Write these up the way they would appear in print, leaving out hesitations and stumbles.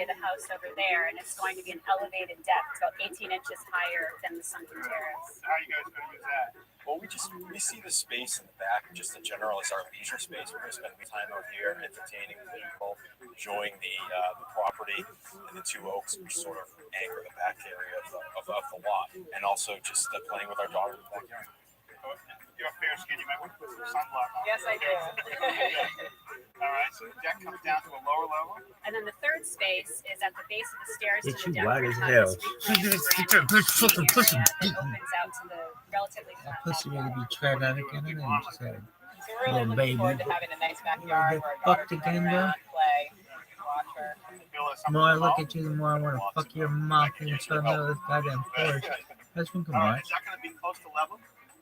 of the house over there, and it's going to be an elevated deck. It's about 18 inches higher than the sunken terrace. How are you guys going to use that? Well, we see the space in the back just in general as our leisure space. We're going to spend time out here entertaining people, enjoying the property and the two oaks, which sort of anchor the back area of the lot, and also just playing with our daughter in the backyard. You have fair skin. You might want to put some sunblock on. Yes, I do. All right, so the deck comes down to a lower level. And then the third space is at the base of the stairs to It's the you deck. white as hell. Fucking pussy. That opens out to the relatively flat Pussy gonna be tried out again and then just said, So we're really looking forward to having a nice backyard where our daughter can run around, play, watch her. the more I look at you, the more I want to fuck your mouth into another goddamn porch. Husband, come on. Is that going to be close to level?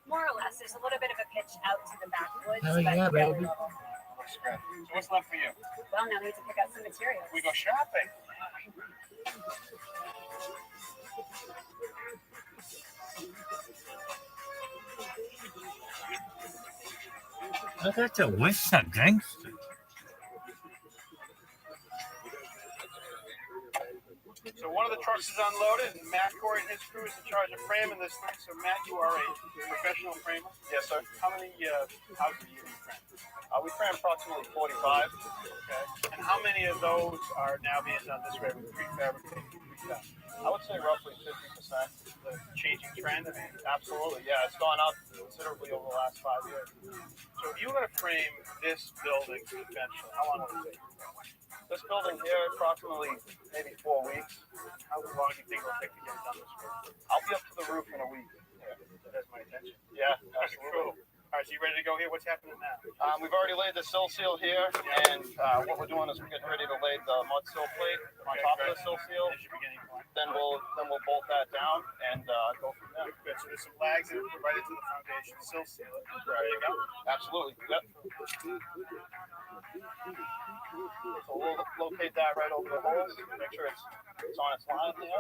more or less. There's a little bit of a pitch out to the backwoods. Oh, yeah, baby. Looks good. So what's left for you? Well, now we need to pick out some materials. We go shopping. Oh, that's a West Side gangster. So one of the trucks is unloaded, and Matt Corey and his crew is in charge of framing this thing. So Matt, you are a professional framer. Yes, sir. How many houses do you frame? We frame approximately 45. Okay. And how many of those are now being done this way with prefabricated? I would say roughly 50%. The changing trend. I mean, Absolutely, yeah. It's gone up considerably over the last 5 years. so if you were going to frame this building conventionally, how long would it take? This building here, approximately maybe 4 weeks. How long do you think it'll take to get it done this way? I'll be up to the roof in a week. That has my attention. Yeah, Cool. absolutely. All right, so you ready to go here? What's happening now? We've already laid the sill seal here, and what we're doing is we're getting ready to lay the mud sill plate on top of the sill seal. That's your beginning point. Then we'll bolt that down and go from there. Good. So there's some lags that put right into the foundation. Sill seal it. Ready to go? Absolutely. Yep. So we'll locate that right over the holes. Make sure it's on its line here.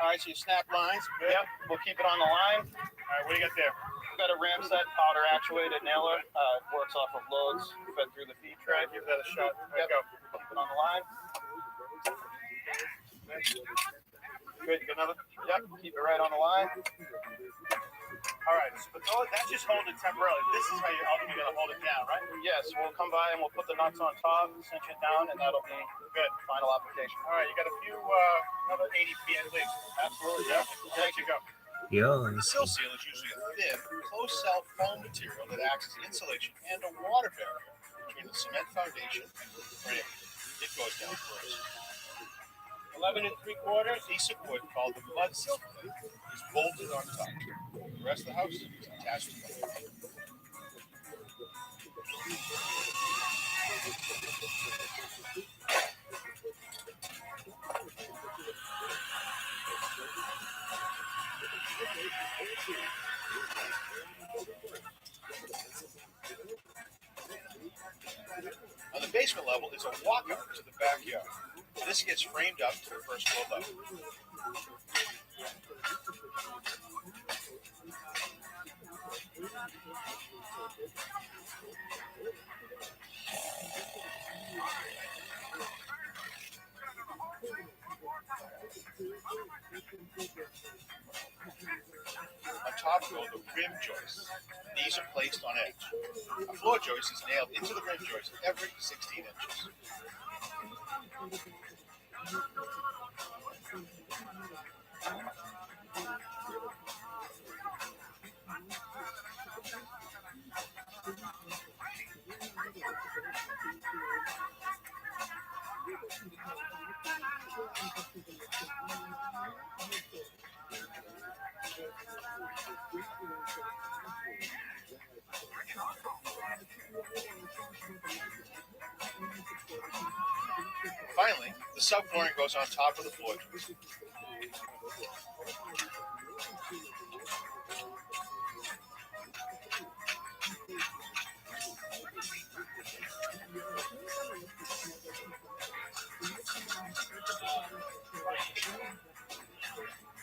All right, so you snap lines. Good. Yep. We'll keep it on the line. All right, what do you got there? We've got a ramset powder actuated nailer. It works off of loads fed through the feed tray. Give that a shot. There Yep. you go. Keep it on the line. Good. You got another? Yep. Keep it right on the line. All right. But that's just holding it temporarily. This is how you're ultimately going to hold it down, right? Yes, we'll come by and we'll put the nuts on top, cinch it down, and that'll be Good. final application. All right. You got a few, another 80 feet at least. Absolutely. Yep. There you go. Yo, The sill seal is usually a thin, closed-cell foam material that acts as insulation and a water barrier between the cement foundation and the frame. It goes down first. 11 3/4 piece of wood called the mud sill plate is bolted on top. The rest of the house is attached to the frame. On the basement level is a walkout to the backyard. This gets framed up to the first floor level. On top go the rim joists. These are placed on edge. A floor joist is nailed into the rim joist every 16 inches. Finally, the subflooring goes on top of the floor joist.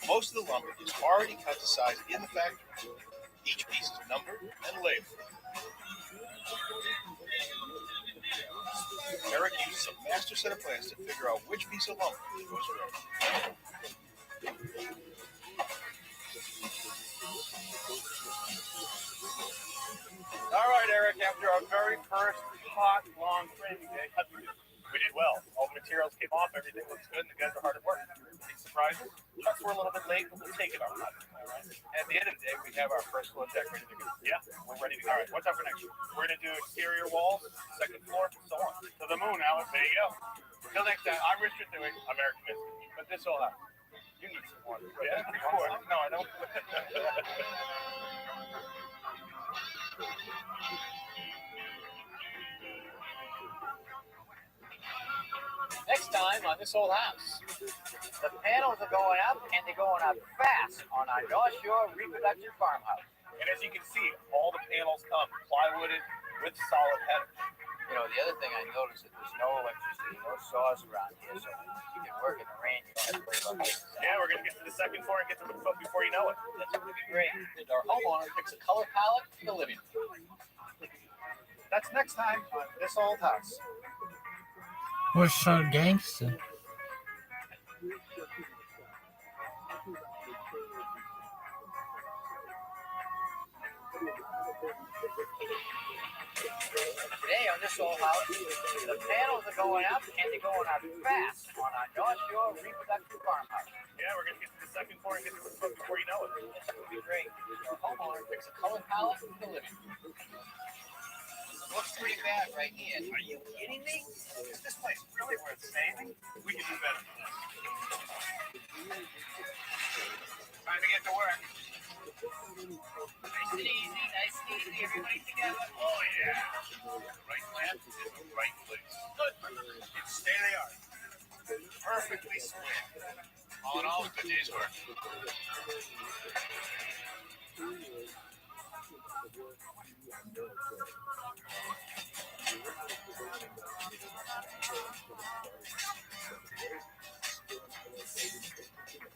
Most of the lumber is already cut to size in the factory. Each piece is numbered and labeled. Eric uses a master set of plans to figure out which piece of lumber goes where. All right, Eric, after our very first hot, long framing day, we did well. All the materials came off, everything looks good, and the guys are hard at work. Any surprises? Trucks were a little bit late, but we'll take it on that. All right. And at the end of the day, we have our first floor deck ready to go. Yeah, we're ready to go. All right, what's up for next year? We're going to do exterior walls, second floor, so on. To the moon, Alex. There you go. Until next time, I'm Richard doing American Mystery. But this all out. You need some water. Yeah, before. No, I don't. Next time on This Old House, the panels are going up, and they're going up fast on our North Shore reproduction farmhouse. And as you can see, all the panels come plywooded with solid headers. You know, the other thing I noticed is there's no electricity, no saws around here, so you can work in the rain. You don't have to worry about this. Yeah, we're going to get to the second floor and get to the foot before you know it. That's going to be great. And our homeowner picks a color palette for the living room. That's next time on This Old House. We're so gangster. Today on This Old House, the panels are going up, and they're going up fast on our North Shore reproduction farmhouse. Yeah, we're going to get to the second floor and get to the foot before you know it. This will be great. Our homeowner picks a color palette for the living room. Looks pretty bad right here. Are you kidding me? Is this place really worth saving? We can do better than this. Time to get to work. Nice and easy, everybody together. Oh, yeah. Right plant in the right place. Good. It's state of the art. Perfectly square. All in all, a good day's work.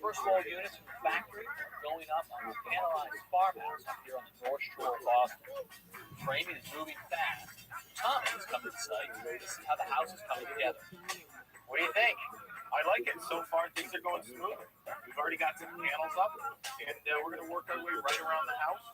First wall units from the factory going up on the panelized farmhouse up here on the North Shore of Boston. Framing is moving fast. Tom has come to the site to see how the house is coming together. What do you think? I like it. So far, things are going smoothly. We've already got some panels up, and we're going to work our way right around the house,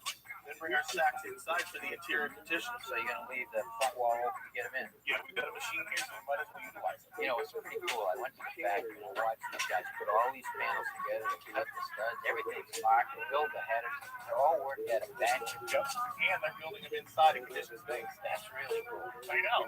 then bring our stacks inside for the interior partitions. So you're going to leave the front wall open to get them in? Yeah, we've got a machine here, so we might as well utilize it. You know, it's pretty cool. I went to the factory and I watched these guys put all these panels together. They cut the studs, everything's marked, they build the headers. They're all worked at a bench. Yep. And they're building them inside in conditions things. That's really cool. I know.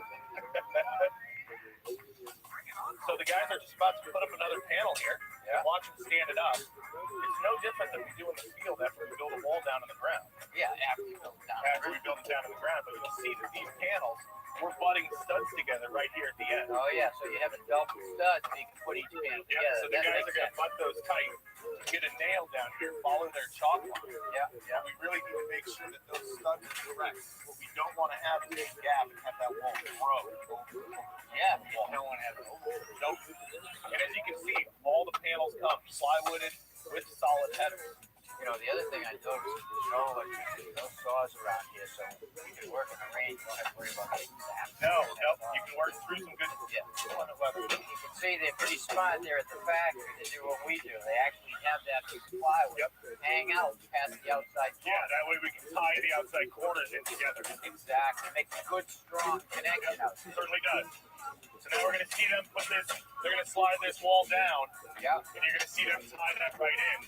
So the guys are just about to put up another panel here. Yeah. Watch them stand it up. It's no different than we do in the field after we build a wall down in the ground. Yeah, after you build it down. After we build it down in the ground, but you'll see that these panels, we're butting studs together right here at the end. Oh yeah, so you have a belt with studs, so you can put each panel Yeah, together. so the guys are going to butt those tight, get a nail down here, follow their chalk line. Yeah, yeah. We really need to make sure that those studs are correct. What we don't want to have is a gap and have that wall grow. Yeah, you don't want to have it over. Nope. And as you can see, all the panels come plywooded with solid headers. You know, the other thing I noticed is there's no electricity, no saws around here, so you can work in the rain. You don't have to worry about getting zapped. No, you can work through some good inclement weather. You can see they're pretty smart there at the factory to do what we do. They actually have that piece of plywood hang out past the outside Yeah, corner. that way we can tie the outside corners in together. Exactly. Makes a good, strong connection out there. Certainly does. So now we're going to see them put this, they're going to slide this wall down, Yeah. and you're going to see them tie that right in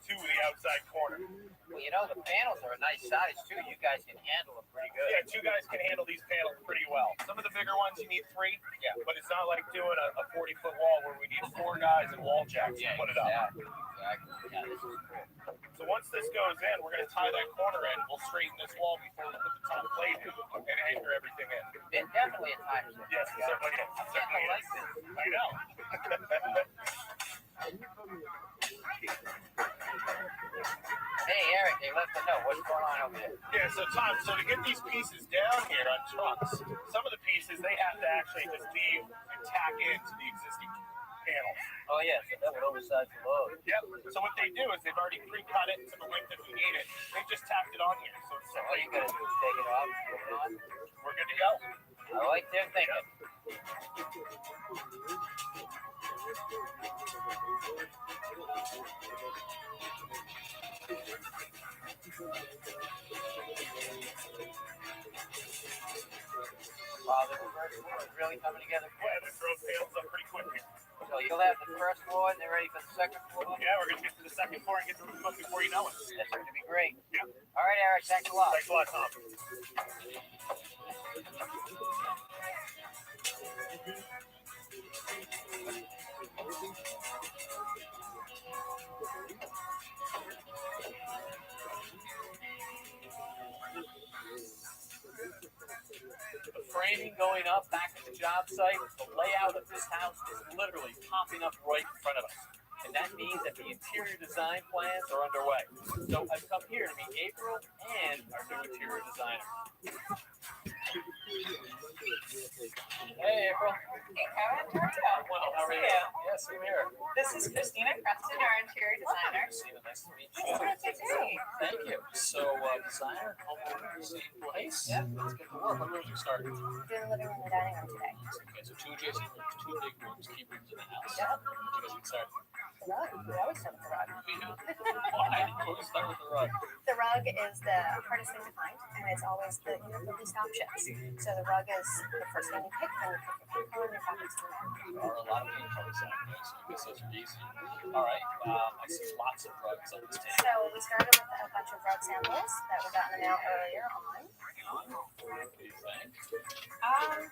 to the outside corner. Well, you know, the panels are a nice size, too. You guys can handle them pretty good. Yeah, two guys can handle these panels pretty well. Some of the bigger ones you need three, but it's not like doing a 40-foot wall where we need 4 guys and wall jacks to put it up. Exactly. Yeah, this is cool. So once this goes in, we're going to tie that corner in. We'll straighten this wall before we put the top plate in and anchor everything in. It's definitely a time saver. Yes, it certainly is. It certainly I like is. this. I know. Hey, Eric, they left a note. What's going on over there? Yeah, so Tom, so to get these pieces down here on trucks, some of the pieces they have to actually just leave and tack into the existing panel. Oh, yeah, so that would oversize the load. Yep. So what they do is they've already pre-cut it to the length that we need it. They just tacked it on here. So it's So all you gotta do is take it off, put it on. we're good to go. I like their thinking. Wow, the first floor is really coming together Yeah, quick. the growth tails up pretty quick here. So you'll have the first floor and they're ready for the second floor. Yeah, we're gonna get to the second floor and get to the roof before you know it. That's going to be great. Yeah. All right, Eric, thanks a lot. Thanks a lot, Tom. The framing going up back at the job site, the layout of this house is literally popping up right in front of us. And that means that the interior design plans are underway. So I've come here to meet April and our new interior designer. Hey, April. Hey, Kevin. Well, how are you? Yes, I'm here. This is Christina Preston, our interior designer. Christina, nice to meet Nice you. to meet you too. Thank you. So, designer, homeowner, same place. Yep. Let's get to work. What rooms you start? We're doing the living room and dining room today. Okay, so 2 adjacent rooms, 2 big rooms, key rooms in the house. Yep. You guys can start. The rug. We always start with the rug. Why? Always start with the rug. The rug is the hardest thing to find, and it's always the least options. So the rug is the first thing you pick, then you pick your color, and your fabrics from there. There are a lot of paint colors out there, so I guess those are easy. All right, I see lots of rugs on this table. So we started with a bunch of rug samples that we got in the mail earlier on. What do you think?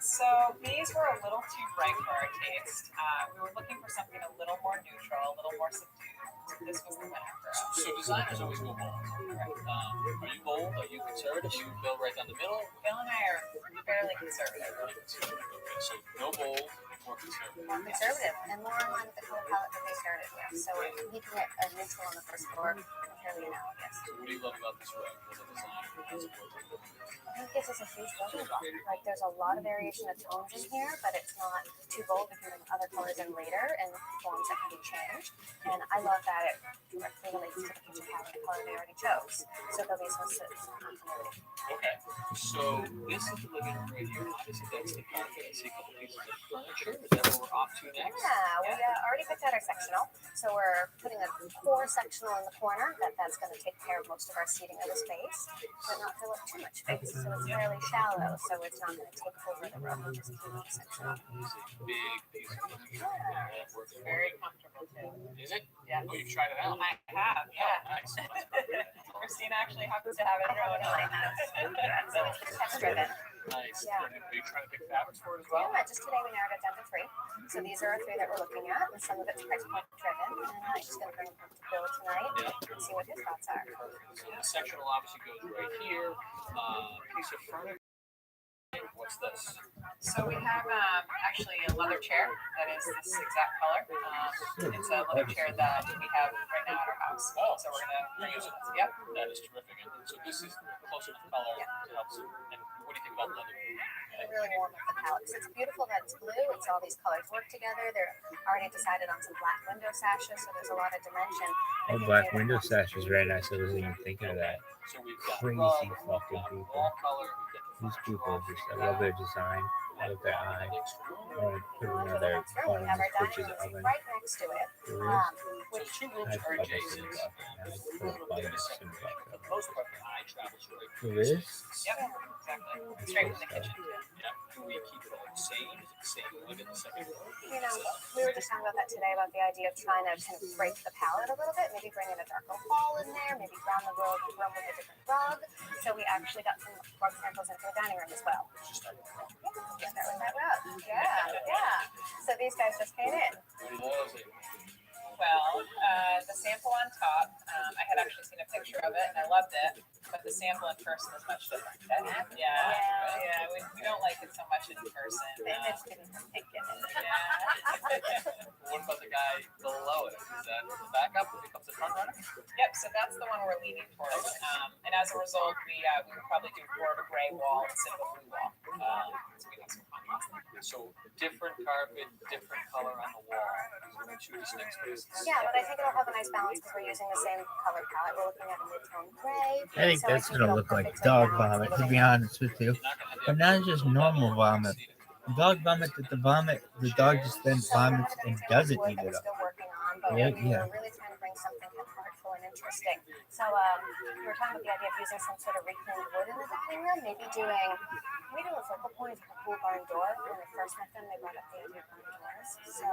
So these were a little too bright for our taste. We were looking for something a little more neutral, a little more subdued. So this was the winner for us. So designers always go bold. Are you bold? Are you conservative? You go right down the middle? Bill and I are fairly conservative. Okay, so no bold, more conservative. More conservative and more in line with the color palette that they started with. So we're keeping it a neutral on the first floor, fairly analogous. So what do you love about this rug as a designer? As a board? I think this is a huge building block. Like there's a lot of variation of tones in here, but it's not too bold. We can bring other colors in later and forms that can be changed. And I love that it directly relates to the kitchen cabinet color they already chose. So there'll be some continuity. Okay, so this is the living room right here. Obviously, that's the carpet. I see a couple pieces of furniture. Is that what we're off to next? Yeah, we already picked out our sectional. So we're putting a core sectional in the corner. That's going to take care of most of our seating of the space, but not fill up too much space. So it's fairly shallow, so it's not going to take over the room. We'll just keep it sectional. It's a big piece of furniture. That works Very comfortable too. Is it? Yeah. Oh, you've tried it out? I have, yeah. Nice. Christina actually happens to have it in her own house. So it's test driven. Nice. Yeah. Are you trying to pick fabrics for it as well? Yeah, just today we narrowed it down to 3. So these are our 3 that we're looking at, and some of it's price point driven. And I'm just going to bring them to Bill tonight and see what his thoughts are. So the sectional obviously goes right here. Piece of furniture. What's this? So we have actually a leather chair that is this exact color. It's a leather chair that we have right now at our house. Oh, So we're gonna bring it. use it. Yep. That is terrific. And so this is close enough color to help. And what do you think about leather? It really warm up the palette. 'Cause it's beautiful that it's blue. It's all these colors work together. They're already decided on some black window sashes, so there's a lot of dimension. Oh, black window sash is very nice. I wasn't even thinking of that. So we've got Crazy rug, fucking we've got people. wall color, we've got These people just, I love their design. I love their eye. I want to put So the another next room, we have our which dining is room oven. right next to it. There is. So Which two I rooms are love this adjacent. stuff. I It's put a little a bit button separate, and but stuff. for the most part, the eye travels right It through. is? Yep, exactly. Straight from the kitchen. Yeah. Do we keep it all the same? Is it the same wood in the second room? You know, we were just talking about that today about the idea of trying to kind of break the palette a little bit, maybe bring in a darker wall in there, maybe ground the room with a different rug. So we actually got some rug samples into the dining room as well. Just start with the rug. Yeah, start with that rug. Yeah. So these guys just came in. What was it? Well, the sample on top, I had actually seen a picture of it and I loved it, but the sample in person is much different. Yeah, we don't like it so much in person. The image didn't think it. Yeah. What about the guy below it? Is that the backup? It becomes the front runner? Yep, so that's the one we're leaning towards. And as a result, we would probably do more of a gray wall instead of a blue wall. So we have some contrast there. So different carpet, different color on the wall. So we're 2 distinct spaces. Yeah, but I think it'll have a nice balance because we're using the same color palette. We're looking at a mid-tone gray. I think So that's think gonna it'll look like perfectly dog balance vomit, the to be living room. honest with you. You're not gonna have But not just normal vomit. Dog vomit that the dog just then So we're vomits having and an doesn't wood eat that it we're up. still working on, but Yeah, we yeah. were really trying to bring something kind of artful and interesting So we were talking about the idea of using some sort of reclaimed wood in the dining room, maybe doing a focal point like a full barn door. When I first met them, they brought up the idea of barn doors. So,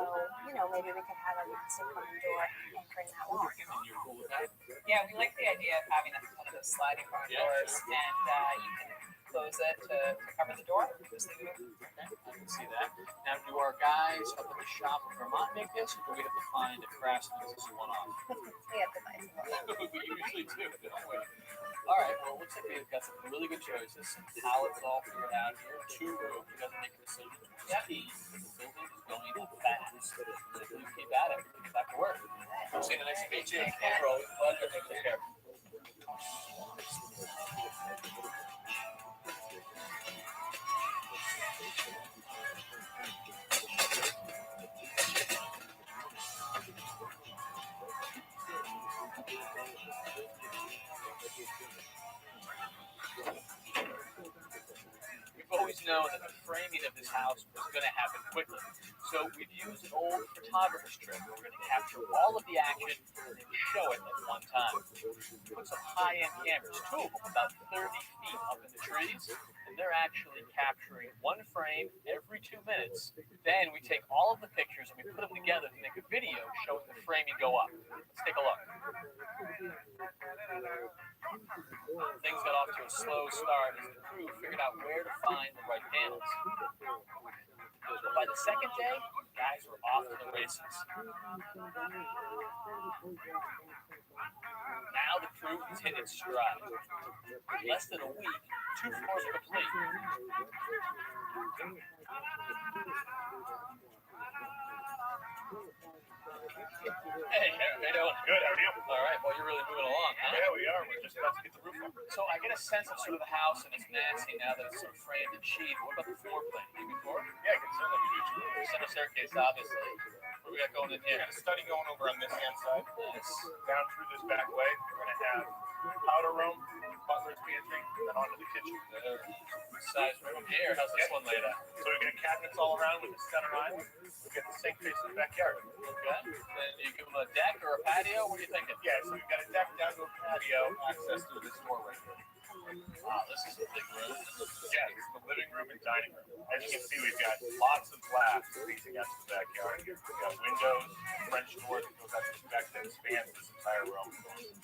maybe we could have a massive barn door anchoring that wall. And you're cool with that? Yeah, we like the idea of having one of those sliding barn doors, and you can close it to cover the door. Just leave it open. Okay, I can see that. Now, do our guys up at the shop in Vermont make this, or do we have to find a craftsman to do one off? We have to buy some. We usually do, don't we? All right, well, it looks like we've got some really good choices. Some pallets all figured out here. 2 room. You guys make a decision. Yeah. The building is going up fast. So you keep at it. Get back to work. We'll see you nice to meet you. Camera, always a pleasure. Take care. We've always known that the framing of this house was going to happen quickly. So we've used an old photographer's trick. We're going to capture all of the action and then show it at one time. We put some high-end cameras, 2 of them about 30 feet up in the trees, and they're actually capturing one frame every 2 minutes. Then we take all of the pictures and we put them together to make a video showing the framing go up. Let's take a look. Things got off to a slow start as the crew figured out where to find the right panels. But by the second day, guys were off to the races. Now the crew has hit its stride. In less than a week, 2 floors are complete. Hey, how you doing? Good, how are you? All right, well, you're really moving along, huh? Yeah, we are. We're just about to get the roof up. So I get a sense of sort of the house and its massing now that it's sort of framed and sheeted. What about the floor plan? Can you before? Yeah, I can certainly give you Center staircase, obviously. What do we got going in We here? got a study going over on this hand side. Nice. Down through this back way, we're going to have powder room, butler's pantry, and then onto the kitchen. Size room here. How's this one laid out? So we've got cabinets all around with the center island. We've got the sink facing the backyard. Okay. Then you give them a deck or a patio? What are you thinking? Yeah, so we've got a deck down to a patio, access through this doorway here. Wow, this is a big room. Yeah, this is the living room and dining room. As you can see, we've got lots of glass facing out to the backyard. We've got windows, French door that goes out to the back that spans this entire room.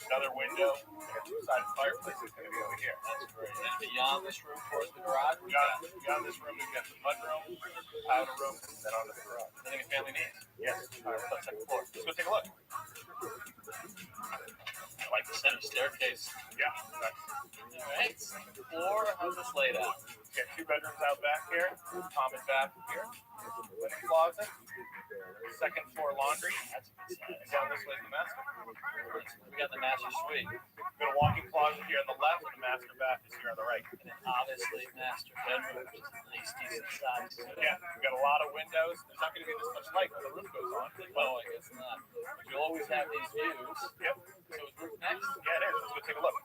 Another window, and a 2-sided fireplace is going to be over here. That's great. And beyond this room, towards the garage, Beyond this room, we've got the mudroom, powder room, and then onto the garage. anything a family needs. Yes. All right, let's second floor. Let's go take a look. I like the center staircase. Yeah, that's All right, second floor. How's this laid out? We've got 2 bedrooms out back here, common bathroom here, linen closet, 2nd floor laundry, and down this way is the master. We got the master suite. We've got a walk-in closet here on the left, and the master bath is here on the right. And then obviously master bedroom, which is a nice decent size. Yeah, we've got a lot of windows. There's not going to be this much light when the roof goes on. No, I guess not. But you'll always have these views. Yep. So is roof next? Yeah, it is. Let's go take a look.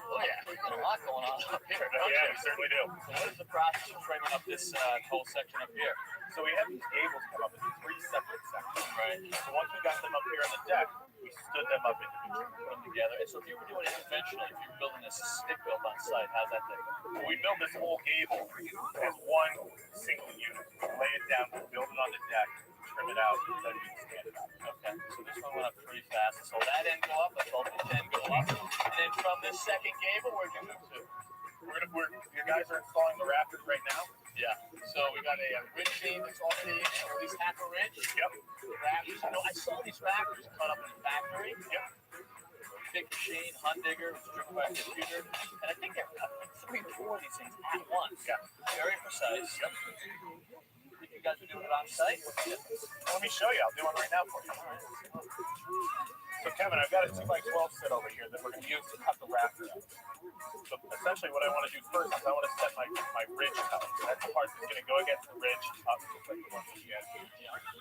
Oh yeah, we've got a lot going on up here, don't Yeah, you? we certainly do. So what is the process of framing up this whole section up here? So we have these gables come up in 3 separate sections. Right. So once we got them up here on the deck, we stood them up individually. Put them together. And so if you were doing it conventionally, if you were building this stick built on site, how's that thing? Well, we build this whole gable as one single unit. We lay it down, we build it on the deck, trim it out, and then we stand it up. Okay, so this one went up pretty fast. So that end go up, and both ends end go up. And then from this second gable, where'd you move to? Your guys are installing the rafters right now. Yeah. So we got a ridge beam that's off the at least half a ridge. Yep. Rafters. You know, I saw these rafters cut up in the factory. Yep. Big machine, Hundigger, was driven by a computer, and I think they're cut like 3 or 4 of these things at once. Yeah. Very precise. Yep. You guys are doing it on site? What's the difference? Let me show you. I'll do one right now for you. So Kevin, I've got a 2x12 set over here that we're going to use to cut the rafter out. So essentially what I want to do first is I want to set my ridge cut. That's the part that's going to go against the ridge up just like the one we had.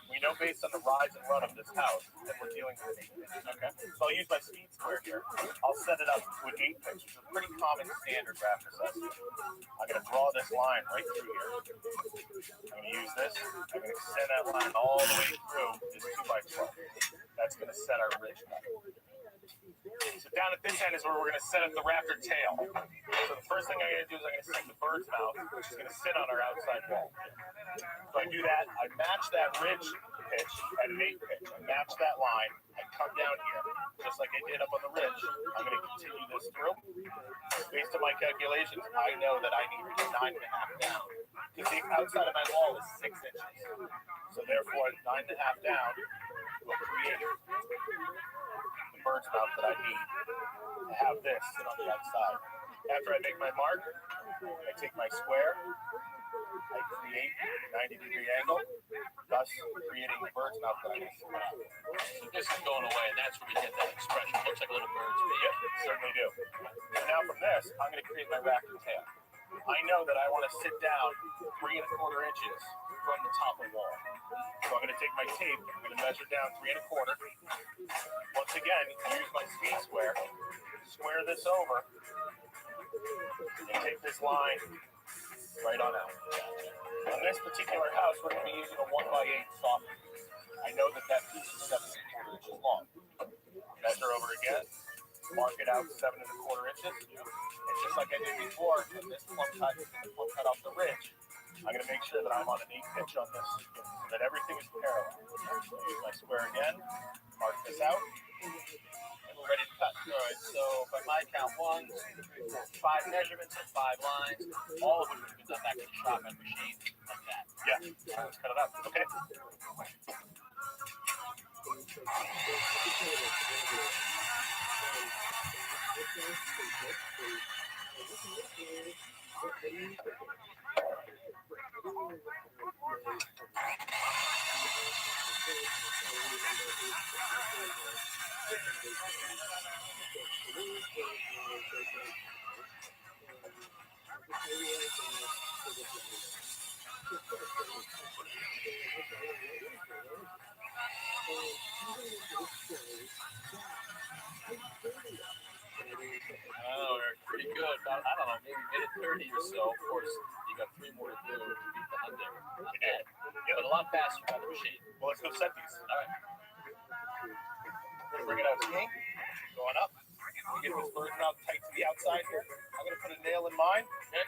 We know based on the rise and run of this house that we're dealing with an 8 pitch. Okay. So I'll use my speed square here. I'll set it up to an 8 pitch, which is a pretty common standard rafter size. I'm going to draw this line right through here. I'm going to use this. I'm going to extend that line all the way through this 2x12. That's going to set our ridge cut. So down at this end is where we're going to set up the rafter tail. So the first thing I'm going to do is I'm going to set the bird's mouth, which is going to sit on our outside wall. So I do that. I match that ridge pitch at an 8 pitch. I match that line. I come down here, just like I did up on the ridge. I'm going to continue this through. Based on my calculations, I know that I need 9.5 down. Because the outside of my wall is 6 inches. So therefore, 9.5 down will create the bird's mouth that I need to have this sit on the outside. After I make my mark, I take my square, I create a 90-degree angle, thus creating the bird's mouth that I need. So this is going away, and that's where we get that expression. It looks like a little bird's beak. Yep, certainly do. And now from this, I'm going to create my rafter tail. I know that I want to sit down 3 1/4 inches from the top of the wall. So I'm going to take my tape, I'm going to measure down 3 1/4. Once again, use my speed square this over, and take this line right on out. On this particular house, we're going to be using a 1x8 soft piece. I know that that piece is 7 1/4 inches long. Measure over again, mark it out 7 1/4 inches. And just like I did before, when this plumb cut off the ridge, I'm going to make sure that I'm on an 8 pitch on this, so that everything is parallel. So use my square again, mark this out, and we're ready to cut. All right, so by my count, 1, 2, 3, 4, 5 measurements and 5 lines, all of which have been done back to the shotgun machine, like that. Yeah, let's cut it up. Okay. Oh, they're pretty good. About, I don't know, maybe minute 30 or so. Of course, you got 3 more to do to beat the 100. Not bad. But a lot faster by the machine. Well, let's go set these. All right. Bring it out to me. Going up. We get this bird's mouth tight to the outside here. I'm going to put a nail in mine. Okay.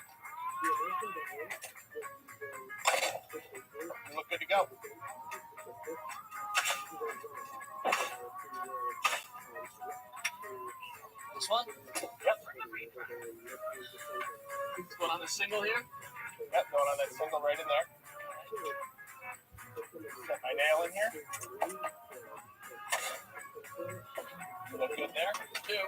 You look good to go. This one? Yep. This one on the single here? Yep, going on that single right in there. Set my nail in here. You look good there. Two.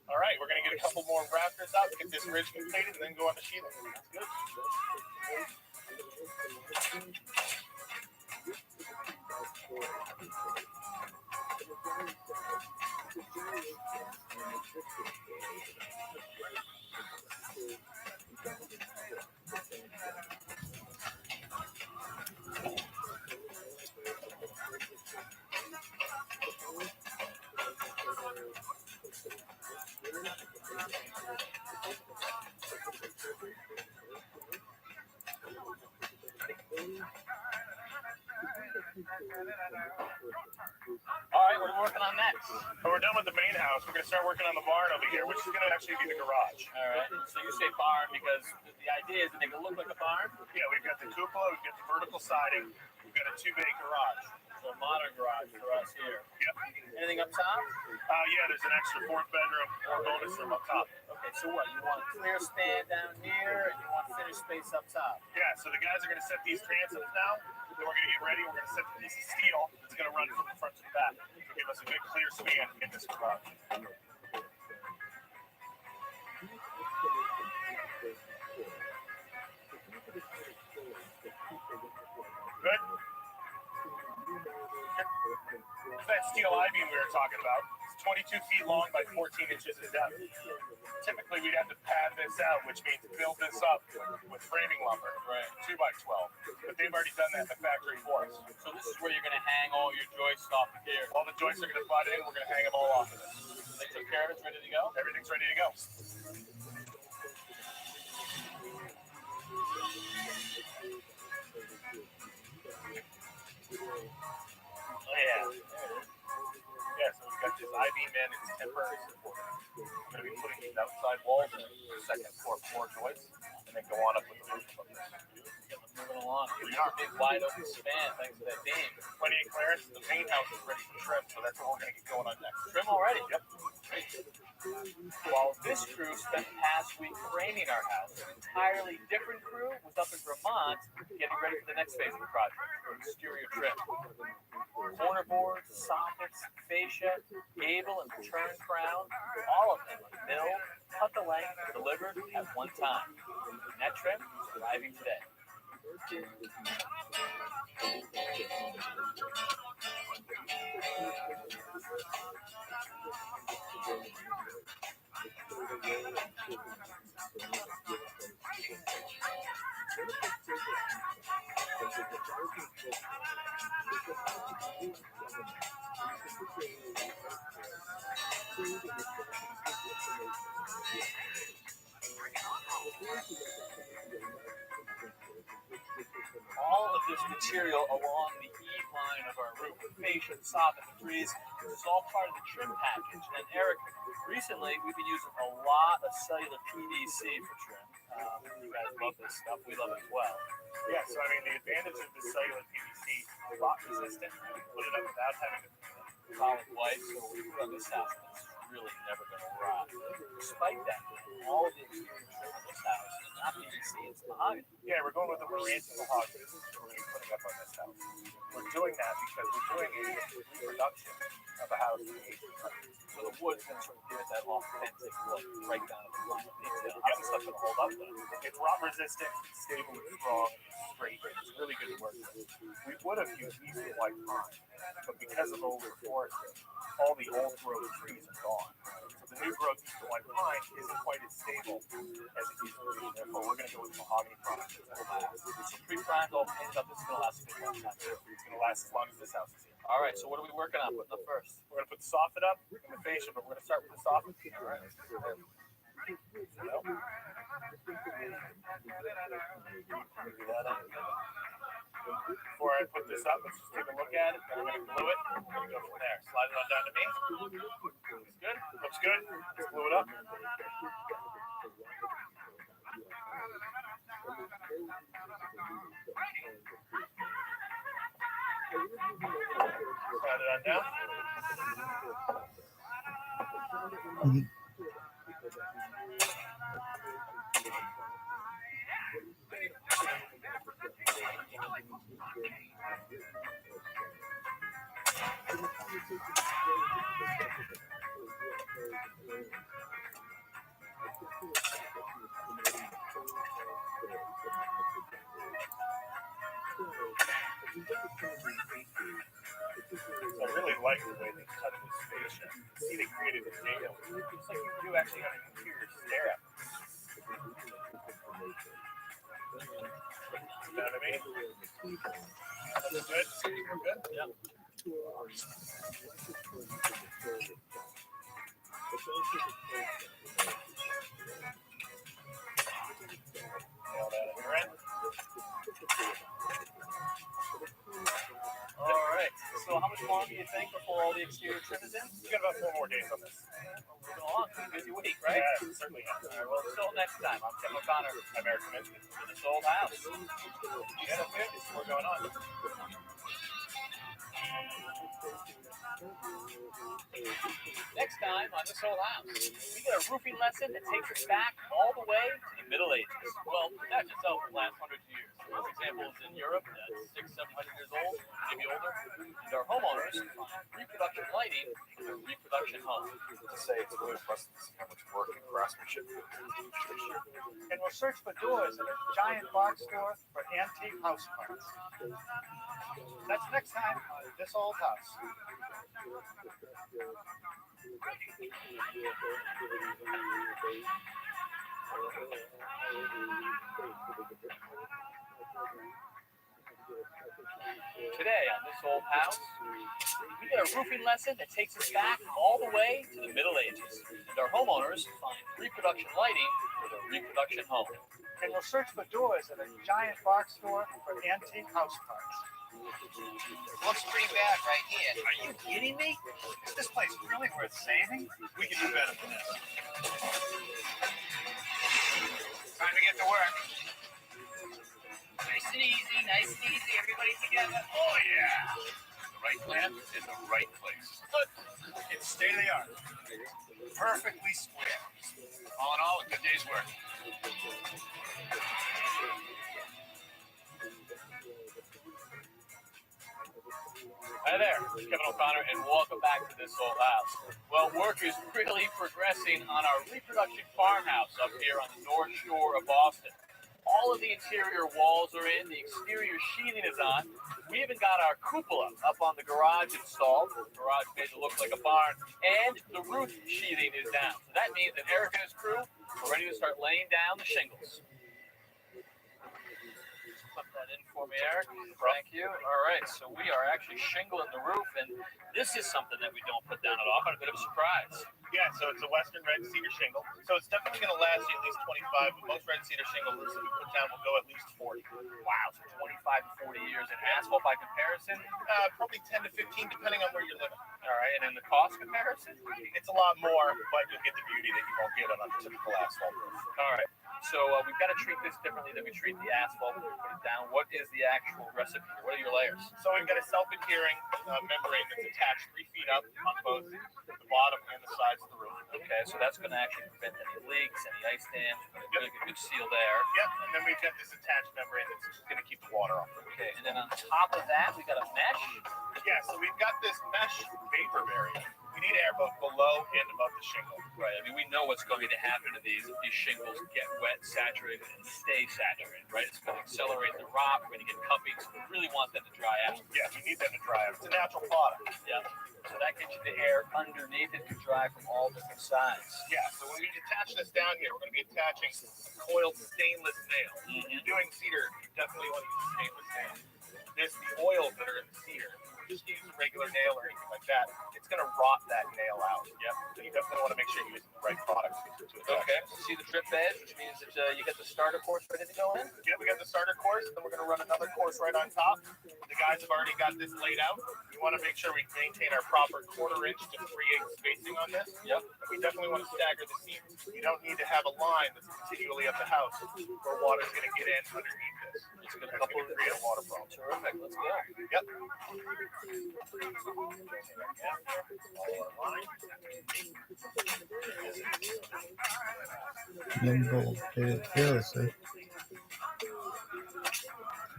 All right, we're going to get a couple more rafters out, get this ridge completed, and then go on the sheathing. That's good. All right, what are we working on next? So we're done with the main house. We're going to start working on the barn over here, which is going to actually be the garage. All right, so you say barn because the idea is to make it look like a barn? Yeah, we've got the cupola, we've got the vertical siding, we've got a 2-bay garage. So a modern garage for us here. Yep. Anything up top? Yeah, there's an extra 4th bedroom or bonus room up top. Okay, so what? You want a clear span down here and you want finished space up top? Yeah, so the guys are going to set these transoms now. Then we're going to get ready. We're going to set the piece of steel that's going to run from the front to the back to give us a good clear span in this garage. Good. That steel I-beam we were talking about. It's 22 feet long by 14 inches in depth. Typically, we'd have to pad this out, which means build this up with framing lumber, right? 2x12. But they've already done that in the factory for us. So this is where you're going to hang all your joists off of here. All the joists are going to butt in. We're going to hang them all off of this. They took care of it. It's ready to go? Everything's ready to go. beam in its temporary support. I'm going to be putting these outside walls in the second floor joists, and then go on up with the roof above this. Moving along. Here we are. Big wide open span thanks to that beam. Plenty of clearance. The main house is ready for trim, so that's what we're going to get going on next. Trim already? Yep. While this crew spent the past week framing our house, an entirely different crew was up in Vermont getting ready for the next phase of the project, exterior trim. Corner boards, soffits, fascia, gable, and return crown, all of them milled, cut to length, and delivered at one time. And that trim is arriving today. All of this material along the eave line of our roof, the fascia, the soffit, the trees, this is all part of the trim package. And Eric, recently we've been using a lot of cellular PVC for trim. You guys love this stuff. We love it as well. Yeah, so I mean, the advantage of the cellular PVC, rot resistant, put it up without having to Solid white, so we put on this house, and it's really never going to rot. Despite that, all of the exterior trim on this house is not PVC, it's mahogany. Yeah, we're going with the Oriental mahogany. We're going to be putting up on this house. We're doing that because we're doing a reproduction of a house. So the wood's going to sort of give it that authentic look right down to the final detail. How's this stuff going to hold up though? It's rot resistant, stable, and strong, straight. It's really good to work with. We would have used eastern white pine, but because of overforesting, all the old growth trees are gone. So the new growth eastern white pine isn't quite as stable as it used to be. Therefore, we're going to go with mahogany product. So pre-primed, all painted up, this is going to last a good long time too. It's going to last as long as this house is here. All right, so what are we working on? Putting up first? We're going to put the soffit up and the fascia, but we're going to start with the soffit. All right. Before I put this up, let's just take a look at it. Then I'm going to glue it. We're going to go from there. Slide it on down to me. Looks good. Looks good. Let's glue it up. Slide it on down. I really like the way they cut this fascia. See, they created a nail. It's like you actually have an interior stair up. You know what I mean? That's good. We're good? Yep. Nail that on your end. All right. So how much longer do you think before all the exterior trim is in? We got about 4 more days on this. Moving along. It's a busy week, right? Yeah, certainly has. All right. Well, until next time, I'm Tim O'Connor. I'm Eric Kaminsky. To this old house. Yeah, that's it. This is what's going on. Next time on This Old House, we get a roofing lesson that takes us back all the way to the Middle Ages. Well, not just over the last 100 years. There's examples in Europe that's 600-700 years old, maybe older. And our homeowners find reproduction lighting for their reproduction home. To say it's really impressive to see how much work and craftsmanship. And we'll search for doors at a giant box store for antique house parts. That's next time on This Old House. Today on This Old House, we get a roofing lesson that takes us back all the way to the Middle Ages. And our homeowners find reproduction lighting for their reproduction home. And we'll search for doors at a giant box store for antique house parts. Looks pretty bad right here. Are you kidding me? Is this place really worth saving? We can do better than this. Time to get to work. Nice and easy, everybody together. Oh, yeah. The right plant in the right place. It's state of the art. Perfectly square. All in all, a good day's work. Hi there, Kevin O'Connor, and welcome back to this old house. Well, work is really progressing on our reproduction farmhouse up here on the North Shore of Boston. All of the interior walls are in, the exterior sheathing is on. We even got our cupola up on the garage installed. The garage made it look like a barn, and the roof sheathing is down. So that means that Eric and his crew are ready to start laying down the shingles. Put that in for me, Eric. Thank you. All right, so we are actually shingling the roof, and this is something that we don't put down at all, but a bit of a surprise. Yeah, so it's a Western red cedar shingle. So it's definitely going to last you at least 25, but most red cedar shingles that we put down will go at least 40. Wow, so 25 to 40 years in asphalt by comparison? Probably 10 to 15, depending on where you're living. All right, and in the cost comparison? It's a lot more, but you'll get the beauty that you won't get on a typical asphalt roof. All right, so we've got to treat this differently than we treat the asphalt when we put it down. What is the actual recipe? What are your layers? So we've got a self-adhering membrane that's attached 3 feet up on both the bottom and the sides of the roof. Okay, so that's going to actually prevent any leaks, any ice dams. We're going to really get a good seal there. Yep, and then we've got this attached membrane that's going to keep the water off. Okay, and then on top of that, we got a mesh. Yeah, so we've got this mesh vapor barrier. We need air both below and above the shingle. Right, I mean, we know what's going to happen to these if these shingles get wet, saturated, and stay saturated, right? It's going to accelerate the rot. We're going to get cupping, so we really want them to dry out. Yeah, you need them to dry out. It's a natural product. Yeah. So that gets you the air underneath it to dry from all different sides. Yeah, so when we attach this down here, we're going to be attaching coiled stainless nails. If you're doing cedar, you definitely want to use stainless nails. The oils that are in the cedar, just use a regular nail or anything like that, it's going to rot that nail out. Yep. So you definitely want to make sure you're using the right product to attach. Okay, so see the drip edge, which means that you get the starter course ready to go in? Yeah, we got the starter course, then we're going to run another course right on top. The guys have already got this laid out. We want to make sure we maintain our proper 1/4 inch to 3/8 spacing on this. Yep. We definitely want to stagger the seams. You don't need to have a line that's continually up the house where water's going to get in underneath this. It's going to create a water problem. Terrific, let's go. Yep. Nimble fearlessly.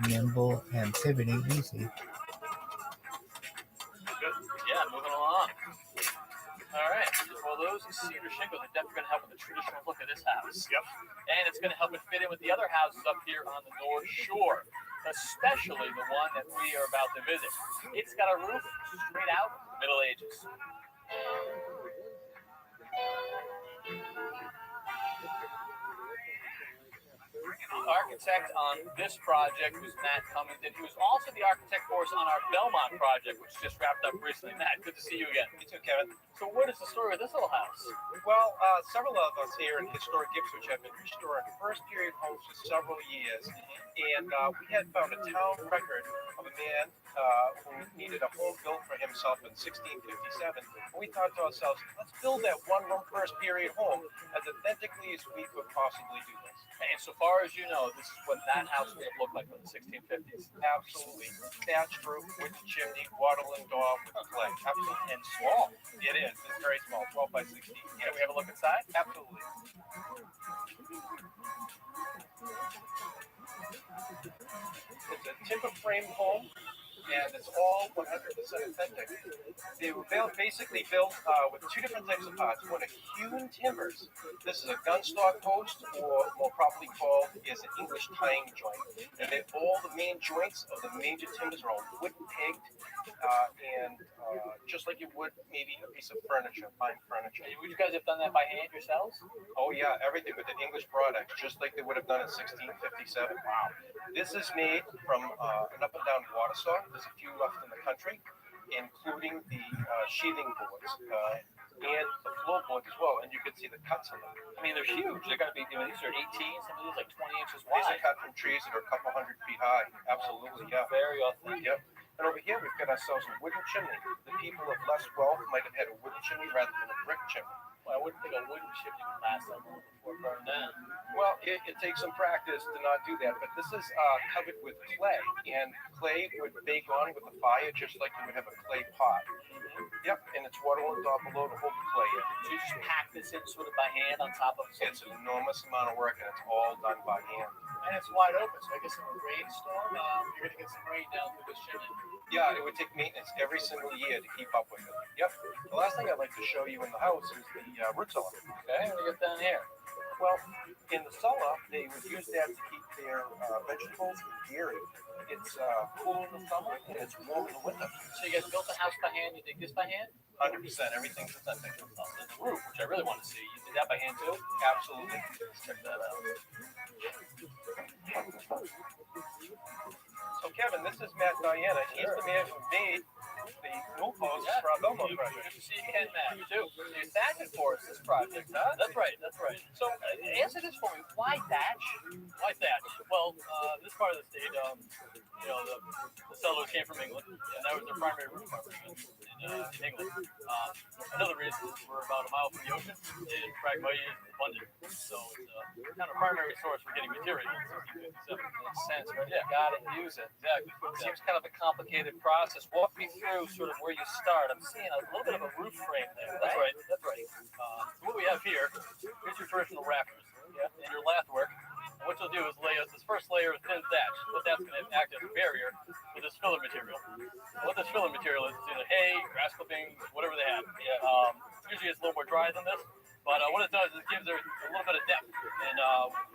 Nimble and pivoting easy. Good. Yeah, moving along. All right. Well, those cedar shingles are definitely going to help with the traditional look of this house. Yep. And it's going to help it fit in with the other houses up here on the North Shore, especially the one that we are about to visit. It's got a roof straight out of the Middle Ages. The architect on this project was Matt Cummington, who was also the architect for us on our Belmont project, which just wrapped up recently. Matt, good to see you again. You too, Kevin. So what is the story of this little house? Well, several of us here in historic Ipswich have been restoring first period homes for several years, and we had found a town record of a man who needed a home built for himself in 1657. And we thought to ourselves, let's build that one-room first period home as authentically as we could possibly do this. And so far as you know, this is what that house would have looked like in the 1650s. Absolutely. Thatched roof with chimney, wattle and daub with clay. Absolutely. And small. It is. It's very small, 12 by 16. Can we have a look inside? Absolutely. It's a timber frame home, and it's all 100% authentic. They were basically built with two different types of parts. One are hewn timbers. This is a gunstock post, or more properly called is an English tying joint. And then all the main joints of the major timbers are all wood pegged, and just like you would maybe a piece of furniture, fine furniture. Would you guys have done that by hand yourselves? Oh yeah, everything with an English product, just like they would have done in 1657. Wow. This is made from an up and down water saw. There's a few left in the country, including the sheathing boards. and the floorboards as well, and you can see the cuts on them. I mean, they're huge. They're going to be, these are 18, some of these like 20 inches These are wide. cut from trees that are a couple 100 feet high. Absolutely, yeah. Very authentic. Yep. And over here, we've got ourselves a wooden chimney. The people of less wealth might have had a wooden chimney rather than a brick chimney. Well, I wouldn't think a wooden chimney would last that long before it burned down. Well, it takes some practice to not do that, but this is covered with clay, and clay would bake on with the fire just like you would have a clay pot. Yep, and it's waterlogged down below to hold the clay in. So you just pack this in sort of by hand on top of It's an enormous amount of work, and it's all done by hand. And it's wide open, so I guess in a rainstorm, you're gonna get some rain down through this chimney. Yeah, it would take maintenance every single year to keep up with it. Yep. The last thing I'd like to show you in the house is the root cellar. Okay, what do we get down here? Well, in the cellar, they would use that to keep their vegetables and dairy. It's cool in the summer and it's warm in the winter. So you guys built the house by hand, you dig this by hand? 100%, everything's authentic. And the roof, which I really want to see, you did that by hand too? Absolutely. Let's check that out. So Kevin, this is Matt Diana. He's the man who made the new post for our Belmont project. Good to see you, Ken Matt, too. So you're thatching for us this project, huh? That's right, that's right. So answer this for me. Why thatch? Why thatch? Well, this part of the state, you know, the settlers came from England, and that was their primary root farming in England. Another reason is we're about a mile from the ocean, and Pragmite is abundant. So it's kind of primary source for getting material. So makes sense, right? Yeah, gotta use it. Exactly. It seems kind of a complicated process. Walk me through sort of where you start. I'm seeing a little bit of a roof frame there. That's right. That's right. So what we have here, here's your traditional rafters, and your lath work. And what you'll do is lay out this first layer of thin thatch, but that's going to act as a barrier for this filler material. And what this filler material is either hay, grass clippings, whatever they have. Usually it's a little more dry than this. But what it does is it gives her a little bit of depth. And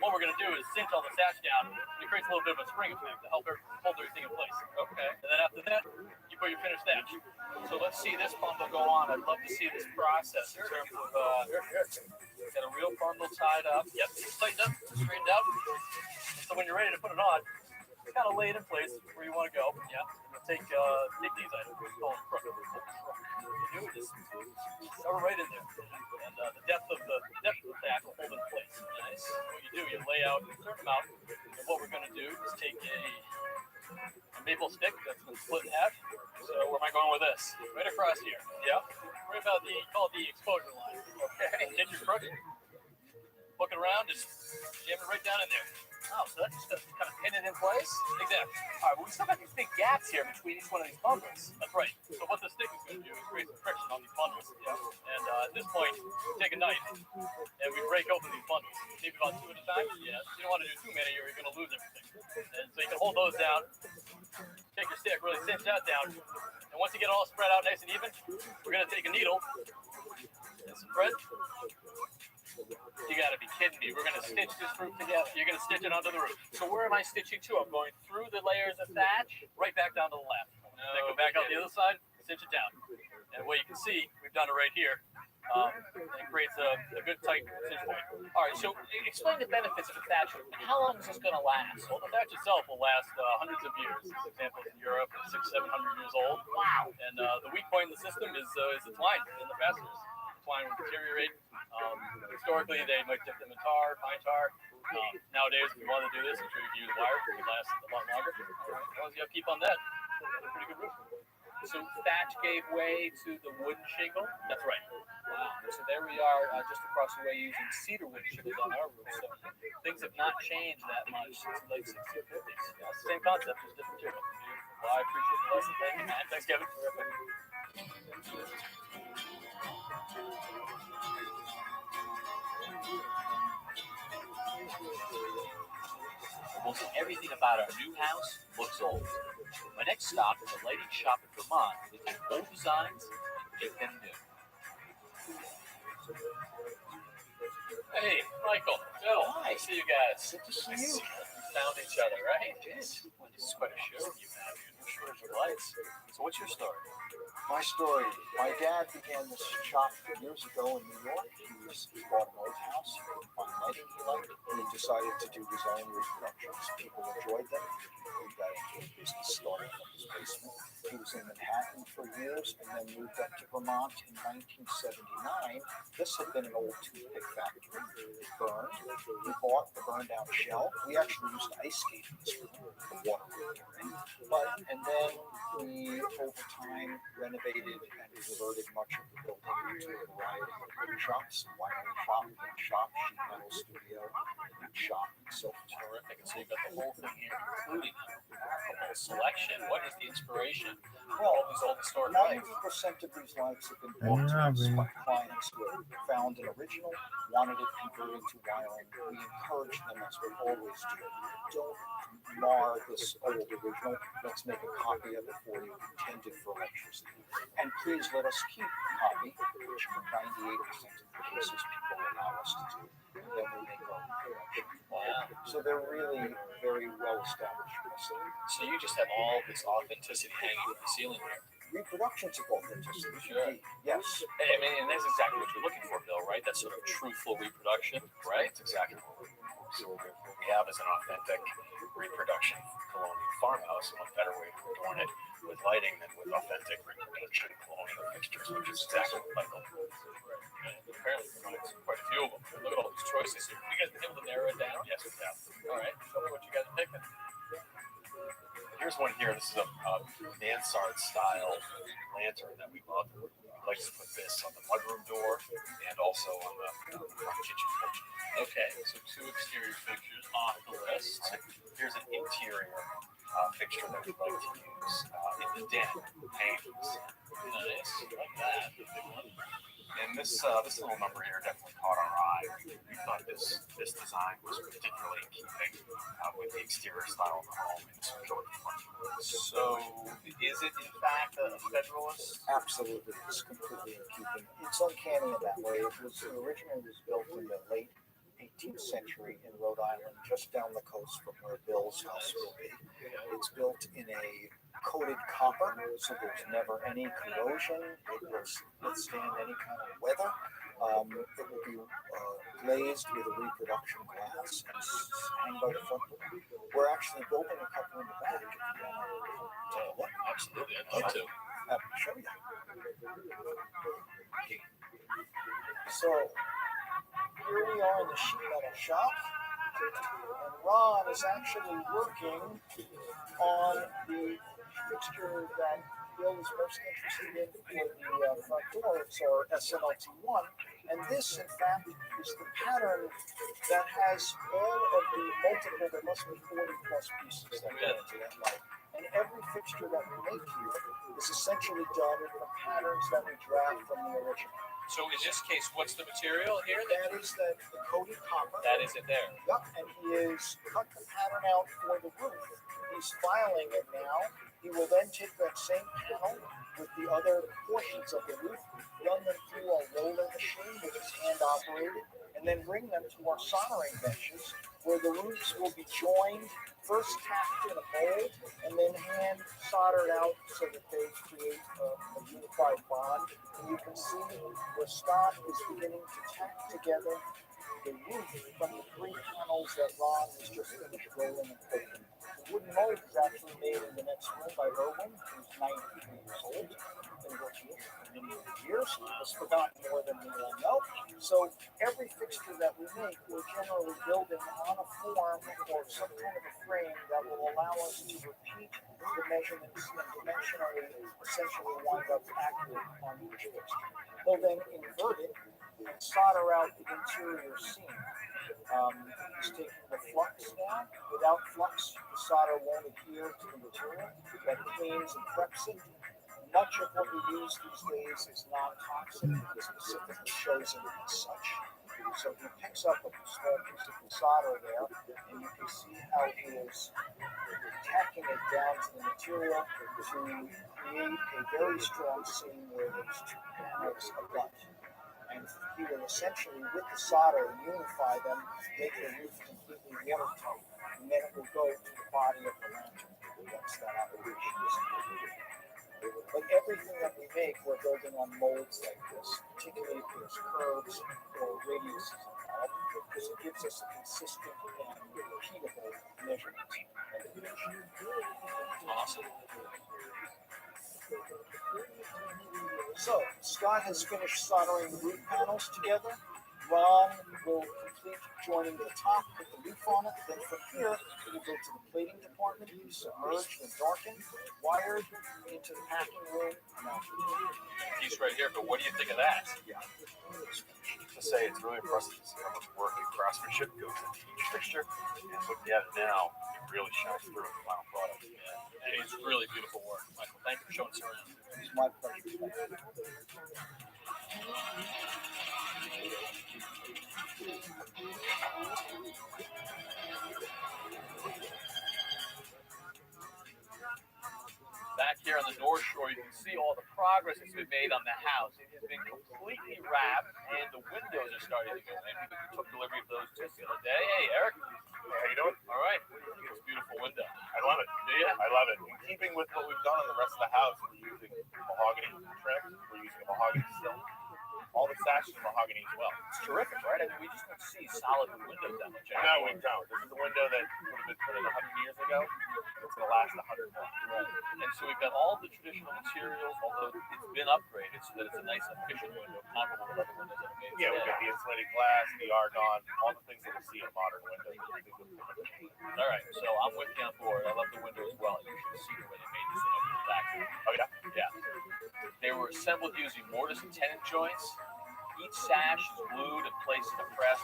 what we're going to do is cinch all the thatch down, and it creates a little bit of a spring effect to help hold everything in place. Okay. And then after that, you put your finished thatch. So let's see this bundle go on. I'd love to see this process in terms of, got a real bundle tied up. Yep, it's tightened up, straightened out. So when you're ready to put it on, kind of lay it in place where you want to go. Yeah. Take these items. Call them crook. Just cover right in there, and the depth of the thatch will hold it in place. Nice. What you do, you lay out a certain amount, and what we're going to do is take a maple stick that's been split in half. So where am I going with this? Right across here. Yeah. Right about call it the exposure line. Okay. Take your crook, hook it around, just jam it right down in there. Oh, so that's just kind of pin it in place? Exactly. All right, well, we still got these big gaps here between each one of these bundles. That's right. So what the stick is going to do is create some friction on these bundles. Yeah. And at this point, we take a knife and we break open these bundles. Maybe about 2 at a time. Yeah. You don't want to do too many or you're going to lose everything. And so you can hold those down, take your stick, really cinch that down. And once you get it all spread out nice and even, we're going to take a needle and some thread. You gotta be kidding me. We're gonna stitch this roof together. You're gonna stitch it onto the roof. So where am I stitching to? I'm going through the layers of thatch, right back down to the left. Then go back out the other side, stitch it down. And what you can see, we've done it right here. It creates a good tight stitch point. All right, so explain the benefits of a thatch roof. How long is this gonna last? Well, the thatch itself will last hundreds of years. There's examples in Europe, 600-700 years old. Wow. And the weak point in the system is the twine in the fasteners. Twine will deteriorate. Historically, they might dip them in tar, pine tar. Nowadays, if you want to do this, I'm sure you can use wire. It lasts a lot longer. As long as you have keep on that, pretty good roof. So thatch gave way to the wooden shingle. That's right. Wow. So there we are, just across the way, using cedar wood shingles on our roof. So things have not changed that much since the late 1650s. Yeah, it's the same concept, just different material. Well, I appreciate the lesson. Thank you, man. Thanks, Kevin. Almost everything about our new house looks old. My next stop is a lighting shop in Vermont to take old designs and make them new. Hey, Michael, Bill, hi. See you guys. Good to see you. We found each other, right? Yes. This is quite a show you have. shortage of lights. So what's your story? My story. My dad began this shop years ago in New York. He bought an old house. He couldn't find lighting he liked. He decided to do his own reproductions. People enjoyed them. He got into a business starting from his basement. He was in Manhattan for years and then moved up to Vermont in 1979. This had been an old toothpick factory. It burned. We bought the burned out shell. We actually used to ice skate in this room, the water room we're in. And then we, over time, renovated and converted much of the building into a variety of wood shops, wiring shop, paint shop, sheet metal studio, and shop, and so forth. Terrific. And so you've got the whole thing here, including the whole selection. What is the inspiration? All these old historic lights. 90% of these lights have been bought to us by clients who have found an original, wanted it converted to wiring. We encourage them, as we always do. Don't mar this old original. Let's make a copy of it for you, intended for electricity. And please let us keep a copy, which in 98% of the cases people allow us to do. And then we make our reproduction. Wow. So they're really very well established recipes. So you just have all this authenticity hanging from the ceiling here. Reproductions of authenticity. Sure. Yes. I mean, and that's exactly what you're looking for, Bill, right? That sort of truthful reproduction, right? That's exactly what we have is an authentic reproduction colonial farmhouse. And what better way to adorn it with lighting than with authentic reproduction colonial fixtures, which is exactly what Michael did. And apparently provides quite a few of them. Look at all these choices. Have you guys been able to narrow it down? Yes, we have. All right. Show me what you guys are picking. Here's one here. This is a mansard style lantern that we love. We like to put this on the mudroom door and also on the front kitchen porch. Okay, so 2 exterior fixtures off the list. Here's an interior fixture that we'd like to use in the den, hangings. Nice, like that. Big one. And this little number here definitely caught our eye. We thought this design was particularly in keeping with the exterior style of the home and some short front. So, is it in fact a Federalist? Absolutely, it's completely in keeping. It's uncanny in that way. It originally was built in the late 18th century in Rhode Island, just down the coast from where Bill's house will be. It's built in a coated copper, so there's never any corrosion. It will withstand any kind of weather. It will be glazed with a reproduction glass and hang by the front door. We're actually building a couple in the back. Oh, absolutely, I'd love to. I'll show you. So here we are in the sheet metal shop, and Ron is actually working on the fixture that Bill is most interested in for the front door. It's our SMLT1, and this, in fact, is the pattern that has all of the multiple, there must be 40 plus pieces that go into that light. And every fixture that we make here is essentially done from patterns that we draft from the original. So in this case, what's the material here? That is the coated copper. That is it there. Yep, and he has cut the pattern out for the roof. He's filing it now. He will then take that same panel with the other portions of the roof, run them through a roller machine, which is hand operated, and then bring them to our soldering benches, where the roofs will be joined, first tacked in a mold, and then hand soldered out so that they create a unified bond. And you can see where Scott is beginning to tack together the roof from the 3 panels that Ron has just finished rolling and coating. The wooden mold is actually made in the next room by Robin, who's 93 years old. Been working with for many years. Has forgotten more than we all know. So every fixture that we make, we're generally building on a form or some kind of a frame that will allow us to repeat the measurements and dimensionally essentially wind up accurate on each fixture. They'll then invert it and solder out the interior seam. He's taking the flux now. Without flux, the solder won't adhere to the material. That cleans and preps it. Much of what we use these days is non-toxic. It specifically shows it as such. So he picks up a small piece of the solder there, and you can see how he is tacking it down to the material to create a very strong seam where those 2 panels abut. And he will essentially, with the solder, unify them, make the roof completely watertight, and then it will go to the body of the lantern. once that operation is completed. But everything that we make, we're building on molds like this, particularly if there's curves or radiuses involved, because it gives us a consistent and repeatable measurement. Awesome. So, Scott has finished soldering roof panels together. Ron will complete joining the top, put the roof on it. Then from here, it will go to the plating department, be submerged and darkened, wired into the packing room, mounted. Piece right here, but what do you think of that? To say it's really impressive to see how much work and craftsmanship goes into each fixture. And looking at it now, it really shines through in the final product. Yeah, it's really beautiful work, Michael. Thank you for showing us around. It's my pleasure. Back here on the North Shore, you can see all the progress that's been made on the house. It has been completely wrapped, and the windows are starting to go in. We took delivery of those just the other day. Hey, Eric. How you doing? All right. It's a beautiful window. I love it. Do you? I love it. In keeping with what we've done on the rest of the house, we're using mahogany trim. We're using a mahogany sill. All the sashes are mahogany as well. It's terrific, right? I mean, we just don't see solid windows that much No, anymore. we don't. This is a window that would have been put in 100 years ago. It's going to last 100 more. And so we've got all the traditional materials, although it's been upgraded so that it's a nice, efficient window, comparable with other windows that are made Yeah, we've today. got the insulated glass, the argon, all the things that we see in modern windows. All right, so I'm with you on board. I love the window as well. You should see the way they made this thing up in the factory. Oh, yeah? Yeah. They were assembled using mortise and tenon joints. Each sash is glued and placed in a press.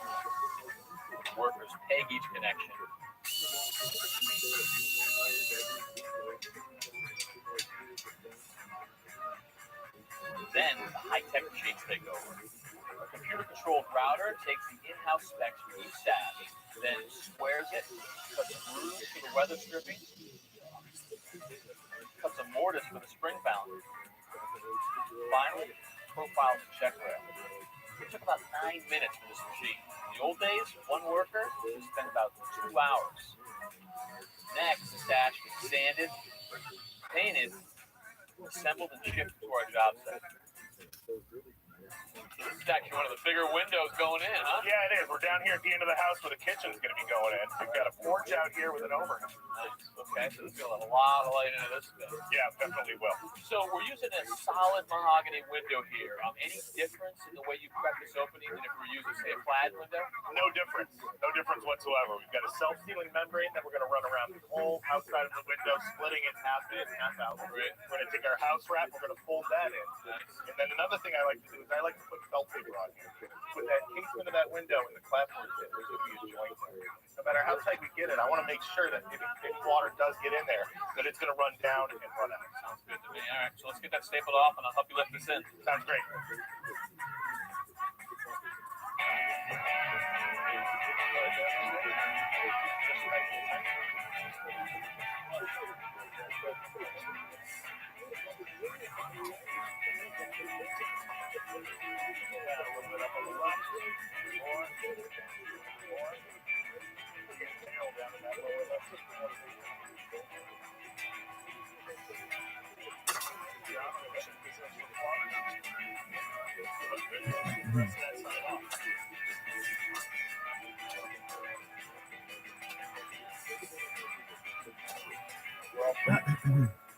Workers peg each connection. Then the high-tech machines take over. A computer-controlled router takes the in-house specs for each sash, then squares it, cuts grooves for the weather stripping, cuts a mortise for the spring balance. Finally, profiles the check rail. It took about 9 minutes for this machine. In the old days, one worker would spend about 2 hours. Next, the sash gets sanded, painted, assembled, and shipped to our job site. This is actually one of the bigger windows going in, huh? Yeah, it is. We're down here at the end of the house where the kitchen's going to be going in. We've got a porch out here with an overhang. Nice. Okay, so this will let a lot of light into this space. Yeah, definitely will. So we're using a solid mahogany window here. Any difference in the way you prep this opening than if we were using, say, a plaid window? No difference. No difference whatsoever. We've got a self-sealing membrane that we're going to run around the whole outside of the window, splitting it half in, half out. Great. We're going to take our house wrap, we're going to fold that in. And then another thing I like to do is I like to put felt paper on here. Put that casement of that window in the clapboard pit. There's going to be a joint there. No matter how tight we get it, I want to make sure that if water does get in there, that it's going to run down and run out. Sounds good to me. All right, so let's get that stapled off, and I'll help you lift this in. Sounds great.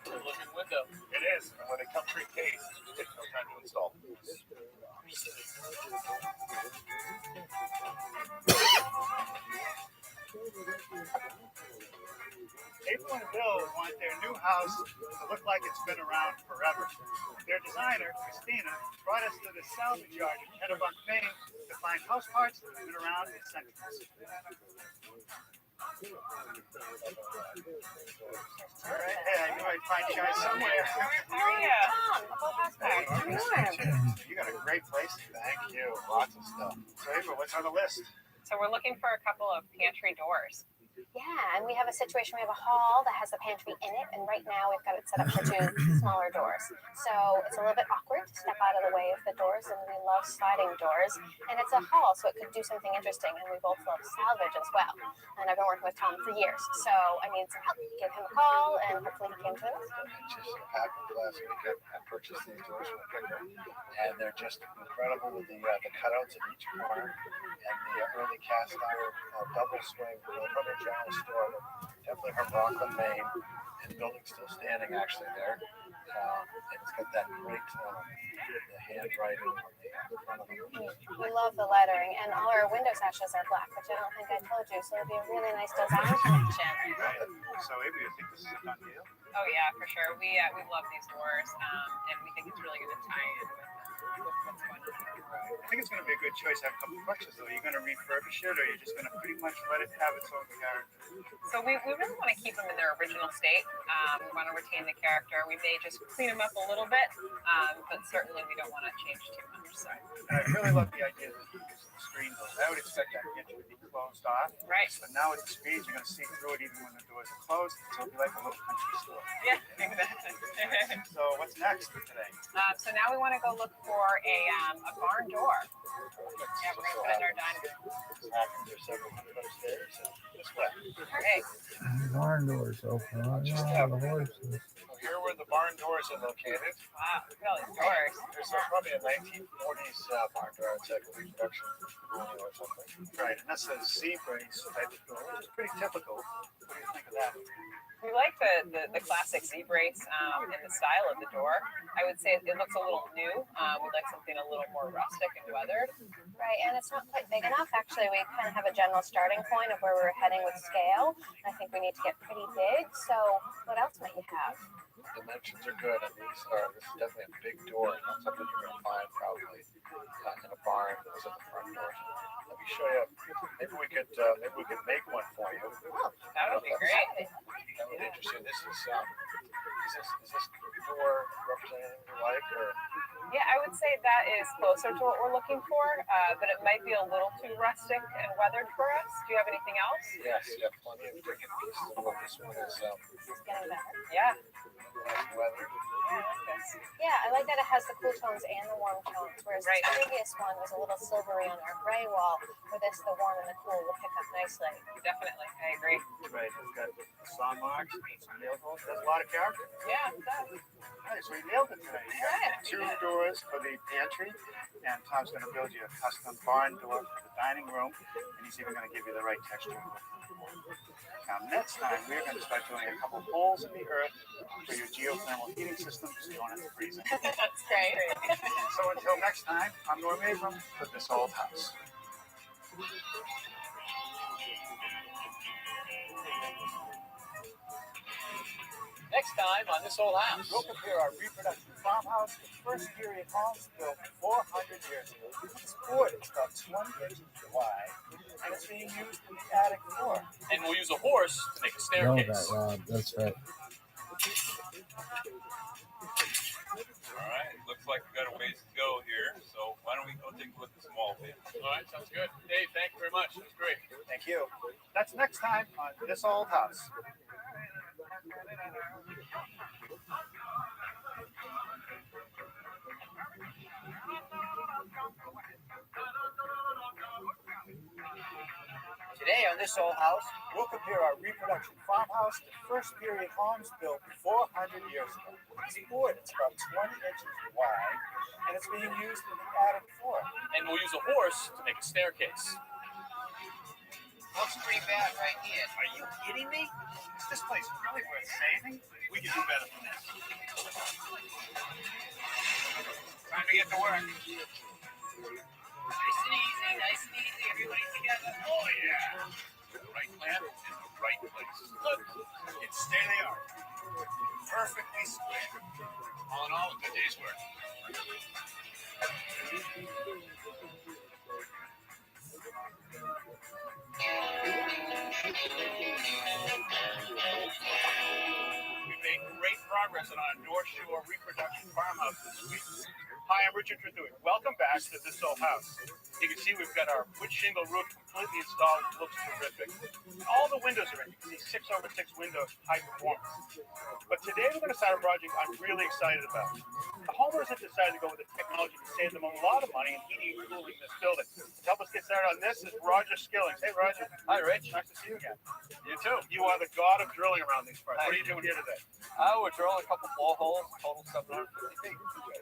Good looking window. It is. And when they come pre-case, it takes no time to install. April and Bill want their new house to look like it's been around forever. Their designer, Christina, brought us to the salvage yard in Kennebunk, Maine to find house parts that have been around for centuries. All right, hey, I knew I'd find you guys somewhere. How are you? You got a great place. Thank you. Lots of stuff. So, April, what's on the list? So we're looking for a couple of pantry doors. Yeah, and we have a situation. We have a hall that has the pantry in it, and right now we've got it set up for two smaller doors. So it's a little bit awkward to step out of the way of the doors, and we love sliding doors. And it's a hall, so it could do something interesting. And we both love salvage as well. And I've been working with Tom for years, so I need some help. Give him a call, and hopefully he came to the rescue. Just so happened last weekend I purchased these doors from Picker, and they're just incredible with the cutouts in each corner and the early cast iron double swing from the general store. Definitely from Rockland, Maine, and the building's still standing actually there. And it's got that great the handwriting on the front of it. We love the lettering, and all our window sashes are black, which I don't think I told you, so it'll be a really nice design connection. So, Avery, you think this is a done deal? Oh yeah, for sure. We love these doors, and we think it's really going to tie in with what's going on. I think it's going to be a good choice. I have a couple of questions, though. Are you going to refurbish it, or are you just going to pretty much let it have its own character? So we really want to keep them in their original state. We want to retain the character. We may just clean them up a little bit, but certainly we don't want to change too much. So. And I really love the idea that you use the screen doors. I would expect that entry to be closed off. Right. But now with the screens, you're going to see through it even when the doors are closed. So it'll be like a little country store. Yeah, exactly. So what's next for today? So now we want to go look for a barn door. Yeah, we're going to put in our dining room. There's several hundred upstairs. And this way. Great. Barn doors open. Oh, the horses. Here where the barn doors are located. Wow, look at all these doors. There's probably a 1940s barn door. It's like a reproduction or something. Right, and that's a Z-brace type of door, which is pretty typical. What do you think of that? We like the classic Z-brace in the style of the door. I would say it looks a little new. We'd like something a little more rustic and weathered. Right, and it's not quite big enough. Actually, we kind of have a general starting point of where we're heading with scale. I think we need to get pretty big. So what else might you have? Dimensions are good, and this is definitely a big door. Not something you're going to find probably in a barn. Those are the front doors. Let me show you. Maybe we could make one for you. Oh, that would be great. That would interest you. This is this door representing you like, or? Yeah, I would say that is closer to what we're looking for, but it might be a little too rustic and weathered for us. Do you have anything else? Yes, you have plenty of different pieces of what this one is. It's getting better. Yeah. Nice weathered. Yeah, I like that it has the cool tones and the warm tones, whereas the previous one was a little silvery on our gray wall. For this, the warm and the cool will pick up nicely. Definitely, I agree. Right, it's got saw marks, it's some nail holes. There's a lot of character. Yeah, it does. Nice, we nailed it today. You got two doors for the pantry, and Tom's going to build you a custom barn door for the dining room, and he's even going to give you the right texture. Now, next time, we're going to start doing a couple holes in the earth for your geothermal heating system so you don't have to freeze it. That's great. So until next time, I'm Norm Abram with This Old House. Next time on This Old House. We'll compare our reproduction farmhouse to first period homes built 400 years ago. This board is about 20 inches wide, and it's being used in the attic floor. And we'll use a horse to make a Know staircase. that, Rob. That's right. All right, looks like we got a ways to go here, so why don't we go take a look at some wall paint? All right, sounds good. Dave, thank you very much. That was great. Thank you. That's next time on This Old House. Today on This Old House, we'll compare our reproduction farmhouse to first period homes built 400 years ago. This board is about 20 inches wide, and it's being used in the attic floor. And we'll use a horse to make a staircase. Looks pretty bad right here. Are you kidding me? Is this place really worth saving? We can do better than this. Time to get to work. Nice and easy, nice and easy. Everybody together. Oh, yeah. The right plan in the right place. Look, it's state-of-the-art. Perfectly square. All in all, a good day's work. We've made great progress on our North Shore reproduction farmhouse this week. Hi, I'm Richard Trethewey. Welcome back to This Old House. You can see we've got our wood shingle roof completely installed. It looks terrific. All the windows are in. You can see 6/6 windows, high performance. But today we're going to start a project I'm really excited about. The homeowners have decided to go with the technology to save them a lot of money in heating and cooling this building. To help us get started on this is Roger Skillings. Hey, Roger. Hi, Rich. Nice to see you again. You too. You are the god of drilling around these parts. What are you doing here today? We're drilling a couple boreholes, total 750 feet.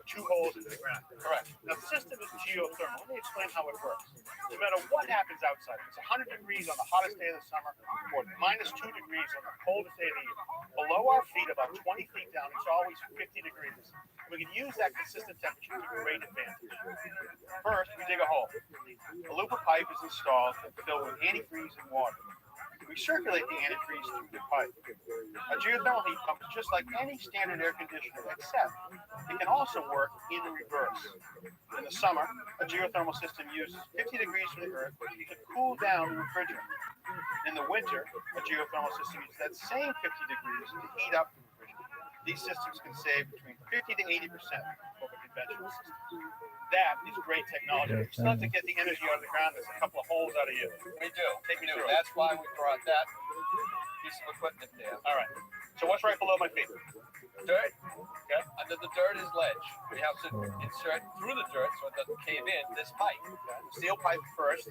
2 holes into the ground. Correct. Now, the system is geothermal. Let me explain how it works. No matter what happens outside, if it's 100 degrees on the hottest day of the summer or -2 degrees on the coldest day of the year, below our feet, about 20 feet down, it's always 50 degrees. We can use that consistent temperature to great advantage. First, we dig a hole. A loop of pipe is installed and filled with antifreeze and water. We circulate the antifreeze through the pipe. A geothermal heat pump is just like any standard air conditioner, except it can also work in reverse. In the summer, a geothermal system uses 50 degrees from the earth to cool down the refrigerant. In the winter, a geothermal system uses that same 50 degrees to heat up the refrigerant. These systems can save between 50 to 80% over conventional systems. That is great technology. We still have to get the energy out of the ground. There's a couple of holes out of you. We do. Take me through it. That's why we brought that piece of equipment there. All right. So what's right below my feet? Dirt. Okay. Under the dirt is ledge. We have to insert through the dirt so it doesn't cave in this pipe. Steel pipe first.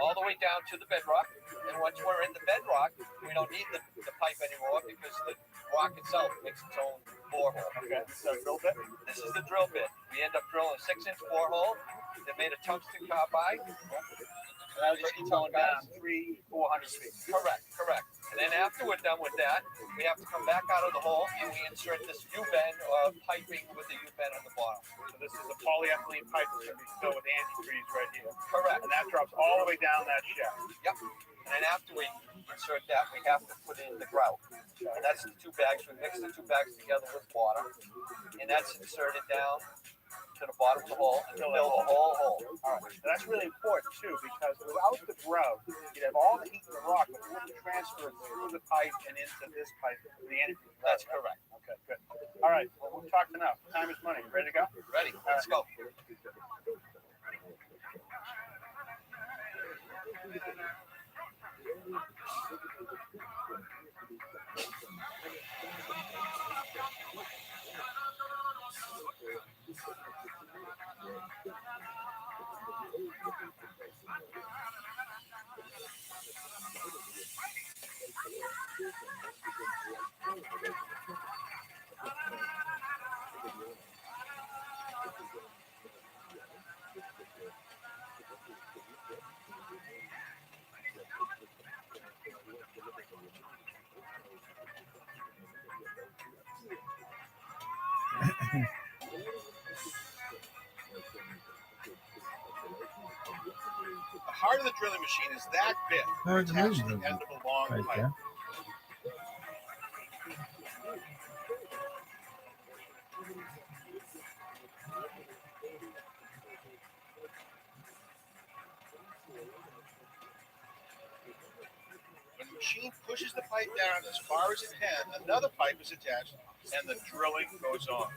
All the way down to the bedrock. And once we're in the bedrock, we don't need the pipe anymore because the rock itself makes its own borehole. Okay. So drill bit. This is the drill bit. We end up drilling a 6-inch borehole. They're made of tungsten carbide. And I was just going down 300-400 feet. Correct. And then after we're done with that, we have to come back out of the hole and we insert this U-bend piping with the U-bend on the bottom. So this is a polyethylene pipe that's going to be filled with antifreeze right here. Correct. And that drops all the way down that shaft. Yep. And then after we insert that, we have to put in the grout. And that's the 2 bags. We mix the 2 bags together with water. And that's inserted down to the bottom of the hole and fill the whole hole. All right. So that's really important too, because without the grout, you'd have all the heat in the rock, but it wouldn't transfer through the pipe and into this pipe. The antifreeze. That's correct. Okay, good. All right. Well, we've talked enough. Time is money. Ready to go? Ready. Let's go. The heart of the drilling machine is that bit attached to the end of a long Right pipe. there. When the machine pushes the pipe down as far as it can, another pipe is attached and the drilling goes on.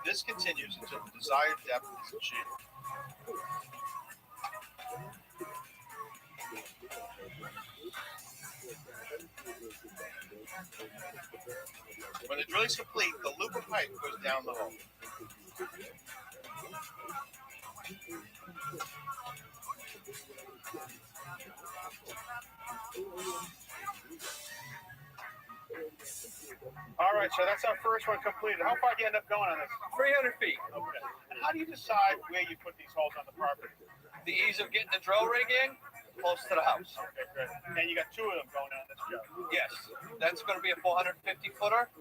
This continues until the desired depth is achieved. When the drilling is complete, the loop of pipe goes down the hole. All right, so that's our first one completed. How far do you end up going on this? 300 feet. Okay. And how do you decide where you put these holes on the property? The ease of getting the drill rig in, close to the house. Okay, good. And you got 2 of them going on this job. Yes, that's going to be a 450 footer.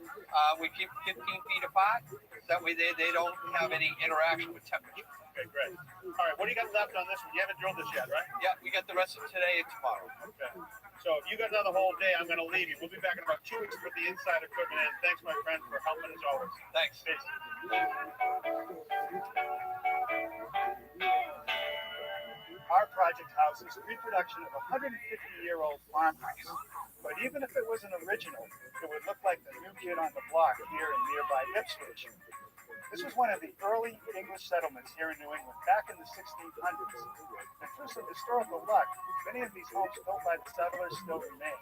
We keep 15 feet apart. That way they don't have any interaction with temperature. Okay, great. All right, what do you got left on this one? You haven't drilled this yet, right? Yeah, we got the rest of today and tomorrow. Okay. So if you got another whole day, I'm going to leave you. We'll be back in about 2 weeks to put the inside equipment in. Thanks, my friend, for helping as always. Thanks. Peace. Our project houses reproduction of a 150-year-old farmhouse. But even if it was an original, it would look like the new kid on the block here in nearby Ipswich. This was one of the early English settlements here in New England back in the 1600s. And through some historical luck, many of these homes built by the settlers still remain.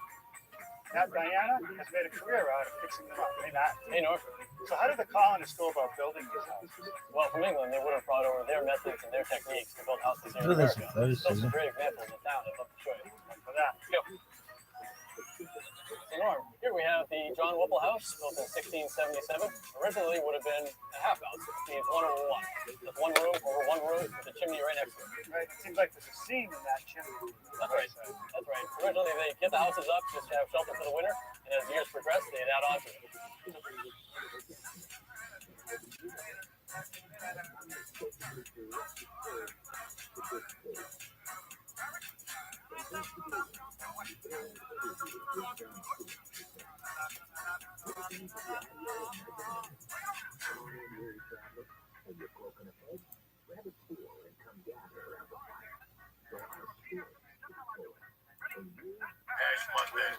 Now, Diana has made a career out of fixing them up. Hey, Matt. Hey, North. So how did the colonists go about building these houses? Well, from England, they would have brought over their methods and their techniques to build houses here in Well, there's America. those Still some two. great examples in town. I'd love to show you. For that. Yep. So, Norm, here we have the John Whipple house, built in 1677. Originally would have been a half house. It means 1 over 1. That's one room over one room with a chimney right next to it. Right. It seems like there's a seam in that chimney. That's right. That's right. Originally, they get the houses up just to have shelter for the winter, and as the years progress, they'd add on to it.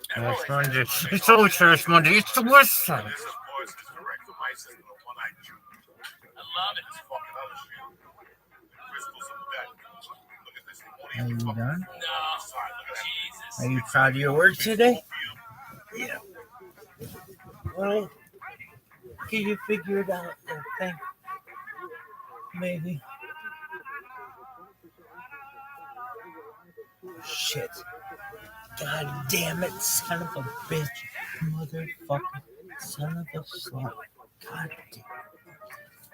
Trash Monday. It's all Trash Monday. It's the worst time. This is boys, this director, my sister, the one-eyed Jew. I love it. This fucking other shit. Crystals in the back. Look at this. Are you done? No. Sorry, look at that. Jesus. Are you proud of your work today? Yeah. Well, can you figure it out? I think. Maybe. Shit. God damn it, son of a bitch. Motherfucker. Son of a slut. God damn it.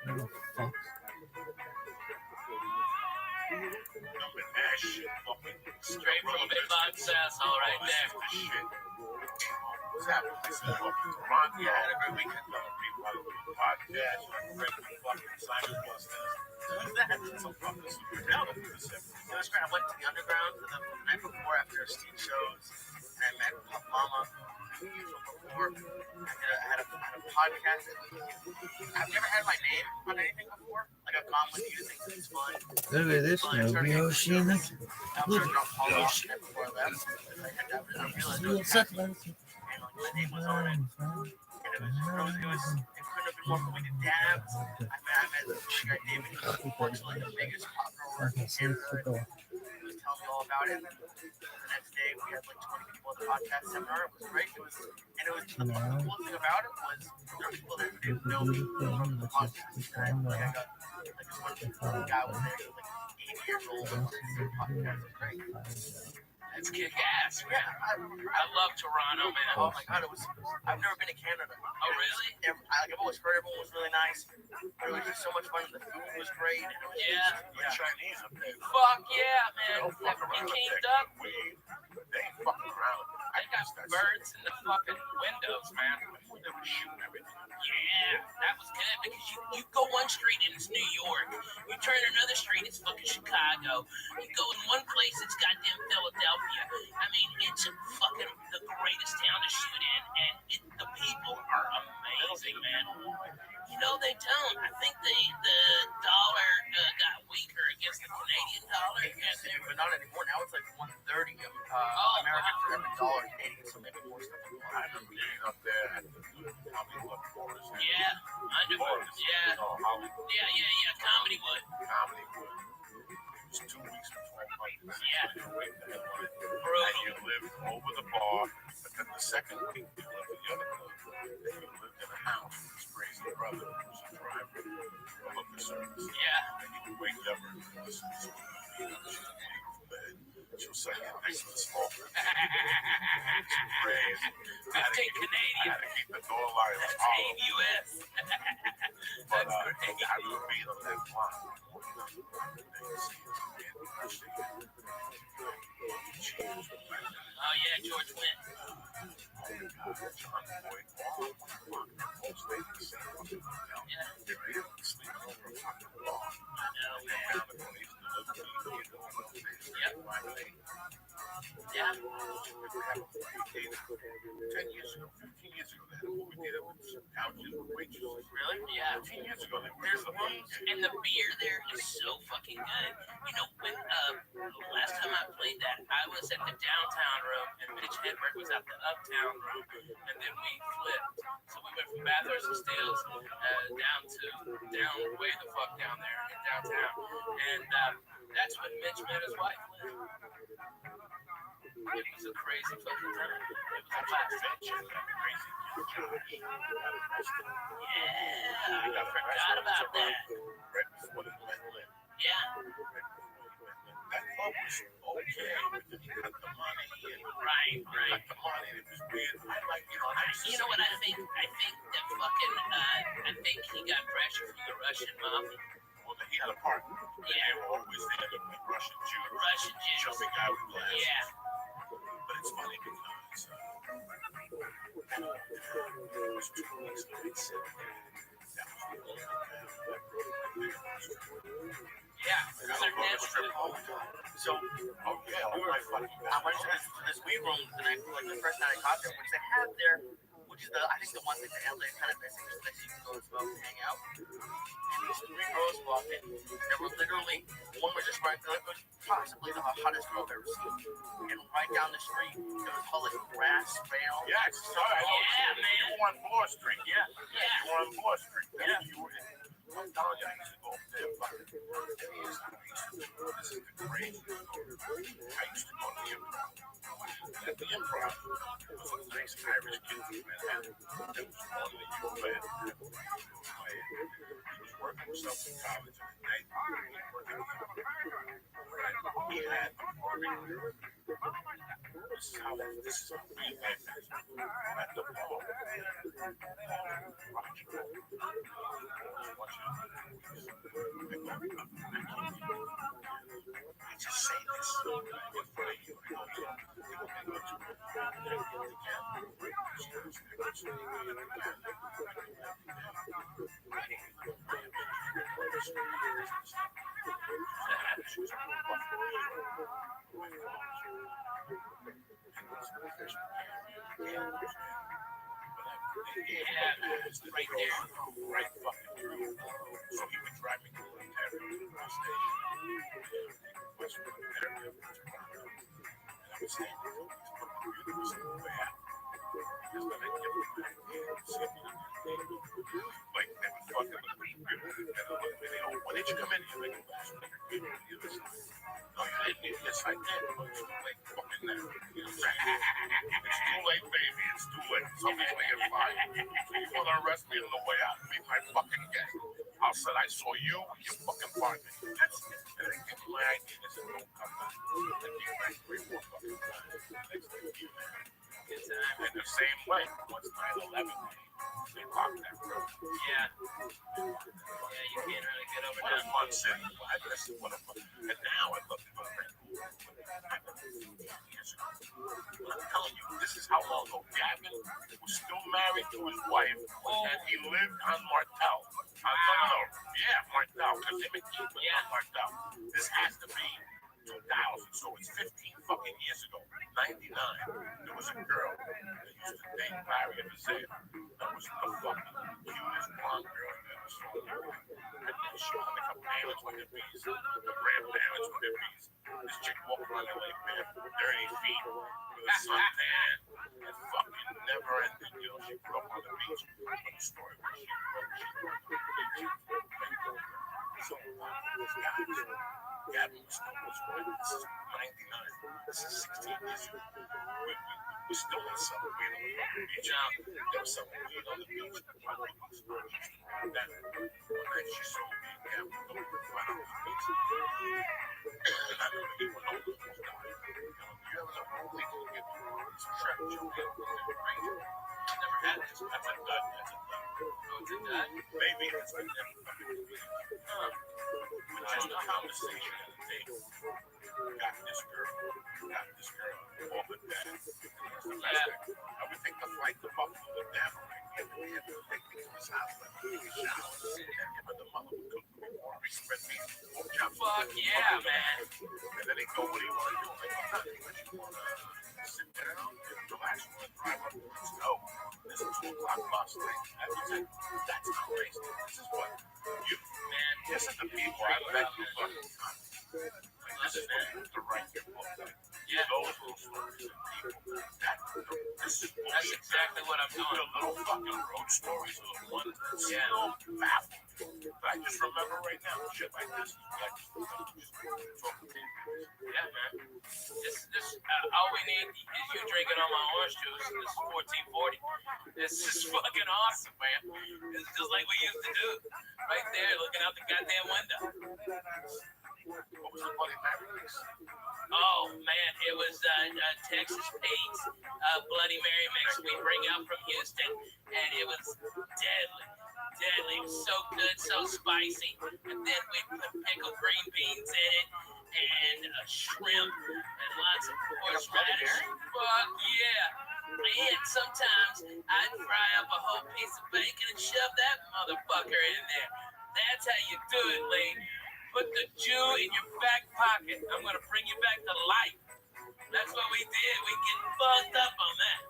Little fuck. Straight from Big Box asshole right there. What's happening? This is fucking Ron. Yeah, I had a great weekend. People on the podcast. Fucking Simon Boston. Who's that? Some fucking super talent. I went to the underground the night before after Steve shows, and I met Pop Mama. Before I had a podcast. I've never had my name on anything before. Like I've gone with you to think it's fun. Look at this, Yoshi. I'm sure not follow up before I left. I realized it was happy. And my name was on it. And it couldn't have been more for me to dab. I met the guy David. He works like the biggest pop roller in the neighborhood. He was telling me all about it. The next day we had like 20 people at the podcast seminar. It was great. The cool thing about it was there were people there who didn't know me from the podcast. Like I got like this one guy was there, he was like 80 years old. And the podcast was great. It's kick ass, man. I love Toronto, man. Oh my god, I've never been to Canada. Oh, really? I've always heard everyone was really nice. It was just so much fun. The food was great. And it was Chinese up there. Fuck yeah, man. You came up. They ain't fucking around. I got birds in the fucking windows, man. They were shooting everything. Yeah, that was good because you go one street and it's New York. You turn another street, it's fucking Chicago. You go in one place, it's goddamn Philadelphia. I mean, it's fucking the greatest town to shoot in, and the people are amazing, man. You know, they don't. I think the dollar got weaker against the Canadian dollar. But not anymore. Now it's like 130 of American for every dollar Canadian, so maybe more stuff. I remember being up there at Hollywood. Yeah, Underwood. Yeah. Comedywood. Comedywood. It was 2 weeks before Monday. Yeah. And you lived over the bar, but then the second week you lived in the other club. And you lived in a house with his crazy brother who was a driver of the service. Yeah. And you would wake up and listen to the music. She's waiting for bed. She'll say, next to the smoker. It's crazy. I had to keep the door locked. It was That's US. But I remember being on that block. Oh yeah, George went. Yeah. 10 years ago, 15 years ago, that's what we did it with some couches and waitresses. Really? Yeah. 15 years ago, There's the rooms, and the beer there is so fucking good. You know, when last time I played that, I was at the downtown room, and Mitch Hedberg was at the uptown room, and then we flipped. So we went from Bathurst and Steels down way the fuck down there in downtown. And that's when Mitch met his wife, Lynn. And he's a crazy fucking drummer. It was a blast. Yeah, I forgot about that. Yeah. That club was okay, but then you got the money. Right. Got the money. It was weird. You know what I think? I think that fucking, I think he got pressure from the Russian mafia. Well, he had a partner. Yeah. They were always there, the Russian Jew. Russian Jew. Jumping guy with glasses. Yeah. But it's funny because it was 2 weeks ago. He said that was the only Yeah, they're dead strip. So, I went to this weed room the night, like the first night I got there, which they have there, which is I think the one thing that LA is kind of missing is that you can go and smoke and hang out. And these 3 girls walked in. They were literally, one was just right there, it was possibly the hottest girl I've ever seen. And right down the street, there was all like grass, rail. Yeah, it's sorry. Yeah, man. You were on Bloor Street. Yeah. You were on Bloor Street. Yeah. You were in. I'm telling you, I used to go up there. This is the great. I used to go to the Improv. At the Improv, it was a nice Irish kid from Manhattan. That was one that you were at. He was working himself in college at night. He had a party. This is how we met at the bar. Just say this in front of you. It's right there, right fucking through. So he would drive me to the station, which was better than and I was saying, like, they would fucking look at me, when did you come in here? No, you didn't. Yes, I did. It's too late, fucking now. It's too late, baby. It's too late. Somebody's gonna get fired. You wanna arrest me on the way out? Be my fucking guest. I said I saw you. You fucking fired me. That's it. And they give me my ID. They said, don't come back. They came back 3 more fucking times. Next thing you know, in the same way, once 9/11, they locked that road. Yeah. Yeah, you can't really get over What a that. fun city. And now I'd love to go to Vancouver. I'm telling you, this is how long ago Gavin was still married to his wife, and he lived on Martel. No. Yeah, Martel, because him and Keith lived on Martel. This has to be 2000, so it's 15 fucking years ago. 99, there was a girl that used to date Larry and Isaiah. That was the fucking cutest blonde girl I ever saw. And then she was like her parents with their bees, her grandparents with their bees. This chick walked around LA bare 30 feet with a suntan and fucking never ended. You know, she grew up on the beach. But the story was she grew up on the beach. So, Gabby was right. This is 99. This is 16 years ago. We're still in summer. We're on the beach. There was some weed on the beach. My wife was that night she saw me and Gabby going right on the beach. And I don't even know who was dying. You ever know who they can get some trap children? Never had this. That's a dud. Maybe it's like never fucking just a conversation at a date. Got this girl off the deck. I would take the flight to Buffalo to Denver and take me to his house, let me take a shower, and give her the mother who cooked me warming red meat. Fuck yeah, man. And then they go, what do you want to do? I'm like, you want to sit down, relax, you want to drive up? Let's go. This is 2 o'clock bus thing. That's not racist. This is what you, man, this is the people I bet you fucking time. This is the right people. Yeah. Those little stories of people. This is That's exactly what I'm I'm doing. The little fucking road stories are the ones that Yeah. still baffle me. I just remember right now, shit like this is like Yeah, man. All we need is you drinking all my orange juice. This is 1440. This is fucking awesome, man. This is just like we used to do. Right there, looking out the goddamn window. What was the Bloody Mary mix? Oh, man, it was Texas Pete's Bloody Mary mix we bring out from Houston, and it was deadly. Deadly. It was so good, so spicy. And then we put pickled green beans in it, and shrimp, and lots of horseradish. Fuck yeah. And sometimes I'd fry up a whole piece of bacon and shove that motherfucker in there. That's how you do it, Lee. Put the Jew in your back pocket. I'm gonna bring you back to life. That's what we did. We get fucked up on that.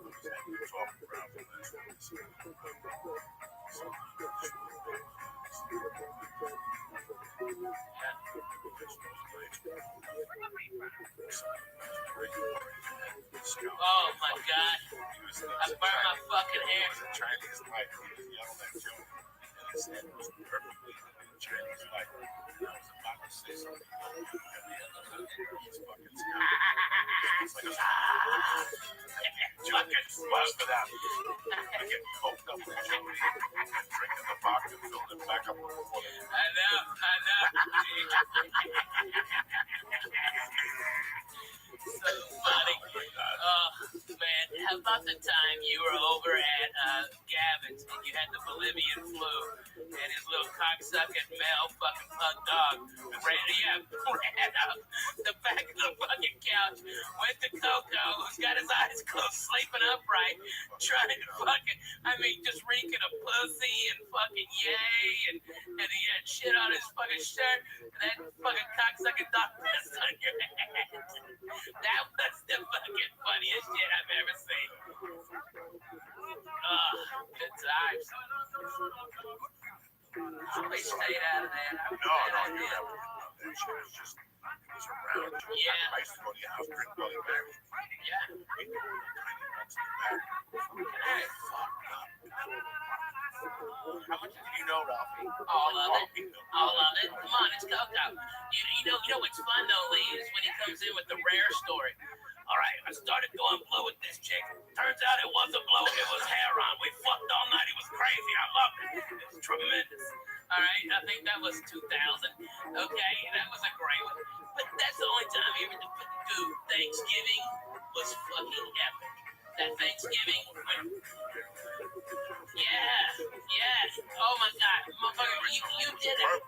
Oh my God. I burned my fucking hair. Chinese life. He was yelling at Joe. And he said it was perfectly Chinese life. I was about to say something. Fucking busted out. I get coked up with Joe. Drinking the vodka, filled it back up with water. I know. So funny. Oh, man. How about the time you were over at Gavin's and you had the Bolivian flu and his little cocksucking male fucking pug dog ran up the back of the fucking couch, went to Coco, who's got his eyes closed, sleeping upright, trying to fucking, just reeking of pussy and fucking yay, and he had shit on his fucking shirt, and that fucking cocksucking dog pissed on your head. That was the fucking funniest shit I've ever seen. Oh, good times. We stayed out of that. No, you never. That shit was just, it was around. Yeah. I used to go to your house, drink Bloody Mary. Yeah. Hey, fuck up. How much did you know, Ralphie? All of it. Come on, it's Coco. You know what's fun though, Lee, is when he comes in with the rare story. All right, I started going blue with this chick. Turns out it wasn't blue, it was heron. We fucked all night. It was crazy. I loved it. It was tremendous. All right, I think that was 2000. Okay, that was a great one. But that's the only time he ever did. Dude, Thanksgiving was fucking epic. That Thanksgiving. Yeah. Oh my God, motherfucker, you did it.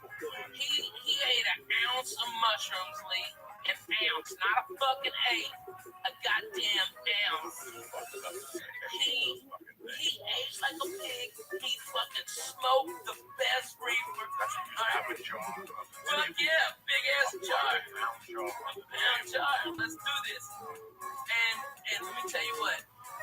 He ate an ounce of mushrooms, Lee. An ounce, not a fucking eight. A goddamn ounce. He aged like a pig. He fucking smoked the best reefer. Fuck yeah, big ass jar. Pound jar. Let's do this. And let me tell you what.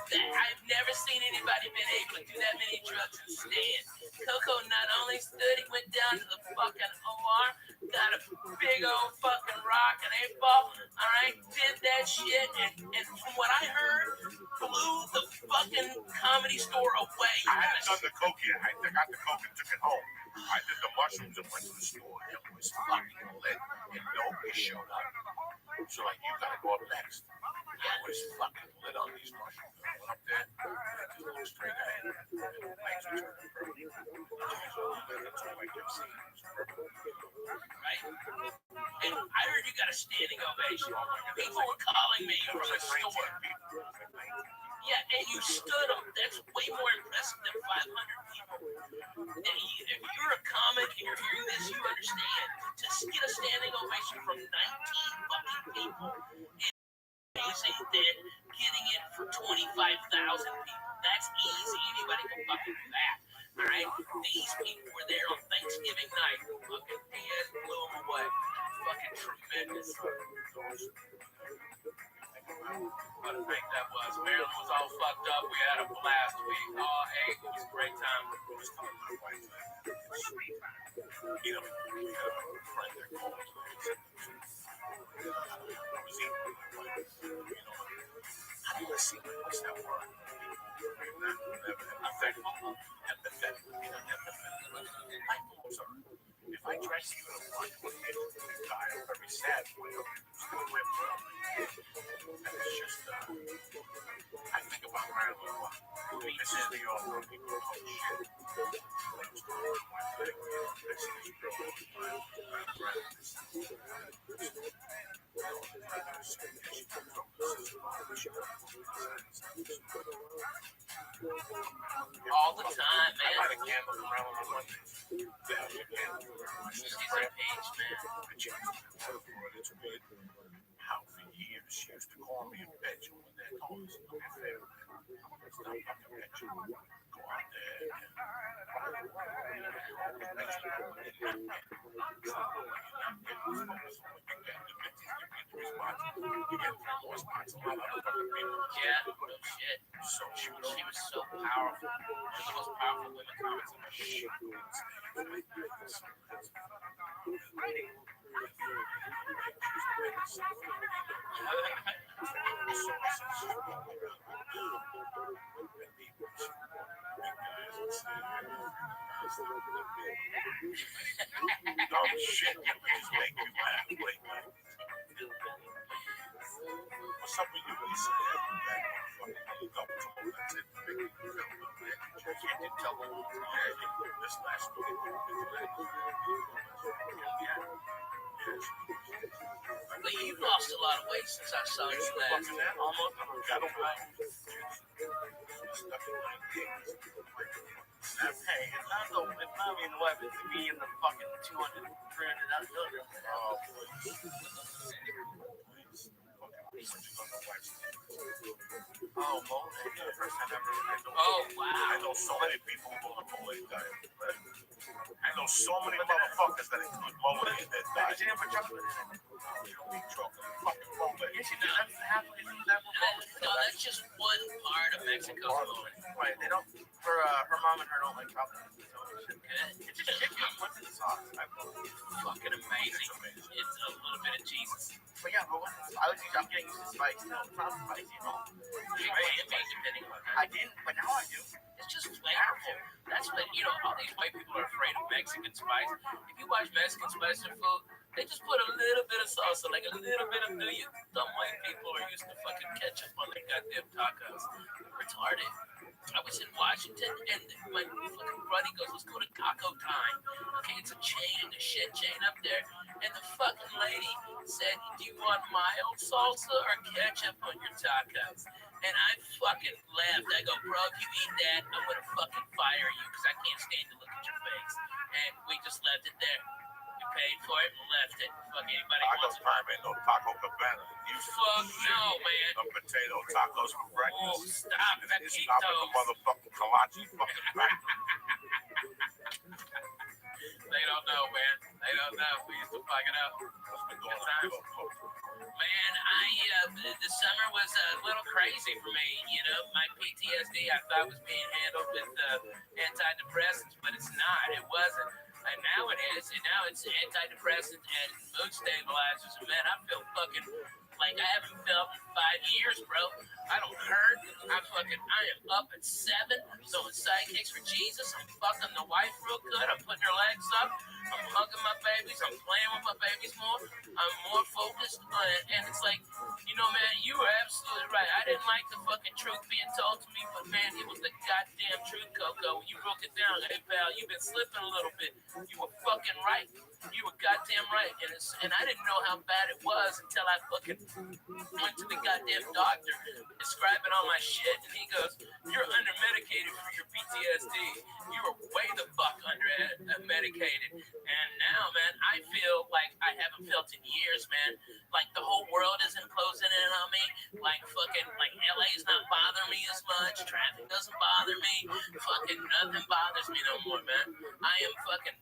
I've never seen anybody been able to do that many drugs and stand. Coco not only stood, he went down to the fucking OR, got a big old fucking rock and 8-ball, all right, did that shit, and from what I heard, blew the fucking Comedy Store away. I hadn't done the coke yet. I got the coke and took it home. I did the mushrooms and went to the store. It was fucking lit, and nobody showed up. So like, you gotta go up next. I was fucking lit on these mushrooms. I went up there, and just looked straight ahead, and the lights were turning purple. That's all I kept seeing. It was purple. Right? And I heard you got a standing ovation. People were calling me from the store. Yeah, and you stood up. That's way more impressive than 500 people. And if you're a comic and you're hearing this, you understand. Just get a standing ovation from 19 fucking people. Amazing that getting it for 25,000 people. That's easy. Anybody can fucking do that. All right? These people were there on Thanksgiving night. Fucking and blew them away. Fucking tremendous. What a night that was. Maryland was all fucked up. We had a blast. We all ate. It was a great time. You know, we had a friend that called. How do you see what's that word? that light bulbs are. If I dress you in a black one, it'll die a very sad way. Still live well. And it's just, I think about Marilyn a lot. This is the old movie. Oh, shit. All the time, I man. light a candle for Marilyn on Mondays. She's a page, man. It's weird how for years she used to call me a bitch when they're told us to be fair. It's not fucking bitch. Go out there Yeah, no shit. She was so powerful. One of the most powerful women comics I've ever seen. Oh shit, you just make you laugh. Wait, what's up with you, Lisa? This last But you've lost a lot of weight since I saw you last. Almost got away. Hey, it's not even the weapon. It's me and the fucking 200, 300 kilograms. Oh, please. Oh, Mole, the first time ever. Oh, wow. I know so many people who on the Mole diet. I know so many motherfuckers that include Mole in their diet. You didn't put chocolate in it. You don't need chocolate. Fucking Mole. Yes, you do. That's halfway through that. No, that's just one part of Mexico's moment. Right, they don't, her mom and her don't like chocolate. So Good. it's just chicken. What's in the sauce? Fucking amazing. It's a little bit of Jesus. But yeah, but I'm getting used to spice. No, it's not spicy at all. You can be depending on I didn't, but now I do. It's just flavorful. That's what, all these white people are afraid of Mexican spice. If you watch Mexican spice in food, they just put a little bit of salsa, like a little bit of new. Dumb white people are used to fucking ketchup on their goddamn tacos. Retarded. I was in Washington and my fucking buddy goes, let's go to taco time. Okay, it's a shit chain up there. And the fucking lady said, do you want mild salsa or ketchup on your tacos? And I fucking laughed. I go, bro, if you eat that, I'm gonna fucking fire you because I can't stand to look at your face. And we just left it there. We paid for it and left it. Fuck anybody Taco wants it. time ain't no Taco Cabana. Fuck no, man. The potato tacos for breakfast. Oh, stop. It's not with the motherfucking kolache fucking back. They don't know, man. They don't know. We used to fuck it up. Man, the summer was a little crazy for me. My PTSD I thought was being handled with antidepressants, but it's not. It wasn't. And now it is. And now it's antidepressants and mood stabilizers. And man, I feel fucking like I haven't felt in 5 years, bro. I don't hurt. I am up at 7, doing sidekicks for Jesus. I'm fucking the wife real good. I'm putting her legs up. I'm hugging my babies. I'm playing with my babies more. I'm more focused on it. And it's like, man, you were absolutely right. I didn't like the fucking truth being told to me, but man, it was the goddamn truth, Coco. When you broke it down, hey, pal, you've been slipping a little bit. You were fucking right. You were goddamn right. And I didn't know how bad it was until I fucking went to the goddamn doctor describing all my shit. And he goes, you're under medicated for your PTSD. You were way the fuck under medicated. And now, man, I feel like I haven't felt in years, man. Like the whole world isn't closing in on me. Like LA's not bothering me as much. Traffic doesn't bother me. Fucking nothing bothers me no more, man. I am fucking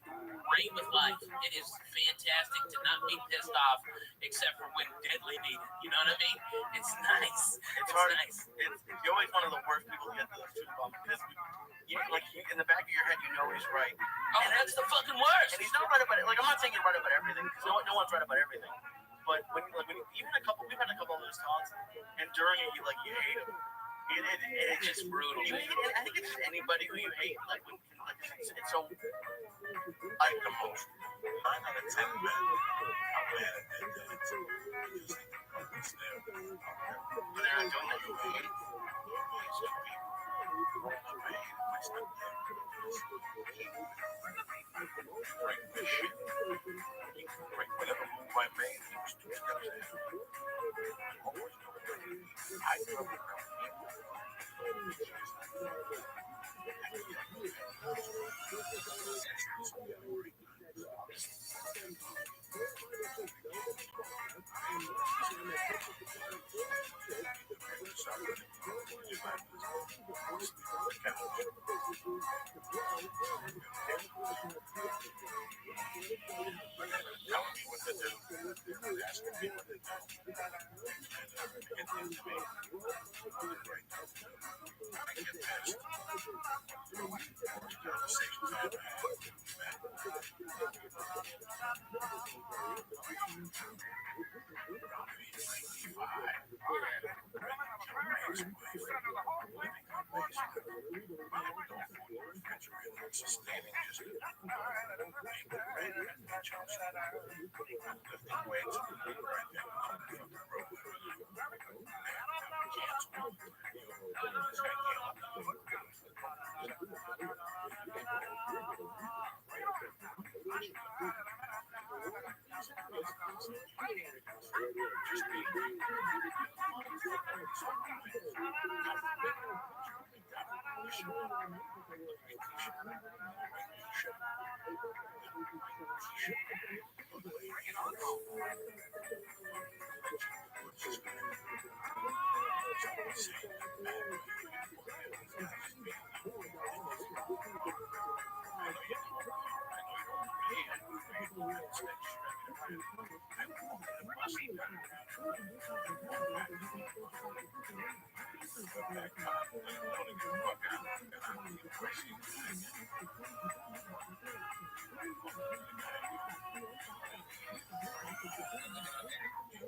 great with life. It is fantastic to not be pissed off, except for when deadly needed. You know what I mean? It's nice. It's hard. Nice. You're always one of the worst people to get those truth bombs because in the back of your head, you know he's right. Oh, and that's the fucking worst. And he's not right about it. Like, I'm not saying you're right about everything because no one's right about everything. But when we've had a couple of those talks, and during it, you hate him. It's just brutal. I think it's just anybody who you hate, like when Like the most 9 out of 10 men are mad at their dads. Usually it's there. But they're not doing it. My stepdad break this shit. He can break whatever move I made. He was 2 steps ahead. Always doing it. I grew up around people. Telling me what to do. Asking me what to do. Sustaining just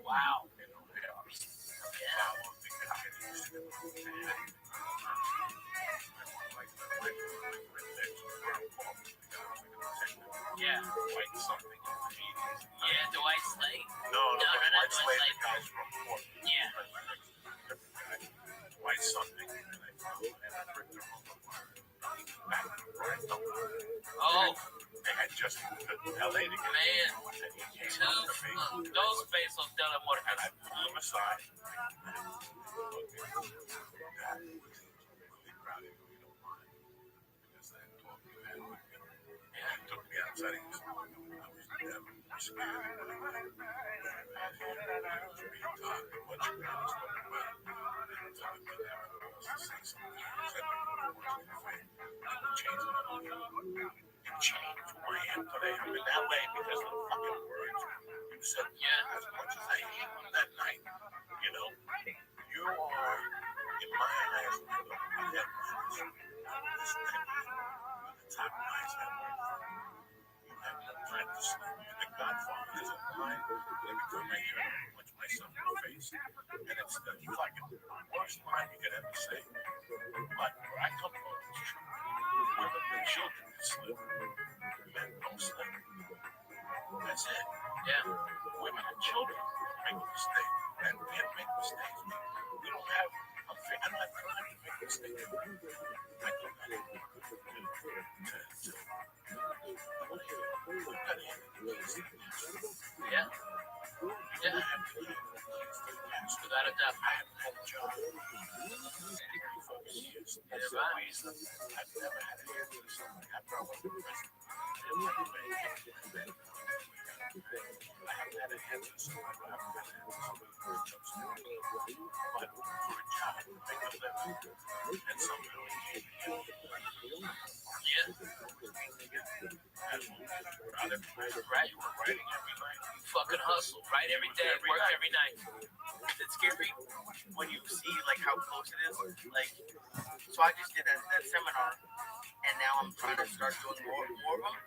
Wow. Yeah. White something. Yeah, Dwight Slade. No, White Slade, the guys from Portland. Yeah. White something. And I found Oh. They had just moved to LA to get Man. Those pesos done it more. And I pulled them aside. Took me outside. I was scared. It changed who I am today. I'm in LA because of the fucking words you said. Yeah. As much as I hate them that night, you know, you are, in my eyes, the top guys ever. You have no friend to sleep. The Godfather is a line. Every time I hear him, I punch myself in the face. And it's the fucking worst line you could ever say. But where I come from, it's true. Women and children can slip. Men don't slip. That's it. Yeah. Women and children make a mistake. Men can't make mistakes. We don't have a fair. I'm not trying to make mistakes. I don't have anything Yeah. Yeah. Without a doubt. I have had a job. There's a reason I've never had a hair to something. I've never worked in prison. I haven't had a hair to something. I haven't had a hair to something. But for a job, make a living, and something really came together. Yeah. Right, you were writing every night. You fucking hustle, right? Every day, work every night. It's scary when you see like how close it is. Like, so I just did that seminar, and now I'm trying to start doing more of them.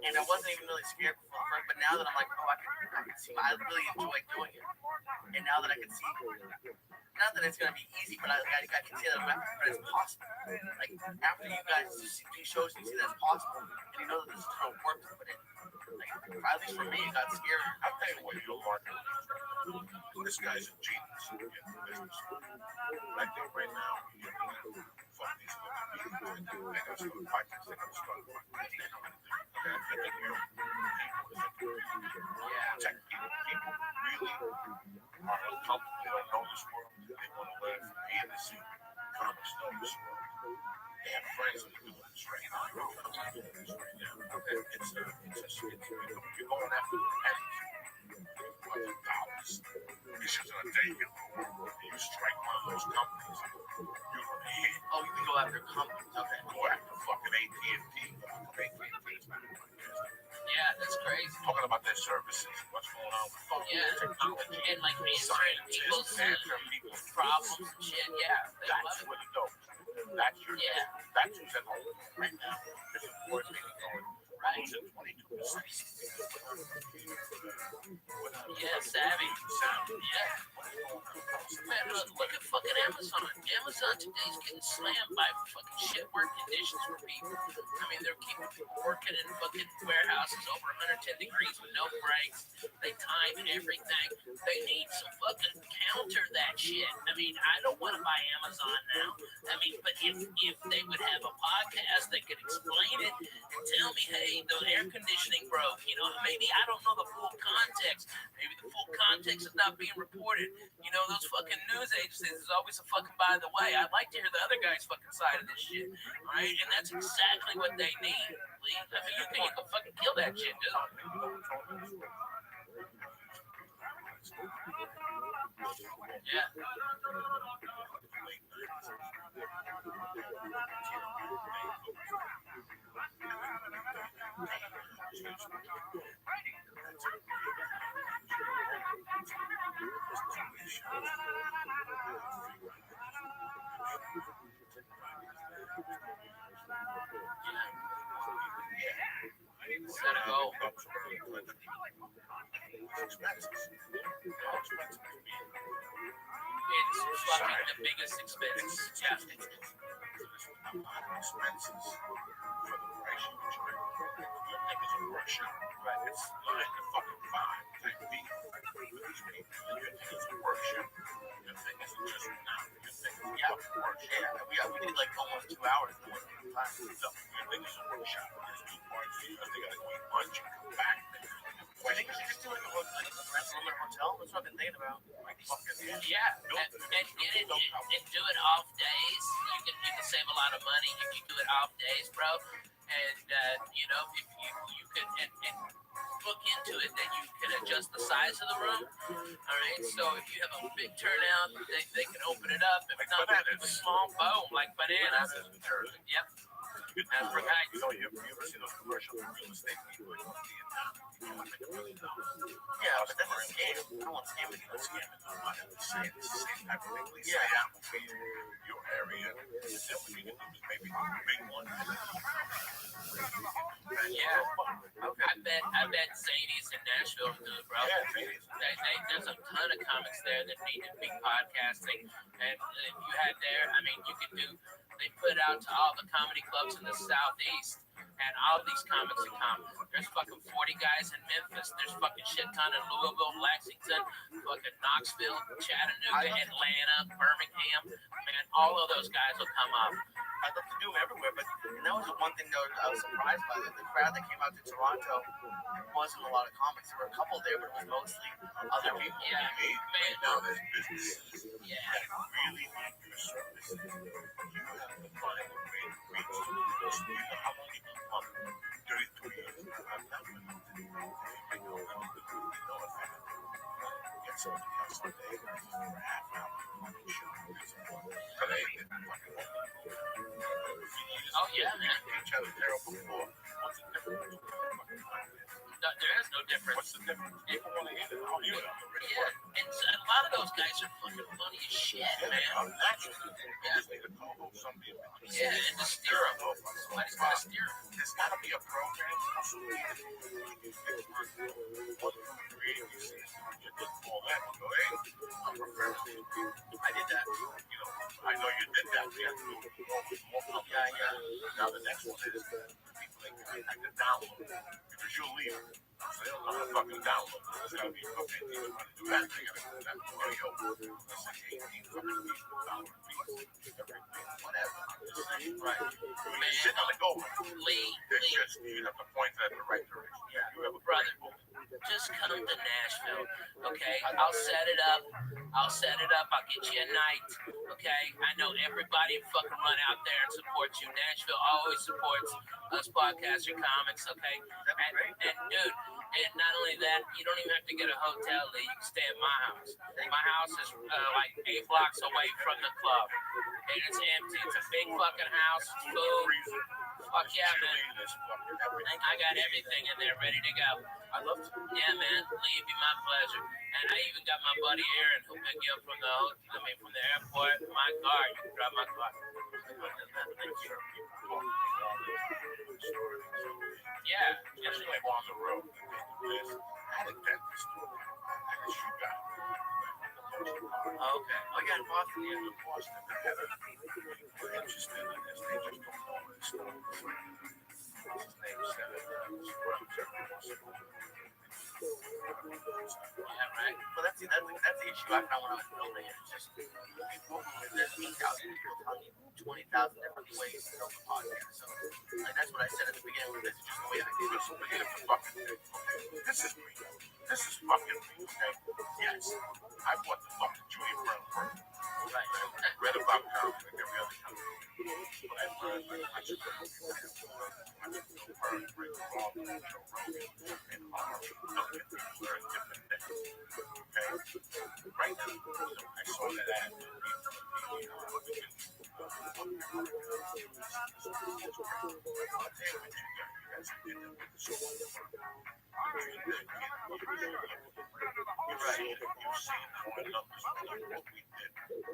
And I wasn't even really scared before first, but now that I'm like, oh, I can see, I really enjoy doing it. And now that I can see, not that it's gonna be easy, but I can see that but it's possible. Like after you guys do shows, you see that it's possible, and you know that there's a ton of work to put in. Like at least for me, it got scary. I'll tell you what, you know, Mark, this guy's a genius in business. I think right now, you know, fuck these fucking people and they're gonna start fighting. They're gonna start fighting. Check people really are uncomfortable. They don't know this world. They want to learn from me and they see comics know this world. They have friends that are doing this right now. I'm doing this right now. It's you're going after the pennies. $100. This is a day you strike one of those companies. You're gonna hit. Oh, you can go after companies. Okay. Go after fucking AT&T. AT&T is not doing this. Yeah, that's crazy. Talking about their services, what's going on with fucking technology, and like answering people's problems and shit. Yeah, that's what it goes. That's your that's who's at home right now. This is what's going right. It's at 22%. Yeah, savvy. Yeah. Man, look at fucking Amazon. Amazon today's getting slammed by fucking shit work conditions for people. I mean, they're keeping people working in fucking warehouses over 110 degrees with no breaks. They time everything. They need some fucking counter that shit. I mean, I don't want to buy Amazon now. I mean, but if they would have a podcast, they could explain it and tell me, hey, the air conditioning broke. You know, maybe I don't know the full context. Maybe the full context is not being reported. You know, those fucking news agencies is always a fucking by the way. I'd like to hear the other guy's fucking side of this shit. All right? And that's exactly what they need. I mean, you can fucking kill that shit, dude. Yeah. Gotta go. It's fucking the biggest expense. Yeah. Expenses for the price you charge. Your niggas in Russia, right? It's 9 to fucking 5 type beat. And your niggas in workshop. Your niggas are just now. Your niggas fucking workshop. We did like almost 2 hours. So your niggas in workshop. There's 2 parts because they gotta go eat lunch and come back. I think we should just do like a restaurant or hotel. That's what I've been thinking about. Yeah, and get it and do it off days. You can save a lot of money if you do it off days, bro. And you know, if you could and look into it, then you can adjust the size of the room. All right, so if you have a big turnout, they can open it up. If not, a small boom like bananas. Yep. That's right. You know, you ever see those commercials for real estate people? Yeah, but that's a scam. I don't want to scam anyone. Scam is not the same type of thing. Yeah, your area. And then what you can do is maybe a big one. Yeah. I bet Zany's in Nashville do it, bro. Yeah, Zany's. There's a ton of comics there that need to be podcasting. And if you had there, I mean, you could do. They put out to all the comedy clubs in the Southeast, and all these comics are coming. There's fucking 40 guys in Memphis. There's fucking shit ton in Louisville, Lexington, fucking Knoxville, Chattanooga, Atlanta, Birmingham. Man, all of those guys will come up. I'd love to do them everywhere, but that was the one thing that I was surprised by. The crowd that came out to Toronto wasn't a lot of comics. There were a couple there, but it was mostly other people. Yeah, man. Now there's businesses that really need your service. You have to find a way to reach them. You know how many people 32 years ago have done it. I know them, but you know if I get something else today, for a half hour, today, oh yeah, man. Each other there before. What's the difference? No, there is no difference. What's the difference? People want to hear it. I'll use it. Yeah, and a lot of those guys are fucking funny as shit, man. Naturally. Somebody Yeah, and to steer them. Somebody's got to steer them. There's got to be a program. I did that. I know you did that. Yeah. Now the next one is people that can download because you'll leave. So they don't know how to fucking download. There's got to be a program to do that. They got to do that video. Let's say 18 fucking people download whatever. Right. Man, shit on the go. Lee, you have to point that in the right direction. Yeah. You have a brother. Just come to Nashville, okay? I'll set it up. I'll get you a night, okay? I know everybody fucking run out there and supports you. Nashville always supports us podcaster comics, okay? And dude, and not only that, you don't even have to get a hotel, Lee. You can stay at my house. My house is like 8 blocks away from the club. And it's empty. It's a big fucking house. It's food. Fuck yeah, man. I got everything in there ready to go. I love to. Yeah, man. Lee, it'd be my pleasure. And I even got my buddy Aaron who'll pick you up from the airport. My car. You can drive my car. Yeah. Just like on the road. I had a dentist. Okay. I got Boston. Yeah, the Boston. We're interested in this. They just don't know this story. His name's Yeah, right. Well, that's the issue I found when I was filming it. It's just there's 8,000 people telling you 20,000 different ways to film a podcast. So, like that's what I said at the beginning. This is just the way I do it. So here's the fucking thing. This is me. This is fucking me. Okay? Yes. I bought the fucking Julia Brown work. Right. Read about comics like every other comic. But I learned that I should learn different things. Okay? Right now, I saw that ad.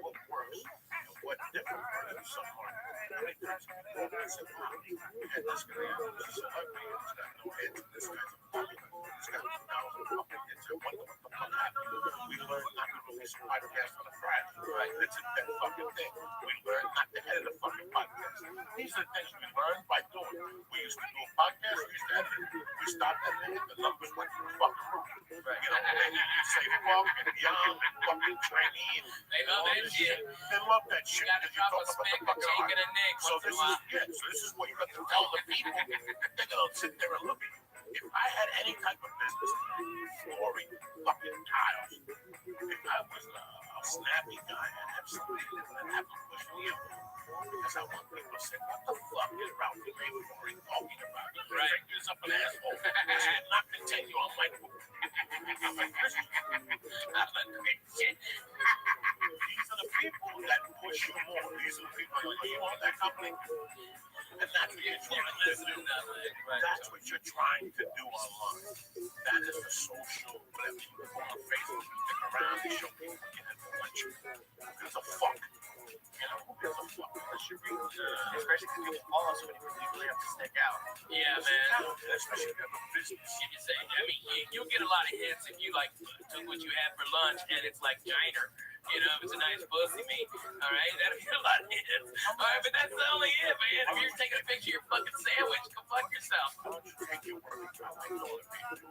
What works and what different than someone. And this guy is a celebrity. This got no head. This guy's a popular. This guy's a thousand hits. And what the fuck happened? We learned not to release a podcast on a Friday. Right? That's a dead fucking thing. We learned not to edit a fucking podcast. These are the things we learned by doing. We used to do a podcast. We used to edit it. We stopped editing it. The numbers went through the fucking roof. Right. You know, and you say fucking young and fucking Chinese. They love that shit. They love that shit. You gotta drop a spick and take it a nick. So this is what you got to tell the people. They're gonna sit there and look at you. If I had any type of business, flooring, fucking tiles, if I was a snappy guy, I'd have somebody that have to push me up. Because I want people to say, what the fuck is Ralph Flooring talking about? Right. Fingers up an asshole. I should not continue on my These are the people that push you more. These are the people that you want that company. And that's what you're trying to do. That's what you're trying to do online. That is the social, whatever you put on Facebook, you stick around and show people you had lunch. It's a fuck. You know, it's a fuck. Especially because people follow so many people, you really have to stick out. Yeah, man. Especially if you have a business. You can say, I mean, you'll get a lot of hits if you like took what you had for lunch and it's like Giner. You know, if it's a nice pussy meat, all right, that'll get a lot of hits. All right, but that's the only it, man. If you're taking a picture of your fucking sandwich, go fuck yourself. How don't you take your work? I like all the people.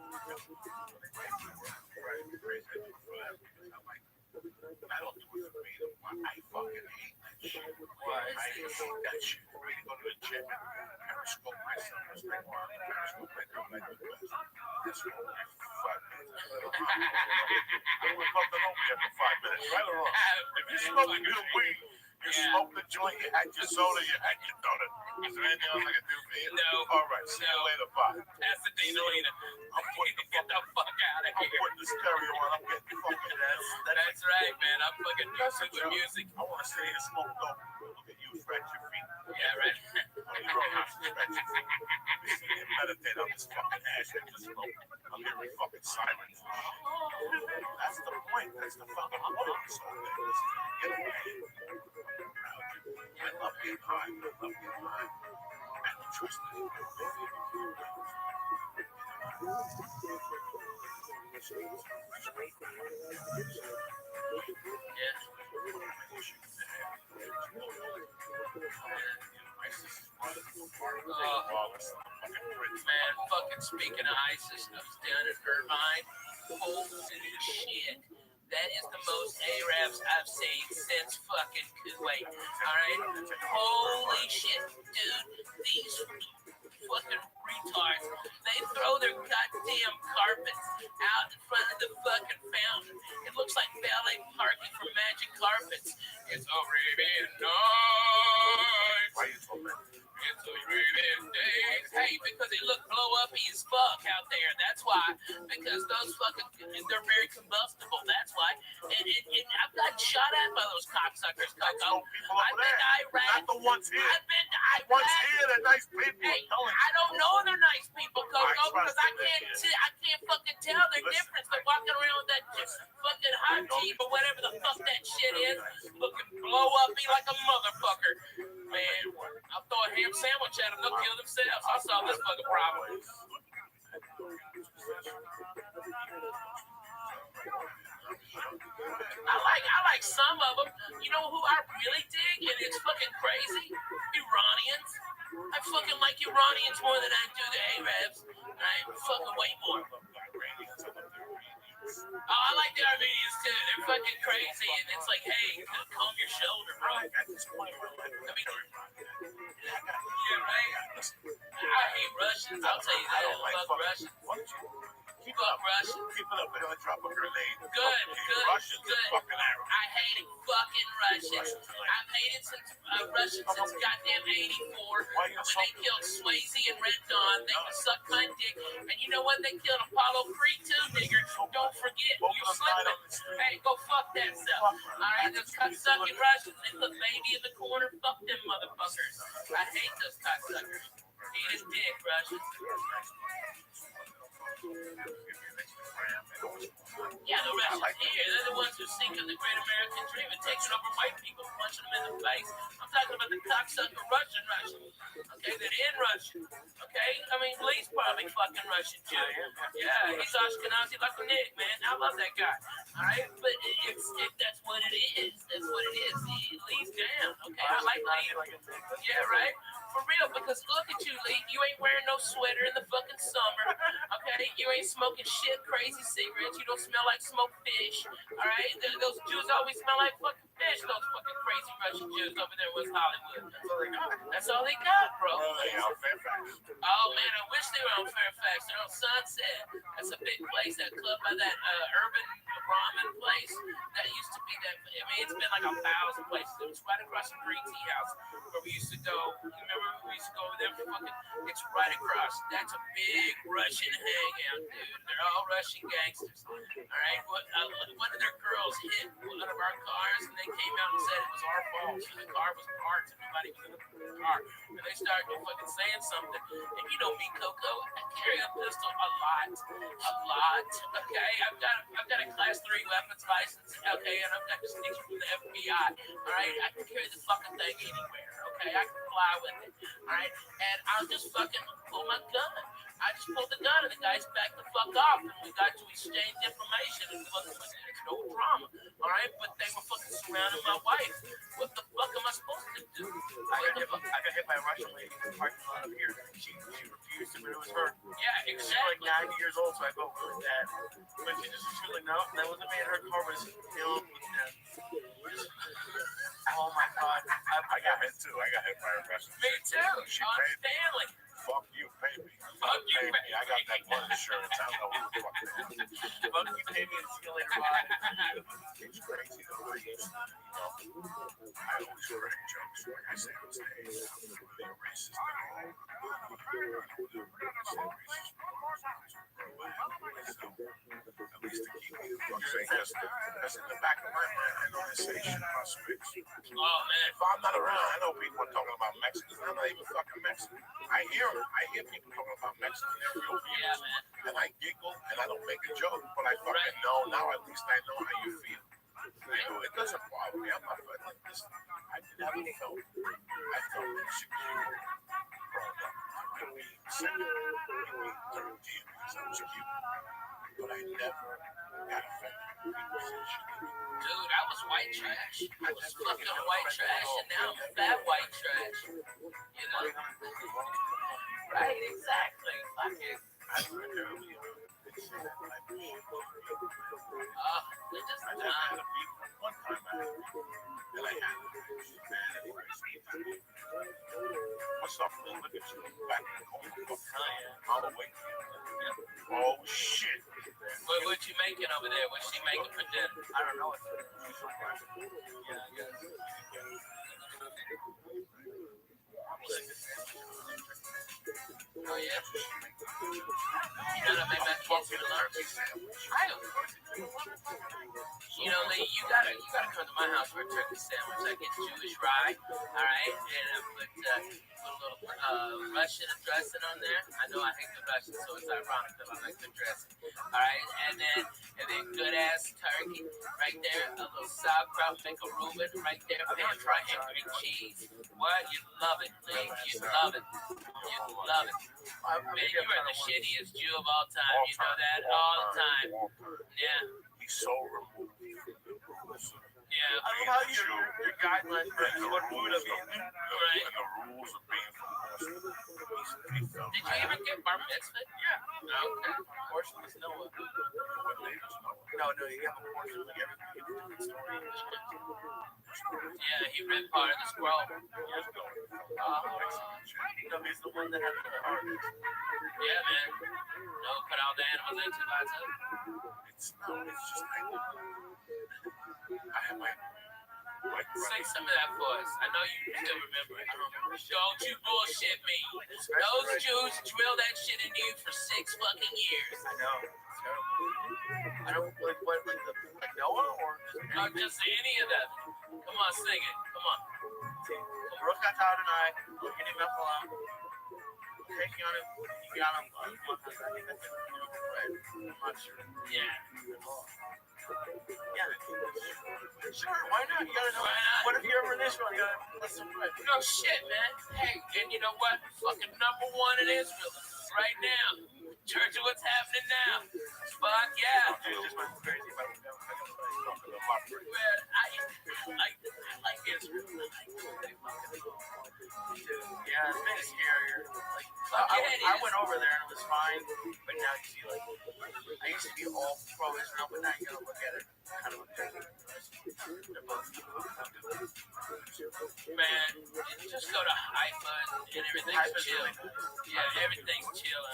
I don't do it for me. I fucking hate that shit. I hate that shit. I'm ready to go to the gym and periscope myself. Just like, periscope my this is only 5 minutes. We're fucking over here for 5 minutes, right or wrong? If you smoke good weed, you smoke the joint, you had your soda, you had your donut. Is there anything else I can do for you? No. All right, see you later, bye. That's the Dina. I'm putting Get the fuck out of here. I'm putting the stereo on. I'm getting fucking That's right, man. I'm fucking music with music. I want to stay here and smoke dope. Look at you, scratch your feet. Yeah, right. You don't have to scratch your feet. meditate on this fucking ash and just smoke. I'm hearing fucking sirens. That's the point. That's the fucking point of this whole thing. This is get away. I love getting high. I love getting high. And trust me. Man, fucking speaking of ISIS, I was down in Irvine. Holy shit. That is the most Arabs I've seen since fucking Kuwait. Alright? Holy shit, dude. These fucking retards. They throw their goddamn carpets out in front of the fucking fountain. It looks like ballet parking for Magic Carpets. It's a Arabian night. Why are you so mad? It's a Arabian day. Hey, because it look blow up as fuck out there. That's why. Because those fucking, they're very combustible. That's why. And I've gotten shot at by those cocksuckers, Coco. I've been to Iraq. Not the ones here. I've been to Iraq. Ones here, they're nice people. Hey, I don't know they're nice people, Coco, because I can't fucking tell their difference. They're walking around with that fucking hot jeep or whatever the fuck that shit is, looking blow up me like a motherfucker. Man, I'll throw a ham sandwich at them, they'll kill themselves. I'll solve this fucking problem. I like some of them. You know who I really dig, and it's fucking crazy? Iranians. I fucking like Iranians more than I do the Arabs. I fucking way more. Oh, I like the Armenians too. They're fucking crazy, and it's like, hey, comb your shoulder, bro. I mean, yeah, right. I hate Russians. I'll tell you that. I fuck Russians. Keep up, Russians. Keep it up. I don't drop a grenade. Good. Russians are fucking Arabs. I hate fucking Russians. I've hated Russians since goddamn '84 when they killed Swayze and Red Dawn. They sucked my dick, and you know what? They killed Apollo Creed too, nigger. Don't forget, you slipping. Hey, go fuck that stuff. All right, those cocksucking Russians. They put baby in the corner. Fuck them motherfuckers. I hate those cocksuckers. Eat his dick, Russians. Yeah, the Russians here, they're the ones who sink in the great American dream and takes over white people, punching them in the face. I'm talking about the cocksucker Russians. Okay, they're in Russian. Okay, I mean, Lee's probably fucking Russian too. Yeah, he's Ashkenazi like a Nick, man. I love that guy. All right, but that's what it is. That's what it is. Lee's down. Okay, I like Lee. Yeah, right. For real, because look at you, Lee. You ain't wearing no sweater in the fucking summer. Okay, you ain't smoking shit, crazy cigarettes. You don't smell like smoked fish. All right, those Jews always smell like fucking fish. Those fucking crazy Russian Jews over there in West Hollywood. That's all they got, bro. Oh man, I wish they were on Fairfax. They're on Sunset. That's a big place. That club by that urban ramen place. That used to be that. I mean, it's been like 1,000 places. It was right across from Green Tea House where we used to go. Remember we used to go over there for fucking. It's right across. That's a big Russian hangout, dude. They're all Russian gangsters. All right. One of their girls hit one of our cars, and they came out and said it was our fault. So the car was parked, and nobody was in the car. And they started fucking saying something. And you know me, Coco. I carry a pistol a lot. Okay. I've got a class 3 weapons license. Okay, and I've got distinction from the FBI. All right. I can carry the fucking thing anywhere. Okay, I can fly with it. All right, and I'll just fucking pull my gun. I just pulled the gun, and the guys backed the fuck off, and we got to exchange information, and it's no drama. All right, but they were fucking surrounding my wife. What the fuck am I supposed to do? I got hit by a Russian lady in the parking lot up here. She refused to, but it was her. Yeah, exactly. She was like 90 years old, so I felt really bad. But she was like, no, that wasn't me. Her car was filled with death. Oh my god. I got hit too. I got hit by a Russian. Me too. She Sean paid me. Stanley. Fuck you, pay me. Fuck you, pay me. I got that one insurance. I don't know who the fuck it is. Fuck you, pay me, and see you later. Bye. It's crazy though. I always write jokes like I say on stage. They're racist. At least to keep me, you know what I'm saying? Because in the back of my mind, I know this ain't shit about Spitz. Oh man. If I'm not around, I know people are talking about Mexicans. I'm not even fucking Mexican. I hear them. I hear people talking about Mexicans. They're real people. Yeah, man. And I giggle and I don't make a joke, but I fucking know now. At least I know how you feel. It doesn't bother me. I'm not like this. I didn't have any help. I felt insecure growing up. Being 7, being 13, because I was cute. But I never got offended when people said shit. Dude, I was white trash. I was fucking white trash, and now I'm fat white trash. You know? Right, exactly. Fuck it. I learned early on. They say that life is shit. They're just I never had a beef. One time I had a beef. And I had a beef. What's up, Lil? Look at you. Back in the corner. All the way. Oh, shit. What you making over there? What's she making for dinner? I don't know. Yeah, I guess. Oh, yeah? You know that made my kids for lunch? You know, Lee, you gotta come to my house for a turkey sandwich. I get Jewish rye, all right, and I put a little Russian dressing on there. I know I hate the Russian, so it's ironic that I like the dressing. All right, and then good ass turkey right there, a little sauerkraut, make a Reuben right there, pan fried and green cheese. What? You love it, Lee. You love it. You love it. Man, you are the shittiest Jew of all time. You know that all the time. Yeah. He's so removed from the rules. Yeah. I love how your guidelines for what food I'm eating. Right. And the rules of being from Boston. Did you even get bar mitzvah? Yeah. Okay. Portion is Noah. What neighbors know? No, you have a portion like everything. Yeah, he ripped part of the scroll. No, he's the one that had the artist. Yeah, man. No, put all the animals into by itself. It's just I have my Say some of that for us. I know you still remember it. Don't you bullshit me. Those Jews drill that shit into you for 6 fucking years. I know. It's terrible. I don't like Noah or just any of them. Come on, sing it. Come on. Rosh Hashanah tonight. Looking at Bethlehem. Taking on it. You got him. I think that's it. I'm not sure. Yeah. Yeah. Sure, why not? You gotta know. Why not? What if you're ever in Israel? You gotta listen to it. No shit, man. Hey, and you know what? Fucking #1 in Israel right now. Church of what's happening now. Fuck yeah. It's just went crazy about it. Man, I like Israel. Yeah, it's been scarier. I went over there and it was fine, but now you see, I used to be all pro Israel, but now you gotta look at it kind of they're both man, just go to Haifa and everything's chill. Yeah, everything's chill.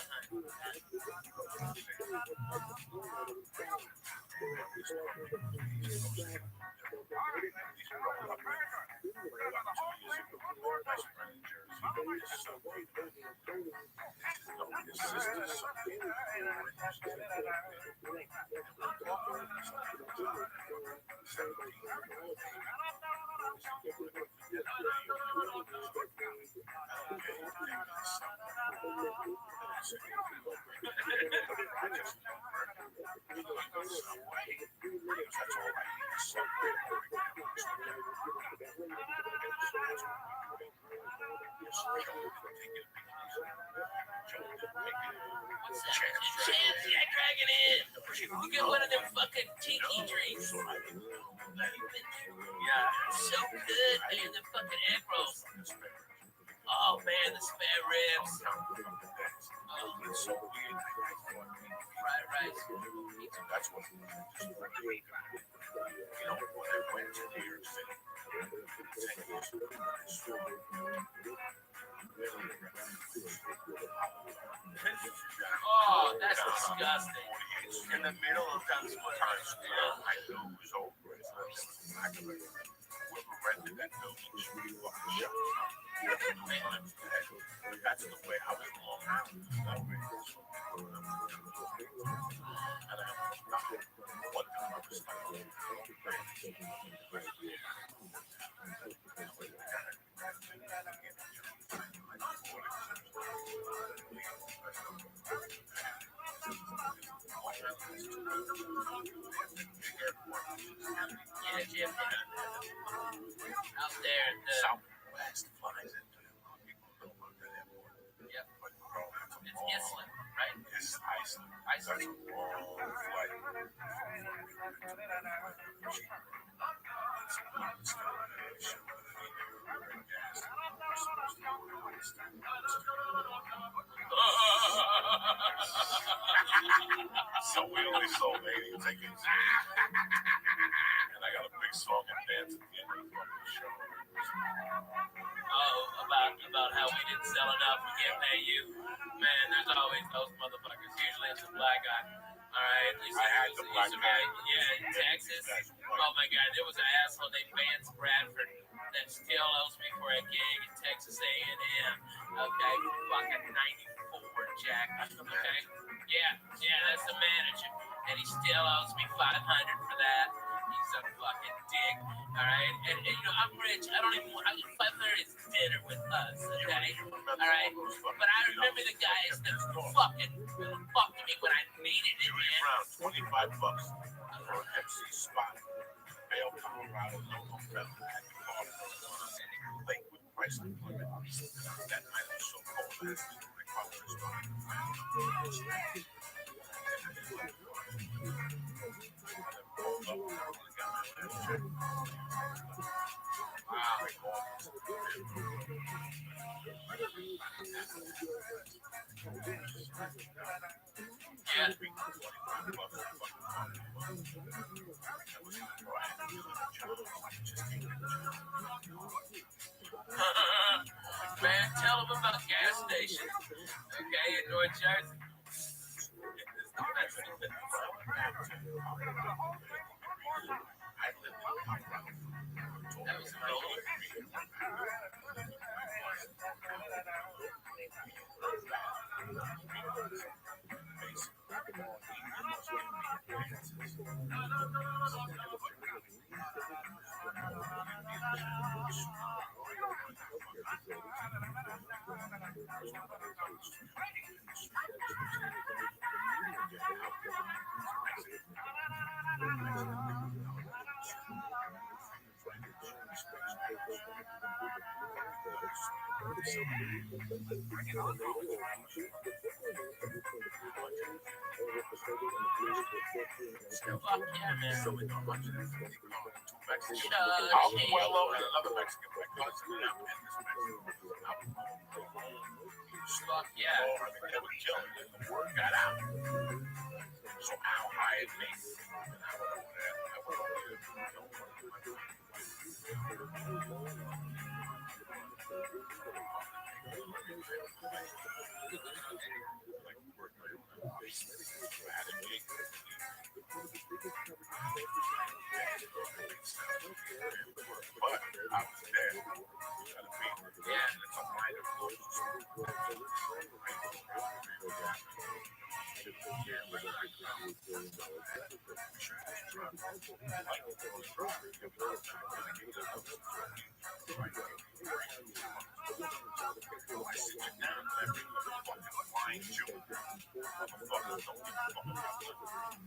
Dragging in. You get one of them fucking tiki drinks. Yeah, so good, man. The fucking egg rolls. Oh man, the spare ribs. Fried rice. That's what when I went to New York City 10 years ago, oh, that's disgusting. In the middle of Times Square. I knew it was over. Whoever rented that building should be fucking shut. That's the way I was born. That way. And one time I was Yeah, Jim. Out there at the Southwest flies into Yep. It's Iceland, right? It's Iceland. That's a long flight. So we only sold 80 tickets. And I got a big song and dance at the end of the show. Oh, about how we didn't sell enough, we can't pay you. Man, there's always those motherfuckers. Usually it's a black guy. All right, I had the black guy. Yeah, in Texas. Oh my God, there was an asshole named Vance Bradford that still owes me for a gig in Texas A&M. Okay, fucking 94, Jack. Okay, yeah, that's the manager, and he still owes me $500 for that. He's a fucking dick. All right, and you know I'm rich. I don't even want. $500 is dinner with us. Okay, all right. But I remember the guys that fucking fucked me when I needed it, man. Around $25 for an MC spot. Vail, Colorado, no nofilter at the bar. Lakewood, Chrysler, Plymouth. That night was so cold that my father was gone. Yeah. Man, tell them about gas station. Okay, in North Jersey. That was amazing. Fuck yeah, man. Abuelo and another Mexican cousin. Fuck yeah. They were killing it. The word got out. So Al hired me. And I went over there. But I was there. Yeah. It's a minor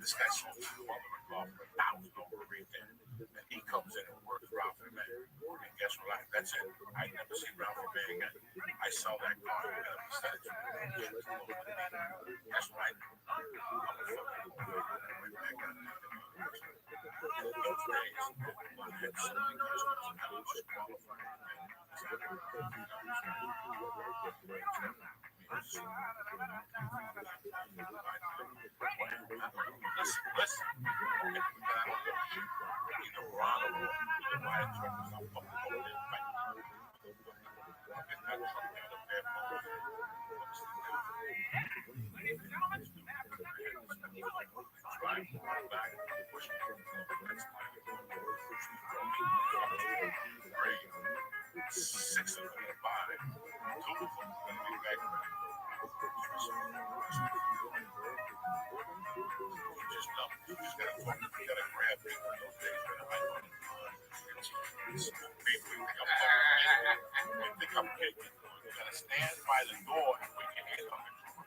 This guy's so and he comes in and works Ralphie May. And guess what? That's it. I never see Ralphie May again. I saw that car and I decided to. That's right. Those days, one had so many cars I was qualified. Listen. Six of them buy. You just gotta grab people in those days when I went you think I'm kidding. You gotta stand by the door and put your hand on the door.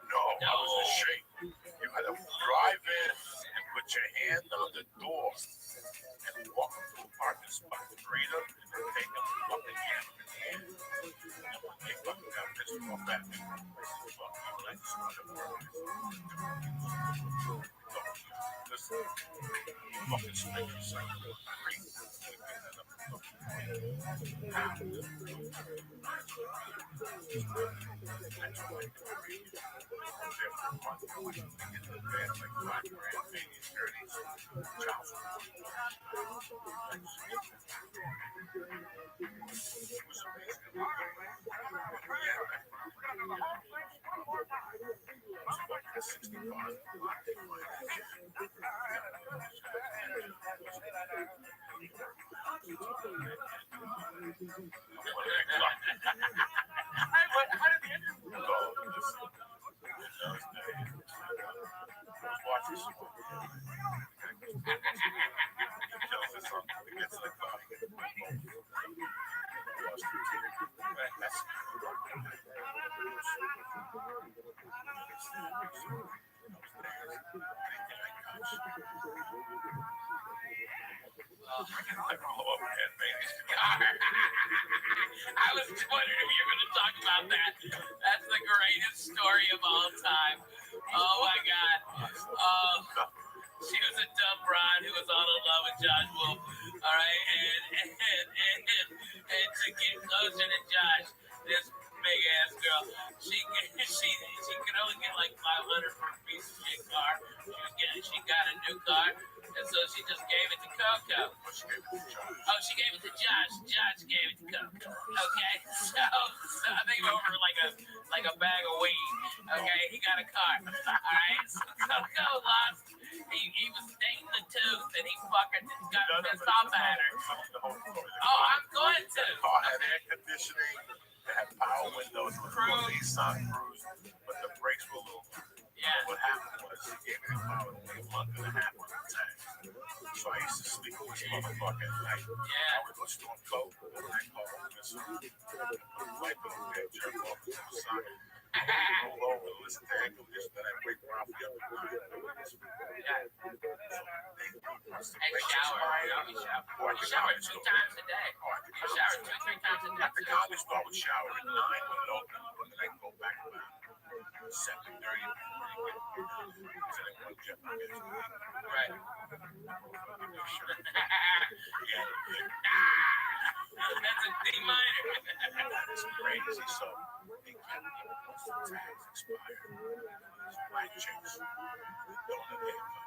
No, I was ashamed. You gotta drive in and put your hand on the door and walk to a parking spot, greet them, and then take them to fucking hand in hand. And when they fucking got pissed off at me, fuck you, I just wanted to work. Listen, fucking strangers, like, I was just wondering if you were going to talk about that. That's the greatest story of all time. Oh my God. She was a dumb broad who was all in love with Josh Wolf. All right, and to get closer to Josh, this big ass girl, she could only get like 500 for a piece of shit car. She got a new car, and so she just gave it to Coco. Oh, she gave it to Josh. Josh gave it to Coco. Okay, so I think over like a bag of weed. Okay, he got a car. All right, so Coco lost. He was dating the tooth, and he fucking got pissed off at her. Oh, I'm going to. Car had air conditioning, it had power windows, it was a Nissan Cruise, but the brakes were a little. Yeah. What happened was he gave me the power to be a month and a half on the tank. So I used to sleep with this motherfucker at night. Yeah. I would go storm coat, and I call him this wipe of the bed, jerk off to the side. Roll over, listen to air conditioning, then I wake Ralphie up at 9. Yeah. And shower. You shower 2 times a day. You shower 2-3 times a day. At the college store, I would shower at 9 when it opened, and then I'd go back around 7:30. Right. That's a D minor. It's crazy. So they kept tags expired. White chicks don't have haircut.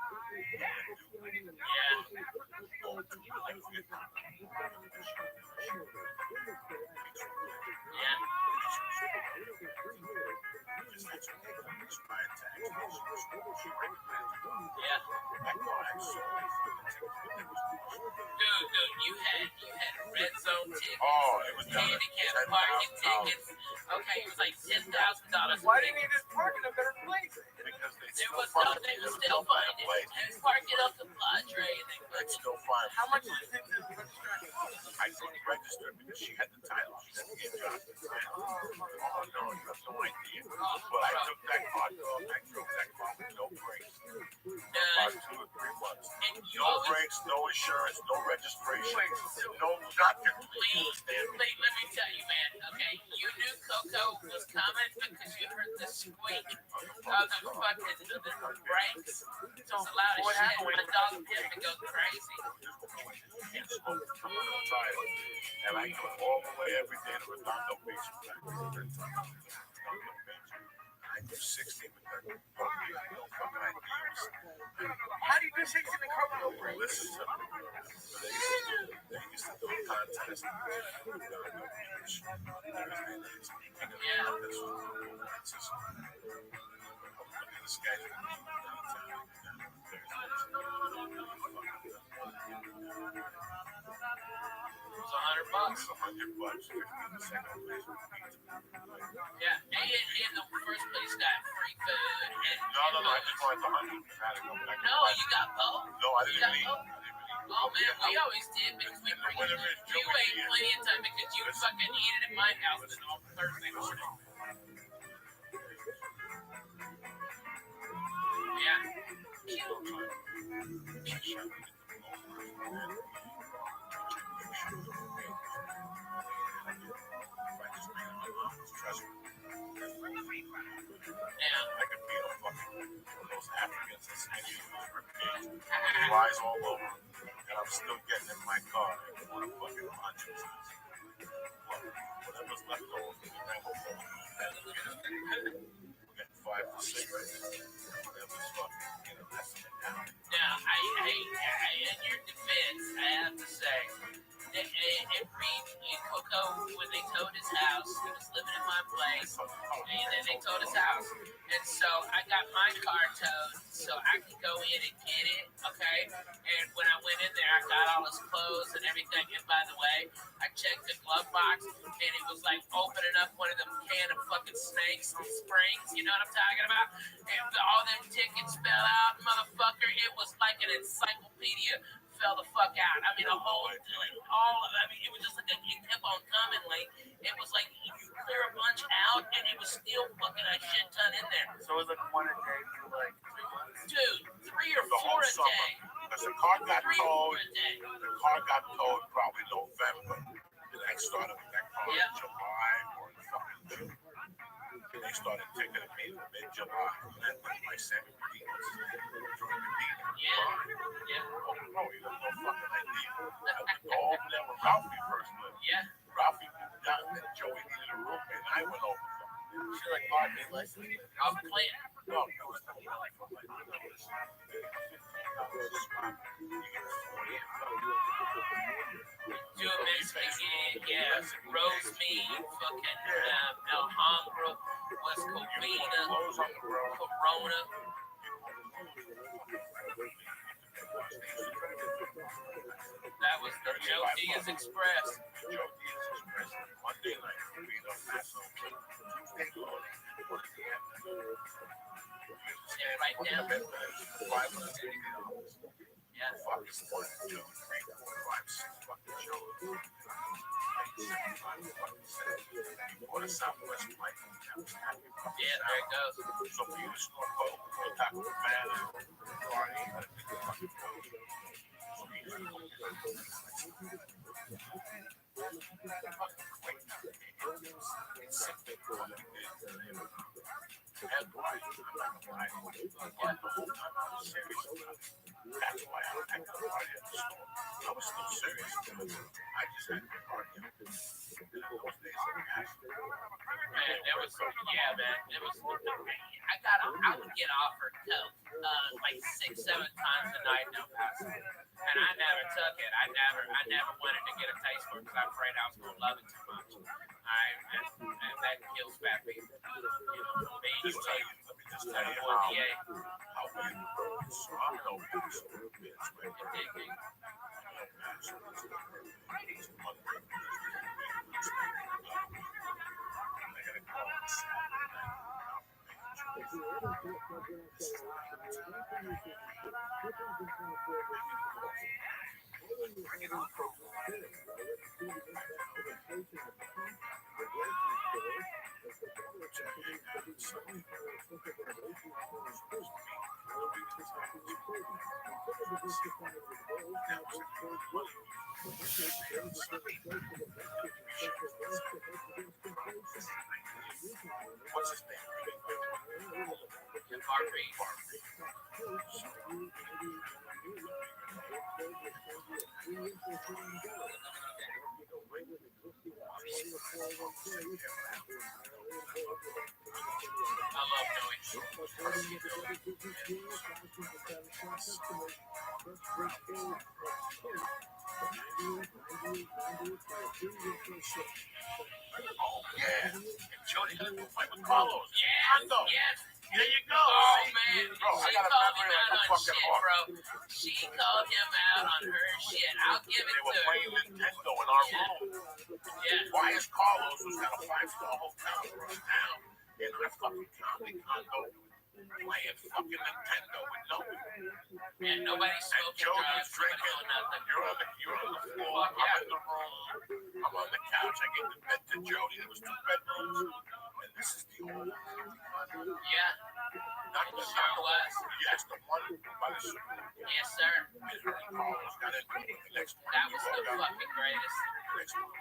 Dude, you had red zone tickets, it was handicap parking tickets. Okay, it was like $10,000. Why didn't you just park in a better place? Because they There was no, they were still finding it. And park it up the Padre. They still find. How much did it register? I didn't register because she had the title. She didn't get job. Oh no, you have no idea. But I took that car, I drove that car with no brakes. About 2 or 3 months. No brakes, no insurance, no registration, no nothing. Let me tell you, man. Okay, you knew Coco was coming because you heard the squeak of the fucking brakes. It's a lot of shit. The dog didn't go crazy. And I go all the way every day to Redondo Beach. I do 60 with that. How do you do 60 in the car with no brakes? Listen to me. They used to do a contest. This guy's $100. bucks. $100, 50% of this. Yeah, and the first place got free food. And No, I just wanted the 100. No, you got both. No, I didn't eat. Oh man, we always did because we bring you ate plenty of time because you fucking eat it in my house on Thursday morning. Yeah. I could be a fucking those Africans that skinny flies all over, and I'm still getting in my car and want to fucking punch it. Whatever's left over from the Rambo, we got 5 to 6 right now. Whatever's fucking, that's it now. Now, in your defense, I have to say, Coco, when they towed his house, he was living in my place, and then they towed his house. And so I got my car towed so I could go in and get it, okay? And when I went in there, I got all his clothes and everything. And by the way, I checked the glove box, and it was like opening up one of them can of fucking snakes and springs. You know what I'm talking about? And all them tickets fell out, motherfucker. It was like an encyclopedia. Fell the fuck out. I mean, it was just like it kept on coming. Like it was like you clear a bunch out, and it was still fucking a shit ton in there. So it was like 1 a day for like 3 months. Dude, 3 or 4 a day. Because the car got towed. The car got towed probably November. And I started with that car in July or fucking June. And they started taking it mid-July. And then my second week was during the meeting. Oh, no, he doesn't know fucking idea. I go over there with Ralphie first. Ralphie moved down, and Joey needed a roommate. And I went over there. She like bought me lesson. I'm playing. No, it was no money for my numbers. Do a Mexican, roast meat, fucking Alhambra, West Covina, Corona. That was the Joe Diaz Express. Joe Diaz Express. Monday night, we don't pass on. Tuesday morning, right now. $580. Yeah. Fucking 1, 2, 3, 4, 5, 6 fucking shows. Or the Southwest flight. Yeah, there it goes. So for you to score both, on top of the fan, party, I think the fucking that's why I had to party at the store. I was still serious. I just had to party. Man, there was, man, it was. I would get offered coke like 6, 7 times a night in El Paso, and I never took it. I never wanted to get a taste for it because I'm afraid I was going to love it too much. And that kills fat people. You know, let me just tell you how we strong What's his name? Barbie. I love Joey. Oh, yeah. Jody had to fight with Carlos. Yes. There you go. Oh, man. Bro, She called him out on shit, bro. She called him out on her shit. I'll give it They to were her. playing Nintendo in our room. Yeah. Why is Carlos, who's got a 5-star hotel across town, in a fucking comedy condo playing fucking Nintendo with nobody? And nobody's And smoking Joe drugs, is drinking. nobody's doing nothing. You're on the floor. Fuck yeah. I'm in the room. I'm on the couch. I gave the bed to Jody. There was 2 bedrooms. And this is the old one. Yeah. Not the Sure was. Yes, the one by the super. Yes, sir. And Carlos got into it with the next one. That was the fucking greatest. Next one.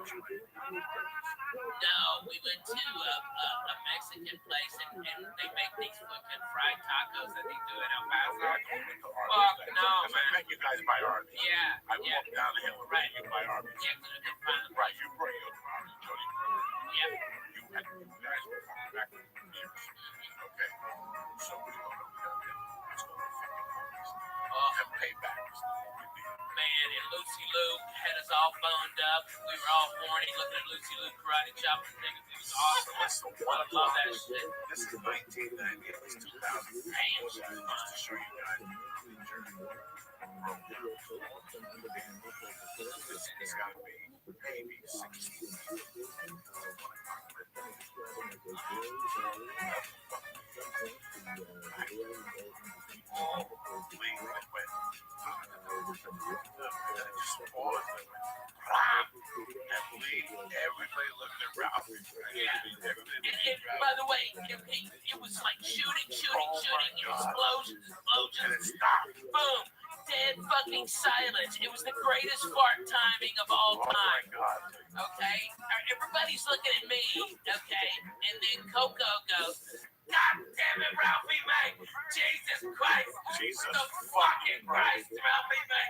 No, we went to a Mexican place and they make these fucking fried tacos that they do in El Paso. Fuck no, Because I met you guys by Arby's. Yeah. I walked down the hill and met you by Arby's. Yeah, 'cause we didn't find them. Right, you brought your Arby's, Jody. Yeah. You guys were coming back from years. Okay. So we go to let's go to fucking Arby's. And pay back. Man, and Lucy Lou had us all boned up. We were all horny looking at Lucy Lou karate chopping niggas. It was awesome. Listen, I love that shit. This is 1990. It's 2000. Damn, Just to show you guys the journey from it's got to be maybe 16. Everybody looked around. And by the way, it was like shooting, explosions, boom, dead fucking silence. It was the greatest fart timing of all time. Okay, everybody's looking at me. Okay, and then Coco goes, "God damn it, Ralphie May! Jesus Christ! Jesus the fucking Christ, Ralphie May!"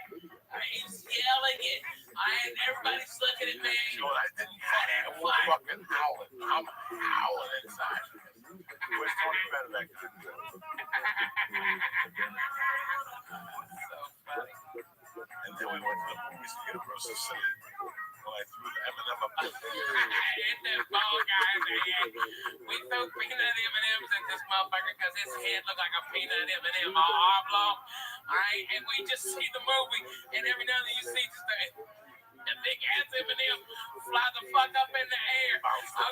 He's yelling it, and everybody's looking at me. You know what I didn't fucking howling. I'm howling inside. Where's Tony Benedict? So funny. And then we went to the movies to get a Bristol City. When I threw the M&M up. Hit that ball guy's head. We threw peanut M&Ms at this motherfucker because his head looked like a peanut M&M all oblong. Alright, and we just see the movie, and every now and then you see just the big ass M&M fly the fuck up in the air.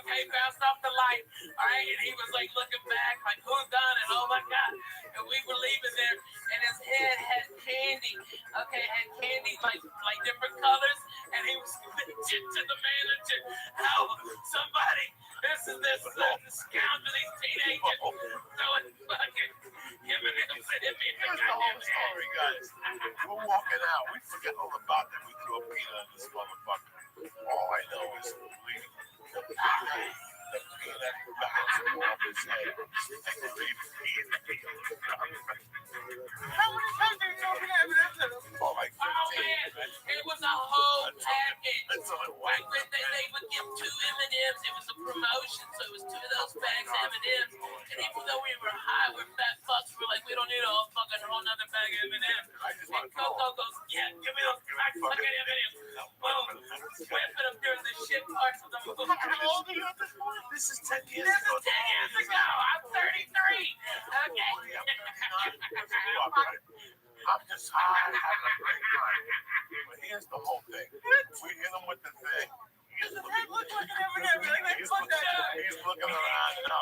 Okay, bounced off the light. Alright, and he was like looking back, like, who's done it? Oh my god. And we were leaving there, and his head had candy. Okay, had candy like different colors, and he was bitching to the manager, "Help, somebody! This is scoundrel, these teenagers throwing fucking M&Ms at me." Here's the whole story, guys. We're walking out. We forget all about that. We threw a peanut in this motherfucker. All I know is bleeding. The peanut bounced off his head. And the baby how many times did you open M&Ms? Oh, like 15. Oh man, it was a whole package. That's all it was. Like when they would give 2 M&Ms, it was a promotion, so it was 2 of those bags of M&Ms. And even though we were high, we're fat fucks, we're like, we don't need a whole nother bag of M&Ms. And Coco goes, "Yeah, give me those fucking M&Ms." Boom, whipping them during the shit parts of the movie. How old are you at this point? This is 10 years This ago. is 10 years ago. I'm 33. Okay. I'm just having a great time. But here's the whole thing. We hit him with the thing. He's looking around. No.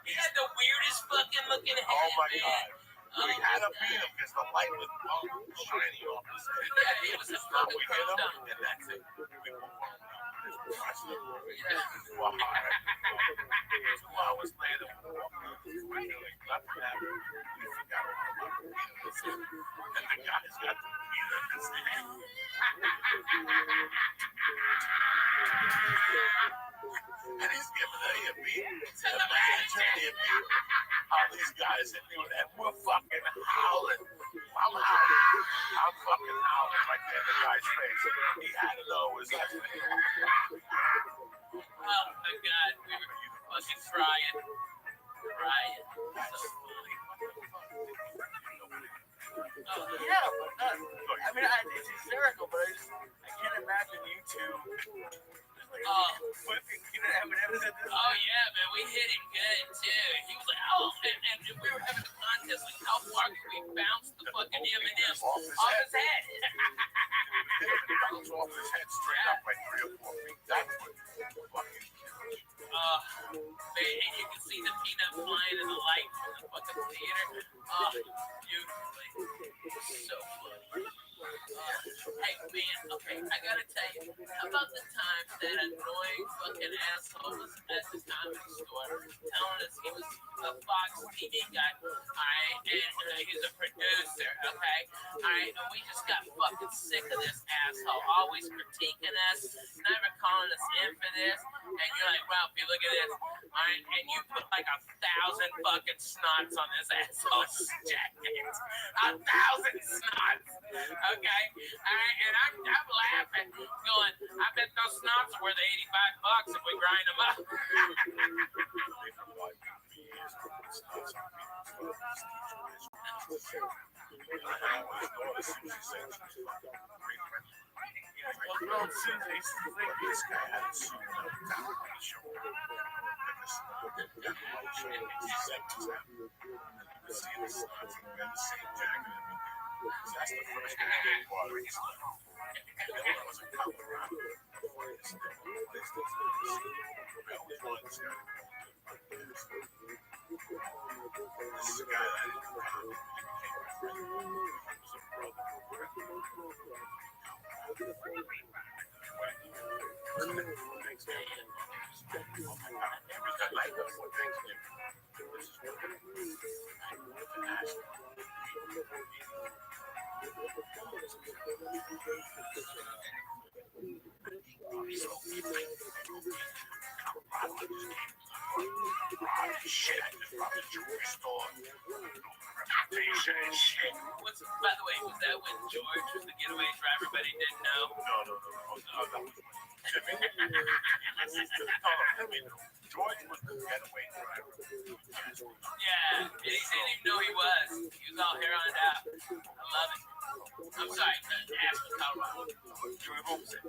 He had the weirdest fucking looking head, Oh my man. god. We had to beat him because the light was shiny off his head. Yeah, he was a Now fucking we hit him, dumb. and that's it. We move on. Yeah. 2 hours later, we nothing happened. We forgot all about the peanuts. And the guy's got the peanuts in his hand. And he's giving a hippie to the manager. All these guys hit me with that. We're fucking howling. I'm howling. I'm fucking howling right there in the guy's face. He had to know it was us. Oh my god, we were fucking crying. So funny. Oh, yeah, but not, I mean, it's hysterical, but I can't imagine you two whipping peanut M&Ms at this. Oh yeah, man, we hit him good too. He was like, "Oh," and we were having a contest, like how far can we bounce the fucking M&Ms off his head? It bounced off his head straight up like 3 or flying in the light from the fucking theater. Oh, beautifully. So funny. Hey man, okay, I gotta tell you, how about the time that annoying fucking asshole was at the comedy store telling us he was a Fox TV guy, alright, and he's a producer, okay, alright, and we just got fucking sick of this asshole, always critiquing us, never calling us in for this, and you're like, Ralphie, look at this, alright, and you put like 1,000 fucking snots on this asshole's jacket, 1,000 snots, okay, alright, and I'm laughing, going, I bet those snots are worth $85 if we grind them up. By the way, was that when George was the getaway driver, but he didn't know? No. George was the getaway driver. Yeah, and he didn't even know he was. He was all hair on out. I love it. I'm sorry, Aspen, Colorado. You removed it.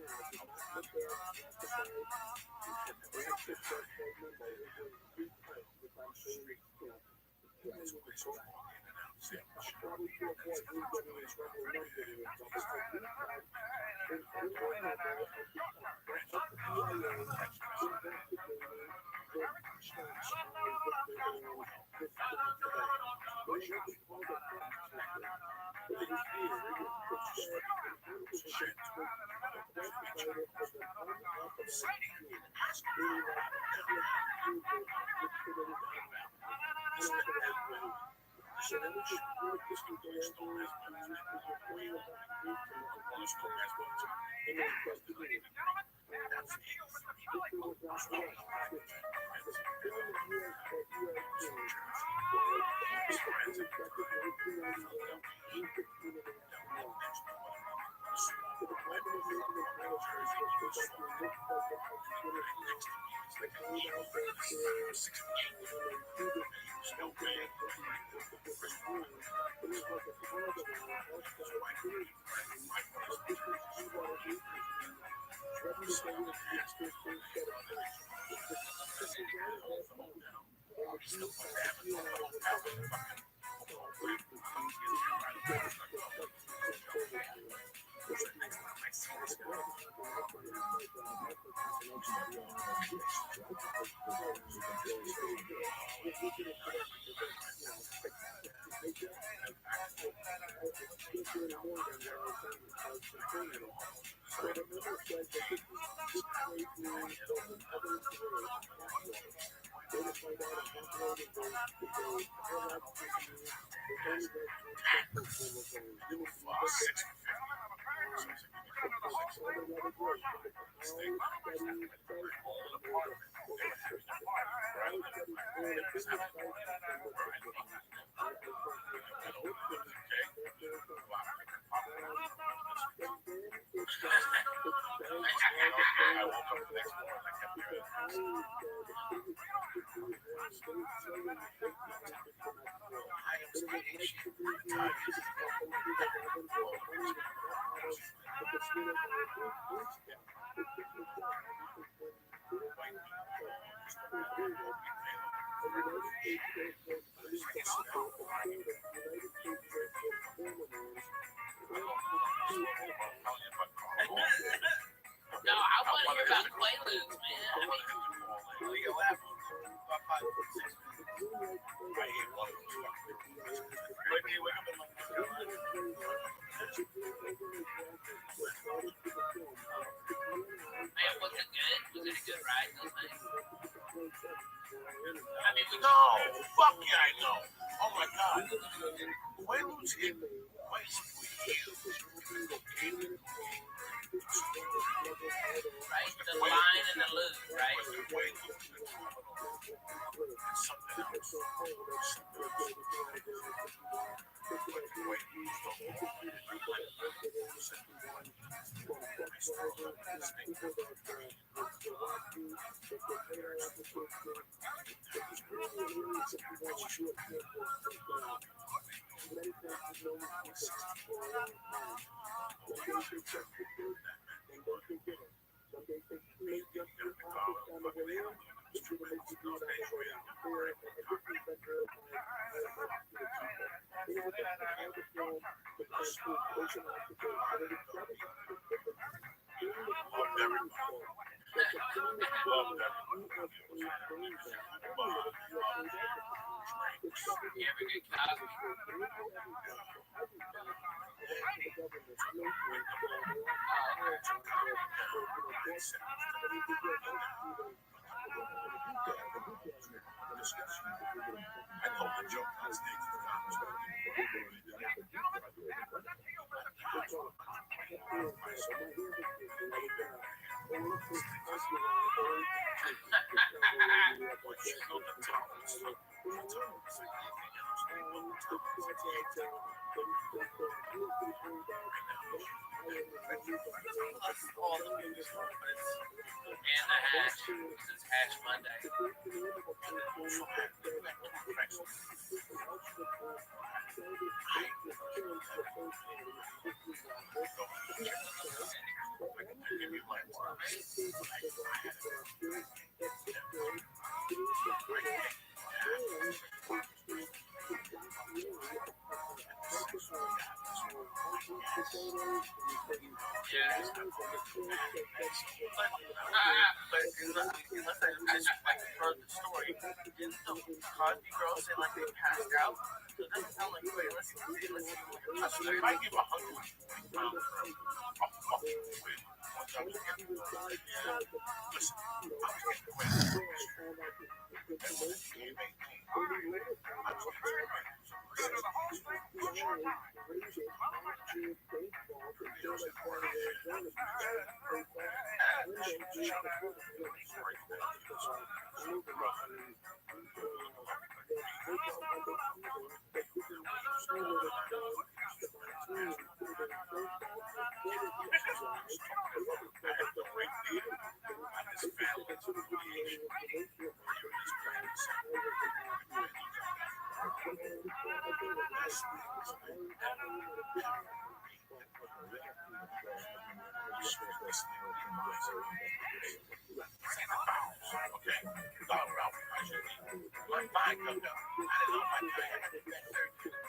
No, I want to hear about Quaaludes, man. I mean, Man, was it good? Was it a good ride? Those things? I mean, No, fuck yeah, I know. Oh my god. Quaaludes in place for years. Right? The line and the loop, right? Something else. You ever get Cosby? And the hash, because it's Hash Monday. But unless I like heard the story, didn't the Cosby girl say like they passed out? So it doesn't sound like wait, let's If I give 100 pounds,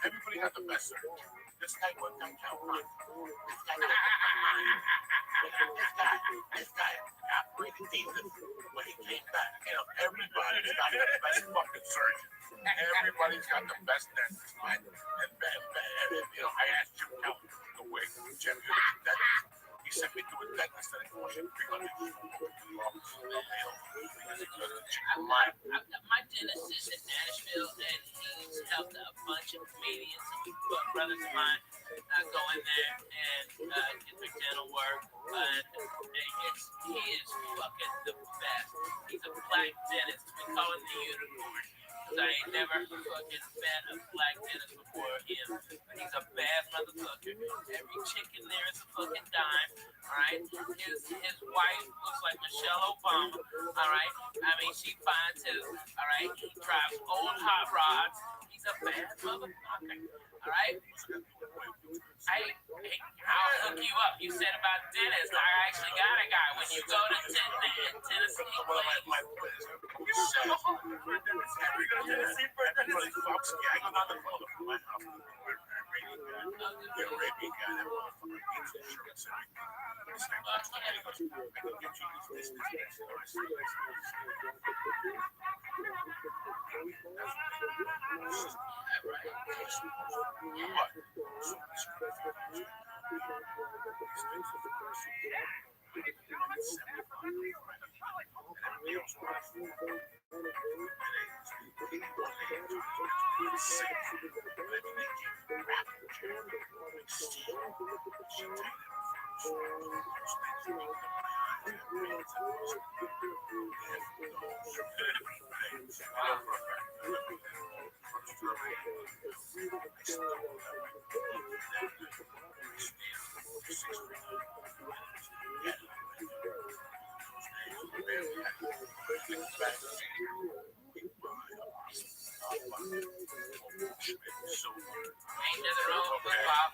everybody has the best service. This guy worked on Calvin. This guy operated Jesus when he came back. You know, everybody's got the best fucking surgeon. Everybody's got the best dentist, man. And you know, I asked Jim Calvin the way Jim dentist. He sent me to a dentist that I cost him $300. My dentist is in Nashville, and he's helped a bunch of comedians and brothers of mine go in there and get their dental work. And he is fucking the best. He's a black dentist. We call him the unicorn. Because I ain't never fucking met a black dentist before him. But he's a bad motherfucker. Every chick in there is a fucking dime. Alright? His wife looks like Michelle Obama. Alright? I mean, she fine too. Alright? He drives old hot rods. He's a bad motherfucker. Alright? I'll hook you up. You said about dentists. I actually got a guy. When you go to Tennessee, Ain't nothing wrong with flip flop.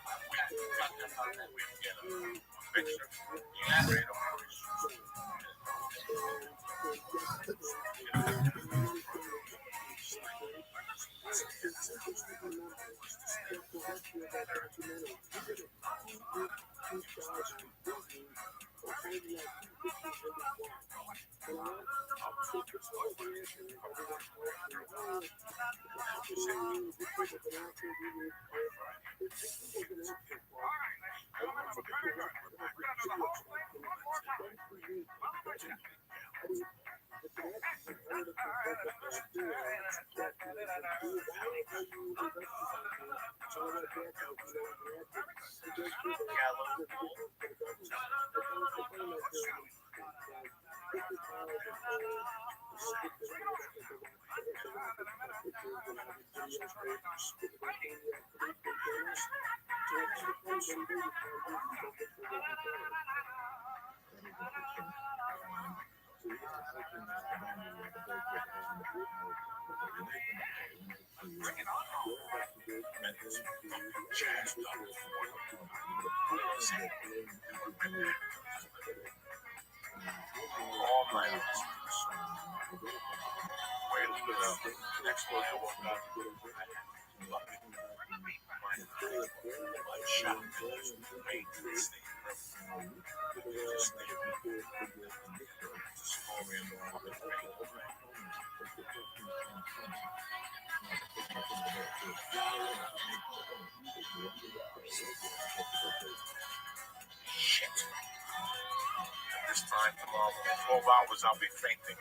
This time tomorrow, in 12 hours, I'll be fainting.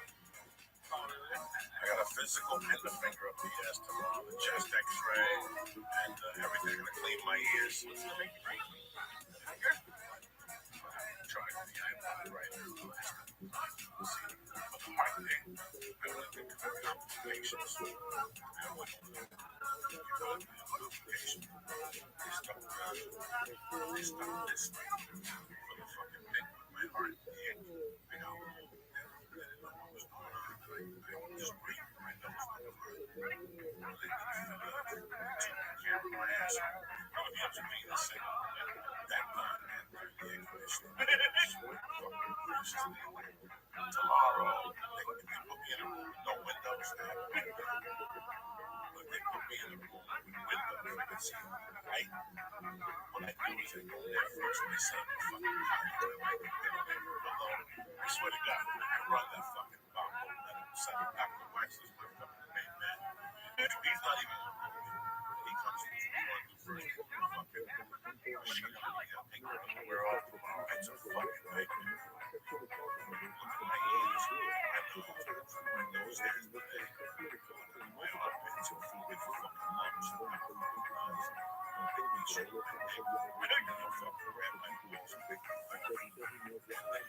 I got a physical and the finger up the ass tomorrow, the chest x-ray, and everything. I'm going to clean my ears. Try the iPod right now. But the hard thing, I want to think about complications. I want to know notification. They stop this for the fucking thing. My heart in the end. I know. Just breathe. My nose camera my ass. Probably be up to me in a second. That time, man. The air conditioning. Tomorrow, they put me in a room with no windows. But they put me in a room with windows. I can see light. What I do is I go there first and they say, fucking I swear to God, I run that fucking bomb hole that I'm sending back to Wax is my fucking main man. He's not even he comes to me one first fucking shit on me. I think we're all tomorrow. It's a fucking nightmare. Look at my ears, my nose hairs, my armpits, and fucking lungs. Pick me shit. I don't fuck around my balls. Yeah, right.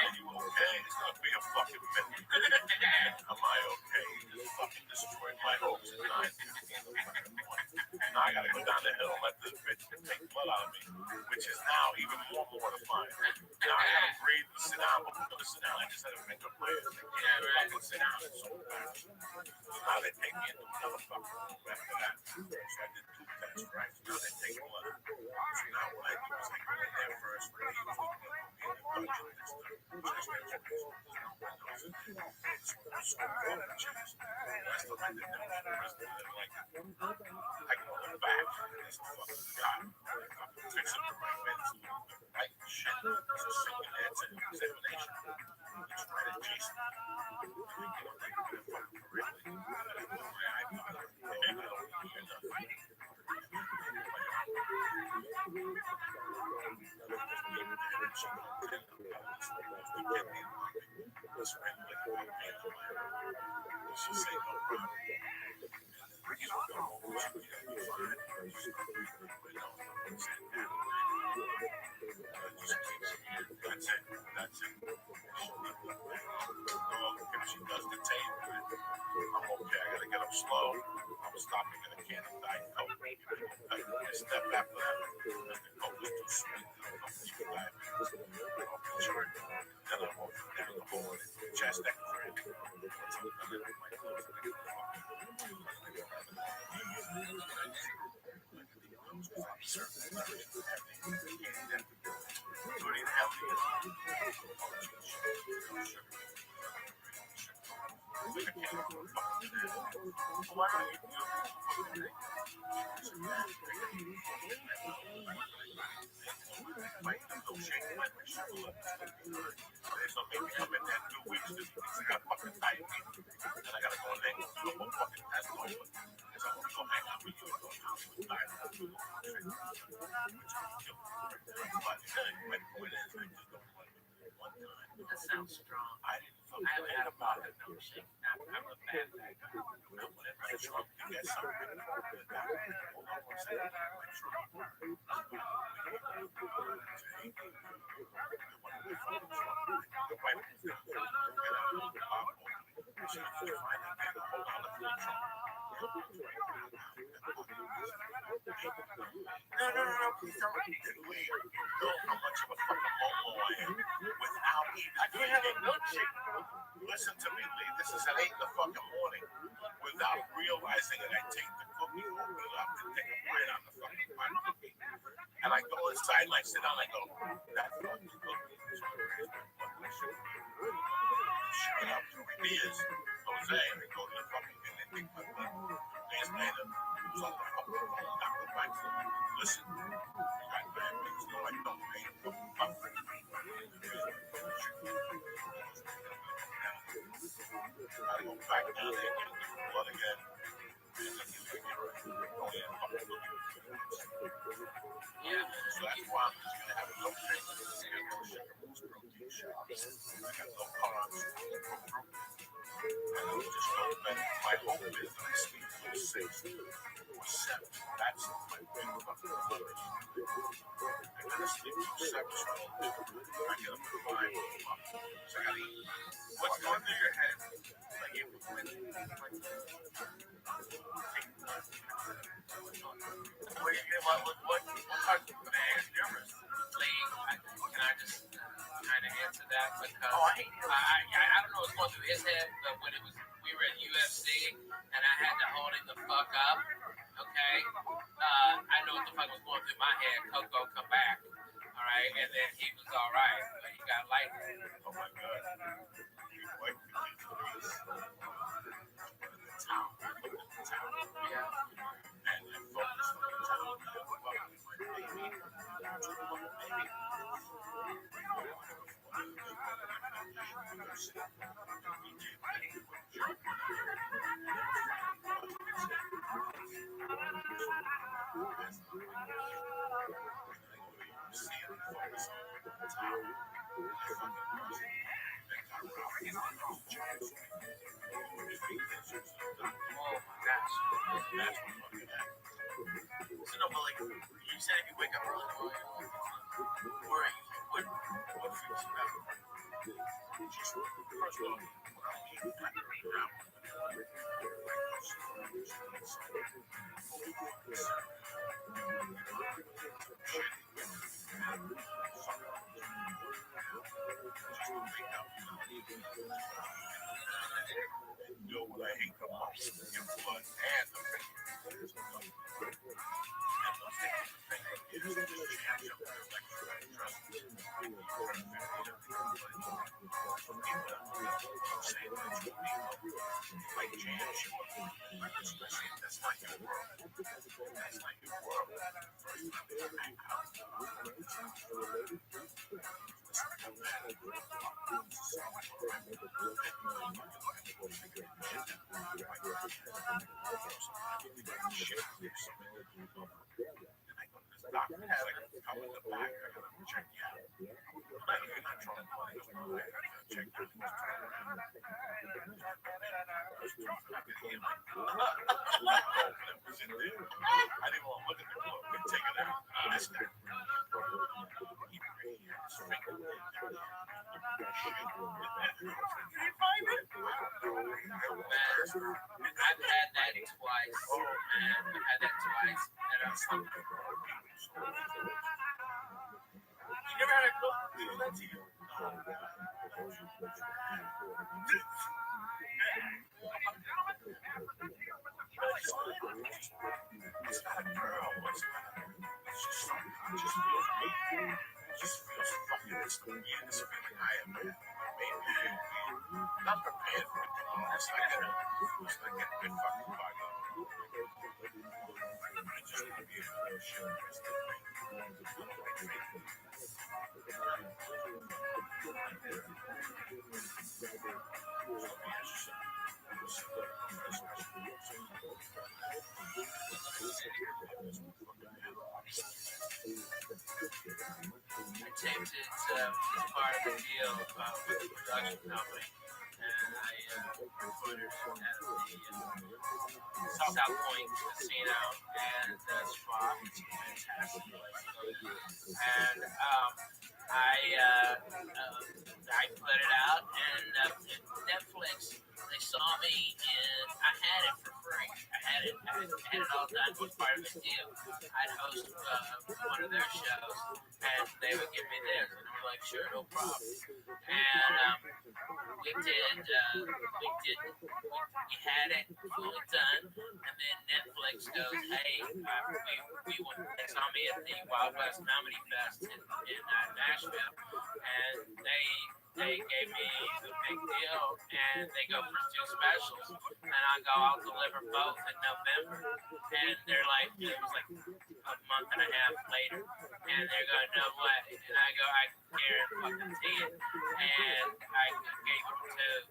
Are you okay? It's gonna be a fucking minute. Am I okay? You just fucking destroyed my hopes and I gotta go down the hill and let this bitch take blood out of me, which is now even more mortifying. Now I gotta breathe and sit down, but I'm gonna sit down. I just had to make up my mind. Yeah, right. I can sit down so fast. Now they take me into another fucking room after that. So I did 2 tests, right? So now they take blood. So now what I do is I go That sounds strong. I haven't had a pocket milkshake. I'm a bad guy. No, please don't. Wait, you know how much of a fucking momo I am without even. I can't have a milkshake. Listen to me, Lee. This is at 8 in the fucking morning. Without realizing it, I take the cookie, open it up, and take a bite on the fucking pie. And I go inside and I sit down and I go, that fucking cookie is crazy. Shut up, 3 years. Jose, and they go to the fucking thing, they think my blood. Days later, it's on the fucking phone, down the back. Listen, you got bad things, no, I don't pay the fucking fuck. I go back down there and get the blood again. Yeah. So that's why I'm just gonna have a milkshake. Protein shots. I got no carbs. And I'm just going back. My hope is that I sleep till 6 or 7. That's my big fucking focus. I'm gonna sleep till 7. So I get up at 5. So I gotta eat. What's going through your head? Like it was when what type of man is different? Lee, can I just kind of answer that? Because I don't know what's going through his head, but when we were at UFC and I had to hold him the fuck up, okay? I know what the fuck was going through my head. Coco, come back, all right? And then he was all right, but he got light. Oh my God. Yeah. So no, but like you said, if you wake up early, where are you? What foods you have? First of all, know what I hate the most? Your blood and the finger. Say change. Especially if that's not your world. That's not your world. First, let me hang out. Doctor was like, come in the back, I gotta check you out. You're not trying to play, I gotta check you out. Was in there. I didn't want to look at the book and take it out. This guy. I've had that twice. Man, I've had that twice. And I'm like, you never had a girl do that to you? It's not a girl. It's just something. It just feels me. It just feels fucking this feeling I am. Maybe not prepared for it. It's like a good fucking vibe. I just want to be able to show this I taped it part of the deal with the production company, and I recorded at the South Point Casino and Spa. Fantastic place. And I put it out, and Netflix, they saw me, and I had it for free. I had it all done. It was part of the deal. I'd host one of their shows, and they would give me this, and I'm like, sure, no problem. And we had it fully done, and then Netflix goes, hey, we saw me at the Wild West Comedy Fest in Nashville, and they gave me a big deal, and they go for 2 specials, and I'll deliver both in November. And they're like, it was like a month and a half later, and they're going, no way. And I go, I guarantee it. And I gave them 2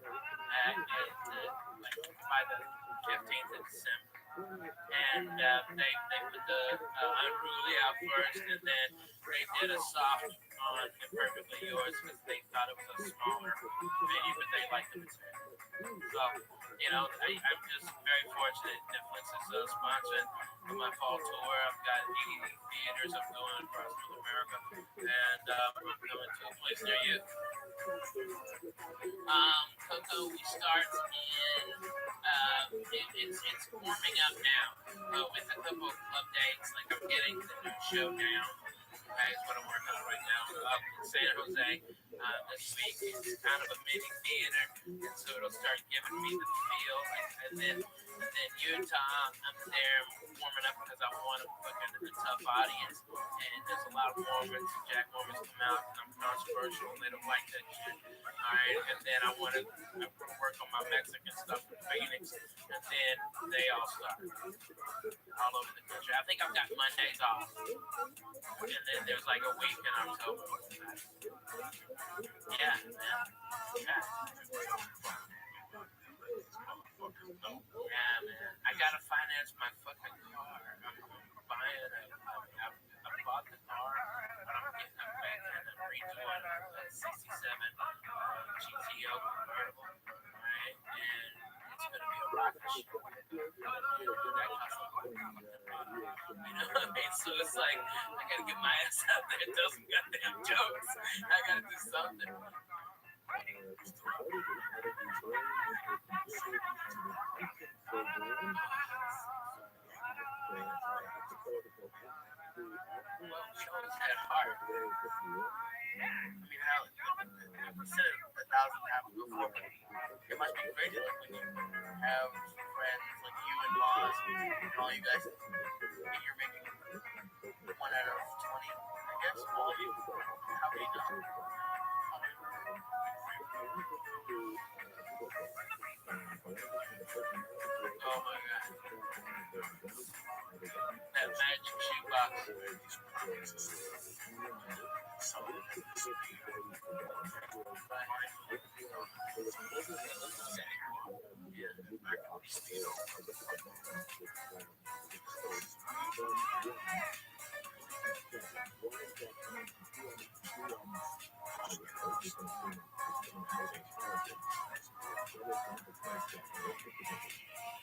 by the 15th of December. And they put the Unruly out first, and then they did a soft on Imperfectly Yours because they thought it was a smaller venue, but they liked the material. So, I'm just very fortunate. Netflix is sponsoring my fall tour. I've got 80 theaters I'm going across North America, and I'm coming to a place near you. Coco, we start in, it's warming up now with a couple of club dates. Like I'm getting the new show now. That's what I'm working on right now. Up in San Jose this week. It's kind of a mini theater, and so it'll start giving me the feel. And then Utah, I'm there warming up because I want to put in a tough audience. And there's a lot of Mormons. Jack Mormons come out, and I'm controversial, and they don't like that shit. All right, and then I want to work on my Mexican stuff in Phoenix, and then they all start all over the country. I think I've got Mondays off, and then there's like a week in October. Yeah, man. Yeah. Yeah, man. I gotta finance my fucking car. I'm buying I bought the car, but I'm getting it back and I'm redoing a 67 GTO convertible, right? And it's gonna be a rocket ship. That costs a lot. You know what I mean? So it's like, I gotta get my ass out there and tell some goddamn jokes. I gotta do something. Well, she always had heart. I mean, hell, I've said it 1,000 times before, but it must be crazy like when you have friends like you and Boz and all you guys, and you're making 1 out of 20, I guess, all of you. How many know? Oh my god. That magic shoebox.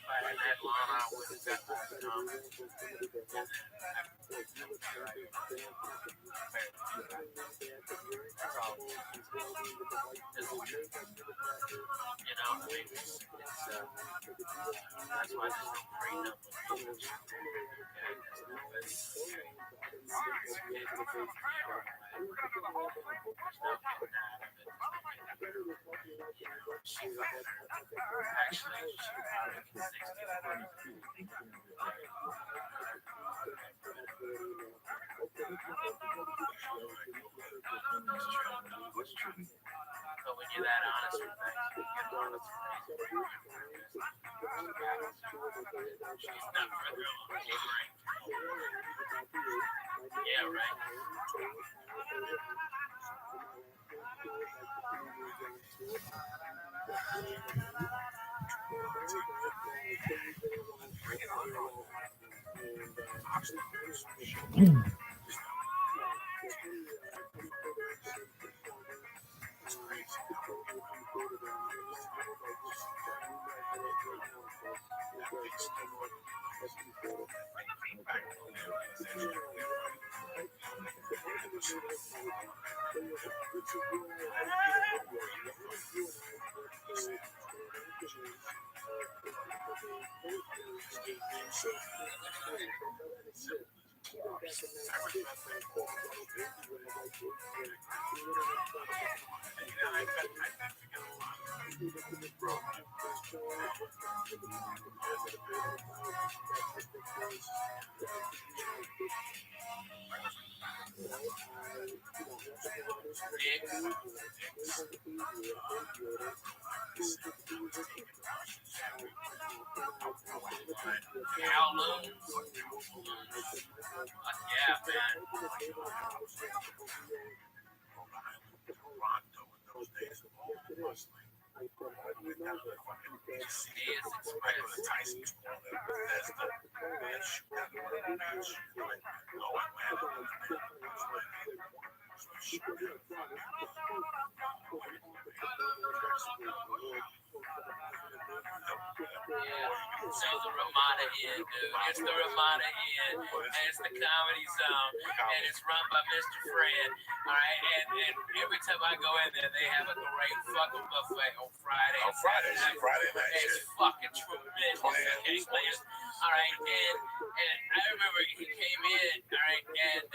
If I had that lawn, I would have got that. You know, I mean, that's why there's no freedom. But when you're that honest with things, you get honest with things. She's not further along. She's right. Yeah, right. Yeah, man. So the Ramada Inn, dude. It's the Ramada Inn, and it's the Comedy Zone, and it's run by Mr. Fred. All right, and every time I go in there, they have a great fucking buffet on Friday. On Friday night. It's fucking tremendous. Okay, man. All right, and I remember he came in, all right, and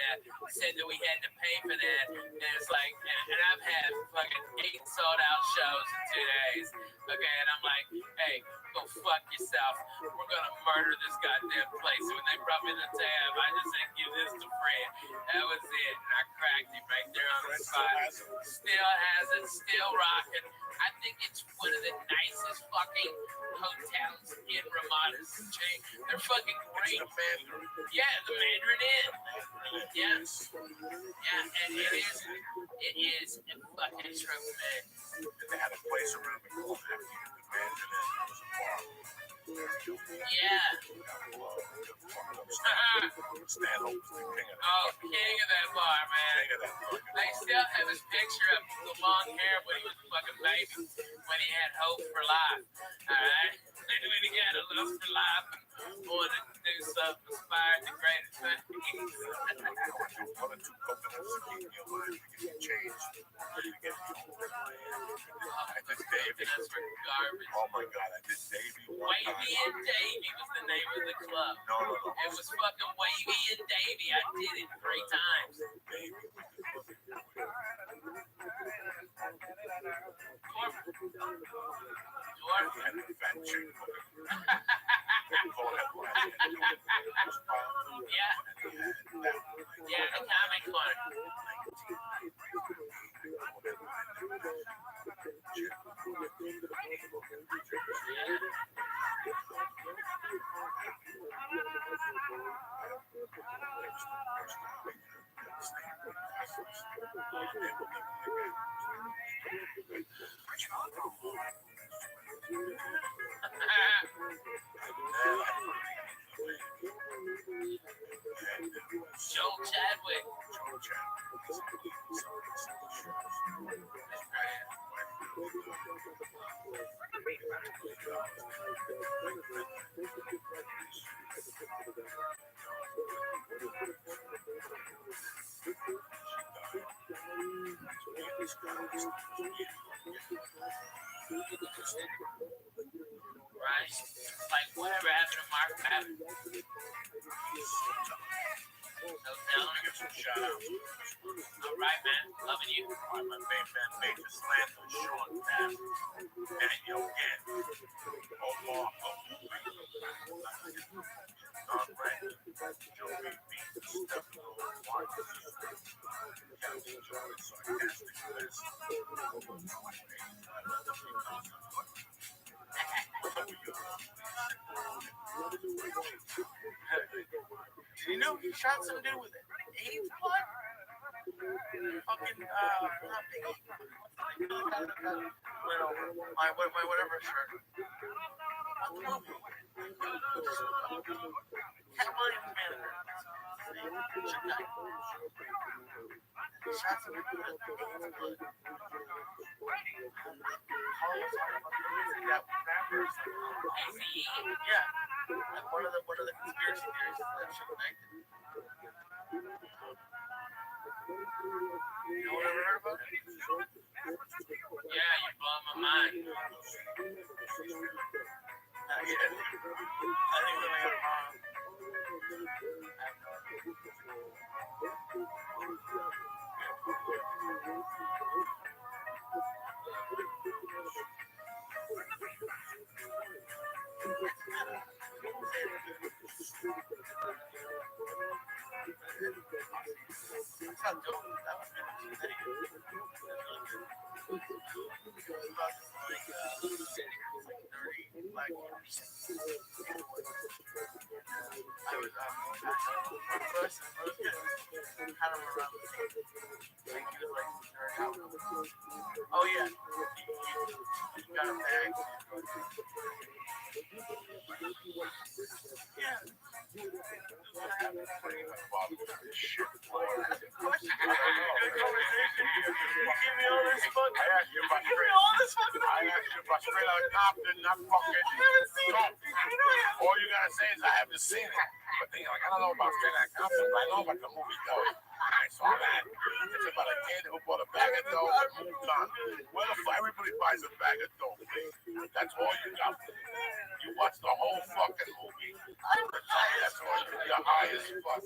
said that we had to pay for that, and it's like, and I've had fucking 8 sold out shows in 2 days. Okay, and I'm like, hey, go fuck yourself. We're gonna murder this goddamn place. So when they brought me the tab, I just said, give this to Fred. That was it. And I cracked him right there on the spot. Still has it, still rocking. I think it's one of the nicest fucking hotels in Ramada's chain. They're fucking great. Yeah, the Mandarin Inn. Yeah. Yeah, and it is a fucking tremendous. They had a place around the corner after you could imagine it. It was a bar. Yeah. Oh, king of that bar, man. They still have his picture of the long hair when he was a fucking baby, when he had hope for life. Alright? When he had a love for life and wanted to do something inspired to greater things. One or two coconuts to keep your life to get change. I did Davey. Garbage. Oh my god, I did Davey one Wavy time. and Davy was the name of the club. No. It was fucking Wavy and Davy. I did it 3 times. Yeah, the comic corner. Joel Chadwick. Right? Like whatever happened to Mark Rabbit? So tell him. All right, man. Loving you. My main man made the slant with Sean Bass. And you'll get more of Joey B. You know, he shot some dude with AIDS blood? Fucking, not big. My whatever shirt. What's the movie? Cat Williams manager. Shot some dude with AIDS blood. That rapper. Yeah. Like one of the conspiracy theories is that shit connected. You know what I heard about it? Yeah, you blow my mind. Not yet. I think we're gonna get sounds dope. That was really black I was first kind of around the same. Like he was like nerd out. Oh yeah. You got a bag. Yeah. Shit. Question. Good conversation. You give me all this fucking. I asked you about straight out Compton, not fucking. All you gotta say is I haven't seen it. But then you're like, I don't know about straight out Compton, but I know about the movie though. I saw that. It's about a kid who bought a bag of dough and moved on. Where the fuck everybody buys a bag of dough? That's all you got. You watch the whole fucking movie. That's all you're high as fuck.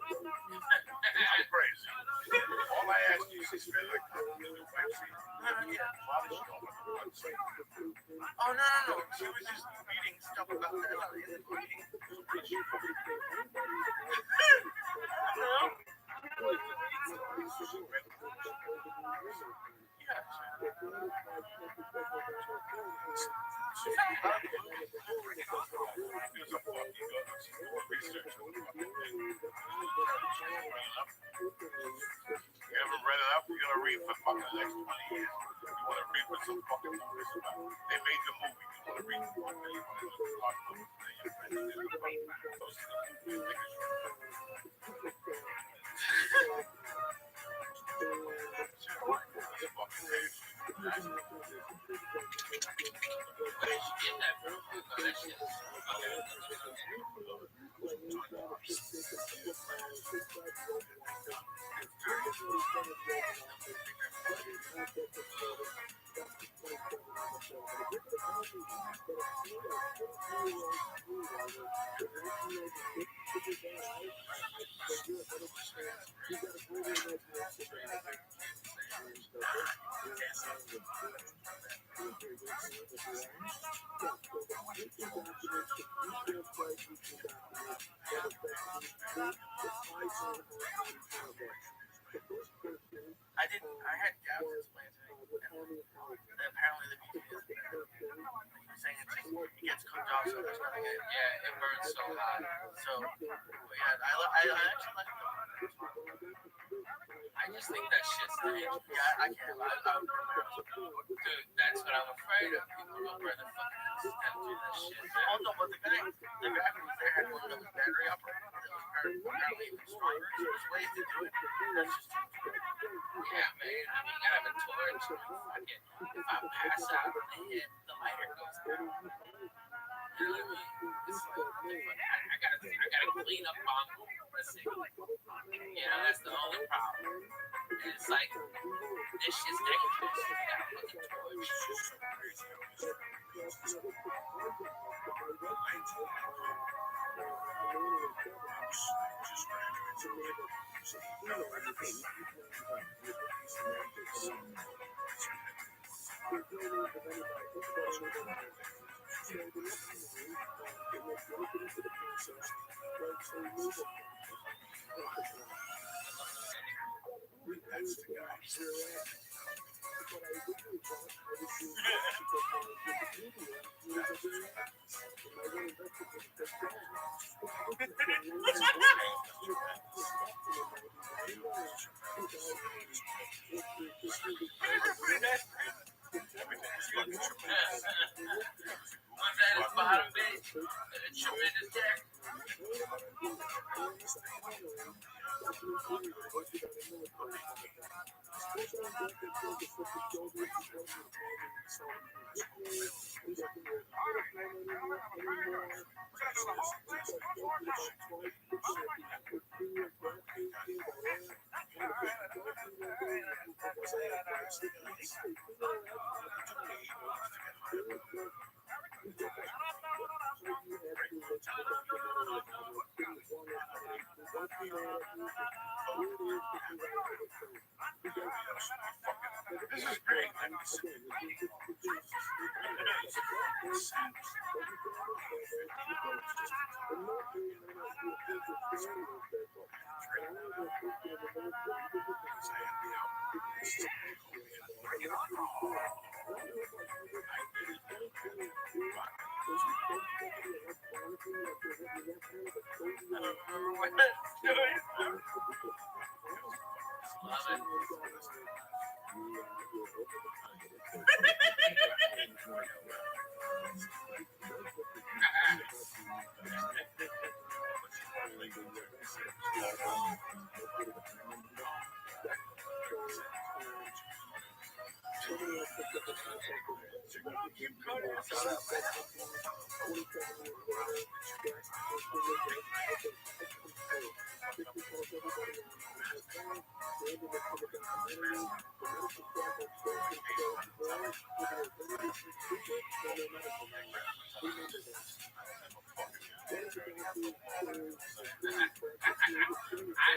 It's crazy. All I ask you is straight like Oh no. She was just reading stuff about the aliens. You haven't read it up, you're gonna read for fucking the next 20 years. You wanna read what some fucking movies about. They made the movie, you wanna read the book, you I had doubts explanted, and apparently the meat is better. Saying it gets cooked off, so there's nothing in it. Yeah, it burns so hot. So, yeah, I actually like the just think that shit's strange. Yeah, I can't. Dude, that's what I'm afraid of. People go burn their fucking houses down to do that shit. Oh no, but the guy who was there had one that was battery operated. That was apparently even stronger. So there's ways to do it. That's just Yeah, man. I mean, you gotta have a torch. Fuck it. If I pass out on the hit, the lighter goes down. You know what I mean? It's like, I gotta clean up bongo. Let's see. You know, that's the only problem. And it's like, this shit's dangerous. You gotta put the torch. What's at his bottom base? A tremendous deck. This is great. I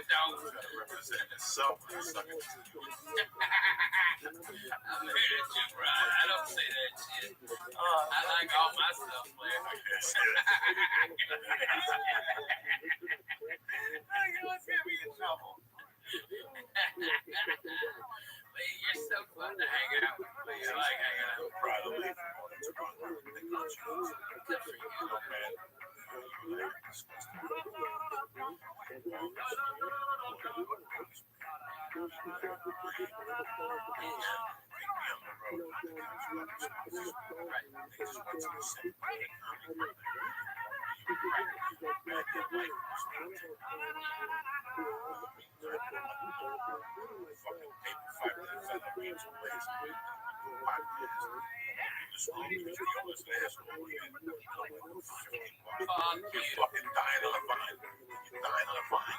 don't represent myself. I'm here to you, bro. I don't say that shit. I like all my stuff, man. Let's get me in trouble. But you're so fun to hang out with. You like hanging out with. Probably. Good for you, man. Fucking dying on the vine. Dying on the vine.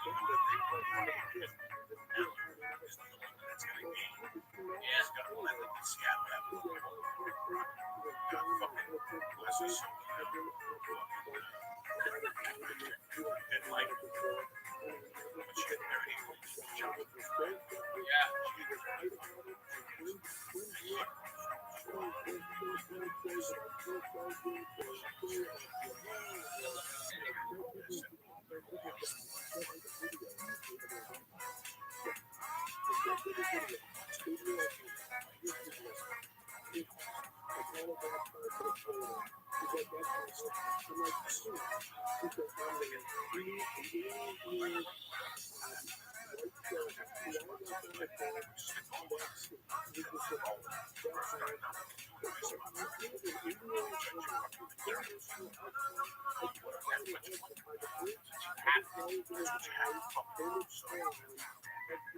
Yeah.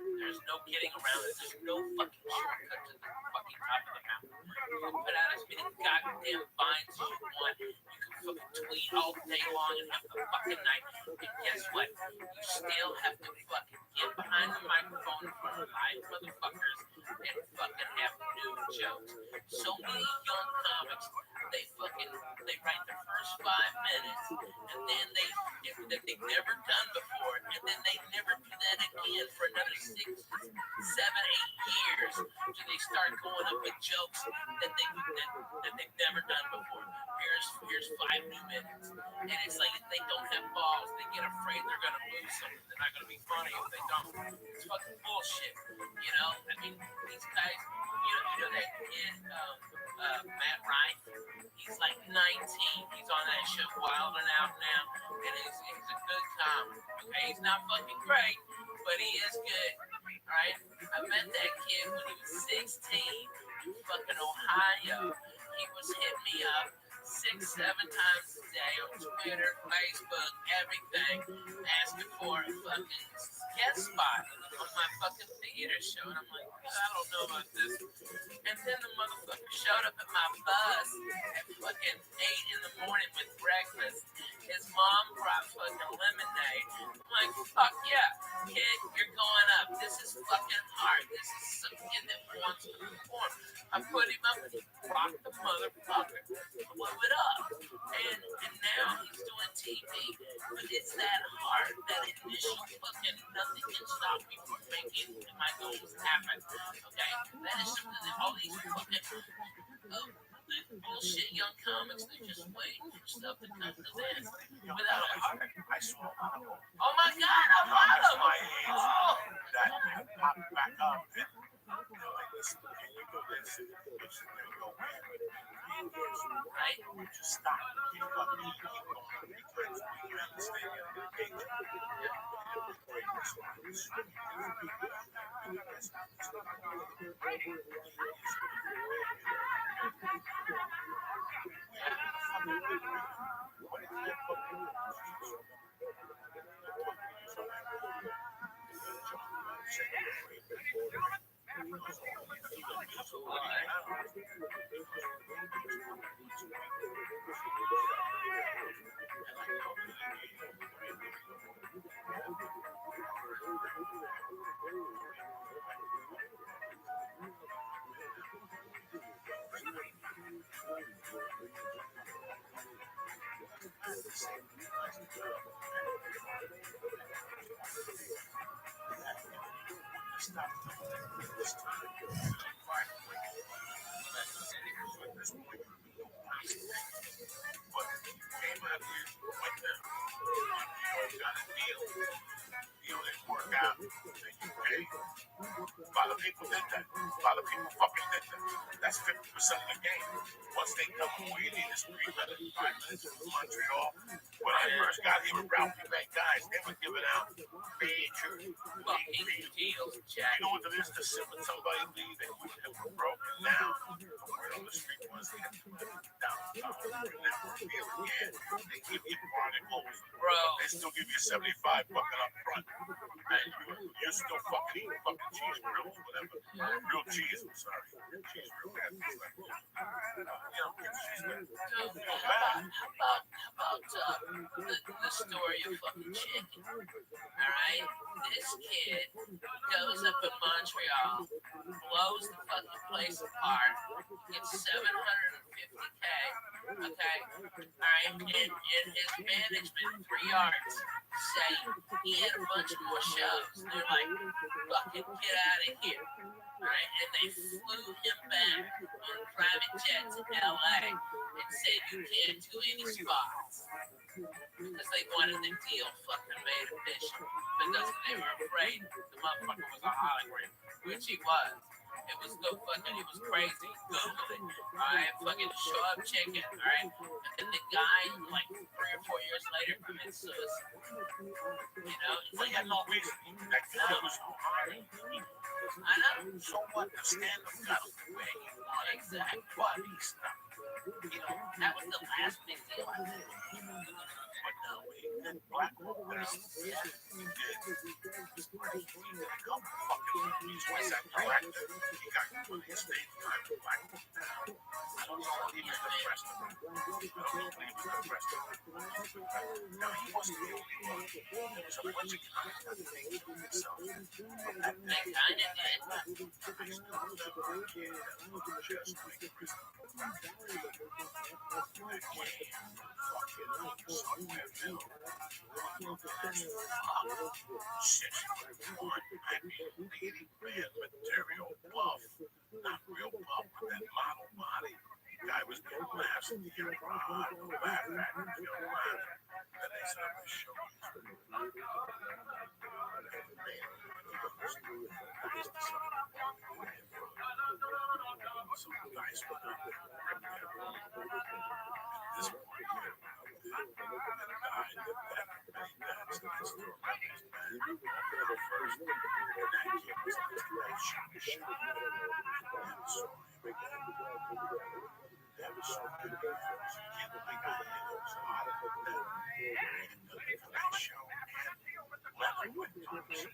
There's no getting around it. There's no fucking shortcut to the fucking top of the mountain. You can put out as many goddamn vines as you want. You can fucking tweet all day long and have the fucking night. And guess what? You still have to fucking get behind the microphone in front of live motherfuckers and fucking have new jokes. So many young comics, they write the first 5 minutes and then that they've never done before, and then they never do that again for another 6, 7, 8 years till they start going up with jokes that they've never done before. Here's 5 new minutes, and it's like they don't have balls. They get afraid they're gonna lose something. They're not gonna be funny if they don't. It's fucking bullshit, you know. I mean, these guys, you know that kid, Matt Wright. He's like 19. He's on that show Wild and Out now, and he's a good comic. Okay, he's not fucking great, but he is good. All right, I met that kid when he was 16 in fucking Ohio. He was hitting me up 6, 7 times a day on Twitter, Facebook, everything, asking for a fucking guest spot on my fucking theater show. And I'm like, I don't know about this. And then the motherfucker showed up at my bus at fucking 8 in the morning with breakfast. His mom brought fucking lemonade. I'm like, fuck yeah, kid, you're going up. This is fucking hard. This is some kid that wants to perform. I put him up and he rocked the motherfucker. Blew it up. And now he's doing TV. But it's that hard, that initial fucking nothing can stop me from making my goals happen. Okay? That is something that all these fucking bullshit young comics, they're just waiting for stuff to come to them without a heart. I saw a lot of them. Oh my God, a lot of them. My age, that popped back up. And they're like, listen, can you do this? Listen, there you go, man. Right? Just stop. Keep going. Keep going. Because we understand your age. A lot of people did that. A lot of people fucking did that. That's 50% of the game. Once they come, all you need is 3 minutes, 5 minutes in Montreal. When I first got here with Ralphie Bank guys, they were giving out major fucking deals. You know what it is to sit with somebody leave and we're broken now. The word on the street was down again. They give you articles, bro. They still give you 75 fucking up front. And you're still fucking eating fucking cheese grills, whatever. Real cheese, I'm sorry. Cheese grill. How about the story of fucking chicken? Alright? This kid goes up in Montreal, blows the fucking place apart, gets $750K, okay? Alright, and his management, 3 arts, say he had a bunch more shows. They're like, fucking get out of here. Alright, and they flew him back on private jets in LA and said you can't do any spots. Because they wanted the deal fucking made official. Because they were afraid the motherfucker was a hologram, which he was. It was crazy. Google it. Alright, fucking show up chicken, alright? And then the guy, like 3 or 4 years later, commits suicide. You know, it's like had no reason. That guy was hard. I know. So what? The stand-up got away. Exactly. But he's not. You know, that was the last big deal. But now we had black artists. Yeah. He did. It's crazy. He did a couple fucking movies. Was that director? He got stage time to black. I don't know if he was depressed. I don't know if he was depressed. Now he wasn't the only one. There was a bunch of guys that made himself. That They kind of did. I still never again. Just like Christopher. Material buff, not real buff with that model body. Guy was getting laughs in the ear, no matter that, you know, that is how the show is. Some guys were this one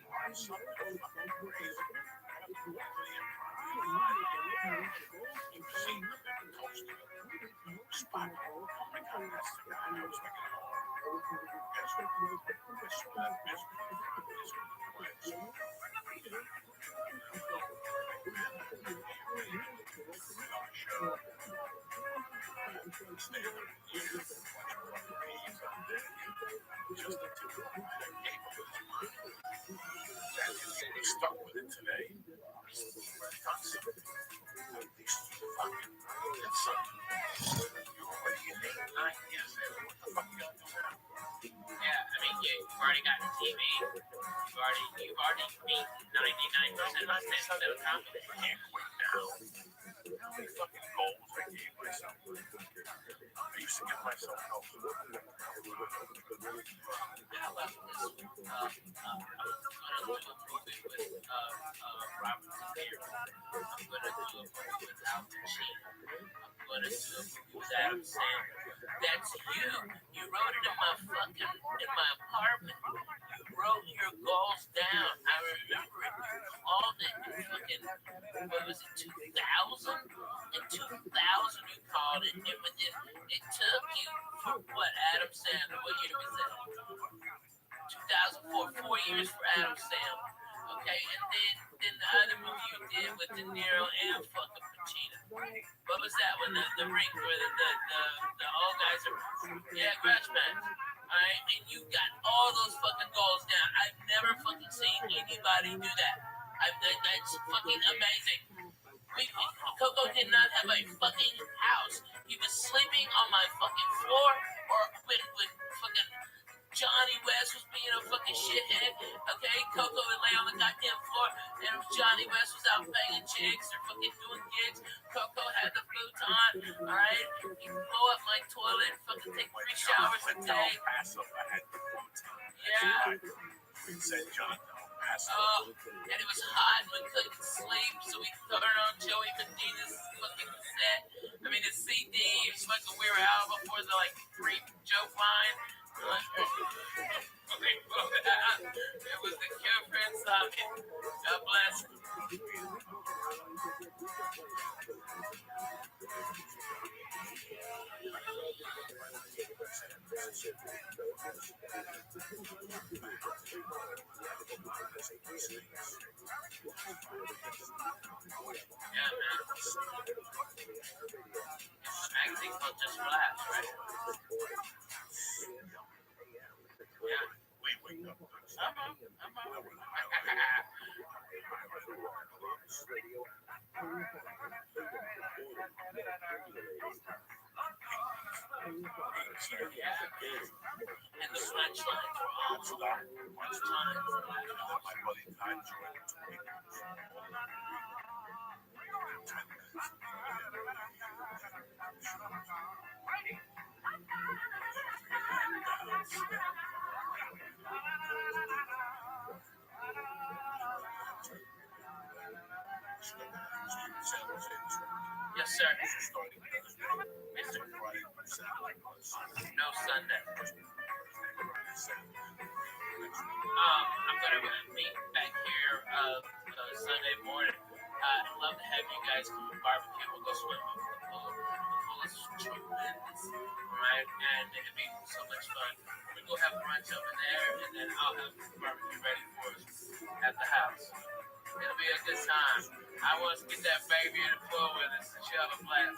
stuck with it today. Yeah, I mean, you've already got the TV. You've already beat 99% of the stats that are coming. Can't quit now. How many fucking goals I gave myself? I used to give myself help. How about this? I'm going to do a movie with Robert here. I'm going to do a movie with ROTHSCHILD. I'm going to do a movie with Adam Sandler. That's you. You wrote it in my apartment. You wrote your goals down. I remember it. You called it in fucking, what was it, 2000? In 2000 you called it. It took you for what, Adam Sandler? What year was that? 2004, 4 years for Adam Sandler. Okay, and then the other movie you did with De Niro and fucking Pacino. What was that one? The ring where the old guys are, yeah, Grudge Match. Alright, and you got all those fucking goals down. I've never fucking seen anybody do that. That's fucking amazing. Coco did not have a fucking house. He was sleeping on my fucking floor, or when fucking Johnny West was being a fucking shithead, okay? Coco would lay on the goddamn floor, and Johnny West was out banging chicks or fucking doing gigs. Coco had the futon, alright? He'd blow up my toilet, fucking take 3 showers a day. Yeah. And it was hot and we couldn't sleep, so we turned on Joey Medina's fucking cassette. I mean, his CD. Fucking, we were out before the like 3 joke line. It was the Cure for Insomnia. God bless. Yeah, man. Magazine called Just Relax, right? Yeah. Wait up. And the punchlines were awesome. Punchlines. My buddy Ty joined. Yes, sir. No Sunday. I'm gonna meet back here Sunday morning. I'd love to have you guys come and barbecue. We'll go swimming with the pool. The pool is tremendous, right? And it'd be so much fun. We'll go have brunch over there, and then I'll have barbecue ready for us at the house. It'll be a good time. I want to get that baby in the pool with us and she'll have a blast.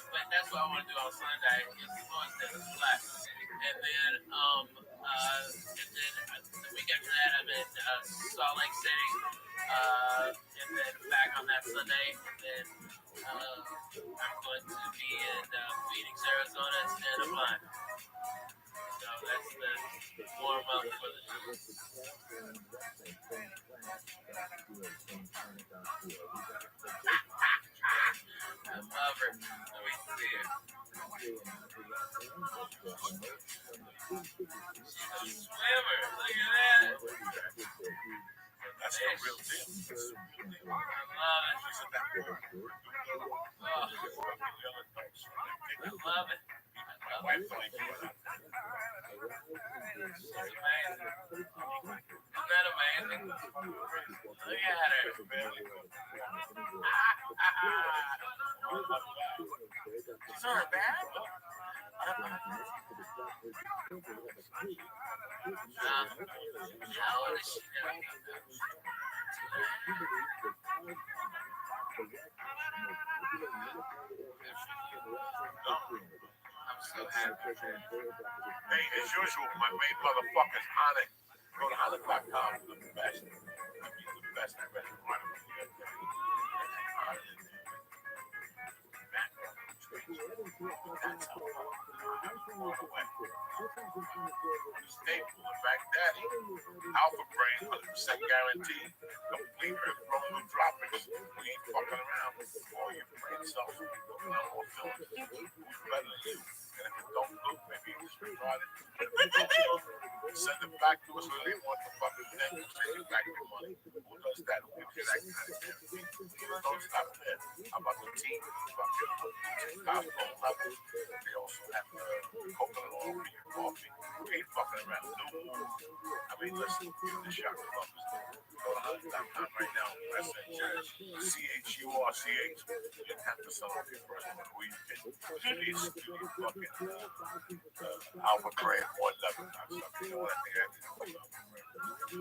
But that's what I want to do on Sunday. Is fun and a blast. And then the week after that, I'm in Salt Lake City. And then back on that Sunday. And then I'm going to be in Phoenix, Arizona, and stand up line. So that's the warm up for the I love her. Let me see her. She's a swimmer. Look at that. That's the real deal. I love it. Oh, I love it. My wife likes it. She's amazing. Isn't that amazing? Look at her. She's on her back? How old is she now? I'm so happy. Hey, as usual, my main motherfucker's on it. Go to Honda.com for the best. The best I've ever run. Staple, in fact, Daddy, Alpha Brain, 100% guaranteed. Complete earth rolling droppings. We ain't fucking around. All your brain cells will be going on all films. Who's better than you? And if it don't look, maybe you just retarded. Send it back to us when they want the fucking thing. We'll send you back your money. Who does that? Who gives you that kind of thing? Don't stop there. How about the team? Top phone level. They also have coconut oil for your coffee. We ain't fucking around. No. I mean, listen, give the shot to lovers. Go to Honda.com right now. Press that CHURCH. You get 10% off your first one. Who you get? These fucking Alpha Brain 111.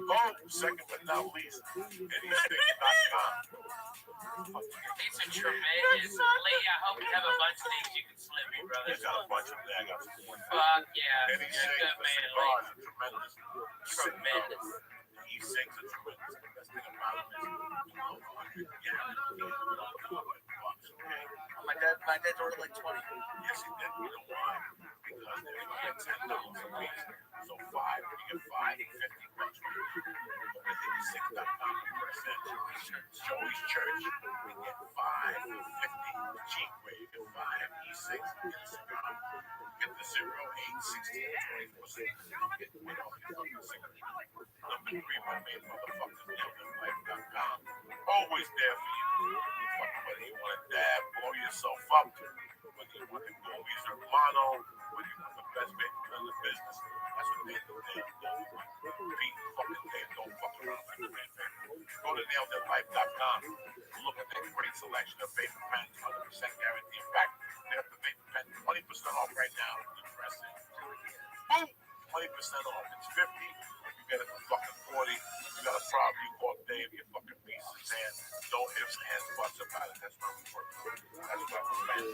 Oh, second but not least, anything.com. These are tremendous. Lee, I hope you have a bunch of these you can slip me, brother. I got a bunch of them. I got some. Fuck yeah. You're a good man, Lee. Tremendous. Tremendous. He sings a tremendous. The best thing about him is, My dad's ordered like 20. Yes, he did. You know why? Because they're like $10 a piece. So 5, you get 5, $50. $56.com per cent. Joey's Church, we get 5, $50. Cheap way, you get 5, E6, get a cigar. Get the 08, 16, 24 cents. Get the win off your fucking cigarette. Number 3, my main motherfuckers, life.com. Always there for you. Whether you want to dab, blow yourself up, whether you want to go use your mono, whether you want the best baby in the business. That's what they do. Beat fucking damn, don't fuck around like a man, baby. Go to naileditlife.com. Look at that great selection of paper pens, 100% guarantee. In fact, they have the paper pen 20% off right now. Press it. Boom! 20% off. It's 50. You get it for fucking 40. You got a problem, you call Dave, your fucking piece of sand. No ifs, ands, buts about it. That's where we work. That's where we're made.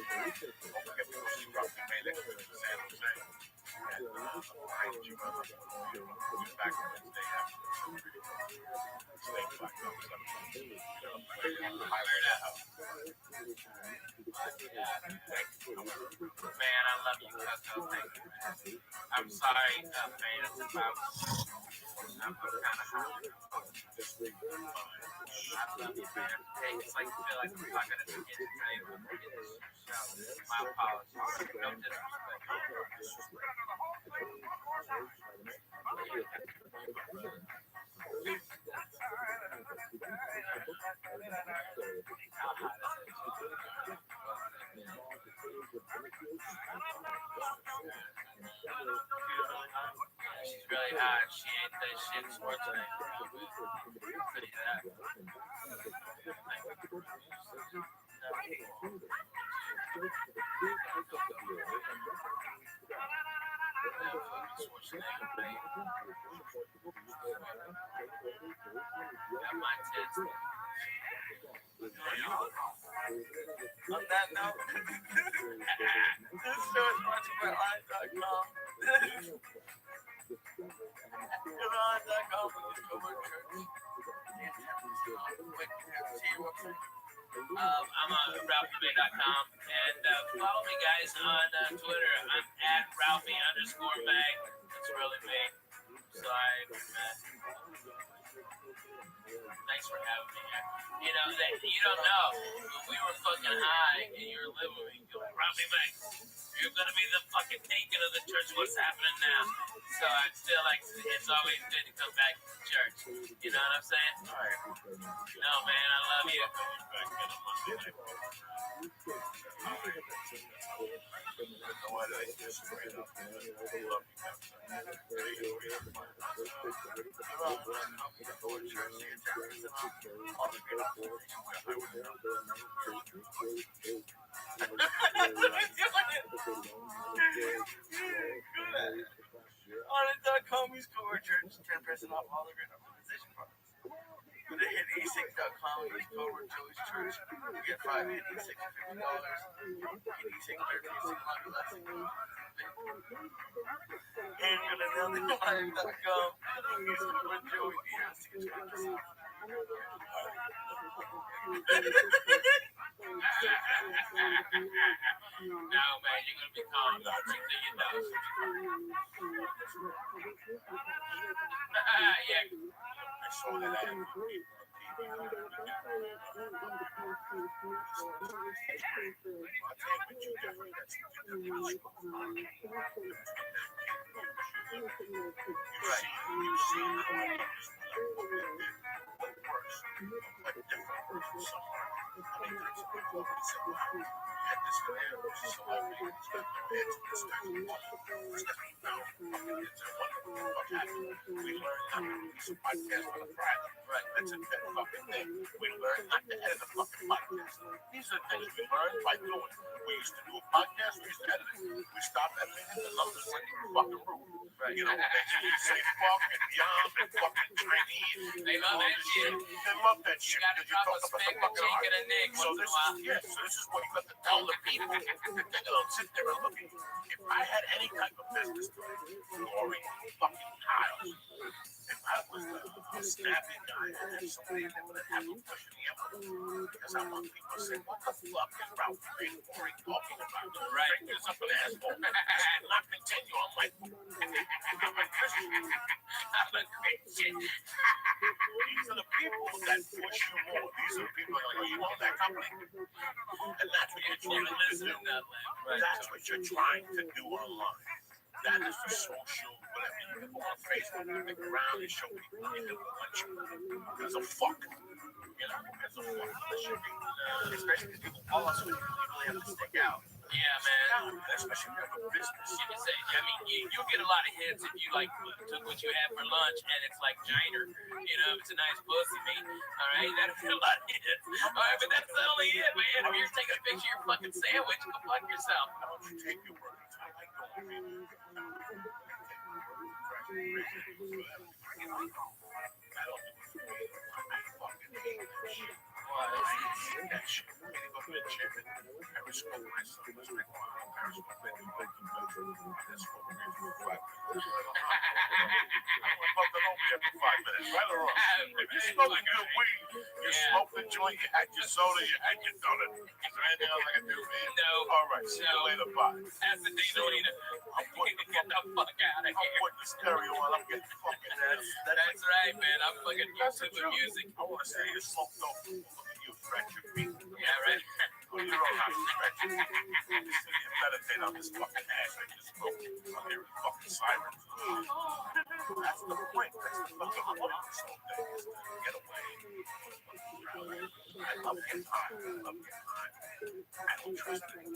Don't forget to go see Rabbi made next to San Jose. And I hate you, brother. We'll be back Wednesday after. Stay black. Man, I love you, Coco. Thank you, man. I'm sorry, fans, about I'm kind of hot. love you, man. Hey, it's like I feel like I'm talking to the kid today when we're getting this show. My apologies. No disrespect. She's really hot. She ate that shit sports night. I'll tell you that. Got my tits. On that note, this show is brought to you by Live.com. Go to Live.com and just go work church. I'm on RalphieMay.com and follow me, guys, on Twitter. I'm at Ralphie_Mag. It's really me. Sorry, man. Thanks for having me here. You know, that you don't know. When we were fucking high and you were living with me, you go, Rabbi Mag, you're gonna be the fucking deacon of the church. What's happening now? So I feel like it's always good to come back to church. You know what I'm saying? All right. No, man, I love you. On it.com, use code church, 10% off all the great optimization products. Go to hit86.com, use code Joey's Church. You get 5 hit E6 for $50. Hit E6 13 money less. And go to nailtheline.com, use code Joey Church. No, man, you're gonna be calm. Don't you do your nose. Yeah. I saw that. Right. That's a good fucking thing. We learned not to edit a fucking podcast. These are things we learned by doing. We used to do a podcast, we used to edit it. We stopped editing it, the numbers went through the fucking roof. Right. You know, they say fuck and beyond and fucking Chinese. They love that shit. They love that shit. You gotta drop a stick, a cheek, and a nick. So this is what you got to tell the people. They don't sit there and look at you. If I had any type of business, flooring fucking tiles. If I was a snappy guy, I had somebody that would have me pushing the envelope. Because I want people to say, what the fuck is Ralph Greenberg talking about? Right. Fingers up an asshole. And not continue. I'm like, I'm a Christian. I'm a Christian. These are the people that push you more. These are the people that are like, you own that company. And that's what you're trying to do. That's what you're trying to do online. That is the social, whatever you can go on Facebook and look around and show people you do what you There's a fuck. You know, there's a fuck. Especially because people follow us, you really have to stick out. Yeah, man. Especially if you have a business. You can say, I mean, you'll get a lot of hits if you like took what you had for lunch and it's like Giner. You know, it's a nice pussy meat. All right, that'll get a lot of hits. All right, but that's only it, man. If you're taking a picture of your fucking sandwich, go fuck yourself. Why don't you take your work? I like going. You're smoking good weed, you're smoking the joint, you had your soda, you had your donut. Is there anything else I can do for you? No. All right, see you later, bye. That's the Dino-Nina. I'm putting Get the fuck out of I'm here. putting the stereo on. I'm getting fucking That's right, man. I'm fucking YouTube with music. I want to say you smoke dope. Look at you, scratch your feet. Yeah, right. You're all not scratching. You meditate on this fucking ass I just smoke. I'm hearing fucking sirens. That's the point. That's the fucking point of this whole thing. Is get away. I love getting high. I love getting high. I don't trust it.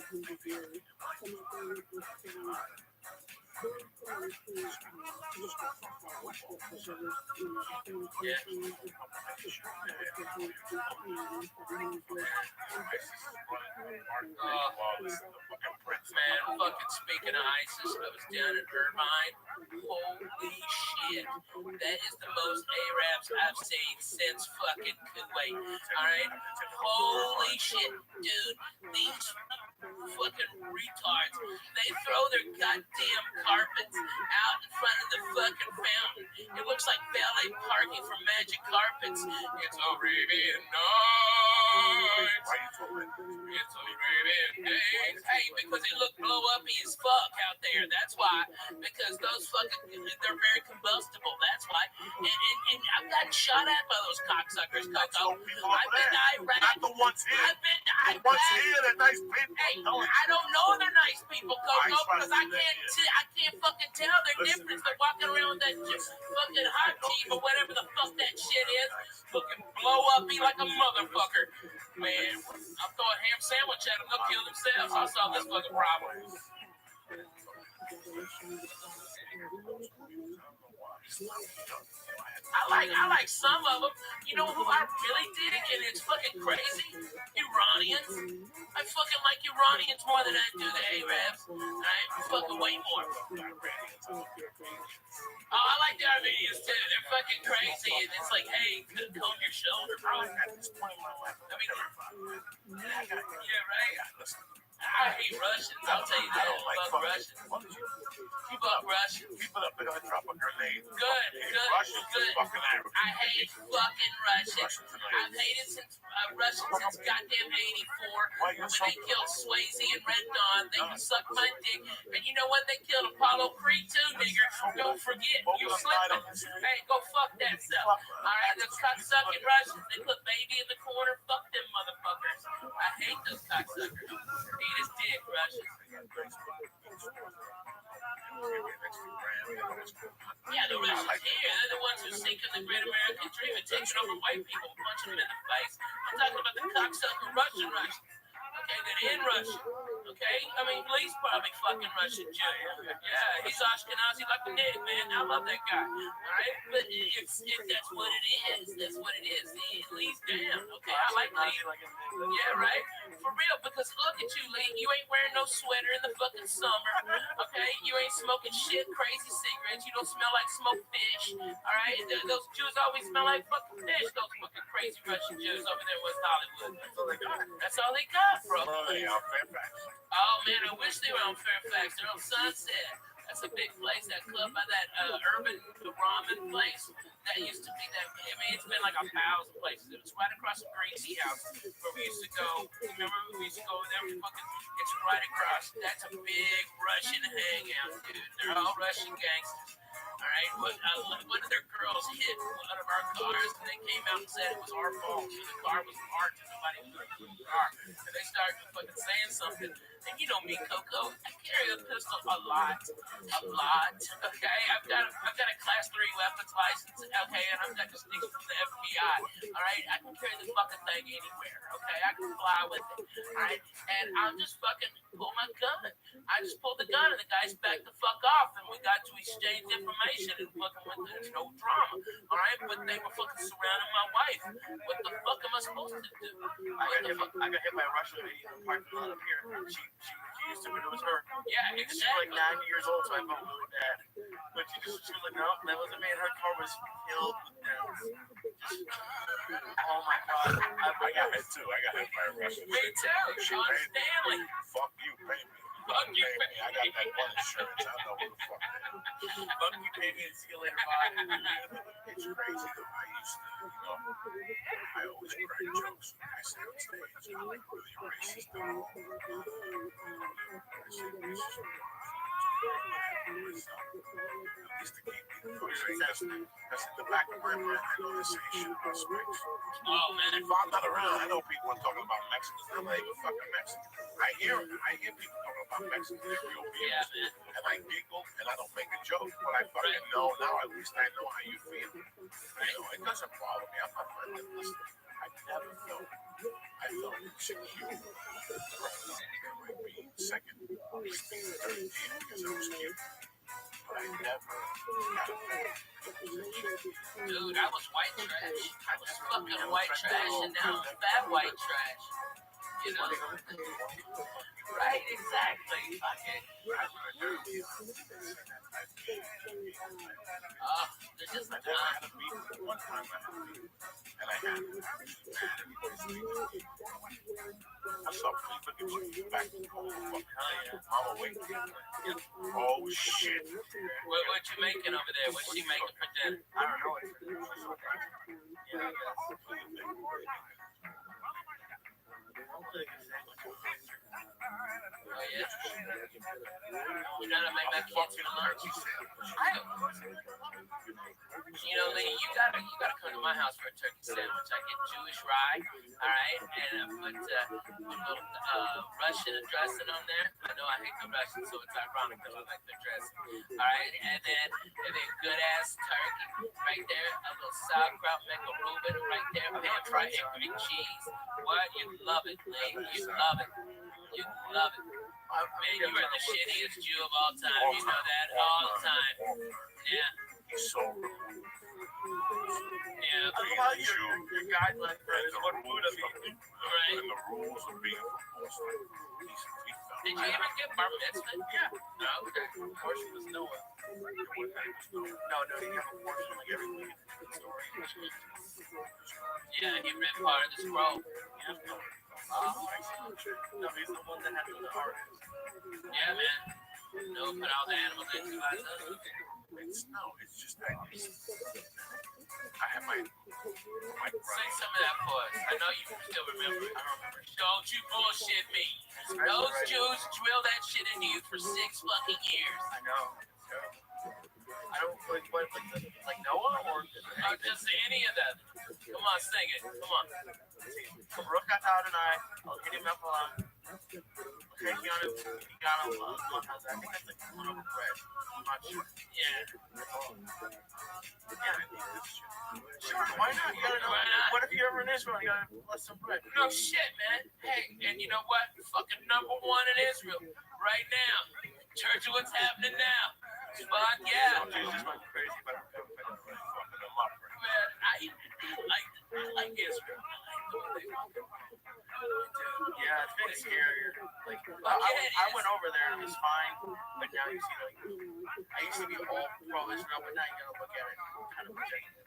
Man, fucking speaking of ISIS, I was down in Irvine. Holy shit. That is the most Arabs I've seen since fucking Kuwait. Alright? Holy shit, dude. These fucking retards. They throw their goddamn carpets out in front of the fucking fountain. It looks like valet parking for Magic Carpets. It's a Arabian night. It's a Arabian day. Hey, because it look blow uppy as fuck out there. That's why. Because those fucking, they're very combustible. That's why. And I've gotten shot at by those cocksuckers, Coco. I've been to Iraq. Not the ones here. I've been to Iraq. The ones here, they're nice people. Hey, I don't know they're nice people, Coco, because I can't fucking tell their difference. They're walking around with that fucking hot tea or whatever the fuck that shit is, looking blow uppy like a motherfucker. Man, I'll throw a ham sandwich at them, they'll kill themselves. I'll solve this fucking problem. I like some of them. You know who I really dig, and it's fucking crazy? Iranians. I fucking like Iranians more than I do the Arabs. Alright? Fucking way more. Oh, I like the Armenians too. They're fucking crazy, and it's like, hey, comb your shoulder, bro. Yeah, right? I hate Russians. I'll tell you that. I don't like Russians. You fuck Russians. People up there gonna drop a grenade. Good. Fucking Arabs. I hate fucking Russians. I've hated Russians since goddamn '84 when they killed Swayze and Red Dawn. They sucked my dick. And you know what? They killed Apollo Creed too, nigger. Don't forget. You slipping. Hey, go fuck that stuff. Alright, the cocksucking Russians. They put baby in the corner. Fuck them motherfuckers. I hate those cocksuckers. Eat his dick, Russians. Yeah, the Russians here, they're the ones who sinking the great American dream and taking over white people, punching them in the face. I'm talking about the cocksucker Russians. Okay, they're in Russia. Okay? I mean, Lee's probably fucking Russian Jew. Yeah, he's Ashkenazi like a nigga, man. I love that guy. Alright? But that's what it is. That's what it is. Lee's down. Okay, I like Lee. Yeah, right? For real, because look at you, Lee. You ain't wearing no sweater in the fucking summer. Okay? You ain't smoking shit, crazy cigarettes. You don't smell like smoked fish. Alright? Those Jews always smell like fucking fish. Those fucking crazy Russian Jews over there in West Hollywood. That's all they got, bro. Oh, man, I wish they were on Fairfax. They're on Sunset. That's a big place, that club by that urban ramen place. That used to be that, I mean, it's been like 1,000 places. It was right across from Greasy House where we used to go. Remember, we used to go over there? It's right across. That's a big Russian hangout, dude. They're all Russian gangsters. All right, one of their girls hit one of our cars, and they came out and said it was our fault. So the car was parked, and nobody was in the car. And they started fucking saying something. And you know me, Coco, I carry a pistol a lot. Okay, I've got a class 3 weapons license. Okay, and I've got the sneaks from the FBI. All right, I can carry this fucking thing anywhere. Okay, I can fly with it. All right, and I'll just fucking pull my gun. I just pulled the gun, and the guys backed the fuck off, and we got to exchange information and fucking went there. No drama. All right, but they were fucking surrounding my wife. What the fuck am I supposed to do? I got hit by a Russian lady in the parking lot up here. She used to, but it was her. Yeah, exactly. She was like 90 years old, so I felt really bad. But she was like, no, that wasn't me. And her car was filled with dents. Oh my God. I got hit too. I got hit by a Russian. Me too. Sean Stanley. Fuck you, baby. Fuck you, baby. I got that one insurance. I know what the fuck. Fuck you, baby, and see you later. Bye. It's crazy though. I used to, I always crack jokes That's in the back of my mind. I know this ain't shit about space. Oh man. If I'm not around, I know people are talking about Mexicans. They're like fucking Mexicans. I hear people talking about Mexicans. They're real people. Yeah, man. And I giggle and I don't make a joke, but I fucking know now. At least I know how you feel. You know, it doesn't bother me. I'm not like, listen, I never felt. I felt insecure. There might be second, third day because I was cute. But I never Dude, I was white trash. I was fucking white trash, and now I'm fat white trash. You know? Right, exactly. Okay. Oh, they're just I never had a beat. One time I had a beat. And I had what's up, please? Look at you. Back to the whole fucking I'm awake. Oh, shit. What you making over there? What's she making for dinner? I don't know. Yeah, Oh yeah. You know what I make my kids for lunch? You know, Lee, you gotta come to my house for a turkey sandwich. I get Jewish rye, all right, and I put a little Russian dressing on there. I know I hate the Russians, so it's ironic that I like their dressing. All right, and then good ass turkey right there, a little sauerkraut, make a Reuben right there, pan fried egg and cheese. What? You love it, Lee. You love it. You love it. Man, you are the shittiest Jew of all time. You know that all the time. Yeah. He's so rude. Yeah. How about your guidelines for what food I'm eating? Right. And the rules of being Did you ever get bar mitzvah? Yeah. No, okay. Portion was Noah. No, he got a portion like every week. Yeah, he read part of the scroll. No, he's the one that had the heart. Yeah, man. No, put all the animals into myself. It's just I have my Sing some of that for us. I know you still remember. I don't remember. Don't you bullshit me. Those Jews drilled that shit into you for 6 fucking years. I know. I don't like Noah or just any of them. Come on, sing it. Come on. Baruch atah Adonai, Eloheinu melech haolam. Okay, I think that's like a little bread. I'm not sure. Yeah. Sure, why not? You gotta know. Why not? What if you're ever in Israel? You gotta bless some bread. No shit, man. Hey, and you know what? Fucking #1 in Israel right now. Church of what's happening now. Fuck yeah. Jesus just went crazy about fucking them up. Man, I like Israel. Yeah, it's been scarier. Like, I went over there and it was fine, but now you see, like, I used to be all pro-Israel, but now you gotta look at it kind of objectively.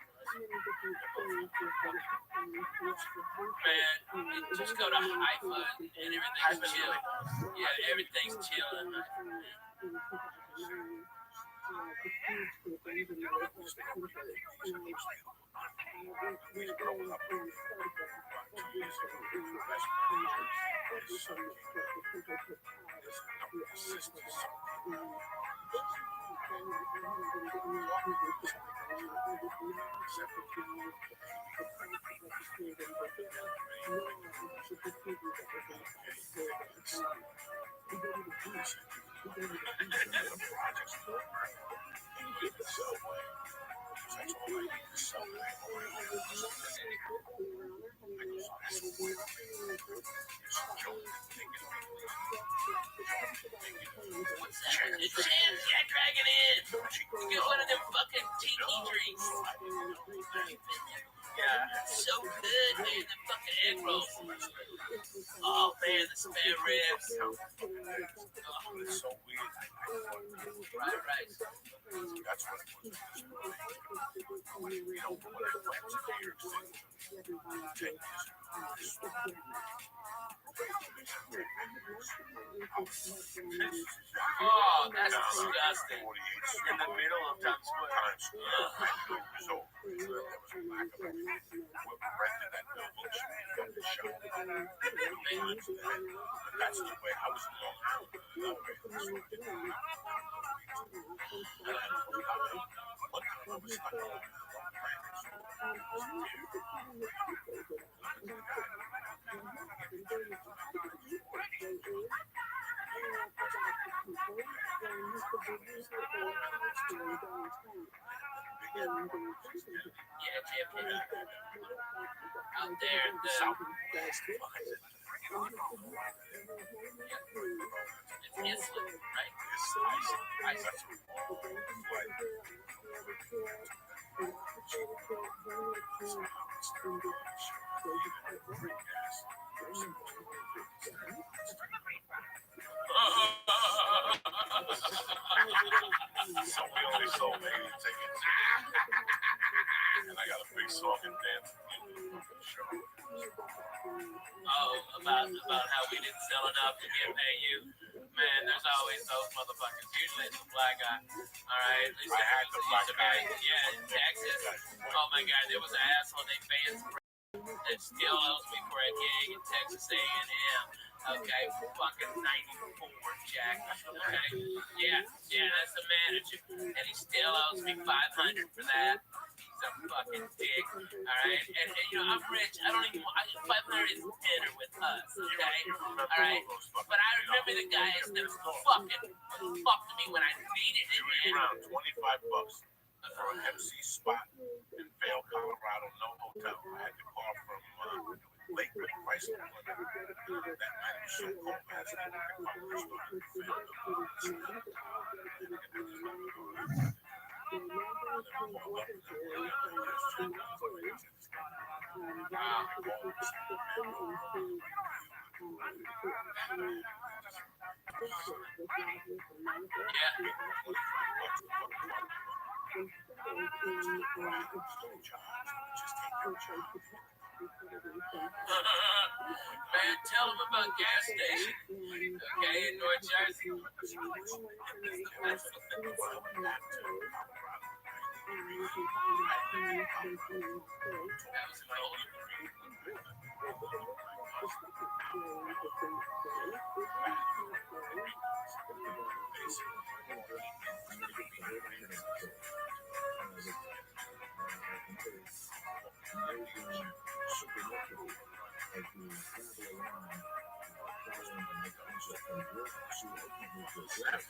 Man, just go to Haifa and everything's chill. Yeah, everything's chilling. What's that? It's Jams Jack Dragon in. You get one of them fucking tiki drinks. Yeah, so good, man. The fucking egg rolls. Oh man, the spare ribs. It's so weird. Right. That's what it was. You know, when I went to New York City, 10 years ago, oh, that's disgusting. In the middle of Times Square. I was old. There was a lack of whoever rented that building. Got the shot. Man, man. That's the way I was born. Yeah, Jim. Out there at the South. It's insulin, right? Ice. So we only sold 80 tickets. And I got a big song and dance show. Oh, about how we didn't sell enough to get pay you. Man, there's always those motherfuckers. Usually it's a black guy. All right, at least I had the black guy. Yeah, in Texas. Oh my God, there was an asshole named Vance that still owes me for a gig in Texas A&M. Okay, fucking 94, Jack. Okay, yeah, that's the manager, and he still owes me $500 for that. He's a fucking dick. All right, and you know I'm rich. I don't even. 500 is dinner with us. Okay, all right. But I remember the guys that fucked me when I needed it, man. Around $25 for an MC spot in Vail, Colorado. No hotel. I had to call from Lake Price. That man was so cold. Man, tell them about gas station. Okay, in North Jersey.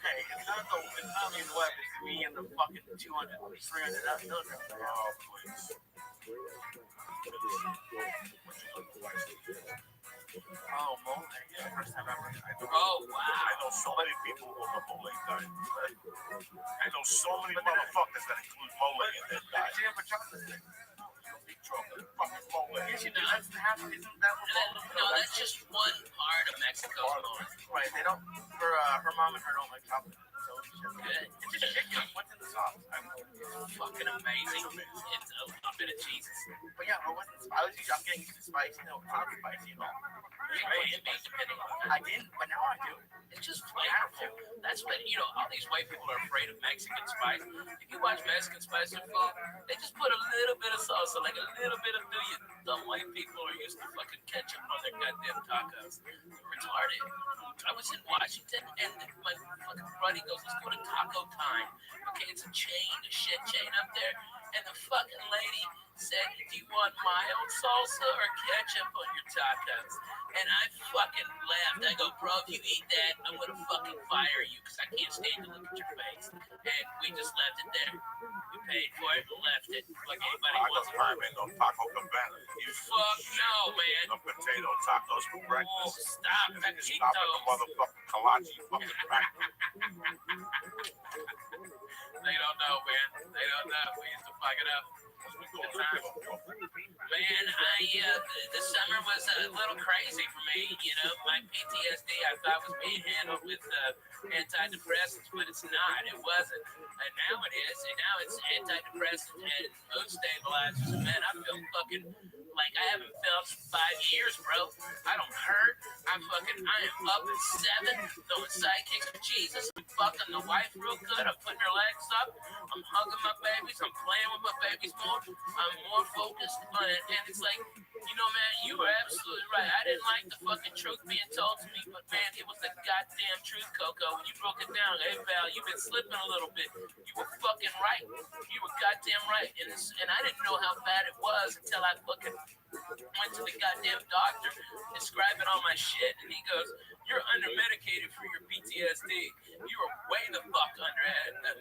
Hey, it's not the what is me and the fucking 200, 300 milligrams. Oh, please. Oh, mole. Yeah, first time ever. Oh, wow. I know so many people who have mole died. I know so many motherfuckers that include mole in their diet. Jam for chocolate. Chocolate, fucking mole. Yes, you know, that's half. Isn't that what? No, that's just one part of Mexico's mole. Right, they don't. Her mom and her don't like chocolate. So it's just chicken. What's in the sauce? It's fucking amazing. It's a little bit of Jesus. But yeah, I'm getting used to spicy. No, it's not spicy at all. I didn't, but now I do. It's just flavorful. That's what, you know, all these white people are afraid of Mexican spice. If you watch Mexican spice and food, they just put a little bit of salsa, like a little bit of dumb white people are used to fucking ketchup on their goddamn tacos. They're retarded. I was in Washington and my fucking buddy goes, let's go to Taco Time. Okay, it's a shit chain up there. And the fucking lady said, do you want mild salsa or ketchup on your tacos? And I fucking laughed. I go, bro, if you eat that, I'm going to fucking fire you because I can't stand to look at your face. And we just left it there. We paid for it and left it. Like anybody wants it. I ain't no Taco Cabana. You fuck no, man. No potato tacos for breakfast. Oh, stop. Stop at the motherfucking kolache fucking back. They don't know, man. They don't know. We used to fuck it up. Man, the summer was a little crazy for me. You know, my PTSD I thought was being handled with antidepressants, but it's not. It wasn't. And now it is. And now it's antidepressants and mood stabilizers. And man, I feel fucking like I haven't felt in 5 years, bro. I don't hurt. I I am up at 7, throwing sidekicks for Jesus. I'm fucking the wife real good. I'm putting her legs up. I'm hugging my babies. I'm playing with my babies more. I'm more focused on it. And it's like, you know, man, you were absolutely right. I didn't like the fucking truth being told to me, but man, it was the goddamn truth, Coco. When you broke it down, hey, Val, you've been slipping a little bit. You were fucking right. You were goddamn right. And I didn't know how bad it was until I fucking went to the goddamn doctor, describing all my shit, and he goes, "You're under medicated for your PTSD. You are way the fuck under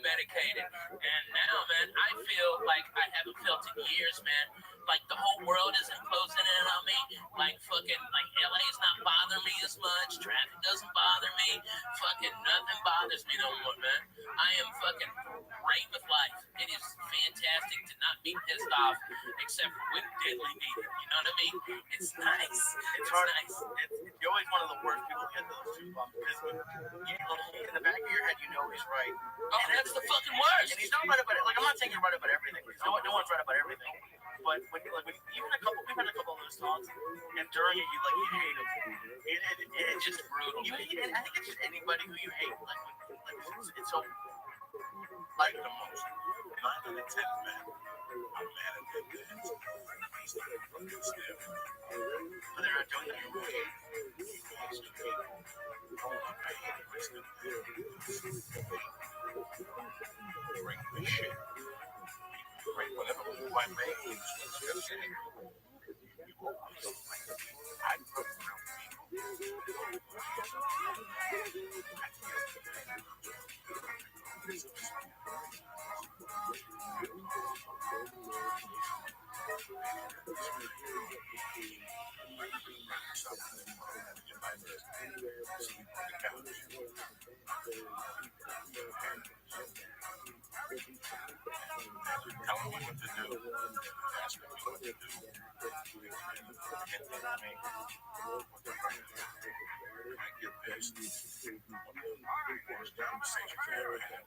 medicated." And now, man, I feel like I haven't felt in years, man. Like the whole world isn't closing in on me. Like fucking, like LA is not bothering me as much. Traffic doesn't bother me. Fucking nothing bothers me no more, man. I am fucking great with life. It is fantastic to not be pissed off, except for when deadly needed. You know what I mean? It's nice. It's hard. Nice. You're always one of the worst people to get those two bumps because in the back of your head, you know he's right. Oh, and that's the fucking worst. And he's not right about it. Like, I'm not saying you're right about everything. No one's right about everything. But we've had a couple of those talks, and during it, you hate him. It's just brutal. And I think it's just anybody who you hate. It's so. Like the most 9 out of 10 men are mad at their dads. He's not a fucking step. But they're not doing that. Bring the shit. Bring whatever move I make. You always like me. I grew up around people. Tell me what to do. Ask me what to do. I get pissed. Worst conversations I ever had.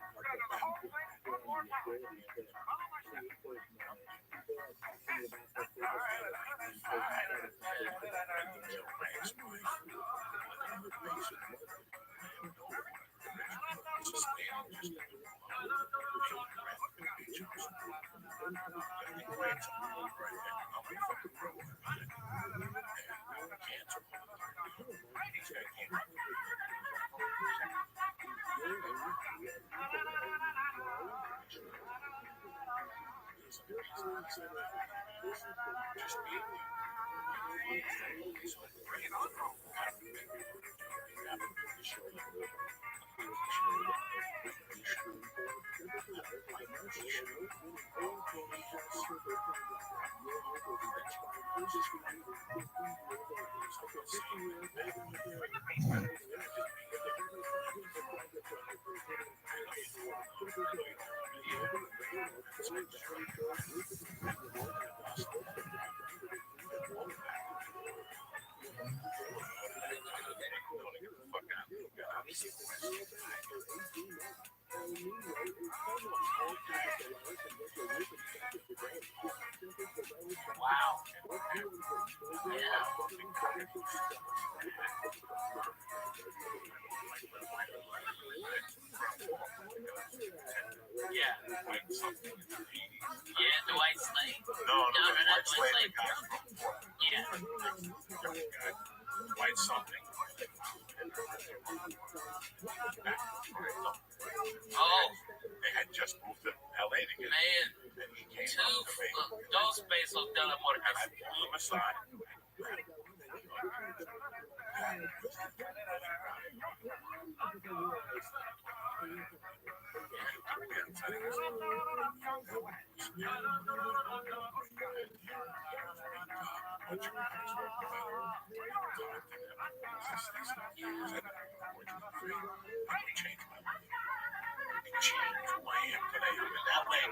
Wow. Yeah. Yeah, the white slave. No, not White slave. Yeah. White something. Oh. They had just moved to LA together. Man. Dos pesos de la muerte. And I pulled him aside.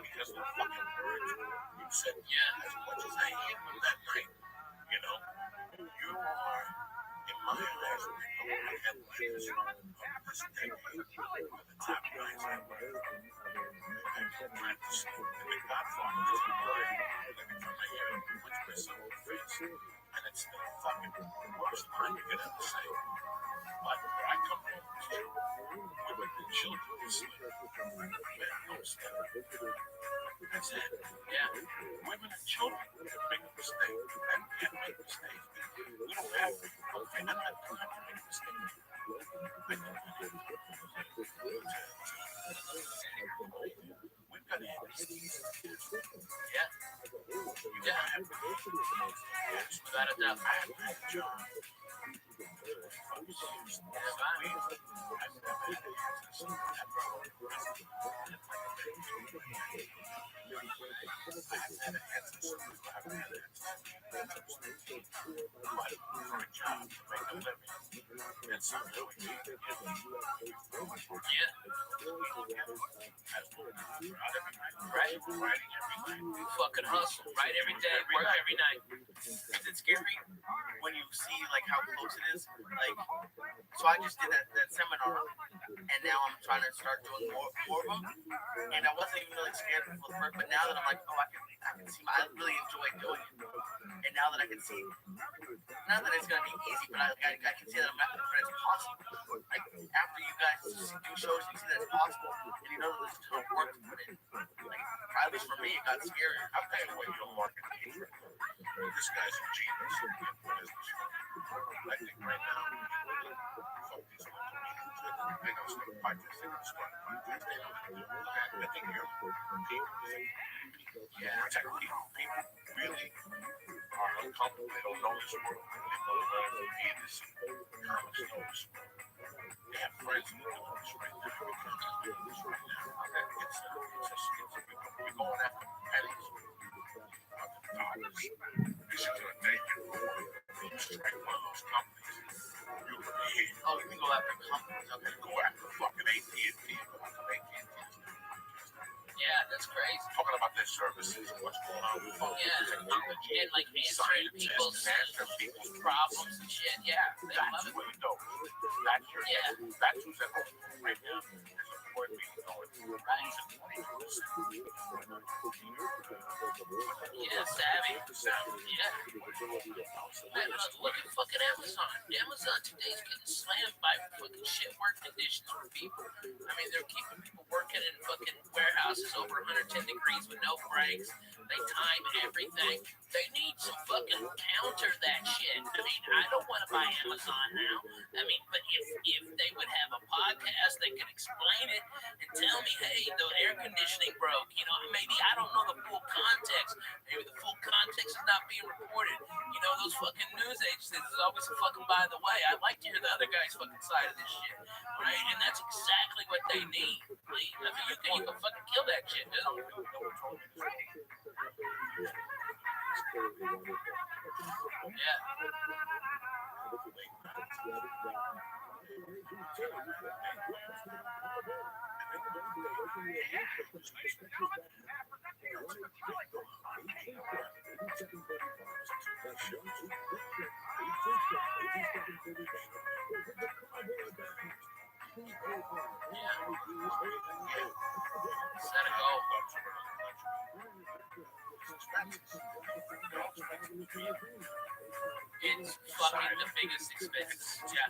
Because of the fucking words you said, yeah, as much as I hate you that night, you know, you are, in my eyes, one of the headliners of this decade, one of the top guys ever. I've practiced in the Godfather, let me come here and punch myself in the face, and It's the fucking worst line you could ever say. But where I come from, women and children sleep. Men don't sleep. That's it. Yeah. Women and children make a mistake and can make mistakes. We don't have I'm not trying to make a mistake. We've got ABCs. Yeah. Yeah. Without a doubt. Right. Fucking hustle. Right every day. Work every night. Is it scary when you see like how close it is? Like, so I just did that seminar, and now I'm trying to start doing more of them. And I wasn't even really scared for the first, but now that I'm like, oh, I can see, I really enjoy doing it. And now that I can see, not that it's gonna be easy, but I can see that it's possible. Like after you guys do shows, you see that it's possible, and you know there's still work to put in. Like, at least for me, it got scary. I'll tell you what, you don't market hatred. This guy's a genius. I think right now, fuck these little comedians. They don't start podcasts, they don't start podcasts. I think you're people really are uncomfortable. They don't know this world. They don't know this college knows. They have friends who do this right now. We're going after pennies. This is a day you strike one of those companies. You can hit. Oh, you can go after companies. Okay, go after fucking AT&T. Yeah, that's crazy. Talking about their services and what's going on with phone. Yeah, and like answering people's problems and shit. Yeah, they love it. What you know. That's who's at home right now. Yeah, savvy. Yeah. Man, look at fucking Amazon. Amazon today's getting slammed by fucking shit work conditions for people. I mean, they're keeping people working in fucking warehouses over 110 degrees with no breaks. They time everything. They need some fucking counter that shit. I mean, I don't want to buy Amazon now. I mean, but if they would have a podcast, they could explain it and tell me, hey, the air conditioning broke. You know, maybe I don't know the full context. Maybe the full context is not being reported. You know, those fucking news agencies is always a fucking by the way. I'd like to hear the other guy's fucking side of this shit, right? And that's exactly what they need. I mean, you can fucking kill that shit, dude. Yeah. Set a goal. It's fucking the biggest expense. Yeah.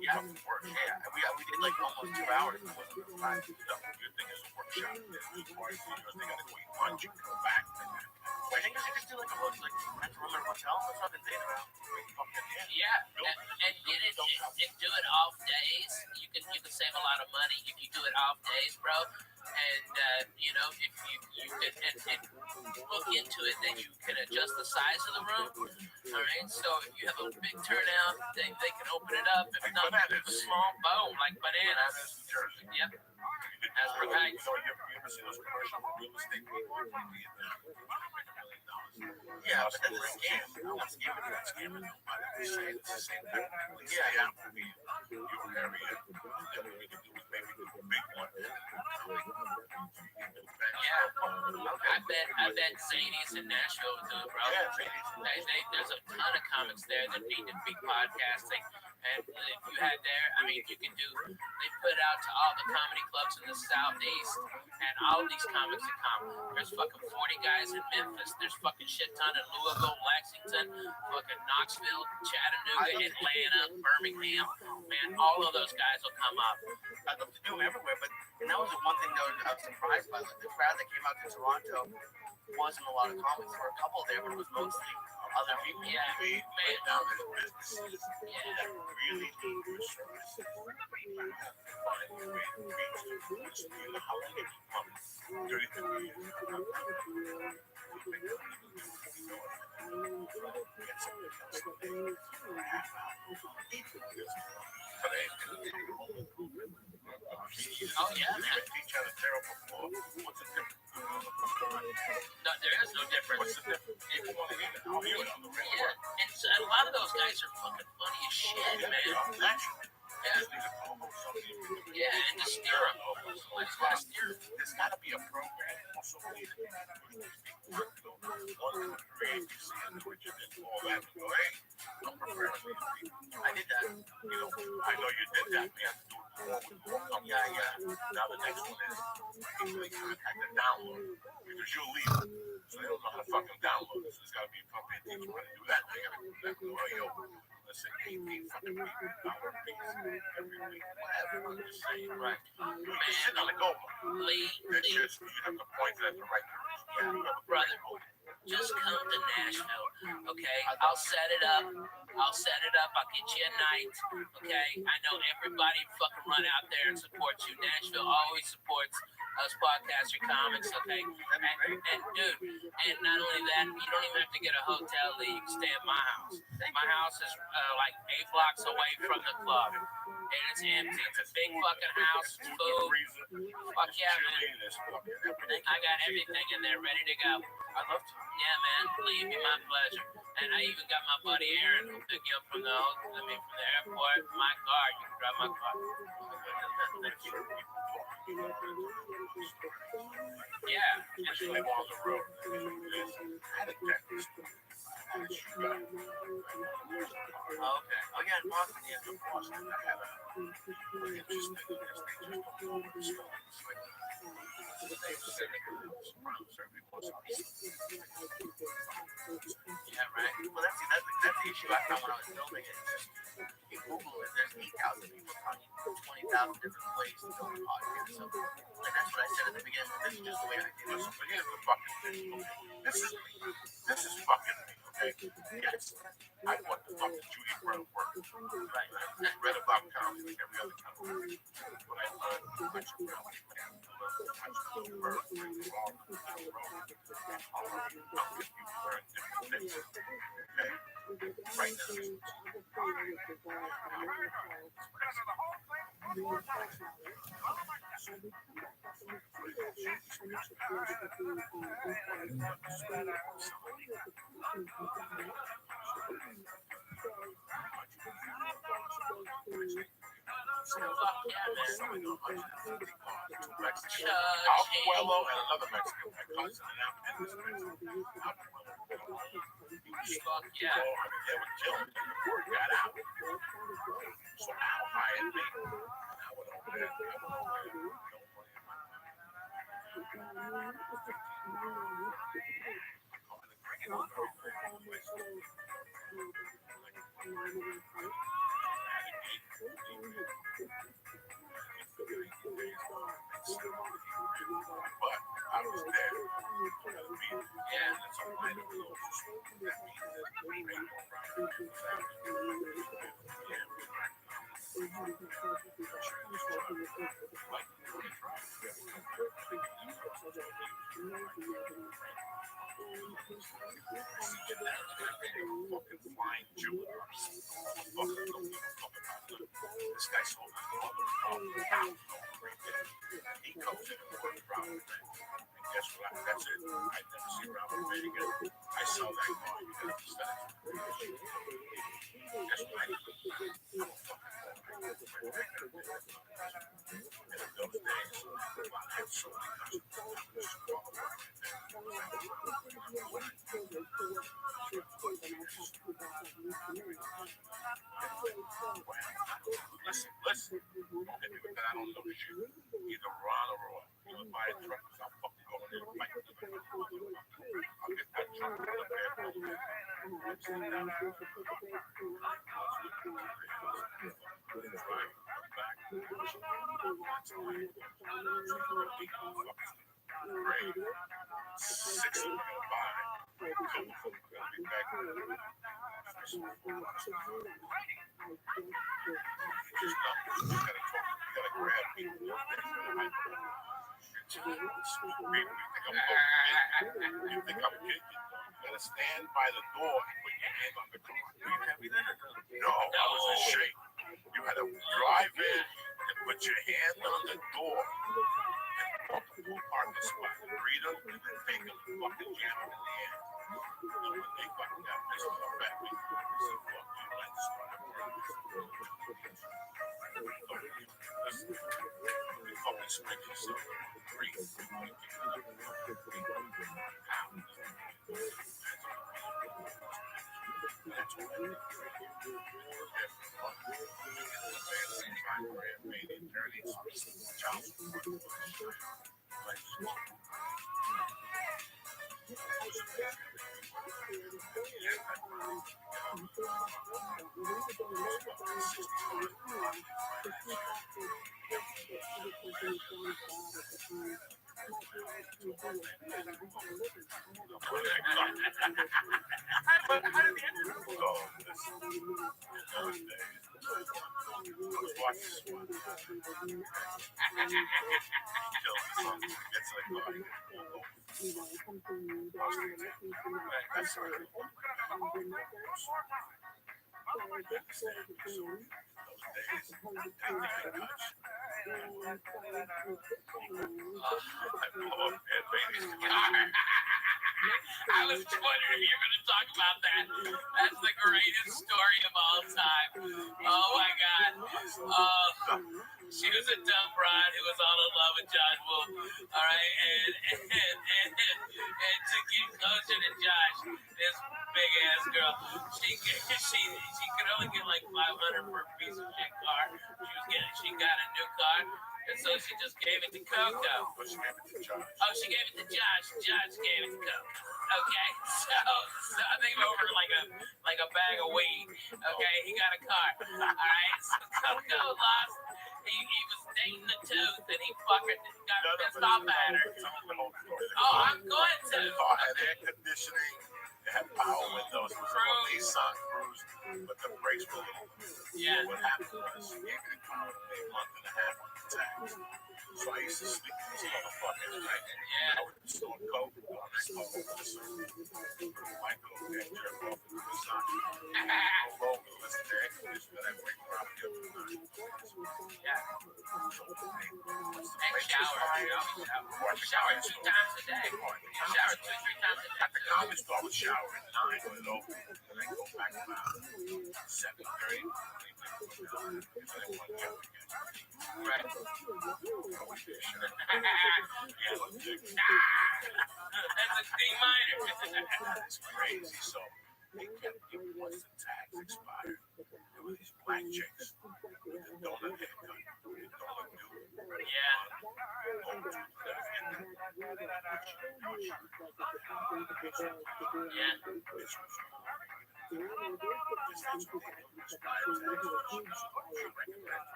Yeah, work. Yeah, we did like almost 2 hours. It wasn't the time. Your thing is a workshop. Back. I think I could do like a mental room at a hotel. That's what I've been thinking about. Yeah, and do it off days. You can save a lot of money if you do it off days, bro. And you know, if you could and look into it, then you can adjust the size of the room. All right, so if you have a big turnout, they can open it up. If not, a small boom like bananas. Yep. As per guide. You ever see those commercial real estate people? Yeah, but that's a scam. I'm not scamming nobody. I'm just saying it's the same thing. Yeah. Your area, then what we can do is maybe do a big one. Yeah, I bet Zany's in Nashville would do it, bro. There's a ton of comics there that need to be podcasting. And if you had there, I mean, you can do, they put out to all the comedy clubs in the Southeast, and all these comics that come. There's fucking 40 guys in Memphis. There's fucking shit ton in Louisville, Lexington, fucking Knoxville, Chattanooga, Atlanta, Birmingham. Man, all of those guys will come up. I'd love to do them everywhere, but that was the one thing that I was surprised by. Like, the crowd that came out to Toronto wasn't a lot of comics. There were a couple there, but it was mostly other people. Yeah, right now there's businesses that really need resources to find a way to reach them. Which, you know, how many people 33 years Oh yeah, man. Each other terrible floor. What's the difference? No, there is no difference. What's the difference? People want to hear it. I'll hear it on the radio. Yeah, and so a lot of those guys are fucking funny as shit, man. Yeah, and to steer them. There's got to be a program. Also, one create, you see on Twitch and all that. Go, hey, I'm prepared. I did that. You know, I know you did that. We have to do it forward. Yeah. Now the next one is people that contact the download because you'll leave. So they don't know how to fucking download. So there's got to be a company that teaches them how to do that. They got to go back to yo. Let's say 18 fucking people download things every week. Whatever. I'm just saying. Right. You're just sitting on the go. Lee, That's just you have to point it at the right person. brother, just come to Nashville, okay? I'll set it up. I'll get you a night, okay? I know everybody fucking run out there and support you. Nashville always supports us podcaster comics, okay? And dude, and not only that, you don't even have to get a hotel. You can stay at my house. My house is like 8 blocks away from the club. And it's empty. It's a big fucking house. Food. Fuck yeah, man. I got everything in there ready to go. I'd love to. Yeah, man. Believe me, my pleasure. And I even got my buddy Aaron who'll pick you up from the airport. My car. You can drive my car. Yeah. Just live on the road. Oh, okay. Oh, yeah, in Boston, yeah. Yeah, right. Well, that's the issue I found when I was building it. You Google it, there's 8,000 people talking 20,000 different ways to build a podcast. So, like, that's what I said at the beginning. This is just the way I do it. But here's the fucking thing. This is fucking me, okay? Yes. I want the fucking Judy Brown work. Right. I read about comedy like every other comedy. But I learned much about it. Right Abuelo and another Mexican, my cousin, and this Mexican. Fuck yeah. They were killing me. The word got out. So Al hired me. And I went over there. But I was there. Yeah, that's all I know. Flying Jupiters. This guy sold me he comes in and works around the thing. And guess what? That's it. I never see Rabbi again. I saw that car. You got to study. Guess what? And in those days, I had so many customers. I don't know shit. Either Ron or Roy. You would buy a truck, I'll fucking go in there and fight. I'll get that truck out of there. Stand by the door and put your hand on the car. No, I was in shape. You had to drive in and put your hand on the door and park the spot. Read them and then take them fucking jam them in the end. And when they fucking got pissed off at me, I said, fuck you, let's start a they fucking spread yourself. Three. I was wondering if you were going to talk about that. That's the greatest story of all time. Oh my God. She was a dumb broad who was all in love with Josh Wolf. All right. And to get closer to Josh, this big ass girl, she could only get like 500 for a piece of shit car. She got a new car. And so she just gave it to Coco. Oh, she gave it to Josh. Josh gave it to Coco. Okay, so I think over like a bag of weed. Okay, he got a car. All right, so Coco lost. He was dating the tooth, and he fucking got pissed off at her. Oh, I'm going to. The car had air conditioning. It had power windows. It was a Nissan Cruise, but the brakes were little. Yeah. What happened was she gave me the car a month and a half on the tax. So I used to sleep in this motherfucker at night. Yeah. I would store coke on that car over the sun. Michael and jerk off in the sun. Roll over, listen to air conditioning that wake around the other night. Yeah. And shower. You shower 2 times a day. You shower 2-3 times a day. At the comedy store, I would shower at 9 when it opened. And then go back about 7:30. Right. That's a D minor. It's crazy. So they kept giving once the tax expired. There were these black chicks with the donut haircut. They don't look new. Yeah.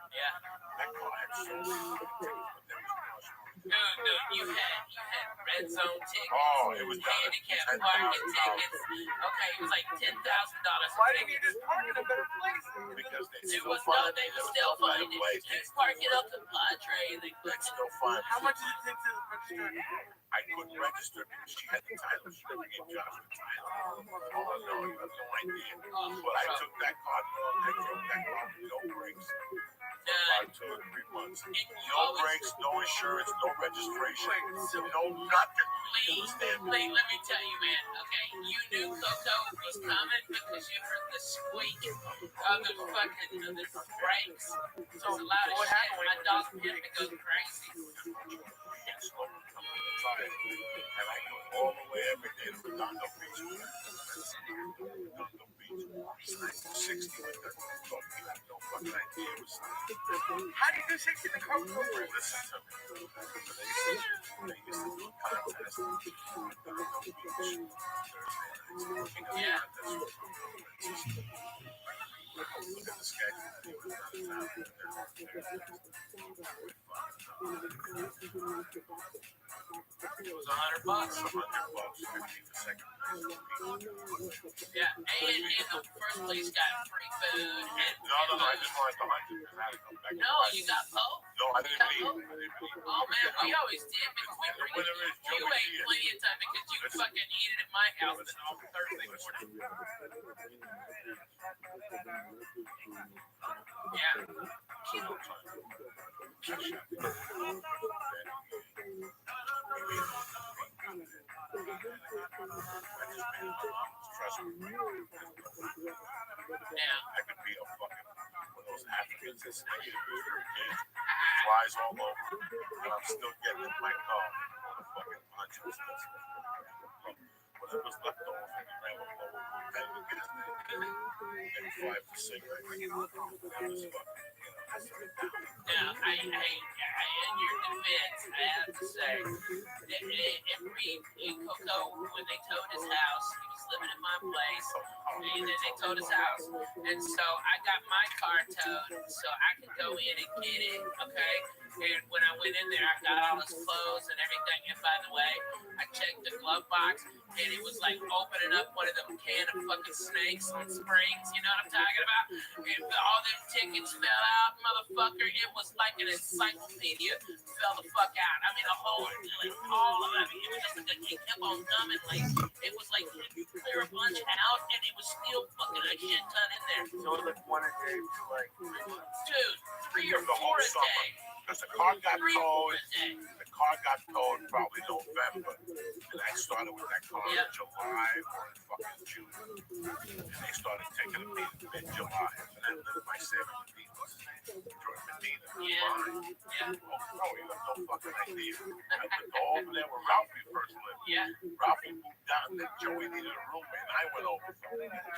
Yeah. Dude, you had red zone tickets. Oh, it was handicap parking tickets. Okay, it was like $10,000. Why didn't you just park in a better place? Because they were still finding it. Just park it up to Padre. That's still fine. How much did it take to register? I couldn't register because she had the title. She didn't get Josh the title. Oh, no, you have no idea. But I took that car. I drove that car with no brakes. About 2 or 3 months. No brakes, no insurance, no registration, no nothing. Please, let me tell you, man. Okay, you knew Coco was coming because you heard the squeak of the brakes. So it's a lot of shit. My dog began to go crazy. And I go all the way every day to Redondo Beach. Redondo Beach. It's 60 with the fuck. You have no fucking idea was How do you do 60 in the car? listen to me. They used to do contests. Yeah. Look at the schedule. It was $100. $100, 50 for second place. Yeah, and the first place got free food. And No, I just wanted the 100. I had to come back. No, you got both. No, I didn't leave. Oh man, we always did because we bring you ate plenty of time because you fucking eat it at my house on Thursday morning. Yeah, I could be a fucking one of those Africans that's like flies all over, and I'm still getting in my car on the fucking ponchos. Whatever's left over from the railroad lower, and 5 for cigarettes. That was fucking. Now, in your defense, I have to say, Coco, when they towed his house, he was living in my place, and then they towed his house, and so I got my car towed, so I could go in and get it, okay? And when I went in there, I got all his clothes and everything, and by the way, I checked the glove box, and it was like opening up one of them can of fucking snakes on springs, you know what I'm talking about? And all them tickets fell out, motherfucker. It was like an encyclopedia fell the fuck out. I mean, all of it. It was just like it kept on coming. Like it was like clear a bunch out, and it was still fucking a shit ton in there. So it was like 1 a day, like dude, 3 or 4 a day. Because the car got towed. The car got towed probably November, and I started with that car in July or in fucking June, and they started taking a beat in mid-July, and I lived my 70 during Medina. Yeah. Oh, you have no fucking idea. I would go over there where Ralphie first lived. Yeah. Ralphie moved down, then Joey needed a roommate, and I went over.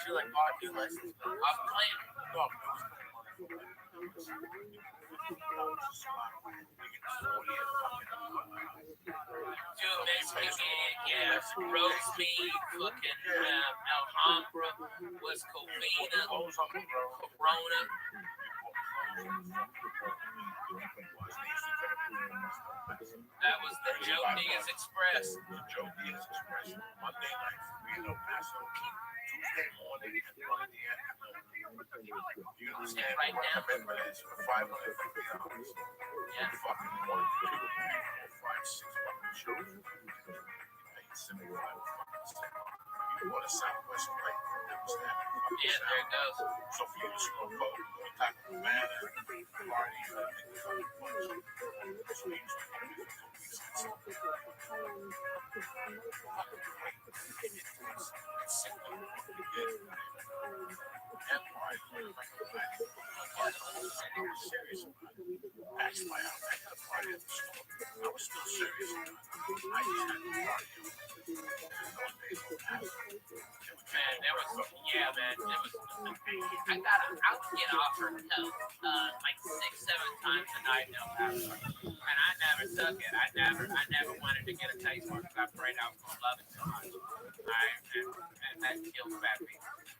She like bought you lessons off plan. No, it was Dude, Mexican, roast beef, fucking Alhambra, was Covina, Corona. That was the Joe Diaz Express. The Joe Diaz Express. Monday night, we in El Paso. Tuesday morning and Monday afternoon. You understand? Right now. Remember this for $550. Yeah. Fucking 1, 2, 3, 4, 5, 6 fucking shows. You paid $75 fucking. You bought a Southwest flight. Yeah, there it goes. So for you to smoke coke, go talk to the man and party, so you used I was still serious. I just had to party. Man, there was, man, there was, I got an outfit offer like 6-7 times a night in El Paso, and I never took it. I never wanted to get a taste for it because I'm afraid I was gonna love it so much. And that kills bad people.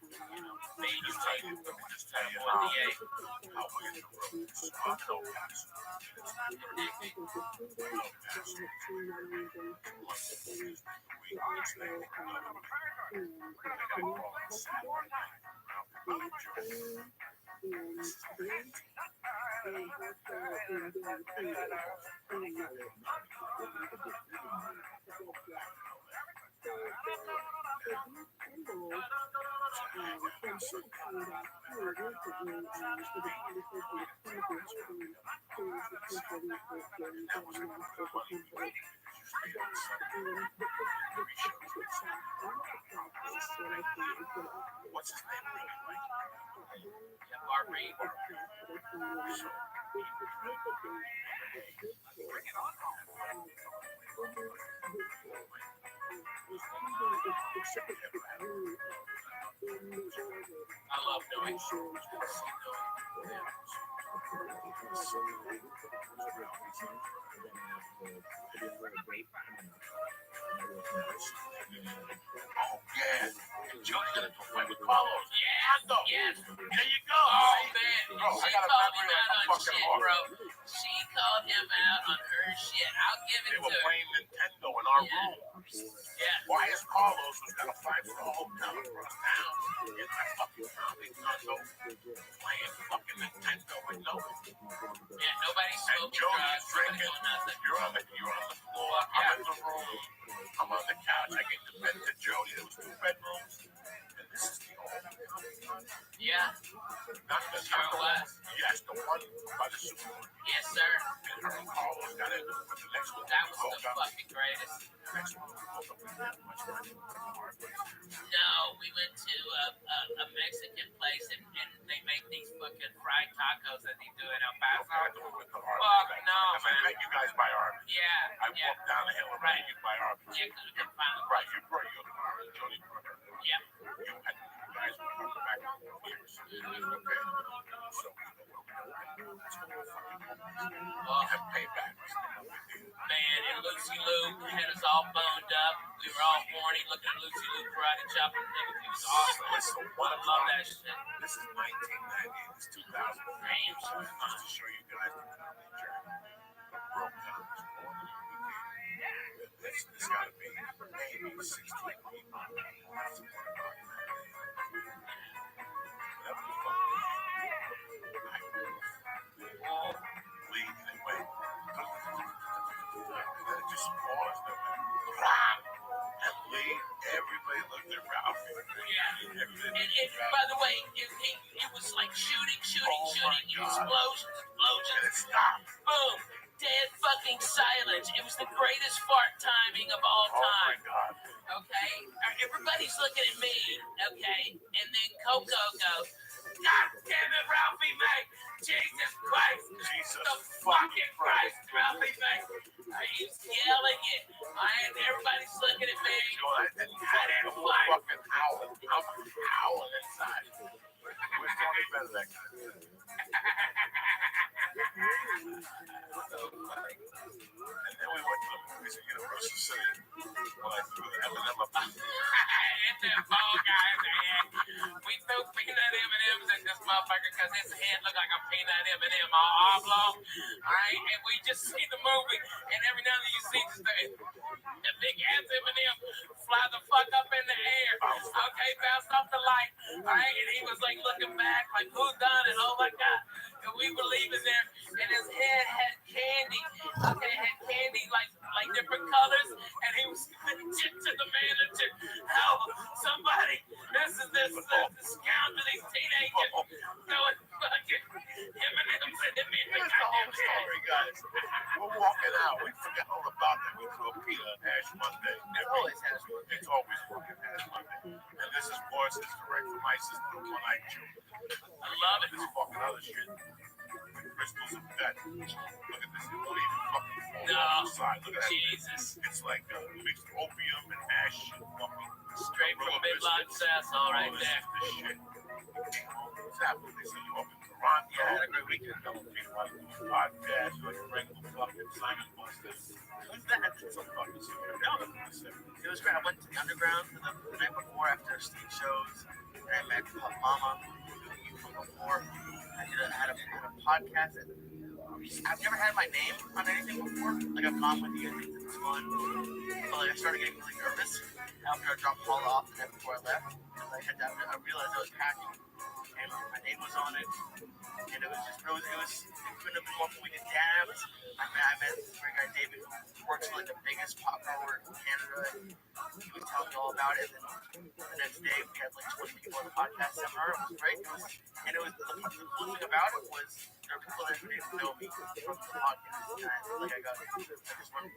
You know, me, you, let me just tell you how weird the road is. I'm in El Paso. What's his name? RB. I love knowing. Yeah. Jody's gonna go play with Carlos. Yes, yes. There you go. Oh man, Bro, I she got a called him memory like out a on fucking shit, hawk. bro. She called him out on her shit. I'll give it They to were her. playing Nintendo in our room. Yeah. Why is Carlos, who's got a 5-star hotel across town, in my fucking zombie condo, playing fucking Nintendo with no? Yeah, nobody's And smoking Jody's drugs. Nobody's drinking. doing nothing. You're on the floor. I'm in the room. I'm on the couch. I get to bed to Jody. There was 2 bedrooms. And this is the only condo. Yeah. Not the Sure was. Yes, the one by the supermarket. Yes, sir. And her and Carlos got into it. But the next one, That was the fucking greatest. the next one, we had much money. No, we went to a Mexican place and they make these fucking fried tacos that they do in El Paso. Fuck no, Because I man. met you guys by Arby's. Yeah. I walked down the hill and met you by Arby's. Yeah, because we couldn't find the Right, you brought your car and Jody brought her. Yep. You had you guys were coming back years. Okay. So Well, and payback. man, and Lucy Lou had us all boned up. We were all horny looking at Lucy Lou karate chopping. It was awesome. Listen, I love that shit. This is 1998. It's 2000. Damn. Just to show you guys the comedy journey. Broke down this morning. This got to be maybe 16 people. That's what about whatever the fuck. Lead and it went. And then it just paused and went. And lead, everybody looked at Ralphie. Yeah. And by the way, it was like shooting, explosions. And it stopped. Boom. Dead fucking silence. It was the greatest fart timing of all time. Oh my God. Okay? Everybody's looking at me. Okay? And then Coco goes, God damn it, Ralphie, man. Jesus Christ. Jesus The fucking Christ, Ralphie, man. He's yelling it. And everybody's looking at me. I didn't fucking howling. I'm howling inside. We're talking better that guy. And then we went to the movies at Universal City. When I threw the M&M up. And the ball guy, man. We threw peanut M&Ms at this motherfucker because his head looked like a peanut M&M all oblong. Alright? And we just see the movie. And every now and then you see the big ass M&M fly the fuck up in the air. Okay, bounced off the light. Alright? And he was like looking back like, who done it? Oh my God. And we were leaving there. And his head had candy. Okay, had candy like different colors. And he was to the manager. Help! Somebody! This scoundrel, these teenagers throwing fucking M&Ms at me. Here's the whole story, guys. We're walking out. We forget all about that. We threw a pizza on Ash Monday. It's always fucking Ash Monday. And this is Boris is direct from my sister, One-Eyed Jew. I love it. This fucking other shit. Crystals of death. Look at this. It don't even fucking fall off the side. Look at that. Jesus. It's like mixed opium and ash and fucking. Straight from Big Lodge's asshole right there. This shit. What's happening? They see you up in Toronto. Yeah, I had a great weekend. Couple people like podcast, like regular fucking Simon Busters. Who's that? Some fucking security. No. It was great. I went to the underground the night before after Steve shows, and I met Mama, who you from before. I had a podcast. I've never had my name on anything before. Like I've gone with you, I think it's fun. But like I started getting really nervous after I dropped Paula off the night before I left. I realized I was packing, and my name was on it. And it was just, it couldn't have been more fun. We did dabs. I met this great guy, David, who works for like the biggest pop grower in Canada. He was telling me all about it. And then the next day, we had like 20 people on the podcast seminar. It was great. The cool thing about it was there were people that didn't know me from the podcast. And like I got, like this one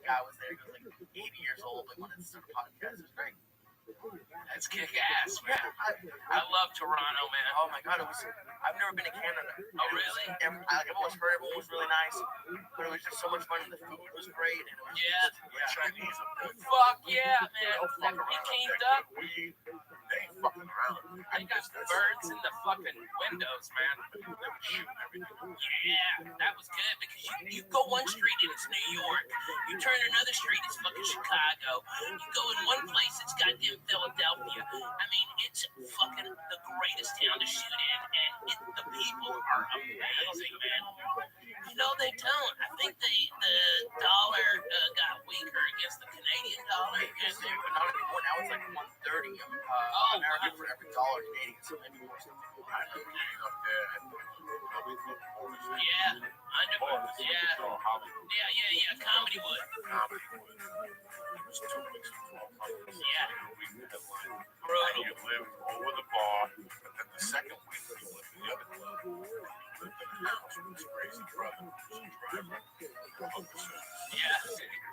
guy was there, he was like 80 years old, like wanted to start a podcast. It was great. That's kick ass, man. I love Toronto, man. Oh my god, I've never been to Canada. Oh, really? I've always heard everyone was really nice, but it was just so much fun and the food was great. And it was Chinese are good. Fuck yeah, man. He came up. They ain't fucking around. I got birds in the fucking windows, man. Yeah, that was good because you go one street and it's New York. You turn another street, it's fucking Chicago. You go in one place, it's goddamn Philadelphia. I mean, it's fucking the greatest town to shoot in, and the people are amazing, man. No, they don't. I think the dollar got weaker against the Canadian dollar. Yes, but not anymore. Now it's like 130 American for every dollar Canadian. So maybe more. Yeah, Comedy Wood. Yeah. Brutal. You live over the bar, and then the second week you live in the other club. Lived in the house with his crazy brother, driver. Yeah.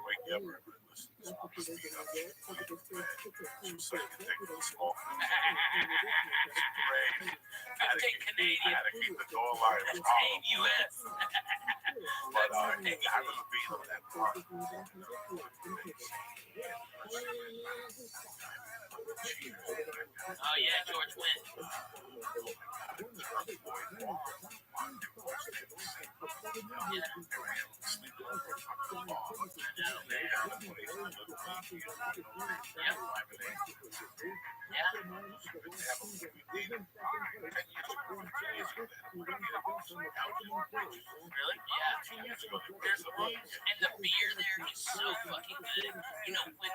Wake up and listen to some speed up shit. Some ridiculous smoke. Canadian. Had to keep the door light on. US. But I remember being on that bar. Oh yeah, George Wendt. Really? Yeah. There's and the beer there is so fucking good. You know, when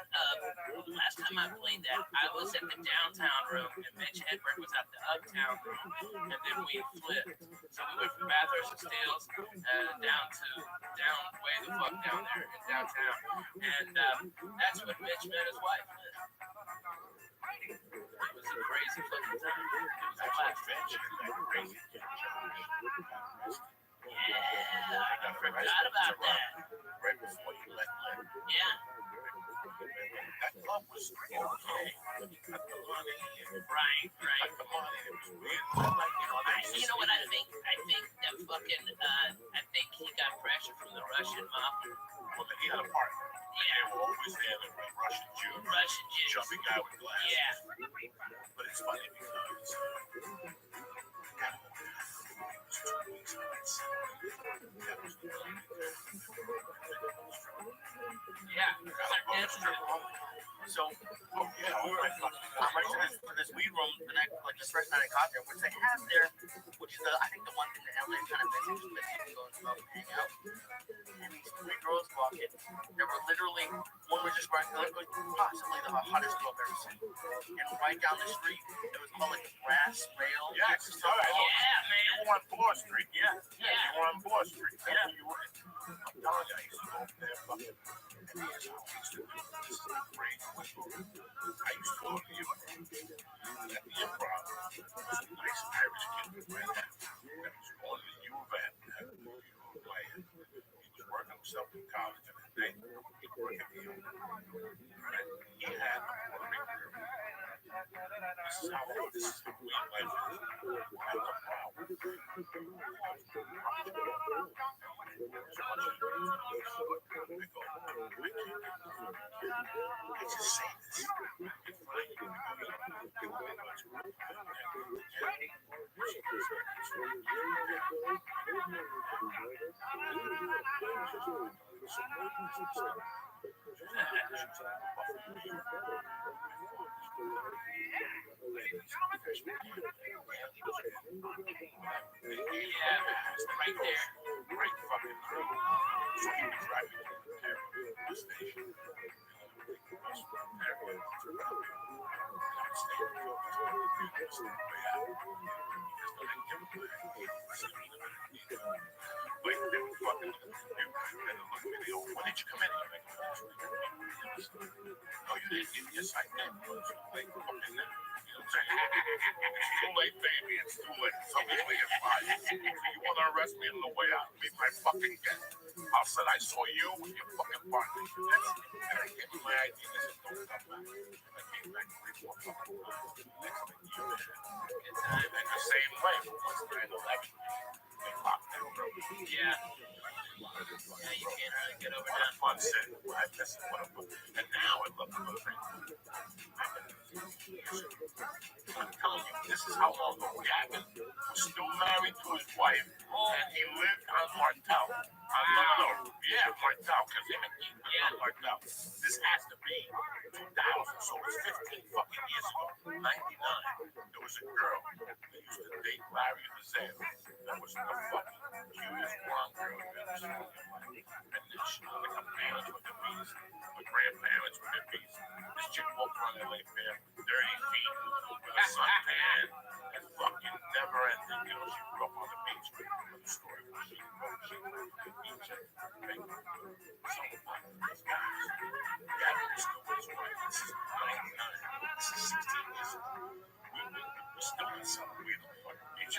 last time I played that, I was at the downtown room and Mitch Hedberg was at the uptown room, and then we flipped. So we went from Bathurst and Steeles down way the fuck down there in downtown, and that's when Mitch met his wife. It was a crazy fucking time. It was a blast. Yeah, I forgot about that. Right before you let Yeah. that club was okay. Right. You know what I think? I think that fucking I think he got pressure from the Russian mafia. Well, he had a partner. Yeah. They were always there, the Russian Jews. Jumping guy with glass. Yeah. But it's funny because So, we were ready for this weed room the night, like the first night I got there, which they have there, which is I think the one thing that LA kind of missing is that you can go and smoke and hang out. And these three girls walk in. They were literally, one was just right, the other was possibly the hottest girl I've ever seen. And right down the street, it was called like a brass rail. Yeah, man. You were on Bloor Street. Yeah. You were on Bloor Street. Yeah. You were. I'm telling you, I used to go up there. I used to go to the at the Improv. Some nice Irish kid with my dad. That was going to the U of M. He was working himself in college and then he was working at the U. He had this is how we live. I just say this. Right there. Right fucking through. So he was driving to the station. When did you come in? No, you didn't. Yes, I did. It's too late, baby. It's too late. Somebody's way at 5. So you want to arrest me on the way out? Be my fucking guest. I said I saw you with your fucking partner. And I gave him my ID. He said, don't come back. I came back 3, 4 fucking times. Next thing you know, and the same way, once 9/11, they locked down, bro. Yeah. Yeah, you can't really get over What that. a fun city, right? This is what a fun. And now I love to go to I'm telling you, this is how long ago Gavin was still married to his wife, and he lived on Martel. No. Yeah, Martel, because him and he lived on Martel. This has to be 2000, so it's 15 fucking years ago. 99. There was a girl that used to date Larry Hazel. That was the fucking cutest blonde girl you ever seen in your life. And then she, like, her parents were hippies, her grandparents were hippies. This chick walked around LA Fair, 30 feet, with a suntan, and fucking never ending. You know, she grew up on the beach. But the story was she went to the beach and big. So, these guys, Gavin was still with his wife. This is 99. This is 16 years ago. We still had some weed on the fucking beach.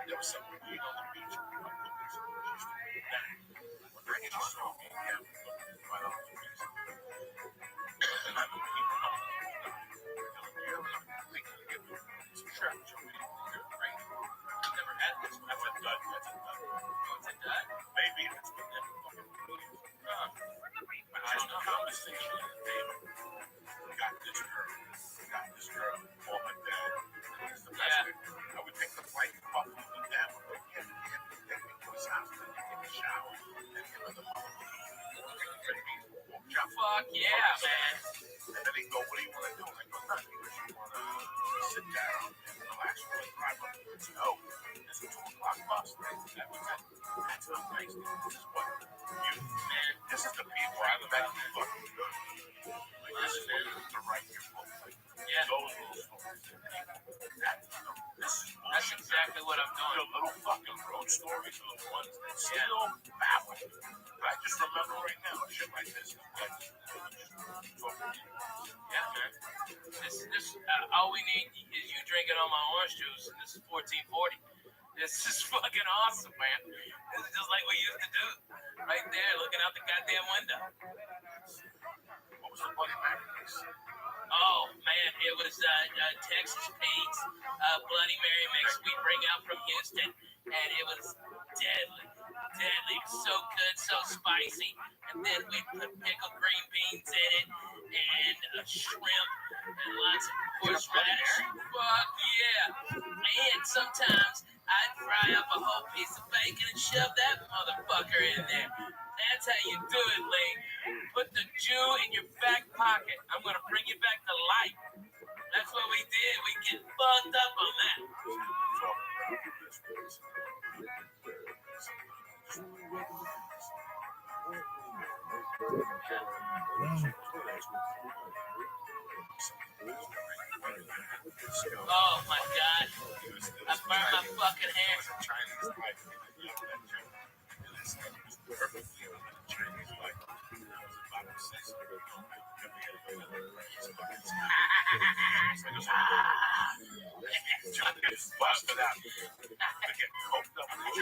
There was some weed on the beach. My goodness, just that. When I just saw me and Gavin looking right on the beach. And I would keep it up. You're thinking to get some trap jumping right? I've never had this. That's a dud. That's a dud. What's a dud? Maybe it's been there for fucking millions. But just a conversation and David. We got this girl. Call her dad. It's the best thing. I would take the flight and fuck with the dad. But yeah, take me to his house. Then you take a shower. Then give her the Fuck yeah, man. And then they go, what do you want to do? And I go, nothing. You want to sit down and relax for a drive up to the snow. There's a 2 o'clock bus. That was it. That's how nice it is. This is what you, man, this is the people I bet you fucking good. Like, this is what you have to write your book. Yeah. Those little stories. That's exactly what I'm doing. The little fucking road stories are the ones that still baffle me. But I just remember right now, shit like this. Yeah, man. This, all we need is you drinking all my orange juice, and this is 1440. This is fucking awesome, man. This is just like we used to do. Right there, looking out the goddamn window. What was the Bloody Mary mix? Oh, man, it was Texas Pete's Bloody Mary mix we bring out from Houston, and it was deadly. Deadly. So good, so spicy. And then we put pickled green beans in it, and shrimp, and lots of horseradish. Fuck yeah. And sometimes I'd fry up a whole piece of bacon and shove that motherfucker in there. That's how you do it, Lee. Put the Jew in your back pocket. I'm going to bring you back to life. That's what we did. We get fucked up on that. Oh, my God. I burned my fucking hair. John gets busted out. They get coked up with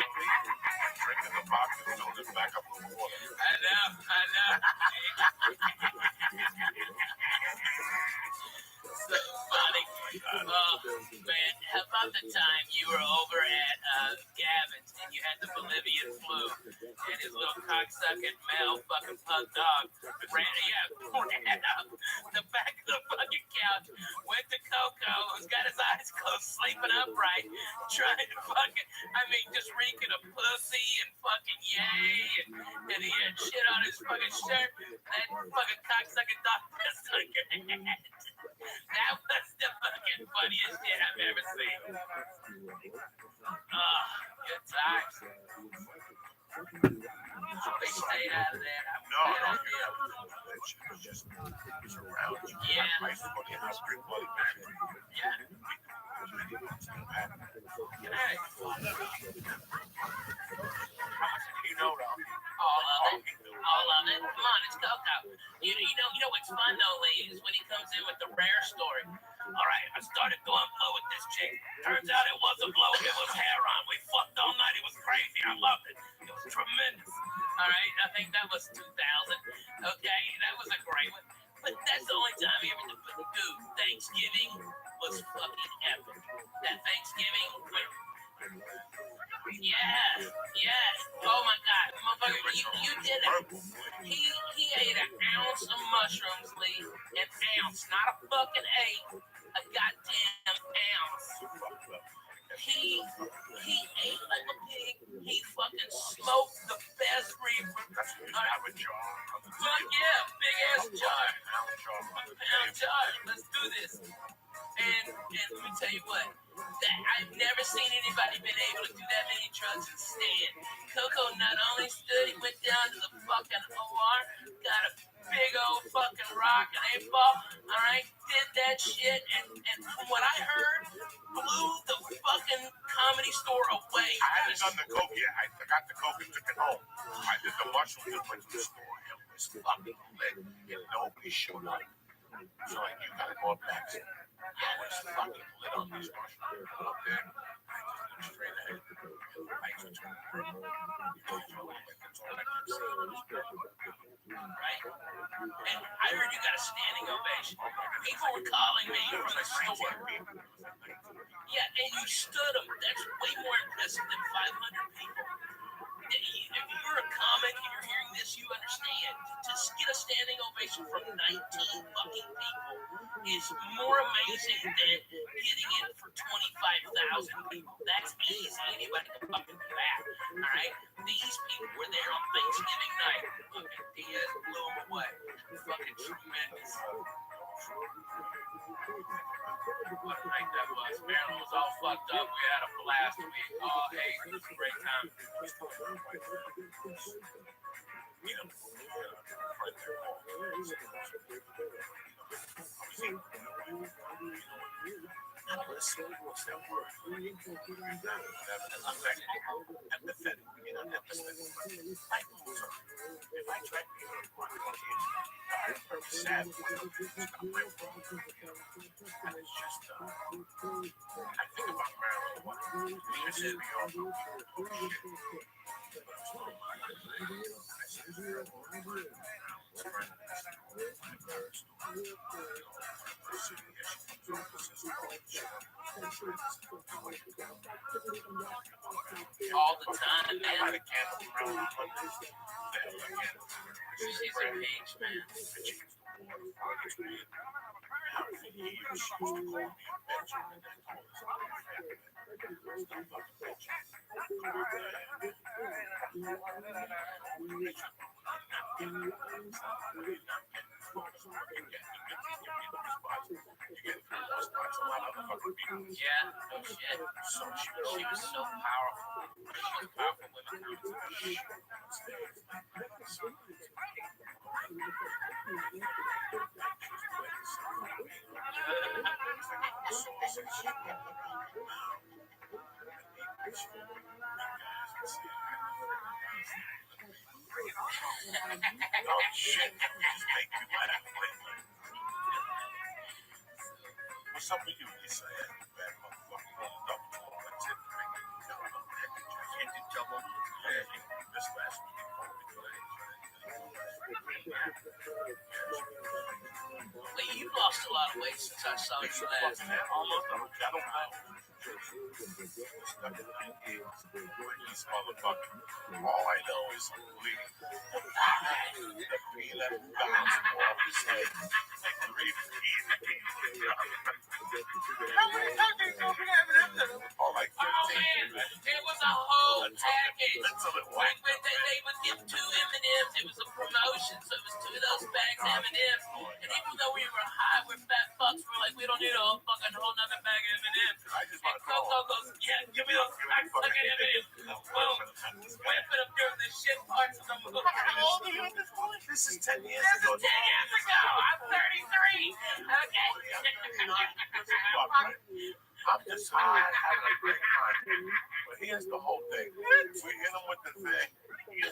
drinking the vodka and filling it back up with water. I know. So funny. Oh, man, how about the time you were over at Gavin's and you had the Bolivian flu and his little cocksucking male fucking punk dog ran up the back of the fucking couch, went to Coco, who's got his eyes closed, sleeping upright, trying to fucking, just reeking of pussy and fucking yay, and he had shit on his fucking shirt. That fucking cocksucking dog pissed on your head. That was the fucking funniest shit I've ever seen. Oh, good times. They stay out of there. No. Just around you. Yeah. I used to go to the house, drink Bloody Mary. Yeah. Hey. How much did you know, Ralph? All of it. Come on, it's Coco. You know what's fun though, Lee, is when he comes in with the rare story. All right, I started going blow with this chick. Turns out it wasn't blow, it was heroin. We fucked all night. It was crazy. I loved it. It was tremendous. All right, I think that was 2000. Okay, that was a great one. But that's the only time he ever did. But dude, Thanksgiving was fucking epic. That Thanksgiving when. Yes. Oh my God, motherfucker, you did it. He ate an ounce of mushrooms, Lee. An ounce, not a fucking eight. A goddamn ounce. He ate like a pig. He fucking smoked the best reefer. Have a jar. Fuck yeah, big ass jar. Pound jar. Let's do this. And let me tell you what, I've never seen anybody been able to do that many drugs and stand. Coco not only stood, he went down to the fucking OR, got a big old fucking rock and 8-ball, all right, did that shit, and from what I heard, blew the fucking Comedy Store away. I haven't done the coke yet. I got the coke and took it home. I did the mushrooms and went to the store. It was fucking lit. And nobody showed up. So like, you gotta go up next. I was fucking lit on these mushrooms. I up there. I just looked straight ahead. I just turned around. That's all I kept saying. Right? And I heard you got a standing ovation. People were calling me from the store. Yeah, and you stood them. That's way more impressive than 500 people. If you're a comic and you're hearing this, you understand. To get a standing ovation from 19 fucking people is more amazing than getting it for 25,000 people. That's easy. Anybody can fucking do that. All right? These people were there on Thanksgiving night. Fucking Diaz blew them away. Fucking tremendous. What a night that was. Maryland was all fucked up. We had a blast. We all ate. It was a great time. All the time, man. She's a peach, man. Yeah, no shit. She was so powerful. She was powerful women. Oh shit, just make you laugh. What's up with you? This bad motherfucker. That's it. Can't do double. Yeah, you missed last week. Wait, you lost a lot of weight since I saw you last. Almost. I don't know. These motherfuckers. All I know is it was a whole package. Like when they would give 2 M&Ms, it was a promotion, so it was 2 of those bags of M&Ms. And even though we were high, we're fat fucks, we're like, we don't need a whole nother bag of M&Ms. And Coco goes, yeah, give me those fucking M&Ms. Boom. Whipping up during the shit parts of the movie. How old are you at this point? this is 10 years This ago. is 10 years ago. I'm 33. Okay. I'm just having a great time. But here's the whole thing. We hit him with the thing. He's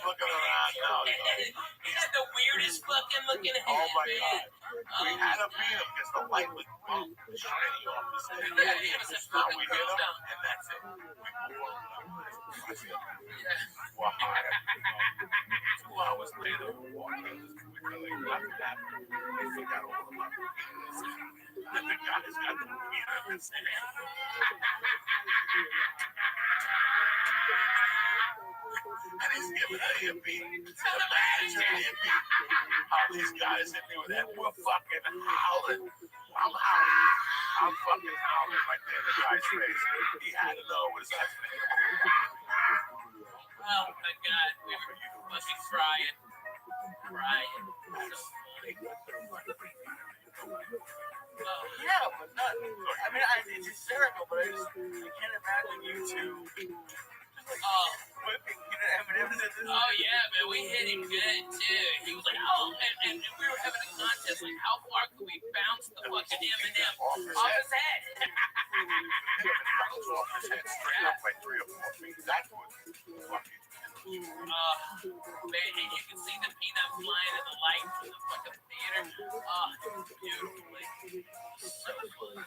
looking around now. He had the weirdest fucking looking head. Oh my God. We had to beat him because the light was shiny off his head. Yeah, it was a Now fucking we hit him, cool. and that's it. We move on. Well, 2 hours later, we walked in. Nothing happened. We forgot all about it. And the guy's got the meter in his hand. And he's giving a hippie. Imagine a hippie. How these guys hit me with that. We're fucking howling. I'm howling. I'm fucking howling right there in the guy's face. He had to know it was us. Oh my God, we were fucking crying. Crying. So funny. Oh, yeah, but not. I mean, it's hysterical, but I can't imagine you two Oh. whipping, M&M's at this. Oh yeah, man, we hit him good too. He was like, oh, and we were having a contest, like how far could we bounce the fucking M&M off his head? Bounce off his head straight up by 3 or 4 feet. That was fucking. Man, and you can see the peanut flying in the light from the fucking theater. Oh, beautifully. So fun.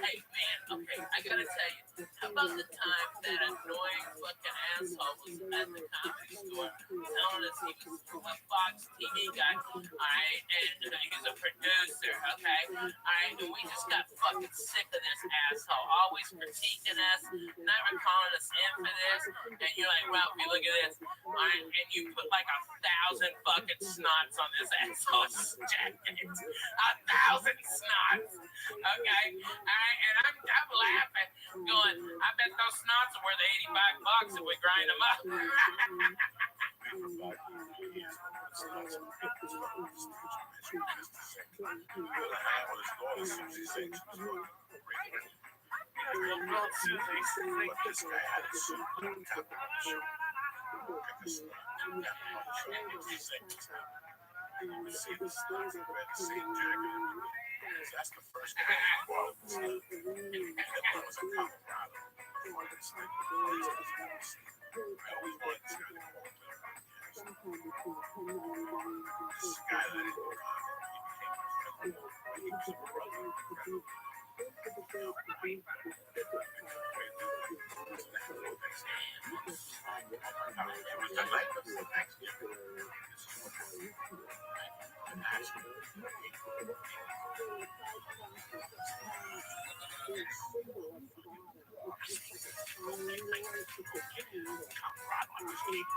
Hey, man, okay, I gotta tell you, how about the time that annoying fucking asshole was at the comedy store telling us he was a Fox TV guy, alright, and he's a producer, okay, alright, and we just got fucking sick of this asshole, always critiquing us, never calling us in for this, and you're like, Rabbi, look at this, alright, and you put like 1,000 fucking snots on this asshole's jacket, 1,000 snots, okay, alright, and I'm laughing, going, I bet those snots are worth $85 if we grind them up. That's the first guy I bought. It was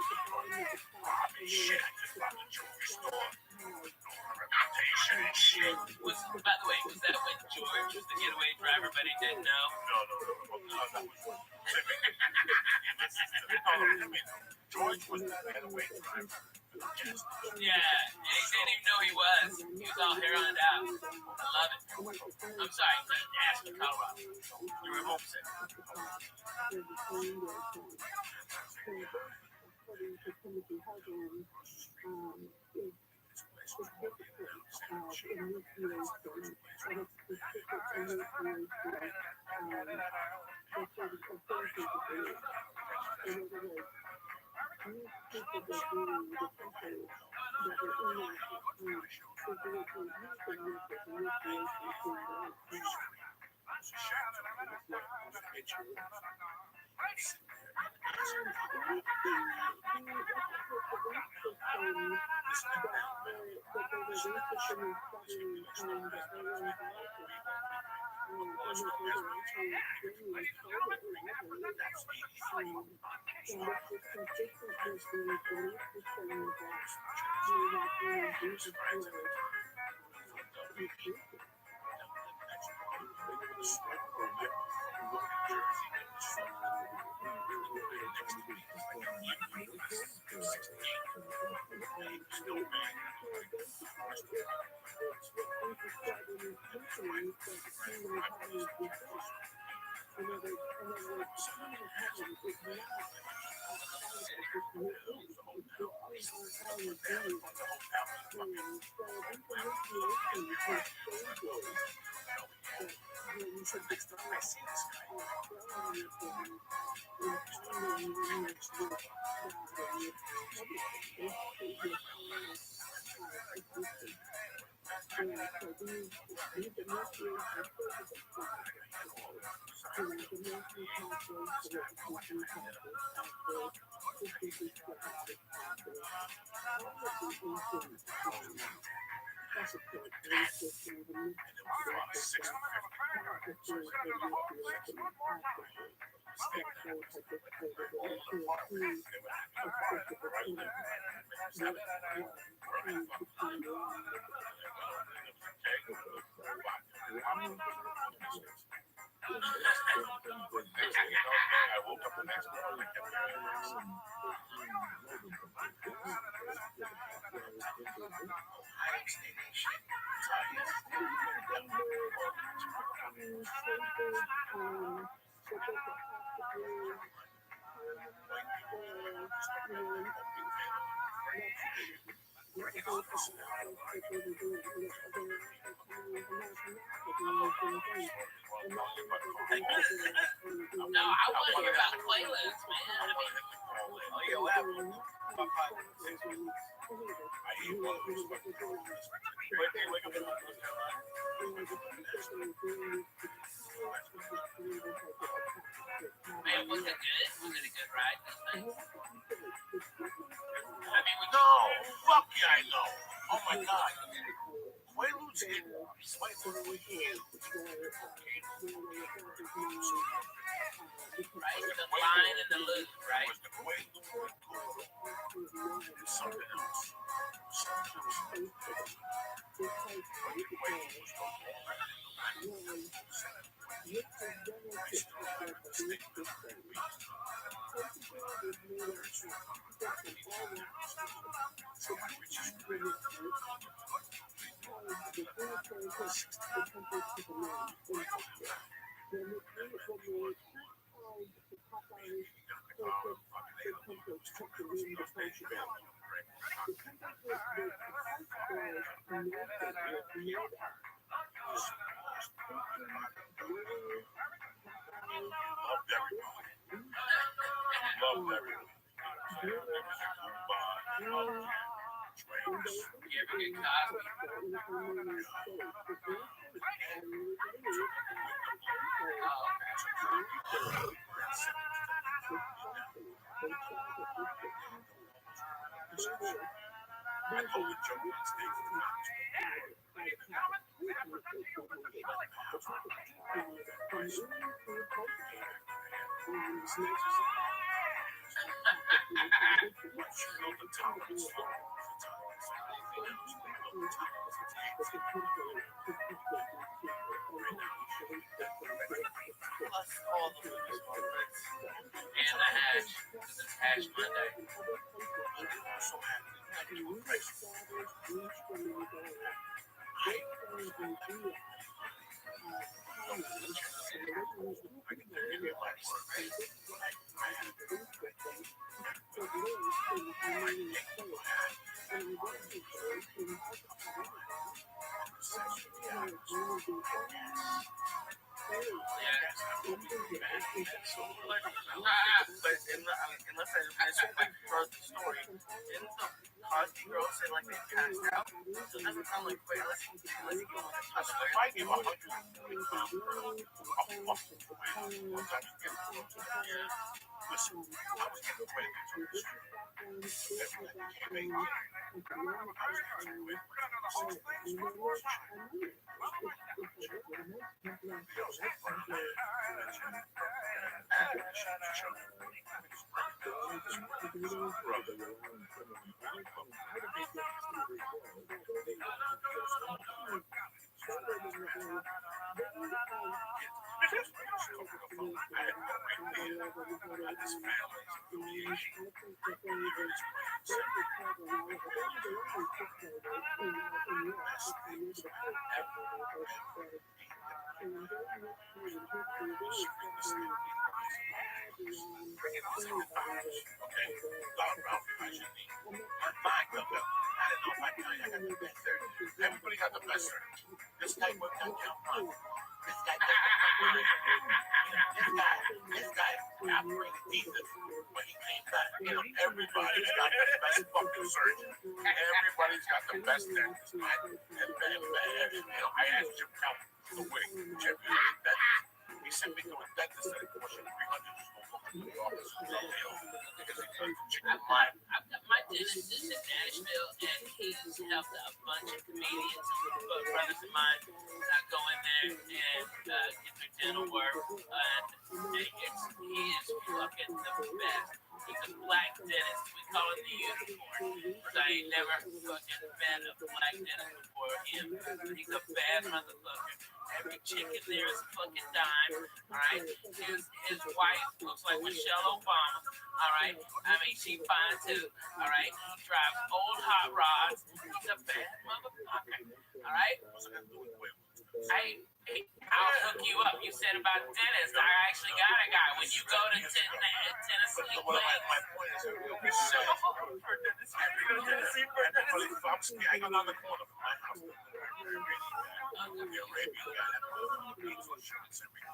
a Colorado. Shit, I just bought the jewelry store. Reputation and shit. By the way, was that when George was the getaway driver, but he didn't know? No. That was George was the getaway driver. Yeah, he didn't even know he was. He was all hair on out. I love it. I'm sorry, ask me, Colorado. You were homesick. I woke up the next morning and kept hearing this. No, I want to hear about the Quaaludes, man. I mean, Oh, yeah, what happened? I eat one of those fucking Quaaludes. Wake up in North Carolina. man, was it good? Was it a good ride? Those things? I mean, No, fuck yeah, I know. Oh my god. Quaaludes in slightly huge. right, the line and the loop, right? Was the Quaalude good? It's something else. Loved everyone. You ever get coffee? Plus all the movies on Netflix. And the hash, because it's Hash Monday. But unless I wrote the story, didn't the Cosby girl say like they passed out? So it doesn't sound like wait, let's give him a touch. If I give 100, listen, I was getting away with it. Everybody got the best service. This guy worked out down front. This guy operated decent when he came back. You know, everybody's got the best fucking surgeon. Everybody's got the best dentist. And you know, I asked Jim Kelly to win. Jim, We simply do a dentist at a portion of 300 just don't look in the office. My dentist is in Nashville, and he's helped a bunch of comedians, brothers of mine, go in there and get their dental work. And he is fucking the best. He's a black dentist. We call him the unicorn, because I ain't never fucking met a black dentist before him. He's a bad motherfucker. Every chick in there is a fucking dime, all right? His wife looks like Michelle Obama, all right? I mean, she fine too, all right? He drives old hot rods. He's a bad motherfucker, all right? I'll hook you up. You said about dentists. I actually got a guy. When you go to Tennessee, My point is, we show for dentist. We go to Tennessee for dentist. I go down the corner from my house. The Arabian guy that pays for insurance every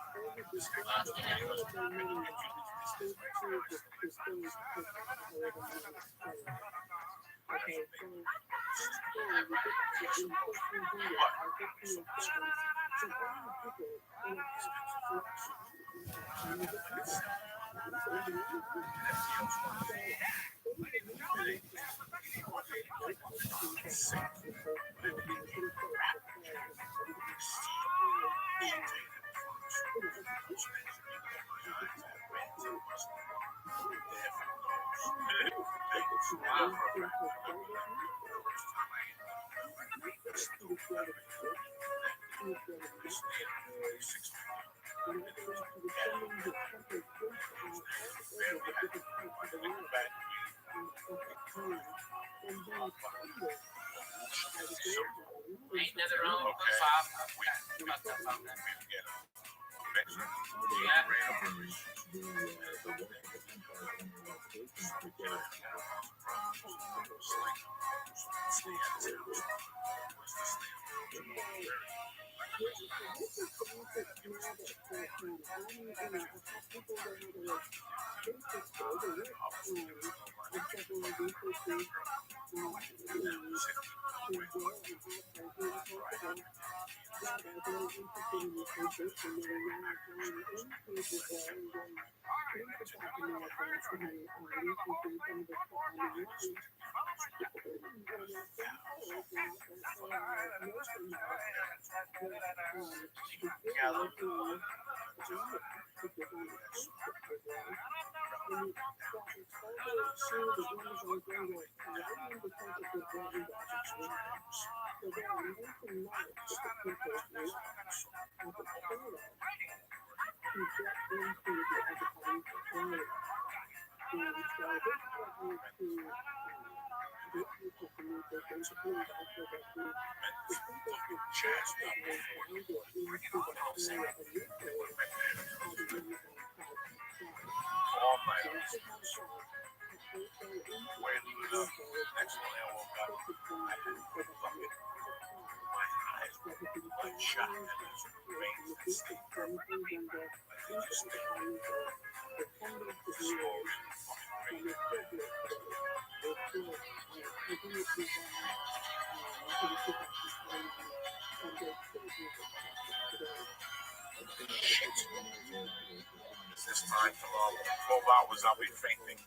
ain't nothing wrong with Bob. This time tomorrow, 12 hours, I'll be fainting.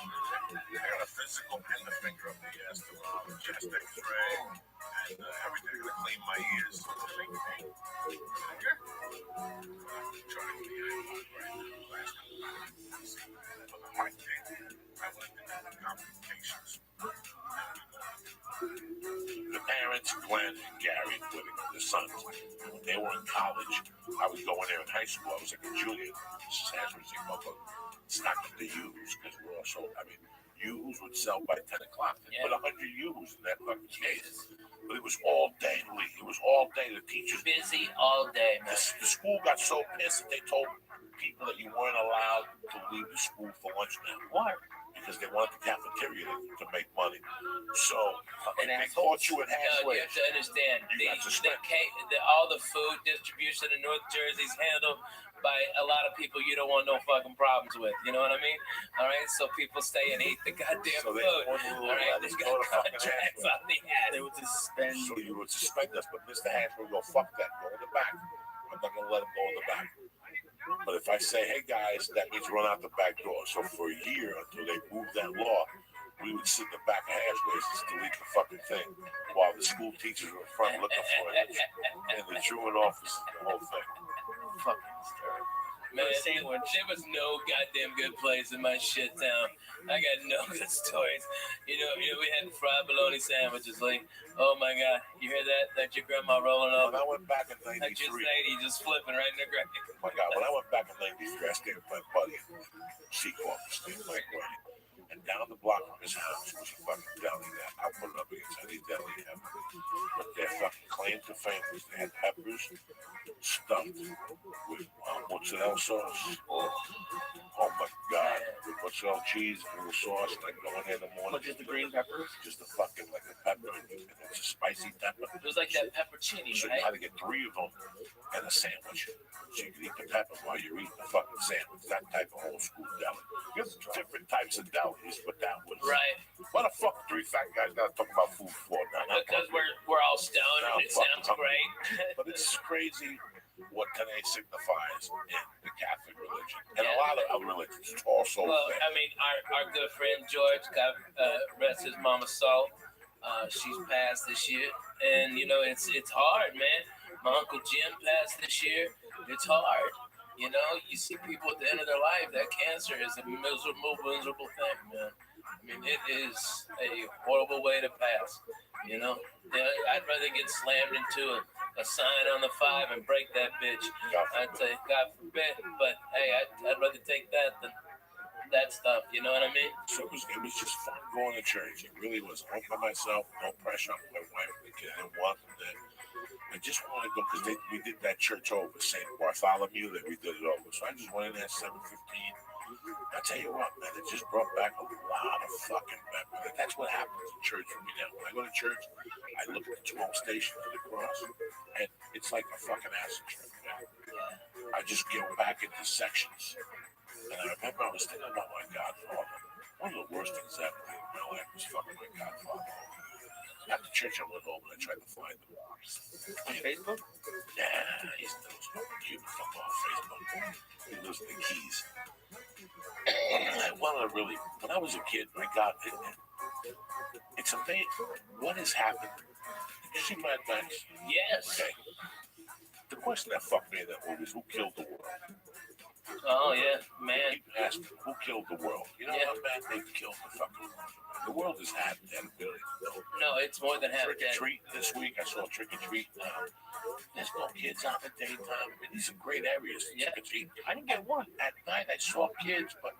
I got a physical and the finger up the ass tomorrow, chest x-ray, and everything to clean my ears. Trying to be right now. For the heart thing, I went into complications. The parents, Glenn and Gary, living with their sons. When they were in college, I would go in there in high school. I was like a junior. This is Hasbro's mother. Stock up the U's because we're also, U's would sell by 10 o'clock. They put 100 U's in that fucking case. But it was all day, Lee. It was all day. The teachers Busy all day, man. The school got so pissed that they told people that you weren't allowed to leave the school for lunch now. Why? Because they wanted the cafeteria to make money. So they caught you at halfway. You have to understand, all the food distribution in North Jersey is handled by a lot of people you don't want no fucking problems with. You know what I mean? All right, so people stay and eat the goddamn food. All right, they got contracts on the ass. They would suspend. So you would suspend us, but Mr. Hansford would go, fuck that, go in the back. I'm not going to let him go in the back. But if I say, hey guys, that means run out the back door. So for a year until they moved that law, we would sit in the back of hashways and delete the fucking thing while the school teachers were in front looking for it in the truant office, the whole thing. Fucking hysterical. Man, there was no goddamn good place in my shit town. I got no good stories. You know, we had fried bologna sandwiches. Like, oh my god, you hear that? That's your grandma rolling up. When I went back in '93, that's your lady just flipping right in the ground. Oh my god, when I went back in '93, I stayed with my buddy Sequoia, stayed with Mike Ronnie. And down the block from his house was a fucking deli that I'll put it up against any deli ever. But their fucking claim to fame was they had peppers stuffed with mozzarella sauce. Oh my god, with mozzarella cheese and a little sauce. And I go in there in the morning. Just the green peppers? Just the fucking like a pepper, and it's a spicy pepper. It was like that peppercini, so right? you had to get 3 of them and a sandwich. So you can eat the pepper while you're eating the fucking sandwich. That type of old school deli. There's different types of delis, but that was right. What the fuck 3 fat guys gotta talk about food for now? Because we're all stoned and it sounds great. But it's crazy what today signifies in the Catholic religion. And a lot of other religions also. Well, I mean, our good friend George, God rest his mama's soul. She's passed this year. And, you know, it's hard, man. My Uncle Jim passed this year. It's hard. You know, you see people at the end of their life, that cancer is a miserable thing, man. I mean, it is a horrible way to pass, you know? I'd rather get slammed into a sign on the 5 and break that bitch. I'd say, God forbid, but hey, I'd rather take that than that stuff, you know what I mean? So it was just fun going to church. It really was. I went by myself, no pressure on my wife, the kid. I didn't want them there. I just wanted to go because we did that church over, St. Bartholomew, that we did it over. So I just went in there at 7:15. I tell you what, man, it just brought back a lot of fucking memories. That's what happens in church for me now. When I go to church, I look at the 12 stations of the cross, and it's like a fucking acid trip, man. I just go back into sections. And I remember I was thinking about my godfather. One of the worst things I ever did in my life was fucking my godfather. After church, I went home and I tried to find him. On Facebook? Yeah, he's no cute. Fuck off Facebook. He lives in the Keys. When I was a kid, my God, it's amazing what has happened. Did you see Mad Max? Yes. Okay. The question that fucked me in that movie is who killed the world? Oh, yeah, man. People ask who killed the world. You know what, man? They killed the fucking world. The world is half dead, Billy. No, it's more than half dead. Trick or treat this week. I saw Trick or Treat. There's no kids out in the daytime. I mean, these are great areas to trick or treat. I didn't get one. At night, I saw kids, but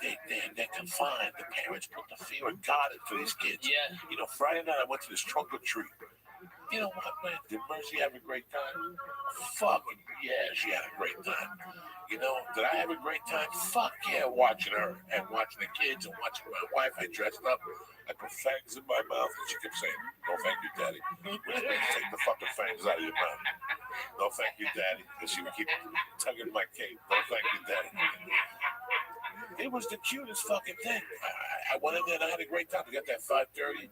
they're confined. The parents put the fear of God into these kids. Yeah. You know, Friday night, I went to this trunk or treat. You know what, man? Did Mercy have a great time? Fucking yeah, she had a great time. You know, did I have a great time? Fuck yeah, watching her and watching the kids and watching my wife. I dressed up. I put fangs in my mouth, and she kept saying, "No, thank you, Daddy." Which means take the fucking fangs out of your mouth. No, thank you, Daddy. Because she would keep tugging my cape. No, thank you, Daddy. It was the cutest fucking thing. I went in there and I had a great time. We got that 5:30.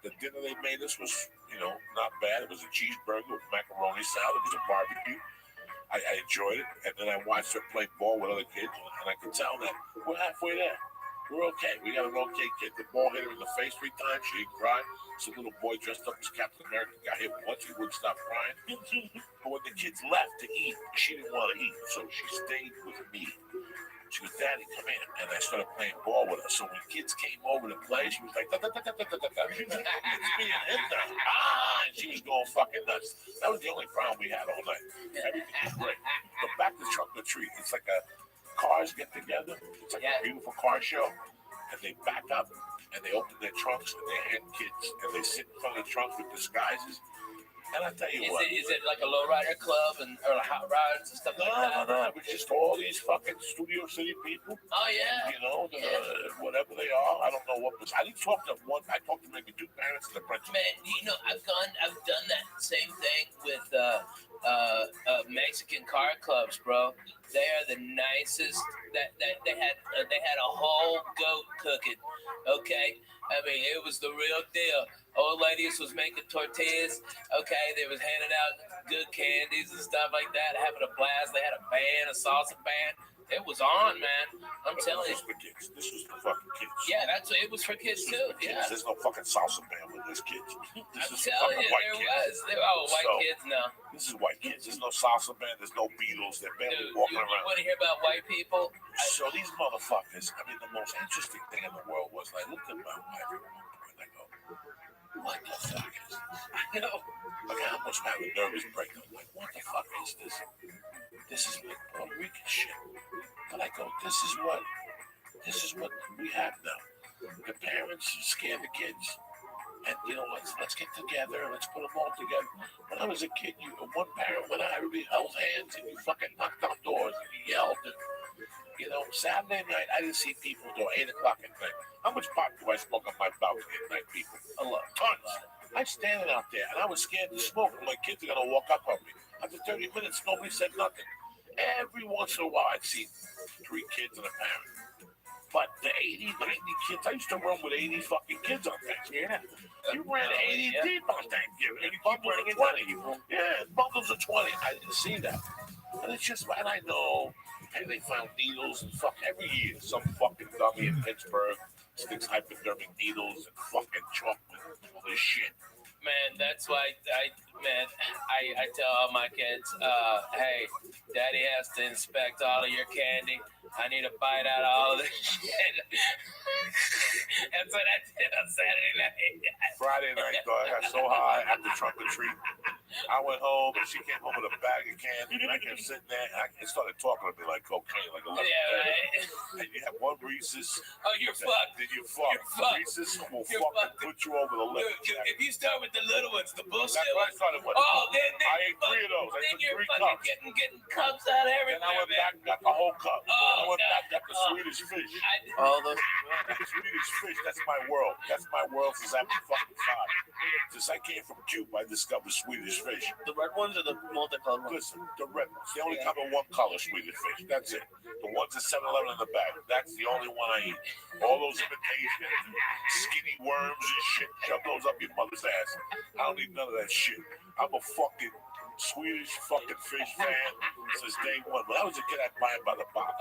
The dinner they made us was, you know, not bad. It was a cheeseburger with macaroni salad. It was a barbecue. I enjoyed it. And then I watched her play ball with other kids. And I could tell that we're halfway there. We're okay. We got an okay kid. The ball hit her in the face 3 times. She didn't cry. Some little boy dressed up as Captain America got hit once. He wouldn't stop crying. But when the kids left to eat, she didn't want to eat. So she stayed with me. She goes, "Daddy, come in." And I started playing ball with her. So when kids came over to play, she was like, "It's being hit now." And she was going fucking nuts. That was the only problem we had all night. Everything was great. But back to Trunk or Treat. It's like cars get together. It's like a beautiful car show. And they back up and they open their trunks and they hand kids and they sit in front of the trunks with disguises. And I tell you what. Is it like a lowrider club or hot rods and stuff like that? No. It was just all these fucking Studio City people. Oh, yeah. You know, whatever they are. I don't know what was. I didn't talk to one. I talked to maybe 2 parents and the principal. Man, you know, I've done that same thing with Mexican car clubs, bro. They are the nicest. That they had a whole goat cooking. Okay, I mean it was the real deal. Old ladies was making tortillas. Okay, they was handing out good candies and stuff like that, having a blast. They had a band, a salsa band. It was on, man. I'm telling you. This was for kids. This was for fucking kids. Yeah, that's what it was for kids too. Yeah. There's no fucking salsa band with this kids. This I'm is telling you, white there kids. was. White kids, no. This is white kids. There's no salsa band. There's no Beatles. They're barely Dude, walking you around. want to hear about white people? So these motherfuckers, I mean, the most interesting thing in the world was I looked at my wife at one point and I go, what the fuck is this? I know. Like, I almost had a nervous breakdown. Like, what the fuck is this? This is like Puerto Rican shit. But I go, this is what we have now. The parents scare the kids. And, you know, let's get together. Let's put them all together. When I was a kid, one parent went out, everybody held hands, and you fucking knocked on doors, and you yelled. And, you know, Saturday night, I didn't see people till 8 o'clock at night. How much pot do I smoke on my balcony at night, people? A lot. Tons. I'm standing out there, and I was scared to smoke. And my kids are going to walk up on me. After 30 minutes, nobody said nothing. Every once in a while, I'd see 3 kids and a parent. But the 80, 90 kids, I used to run with 80 fucking kids on Thanksgiving. Yeah. You ran 80 deep on Thanksgiving. 80 bundles of 20. Yeah, bundles of 20. I didn't see that. And it's just, and I know, and they found needles and fuck every year. Some fucking dummy in Pittsburgh sticks hypodermic needles and fucking chocolate and all this shit. Man, that's why I tell all my kids, hey, Daddy has to inspect all of your candy. I need a bite out of all of this shit. That's what I did on Saturday night. Friday night, though, I got so high at the trunk or treat. I went home and she came home with a bag of candy. And I kept sitting there and it started talking to me like cocaine, like 11. Yeah, right. And you have one Reese's. Oh, you're fucked. Then you fucked. Reese's will fucking put you over the limit. If you start with the little ones, the bullshit That's what I started with. Oh, then I ate 3 of those. I then took you're 3 fucking cups. getting cups out of everywhere, Then I went back and got the whole cup. I went back and got the Swedish fish. All those Swedish fish, that's my world. That's my world since I was fucking 5. Since I came from Cuba, I discovered Swedish fish. The red ones or the multicolored ones? Listen, the red ones. They only come in one color, Swedish fish. That's it. The ones at 7-Eleven in the bag. That's the only one I eat. All those imitations, skinny worms and shit. Shove those up your mother's ass. I don't need none of that shit. I'm a fucking Swedish fucking fish fan since day one. When I was a kid, I'd buy them by the box.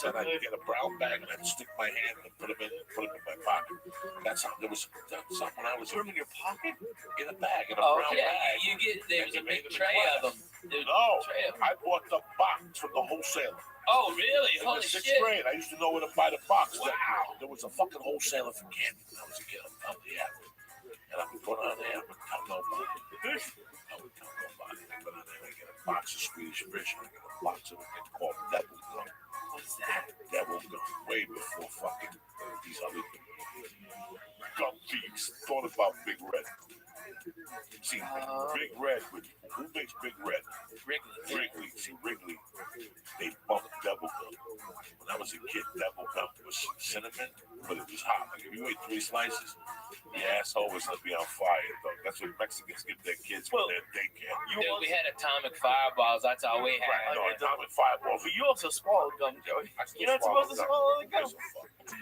And I'd get a brown bag and I'd stick my hand and put them in my pocket. That's how there was something when I was. Put them in your pocket? In a bag, in a brown yeah, bag. you get there's a big tray of them. No, I bought the box from the wholesaler. Oh, really? In Holy the 6th shit. grade, I used to know where to buy the box. Wow. There was a fucking wholesaler for candy when I was a kid. I'm telling you, yeah. And I would go down there, I would tell nobody. I would tell nobody. I go down there and I get a box of Swedish fish and I get a box of it. It's called Devil Gum. What's that? Devil Gum. Way before fucking these other gum thieves thought about Big Red. See, Big Red, who makes Big Red? Wrigley. See, Wrigley, they bumped Devil Gum. When I was a kid, Devil Gum was cinnamon, but it was hot. Like if you ate 3 slices, the asshole was gonna be on fire, though. That's what Mexicans give their kids for their daycare. Dude, we had atomic fireballs. That's all we had. Right, no, atomic fireballs. But you also swallowed gum, Joey. You're not supposed to swallow the gum.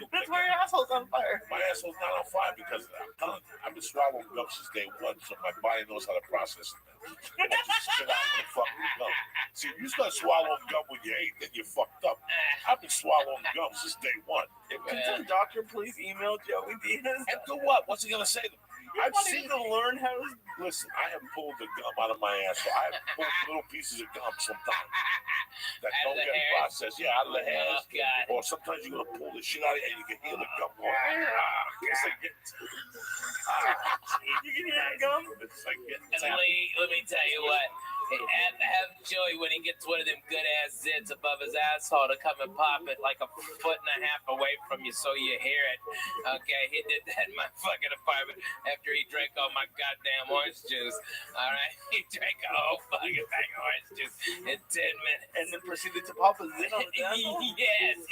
That's why your asshole's on fire. My asshole's not on fire because of that. I'm telling you, I've been swallowing gum since day one, so my body knows how to process it now. I just spit out the fucking gum. See, if you start swallowing gum when you ate, then you're fucked up. I've been swallowing gum since day one. Can the doctor please email Joey Diaz? And do what? What's he gonna say to me? I've seen to learn how to listen. I have pulled the gum out of my asshole. I have pulled little pieces of gum sometimes that don't get processed. Yeah, out of the hairs. Oh, God. Or sometimes you're gonna pull the shit out of it and you can hear the gum going. It's like you can hear the gum. It's like Let me tell you what. Have Joey, when he gets one of them good ass zits above his asshole, to come and pop it like a 1.5 feet away from you so you hear it. Okay, he did that in my fucking apartment after he drank all my goddamn orange juice. All right, he drank a whole fucking bag of orange juice in 10 minutes. And then proceeded to pop a zit on his asshole? Yes,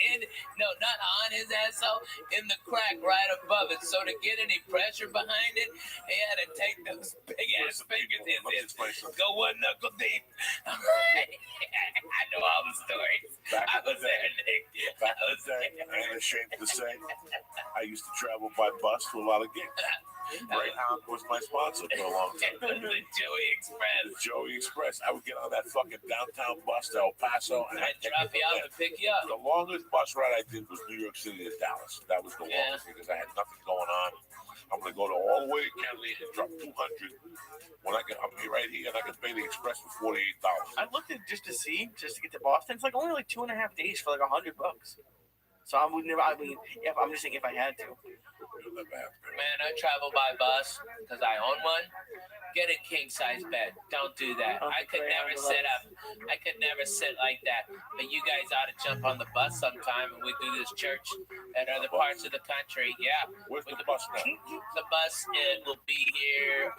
no, not on his asshole, in the crack right above it. So to get any pressure behind it, he had to take those big ass fingers in there, go one knuckle deep. I know all the stories. I was there, Nick. Back in the day, I ain't ashamed to say, I used to travel by bus to a lot of gigs. Greyhound was my sponsor for a long time. The Joey Express. The Joey Express. I would get on that fucking downtown bus to El Paso and I'd drop you out and pick you up. The longest bus ride I did was New York City to Dallas. That was the longest because I had nothing going on. I'm gonna go to all the way to Kennedy and drop $200. When I'll be right here and I can pay the express for $48. I looked at just to get to Boston. It's like only like 2.5 days for like $100. So I would never. I mean, if I'm just saying if I had to. Man, I travel by bus because I own one. Get a king size bed. Don't do that. I could never sit up. I could never sit like that. But you guys ought to jump on the bus sometime and we do this church at other parts of the country. Yeah. Where's the bus now? The bus will be here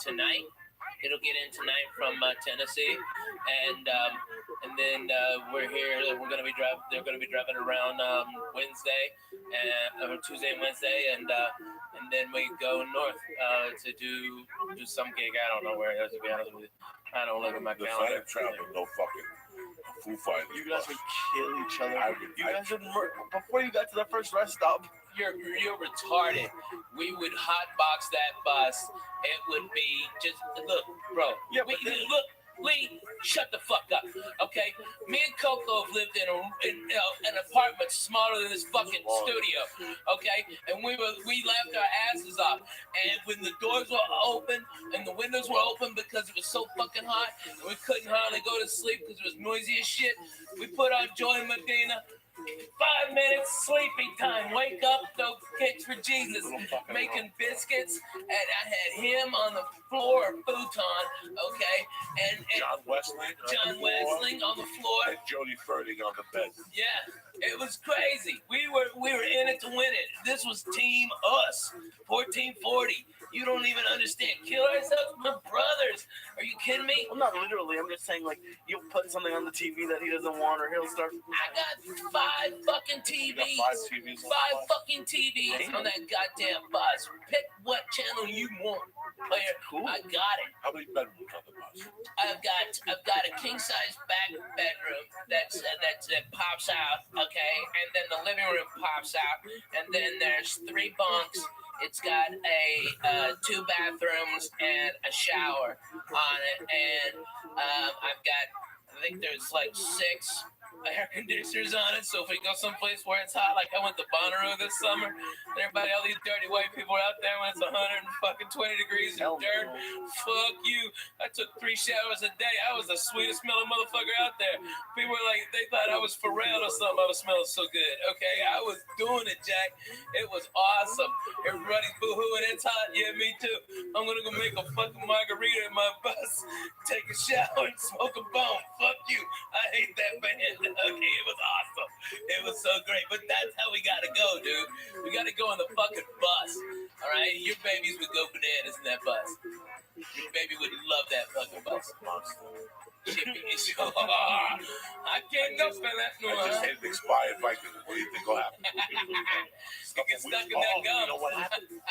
tonight. It'll get in tonight from Tennessee, and then we're here. We're gonna be driving. They're gonna be driving around Wednesday, or Tuesday and Wednesday, and then we go north to do some gig. I don't know where it is, to be honest with you. I don't look at my calendar. Travel, no fucking Foo Fighters. You guys would kill each other. You guys would before you got to the first rest stop. You're retarded. We would hotbox that bus. It would be just look, bro. Yeah, look, Lee, shut the fuck up, okay? Me and Coco have lived in an apartment smaller than this fucking studio, okay? And we laughed our asses off. And when the doors were open and the windows were open because it was so fucking hot and we couldn't hardly go to sleep because it was noisy as shit, we put on Joy Medina. 5 minutes sleeping time. Wake up, go kicks for Jesus. Making biscuits, and I had him on the floor, futon, okay, and John Westling on the floor, and Jody Ferding on the bed. Yeah, it was crazy. We were in it to win it. This was Team Us, 1440. You don't even understand. Kill ourselves, my brothers. Are you kidding me? Well, not literally. I'm just saying, like, you'll put something on the TV that he doesn't want, or he'll start. I got 5 fucking TVs. 5 fucking TVs on that goddamn bus. Pick what channel you want. Player, cool. I got it. How many bedrooms on the bus? I've got a king size back bedroom that pops out, okay, and then the living room pops out, and then there's 3 bunks. It's got a 2 bathrooms and a shower on it, and I think there's like 6 air conditioners on it, so if we go someplace where it's hot, like I went to Bonnaroo this summer, and everybody, all these dirty white people are out there when it's 120 degrees and dirt. Fuck you. I took 3 showers a day. I was the sweetest smelling motherfucker out there. People were like, they thought I was Pharrell or something. I was smelling so good. Okay, I was doing it, Jack. It was awesome. Everybody's boo-hooing. It's hot. Yeah, me too. I'm gonna go make a fucking margarita in my bus, take a shower, and smoke a bone. Fuck you. I hate that band. Okay, it was awesome. It was so great. But that's how we gotta go, dude. We gotta go on the fucking bus. All right? Your babies would go bananas in that bus. Your baby would love that fucking bus. I can't go for that. No, I just had an expired Viking. What do you think will happen? You get stuck in that gum. You know what happened?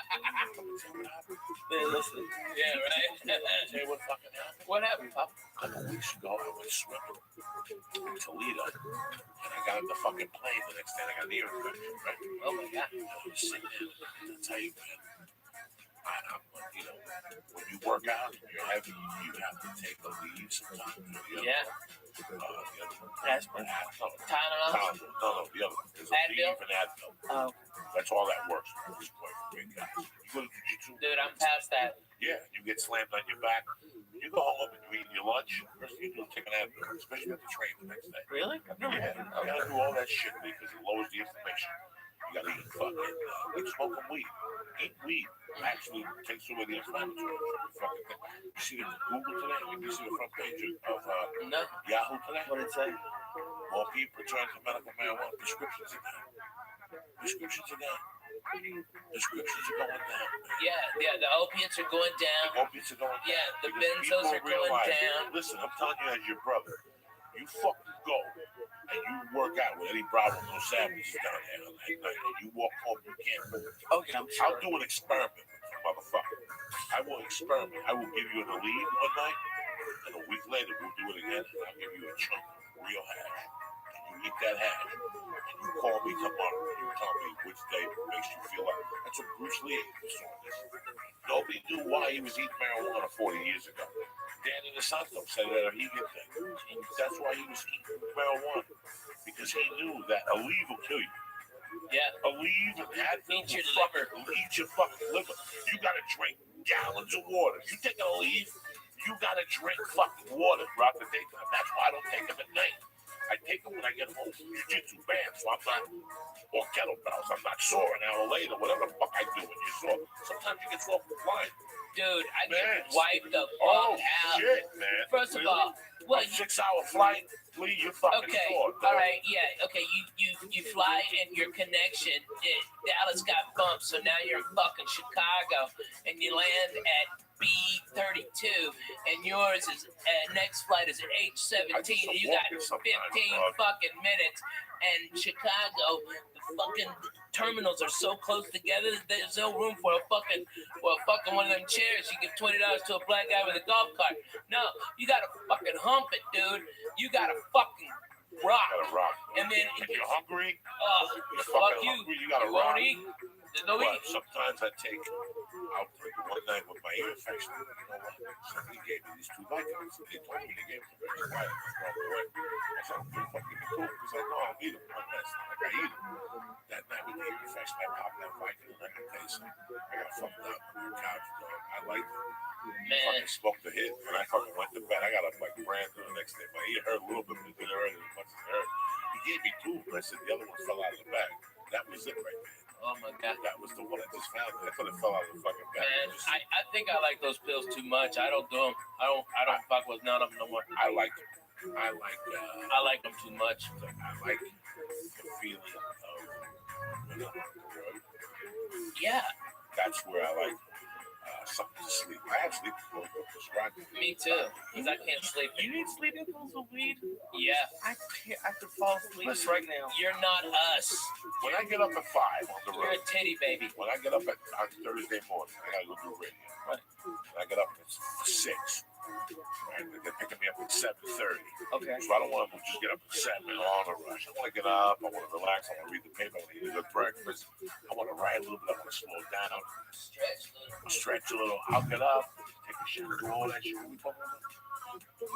Man, listen. Yeah, right? Tell you what fucking happened? What happened, Pop? A couple weeks ago, I went swimming in Toledo, and I got on the fucking plane. The next day, I got an ear infection, right? Oh, my God. I was sitting there, and I'll tell you, man, you know, when you work out, you're heavy, you have to take a leave sometimes. Yeah. Aspirin. Tylenol? No, the other one. There's a Advil? leave and Advil. Oh. That's all that works. It's quite great guy. You go to jiu-jitsu? Dude, I'm past that. Yeah, you get slammed on your back. You go home and you eat your lunch. First thing you do is take an Advil, especially at the train the next day. Really? Yeah, you gotta do all that shit because it lowers the inflammation. You gotta eat fucking, like smoking weed. Eat weed. Actually takes away the inflammatory fucking thing. You see the Google today? You see the front page of Yahoo today? What did it say? More people return to medical marijuana. Prescriptions are down. Prescriptions are down. Prescriptions are going down. Yeah, the opiates are going down. The opiates are going down. Yeah, the Because benzos people are going realize, down. Listen, I'm telling you as your brother, you fucking go and you work out with Eddie Bravo and those savages down there at night, and you walk home, you can't move. Okay, I'm sure. I'll do an experiment with you, motherfucker. I will experiment. I will give you an lead one night, and a week later we'll do it again, and I'll give you a chunk of real hash. And you eat that hat, and you call me tomorrow, and you tell me which day makes you feel like. That's what Bruce Lee saw this. Nobody knew why he was eating marijuana 40 years ago. Danny DeSanto said that he did that. That's why he was eating marijuana. Because he knew that a leaf will kill you. Yeah. A leaf and Advil Eat your will eat your fucking liver. You gotta drink gallons of water. You take a leaf, you gotta drink fucking water throughout the daytime. That's why I don't take them at night. I take them when I get home from jiu-jitsu band, so I'm not, or kettlebells. I'm not sore an hour later, whatever the fuck I do when you're sore. Sometimes you get sore from flying. Dude, I get wiped the fuck Oh, out. shit, man. First of all, well, a 6-hour flight, Lee, you're fucking okay, sore. all right, yeah, okay, you fly and your connection, Dallas got bumped, so now you're in fucking Chicago, and you land at B32, and yours is next flight is at H17, and you got 15 fucking minutes, and Chicago, the fucking terminals are so close together that there's no room for a fucking one of them chairs. You give $20 to a black guy with a golf cart. No, you gotta fucking hump it, dude. You gotta fucking rock. And then if you're hungry, you're fuck you. Hungry, you gotta You rock. won't eat. There's no eat. Sometimes I take one night with my ear infection. You know what? Somebody gave me these 2 vitamins. They told me they gave me the best vitamins. I said, I'm fucking cool. Because I know I'll eat them. I'm not like I eat them. That night with the ear infection, I popped that vitamin. I can tell you something. I got fucked up on the couch, dog. I liked it. Man. Fucking smoked the hit. And I fucking went to bed. I got up like brand new the next day. My ear hurt a little bit, but it didn't hurt as much as it hurt. He gave me 2, but I said the other one fell out of the bag. That was it right there. Oh my god. That was the one I just found. I thought it fell out of the fucking bag. Man, I think I like those pills too much. I don't do them. I don't fuck with none of them no more. I like them. I like them too much. I like the feeling of yeah. That's where I like something to sleep. I have sleep pills prescribed. Me too, because I can't sleep. You need sleeping pills with weed? Yeah. I could fall asleep right now. You're not us. When I get up at 5 on the road. You're a titty baby. When I get up on Thursday morning, I gotta go do radio. Right. And I get up at 6. Right? They're picking me up at 7:30. Okay. So I don't want to just get up at 7 and on a rush. I want to get up. I want to relax. I want to read the paper. I want to eat a good breakfast. I want to write a little bit. I want to slow down. Stretch a little. I'll get up. Take a shit. Do all that shit. We talking about?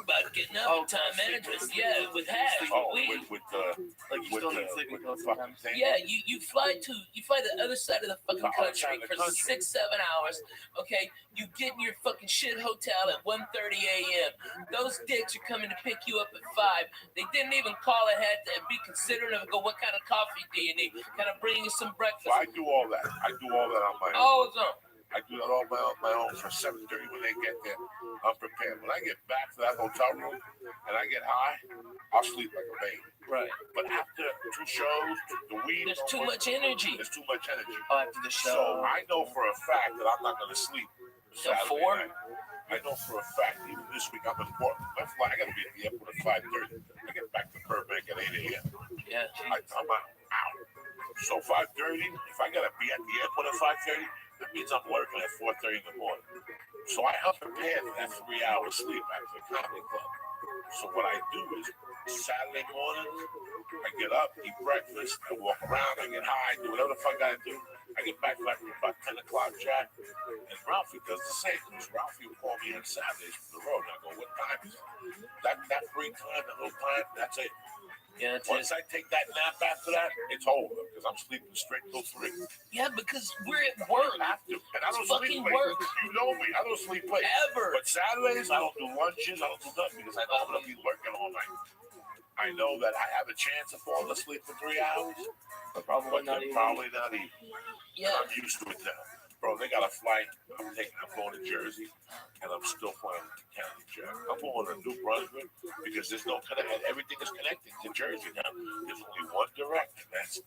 About getting up, time management. Yeah, with hash. With like you still need sleeping pills sometimes. Yeah, you fly the other side of the fucking country for 6-7 hours. Okay, you get in your fucking shit hotel at 1:30 a.m. Those dicks are coming to pick you up at 5. They didn't even call ahead to be considerate of go. What kind of coffee do you need? Can I bring you some breakfast? Well, I do all that. I do all that on my own. Oh, no. I do that all on my own for 7:30 when they get there. I'm prepared. When I get back to that hotel room and I get high, I'll sleep like a baby. Right. But after 2 shows, the weed. There's too much energy. There's too much energy. Oh, after the show. So I know for a fact that I'm not going to sleep. Till 4? I know for a fact, even this week, I'm in Portland. My flight, I got to be at the airport at 5:30. I get back to Burbank at 8 a.m. Yeah. I'm out. So 5:30, if I got to be at the airport at 5:30, that means I'm working at 4:30 in the morning. So I help prepare for that 3 hours sleep after the comedy club. So what I do is Saturday morning, I get up, eat breakfast, I walk around, I get high, do whatever the fuck I do. I get back like about 10 o'clock, Jack. And Ralphie does the same. Because Ralphie will call me on Saturdays from the road. And I go, what time is it? That free time, that little time, that's it. Yeah, once I take that nap after that, it's over because I'm sleeping straight till 3. Yeah, because we're at work. I have to. And I don't fucking sleep late. work. You know me. I don't sleep late. Ever. But Saturdays, I don't do lunches. I don't do nothing because I know I'm going to be working all night. I know that I have a chance of falling asleep for 3 hours. But probably not even. Yeah. I'm used to it now. Bro, they got a flight. I'm going to Jersey, and I'm still flying to County Jack. I'm going to New Brunswick because there's no connection. Everything is connecting to Jersey now. There's only one direct, and that's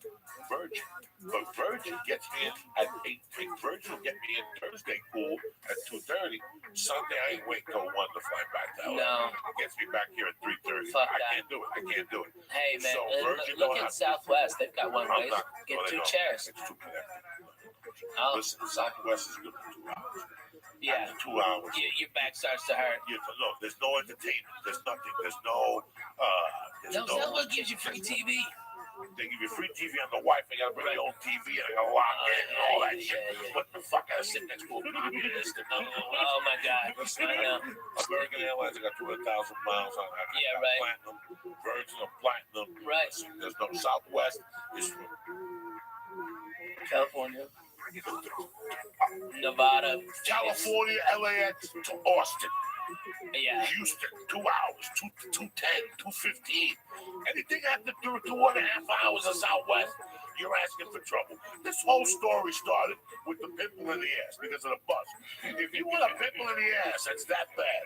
Virgin. But Virgin gets me in at 8. Virgin will get me in Thursday cool at 2:30. Sunday, I ain't waiting till 1 to fly back to LA. No. It gets me back here at 3:30. Fuck I that. can't do it. I can't do it. Hey, man, So Virgin look don't at have- Southwest. They've got one I'm way. not Get gonna 2 go. chairs. It's too connected. Oh. Listen, Southwest is good for 2 hours. After 2 hours. Your back starts to hurt. Look, there's no entertainment. There's nothing. There's no. What gives you free TV? They give you free TV on the Wi-Fi. You gotta bring your own TV and I gotta lock in and all that shit. What the fuck? I gotta sit next to a communist. Oh my God. I know. American Airlines, I got 200,000 miles on that. Yeah, right. Platinum, Virgin of Platinum. Right. There's no Southwest. It's California. Nevada. California, LAX to Austin. Yeah. Houston, 2 hours, 210, 215. Anything after 2.5 hours of Southwest, you're asking for trouble. This whole story started with the pimple in the ass because of the bus. If you want a pimple in the ass, that's that bad.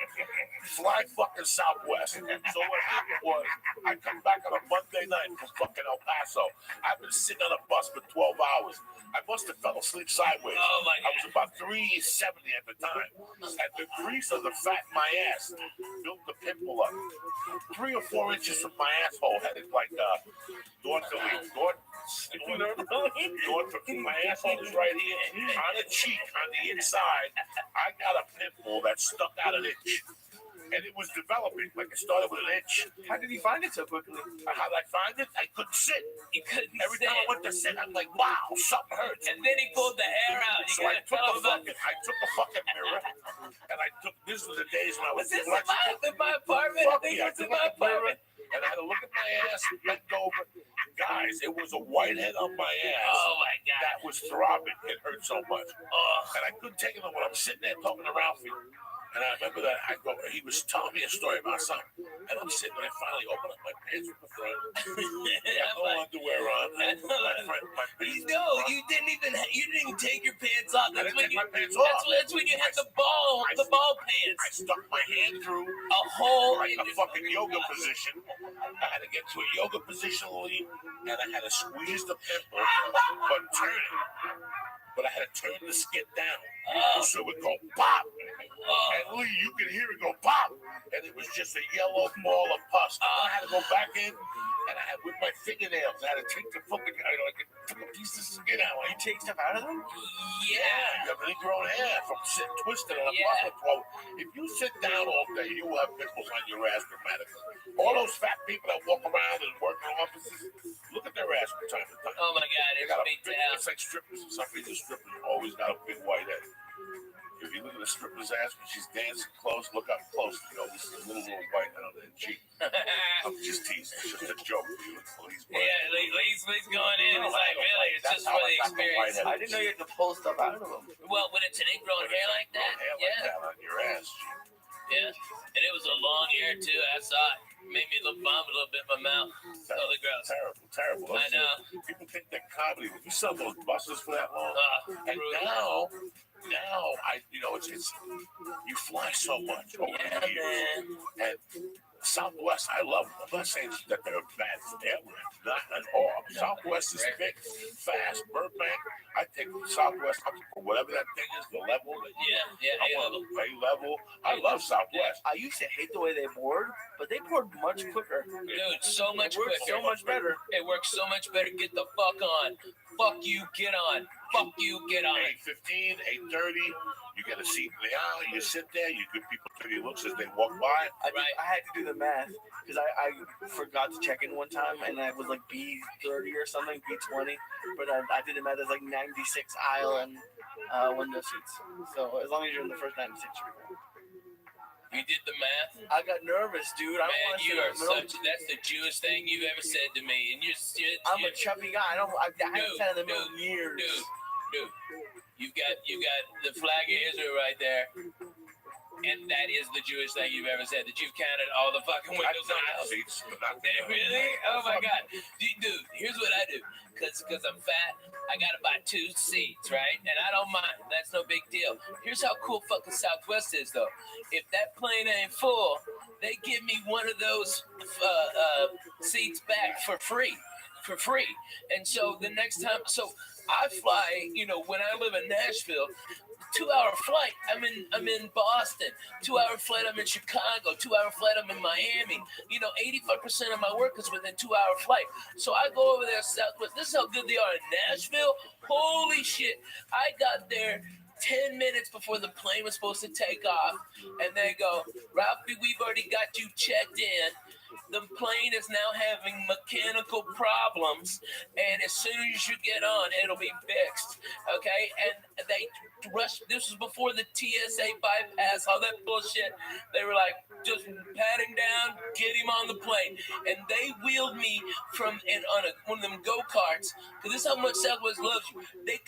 Fly fucking Southwest. So what happened was, I come back on a Monday night from fucking El Paso. I've been sitting on a bus for 12 hours. I must have fell asleep sideways. Oh my God. I was about 370 at the time. And the grease of the fat in my ass built the pimple up. 3 or 4 inches from my asshole had it like north from my asshole is right here. On the cheek, on the inside, I got a pimple that stuck out an inch. And it was developing, like it started with an inch. How did he find it so quickly? How did I find it? I couldn't sit. You couldn't Every time I went to sit, I'm like, wow, something hurts. And then he pulled the hair out. So I took a fucking mirror, and I took, this was the days when I was this in my apartment? I think it's in my apartment. And I had to look at my ass, bend over. Guys, it was a whitehead on my ass. Oh my God. That was throbbing. It hurt so much. Oh. And I couldn't take it when I'm sitting there talking to Ralphie. And I remember that he was telling me a story about something. And I'm sitting there, I finally open up my pants from the front. I got no underwear on. No, you didn't even take your pants off. I didn't take my pants off. That's when you had the ball pants. I stuck my hand through a hole like a fucking yoga position. I had to get to a yoga position, Lee, and I had to squeeze the pimple, but turn it. But I had to turn the skin down. So it would go pop. And Lee, you can hear it go pop. And it was just a yellow ball of pus. I had to go back in, and I had with my fingernails, I had to take the fucking, took a piece of skin out. You take stuff out of them? Yeah. You have an ingrown hair from sitting twisted on a muscle throat. If you sit down all day, you will have pimples on your ass dramatically. All those fat people that walk around and work in offices, look at their ass from time to time. Oh my God, it's like strippers. Some reason strippers always got a big white head. If you look at a stripper's ass when she's dancing close, look up close. This is a little white head on the cheek. I'm just teasing. It's just a joke for you. Lee's going in. It's like, really, it's just for the experience. I didn't know you had to pull stuff out of them. Well, when it's an ingrown hair like that, on your ass. Yeah, and it was a long hair too. I saw it. Made me look bomb a little bit in my mouth. Totally gross. Terrible. I know. People think they're comedy. You saw those buses for that long. And now, it's you fly so much over the years. And Southwest, I love them. I'm not saying that they're bad airline. Not at all. Southwest is big, fast. Burbank, I take Southwest for whatever that thing is, the level. A-level. I love Southwest. I used to hate the way they board, but they board much quicker. Dude, so much quicker. So much better. It works so much better. Get the fuck on. Fuck you, get on. Fuck you, get on. 8:15, 8:30. You get a seat in the aisle. You sit there. You give people pretty looks as they walk by. I had to do the math because I forgot to check in one time and I was like B30 or something, B20. But I did the math as like 96 aisle and window seats. So as long as you're in the first 96, you're good. You did the math? I got nervous, dude. Man, you are that's the Jewish thing you've ever said to me. And I'm a chubby guy. I haven't sat in the middle in years. Dude. You've got the flag of Israel right there. And that is the Jewish thing you've ever said, that you've counted all the fucking windows on the seats. Really? Oh my God. Dude, here's what I do. Because I'm fat, I got to buy 2 seats, right? And I don't mind. That's no big deal. Here's how cool fucking Southwest is, though. If that plane ain't full, they give me one of those seats back for free. And so the next time, I fly, when I live in Nashville, 2-hour flight, I'm in Boston. 2-hour flight, I'm in Chicago. 2-hour flight, I'm in Miami. 85% of my work is within 2-hour flight. So I go over there Southwest. This is how good they are in Nashville. Holy shit. I got there 10 minutes before the plane was supposed to take off, and they go, Rabbi, we've already got you checked in. The plane is now having mechanical problems, and as soon as you get on, it'll be fixed. Okay, and they rushed. This was before the TSA bypass, all that bullshit. They were like, just pat him down, get him on the plane, and they wheeled me from on one of them go-karts. Because this is how much Southwest loves you. They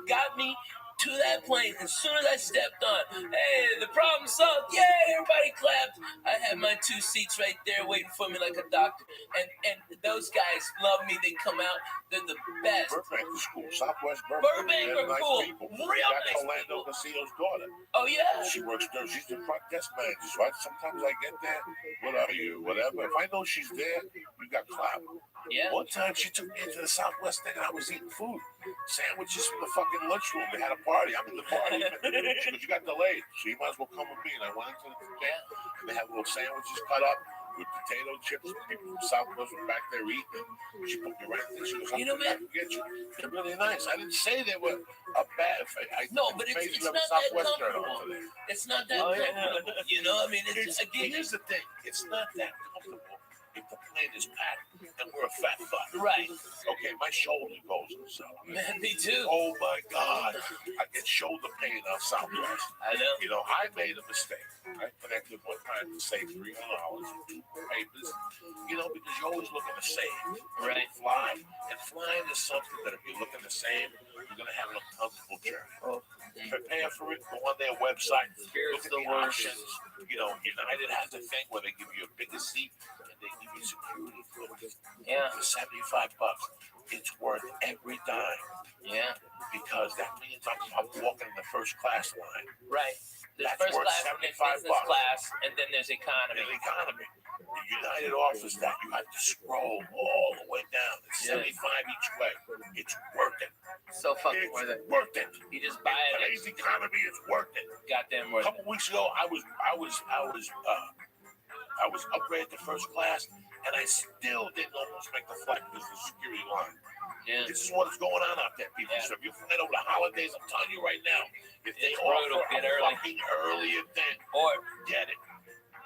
got me to that plane. As soon as I stepped on, hey, the problem solved. Yay, everybody clapped. I had my 2 seats right there waiting for me like a doctor. And those guys love me. They come out. They're the best. Burbank is cool. Southwest Burbank are nice cool. People. Real That's nice Orlando Casillo's daughter. Oh, yeah? She works there. She's the front desk manager. So sometimes I get there. What are you? Whatever. If I know she's there, you got clap. Yeah. One time she took me into the Southwest thing and I was eating food. Sandwiches from the fucking lunchroom. They had a party. I'm in the party. She goes, you got delayed. So you might as well come with me. And I went into the thing. And they had little sandwiches cut up with potato chips. People from Southwest were back there eating. She put me right there. She goes, you know, man, get you. They're really nice. I didn't say they were a bad no, but it's not that comfortable. It's not that comfortable. You know, I mean, again, here's the thing. It's not that comfortable if the plane is packed and we're a fat fuck. Right. Okay, my shoulder goes in Southwest. Man, me too. Oh my God. I get shoulder pain on Southwest. I know. You know, I made a mistake. I connected one time to save $300 for 2 papers. You know, because you're always looking to save. Right. Fly. And flying is something that if you're looking to save, you're going to have an uncomfortable journey. Oh. Prepare for it. Go on their website. Fear Look is at the the worst. options. You know, United has a thing where they give you a bigger seat and they give you security fluids. Yeah. For $75. It's worth every dime. Yeah. Because that means I'm walking in the first class line. Right. There's That's first worth class, and there's $75. business class, and then there's economy. The economy. The United offers that. You have to scroll all the way down. It's $75 each way. It's worth it. So fucking it's worth it. Worth it. You just buy it. Today's economy is worth it. Goddamn A worth it. couple weeks ago, I was upgraded to first class, and I still didn't almost make the flight because of the security line. Yeah. This is what's going on out there, people. Yeah. So if you're flying over the holidays, I'm telling you right now, if they It's brutal. offer Get a early. fucking earlier thing, Or get it.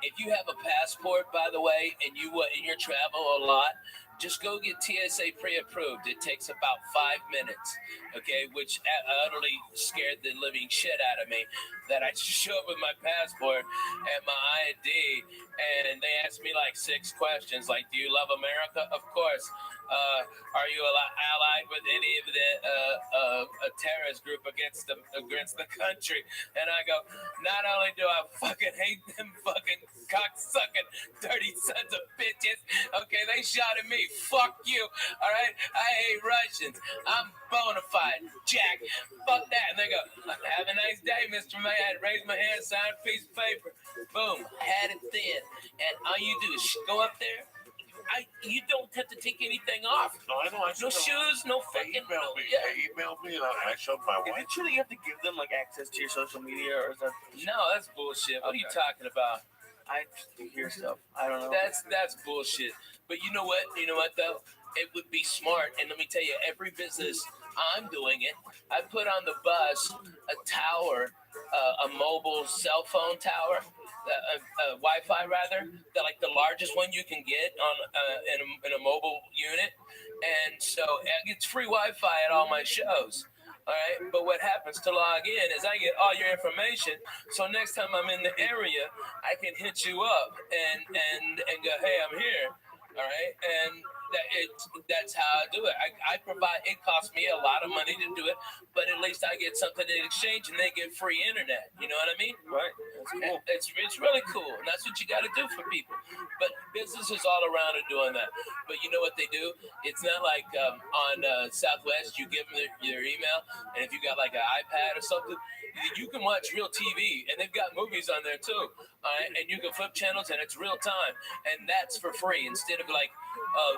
if you have a passport, by the way, and you travel a lot, just go get TSA pre-approved. It takes about 5 minutes, okay, which utterly scared the living shit out of me, that I just show up with my passport and my ID, and they asked me like 6 questions, like, do you love America? Of course. Are you allied with any of the a terrorist group against the country? And I go, not only do I fucking hate them fucking cocksucking dirty sons of bitches, okay, they shot at me. Fuck you. All right, I hate Russians. I'm bona fide, Jack. Fuck that. And they go, have a nice day, Mr. May. I'd raise my hand, sign a piece of paper. Boom, had it then. And all you do is go up there. You don't have to take anything off. No, I know. No shoes, no fucking. They emailed me. Yeah. They emailed me, and I showed my Is wife. it true that you have to give them like access to your social media, or is that? No, that's bullshit. What are you talking about? I hear stuff. I don't know. That's bullshit. But you know what? You know what though? It would be smart. And let me tell you, every business, I'm doing it. I put on the bus a tower, a mobile cell phone tower, Wi-Fi rather, like the largest one you can get on in a mobile unit. And so it's free Wi-Fi at all my shows. All right, but what happens to log in is I get all your information. So next time I'm in the area, I can hit you up and go, hey, I'm here. All right, and that's how I do it. I provide. It costs me a lot of money to do it, but at least I get something in exchange, and they get free internet. You know what I mean? Right. That's cool. It's really cool, and that's what you got to do for people. But businesses all around are doing that. But you know what they do? It's not like on Southwest, you give them their email, and if you got like an iPad or something, you can watch real TV, and they've got movies on there too. All right, and you can flip channels, and it's real time, and that's for free instead of like,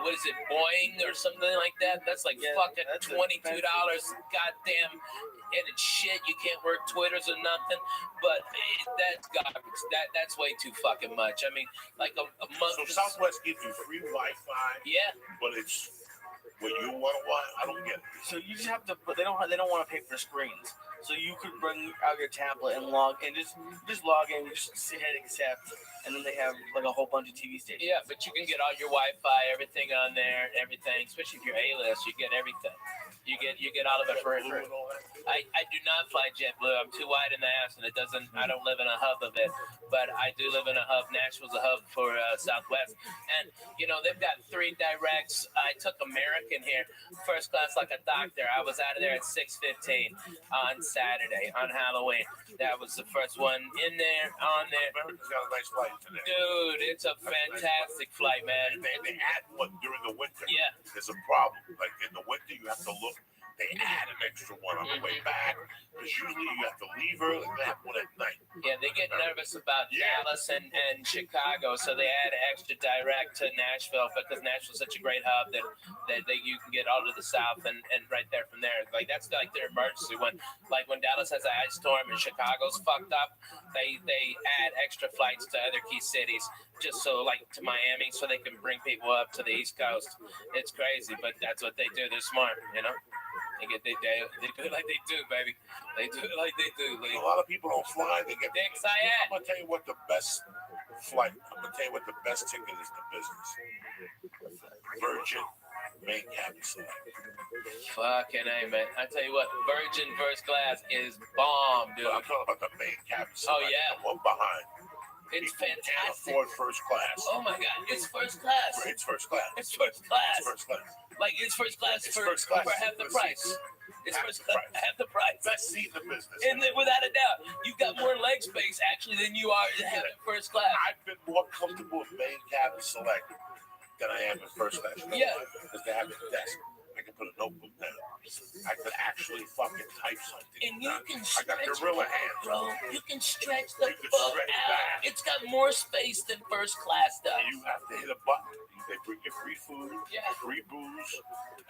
what is it, Boeing or something like that? That's like fucking $22. Goddamn, and it's shit. You can't work Twitters or nothing. But that's garbage. That's way too fucking much. I mean, like a month. So Southwest gives you free Wi-Fi. Yeah. But it's what you want to watch. I don't get it. So you just have to, but they don't want to pay for screens. So you could bring out your tablet and log in, just log in, just hit accept, and then they have like a whole bunch of TV stations. Yeah, but you can get all your Wi-Fi, everything on there, everything. Especially if you're A-list, you get everything. You get all of it for free. I do not fly JetBlue. I'm too wide in the ass, and I don't live in a hub of it. But I do live in a hub. Nashville's a hub for Southwest. And, they've got 3 directs. I took American here, first class like a doctor. I was out of there at 6:15 on Saturday, on Halloween. That was the first one in there, on there. America's got a nice flight today. Dude, it's a fantastic flight, man. They add one during the winter. Yeah. There's a problem. Like in the winter, you have to look. They add an extra one on the way back because usually you have to leave early and they have one at night. Yeah, they get nervous about Dallas and Chicago, so they add extra direct to Nashville because Nashville's such a great hub that you can get all to the south and right there from there. Like that's like their emergency when Dallas has an ice storm and Chicago's fucked up, they add extra flights to other key cities just so like to Miami so they can bring people up to the East Coast. It's crazy, but that's what they do. They're smart, They do it like they do, baby. They do it like they do. A lot of people don't fly. They get dicks. I'm gonna tell you what the best flight. I'm gonna tell you what the best ticket is in business. Virgin main cabin select. Fucking A, man. I tell you what, Virgin first class is bomb, dude. I'm talking about the main cabin select. Oh yeah. The one behind. It's fantastic. Afford first class. Oh my God, it's first class. It's first class. It's first class. It's first class. Like it's first class for half the price. It's first class half the price. Best seat in the business. And then, without a doubt, you've got more leg space actually than you are having first class. I've been more comfortable with main cabin select than I am in first class. Yeah. Because they have a desk. I can put a notebook down. I could actually fucking type something. And you can I got stretch gorilla hands. bro. You can stretch the fuck out. It's got more space than first class does. You have to hit a button. They bring you free food, free booze.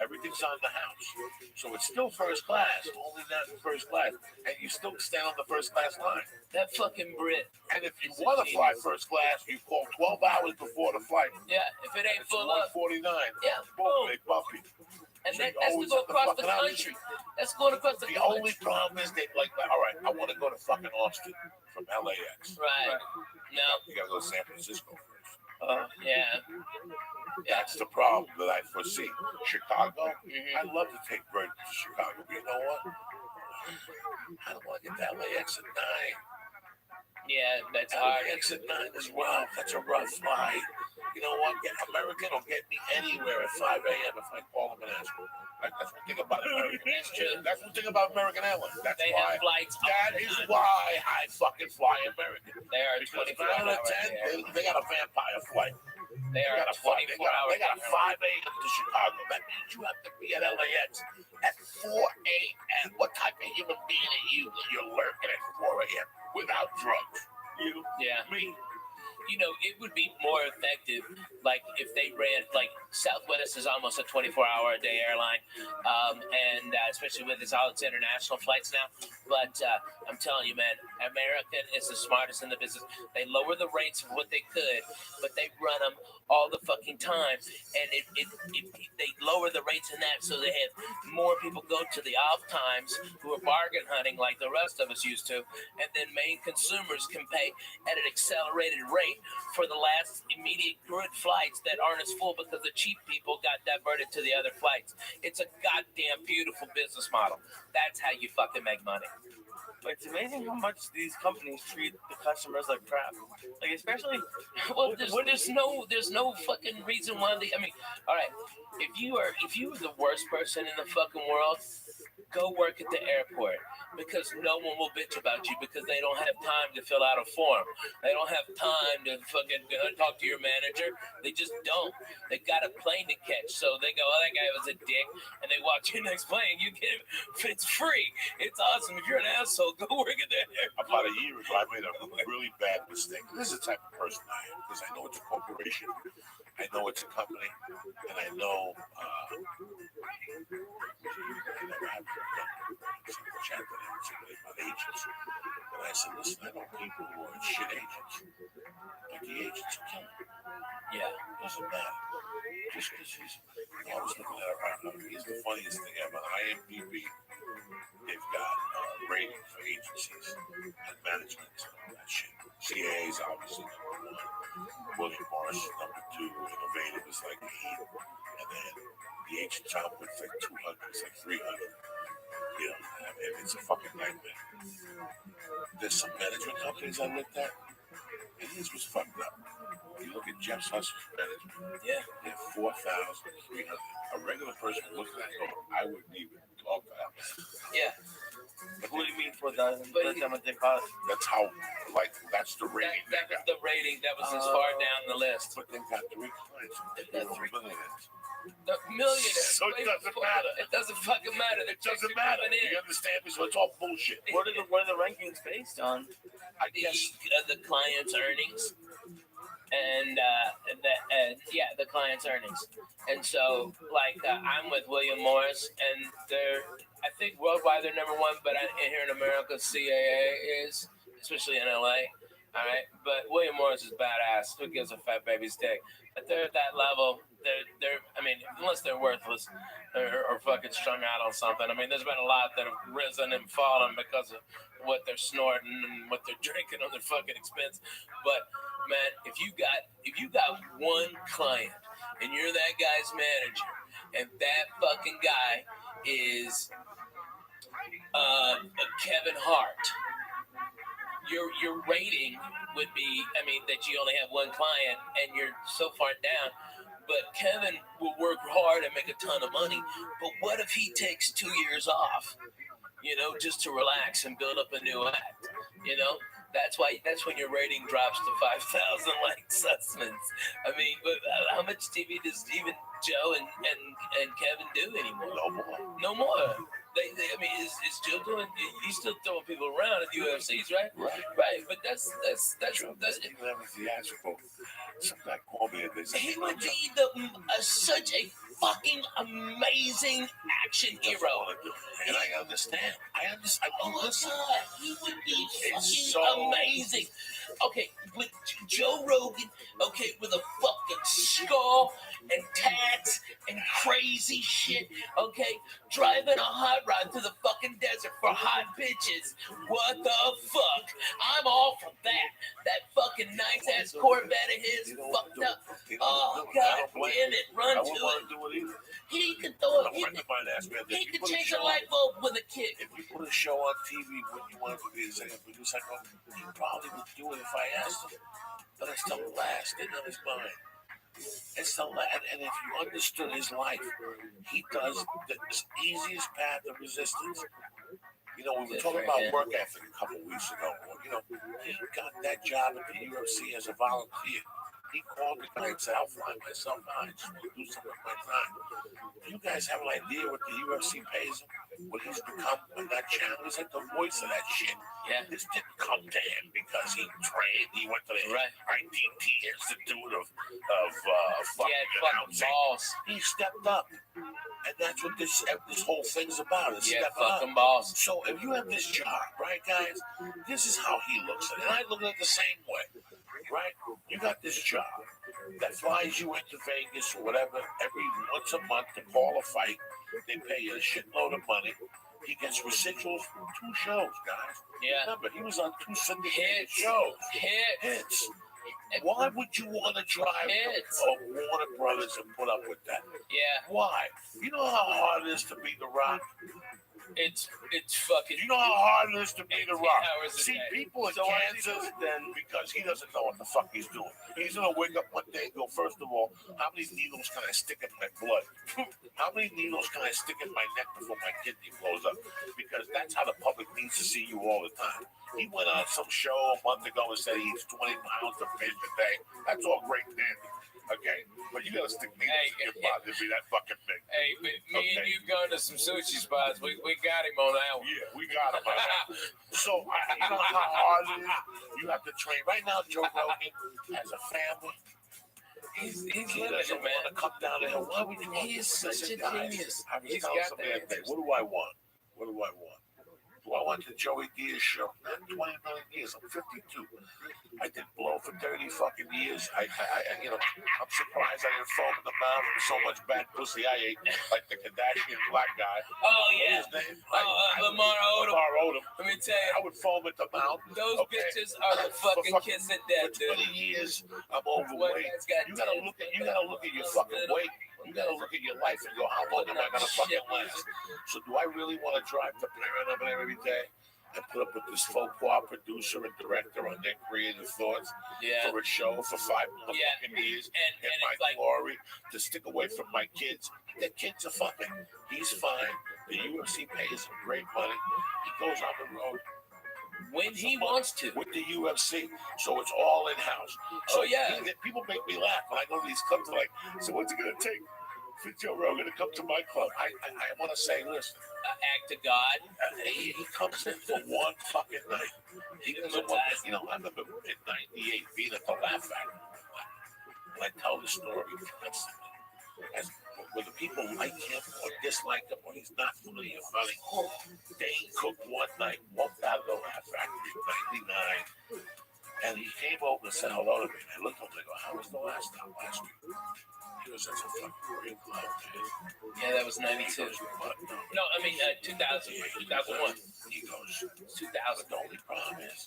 Everything's on the house. So it's still first class, only that in first class. And you still stand on the first class line. That fucking Brit. And if you want to fly first class, you call 12 hours before the flight. Yeah, if it ain't full up. 149. Yeah, boom. They buff you. And that's to go across the country. That's going across the country. The only problem is they like, all right, I want to go to fucking Austin from LAX. Right. No. You got to go to San Francisco first. Yeah. That's the problem that I foresee. Chicago, I'd love to take Virgin to Chicago, but you know what? I don't want to get to LAX at 9. Yeah, that's hard. LAX at 9 is rough. That's a rough flight. You know what? American will get me anywhere at 5 a.m. if I call them and ask them. That's one thing about American. That's true. That's one thing about American Airlines. That's they why. have flights. That is why I fucking fly American. They are 24 hours. 10. They got a vampire flight. They are 24 hours. They got a 5 a.m. to Chicago. That means you have to be at LAX at 4 a.m. What type of human being are you that you're lurking at 4 a.m. without drugs? You? Yeah. Me? It would be more effective, like if they ran, like Southwest is almost a 24-hour-a-day airline, and especially with all its international flights now. But I'm telling you, man, American is the smartest in the business. They lower the rates of what they could, but they run them all the fucking time, and they lower the rates in that so they have more people go to the off times who are bargain hunting like the rest of us used to, and then main consumers can pay at an accelerated rate for the last immediate good flights that aren't as full because the cheap people got diverted to the other flights. It's a goddamn beautiful business model. That's how you fucking make money. It's amazing how much these companies treat the customers like crap. Like especially, well, there's no fucking reason why they. I mean, all right, if you are the worst person in the fucking world, go work at the airport. Because no one will bitch about you because they don't have time to fill out a form. They don't have time to fucking talk to your manager. They just don't. They got a plane to catch. So they go, oh, that guy was a dick. And they watch your next plane. You get it. It's free. It's awesome. If you're an asshole, go work at that airport. About a year ago, I made a really bad mistake. This is the type of person I am because I know it's a corporation. I know it's a company. And I know chat with somebody about agents. And I said, listen, I know people who are shit agents. But the agents are killing me. Yeah. Doesn't matter. Just because I was looking at it right now. Here's the funniest thing ever. IMDb, they've got rating for agencies and management and all that shit. CAA is obviously number 1. William Morris is number 2. Innovative is like 8. And then the agent top with like 200, it's like 300. You know, I mean, it's a fucking nightmare. There's some management companies I looked at, and this was fucked up. You look at Jeff's Hustle's management, they're 4,300. A regular person looking at it, I wouldn't even talk to that. Yeah. But what do you mean 4,000? That's how much they cost. That's how, like, that's the rating. That was the rating. That was as far down the list. But they've got 3 clients. They're 3 millionaires. The millionaires. So it doesn't matter. It doesn't fucking matter. It doesn't matter. You understand me? So it's all bullshit. What are the rankings based on? I guess the client's earnings. And the client's earnings. And so, like, I'm with William Morris, and I think worldwide they're number 1, but here in America, CAA is, especially in LA. All right, but William Morris is badass. Who gives a fat baby's dick? But they're at that level. They're. I mean, unless they're worthless or fucking strung out on something. I mean, there's been a lot that have risen and fallen because of what they're snorting and what they're drinking on their fucking expense. But man, if you got one client and you're that guy's manager, and that fucking guy is Kevin Hart. Your rating would be, I mean, that you only have one client and you're so far down. But Kevin will work hard and make a ton of money. But what if he takes 2 years off, you know, just to relax and build up a new act? You know, that's when your rating drops to 5,000 like Sussman's. I mean, but how much TV does even Joe and Kevin do anymore? No more. I mean, is Joe doing? He's still throwing people around at UFCs, right? Right. But that's even theatrical. Some guy called me and they said he would be such a fucking amazing action hero. And I understand. Oh my God, he would be fucking amazing. Okay, with Joe Rogan, okay, with a fucking skull and tats and crazy shit, okay, driving a hot rod through the fucking desert for hot bitches. What the fuck? I'm all for that. That fucking nice ass Corvette of his fucked up. Oh God damn it, run to it. He could throw it. He could change a light bulb with a kick. If you put a show on TV, would you want to be the executive producer? I go, he probably would do it if I asked him. But it's the last thing on his mind. It's the last. And if you understood his life, he does the easiest path of resistance. You know, we were talking about work ethic a couple weeks ago. You know, he got that job at the UFC as a volunteer. He called the guy and said, I'll fly myself out. I just want to do something with my time. You guys have an idea what the UFC pays him? What he's become on that channel? He's like the voice of that shit. Yeah. This didn't come to him because he trained. He went to the ITT Institute of fucking announcing. He stepped up. And that's what this whole thing's about. It's fucking balls. So if you have this job, right, guys, this is how he looks at it. And I look at it the same way. Right? You got this job that flies you into Vegas or whatever every once a month to call a fight. They pay you a shitload of money. He gets residuals from 2 shows, guys. Yeah. Remember, he was on 2 syndicated shows. Hits. Why would you want to drive Warner Brothers and put up with that? Yeah. Why? You know how hard it is to be The Rock? It's fucking. You know how hard it is to be The Rock. See, people in So Kansas, then because he doesn't know what the fuck he's doing. He's gonna wake up one day and go, first of all, how many needles can I stick in my blood? How many needles can I stick in my neck before my kidney blows up? Because that's how the public needs to see you all the time. He went on some show a month ago and said he eats 20 pounds of fish a day. That's all great and dandy. Okay, but you gotta stick needles in your body to be that fucking big. Hey, but me and you going to some sushi spots. We got him on that one. Yeah, we got him on that. So you know how hard it is. You have to train. Right now, Joe Rogan has a family. He's he living doesn't it, man. want to come down the hill. Why would you want He is such a genius. I was He's telling got somebody the that. other day, what do I want? What do I want? Do I want the Joey Diaz show? Not 20 million years. I'm 52. I did blow for 30 fucking years. I'm surprised I didn't foam in the mouth with so much bad pussy I ate, like the Kardashian black guy. Oh yeah. His name? Lamar Odom. Lamar Odom. Let me tell you, I would foam at the mouth. those bitches are the fucking kiss of death, For 20 years, I'm overweight. You gotta look at your fucking weight. You gotta look at your life and go, how long am I gonna fucking last? So do I really want to drive to Paramount every day and put up with this faux pas producer and director on their creative thoughts for a show for 5 more fucking years and my glory to stick away from my kids? Their kids are fucking, he's fine. The UFC pays him great money. He goes on the road when he wants to with the UFC, so it's all in house. So people make me laugh when I go to these clubs. They're like, so what's it gonna take for Joe Rogan to come to my club? I want to say, listen, act of God. He comes in for one fucking night. He doesn't want, I remember in '98 being at the Laugh Factory. And I tell the story constantly. And whether people like him or dislike him or he's not really funny, Dane Cook one night walked out of the Laugh Factory in '99, and he came over and said hello to me. And I looked at him and I go, how was the last time last week? He was such a fucking great club, man. Yeah, that was '92. No, I mean 2000, 2001. He goes, 2000. The only problem is,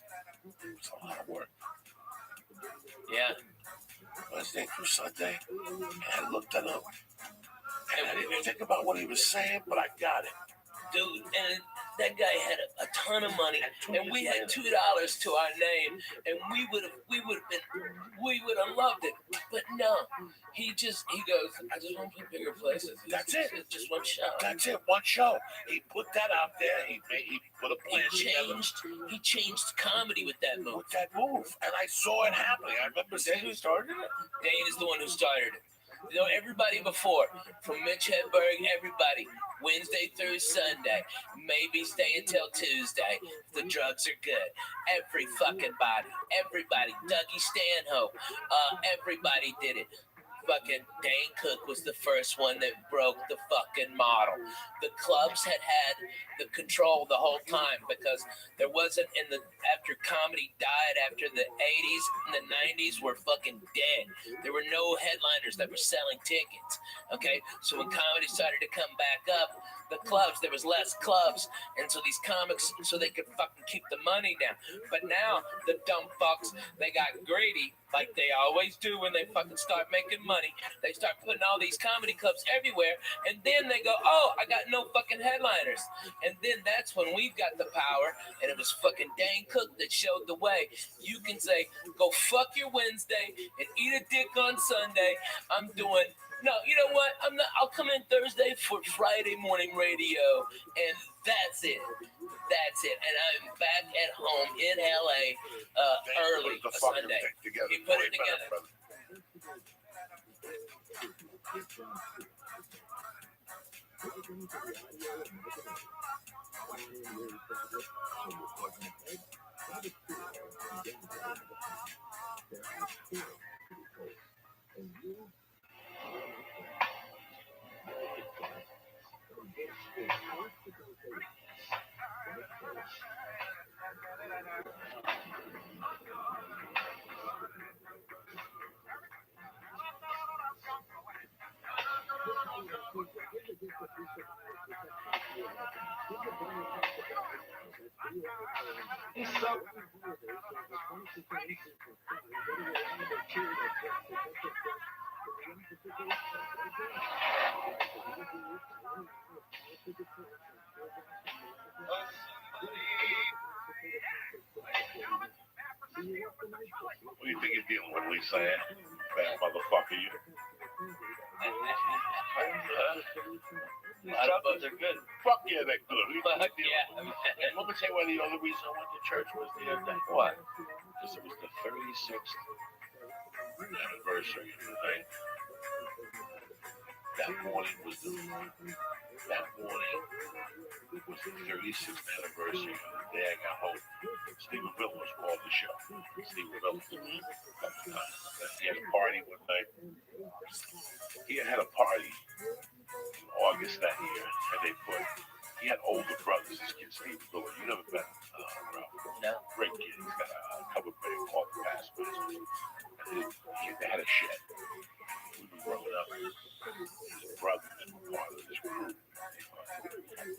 it's a lot of work. Yeah. Wednesday through Sunday, and I looked at him, and I didn't think about what he was saying, but I got it. Dude, and that guy had a ton of money, and we had $2 to our name, and we would have loved it. But no, he goes, I just want to play bigger places. That's it. Just one show. That's it. One show. He put that out there. He put a plan together. He changed comedy with that move. And I saw it happening. I remember saying, who started it? Dane is the one who started it. You know, everybody before, from Mitch Hedberg, everybody, Wednesday through Sunday, maybe stay until Tuesday if the drugs are good. Every fucking everybody, Dougie Stanhope, everybody did it. Fucking Dane Cook was the first one that broke the fucking model. The clubs had the control the whole time because there wasn't after comedy died after the 80s and the 90s were fucking dead. There were no headliners that were selling tickets. Okay, so when comedy started to come back up, the clubs, there was less clubs, and so these comics, so they could fucking keep the money down. But now the dumb fucks, they got greedy like they always do when they fucking start making money. They start putting all these comedy clubs everywhere, and then they go, oh, I got no fucking headliners. And then that's when we've got the power, and it was fucking Dane Cook that showed the way. You can say, go fuck your Wednesday and eat a dick on Sunday. I'm doing... No, you know what? I'll come in Thursday for Friday morning radio, and that's it. That's it. And I'm back at home in LA early Sunday. He put it together. What do you think you're dealing with, Lisa? Bad motherfucker, you. Chocolates are good. Fuck yeah, they're good. Fuck yeah. Let me tell you why the other reason I went to church was the other day. What? Because it was the 36th anniversary, right? That morning was the 36th anniversary of the day I got home. Stephen Bill was called the show. Stephen Bill. He had a party one night. He had a party in August that year, and he had older brothers. This kid, Steve Miller. You never met him, bro. No. Great kid. He's got a covered bay called the Passways. They had a shed. We were growing up. His brothers were part of this group.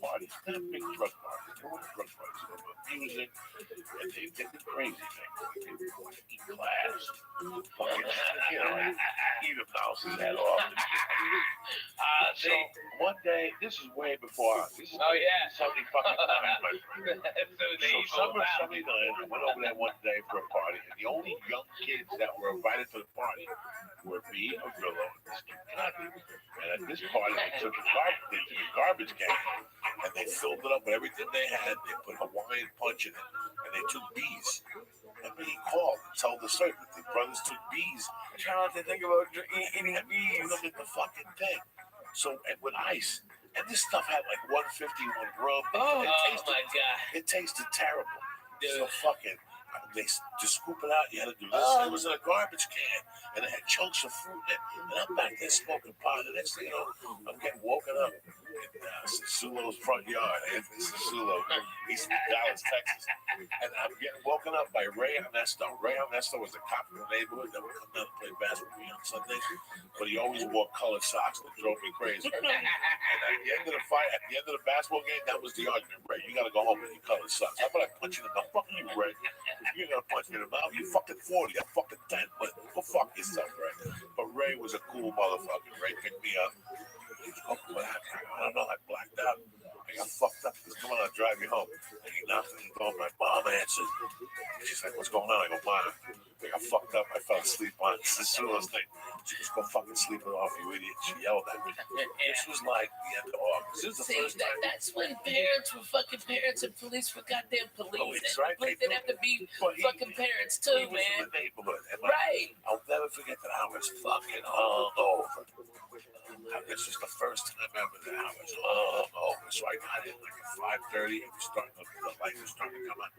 Parties, not big drug parties. They weren't drug parties. They were music, and they did the crazy things. They would eat glass, fucking, eat a mouse's head off. So one day, this is way before. This is 70 fucking times, my friend. So summer 79, I went over there one day for a party, and the only young kids that were invited to the party were me, Avillo, and this kid Connie. And at this party, they took a garbage can, and they filled it up with everything they had. They put Hawaiian punch in it, and they took bees. And he called and told the story that the brothers took bees. I try not to think about eating bees. Look at the fucking thing. So, and with ice. And this stuff had like 151 rum. Oh my God. It tasted terrible. Dude. So fucking, to scoop it out, you had to do this. It was in a garbage can, and it had chunks of fruit in it. And I'm back there smoking pot. The next thing you know, I'm getting woken up in Sulo's front yard. Anthony Sulo, East Dallas, Texas. And I'm getting woken up by Ray Ernesto. Ray Ernesto was a cop in the neighborhood that would come down and play basketball with me on Sundays. But he always wore colored socks that drove me crazy. And at the end of the fight, at the end of the basketball game, that was the argument. Ray, you got to go home with your colored socks. How about I punch you in the mouth? Fuck you, Ray. You're going to punch me in the mouth. You're fucking 40. I'm fucking 10. But go fuck yourself, Ray. But Ray was a cool motherfucker. Ray picked me up. Oh, what happened? I don't know. I blacked out. I got fucked up. He goes, come on, I'll drive you home. And he knocked on the door. My mom answered. She's like, what's going on? I go, Mom, I got fucked up. I fell asleep on this Sulo's thing. She goes, go fucking sleep it off, you idiot. She yelled at me. This was like the end of August. This was the first time. That's when parents were fucking parents and police were goddamn police. Police, and right? police didn't have to be fucking parents too, He was man. in the neighborhood. And Right. I'll never forget that I was fucking hungover. This was the first time ever that I was hungover. So I got in like at 5:30. It was starting to, the light was starting to come on.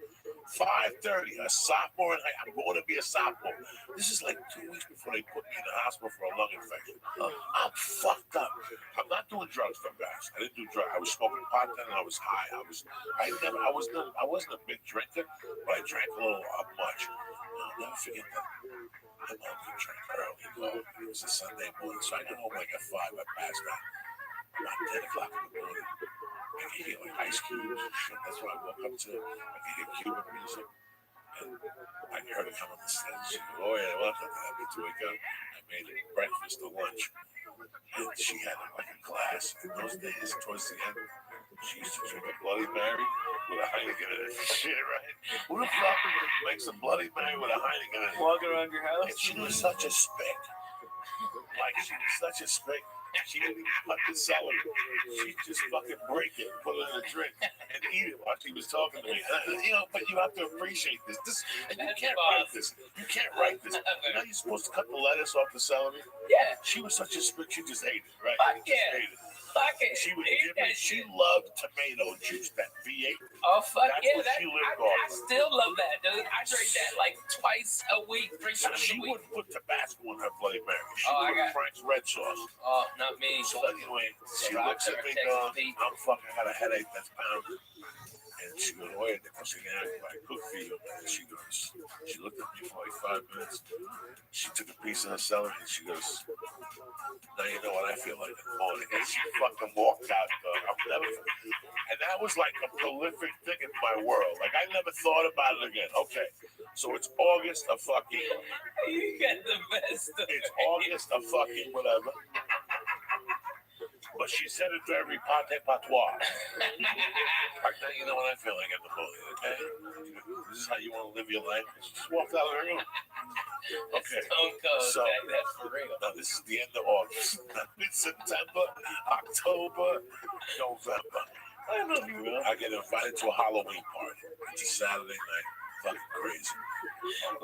5:30, a sophomore, and I'm going to be a sophomore. This is like 2 weeks before they put me in the hospital for a lung infection. I'm fucked up. I'm not doing drugs, though, guys. I didn't do drugs. I was smoking pot then, and I was high. I wasn't a big drinker, but I drank a little much. I'll never forget that. My mom didn't drink early, though. It was a Sunday morning, so I got home like at 5. I passed out. About 10 o'clock in the morning, I could hear like ice cubes and shit. That's what I woke up to. I could hear Cuban music. And I heard her come on the stairs. She goes, oh yeah, welcome to me to wake up. I made her breakfast or lunch. And she had like a glass. In those days, towards the end, she used to drink a Bloody Mary with a Heineken in it. Shit, right? Who the fuck makes a Bloody Mary with a Heineken in it? Walking around your house? And she was such a spick. Like, she was such a spick. She didn't even cut the celery. She'd just fucking break it, put it in a drink, and eat it while she was talking to me. But you have to appreciate this. And you can't write this. You can't write this. You know you're supposed to cut the lettuce off the celery? Yeah. She was such a spick, she just ate it, right? Fuck She just yeah. ate it. Fuck it. She would Eat give me, that she shit. loved tomato juice, that V8. Oh, fuck That's yeah. what she lived I off. still love that, dude. I drink that like twice a week, 3 So times she a week. wouldn't put Tabasco in her Bloody Mary. She Oh, I would got- Frank's red sauce. Oh, not me. So anyway, she looks at me, going, I'm fucking got a headache that's pounding. And she goes, oye, te cocinar, I cook for you. And she goes, she looked at me for like 5 minutes. She took a piece of her celery and she goes, now you know what I feel like in the morning. And she fucking walked out, dog. I'll never. And that was like a prolific thing in my world. Like I never thought about it again. Okay, so it's August of fucking. You got the best of It's August of fucking whatever. But she said it very pate patois. Like now you know what I feel like in the morning, okay? This is how you want to live your life. She just walked out of the room. Okay. Stone cold, So, Jack. That's for real. now this is the end of August. It's September, October, November. I love you, man. I get invited to a Halloween party. It's a Saturday night. Fucking crazy.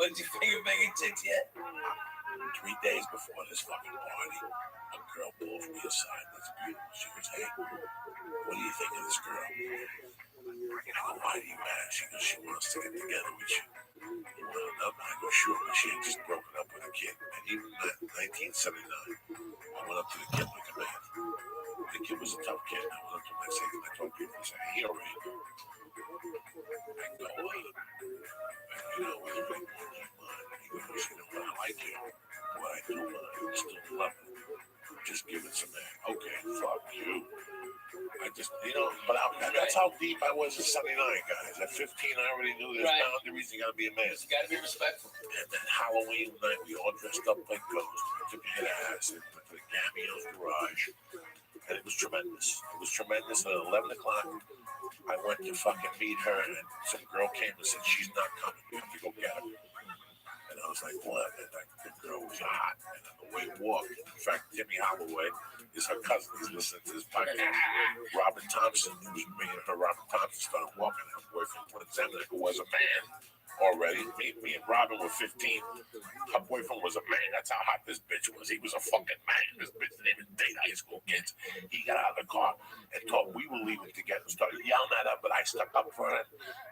What did you figure banging chicks yet? 3 days before this fucking party, a girl pulls me aside. That's beautiful. She goes, hey, what do you think of this girl? I go, why are you mad? She goes, she wants to get together with you. You want to know? I go, sure. But she had just broken up with a kid. And even in 1979, I went up to the kid like a man. I The kid was a tough kid. I went up to him and I told people, I said, hey, already. I go, you know, whether we want you mind. He goes, you know what, I like you. What I do mind, I still love it. Just give it some man. Okay, fuck you. I just, you know, but that's how deep I was at 79, guys. At 15, I already knew there's boundaries. You gotta be a man. You gotta be respectful. And then Halloween night, we all dressed up like ghosts. We took a hit of acid, went to the Cameo's garage, and it was tremendous. It was tremendous. And at 11 o'clock, I went to fucking meet her, and some girl came and said, she's not coming. You have to go get her. And I was like, what? And the girl was hot. And on the way walked, in fact, Timmy Holloway is her cousin. He's listening to this podcast. Robin Thompson, who was me and her, Robin Thompson started walking. Her boyfriend, Clint Zemnick, who was a man already. Me and Robin were 15. Her boyfriend was a man. That's how hot this bitch was. He was a fucking man. This bitch didn't even date high school kids. He got out of the car and thought we were leaving together and started yelling at her, but I stuck up for her.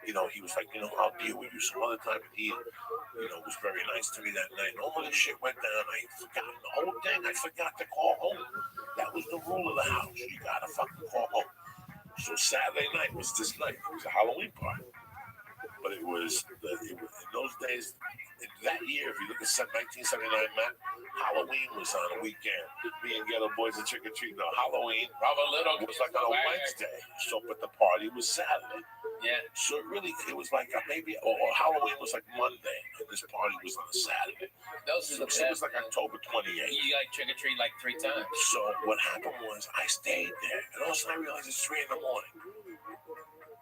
You know, he was like, you know, I'll deal with you some other time. And he, you know, was very nice to me that night. And all this shit went down. I forgot the whole thing. I forgot to call home. That was the rule of the house. You gotta fucking call home. So Saturday night was this night. It was a Halloween party. But it was in those days, that year, if you look at 1979 map, Halloween was on a weekend. Me and Ghetto Boys and Trick or Treat. No, Halloween was like on a Wednesday. So, but the party was Saturday. Yeah. So it was like maybe, or Halloween was like Monday, and this party was on a Saturday. So it was like October 28th. You like trick or treat like 3 times. So what happened was I stayed there, and all of a sudden I realized it's 3 in the morning.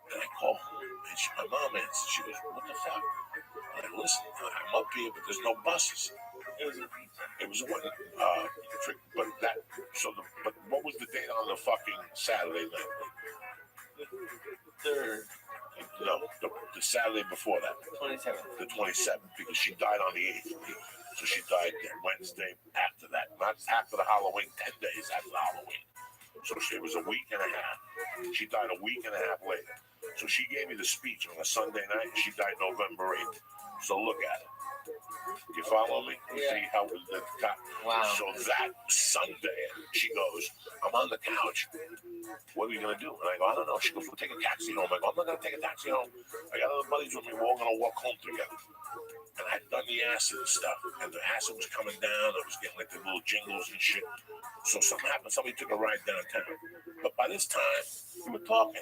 And I call home, and my mom answers. She goes, what the fuck? And I listen, I'm up here, but there's no buses. It was one trick, but what was the date on the fucking Saturday night? No, the Saturday before that. 27th. The 27th, because she died on the 8th. So she died Wednesday after that, not after the Halloween, 10 days after the Halloween. So it was a week and a half. She died a week and a half later. So she gave me the speech on a Sunday night, and she died November 8th. So look at it. You follow me? You see how it was the top? Wow. So that Sunday, she goes, I'm on the couch. What are we going to do? And I go, I don't know. She goes, we'll take a taxi home. I go, I'm not going to take a taxi home. I got other buddies with me. We're all going to walk home together. And I had done the acid and stuff. And the acid was coming down. I was getting like the little jingles and shit. So something happened. Somebody took a ride downtown. But by this time, we were talking.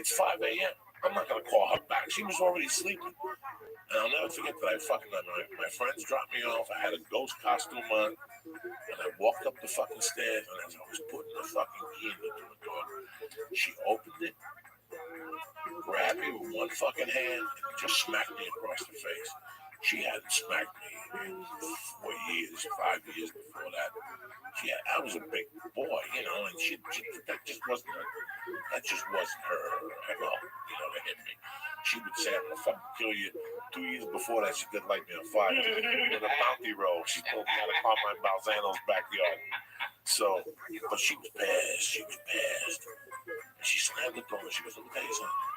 It's 5 a.m. I'm not going to call her back. She was already sleeping. And I'll never forget that my friends dropped me off. I had a ghost costume on. And I walked up the fucking stairs. And as I was putting the fucking key into the door, she opened it, grabbed me with one fucking hand, and just smacked me across the face. She hadn't smacked me in 4 years, 5 years before that. I was a big boy, you know, and that just wasn't her MO, you know, to hit me. She would say, I'm gonna fucking kill you. 2 years before that, she didn't light me on fire. In a bounty roll, she told me how to climb my Balzano's backyard. So, but she was pissed. And she slammed the door and she goes, let me tell you something.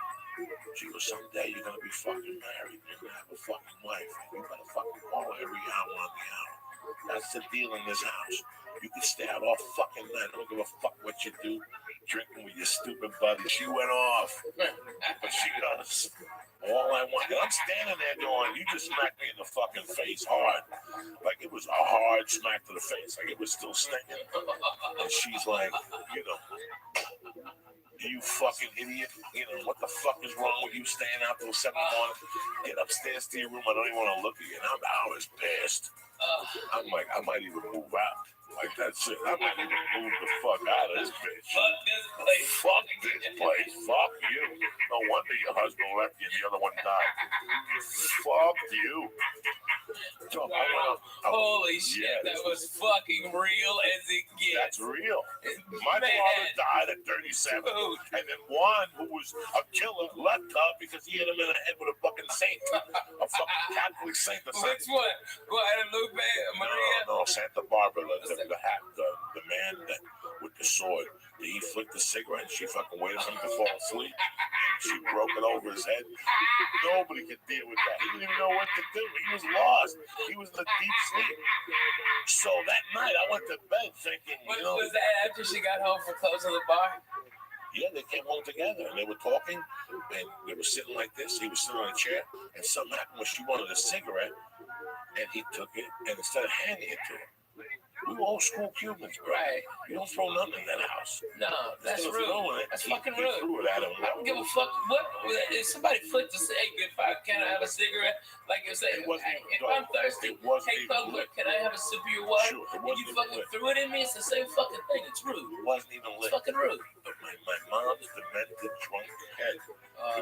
She goes, someday you're gonna be fucking married. You're gonna have a fucking wife. And you better fucking call her every hour on the hour. That's the deal in this house. You can stay out all fucking night. I don't give a fuck what you do. Drinking with your stupid buddy. She went off. But she goes, all I want. And I'm standing there going, you just smacked me in the fucking face hard. Like it was a hard smack to the face. Like it was still stinging. And she's like, you know, you fucking idiot. You know, what the fuck is wrong with you staying out till 7 in the morning? Get upstairs to your room. I don't even want to look at you. And I was pissed. I'm like, I might even move out. Like that's it. I might even move the fuck out of this bitch. Fuck this place. Fuck this place. Fuck you. No wonder your husband left you and the other one died. Fuck you. So Holy shit, that was fucking real as it gets. That's real. My father died at 37. And then one who was a killer left her because he hit him in the head with a fucking saint. A fucking Catholic saint or something. Which one? Guadalupe? Maria? No, Santa Barbara. The man that with the sword, he flicked the cigarette and she fucking waited for him to fall asleep. And She broke it over his head. Nobody could deal with that. He didn't even know what to do. He was lost. He was in a deep sleep. So that night, I went to bed thinking, What was that after she got home from closing the bar? Yeah, they came home together and they were talking and they were sitting like this. He was sitting on a chair and something happened when she wanted a cigarette and he took it and instead of handing it to her. We were old school Cubans, bro. Right. You don't throw nothing in that house. No, that's rude. That's fucking rude. He threw it at him. I don't give a fuck. What if somebody flipped to say, "Hey, can I have a cigarette?" Like you say, if I'm thirsty, hey, Pugler, can I have a sip of your water? Sure, and you fucking threw it in me. It's the same fucking thing. It's rude. It wasn't even lit. It's fucking rude. But my mom's demented drunk head.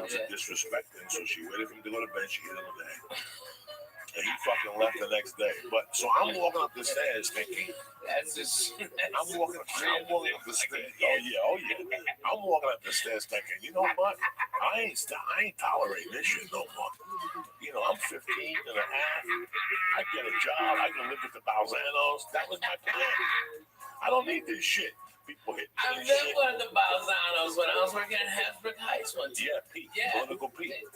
It was a disrespect thing, so she waited for him to go to bed. She hit him with the head. And he fucking left the next day. But so I'm walking up the stairs thinking, I'm walking up the stairs. Oh yeah. I'm walking up the stairs thinking, you know what? I ain't tolerating this shit no more. You know, I'm 15 and a half. I get a job. I can live with the Balzanos. That was my plan. I don't need this shit. People hit me. I met one of the Balzanos when I was working at Hasbrook Heights one time. Yeah, Pete. Political Pete.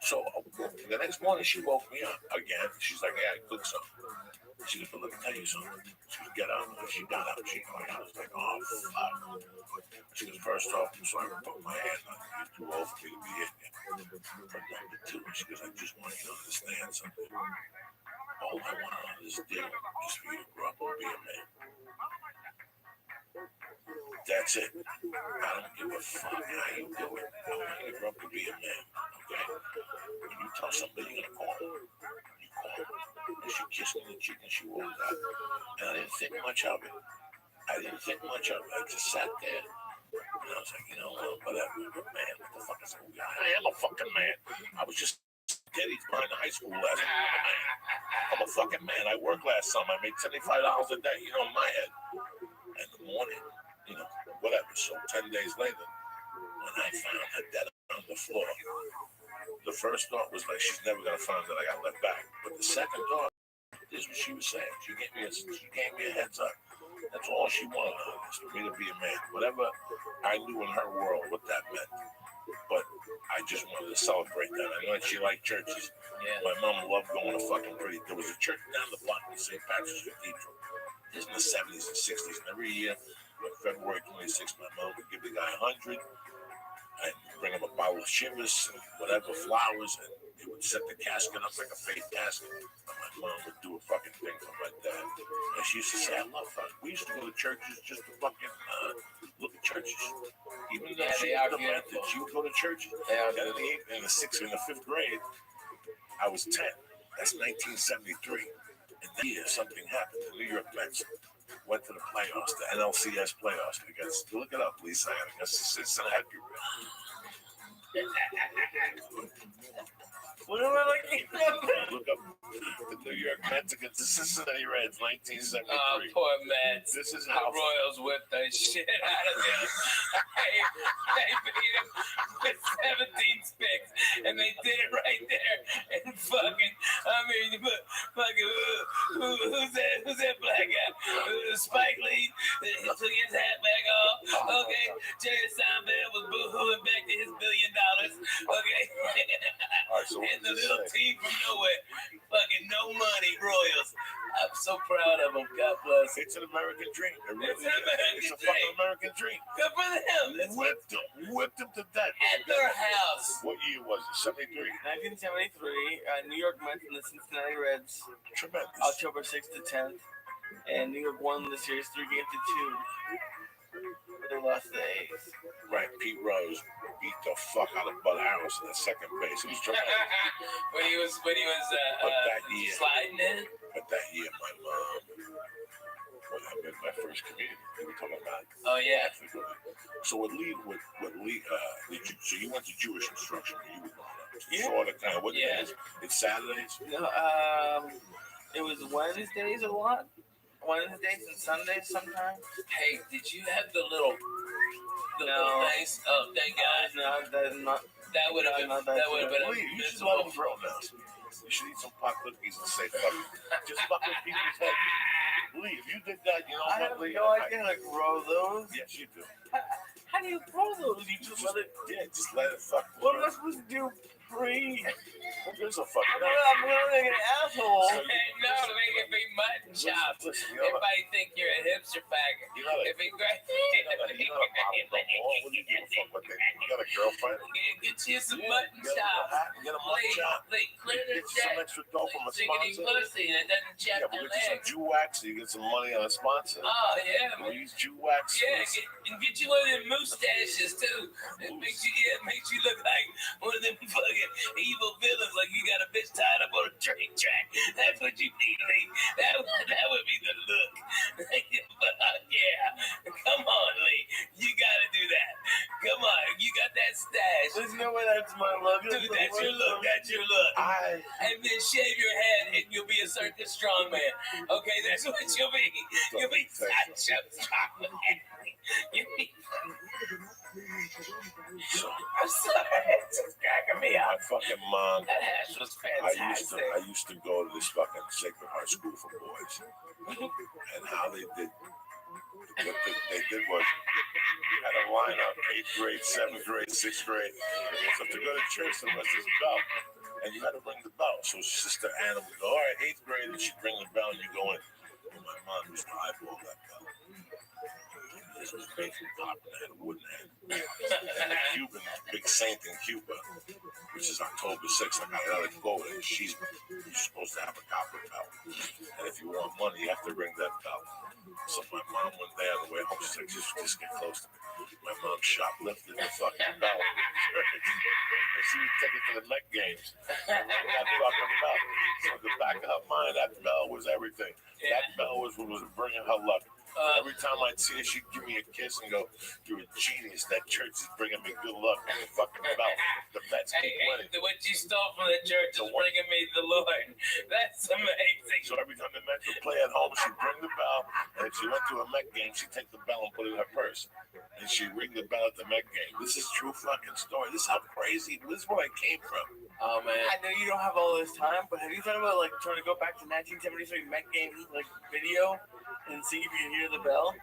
So the next morning she woke me up again. She's like, "Yeah, I cooked something." She goes, "But let me tell you something." She goes, "Get up." And she got up. She got out. I was like, "Oh fuck." She goes, "First off, I'm sorry to put my hand on you. You're too old for me to be in you." But number two, she goes, "I just want you to understand something. All I want on this deal is for you to grow up and be a man. That's it. I don't give a fuck how you do it. I want you to grow up to be a man. Okay? When you tell somebody you're gonna call her, you call her. And she kissed me on the cheek and she walked out. And I didn't think much of it. I just sat there. And I was like, you know what? Whatever. I'm a man. What the fuck is that? I am a fucking man. I was just Teddy's behind the high school last night. I'm a fucking man. I worked last summer. I made $75 a day, you know, in my head. In the morning, you know, whatever. So 10 days later, when I found her dead on the floor, the first thought was like, she's never gonna find that I got left back. But the second thought is what she was saying. She gave me a heads up. That's all she wanted on this, for me to be a man. Whatever I knew in her world what that meant. But I just wanted to celebrate that. I know that she liked churches. Yeah. My mom loved going to fucking pretty. There was a church down the block in St. Patrick's Cathedral. This is in the 70s and 60s. And every year, on February 26th, my mom would give the guy 100 and bring him a bottle of shivers, whatever, flowers, and they would set the casket up like a faith casket. And my mom would do a fucking thing for my dad. And she used to say, I love her. We used to go to churches just to fucking look at churches. Even though she was demented, she would go to churches. And in the fifth grade, I was 10. That's 1973. And that year, something happened. The New York Mets went to the playoffs, the NLCS playoffs. Look it up, Lisa. I guess it's an happy. What am I looking at? Look up the New York Mets against the Cincinnati Reds, 1973. Oh, poor Mets. This is the how Royals whipped the shit out of them. they beat them with 17 picks, and they did it right there. And fucking, who's that black guy? Spike Lee took his hat back off. Okay, Jerry Seinfeld was boo-hooing back to his $1 billion. Okay. And the little team from nowhere, fucking no money Royals. I'm so proud of them. God bless. It's an American dream. It's an American dream. Fucking American dream. Good for them. Whipped them to death. At their house. What year was it? 73? 1973. New York Mets and the Cincinnati Reds. Tremendous. October 6th to 10th. And New York won the series 3-2. But they lost the A's. Right, Pete Rose beat the fuck out of Bud Harris in the second base. It was tremendous. when he was sliding in. But that year, my mom, when I made my first community, we were talking about. Oh yeah. So so you went to Jewish instruction when you were growing up. Yeah. Saw the kind of what days? It's Saturdays. No, it was Wednesdays a lot. Wednesdays and Sundays sometimes. Hey, did you have the little things? Oh, thank God. No, that's not. That would have been. That would have been. You should let them grow now. You should eat some pot cookies and say fuck. Just fuck with people's head. Lee, if you did that, you know I what, Lee? I have no idea how to grow those. Yes, you do. How do you pull those? You just let it. Yeah, just let it fuck. What am I supposed to do? Pre. There's a fucking. I'm gonna make an asshole. No, make it be mutton chops. Everybody think you're a hipster faggot. If it great. You got a girlfriend? Get you some mutton chops. Get a mutton chop. Clear Get you some extra dough from a Chickadee sponsor. pussy and it doesn't chap Yeah, your we'll get you some leg. Jew wax so you get some money on a sponsor. Oh, yeah, We'll man. use Jew wax. Yeah, get you one of them mustaches too. It makes you look like one of them fucking evil villains, like you got a bitch tied up on a train track. That's what you need, Lee. That would be the look. Yeah, come on, Lee. You gotta do that. Come on, you got that stash. There's no way that's my look. Dude, that's your look. That's your look. And then shave your head, and you'll be a circus strongman. Okay, that's what you'll be. You'll be such a strongman. You'll be. I'm sorry, it's just cracking me up. My fucking mom. That hash was fantastic. I used to go to this fucking Sacred Heart School for Boys, and how they did. What they did was you had a lineup: 8th grade, 7th grade, 6th grade. So to go to church, there was this bell, and you had to ring the bell. So Sister Anna would go, all right, 8th grade, and she'd ring the bell, and you go in. And my mom used to eyeball that bell. This was basically popping had a wooden head. And a Cuban, big saint in Cuba, which is October 6th. I got another quote. You're supposed to have a copper bell. And if you want money, you have to ring that bell. So my mom one day on the way home, she's like, just get close to me. My mom shoplifted the fucking bell. And she would take it to the Met games. That fucking bell. So in the back of her mind, that bell was everything. That bell was what was bringing her luck. Every time I'd see her, she'd give me a kiss and go, "You're a genius. That church is bringing me good luck." And the fucking bell. The Mets keep winning. What you stole from the church is bringing me the Lord. That's amazing. So every time the Mets would play at home, she'd ring the bell. And if she went to a Met game, she'd take the bell and put it in her purse. And she'd ring the bell at the Met game. This is true fucking story. This is how crazy. This is where I came from. Oh, man. I know you don't have all this time, but have you thought about like trying to go back to 1973 Met game like video and see if you can hear the bell?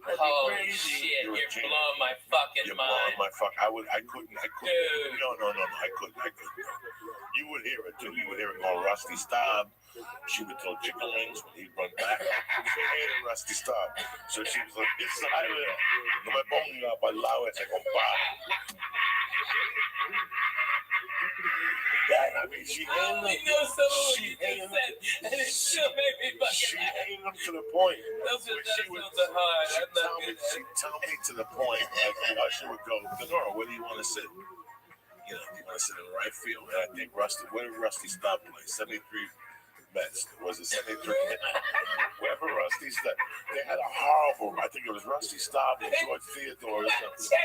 That'd be Holy crazy. shit, you're blowing my fucking mind. My fuck, I couldn't. Dude. No, I couldn't. You would hear it too. You would hear it going Rusty Staub. She would throw chicken wings when he'd run back. She hated Rusty Staub. So she was like, "It's silent. No me ponga para el lado ese compadre." Yeah, I mean, she hated him. She hated him. And it still made me fucking She hated him to the point. She'd tell me to the point, like, she would go, "Denora, where do you want to sit? You know, you want to sit in the right field?" And I think where did Rusty Staub play? 73 Mets. Was it 73? Wherever Rusty Staub. They had a horrible, I think it was Rusty Staub and George Theodore or something.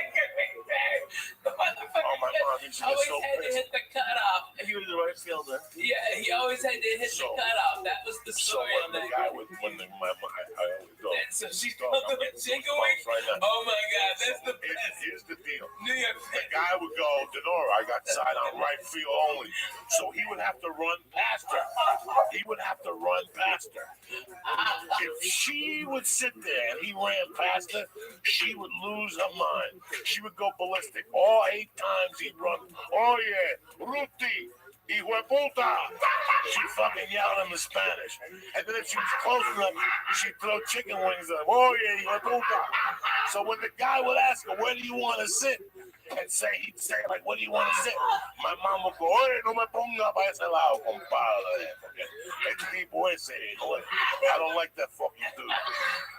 Oh, my mom used to get always so had to pissed. hit the cutoff. He was the right fielder. Yeah, he always had to hit the cutoff. That was the So story when on the that. guy would, when the, my, I always go. So she's Dog, called I'm the getting chicken goosebumps wing. right now. Oh my God, that's the best. Here's the deal. New York. The guy would go, "Denora, I got side on right field only." So he would have to run past her. He would have to run past her. If she would sit there and he ran past her, she would lose her mind. She would go ballistic. All 8 times he'd run. "Oh yeah, Ruti, hijo de puta." She'd fucking yell in the Spanish. And then if she was close enough, she'd throw chicken wings at him. "Oh yeah, hijo de puta." So when the guy would ask her, "Where do you want to sit?" and he'd say, like, "What do you want to sit?" My mom would go, "Oye, no me ponga para ese lado, compadre. Este tipo ese, I don't like that fucking dude."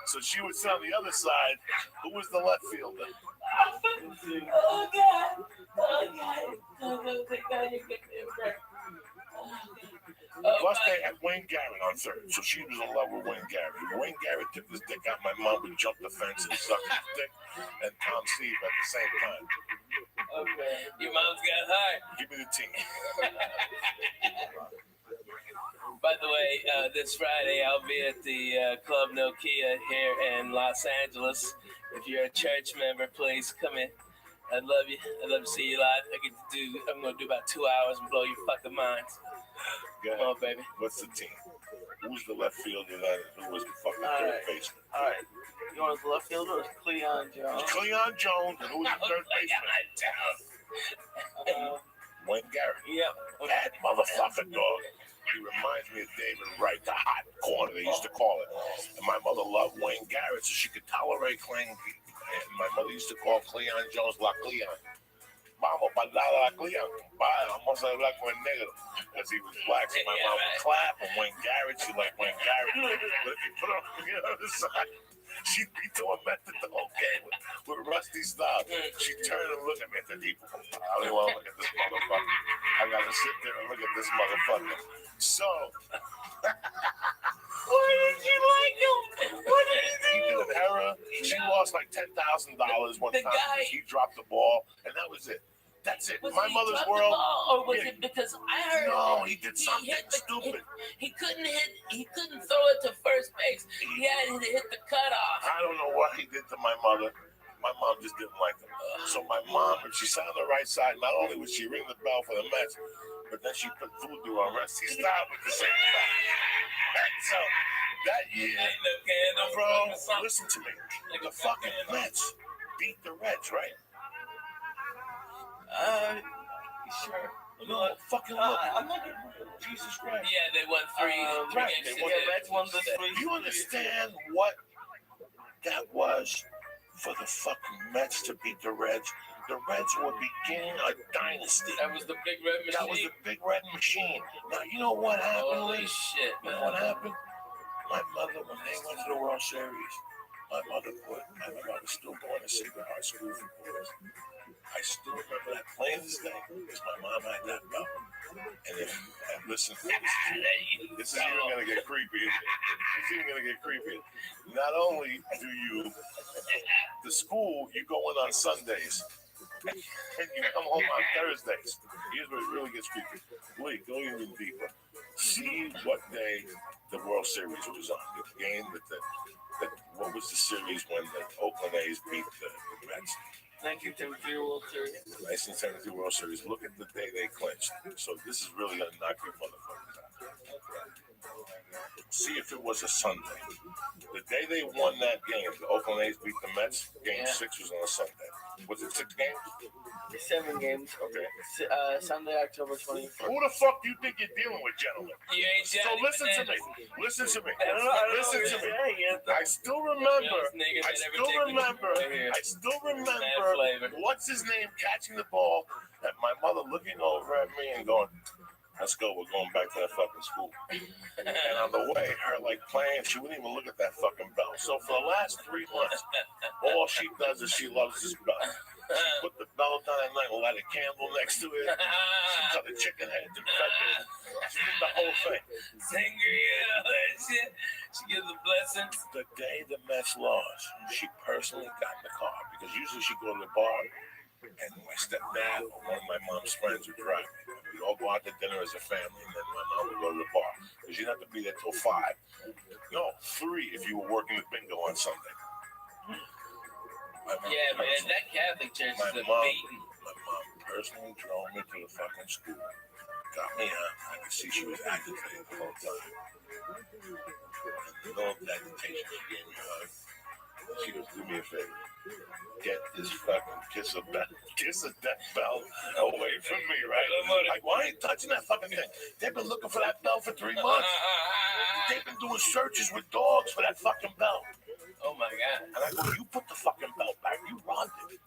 So she would sit on the other side. Who was the left fielder? Oh God. Oh God. Oh God. You get me back. Plus, they had Wayne Garrett on third, so she was in love with Wayne Garrett. If Wayne Garrett took his dick out, my mom would jump the fence and suck his dick, and Tom Steve at the same time. Okay. Your mom's got heart. Give me the team. By the way, this Friday I'll be at the Club Nokia here in Los Angeles. If you're a church member, please come in. I'd love you. I'd love to see you live. I'm gonna do about 2 hours and blow your fucking minds. Go ahead. Come on, baby. What's the team? Who's the left fielder then? Who was the fucking All third right. baseman? All right. You want the left fielder or Cleon Jones? Cleon Jones, and who was the third baseman? Wayne Garrett. Yep. That motherfucker dog. He reminds me of David Wright, the hot corner they used to call it. And my mother loved Wayne Garrett, so she could tolerate Cleon. And my mother used to call Cleon Jones La Cleon. Vamos para la Cleon. Vamos a hablar con el negro. Because he was black. So my mom would clap. And Wayne Garrett, she liked Wayne Garrett. But if you put her on the other side, she'd be to a method the whole game with Rusty Stop. She'd turn and look at me at the deep. I don't want to look at this motherfucker. I gotta sit there and look at this motherfucker. So, Why did you like him? What did he do? He did an error. She lost like $10,000 one time because he dropped the ball, and that was it. That's it. My mother's world. Or was it because I heard? No, he did something stupid. He couldn't hit. He couldn't throw it to first base. He had to hit the cutoff. I don't know what he did to my mother. My mom just didn't like him. So my mom, if she sat on the right side, not only would she ring the bell for the Mets, but then she put voodoo on Rusty Stop with the same thing. So that year, bro, listen to me. The fucking Mets beat the Reds, right? Sure. No, fucking look. I'm looking. Jesus Christ. Yeah, they won three. Right. games. Reds won the three. Do you understand what that was for the fucking Mets to beat the Reds? The Reds were beginning a dynasty. That was the big red machine. That was the big red machine. Now, you know what happened, Holy Lee? shit, You know what happened? My mother, when they went to the World Series, my mother still going to Sacred Heart School for boys. I still remember that plain as day because my mom had that belt. And listen, this is even going to get creepy. This is even going to get creepy. Not only do you, the school, you go in on Sundays. And you come home on Thursdays. Here's where it really gets creepy. Wait, go even deeper. See what day the World Series was on. The game what was the series when the Oakland A's beat the Mets? 1973 World Series. 1973 World Series. Look at the day they clinched. So this is really gonna knock your motherfuckers out. See if it was a Sunday. The day they won that game, the Oakland A's beat the Mets. Game 6 was on a Sunday. Was it 6 games? 7 games. Okay. Sunday, October 24th. Who the fuck do you think you're dealing with, gentlemen? You ain't So listen to me. Listen to me. I don't know Listen what to me. you're saying. I still remember. What's his name catching the ball, and my mother looking over at me and going, "Let's go. We're going back to that fucking school." And on the way, her like playing, she wouldn't even look at that fucking bell. So for the last 3 months, all she does is she loves this bell. She put the bell down at night and light a candle next to it. She cut the chicken heads and cut it. She did the whole thing. Sangria, shit. She gives the blessings. The day the Mets lost, she personally got in the car because usually she'd go to the bar and my stepdad or one of my mom's friends would drive me. We'd all go out to dinner as a family, and then my mom would go to the bar because you'd have to be there till 5. No, 3 if you were working the bingo on Sunday. Yeah, man, that Catholic church is a beating. My mom personally drove me to the fucking school, got me out. I could see she was agitated the whole time. And the little agitation she gave me a hug. She goes, "Do me a favor. Get this fucking kiss of death bell away from me, right?" Like, why ain't touching that fucking thing? They've been looking for that bell for 3 months. They've been doing searches with dogs for that fucking bell. Oh my God. And I go, "You put the fucking belt back. You robbed it."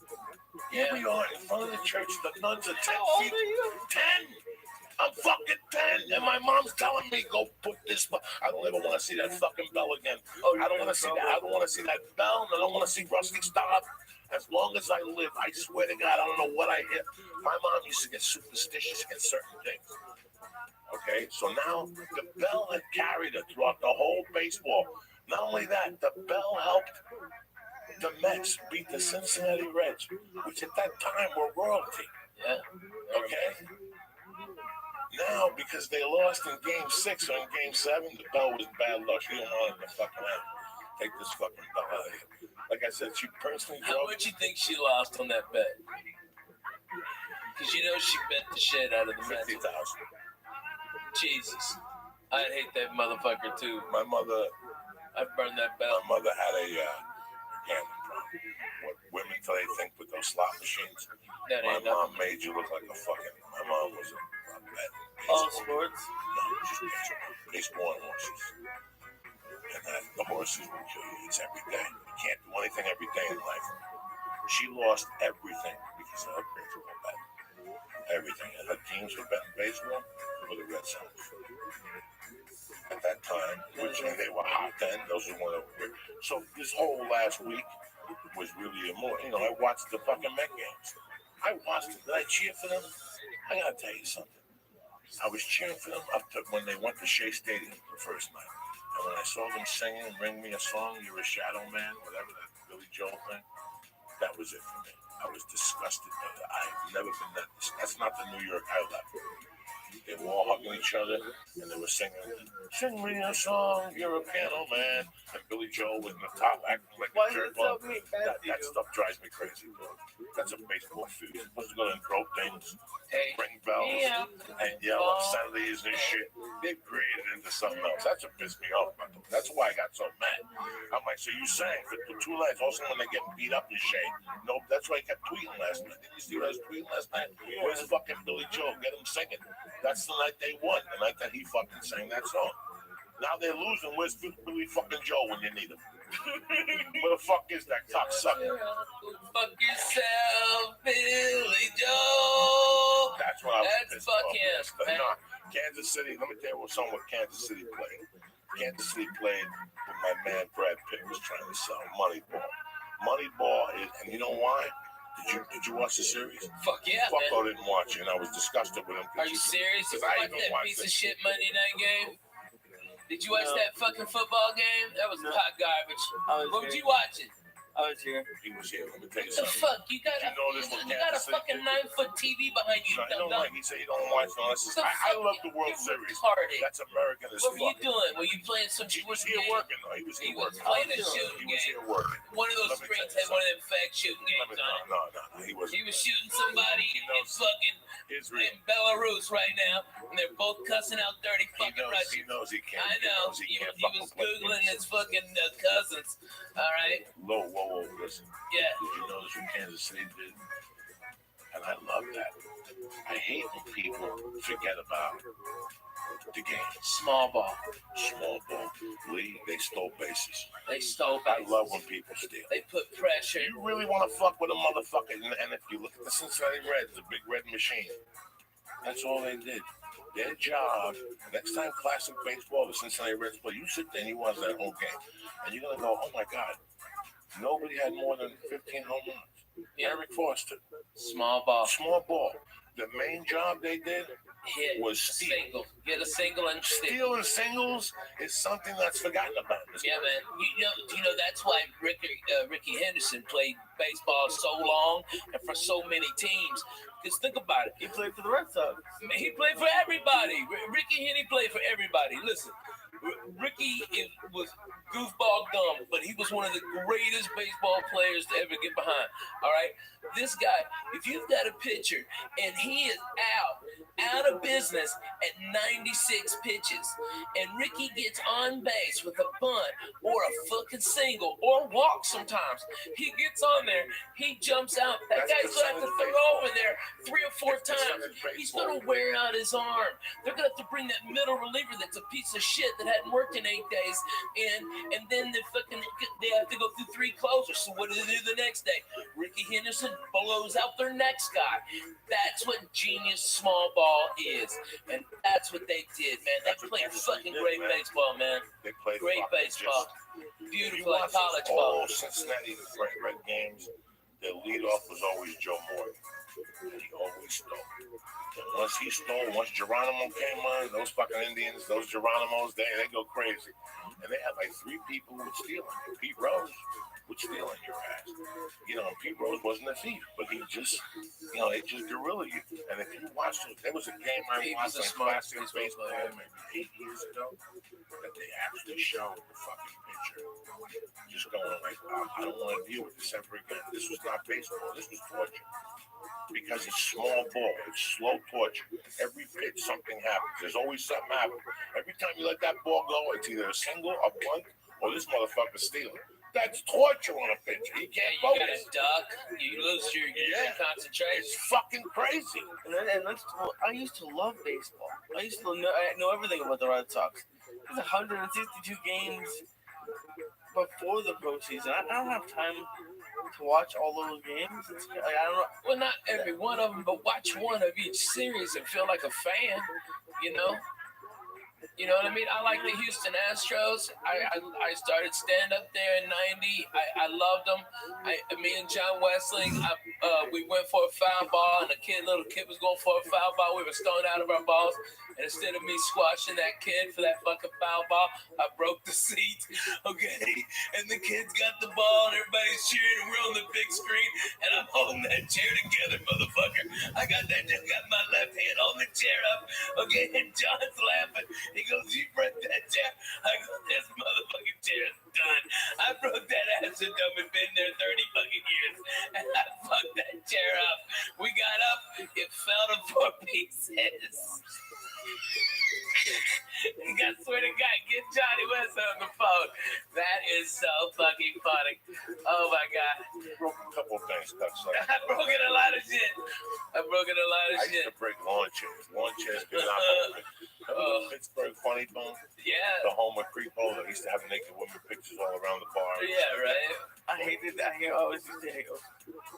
Here we are in front of the church. The nuns are 10 feet. 10! I'm fucking 10. And my mom's telling me, "Go put this." I don't ever want to see that fucking bell again. I don't want to see that. I don't want to see that bell. And I don't want to see Rusty Stop. As long as I live, I swear to God, I don't know what I hit. My mom used to get superstitious against certain things. Okay, so now the bell had carried her throughout the whole baseball. Not only that, the bell helped the Mets beat the Cincinnati Reds, which at that time were royalty. Yeah. Okay? Now, because they lost in Game 6 or in Game 7, the bell was bad luck. She didn't want it to fucking happen. Take this fucking bell out of here. Like I said, she personally drove. How much you think she lost on that bet? Because you know she bet the shit out of the Mets. 50,000. Jesus. I'd hate that motherfucker too. My mother, I'd burn that bell. my mother had a gambling problem. What women they think with those slot machines. That My ain't mom made you look like a fucking. My mom was a bet. all sports. No, just baseball and horses. And the horses will kill you. It's every day. You can't do anything every day in life. She lost everything because of her baseball bet. Everything. And her teams were betting baseball were the Red Sox. At that time, which and they were hot then. Those were one of the. So this whole last week was really more. You know, I watched the fucking Met games. I watched it. Did I cheer for them? I gotta tell you something. I was cheering for them up to when they went to Shea Stadium the first night. And when I saw them singing "Ring Me a Song," "You're a Shadow Man," whatever that Billy Joel thing, that was it for me. I was disgusted. I've never been that. That's not the New York I left. They were all hugging each other and they were singing, "Sing me a song, you're a piano man." And Billy Joel was in the top acting like a jerk. That stuff drives me crazy, bro. That's a baseball field. You're supposed to go and throw things, ring bells, and yell obscenities and shit. They've created it into something else. That's what pissed me off. That's why I got so mad. I'm like, so you sang for 2 nights. Also, when they're getting beat up in shade. No, that's why I kept tweeting last night. Didn't you see what I was tweeting last night? Where's fucking Billy Joel? Get him singing. That's the night they won. The night that he fucking sang that song. Now they're losing. Where's Billy fucking Joel when you need him? Where the fuck is that cocksucker? Fuck yourself, Billy Joel. That's what I was That's pissed off. fucking man. No, Kansas City. Let me tell you what song what Kansas City played. Kansas City played with my man Brad Pitt was trying to sell Moneyball. Moneyball is, and you know why? Did you watch the series? Fuck yeah, Fucko man. didn't watch it, and I was disgusted with him. Are you serious? Did you I watch even that watched piece of it. shit Monday night game? Did you watch that fucking football game? That was hot garbage. What was you watching? I was here. He was here. Let me tell you What the something. fuck? You got Did you know this was you got a Kansas City? fucking 9-foot TV behind you. No, I don't dumb like. He said he don't watch unless it's. The I fuck? love the World You're Series. retarded. That's American as What were you fuck. doing? Were you playing some He was here game? working. No, he was here He was working. playing a shooting He was game. here working. One of those Let me screens tell had you one of them fake shooting games on it. No. He was. He was shooting somebody in fucking Israel. in Belarus right now, and they're both cussing out dirty fucking He Russians. knows he can't. I know. He He can't was googling his fucking cousins. All right. Whoa, listen. Yeah. Did you notice what Kansas City did? And I love that. I hate when people forget about the game. Small ball. Lee, they stole bases. They stole I bases. love when people steal. They put pressure. You really want to fuck with a motherfucker, and if you look at the Cincinnati Reds, the big red machine, that's all they did. Their job, next time classic baseball, the Cincinnati Reds play, you sit there and you watch that whole game, and you're going to go, oh my God, nobody had more than 15 home runs. Yeah. Eric Foster. Small ball. The main job they did Hit was steal. single. Get a single and steal. Stealing singles is something that's forgotten about. Yeah, man. You know that's why Ricky Henderson played baseball so long and for so many teams. Because think about it. He played for the Red Sox. He played for everybody. Ricky Henny played for everybody. Listen, Ricky was goofball dumb, but he was one of the greatest baseball players to ever get behind. All right? This guy, if you've got a pitcher and he is out of business at 96 pitches, and Ricky gets on base with a bunt or a fucking single or walk sometimes, he gets on there, he jumps out. That guy's going to have to throw over there 3 or 4 times. He's going to wear out his arm. They're going to have to bring that middle reliever that's a piece of shit that hadn't worked in 8 days in, and then they have to go through 3 closers. So what do they do the next day? Ricky Henderson blows out their next guy. That's what genius small ball is, and that's what they did, man. They played fucking great baseball, man. They played great baseball. Beautiful like college ball. All Cincinnati Red games, their leadoff was always Joe Morgan. He always stole. And once Geronimo came on, those fucking Indians, those Geronimos, they go crazy. And they had like 3 people who would steal. Pete Rose would would steal in your ass. You know, and Pete Rose wasn't a thief, but he just, you know, they just guerrilla you. And if you watch, there was a game I watched on Classic Baseball maybe 8 years ago that they actually showed the fucking pitcher just going like, I don't want to deal with this ever again. This was not baseball. This was torture. Because it's small ball, it's slow torture. Every pitch, something happens. There's always something happening. Every time you let that ball go, it's either a single, a bunt, or this motherfucker's stealing. That's torture on a pitch. You can't You focus. gotta duck. You lose your concentration. It's fucking crazy. I used to love baseball. I used to know everything about the Red Sox. There's 162 games before the postseason. I don't have time to watch all those games. I don't know. Well, not every one of them, but watch one of each series and feel like a fan. You know. You know what I mean? I like the Houston Astros. I started stand up there in '90. I loved them. Me and John Wesley, we went for a foul ball, and little kid was going for a foul ball. We were stoned out of our balls, and instead of me squashing that kid for that fucking foul ball, I broke the seat. Okay, and the kids got the ball, and everybody's cheering, and we're on the big screen, and I'm holding that chair together, motherfucker. I got my left hand on the chair up. Okay, and John's laughing. He goes, "You broke that chair." I go, "This motherfucking chair is done. I broke that ass and dumb and been there 30 fucking years. And I fucked that chair up." We got up, it fell to 4 pieces. I swear to God, get Johnny West on the phone. That is so fucking funny. Oh my God. You broke a couple of things, I broke a lot of shit. I used to break lawn chairs. Lawn chairs could not hold it. Remember the Pittsburgh Funny Bone? Yeah. The home with Creepo that used to have naked women pictures all around the bar. Yeah, right. I hated that. I always used to hate those.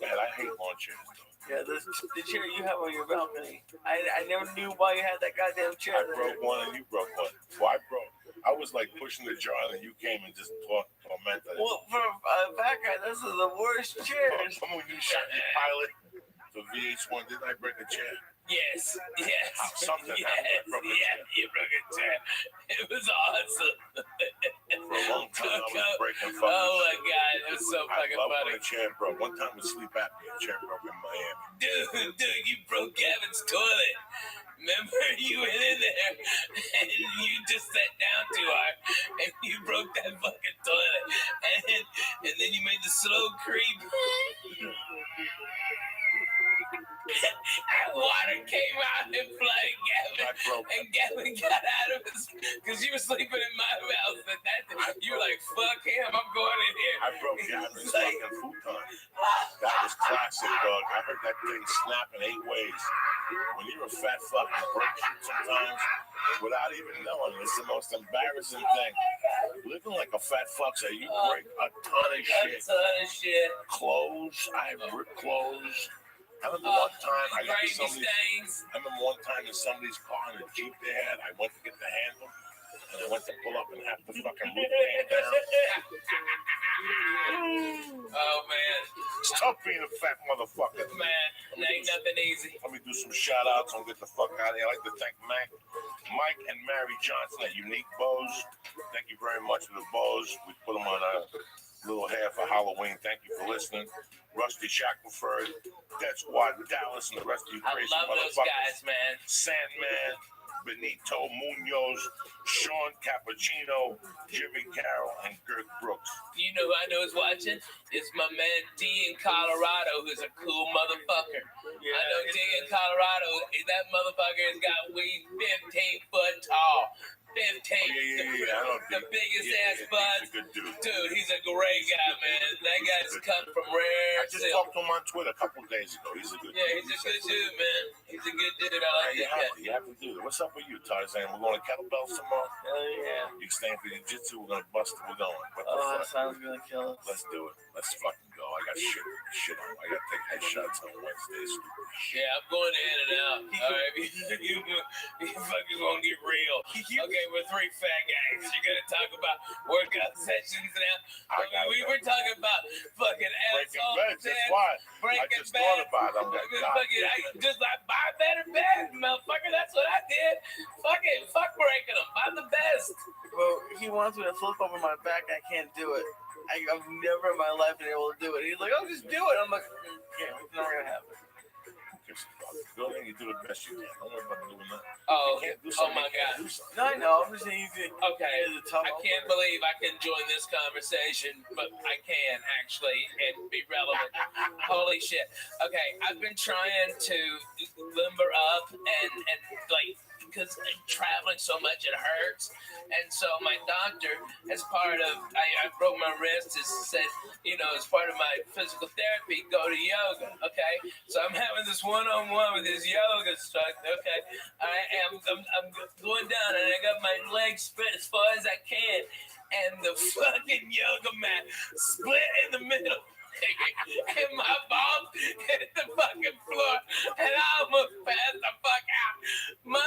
Man, I hate lawn chairs, though. Yeah, the chair you have on your balcony. I never knew why you had that goddamn chair. I broke one and you broke one. Well, I was like pushing the jar and you came and just tormented it. Well, for a back guy, this is the worst chairs. Some of you shot your pilot for VH1. Didn't I break a chair? Yes. Something yes, happened. you broke a chair. It was awesome. For a long time, I was breaking fucking Oh my God, it was so fucking I love funny. when a chair broke. One time with sleep apnea, a chair broke in Miami. Dude, you broke Gavin's toilet. Remember, you went in there and you just sat down too hard and you broke that fucking toilet. And then you made the slow creep. And water came out and flooded Gavin. And Gavin got out of his, because you were sleeping in my house. And you were like, fuck him, I'm going in here. I broke Gavin's fucking futon. That was classic, dog. I heard that thing snap in 8 ways. When you're a fat fuck, you break shit sometimes without even knowing. It's the most embarrassing thing. Living like a fat fuck, so you break a ton of shit. Clothes, I ripped clothes. I remember one time I got one time in somebody's car in a Jeep they had. I went to get the handle and I went to pull up and have the fucking roof came down. Oh man. It's tough being a fat motherfucker. Man, it ain't nothing easy. Let me do some shout outs and get the fuck out of here. I'd like to thank Mike and Mary Johnson at Unique Bows. Thank you very much for the bows. We put them on a little hair for Halloween. Thank you for listening. Rusty Shackelford, Dead Squad Dallas, and the rest of you crazy I love motherfuckers. those guys, man. Sandman, Benito Munoz, Sean Cappuccino, Jimmy Carroll, and Girk Brooks. You know who I know is watching? It's my man D in Colorado, who's a cool motherfucker. Yeah, I know D in Colorado, that motherfucker has got weed 15 foot tall. 15, the biggest ass buds. Dude, he's a great guy, man. That guy's cut from rare. I just talked to him on Twitter a couple of days ago. He's a good dude. Yeah, he's a good dude, man. He's a good dude. I like that guy. You have to do it. What's up with you, Tarzan? We're going to kettlebells tomorrow? Hell yeah. You staying for jiu-jitsu? We're going to bust it. We're going. That sounds gonna kill us. Let's do it. Let's fucking go. I got shit on. I got to take headshots on Wednesdays. Yeah, I'm going in and out. All right, you fucking gonna get real. Okay, we're 3 fat guys. You're gonna talk about workout sessions now. We were talking about fucking asshole. That's why. Breaking I just thought about it. I'm like, just like buy better beds, motherfucker. That's what I did. Fuck it. Fuck breaking them. Buy the best. Well, he wants wants me to flip over my back. I can't do it. I've never in my life been able to do it. He's like, oh, just do it. I'm like, yeah, it's not gonna happen. Go ahead and you do the best you can. Don't worry about doing that. Oh, You can't do oh something, my you can't God. do something. No, I know. I'm just saying you Okay, tough. I can't believe I can join this conversation, but I can actually and be relevant. Holy shit. Okay, I've been trying to limber up and like, because traveling so much it hurts. And so my doctor, as part of, I broke my wrist, said, you know, as part of my physical therapy, go to yoga, okay? So I'm having this one-on-one with this yoga instructor, okay? I'm going down and I got my legs spread as far as I can. And the fucking yoga mat split in the middle. And my balls hit the fucking floor, and I almost passed the fuck out. My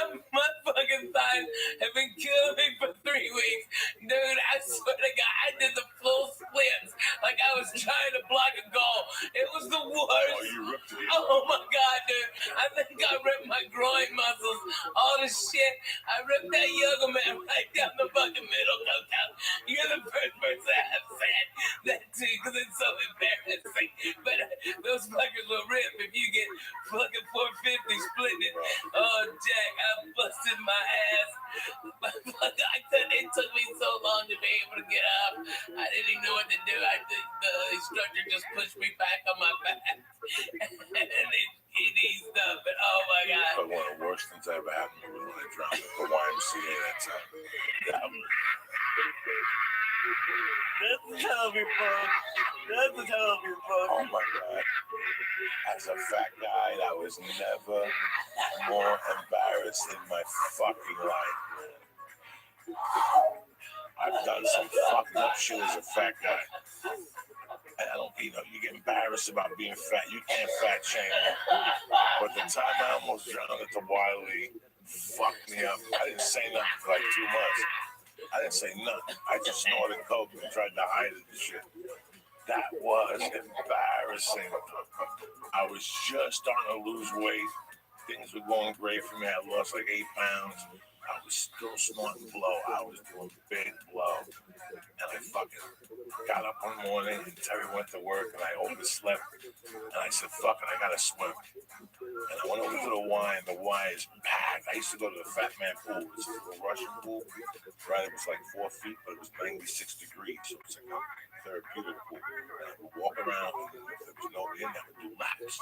fucking thighs have been killing me for 3 weeks. Dude, I swear to God, I did the full splits like I was trying to block a goal. It was the worst. Oh, you ripped it. Oh my God, dude. I think I ripped my groin muscles, all the shit. I ripped that yoga mat right down the fucking middle. You're the first person I've said that to, because it's so embarrassing. But those fuckers will rip if you get fucking 450 splitting it. Oh, Jack, I busted my ass. It took me so long to be able to get up. I didn't even know what to do. The instructor just pushed me back on my back. And it eased up. But oh my God. But one of the worst things that ever happened to me was when I drowned at the YMCA that time. That's the tell me, bro. That's the tell me, bro. Oh my God. As a fat guy, I was never more embarrassed in my fucking life, man. I've done some fucked up shit as a fat guy. And I don't, you know, you get embarrassed about being fat. You can't fat shame me. But the time I almost drowned at the Wiley fucked me up. I didn't say nothing for like 2 months. I didn't say nothing. I just snorted coke and tried to hide it and shit. That was embarrassing. I was just starting to lose weight. Things were going great for me. I lost like 8 pounds. I was still snorting blow. I was doing big blow. And I fucking got up one morning and Terry went to work and I overslept. And I said, fuck it, I gotta swim. And I went over to the Y and the Y is packed. I used to go to the Fat Man pool. It's a Russian pool. Right, it was like 4 feet, but it was 96 degrees. So it was like a therapeutic pool. And I would walk around and if there was nobody in there, I would do laps.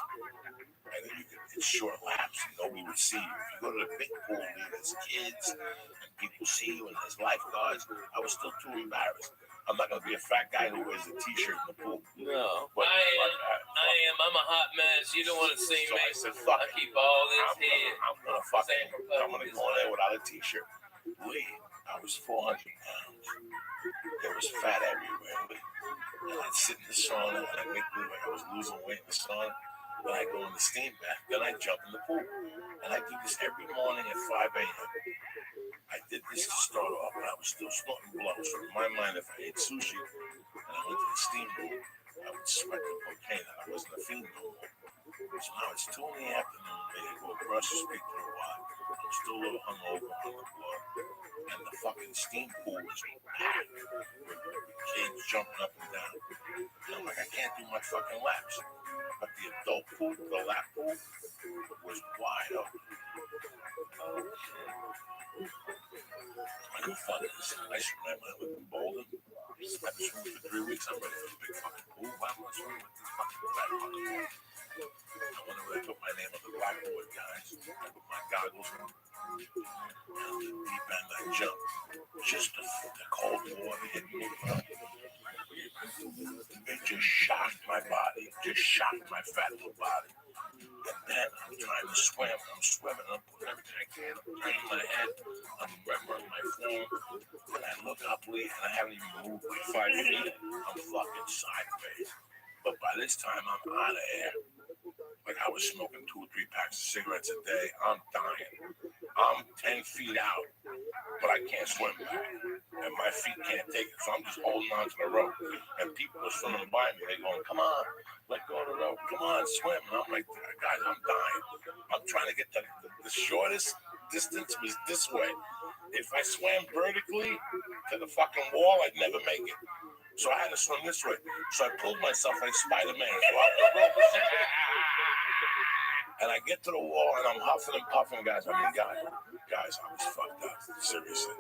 And then it's short laps and nobody would see you. If you go to the big pool and there's kids and people see you and there's lifeguards, I was still too embarrassed. I'm not gonna be a fat guy who wears a t-shirt in the pool. No, but I am. I'm a hot mess. You don't want to see so me. I said, fuck I keep all this here. I'm gonna go in there without a t-shirt. Lee, I was 400 pounds. There was fat everywhere. And I'd sit in the sauna and I'd make me like I was losing weight in the sauna. Then I go in the steam bath. Then I jump in the pool. And I do this every morning at 5 a.m. I did this to start off, but I was still snorting blow. So in my mind, if I ate sushi and I went to the steam room, I would sweat the cocaine and I wasn't a fiend no more. So now it's 2 in the afternoon. They go across the street for a while. I'm still a little hungover on the floor. And the fucking steam pool is packed with kids jumping up and down. And I'm like, I can't do my fucking laps. But the adult pool, the lap pool, was wide open. I go fuck this. I remember I lived in Bolden. I've been swimming for 3 weeks. I'm ready for the big fucking pool. Why am I swimming with this fucking fat fucking pool? I wonder where I put my name on the blackboard, guys. I put my goggles on. And the deep end, I jump. Just the cold water hit me. It just shocked my body. Just shocked my fat little body. And then I'm trying to swim. I'm swimming. I'm putting everything I can. I'm turning my head. I'm remembering my form. And I look up, Lee, and I haven't even moved like 5 feet. I'm fucking sideways. But by this time, I'm out of air. Like I was smoking 2 or 3 packs of cigarettes a day. I'm dying. I'm 10 feet out, but I can't swim back. And my feet can't take it. So I'm just holding on to the rope. And people are swimming by me. They're going, come on, let go of the rope. Come on, swim. And I'm like, guys, I'm dying. I'm trying to get the shortest distance was this way. If I swam vertically, to the fucking wall, I'd never make it. So I had to swim this way. So I pulled myself like Spider-Man. So off the rope. And I get to the wall and I'm huffing and puffing, guys. I mean, guys, I was fucked up. Seriously.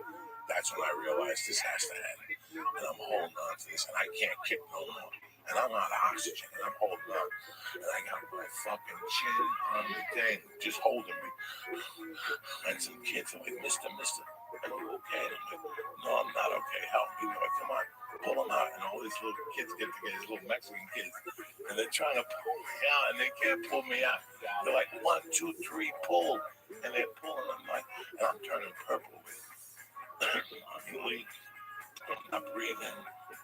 That's when I realized this has to end. And I'm holding on to this and I can't kick no more. And I'm out of oxygen and I'm holding on. And I got my fucking chin on the thing, just holding me. And some kids are like, Mister, are you okay? And I'm like, no, I'm not okay. Help me. They're like, come on, pull them out. And all these little kids get together, these little Mexican kids. And they're trying to pull me out and they can't pull me out. They're like, 1, 2, 3, pull. And they're pulling. I'm like, and I'm turning purple with I'm not breathing.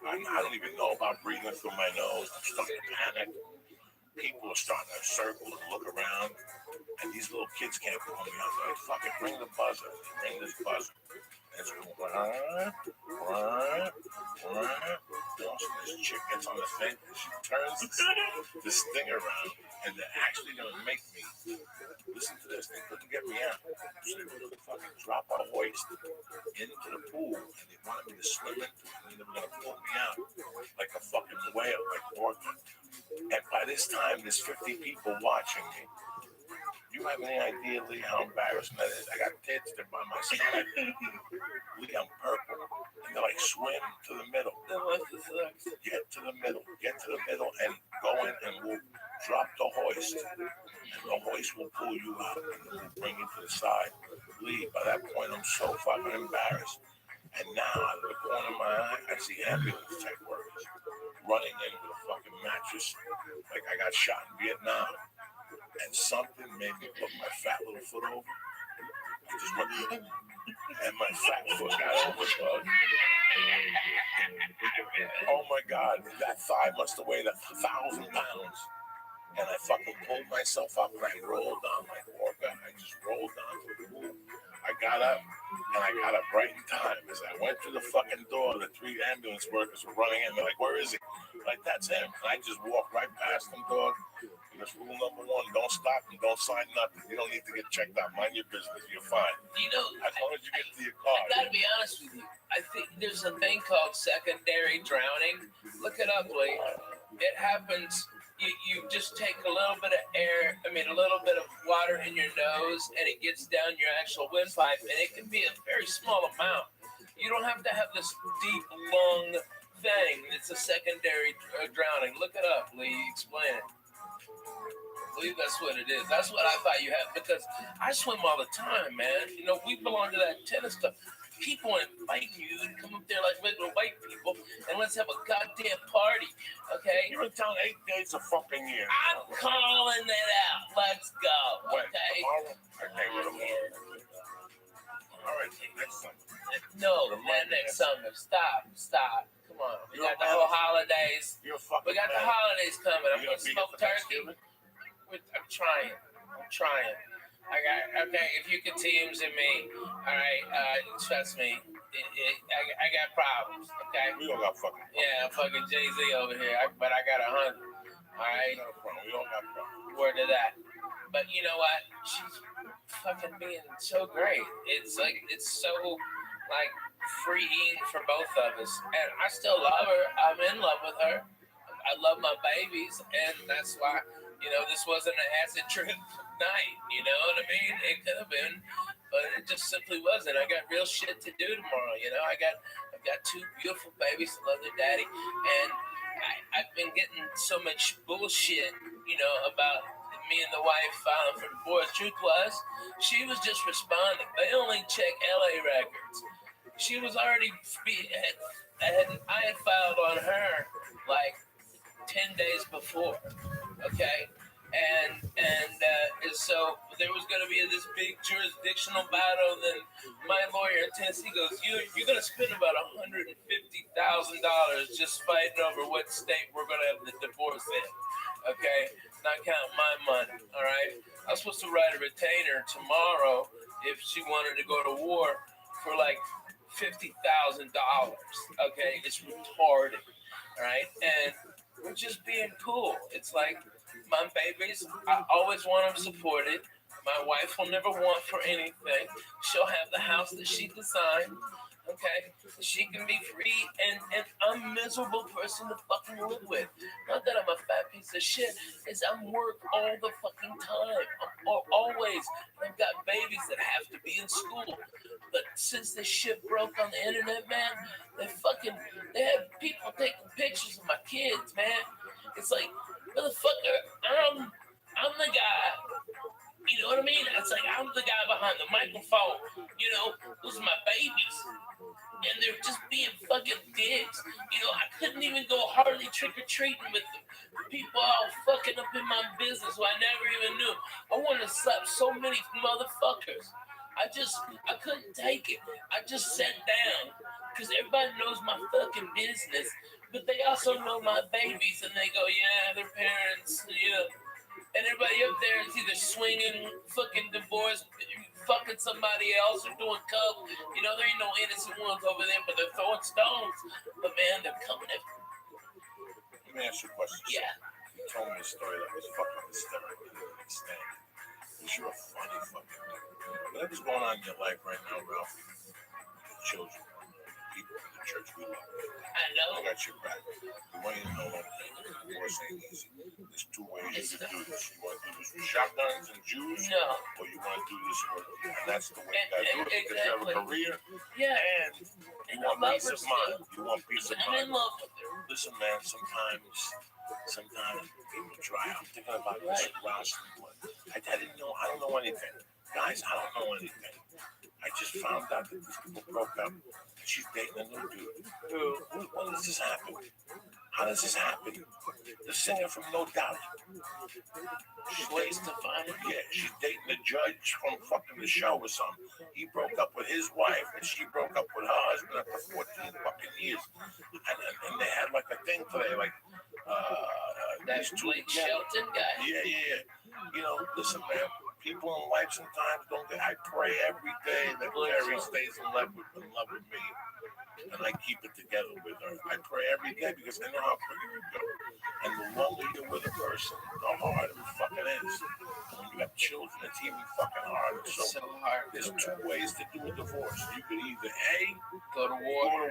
I don't even know about breathing through my nose. I'm starting to panic. People are starting to circle and look around. And these little kids can't pull me out. They're like, fuck it, ring the buzzer. Ring this buzzer. And it's going, this chick gets on the thing and she turns this thing around. And they're actually going to make me listen to this. They couldn't get me out. So they were going to fucking drop a hoist into the pool. And they wanted me to swim into it. And they were going to pull me out like a fucking whale, like orca. And by this time, there's 50 people watching me. You have any idea, Lee, how embarrassing that is? I got tits, they're by my side. Lee, I'm purple. And they're like, swim to the middle. Get to the middle and go in and we'll drop the hoist. And the hoist will pull you out and we'll bring you to the side. Lee, by that point, I'm so fucking embarrassed. And now, out of the corner of my eye, I see ambulance type workers running in with a fucking mattress like I got shot in Vietnam. And something made me put my fat little foot over. I just went, and my fat foot got over, dog. Oh my God, that thigh must have weighed 1,000 pounds. And I fucking pulled myself up and I rolled down like orca. I just rolled down to the pool. I got up and I got up right in time. As I went through the fucking door, the 3 ambulance workers were running in. They're like, where is he? Like, that's him. And I just walked right past them, dog. Because rule number 1, don't stop and don't sign nothing. You don't need to get checked out. Mind your business. You're fine. You know, as long as you get to your car. I gotta be honest with you. I think there's a thing called secondary drowning. Look it up, Lee. It happens. You just take a little bit of a little bit of water in your nose, and it gets down your actual windpipe, and it can be a very small amount. You don't have to have this deep lung thing. It's a secondary drowning. Look it up, Lee. Explain it. I believe that's what it is. That's what I thought you had, because I swim all the time, man. You know, we belong to that tennis stuff. People inviting you to come up there like regular white people and let's have a goddamn party, okay? You're in town 8 days a fucking year. I'm calling it out. Let's go, okay? Tomorrow? All right, next summer. No, not next summer. Stop. Come on. We got the whole holidays. We got the holidays coming. I'm gonna smoke turkey. I'm trying. Okay, if you can Teams in me, all right, trust me, I got problems, okay? We all got fucking problems. Yeah, fucking Jay-Z over here, but I got 100, all right? No problem. We all got problems. Word to that. But you know what? She's fucking being so great. It's so, like, freeing for both of us. And I still love her. I'm in love with her. I love my babies, and that's why, you know, this wasn't an acid trip night, you know what I mean? It could have been, but it just simply wasn't. I got real shit to do tomorrow, you know? I've got 2 beautiful babies that love their daddy, and I've been getting so much bullshit, you know, about me and the wife filing for divorce. Truth was, she was just responding. They only check LA records. She was already, I had filed on her like 10 days before, okay? And so there was going to be this big jurisdictional battle. Then my lawyer in Tennessee goes, you're going to spend about $150,000 just fighting over what state we're going to have the divorce in, okay? Not counting my money, all right? I was supposed to write a retainer tomorrow if she wanted to go to war for like $50,000, okay? It's retarded, all right? And we're just being cool. It's like, my babies, I always want them supported. My wife will never want for anything. She'll have the house that she designed, Okay, she can be free, and I'm a miserable person to fucking live with. Not that I'm a fat piece of shit. It's I'm work all the fucking time. Always. I've got babies that have to be in school. But since this shit broke on the internet, man, they have people taking pictures of my kids, man. It's like, motherfucker, I'm the guy. You know what I mean? It's like I'm the guy behind the microphone. You know, those are my babies. And they're just being fucking dicks. You know, I couldn't even go hardly trick-or-treating with the people all fucking up in my business who I never even knew. I wanted to slap so many motherfuckers. I couldn't take it. I just sat down because everybody knows my fucking business, but they also know my babies, and they go, yeah, their parents, you know. And everybody up there is either swinging, fucking divorced, fucking somebody else, or doing coke. You know, there ain't no innocent ones over there, but they're throwing stones. But man, they're coming at. Let me ask you a question. Yeah. You told me a story that was fucking hysterical. I didn't understand it. Because you're a funny fucking dude. Whatever's going on in your life right now, Ralph, your children, people in the church, we love you. I know. I got your back. You want you to know one thing. Divorce ain't easy. There's two ways you can do this. You want to do this with shotguns and Jews? No. Or you want to do this with, and that's the way you got to do it. Because you have a career. Yeah. And you want peace of mind. You want peace of mind. I'm in love with her. Listen, man, sometimes people try. I'm thinking about this with Rosalind, but I don't know anything. Guys, I don't know anything. I just found out that these people broke up. She's dating a new dude. When does this happen? How does this happen? The singer from No Doubt. She's dating she's dating the judge from fucking the show or something. He broke up with his wife and she broke up with her husband after 14 fucking years. And they had like a thing today, like that Blake Shelton guy. Yeah. You know, listen, man. People in life sometimes don't get. I pray every day that Larry stays in love with me, and I keep it together with her. I pray every day because I know how quick it can go. And the longer you're with a person, the harder it fucking is. And when you have children, it's even fucking harder. So hard. There's two ways to do a divorce. You could either A, go to war,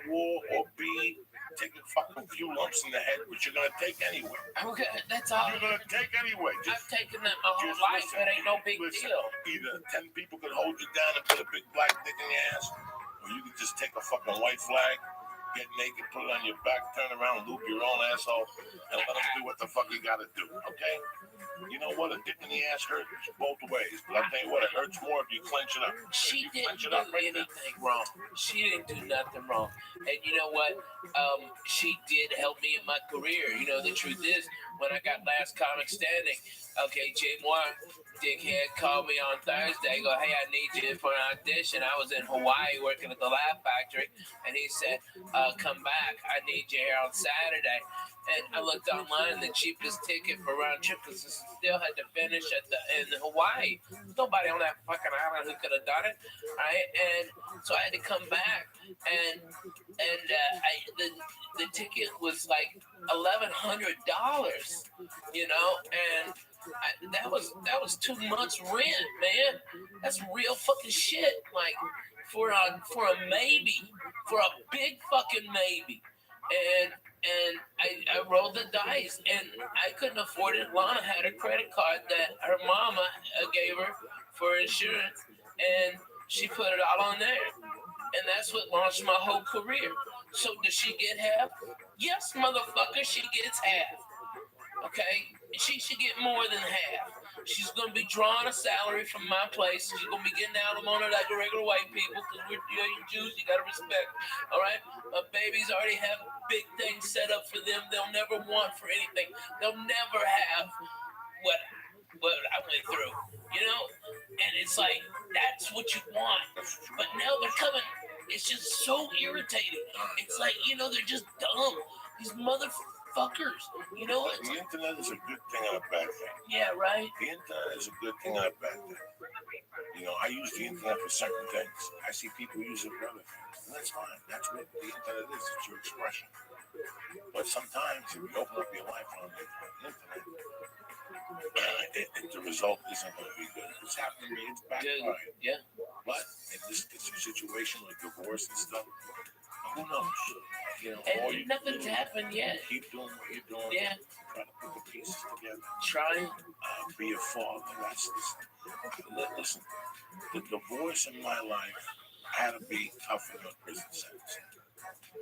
or B, take a fucking few lumps in the head, which you're gonna take anyway. Okay, that's all. You're gonna take anyway. I've taken that my whole life. It ain't no big deal. Either 10 people could hold you down and put a big black dick in your ass, or you could just take a fucking white flag, get naked, put it on your back, turn around, loop your own asshole, and let them do what the fuck you gotta do, okay? You know what? A dick in the ass hurts both ways, but I'll tell you what, it hurts more if you clench it up. She didn't do anything wrong. She didn't do nothing wrong. And you know what? She did help me in my career. You know, the truth is, when I got Last Comic Standing, okay, Jay Moore, dickhead, called me on Thursday, go, hey, I need you for an audition. I was in Hawaii working at the Laugh Factory, and he said, come back. I need you here on Saturday. And I looked online, the cheapest ticket for round trip because I still had to finish in Hawaii. There's nobody on that fucking island who could have done it, right? And so I had to come back, and the ticket was like $1,100, you know, and that was 2 months rent, man. That's real fucking shit. Like for a maybe, for a big fucking maybe, and I rolled the dice, and I couldn't afford it. Lana had a credit card that her mama gave her for insurance, and she put it all on there, and that's what launched my whole career. So does she get half? Yes, motherfucker, she gets half. Okay, she should get more than half. She's gonna be drawing a salary from my place. She's gonna be getting alimony like the regular white people, because we're Jews. You gotta respect. All right, my babies already have big things set up for them. They'll never want for anything. They'll never have what I went through. You know, and it's like that's what you want. But now they're coming. It's just so irritating. It's like, you know, they're just dumb. These motherfuckers. You know, the internet is a good thing and a bad thing. Yeah, right. The internet is a good thing and a bad thing. You know, I use the internet for certain things. I see people use it for other things, and that's fine. That's what the internet is. It's your expression. But sometimes if you open up your life on the internet, the result isn't going to be good. It's happened to me. It's backfired. Yeah. But in this situation with divorce and stuff, who knows? You know, all you Nothing's happened yet. keep doing what you're doing. Yeah. Try to put the pieces together. Trying. Be a father. Listen, the divorce in my life had to be tougher than a prison sentence.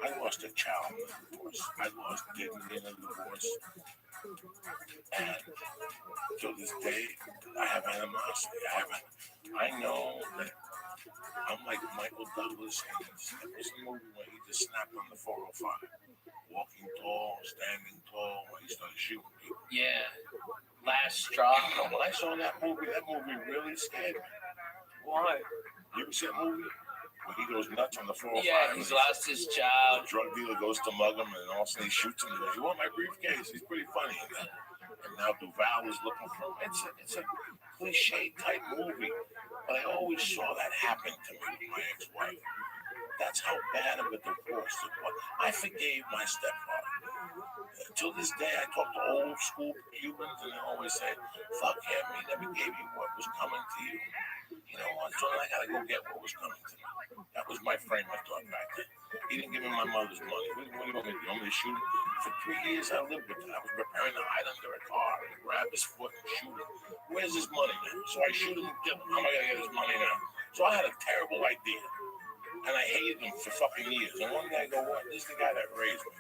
I lost a child in a divorce. I lost dignity in a divorce. And to this day, I have animosity. I know that I'm like Michael Douglas in the movie where he just snapped on the 405. Walking tall, standing tall, when he started shooting people. Yeah. Last straw. When I saw that movie really scared me. Why? You ever see that movie? When he goes nuts on the 405. Yeah, he's lost his job. The drug dealer goes to mug him, and all of a sudden he shoots him. He goes, "You want my briefcase?" He's pretty funny in that. And now Duval is looking for him. It's a cliche type movie, but I always saw that happen to me with my ex-wife. That's how bad of a divorce it was. I forgave my stepfather. Till this day, I talk to old school Cubans, and they always say, "Fuck him, he never gave you what was coming to you." You know what? So I gotta go get what was coming to me. That was my frame of thought back then. He didn't give me my mother's money. What do you want me to do? You want me to shoot him? For 3 years, I lived with him. I was preparing to hide under a car and grab his foot and shoot him. Where's his money now? So I shoot him and kill him. How am I gonna get his money now? So I had a terrible idea. And I hated him for fucking years. And one day I go, "What? This is the guy that raised me.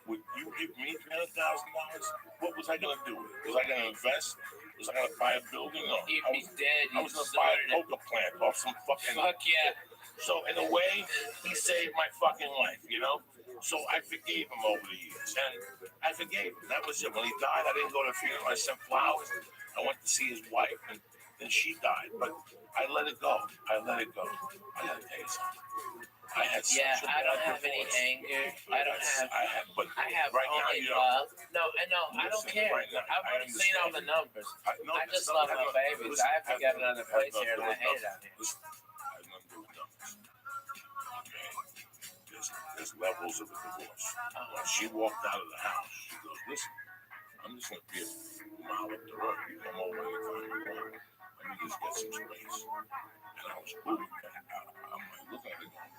Would you give me $300,000? What was I gonna do with it? Was I gonna invest? Was I gonna buy a building? No. He'd be dead. I was gonna buy a poker plant off some fucking. Fuck yeah. So in a way, he saved my fucking life, you know? So I forgave him over the years. And I forgave him. That was it. When he died, I didn't go to the funeral. I sent flowers. I went to see his wife, and then she died. But I let it go. I gotta tell you something. I had such a I don't bad have any divorce. anger. I have right now only you don't. love. No, I don't care. Right now, I've already seen all the numbers. I just listen, love my babies. listen, I have to get another place here, and I hate it out here. Listen, I have nothing to do with numbers. Okay? There's levels of a divorce. When she walked out of the house, she goes, "Listen, I'm just going to be a mile up the road. You come over anytime you want. Let me just get some space." And I was cool with that. I'm like, looking at it going,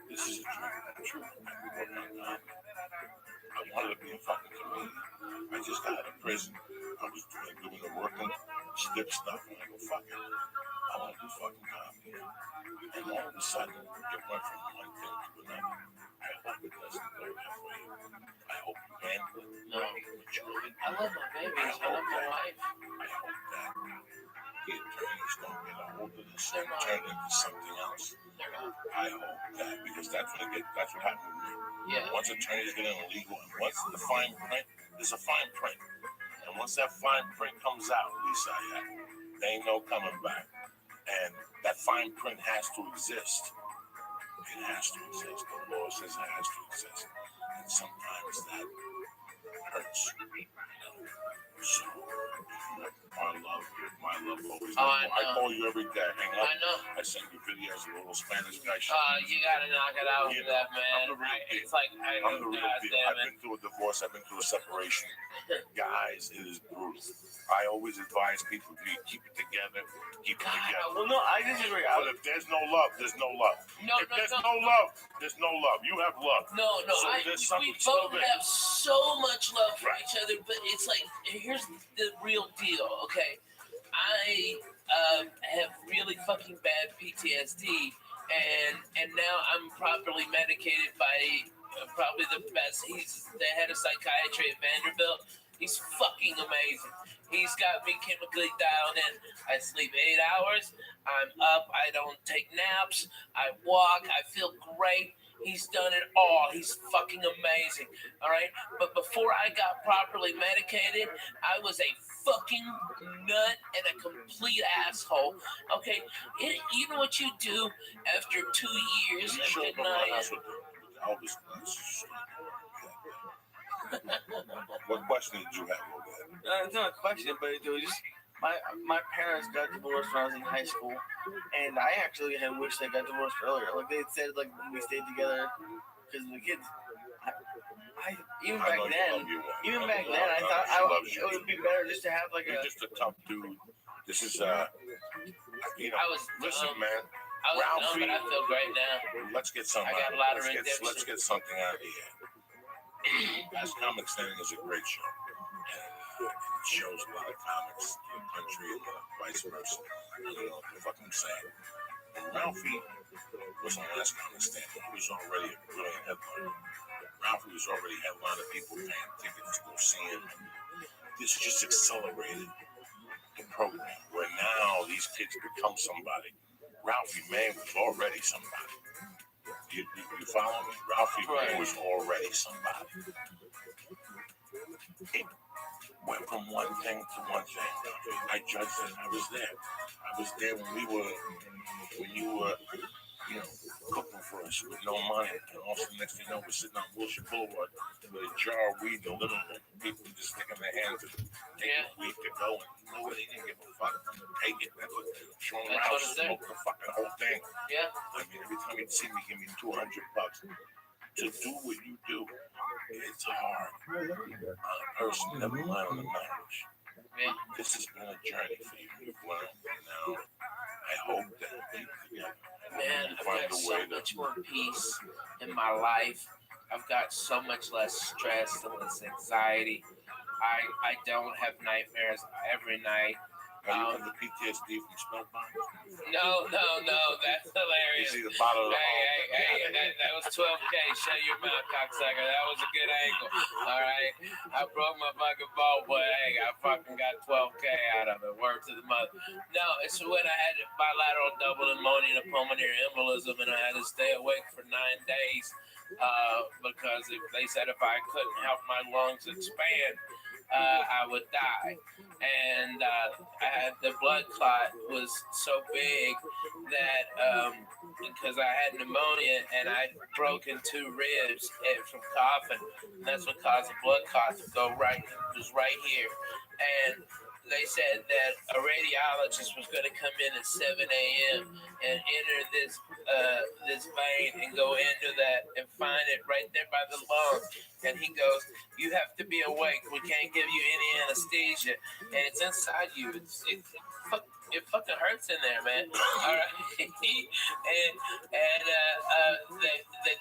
this is a dream come true. I've been working on that. I wanted to be a fucking comedian. I just got out of prison. I was doing the working, stiff stuff, and I go, "Fuck it. I want to do fucking comedy." And all of a sudden, it went from one thing to another. I hope it doesn't go that way. I hope you handle it. No. Maturely. I love my babies. I love my wife. I hope that the attorneys don't get a hold of this and turn it into something else. I hope that, because that's what happened with me. Yeah. Once attorneys get in illegal, and once the fine print, there's a fine print. And once that fine print comes out, Lisa, there ain't no coming back. And that fine print has to exist. It has to exist. The law says it has to exist. And sometimes that hurts. So, my love always. I call you every day. Hang up. I know. I send you videos of a little Spanish guy. You gotta knock it out with that, man. It's like, I'm the real deal. I've been through a divorce. I've been through a separation. Guys, it is brutal. I always advise people to keep it together. Keep it together. Well, no, I disagree. But if there's no love, there's no love. If there's no love, there's no love. You have love. No. So we both have so much love for each other, but it's like, here's the real deal, okay? I have really fucking bad PTSD, and now I'm properly medicated by probably the best. He's the head of psychiatry at Vanderbilt. He's fucking amazing. He's got me chemically dialed in. I sleep 8 hours. I'm up. I don't take naps. I walk. I feel great. He's done it all. He's fucking amazing. All right? But before I got properly medicated, I was a fucking nut and a complete asshole. Okay? You know what you do after 2 years of denying? What question did you have over there? It's not a question, but it was just my parents got divorced when I was in high school, and I actually had wished they got divorced earlier. Like they said, like we stayed together because of the kids. Even back then, I thought it would be better just to have like You're just a tough dude. This is listen, man. I was Ralphie, numb, but I feel great now. let's get something. I got a lot of Let's get something out of here. As Comic Standing is a great show. And it shows a lot of comics in the country and vice versa. I don't know what the fuck I'm saying. And Ralphie was on Last Comic Standing. He was already a brilliant headliner. Ralphie was already had a lot of people paying tickets to go see him. This just accelerated the program where now these kids become somebody. Ralphie May was already somebody. You follow me? Ralphie May was already somebody. It went from one thing to one thing. I judged it. I was there. I was there when you were, cooking for us with no money. And also the next thing you know, we're sitting on Wilshire Boulevard with a jar of weed in the living room. People just sticking their hands in taking weed to go. And nobody didn't give a fuck. Take it. That's what Sean Rouse smoked the fucking whole thing. Yeah. I mean, every time you'd see me, give me $200. To do what you do, it's hard on a person, never mind on a marriage. Yeah. This has been a journey for you. You've learned, and now I hope that you together. Man, I've got so much more peace in my life. I've got so much less stress and less anxiety. I don't have nightmares every night. You have the PTSD from Spellbound? No, that's hilarious. You see the bottle of the Hey, that was 12K. Shut your mouth, cocksucker. That was a good angle. All right. I broke my fucking ball, but hey, I fucking got 12K out of it. Word to the mother. No, it's when I had bilateral double pneumonia and a pulmonary embolism, and I had to stay awake for 9 days because they said if I couldn't help my lungs expand, I would die. And I had the blood clot was so big that because I had pneumonia and I broken 2 ribs from coughing, and that's what caused the blood clot to go right here. And they said that a radiologist was going to come in at 7 a.m. and enter this vein and go into that and find it right there by the lung. And he goes, "You have to be awake. We can't give you any anesthesia, and it's inside you. It fucking hurts in there, man." All right, and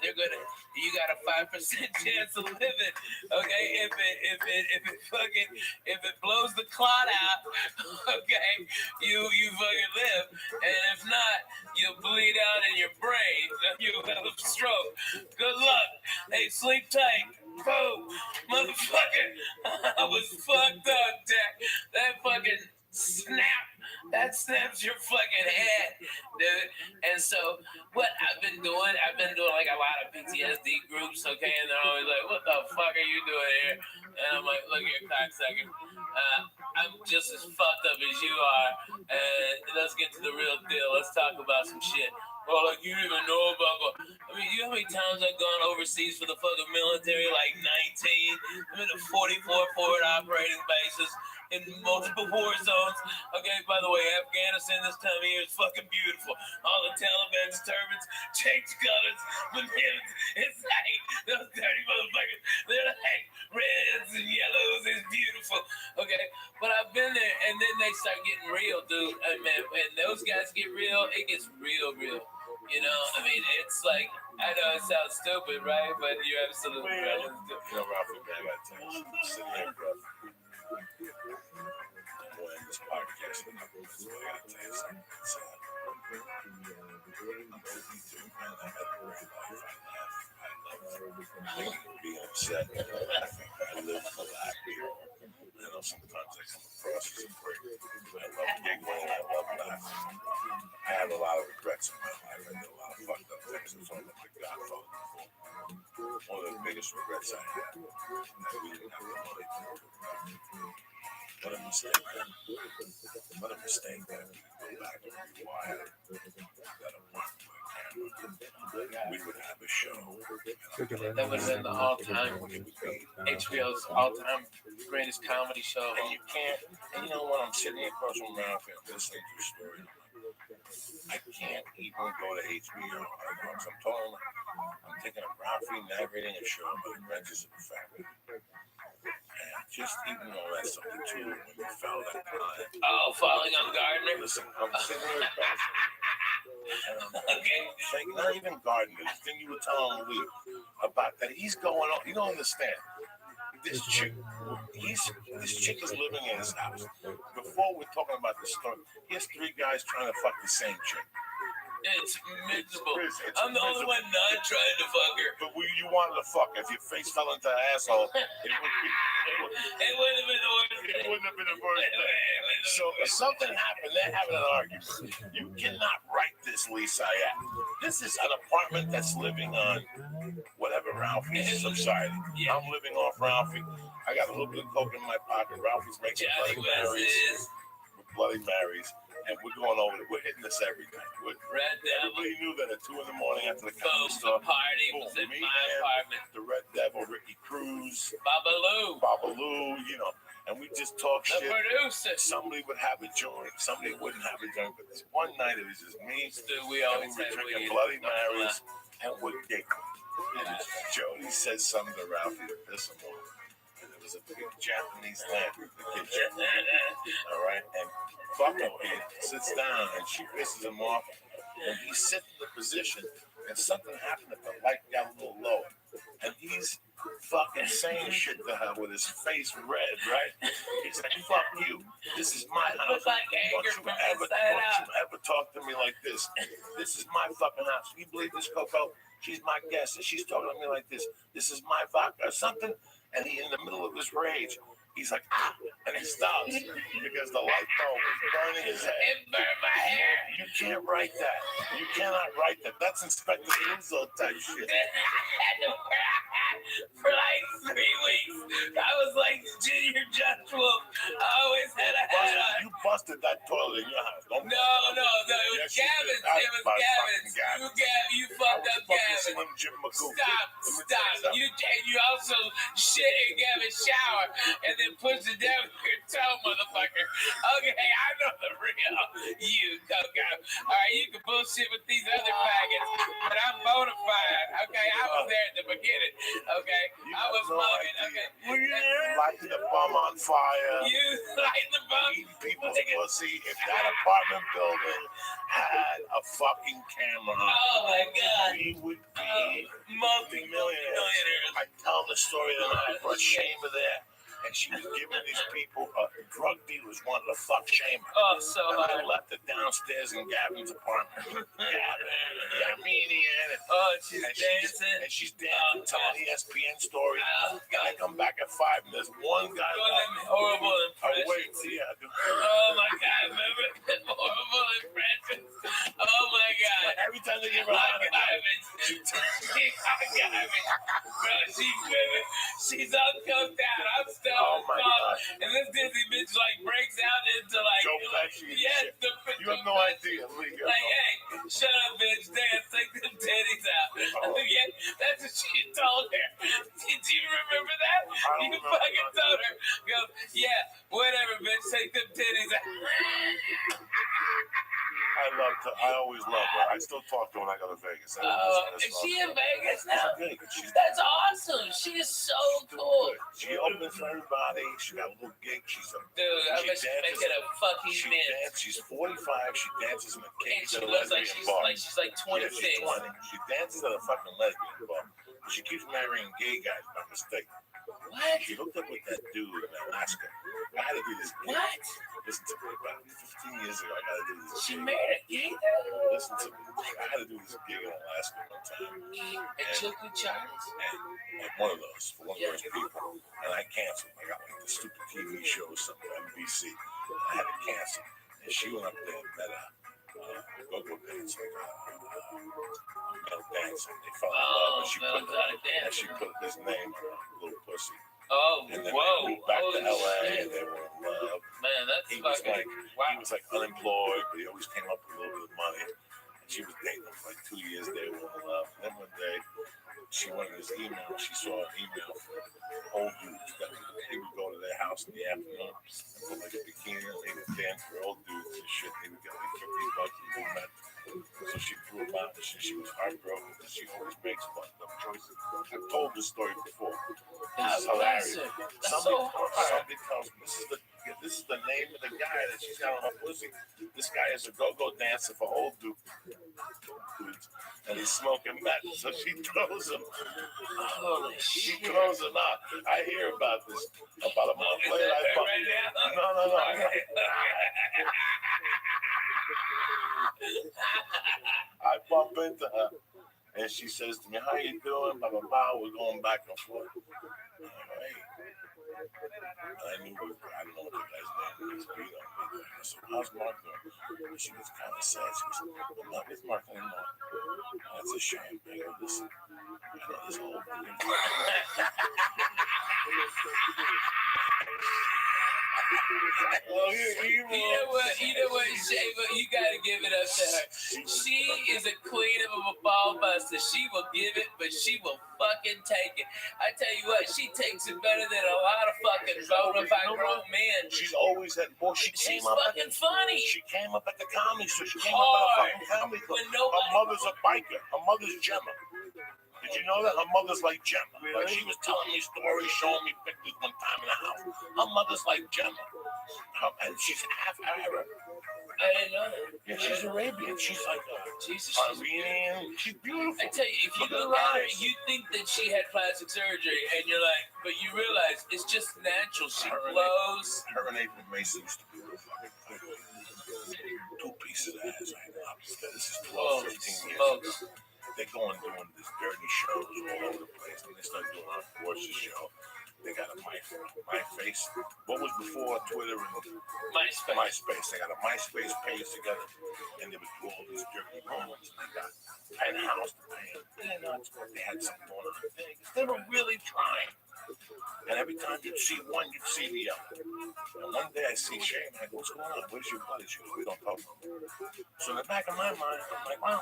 they're gonna. You got a 5% chance of living. Okay, if it blows the clot out, okay, you fucking live, and if not, you'll bleed out in your brain. You'll have a stroke. Good luck. Hey, sleep tight. Boom, motherfucker. I was fucked up, Jack. That fucking snap. That snaps your fucking head, dude. And so what I've been doing like a lot of PTSD groups, okay? And they're always like, "What the fuck are you doing here?" And I'm like, "Look here, cocksucker. I'm just as fucked up as you are. And let's get to the real deal. Let's talk about some shit." Well, like, you don't even know about, you know how many times I've gone overseas for the fucking military? Like 19. I'm in the 44 forward operating bases in multiple war zones. Okay, by the way, Afghanistan this time of year is fucking beautiful. All the Taliban's turbans change colors, but it's like, those dirty motherfuckers, they're like reds and yellows. It's beautiful. Okay, but I've been there, and then they start getting real, dude. I mean, when those guys get real, it gets real. You know, I mean, it's like, I know it sounds stupid, right? But you're absolutely right. You know, Ralphie, man, I gotta tell you something. Sitting there, bro. When this podcast, I gotta tell you something. I'm 52, man. I had a great life. I love being upset and laughing. I live for laughing. You know, sometimes I come across as a prick. I love giggling. I love laughing. I have a lot of regrets in my life. I did a lot of fucked up things. I was on like the Godfather before. One of the biggest regrets I had. That we didn't have the money to do it. What a mistake, man. What a mistake that we could go back and rewire that apartment with a camera. We would have a show. That would have been the all-time HBO's all-time greatest comedy show. And you can't, and you know what, I'm sitting across from Ralph and listening to your story. I can't even go to HBO. I'm telling them, I'm thinking of Ralphie narrating a show about Adventures of the Family. And just even though that's something too, when you fell that time. Oh, Falling on Gardner? Listen, I'm sitting here and I'm thing, not even gardener, the thing you were telling Lee about that he's going on. You don't understand. This chick is living in his house. Before we're talking about the story, he has 3 guys trying to fuck the same chick. It's miserable. It's I'm the only one not trying to fuck her. But you wanted to fuck her. If your face fell into her asshole, it wouldn't have been the worst. It wouldn't have been the worst. So if something happened, they're having an argument. You cannot write this, Lisa. This is an apartment that's living on whatever Ralphie is. I'm sorry. I'm living off Ralphie. I got a little bit of coke in my pocket. Ralphie's making Bloody Marys. And we're going over it. We're hitting this every night. Everybody knew that at 2 in the morning after the comedy store. The party was in my apartment. The Red Devil, Ricky Cruz, Babaloo, you know, and we just talk shit. The producer. Somebody would have a joint, somebody wouldn't have a joint. But this one night it was just me. We always were drinking Bloody Marys and we're giggling. Jody says something to Ralphie to piss him off. And there was a big Japanese lamp in the kitchen. All right, and fucking kid sits down and she pisses him off and he sits in the position and something happened that the light got a little low and he's fucking saying shit to her with his face red, right? He's like, fuck you, this is my house. Don't you ever talk to me like this. This is my fucking house. You believe this, Coco? She's my guest and she's talking to me like this. This is my vodka or something. And he, in the middle of his rage, he's like, and he stops because the light bulb is burning his head. It burned my hair. You can't write that. You cannot write that. That's Inspector Clouseau type shit. I had to wear a hat for like 3 weeks. I was like Junior Joshua. I always had a hat on. You busted that toilet in your house. No, it was Gavin's. It was Gavin's. You fucked up Gavin. Stop. You also shit in Gavin's shower and then pushed it down your toe, motherfucker. Okay, I know the real you, Coco. All right, you can bullshit with these other faggots, but I'm bona fide. Okay, I was there at the beginning. Okay, I was mugging. Okay, lighting the bum on fire. You lighting the bum. Eating people's pussy. If that apartment building had a fucking camera, oh my God, we would be multi-millionaires. I tell the story tonight for Shame of that. And she was giving these people, drug dealers wanted to fuck Shame. Oh, so hard. And I left it downstairs in Gavin's apartment. She's dancing. And she's dancing, telling ESPN stories. And I come back at 5 and there's one guy. Horrible impressions. Oh my God, remember? Horrible impressions. Oh my God. Every time they get around, she's all coked out. I'm still and this Disney bitch like breaks out into like you have no idea. Like, hey, shut up, bitch. Dance, take them titties out. Yeah, that's what she told her. Did you remember that? You fucking told her. Go, yeah, whatever, bitch. Take them titties out. I always loved her. I still talk to her when I go to Vegas. Is she in Vegas now? That's awesome. She is so cool. She opens for everybody. She got a little gig. Dude, I bet she's making a fucking mint. She's 45. She dances in a cage at a looks lesbian like bar. she's like 26. She's 20. She dances at a fucking lesbian bar. She keeps marrying gay guys by mistake. What? She hooked up with that dude in Alaska. I had to do this gig. What? Listen to me. About 15 years ago, I got to do this. She married a gay dude? Listen to me. I had to do this gig in Alaska one time. And Chucky Charles? And one of those, for one of those people. And I canceled. I got like the stupid TV show or something on NBC. I had to cancel. And she went up there and met a go-go dancer, male dancer. They fell in love. And she put his name on her little pussy. Oh, and then whoa. they moved back to LA shit. and they were in love. Man, that's he was fucking he was like unemployed, but he always came up with a little bit of money. And she was dating him for like 2 years. They were in love. And then one day, she went in his email. She saw an email from old dudes that he would go to their house in the afternoon and put like a bikini on. He would dance for old dudes and shit. He would get like $50 and do that. So she threw him out and she was heartbroken because she always makes fucked up choices. I've told this story before. This is hilarious. Somebody tells me this is the name of the guy that she's got on her pussy. This guy is a go-go dancer for old dudes. and he's smoking meth. So she throws him. Holy She shit. throws him out. I hear about this about a month Is later. that her right now? No. I bump into her, and she says to me, "How you doing?" Blah blah blah. We're going back and forth. Hey. I knew I don't know what the guy's name is. Beat on me. I said, "How's Mark doing?" And she was kind of sad. She goes, "I'm not with Mark anymore." That's a shame. I go, "Listen, I know this whole thing." You know what, Shava? You gotta give it up to her. She is a queen of a ball buster. She will give it, but she will fucking take it. I tell you what, she takes it better than a lot of fucking bona fide grown men. She's always had. Well, she's fucking funny. She came up at the comedy store. She came up at a fucking comedy club. Her mother's a biker. Her mother's Gemma. Did you know that? Her mother's like Gemma. Like she was telling me stories, showing me pictures one time in the house. Her mother's like Gemma. And she's half Arab. I didn't know that. Yeah, she's Arabian. She's like Jesus, Iranian. She's beautiful. I tell you, if you look at her, you think that she had plastic surgery, and you're like, but you realize it's just natural. She glows. Her and April Mason used to be two pieces of ass right now. This is 12, 15 years ago. They're going doing this dirty shows all over the place, and they start doing a horses show. They got a MySpace. What was before Twitter and MySpace? They got a MySpace page together, and they would do all these dirty moments. And they got penthouse to pay them. They had something going on in Vegas. They were really trying. And every time you'd see one, you'd see the other. And one day I see Shane, and I go, "What's going on? Where's your buddy?" She goes, "We don't talk about it." So in the back of my mind, I'm like, wow,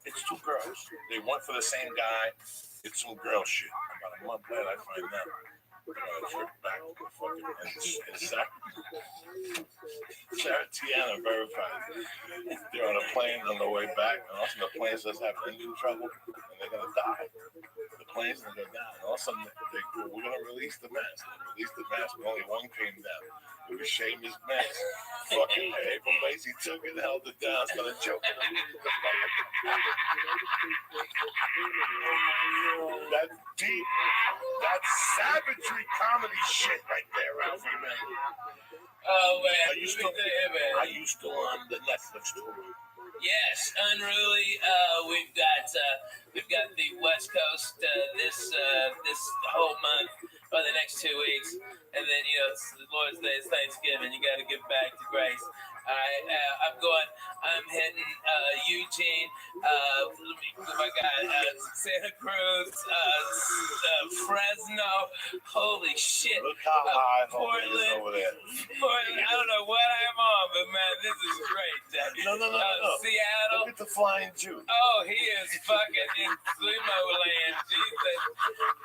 it's two girls. They went for the same guy. It's some girl shit. About a month later, I find out. I trip back to the fucking and Sarah Tiana verified. They're on a plane on the way back, and also the plane says have engine trouble, and they're gonna die. The plane's gonna go down. And all of a sudden, they go, "We're gonna release the mask." They released the mask, but only one came down. It was Seamus mask. Fucking April Macy took it, held it down, started choking. That deep, that savagery comedy shit right there, Ralphie, man. Oh man, I used to on the Netflix tour. Yes, unruly. We've got the West Coast this whole month or the next 2 weeks, and then it's the Lord's Day, it's Thanksgiving. You got to give back to grace. I'm hitting Eugene. I got Santa Cruz, Fresno. Holy shit! Look how high Portland. over there. Portland. I don't know what I'm on, but man, this is great. No. Seattle. Look at the flying Jew. Oh, he is fucking in sumo land. Jesus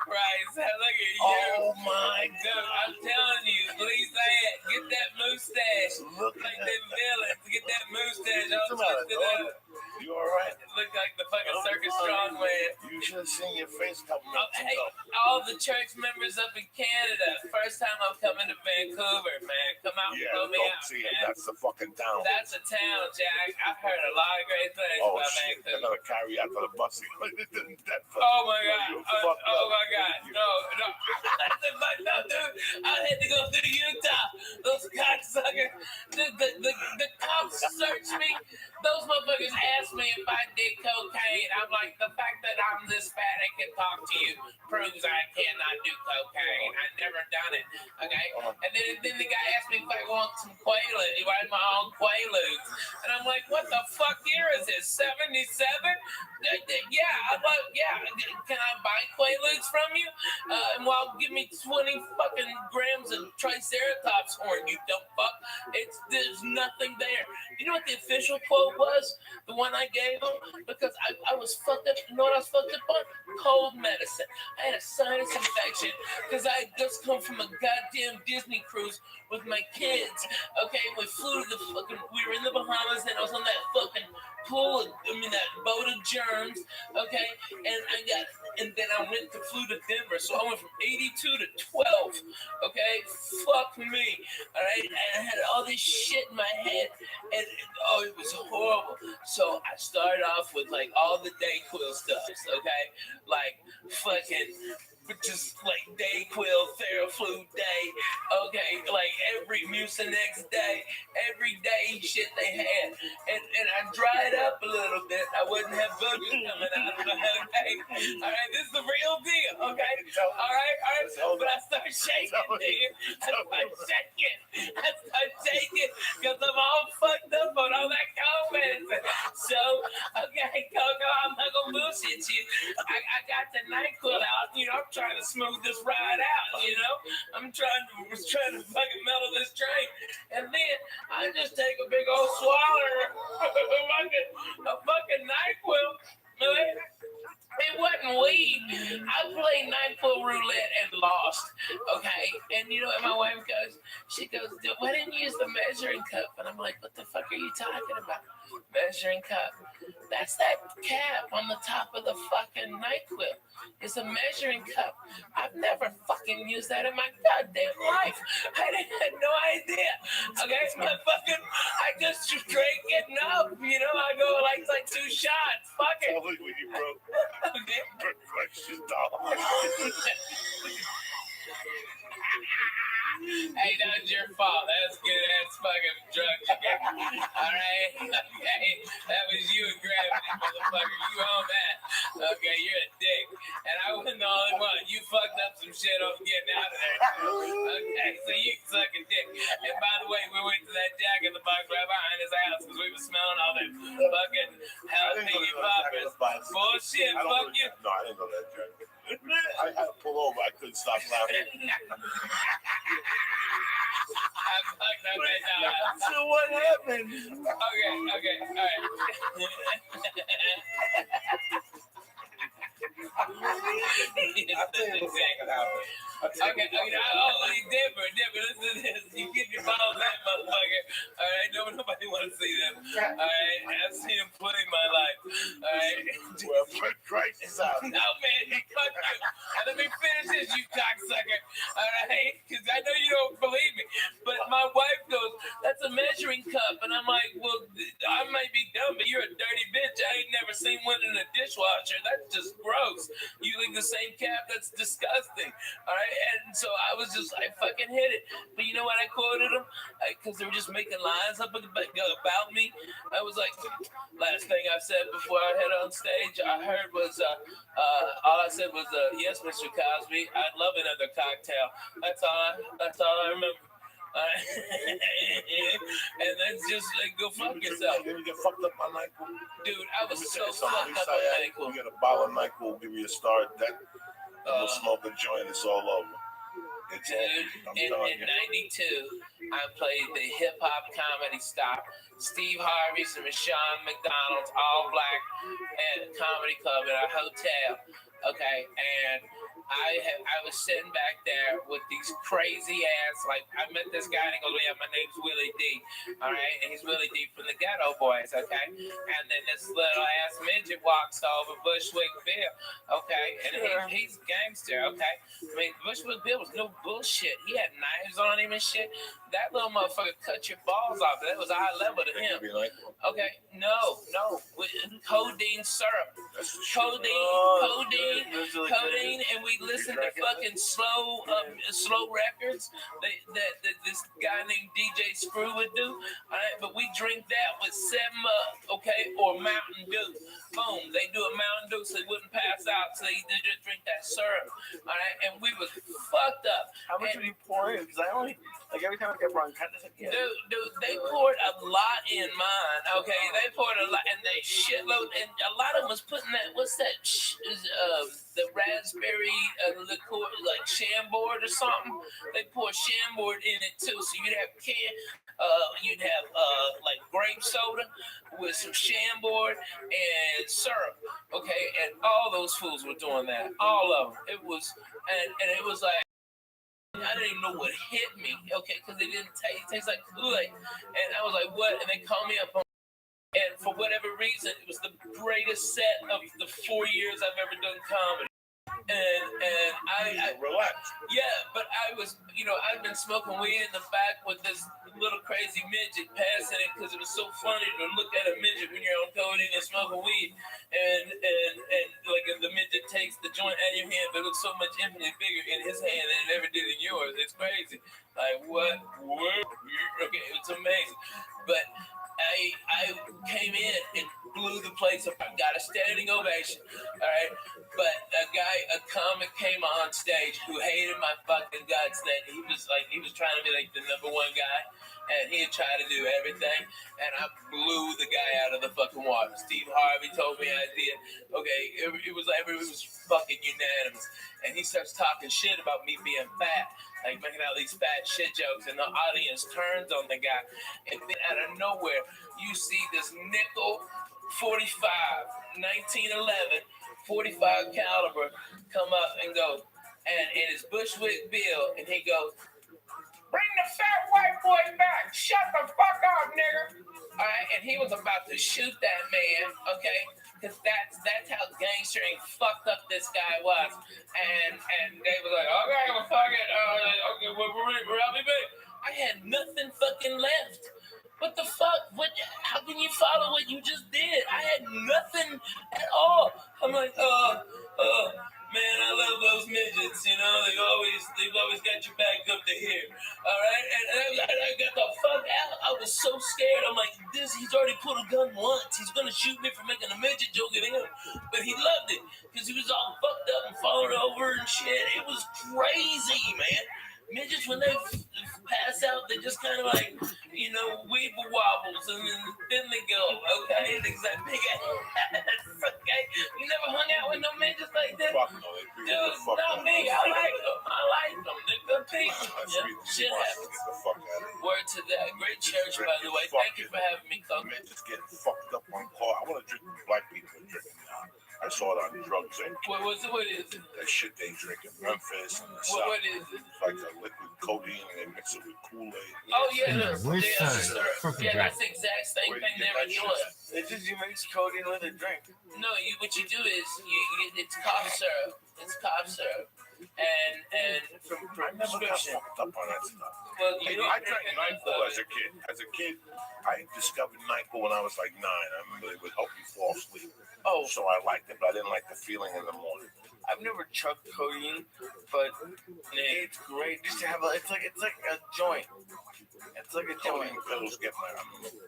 Christ! Look at you. Oh my God! I'm telling you, Lisa, get that mustache. Look like them villains. Get that mustache. What's the matter, you alright? Look like the fucking circus strongman. You should have seen your face couple Oh, hey, all the church members up in Canada. First time I'm coming to Vancouver, man. Come out and blow me out. See it. That's the fucking town. That's a town, Jack. I've heard a lot of great things about shit. Vancouver. They're gonna carry you out to the bus. Oh my god. Oh my god. No. No, dude. I had to go through Utah. Those cocksuckers. The cops searched me. Those motherfuckers asked me if I did cocaine. I'm like, the fact that I'm this fat and can talk to you proves I cannot do cocaine. I've never done it. Okay? And then the guy asked me if I want some Quaaludes. He wanted my own Quaaludes. And I'm like, what the fuck year is this? 77? Yeah. I'm like, yeah. Can I buy Quaaludes from you? And give me 20 fucking grams of Triceratops horn, you dumb fuck. There's nothing there. You know what the official quote was? The one I gave him? Because I was fucked up. You know what I was fucked up on? Cold medicine. I had a sinus infection because I had just come from a goddamn Disney cruise with my kids. Okay, we flew to we were in the Bahamas and I was on that fucking that boat of germs. terms, okay? And then I flew to Denver, so I went from 82 to 12, okay? Fuck me, all right? And I had all this shit in my head, and it was horrible. So I started off with like all the Dayquil stuffs, okay? Like fucking just like Dayquil, Theraflu Day, okay, like every Mucinex Day, every day shit they had, and I dried up a little bit. I wouldn't have boogers coming out of my head, okay? All right, this is the real deal, okay? All right, but I started shaking, dude. I started shaking because I'm all fucked up on all that COVID. So, okay, Coco, I'm not gonna bullshit you. I got the NyQuil out, you know, I'm trying to smooth this ride out, you know? I'm trying to fucking mellow this train. And then I just take a big old swallow of fucking NyQuil. It wasn't weed. I played NyQuil roulette and lost. Okay. And you know what my wife goes? She goes, why didn't you use the measuring cup? And I'm like, what the fuck are you talking about? Measuring cup. That's that cap on the top of the fucking NyQuil. It's a measuring cup. I've never fucking used that in my goddamn life. I had no idea. Okay, I just drank it up. You know, I go like 2 shots. Fuck it. When you broke. Okay. Hey, that was your fault. That's good ass fucking drugs you gave me. Alright? Okay. That was you and gravity, motherfucker. You own that. Okay, you're a dick. And I wasn't the only one. You fucked up some shit on getting out of there. Okay, so you suck a dick. And by the way, we went to that Jack in the Box right behind his house because we were smelling all that fucking jalapeno poppers. Bullshit, fuck you. No, I didn't know that, Jack. I had to pull over. I couldn't stop laughing. So what happened? Okay, all right. Denver, listen to this. You get your balls in, motherfucker. All right, nobody want to see them. All right, I've seen him play my life. All right. Well, Christ is out. No, man, fuck you. And let me finish this, you cocksucker. All right, because I know you don't believe me, but my wife goes, "That's a measuring cup," and I'm like, "Well, I might be dumb, but you're a dirty bitch. I ain't never seen one in a dishwasher. That's just gross. You like the same cap? That's disgusting." All right, and so I was just, I fucking hit it. But you know what? I quoted them because they were just making lies up about me. I was like, last thing I said before I head on stage, I heard was, all I said was, "Yes, Mr. Cosby, I'd love another cocktail." That's all I remember. And that's just like, go fuck yourself. You get fucked up on NyQuil? Dude, I was so fucked up on NyQuil. You get a bottle of NyQuil, give you a start, then we'll smoke a joint, it's all over. Dude, in 92, I played the hip-hop comedy stop. Steve Harvey's and Michonne McDonald's, all black, at a comedy club at a hotel. Okay, and I was sitting back there with these crazy ass, like, I met this guy and he goes, "Yeah, my name's Willie D." All right, and he's Willie D from the Ghetto Boys, okay? And then this little ass midget walks over, Bushwick Bill, okay? And he's a gangster, okay? I mean, Bushwick Bill was no bullshit. He had knives on him and shit. That little motherfucker cut your balls off. That was eye level to him. Okay, no, codeine syrup. Codeine, and we listened to fucking slow records that this guy named DJ Screw would do. All right, but we drink that with 7-Up, okay, or Mountain Dew. Boom, they do a Mountain Dew so they wouldn't pass out, so they just drink that syrup. All right, and we was fucked up. How much would you pour in? Because I only, like, every time I get bronchitis, dude, they poured a lot in mine. Okay, they poured a lot, and they shitload, and a lot of them was putting that. What's that? The raspberry liqueur, like Chambord or something. They pour Chambord in it too, so you'd have like grape soda with some Chambord and syrup. Okay, and all those fools were doing that. All of them. It was, and it was like, I didn't even know what hit me, okay, because it didn't taste like Kool-Aid. And I was like, what? And they called me up on, and for whatever reason, it was the greatest biggest set of the 4 years I've ever done comedy. And I relax. Yeah, but I was, I've been smoking weed in the back with this little crazy midget passing it because it was so funny to look at a midget when you're on codeine and smoking weed, and like the midget takes the joint out of your hand, but it looks so much infinitely bigger in his hand than it ever did in yours. It's crazy. Like what? Okay, it's amazing, but. I came in and blew the place up. I got a standing ovation, all right? But a comic came on stage who hated my fucking guts. That he was trying to be like the number one guy, and he'd try to do everything, and I blew the guy out of the fucking water. Steve Harvey told me I did. Okay, it was fucking unanimous, and he starts talking shit about me being fat. Like making all these fat shit jokes, and the audience turns on the guy, and then out of nowhere, you see this nickel 45, 1911, 45 caliber come up and go, and it is Bushwick Bill, and he goes, "Bring the fat white boy back! Shut the fuck up, nigga!" All right, and he was about to shoot that man, okay? Because that's how gangster and fucked up this guy was. And they was like, okay, well, fuck it. Okay, well, Rabbi, I had nothing fucking left. What the fuck? How can you follow what you just did? I had nothing at all. I'm like, man, I love those midgets, they've always got your back up to here. All right, and I got the fuck out. I was so scared. I'm like, he's already pulled a gun once. He's gonna shoot me for making a midget joke at him. But he loved it because he was all fucked up and falling over and shit. It was crazy, man. Midgets, when they pass out, they just kind of like, weeble wobbles, and then they go, okay? Things like big ass, okay? You never hung out with no midgets like that? Fuck no, Dude, not me. I like them. They're good people. Shit happens. Get the fuck out of here. Word to that. Great church, by the way. Thank you for having me come. Midgets getting fucked up on car. I want to drink what black people are drinking now. I saw it on Drugs Inc. What is it? That shit they drink in Memphis and the South. What is it? It's like a liquid codeine and they mix it with Kool-Aid. Oh, yeah. Where's That's the exact same thing they were doing. It's just you mix codeine with a drink. No, what you do is it's cough syrup. It's cough syrup. And from I never got prescription. fucked up on that stuff. Well, I drank NyQuil as a kid. As a kid, I discovered NyQuil when I was like 9. I remember it would help you fall asleep. Oh, so I liked it, but I didn't like the feeling in the morning. I've never chugged codeine, but it's great just to have. It's like a joint. It's like a joint. Codeine pills get my.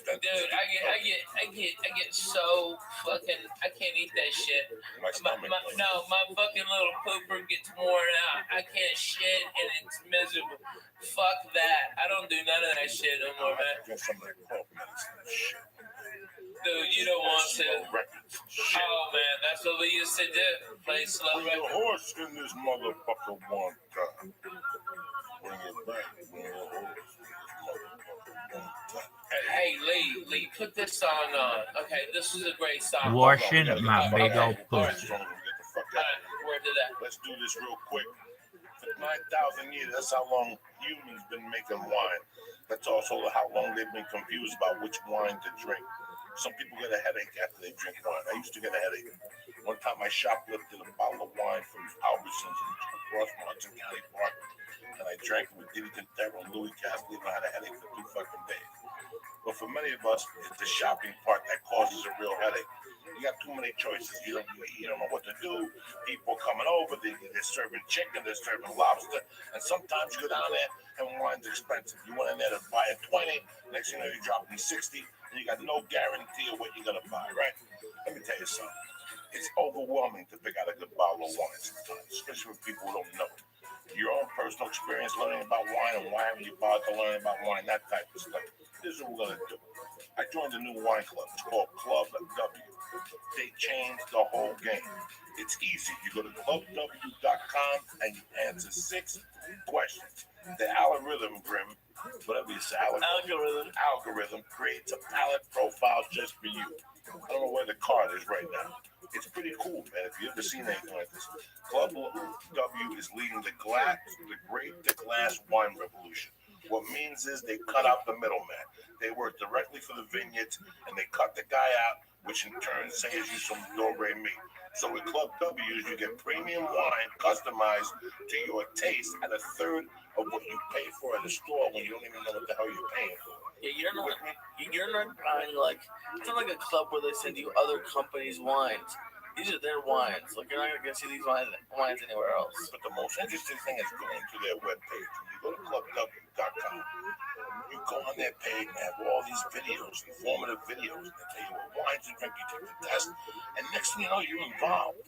Dude, I get so fucking. I can't eat that shit. My stomach. My fucking little pooper gets worn out. I can't shit and it's miserable. Fuck that. I don't do none of that shit no more, man. Get some of that cough medicine and shit. Dude, you don't want to. Oh man, that's what we used to do. Play slow Bring records. the horse in this motherfucker one time. Bring it back. Bring the horse in this motherfucker one time. Hey Lee, put this song on. Okay, this is a great song. Washing my big old pussy. Word to that. Let's do this real quick. For 9,000 years, that's how long humans been making wine. That's also how long they've been confused about which wine to drink. Some people get a headache after they drink wine. I used to get a headache. One time I shoplifted a bottle of wine from Albertsons across Hudson County Park, and I drank it with Diddy Contero and Louis Cassidy, and I had a headache for 2 fucking days. But for many of us, it's the shopping part that causes a real headache. You got too many choices. You don't know what to do. People are coming over. They're serving chicken. They're serving lobster. And sometimes you go down there and wine's expensive. You went in there to buy a 20. Next thing you know, you're dropping 60. And you got no guarantee of what you're going to buy, right? Let me tell you something. It's overwhelming to pick out a good bottle of wine sometimes, especially with people who don't know. Your own personal experience learning about wine and why haven't you bothered to learn about wine, that type of stuff. This is what we're going to do. I joined a new wine club. It's called Club W. They changed the whole game. It's easy. You go to clubw.com and you answer 6 questions. The algorithm, whatever you say, algorithm creates a palette profile just for you. I don't know where the card is right now. It's pretty cool, man. If you've ever seen anything like this, Club W is leading the great glass wine revolution. What means is they cut out the middleman. They work directly for the vineyards, and they cut the guy out which in turn saves you some do-re mi. So with Club W's, you get premium wine customized to your taste at a third of what you pay for at a store when you don't even know what the hell you're paying for. Yeah, you're not buying like, it's not like a club where they send you other companies' wines. These are their wines. Like, you're not gonna see these wines anywhere else. But the most interesting thing is going to their webpage. When you go to clubw.com, you go on their page and have all these videos, informative videos. They tell you what wines you drink, you take the test, and next thing you know, you're involved.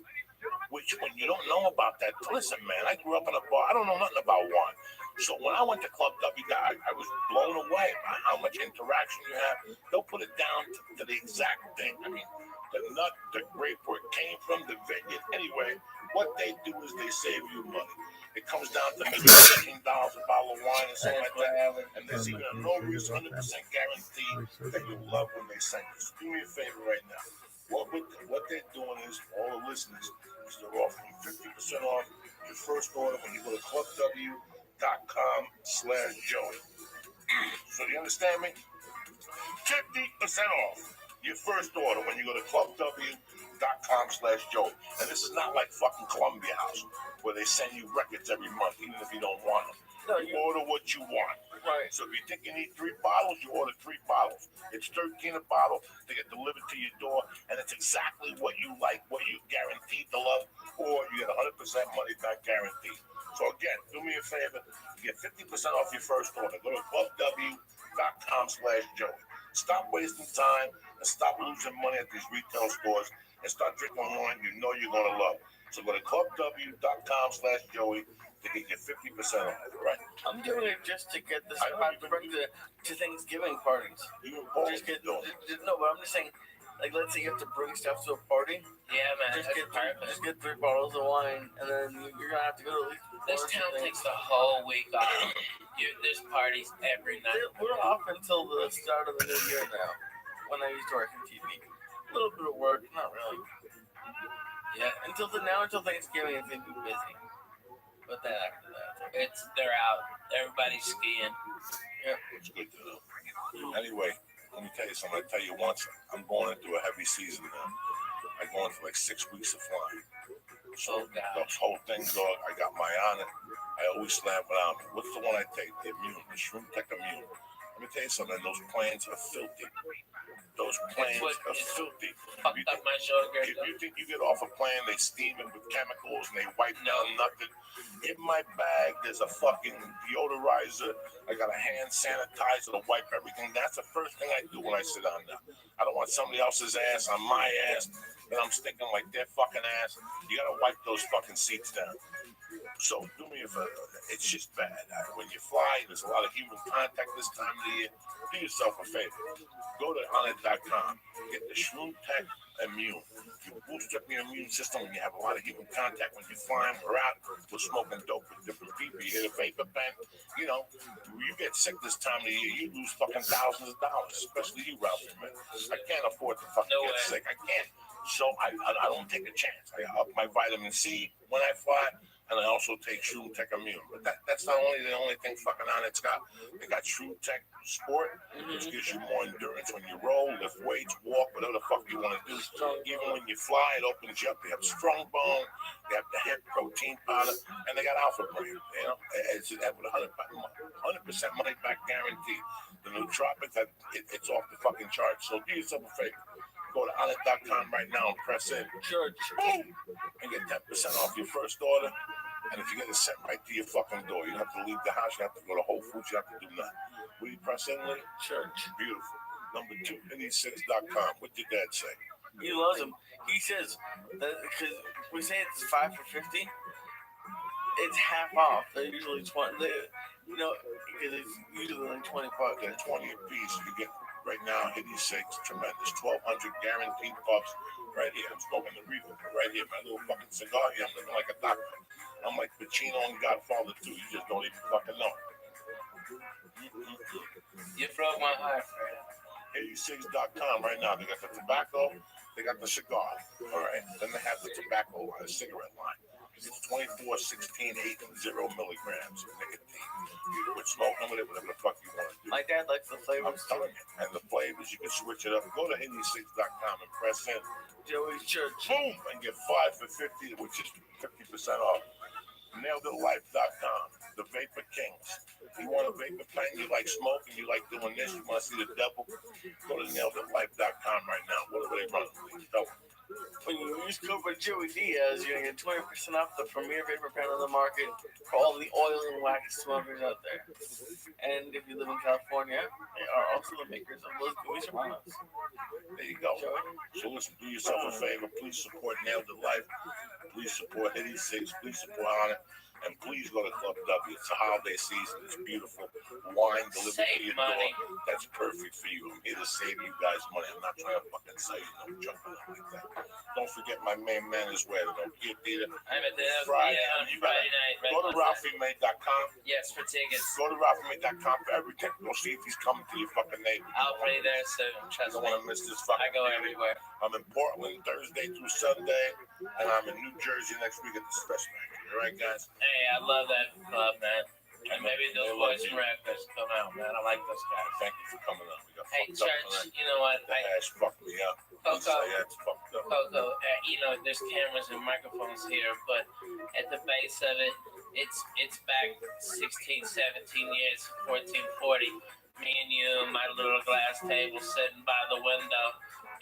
Which, when you don't know about that, listen, man, I grew up in a bar. I don't know nothing about wine. So when I went to Club W, I was blown away by how much interaction you have. They'll put it down to the exact thing. I mean, the nut, the grape, where it came from, the vineyard. Anyway, what they do is they save you money. It comes down to maybe $15 a bottle of wine or something like that. And there's even a no-risk 100% guarantee that you'll love when they send you. So do me a favor right now. What they're doing is, all the listeners, is they're offering 50% off your first order when you go to clubw.com/Joey. So do you understand me? 50% off your first order when you go to clubw.com/Joey. And this is not like fucking Columbia House, where they send you records every month, even if you don't want them. No, you order what you want. Right. So if you think you need 3 bottles, you order 3 bottles. It's $13 a bottle. They get delivered to your door, and it's exactly what you like, what you guaranteed to love, or you get 100% money back guarantee. So again, do me a favor. You get 50% off your first order. Go to clubw.com/Joey. Stop wasting time and stop losing money at these retail stores and start drinking wine you know you're going to love. So go to clubw.com/Joey to get your 50% off, right? I'm doing it just to get the spot to bring to Thanksgiving parties. You no, but I'm just saying, like, let's say you have to bring stuff to a party. Yeah, man. Just get 3 bottles of wine, and then you're gonna have to go to at least. This town takes the whole week off. There's parties every night. We're off until the start of the new year now, when I used to work in TV. A little bit of work, not really. Yeah, until Thanksgiving, it's gonna be busy. But then after that, they're out. Everybody's skiing. Yeah, it's good to know. Anyway, let me tell you something. I tell you once, I'm going into a heavy season now. I'm going for like 6 weeks of flying. So the whole thing, dog, I got my on it. I always slam it on me. What's the one I take? The Immune, the Shroom Tech Immune. Let me tell you something. Those planes are filthy. Those planes are filthy. If you think you get off a plane, they steam it with chemicals and they wipe down nothing. In my bag, there's a fucking deodorizer. I got a hand sanitizer to wipe everything. That's the first thing I do when I sit down now. I don't want somebody else's ass on my ass, and I'm stinking like their fucking ass. You gotta wipe those fucking seats down. So do me a favor. It's just bad. When you fly, there's a lot of human contact this time of the year. Do yourself a favor. Go to onit.com. Get the Shroom Tech Immune. You boost up your immune system when you have a lot of human contact. When you're flying, we're out, we're smoking dope with different people. You hit a vapor pen. You know, you get sick this time of the year, you lose fucking thousands of dollars, especially you, Ralphie, man. I can't afford to fucking get sick. I can't. So I don't take a chance. I up my vitamin C when I fly, and I also take Shroom Tech Immune. But that's not only the only thing fucking on it's got. They got Shroom Tech Sport, which gives you more endurance when you roll, lift weights, walk, whatever the fuck you want to do. Even when you fly, it opens you up. They have Strong Bone, they have the hemp protein powder, and they got Alpha Brain. You know, it's with 100% money back guarantee. The nootropics, it's off the fucking chart. So do yourself a favor. Go to onit.com right now and press in church and get 10% off your first order. And if you get it sent right to your fucking door, you don't have to leave the house, you have to go to Whole Foods, you have to do nothing. Will you press in, Lee? Church. Beautiful. Number 2, hitty6.com. What did Dad say? He loves them. He says that because we say it's 5 for $50, it's half off. They're usually 20. You know, because it's usually like $20. They're 20 a piece. You get right now, hitty6, tremendous, 1,200 guaranteed puffs right here. I'm smoking the reefer right here, my little fucking cigar here. I'm looking like a doctor. I'm like Pacino and Godfather too. You just don't even fucking know. You broke my heart, Fred. hitty6.com right now. They got the tobacco, they got the cigar. All right. Then they have the tobacco line, the cigarette line. It's 24, 16, 8, and 0 milligrams of nicotine. You quit smoking with it, whatever the fuck you want to do. My dad likes the I'm flavors. telling you. And the flavors, you can switch it up. Go to Hindi6.com and press in. Joey's Church. Boom! And get 5 for 50, which is 50% off. NailedItLife.com. The Vapor Kings. You want a vapor pen, you like smoking, you like doing this, you want to see the devil, go to NailedItLife.com right now. What are they running? Double. When you use code Joey Diaz, you're gonna get 20% off the premier vapor pen on the market for all the oil and wax smokers out there. And if you live in California, they are also the makers of Los Gummies Hermanos. There you go. So listen, do yourself a favor. Please support Nailed It Life. Please support Hitty Six. Please support Honor. And please go to Club W. It's a holiday season. It's beautiful. Wine delivered to your door. That's perfect for you. I'm here to save you guys money. I'm not trying to fucking sell you no junk like that. Don't forget my main man is where to go. I'm at the Friday. on Friday night. Go to RalphieMay.com. Yes, for tickets. Go to RalphieMay.com for everything. Go see if he's coming to your fucking neighborhood. I'll be there soon. Trust me. I don't want to miss this fucking I go meeting. everywhere. I'm in Portland Thursday through Sunday, and I'm in New Jersey next week at the Stress Factory. All right, guys? Hey, I love that club, man. And maybe those boys from Rappers come out, man. I like those guys. Thank you for coming on. We got Hey, fucked up Church, tonight. you know what? The hash fucked me up. It's fucked up. Coco, you know, there's cameras and microphones here, but at the base of it, it's back 16, 17 years, 1440. Me and you, my little glass table sitting by the window,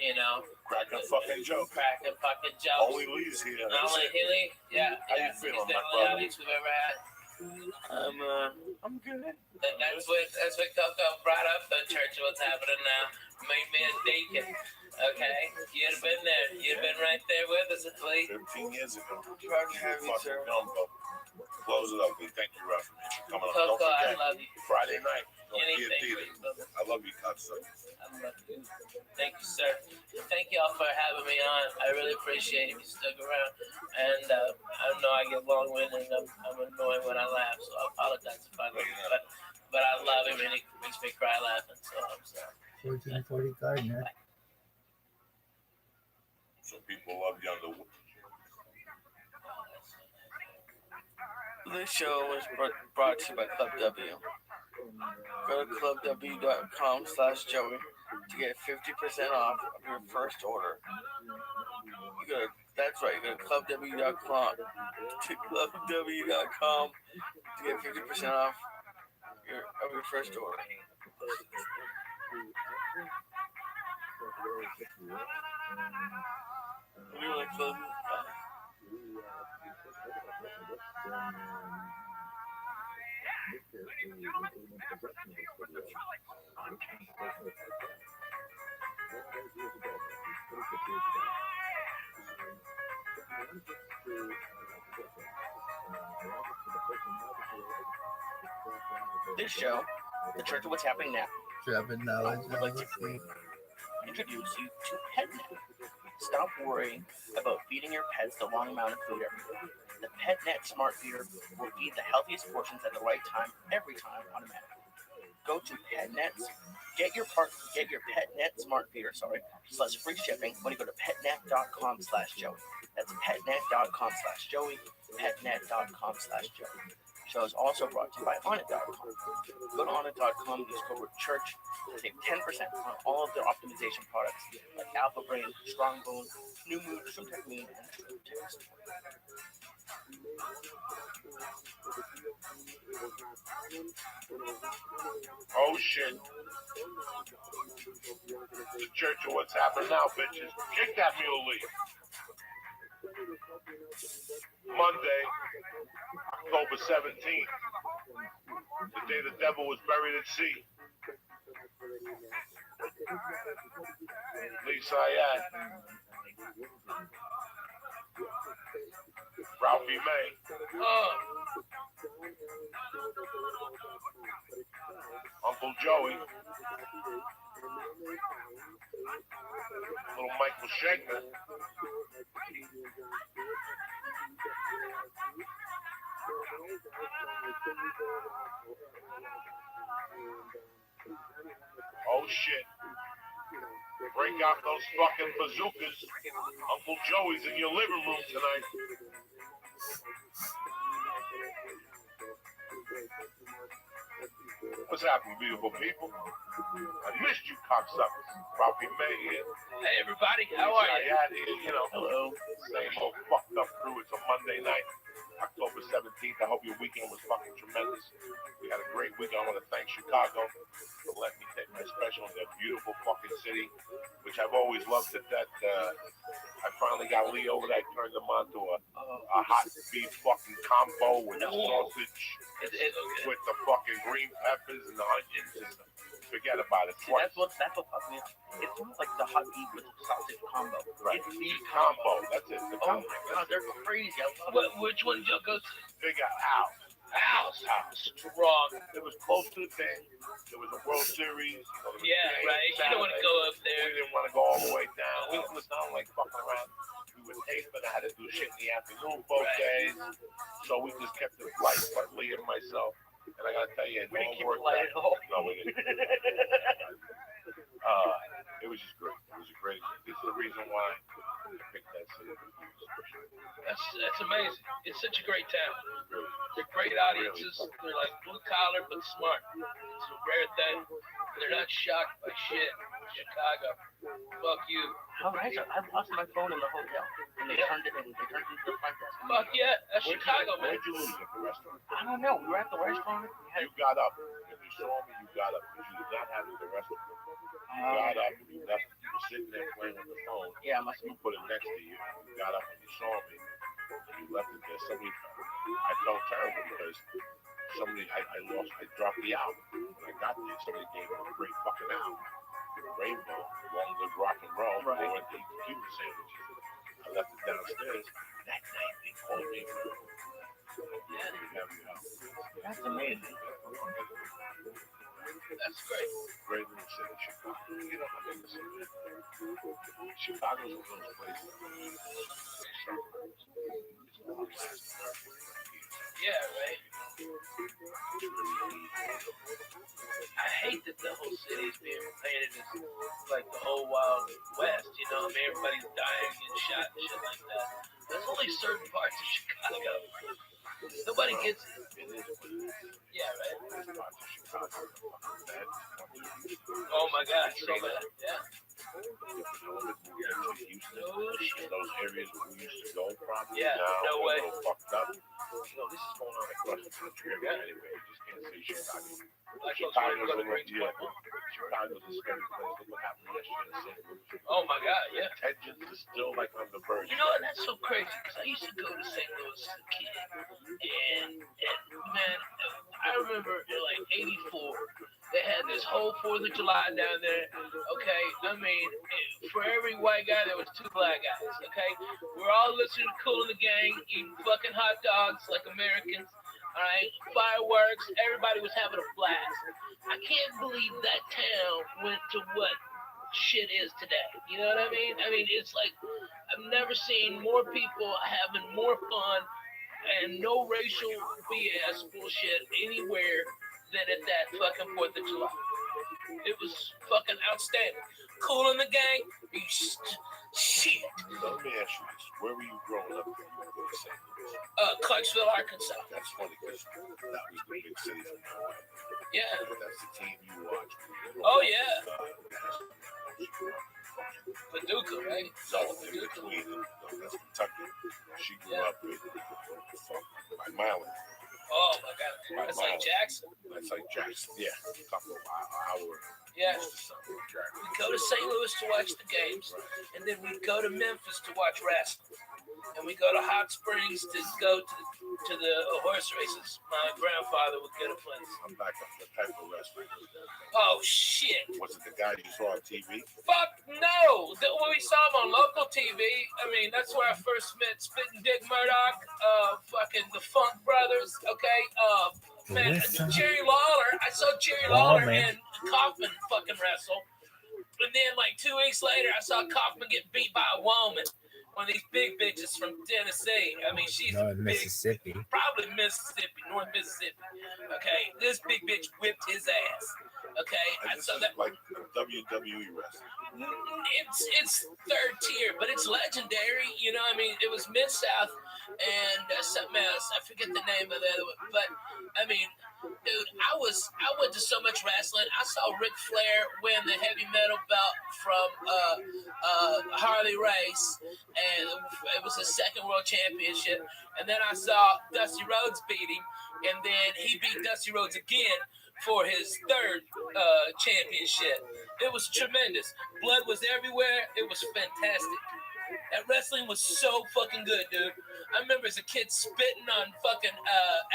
you know. Cracking a fucking joke. Cracking fucking jokes. Only Lee's here. Only Hilly? Yeah. How you feeling, He's the my only brother? audience we've ever had. I'm good. That's what Coco brought up, the church of what's happening now. Made me a deacon. Okay? You'd have been there. You'd have been right there with us, Lee. 15 years ago. Proud to have you, sir. Close it up, Lee. Thank you, Ralph, for coming on. Coco, Don't forget, I love you. Friday night. Don't be a Anything theater. for you, brother. I love you, Cutson. I love you. Thank you, sir. Thank y'all for having me on. I really appreciate it. You stuck around. And I know I get long-winded and I'm annoying when I laugh, so I apologize if I laugh. But I love him and he makes me cry laughing, so I'm sorry. 1440 Gardner. So people love you on the. This show was brought to you by Club W. Go to clubw.com/Joey to get 50% off of your first order. That's right, you go to clubw.com to get 50% off your first order. We want to close This show, The Church of What's Happening Now, Dropping knowledge. would like to introduce you to PetNet. Stop worrying about feeding your pets the wrong amount of food every day. The PetNet Smart Feeder will feed the healthiest portions at the right time, every time, automatically. Go to PetNet, get your PetNet Smart Feeder, plus free shipping when you go to petnet.com/Joey. That's petnet.com/Joey, petnet.com/Joey. Show is also brought to you by Onnit.com. Go to Onnit.com, use code CHURCH to save 10% on all of their optimization products like Alpha Brain, Strongbone, New Mood, TruMan, and TruText. Oh shit. The Church of What's Happening Now, bitches. Kick that mule, Lee. Monday, October 17th, the day the devil was buried at sea. Lee Syed, Ralphie May, Uncle Joey, little Michael Schenker, oh shit. Break out those fucking bazookas. Uncle Joey's in your living room tonight. What's happening, beautiful people? I missed you, cocksuckers. Rabbi May here. Hey, everybody. How are you? You know, Hello. same old fucked up crew. It's a Monday night, October 17th. I hope your weekend was fucking tremendous. We had a great weekend. I want to thank Chicago for letting me take my special in their beautiful fucking city, which I've always loved to death. I finally got Lee over there. I turned them on to a hot beef fucking combo with sausage, with the fucking green peppers and the onions. And forget about it. See, that's what fucking. It's not like the hot beef with sausage combo. Right. It's beef Combo. That's it. The Oh combo. my god, they're crazy. Which one did y'all go to? They got out. House. Strong. It was close to the thing. There was a World Series. Yeah, right. You don't want to go up there. We didn't want to go all the way down. We was not like fucking around. We were taping. I had to do shit in the afternoon both days. So we just kept it light, but Lee and myself. And I gotta tell you, it all worked out. No, we didn't. It was just great. It was a great. This is the reason why I picked that city. That's amazing. It's such a great town. They're great audiences. They're like blue collar but smart. It's a rare thing. They're not shocked by shit. Chicago. Fuck you. All right, I lost my phone in the hotel, and they turned it in. They turned it into the front desk. Fuck yeah, that's Chicago, man. Where'd you lose at the restaurant? I don't know. We were at the restaurant. You got up. If you saw me, you got up. Because you did not have it at the restaurant. You got up. You left. You were sitting there playing with the phone. Yeah, I must have put it next to you. You got up and you saw me. You left it there. Somebody, I felt terrible because I dropped the album. When I got there, somebody gave me a great fucking album. Rainbow, Long Live Rock and Roll. Right. They went to eat Cuban sandwiches. I left it downstairs. That night they called me. That's amazing. That's great. Great little city, Chicago. You know, I mean, Chicago's one of those places. Yeah, right. I hate that the whole city is being painted as like the whole Wild West, you know? I mean, everybody's dying and shot and shit like that. There's only certain parts of Chicago. Nobody gets it. Yeah, right. Oh my God, so bad. Yeah. Those areas where we used to go probably yeah, now no way. Fucked up. You know, this is going on across the country anyway. You just can't say Chicago. Chicago's a great Chicago's a scary place. Look what happened yesterday in St. Louis. Oh my God, yeah. Tensions is still like on the verge. You know, and that's so crazy because I used to go to St. Louis as a kid, and man, I remember in like '84. They had this whole 4th of July down there, okay? I mean, for every white guy, there was 2 black guys, okay? We're all listening to Kool and the Gang, eating fucking hot dogs like Americans, all right? Fireworks, everybody was having a blast. I can't believe that town went to what shit is today. You know what I mean? I mean, it's like, I've never seen more people having more fun and no racial BS bullshit anywhere than at that fucking 4th of July. It was fucking outstanding. Kool and the Gang, shit. Let me ask you this. Where were you growing up when you were in St. Louis? Clarksville, Arkansas. That's funny because that was the big city from my way. Yeah. That's the team you watched. Oh, yeah. Paducah, right? No, in between. No, that's Kentucky. She grew up in by Maryland. Oh my God, that's like Jackson. That's like Jackson, yeah. A couple of hours. Yeah. We'd go to St. Louis to watch the games, and then we'd go to Memphis to watch wrestling. And we go to Hot Springs to go to the horse races. My grandfather would get a place. I'm back up the type of wrestling. Oh shit! Was it the guy you saw on TV? Fuck no! We saw him on local TV. I mean, that's where I first met Spittin' Dick Murdoch, fucking the Funk Brothers. Okay, man, Jerry Lawler. I saw Jerry Lawler and Kaufman fucking wrestle. And then like 2 weeks later, I saw Kaufman get beat by a woman. One of these big bitches from Tennessee. I mean, she's Mississippi. Probably Mississippi, North Mississippi. Okay, this big bitch whipped his ass. Okay, I saw that. Like WWE wrestling. It's third tier, but it's legendary. You know, I mean, it was Mid-South. and something else. I forget the name of the other one, but I mean, dude, I went to so much wrestling. I saw Ric Flair win the heavy metal belt from Harley Race, and it was his second world championship. And then I saw Dusty Rhodes beat him, and then he beat Dusty Rhodes again for his third championship. It was tremendous. Blood was everywhere. It was fantastic. That wrestling was so fucking good, dude. I remember as a kid spitting on fucking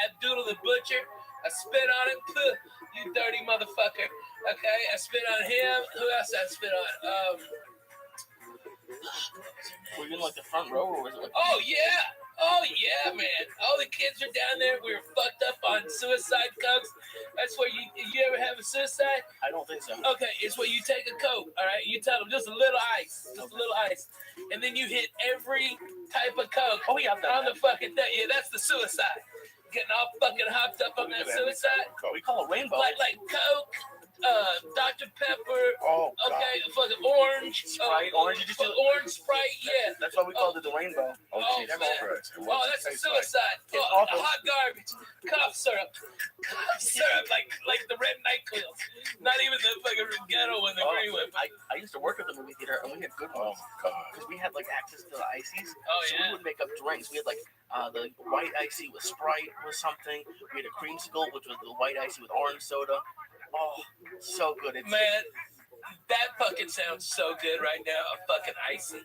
Abdullah the Butcher. I spit on him. Puh, you dirty motherfucker. Okay, I spit on him. Who else I spit on? Were you in like the front row, or was it like? Oh yeah, man. All the kids are down there. We were fucked up on suicide cokes. That's where you ever have a suicide? I don't think so. Okay, it's where you take a coke, all right? You tell them just a little ice, and then you hit every type of coke. Oh yeah, on the fucking thing. Yeah, that's the suicide. Getting all fucking hopped up on that suicide. We call it rainbow. Like coke. Dr. Pepper, okay, fucking orange, Sprite, orange, you just do orange Sprite, yeah. That's why we called it the rainbow. Oh, man. Oh, that's a suicide. It's Oh, awful. hot garbage, cough syrup, like the red NyQuil. Not even the fucking ghetto one, the green one. I used to work at the movie theater, and we had good ones. Because we had like access to the ices. Oh, so yeah. we would make up drinks. We had like the white icy with Sprite or something. We had a creamsicle, which was the white icy with orange soda. Oh, so good. Man, that fucking sounds so good right now. A fucking icy.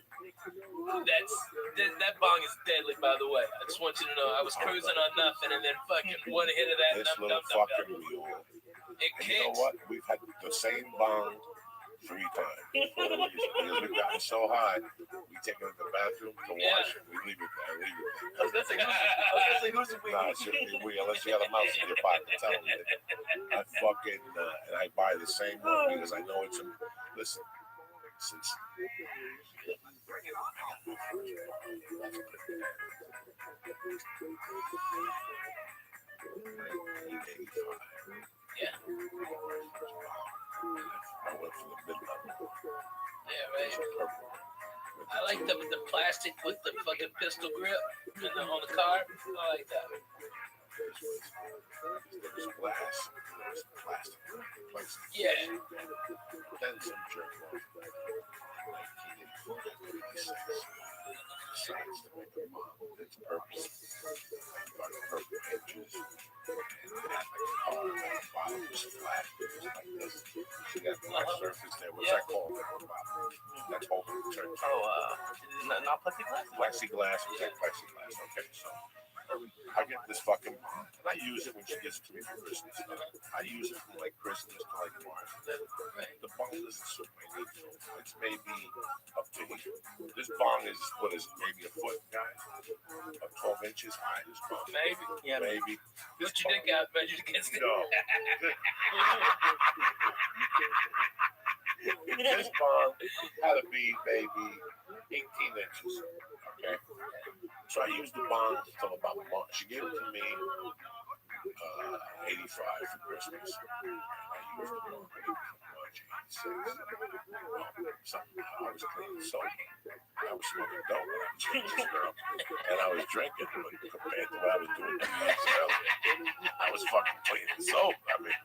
That bong is deadly, by the way. I just want you to know. I was cruising on nothing, and then fucking one hit of that. This little fucking mule. It And you know what? We've had the same bong 3 times. Because we've gotten so high, we take it to the bathroom to wash it. We leave it there. I was gonna say, who's we? Nah, it shouldn't be we, unless you have a mouse in your pocket. Tell me. I fucking, and I buy the same one because I know it's a, listen, since. Yeah. I went for the mid-level. Yeah, right. I like the plastic with the fucking pistol grip on the car. I like that. There was glass. There was plastic. Yeah. Then some jerk off. Decides to make a mom. It's purple. Got purple edges. And had like a car on the bottom was flat. It was like this. She got black surface there. What's that called? That's holding the turn. Not plexiglass? Plexiglass. Was that plexiglass? Okay, so I get this fucking, and I use it when she gives it to me for Christmas. I use it from like Christmas to like March. The bong doesn't suit my needs. It's maybe up to here. This bong is, what is it, maybe a foot, guys? Of 12 inches high, this bong. Maybe. Yeah. Maybe. Put your dick out, measured against it. No. This bong had to be maybe 18 inches. Okay. So I used the bong until about March. She gave it to me 85 for Christmas. I used the bong maybe March 86. Something. I was cleaning soap. I was smoking dope when I was with this girl. And I was drinking, but compared to what I was doing I was fucking cleaning soap. I mean,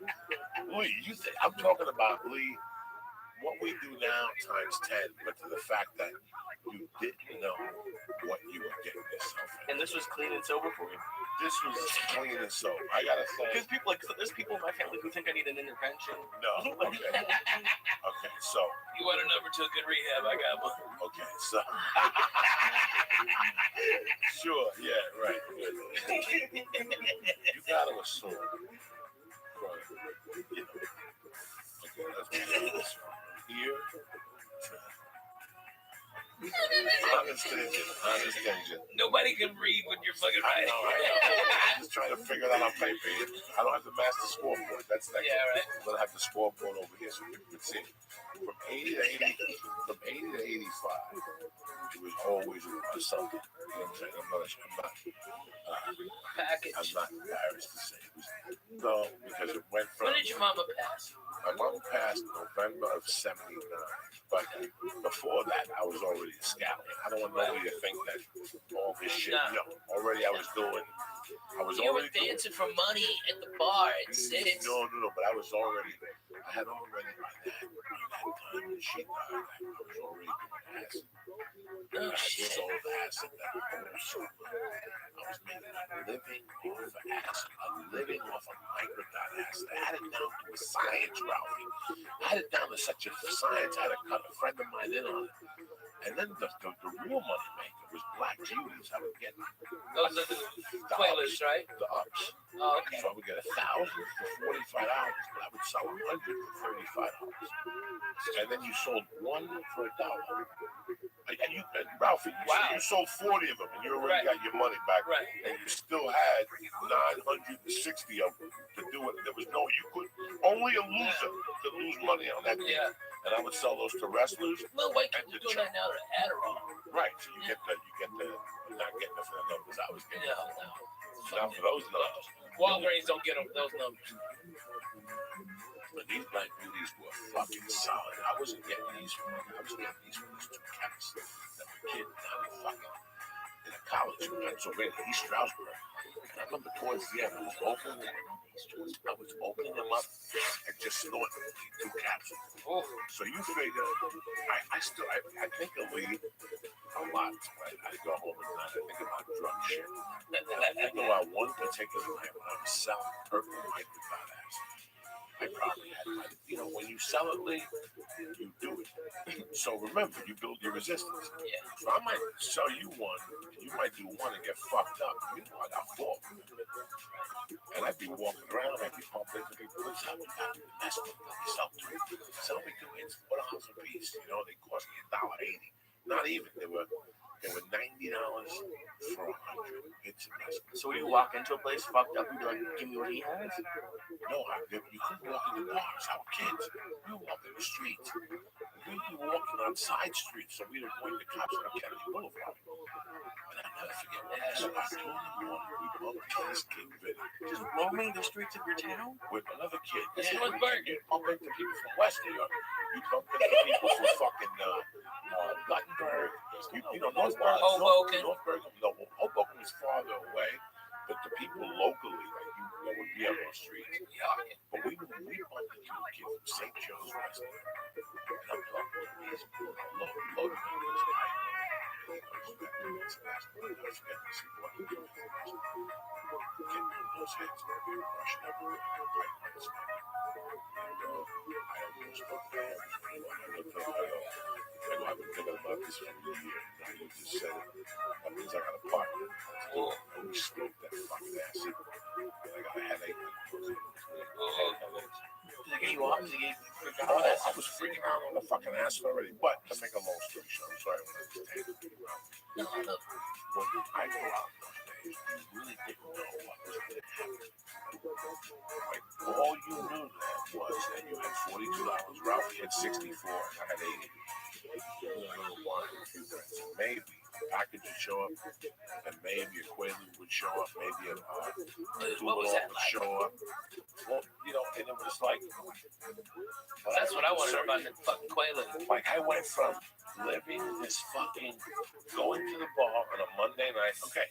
Lee, I'm talking about, Lee, what we do now times 10, but to the fact that you didn't know what you were getting yourself in. And this was clean and sober for you? This was clean and sober. I gotta say. Because people there's people in my family who think I need an intervention. No. Okay. Okay. So. You want a number to a good rehab? I got one. Okay. So. Sure. Yeah. Right. You gotta assume. Right. You know. Okay. Let's do this from here. Honest tangent. Nobody can read when you're fucking I writing. know. I'm just trying to figure that out on paper. I don't have the master scoreboard. That's next. Yeah, right. I'm gonna have the scoreboard over here so people can see. From 80 to 85, it was always a something. You know what I'm saying? I'm not embarrassed to say it was. No, because it went from. When did your mama pass? My mom passed November of '79, but before that, I was already a scout. I don't want nobody to think that all this shit. No, already I was doing. You were dancing for money at the bar at 6. No, but I was already. I had already by that time when she died, I was already doing acid. Oh, I shit. sold acid that whole summer. I was making a living off of acid, a living off of microdot acid. I had it down to a science, Ralphie. I had it down to such a science. I had to cut a friend of mine in on it. And then the real money maker was Black Judy's. I would get Those are the Quaaludes, right? the ups. Oh, okay. So I would get 1,000 for $45, but I would sell 100 for $35. And then you sold one for $1. And Ralphie, you sold 40 of them, and you already got your money back. Right. And you still had 960 of them to do it. There was no, you could only a loser could lose money on that. Yeah. And I would sell those to wrestlers. Well, why can't you do that now to Adderall? Right. So you get the not getting it for the numbers I was getting. No. Not for those numbers. Walgreens don't get them those numbers. But these Black Beauties were fucking solid. I wasn't getting these from them. I was getting these from these two chemists that were kids down in fucking in a college in Pennsylvania, East Stroudsburg. And I remember towards the end, I was opening them up and just snorting these 2 capsules. Oh. So you figure, I think of weed a lot. I go home at night, I think about drug shit. I think about one particular night when I was selling purple microdot acid. I probably had, when you sell it, Lee, you do it. So remember, you build your resistance. Yeah. So I might sell you one, and you might do one and get fucked up. I got 4. And I'd be walking around, I'd be pumping into people. What's up? That's what you sell to. Sell me 2 hits, $4 a piece. They cost me $1.80. Not even. They were $90 for 100 hits investment. So when you walk into a place fucked up, you be like, give me what he has? No, you couldn't walk in the bars. I was kids. We would walk in the streets. We'd be walking on side streets, so we'd avoid the cops on Kennedy Boulevard. And I'll never forget what I saw. I told him we bumped into this kid, just roaming the streets of your town? With another kid. This was Bergen. You bump into people from West New York. You bump into people from fucking Guttenberg. Northburg. Hoboken. No, Hoboken was farther away, but the people locally, that would be on those streets. Yeah. But we bumped into a kid from St. Joe's, West New York. And I'm talking to him. He's loaded on his bike. I've been thinking about this for a year. Now you just said it. That means I got a partner. And we smoked that fucking acid. I got a headache. Did it get you off? Did it get you freaked out? I was freaking out on the fucking acid already. But to make a long story short, I'm sorry I wanted to take it. When I go out those days, you really didn't know what was going to happen. Like, all you knew was that you had $42. Ralphie had 64, and I had 80. Maybe a package would show up, and maybe a Quaalude would show up, maybe a what was that would like? show up. Well, and it was like that's what I wanted about the fucking Quaalude. Like I went from living this fucking going to the bar on a Monday night. Okay,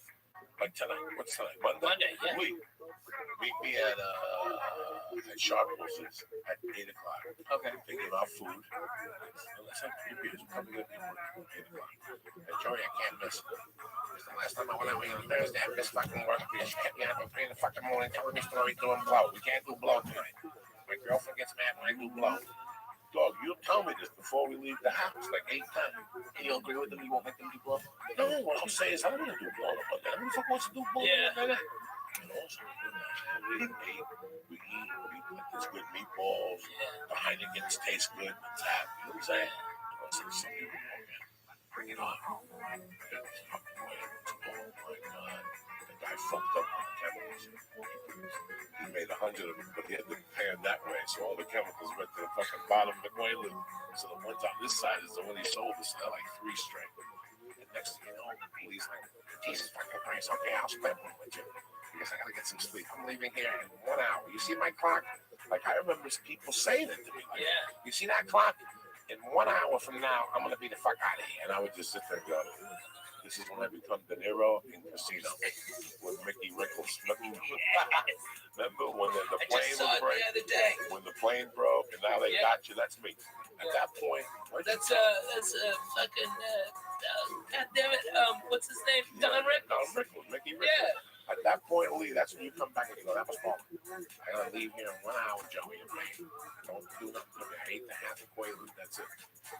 like tonight. What's tonight? Monday. Yeah. Meet me at Sharp Horses at 8 o'clock. Okay. They give out food. Let's have 3 beers. We're coming at 8 o'clock. And Joey, I can't miss it. The last time I went out on Thursday, I missed fucking work because she kept me up at 3 in the fucking morning telling me stories doing blow. We can't do blow tonight. My girlfriend gets mad when I do blow. Dog, you'll tell me this before we leave the house, like 8 times. And you'll agree with them, you won't make them do blow? No, what I'm saying is I don't want to do blow on a Monday. Who the fuck wants to do blow on a Monday? And also, we eat it's good meatballs. The Heinekens taste good. The tap, you know what I'm saying? Some people bring it on. Oh my God. The guy fucked up on the chemicals. He made 100 of them, but he had to pay them that way. So all the chemicals went to the fucking bottom of the Quaalude. So the ones on this side is the one he sold us. They're like 3 straight. And next thing you know, he's like, Jesus fucking Christ, okay, I'll split one with you. because I gotta get some sleep. I'm leaving here in 1 hour. You see my clock? Like, I remember people saying it to me. Like, you see that clock? In 1 hour from now, I'm gonna be the fuck out of here. And I would just sit there and go, this is when I become De Niro in Casino with Mickey Rickles. Remember when the plane was break? The other day. When the plane broke and now they got you? That's me. At that point, that's fucking God damn it, what's his name? Don Rickles. Don Rickles, Mickey Rickles. Yeah. At that point, Lee, that's when you come back and you go, that was wrong. I gotta leave here in 1 hour, Joey and Ray. Don't do nothing to me. I ate the half a Quaalude, that's it.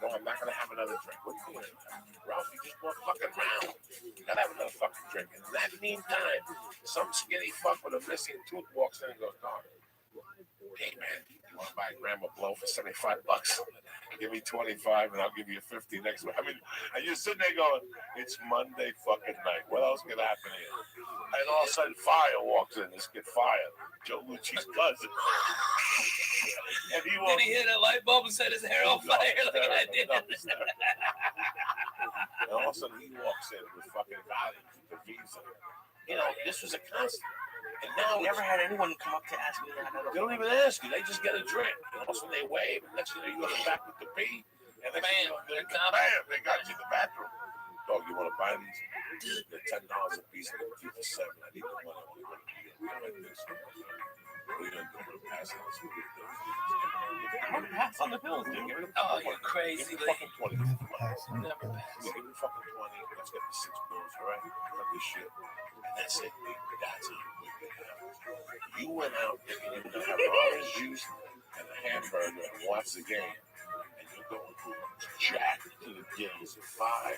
No, I'm not gonna have another drink. What are you doing? Ralph, you just bought fucking round. You gotta have another fucking drink. And in that meantime, some skinny fuck with a missing tooth walks in and goes, dog, hey man, you wanna buy a gram of blow for $75? Give me 25 and I'll give you 50 next week. I mean, and you're sitting there going, it's Monday fucking night. What else can happen here? And all of a sudden, Fire walks in. This kid, Fire, Joe Lucci's cousin. And he did he hit a light bulb and set his hair on fire like I did? And all of a sudden, he walks in with fucking values, the visa. You know, this was a constant. And now never had anyone come up to ask me that. They don't even ask you. They just get a drink. And also they wave. And next thing you go to the back with the pee. And then bam, they got you in the bathroom. Dog, you want to buy these? They're $10 a piece. I'm going to do for $7. I need the money. I'm going to like this. What are you going to do? I'm going to pass on this. I'm going to pass on the bills, dude. Oh, you're crazy. Give me fucking 20. Never pass. Give me fucking 20. Let's get the 6 bills, all right? Cut this shit. And that's it. That's it. You went out thinking you were going to have orange juice and a hamburger and watch the game. And you're going jacked to the gills at 5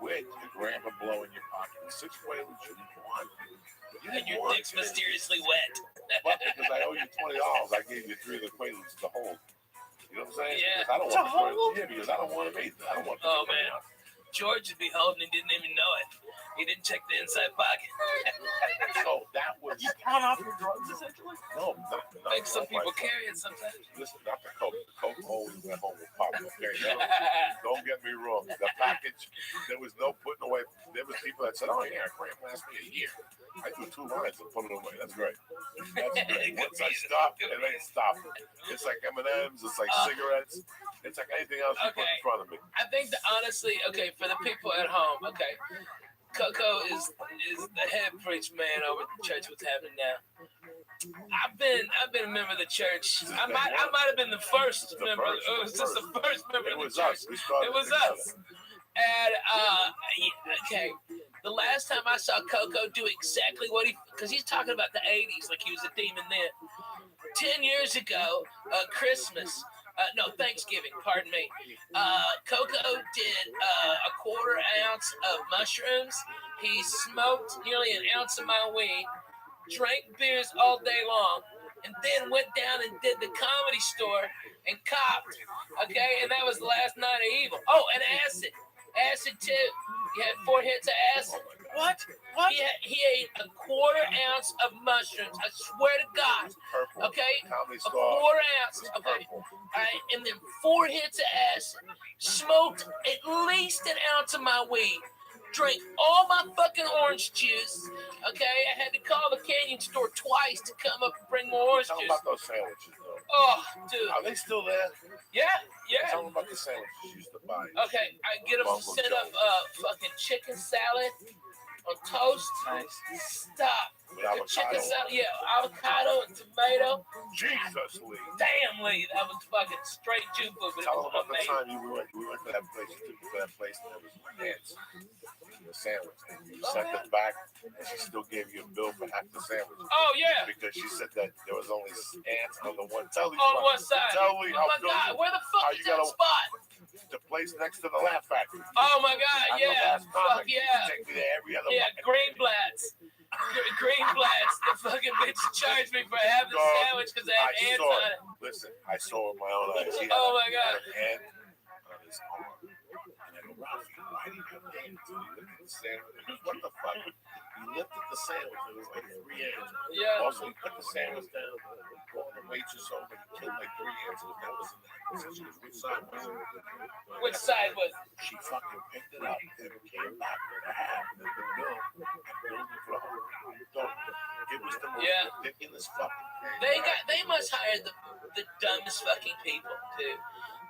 with a gram of blow in your pocket and 6 Quaaludes you want. And your dick's mysteriously wet. But because I owe you $20, I gave you 3 of the Quaaludes to hold. You know what I'm saying? Yeah. I don't want to hold. Yeah, because I don't want to make that. I don't want to. Oh, man. George would be holding and didn't even know it. He didn't check the inside pocket. So that was. You count off your drugs, essentially? No, not like some people carry it sometimes. Listen, not the Coke. The Coke always went home with pop. Okay, don't get me wrong. The package, there was no putting away. There was people that said, "Oh yeah, a gram lasts me a year." I do 2 lines and put it away. That's great. That's great. Once I stop, it ain't stopping. It's like M&Ms. It's like cigarettes. It's like anything else you put in front of me. I think that honestly, okay, for the people at home, okay, Coco is the head preach man over the church. What's happening now? I've been a member of the church. I might have been the first member. It was just the first member of the church. It was us. And okay, the last time I saw Coco do exactly what because he's talking about the 80s like he was a demon then. 10 years ago, Christmas. Thanksgiving, pardon me. Coco did a 1/4 ounce of mushrooms. He smoked nearly an ounce of my weed, drank beers all day long, and then went down and did the Comedy Store and copped. Okay, and that was the last night of evil. Oh, and acid. Acid too. He had 4 hits of acid. What? He ate a 1/4 ounce of mushrooms. I swear to God. Okay? A 1/4 ounce. Okay. All right. And then 4 hits of acid. Smoked at least an ounce of my weed. Drank all my fucking orange juice. Okay? I had to call the Canyon store twice to come up and bring more orange Tell juice. them about those sandwiches, though. Oh, dude. Are they still there? Yeah. Tell them about the sandwiches you used to buy. Okay, I get them to set up fucking chicken salad on toast. Nice. Stop. The chicken salad, avocado and tomato. Jesus, Lee. Damn, Lee, that was fucking straight juke food. Tell them about the time we went to that place. You took me to that place and there was ants. The sandwich. You sent it back, and she still gave you a bill for half the sandwich. Oh yeah. Because she said that there was only ants on the one. On one side. Tell me oh my God, where the fuck is that spot? The place next to the Laugh Factory. Oh my God, yeah. Fuck yeah. Take me there every other month. Greenblatt's. Greenblatt's. The fucking bitch charged me for having the sandwich because I had ants on it. Listen, I saw it with my own eyes. Oh my God. An ant on his arm. And I go, Ralphie, why do you have ants? And he looked at the sandwich. What the fuck? He lifted the sandwich. It was like 3 ants. Yeah. Also, he put the sandwich down. Called the waitress over. He killed like 3 ants. That was in that position. Which side was it? Which side was it? She fucking picked it up and came back with a half of the bill and billed me for $100. most Yeah. ridiculous fucking thing. They must hire the dumbest fucking people too.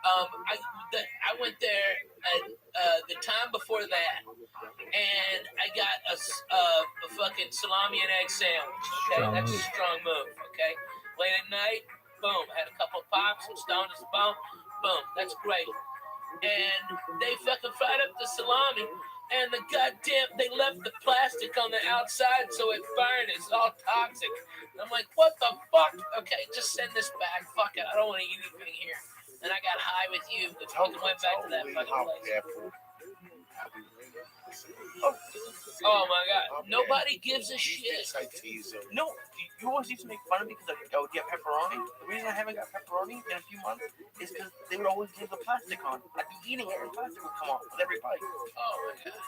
I went there at the time before that, and I got a fucking salami and egg sandwich. Okay, that's a strong move. Okay, late at night, boom, had a couple of pops, I'm stoned as a bone, boom, that's great. And they fucking fried up the salami, and the goddamn, they left the plastic on the outside so it burned. It's all toxic. And I'm like, what the fuck? Okay, just send this back. Fuck it, I don't want to eat anything here. And I got high with you. We fucking went back to that fucking place. Oh my god, nobody gives a shit. No, you always used to make fun of me because I would get pepperoni. The reason I haven't got pepperoni in a few months is because they would always leave the plastic on. I'd be eating it and plastic would come off with every bite. Oh my god.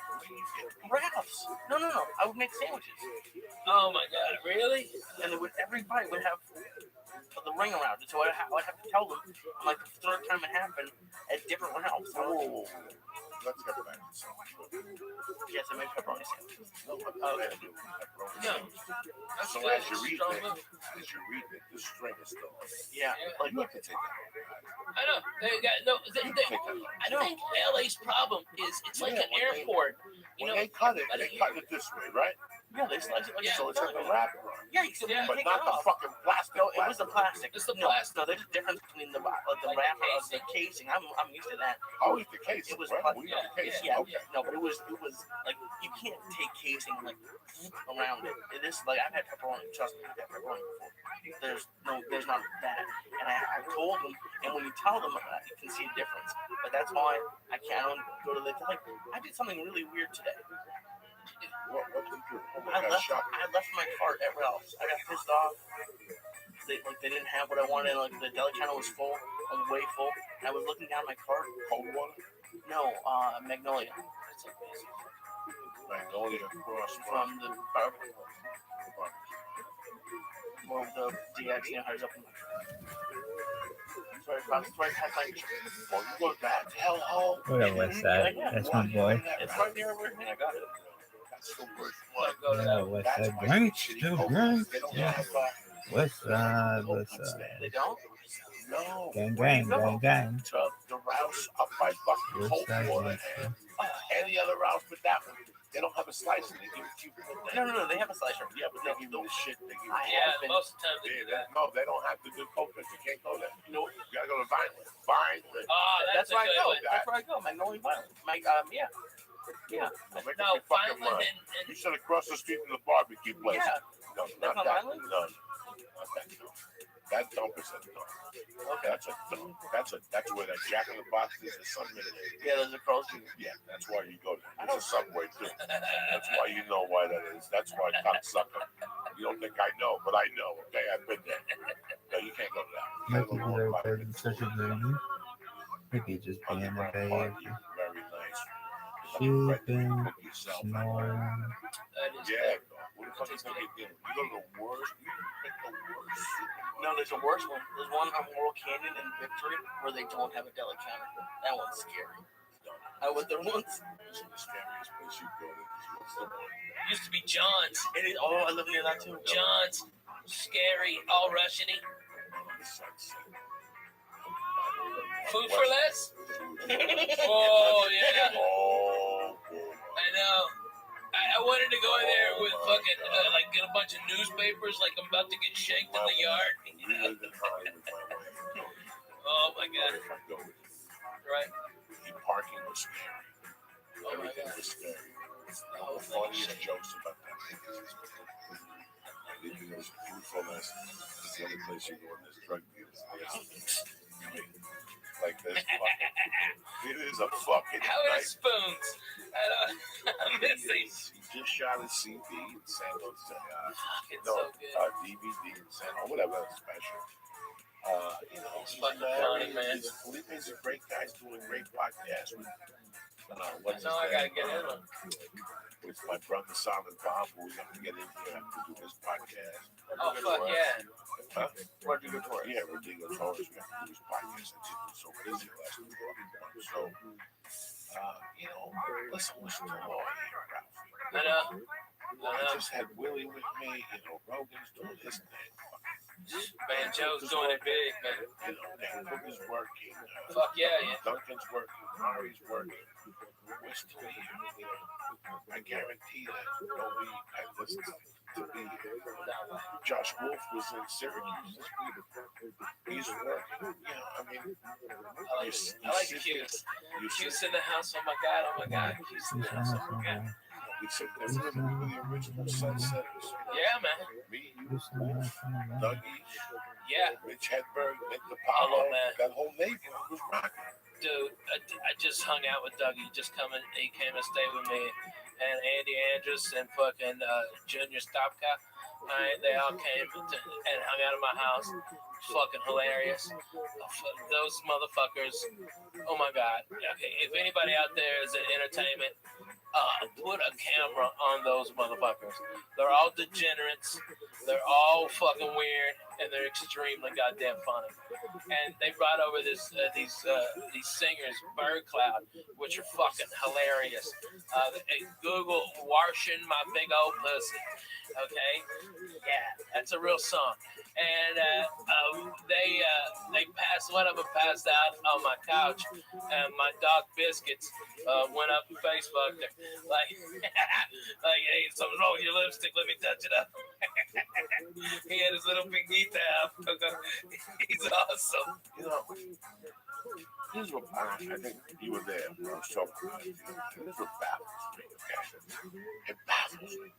Wraps. No. I would make sandwiches. Oh my god, really? And it would, every bite would have the ring around it, so I'd have to tell them, like the third time it happened, at different rounds. Oh, let's get back to something. Yes, I make pepperoni sandwiches. No, pepperoni. No. So as you read it, the string is still on. Yeah, like you have to take that off. I know. They got no. I think LA's problem is it's like an airport. You know, they cut it this way, right? Yeah, they slice it like so it's like a wrapper. Yeah, you can but take not it the off. fucking plastic. No, it was the plastic. It's the plastic. No, there's a difference between the wrapper of the casing. I'm used to that. Oh, it's the casing. It was right? We know the casing. Yeah. Okay. No, but it was like you can't take casing like around it. It is like I've had pepperoni. Trust me, I've had pepperoni before. There's not that. And I told them, and when you tell them, you can see a difference. But that's why I don't go to the like. I did something really weird today. What did you do? I left my cart at Ralph's. I got pissed off. They didn't have what I wanted. Like the deli counter was full, like way full. And I was looking down my cart. Cold water? No, Magnolia. Magnolia cross from the barbecue. More of the DX, you know, how it's up in Sorry, past my well, you go that hellhole. What a West Side. That's my boy. It's right near where I got it. Yeah, West Side Gang. Still gang. Yeah. West Side. They don't? No. Gang. The Rouse up by fucking cold water and any other Rouse but that one. They don't have a slicer. They give it to you. No. They have a slicer. Yeah, but they give you the shit. They give most of the time they do that. No, they don't have the good coconut. You can't go there. No, you gotta go to Vineland. Vineland. Oh, that's where I go. That's where I go. Magnolia Vineland. Yeah. No, Vineland and you should have crossed the street to the barbecue place. Yeah. No, not that. No, not that. No. That dump is a dump. Okay. That's a dump. That's where that Jack in the Box is. The Sunday. Yeah, there's a cross. Yeah, that's why you go there. It's a Subway too. That's why you know why that is. That's why cocksucker. You don't think I know, but I know. Okay, I've been there. No, you can't go to that. Such a baby. Maybe just being a baby. Very nice. She's been snoring. Yeah. What the fuck is going to get? You go to the worst. You pick the worst. No, there's a worse one. There's one on Laurel Canyon and Victory where they don't have a deli counter. That one's scary. I went there once. This is the scariest place you go to. used to be John's. I live near that too. John's, scary, all Russian-y. Food for less? Oh, yeah. I know. I wanted to go in there with fucking, like, get a bunch of newspapers, like I'm about to get shanked in the yard. You know? Oh, my God. Right. The parking was scary. Everything was scary. The funniest jokes about that thing is leaving those food for less. It's the only place you go in this drug dealers. Like this fucking, it is a fucking How are the spoons? I'm missing. He just shot a CD in San Jose. DVD in San Jose, whatever, special. You know, it's fucking funny, man. Felipe's a great guy, doing great podcasts. I gotta get in on. With my brother Solid Bob, who we have to get in here to do this podcast. Oh, fuck yeah. Huh? Rodrigo Torres. Yeah, Rodrigo Torres. We have to do this podcast. It's been so busy last week. So, you know, listen to the law here, Ralph. I know. I just had Willie with me. You know, Rogan's doing his thing. Man, Joe's doing it big, man. You know, Dan Cook is working. Fuck yeah. Duncan's working. Mari's working. We're still here. I guarantee that nobody had listened to me. Josh Wolf was in Syracuse this week. He's working. You know, I mean, I like Q's. Q's in the house. Oh my God. Oh my God. Q's in the house. Oh my God. We sit there with the original Sunsetters. Yeah, man. Me, you, Wolf, Dougie. Yeah. Mitch Hedberg, Nick DiPaolo. Oh, man. That whole neighborhood was rocking. Dude, I just hung out with Dougie. He came and stayed with me. And Andy Andrus and fucking Junior Stopka. Alright, they all came and hung out at my house. Fucking hilarious. Those motherfuckers. Oh my God. Okay, if anybody out there is in entertainment, put a camera on those motherfuckers. They're all degenerates. They're all fucking weird, and they're extremely goddamn funny. And they brought over these singers, Bird Cloud, which are fucking hilarious. Google "Washing My Big Old Pussy." Okay, yeah, that's a real song. And they passed. One of them passed out on my couch, and my dog Biscuits went up and Facebooked her. Like, hey, something's wrong with your lipstick. Let me touch it up. He had his little pinguita out. He's awesome. You know, here's what I think you were there when I was talking about it. Here's what baffles me, okay? It baffles me.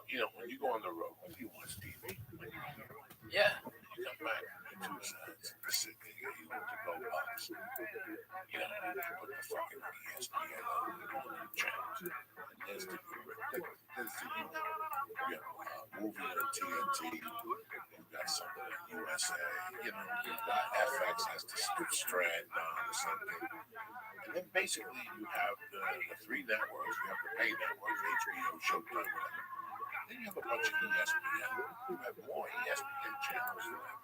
You know, when you go on the road, when you watch TV, when you're on the road, yeah, you come back to two sides, the city, you go to Go Box, you know, you put the fucking ESPN on the channels, and there's the movie on TNT, you've got something on USA, you know, you've got FX has the Strand on or something, and then basically you have the three networks, you have the pay networks, HBO, Showtime, whatever. Then you have a bunch of ESPN. You have more ESPN channels than that,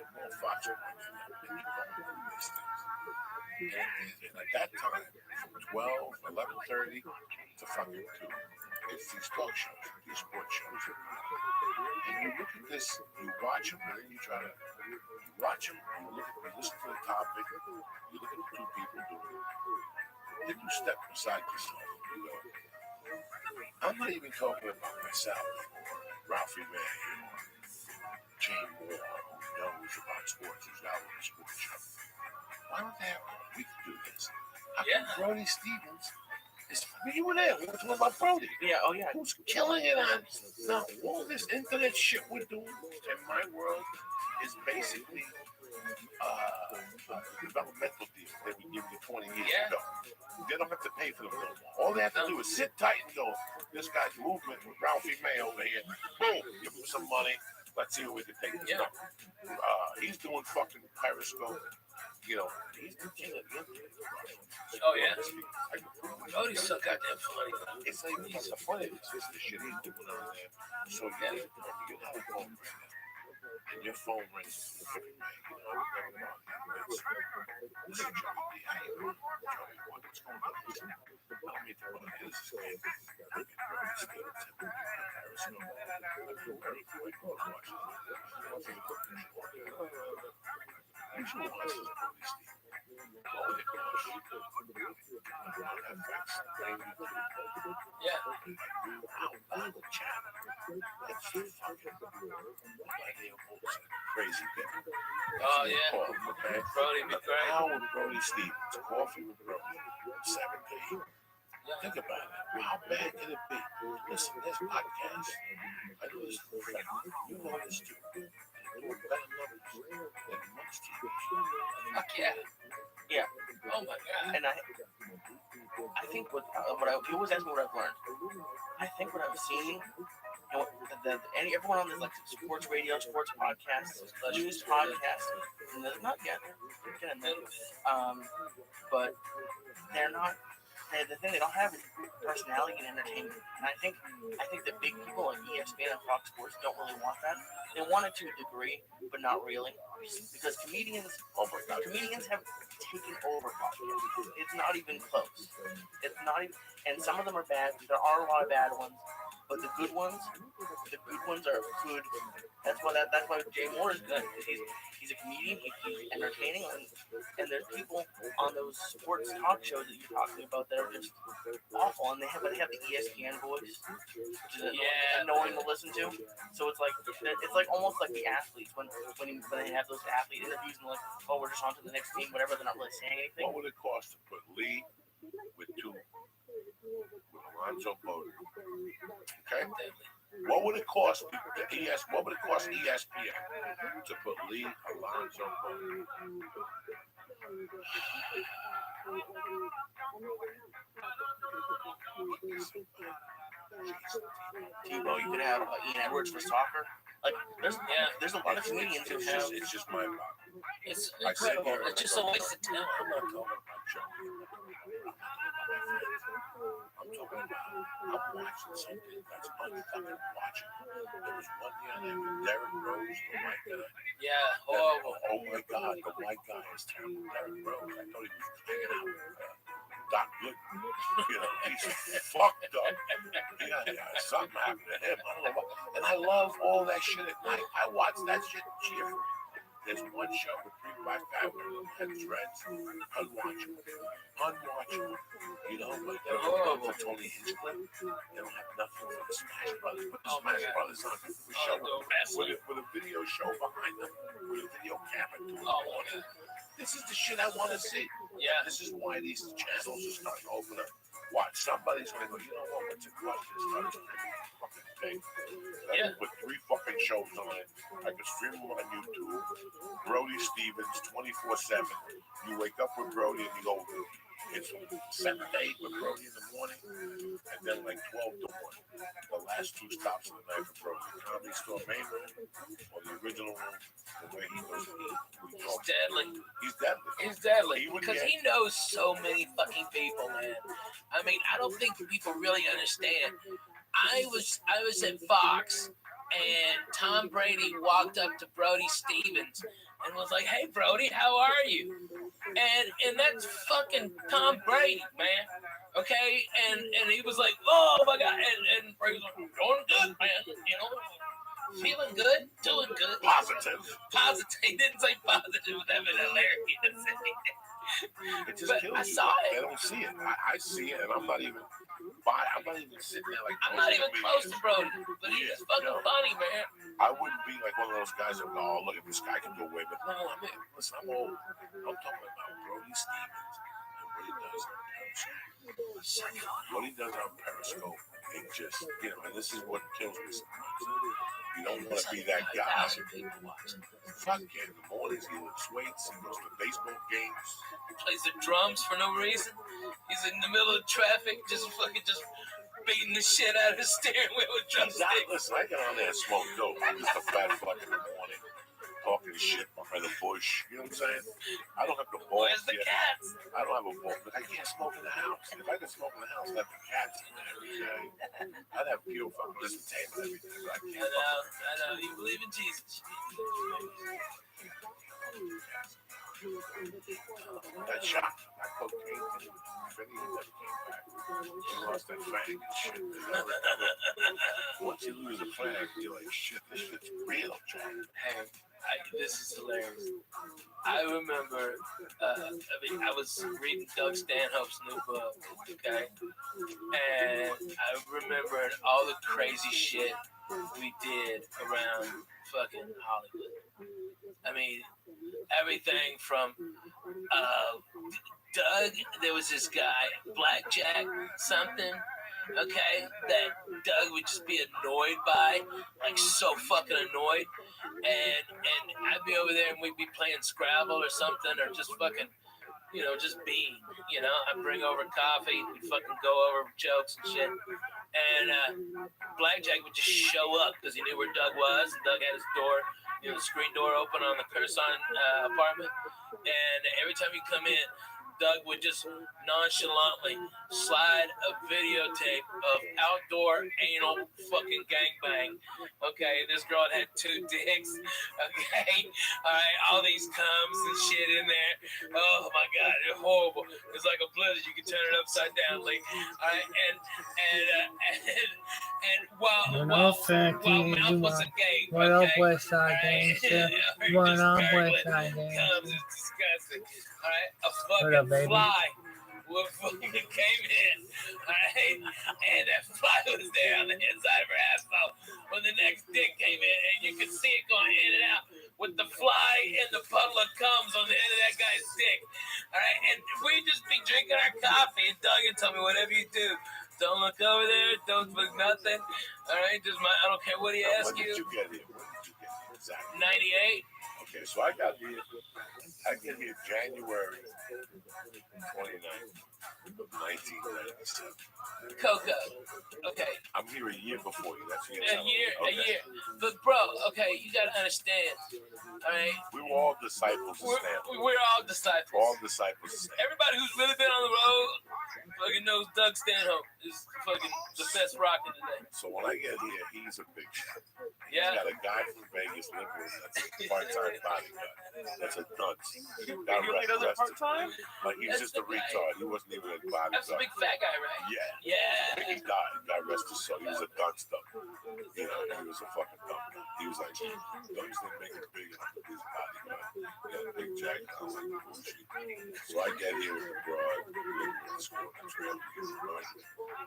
and more Fox channels than that. And you go through these things. And at that time, from 12, 11:30 to fucking 2, it's these talk shows, these sports shows. And you look at this, you watch them, and then you try to watch them. You listen to the topic, you look at the two people doing it. Then you step beside yourself. You go, I'm not even talking about myself, or Ralphie May, or Jane Moore, who knows about sports, who's out on the sports show. Why don't they have we can do this? Brody Stevens is. You were there. We were talking about Brody. Yeah. Oh yeah. Who's killing it on? Now all this internet shit we're doing in my world is basically developmental deal that we give you 20 years ago. They don't have to pay for them no more. All they have to do is sit tight and go, this guy's movement with Ralphie May over here. Boom, give him some money. Let's see what we can take this up. He's doing fucking Periscope. You know, he's the king of the internet. Oh yeah. Brody's so goddamn funny. It's like he's so funny. It's just the shit he's doing over there. So you have a phone right now. And your phone rings from the fucking man. You know, never mind. This is Joey B. How you doing? Joey, what's going on? I don't mean to bother you. This is Joey. Look at Brody Stevens and Periscope. Very quick. Watch you should watch this Brody Stevens. Oh, my gosh. Yeah. Out the channel. It's fucking crazy thing. Oh yeah. Okay. Brody be great. Now with Brody Stevens, coffee with Brody, 7 to 8. Think about it. How bad can it be? Listen, this podcast. I do this for free. You know this too. And doing better numbers than most TV shows. Fuck yeah. Yeah. Oh my God. And I think what you always ask me what I've learned. I think what I've seen, and what everyone on this like sports radio, sports podcasts, news podcasts, and they're not yet. They're getting there. But they're not. The thing they don't have is personality and entertainment. And I think the big people like ESPN and Fox Sports don't really want that. They want it to a degree, but not really. Because comedians have taken over podcasts. It's not even close. It's not even, and some of them are bad. There are a lot of bad ones. But the good ones are good. That's why Jay Moore is good. He's a comedian. He's entertaining, and there's people on those sports talk shows that you're talking about that are just awful, and they have the ESPN voice, which is annoying to listen to. So it's like almost like the athletes when they have those athlete interviews and like, oh, we're just on to the next team, whatever. They're not really saying anything. What would it cost to put Lee with Alonzo Bowden? Okay. What would it cost What would it cost ESPN to put Lee Alonzo Bowden? Tebow, you could have Ian Edwards for soccer. Like there's a lot of comedians who have. It's just my mind. It's incredible. It's just a waste of talent. I'm not talking about Joe. I'm talking about I'm watching something that's unfucking watching. There was one the other day with Derrick Rose, the white guy. Yeah, horrible. Oh my God, the white guy is terrible. Derrick Rose, I thought he was hanging out with Doc Good. He's fucked up. Something happened to him. I don't know what. And I love all that shit at night. I watch that shit and cheer. There's one show with three black guys and dreads. Unwatchable. But they're horrible for Tony Hinchcliffe. They don't have nothing for the Smash Brothers. Put the Smash Brothers on the show with a video show behind them, with a video camera doing morning. This is the shit I want to see. Yeah. This is why these channels are starting to open up. Watch, somebody's going to go, you know what, what's it like to start to fucking pay? I can put 3 fucking shows on it. I can stream them on YouTube. Brody Stevens, 24/7. You wake up with Brody and you go, it's 7 to 8 with Brody in the morning, and then like 12 to 1. The last 2 stops of the night for Brody. The Comedy Store main room or the original room, the way he goes. He's deadly. He's deadly. He's deadly because he knows so many fucking people, man. I mean, I don't think people really understand. I was at Fox, and Tom Brady walked up to Brody Stevens and was like, "Hey, Brody, how are you?" And that's fucking Tom Brady, man. Okay, and he was like, "Oh my God," and Brady's like, "Doing good, man. Feeling good, doing good, positive." He didn't say positive. That was hilarious. It just kills I saw it. They don't see it. I see it, and I'm not even sitting there like. I'm not even close to Brody, but he's just fucking funny, man. I wouldn't be like one of those guys that go, "Oh, look at this guy can go away," but no, I mean, listen, I'm old. I'm talking about Brody Stevens and what he does on Periscope. What he does on Periscope, it just, and this is what kills me sometimes. You don't want to be that guy. Fuck yeah, in the mornings he lifts weights, he goes to baseball games. He plays the drums for no reason. He's in the middle of traffic, just beating the shit out of his steering wheel with drumsticks. Listen, I get on there and smoke dope. I'm just a fat fuck in the morning, talking shit behind the bush. You know what I'm saying? I don't have the balls. Where's the cats? I don't have a ball, but I can't smoke in the house. If I could smoke in the house, I'd have the cats in there every day. I'd have pure fucking entertainment every day. But I can't. I know. You believe in Jesus. That shot, that cocaine, Finny never came back. He lost that fang and shit. Once you lose a flag, you're like, shit, this shit's real, John. Hey, this is hilarious. I remember, I was reading Doug Stanhope's new book, okay? And I remembered all the crazy shit we did around fucking Hollywood. I mean, everything from Doug, there was this guy, Blackjack something, okay, that Doug would just be annoyed by, like so fucking annoyed, and I'd be over there and we'd be playing Scrabble or something, or just fucking, just being, I'd bring over coffee, we'd fucking go over jokes and shit, and Blackjack would just show up because he knew where Doug was, and Doug had his door, the screen door open on the Curson apartment, and every time you come in, Doug would just nonchalantly slide a videotape of outdoor anal fucking gangbang. Okay, this girl had 2 dicks. Okay, all right, all these cums and shit in there. Oh my God, it's horrible. It's like a blizzard. You can turn it upside down, like. All right, and You know, Frankie, you want what up, West Side Gangster? What up, West Side Gangster? It's disgusting. All right, a fucking What up, baby? fly fucking came in. All right, and that fly was there on the inside of her asshole when the next dick came in, and you could see it going in and out with the fly and the puddle of cums on the end of that guy's dick. All right, and we just be drinking our coffee, and Doug would tell me, whatever you do, don't look over there, don't look nothing. All right, I don't care what he asks When you. did you get here? When did you get here? Exactly. 98. Okay, so I get here January 29th of 1997. Coco. Okay. I'm here a year before you. That's A year. But bro, okay, you gotta understand. All right. We were all disciples of Stanley. We're all disciples. All disciples of Stanley. Everybody who's really been on the road fucking knows Doug Stanhope is fucking the best rocker today. So when I get here, he's a big shot. Yeah. He's got a guy from Vegas living with him that's a part-time bodyguard. That's a dunce. He only does it part-time? Like, he's just a retard. He wasn't even a bodyguard. That's a big fat guy, right? Yeah. Yeah. He died. God rest his soul. He was a dunce, though. You know, he was a fucking dumb. He was like, dunce didn't make it big enough to be his bodyguard. He had a big jacket. I was like, bullshit. So I get here with the broad, living in school, and it's real easy, right?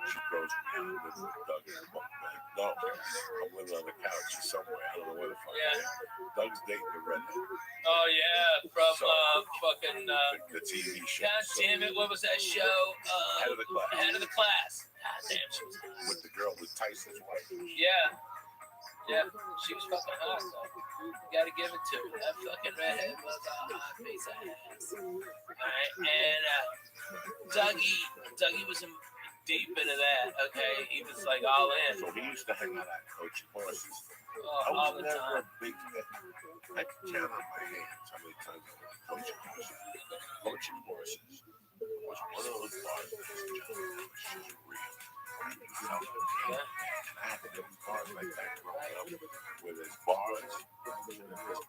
She goes, man, I'm living with Doug in the bunk bed. No, I'm living on the couch somewhere. I don't know where the fuck I am. Doug's dating the redhead. Oh yeah, from fucking the TV show. God damn it, what was that show? Head of the Class. Head of the Class. God damn, she was with the girl with Tyson's wife. Yeah. Yeah, she was fucking hot, though. You gotta give it to her. That fucking redhead was a hot piece of ass. Alright, and Dougie was deep into that, okay? He was like all in. So he used to hang out at Coach Horses. All the never time. a big fan. I can count on my hands how many times I went coaching horses. Coaching horses was one of those bars that was just real. You felt it. And I had to go to bars like that growing up where there's bars, where there's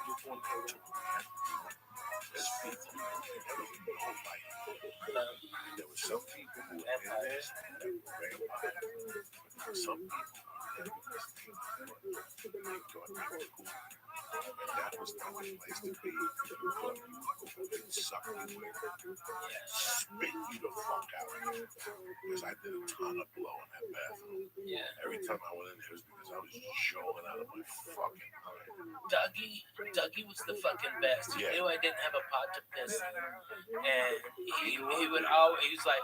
people there were some people who were in there that were very high. But there were some people that were just cool. And that was not the place to be. It sucked you in. Spit you the fuck out. Because I did a ton of blow in that bathroom. Yeah. Every time I went in there, it was because I was jolling out of my fucking mind. Dougie was the fucking best. He knew I didn't have a pot to piss in. And he would always, he was like,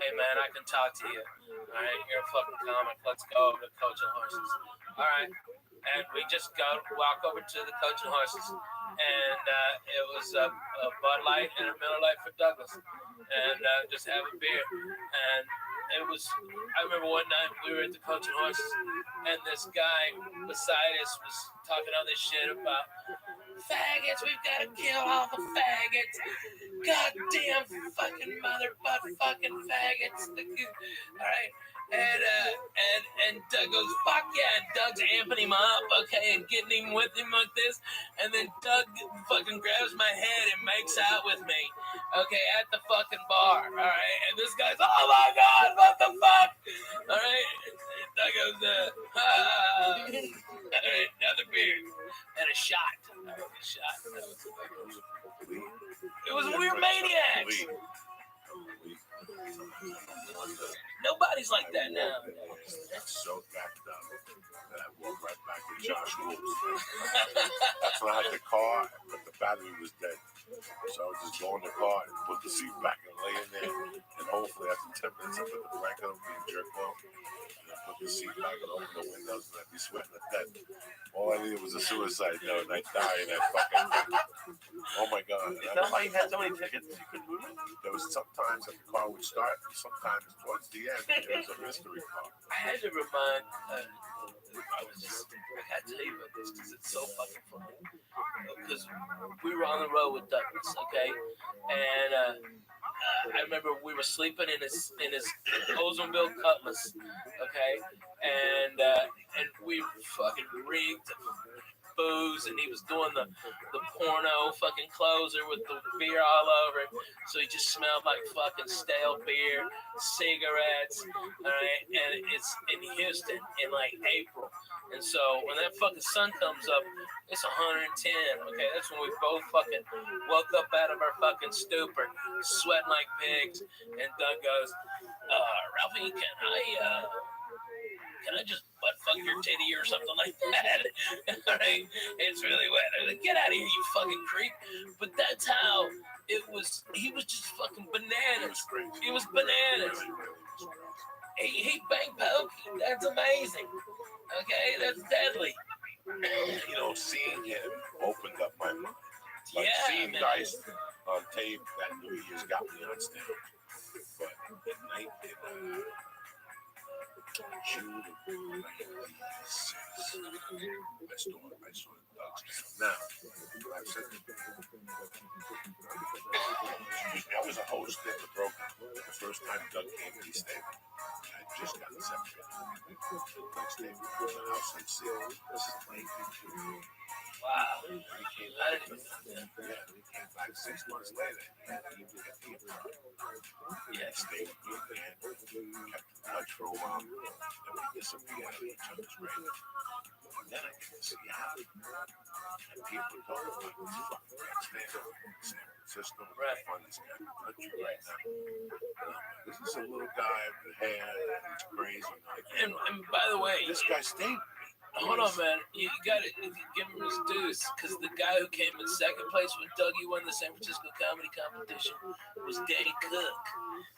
hey man, I can talk to you. All right, you're a fucking comic. Let's go over to Coaching Horses. All right. And we just walk over to the Coaching Horses. And it was a Bud Light and a Miller Lite for Douglas. And just have a beer. And it was, I remember one night we were at the Coaching Horses. And this guy beside us was talking all this shit about faggots. We've got to kill all the faggots. Goddamn fucking motherfucking faggots. All right. And Doug goes, fuck yeah. And Doug's amping him up, okay, and getting him with him like this. And then Doug fucking grabs my head and makes out with me, okay, at the fucking bar, all right. And this guy's, oh my God, what the fuck? All right. And Doug goes, all right, another beer and a shot. All right, a shot. It was Weird Maniacs. Nobody's like that now. That's so backed up that I walked right back to Josh Wolves. That's when I had the car, but the battery was dead. So I would just go in the car and put the seat back and lay in there. And hopefully after 10 minutes I put the blanket on me and jerk off. And I put the seat back and open the windows and I'd be sweating to death. All I needed was a suicide note and I'd die in that fucking oh my God. Is that why you had so many tickets you couldn't move it? There was sometimes that the car would start and sometimes towards the end it was a mystery car. I had to remind, I gotta tell you about this because it's so fucking funny. Because we were on the road with Douglas, okay? And I remember we were sleeping in his Oldsmobile Cutlass, okay? And we fucking rigged booze, and he was doing the porno fucking closer with the beer all over him. So he just smelled like fucking stale beer, cigarettes, all right? And it's in Houston in like April. And so when that fucking sun comes up, it's 110, okay? That's when we both fucking woke up out of our fucking stupor, sweating like pigs. And Doug goes, Ralphie, can I just butt fuck your titty or something like that? All right, it's really wet. I'm like, get out of here, you fucking creep. But that's how it was. He was just fucking bananas. He was bananas. He banged Pokey. That's amazing. Okay, that's deadly. You know, seeing him opened up my mind. Like seeing guys on tape that New Year's got me on stage. But the night in June of 96, I saw Doug's. Now, I said, I was a host at the program. The first time Doug came to East Haven, I just got the second. Doug stayed in the house in Seattle. This is 1992. Wow. And he came back. Yeah, he came back 6 months later. He did a team. Yeah, stayed with me and kept in touch for a while. Then we disappeared out of each other's radar. And then I came to Seattle. And people talk about this fucking stand-up in San Francisco. Right. Funniest guy in the country right now. This is a little guy with hair. He's crazy. And by the way, this guy stayed. Hold on, man. You gotta give him his dues, because the guy who came in second place when Dougie won the San Francisco comedy competition was Dane Cook.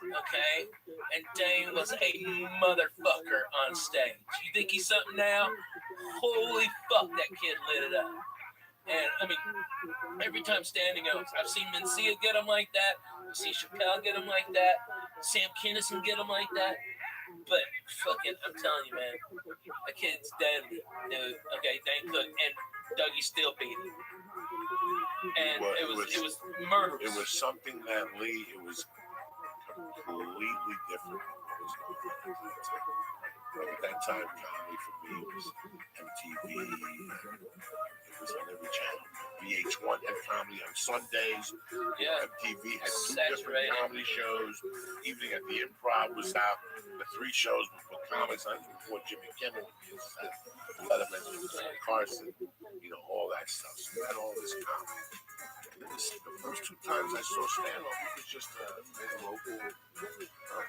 Okay? And Dane was a motherfucker on stage. You think he's something now? Holy fuck, that kid lit it up. And I mean, every time standing oaks, I've seen Mencia get him like that. I've seen Chappelle get him like that. Sam Kinison get him like that. But fucking, I'm telling you, man, that kid's deadly, dude. Okay, Dane Cook and Dougie still beat him. And it was murderous. It was something that Lee. It was completely different. At that time, comedy for me was MTV. It was on every channel. VH1 had comedy on Sundays. Yeah. MTV had 2 different comedy shows. Evening at the Improv was out. The 3 shows with comics on before Jimmy Kimmel, Letterman, Carson, you know, all that stuff. So we had all this comedy. The first 2 times I saw stand-up, it was just a local,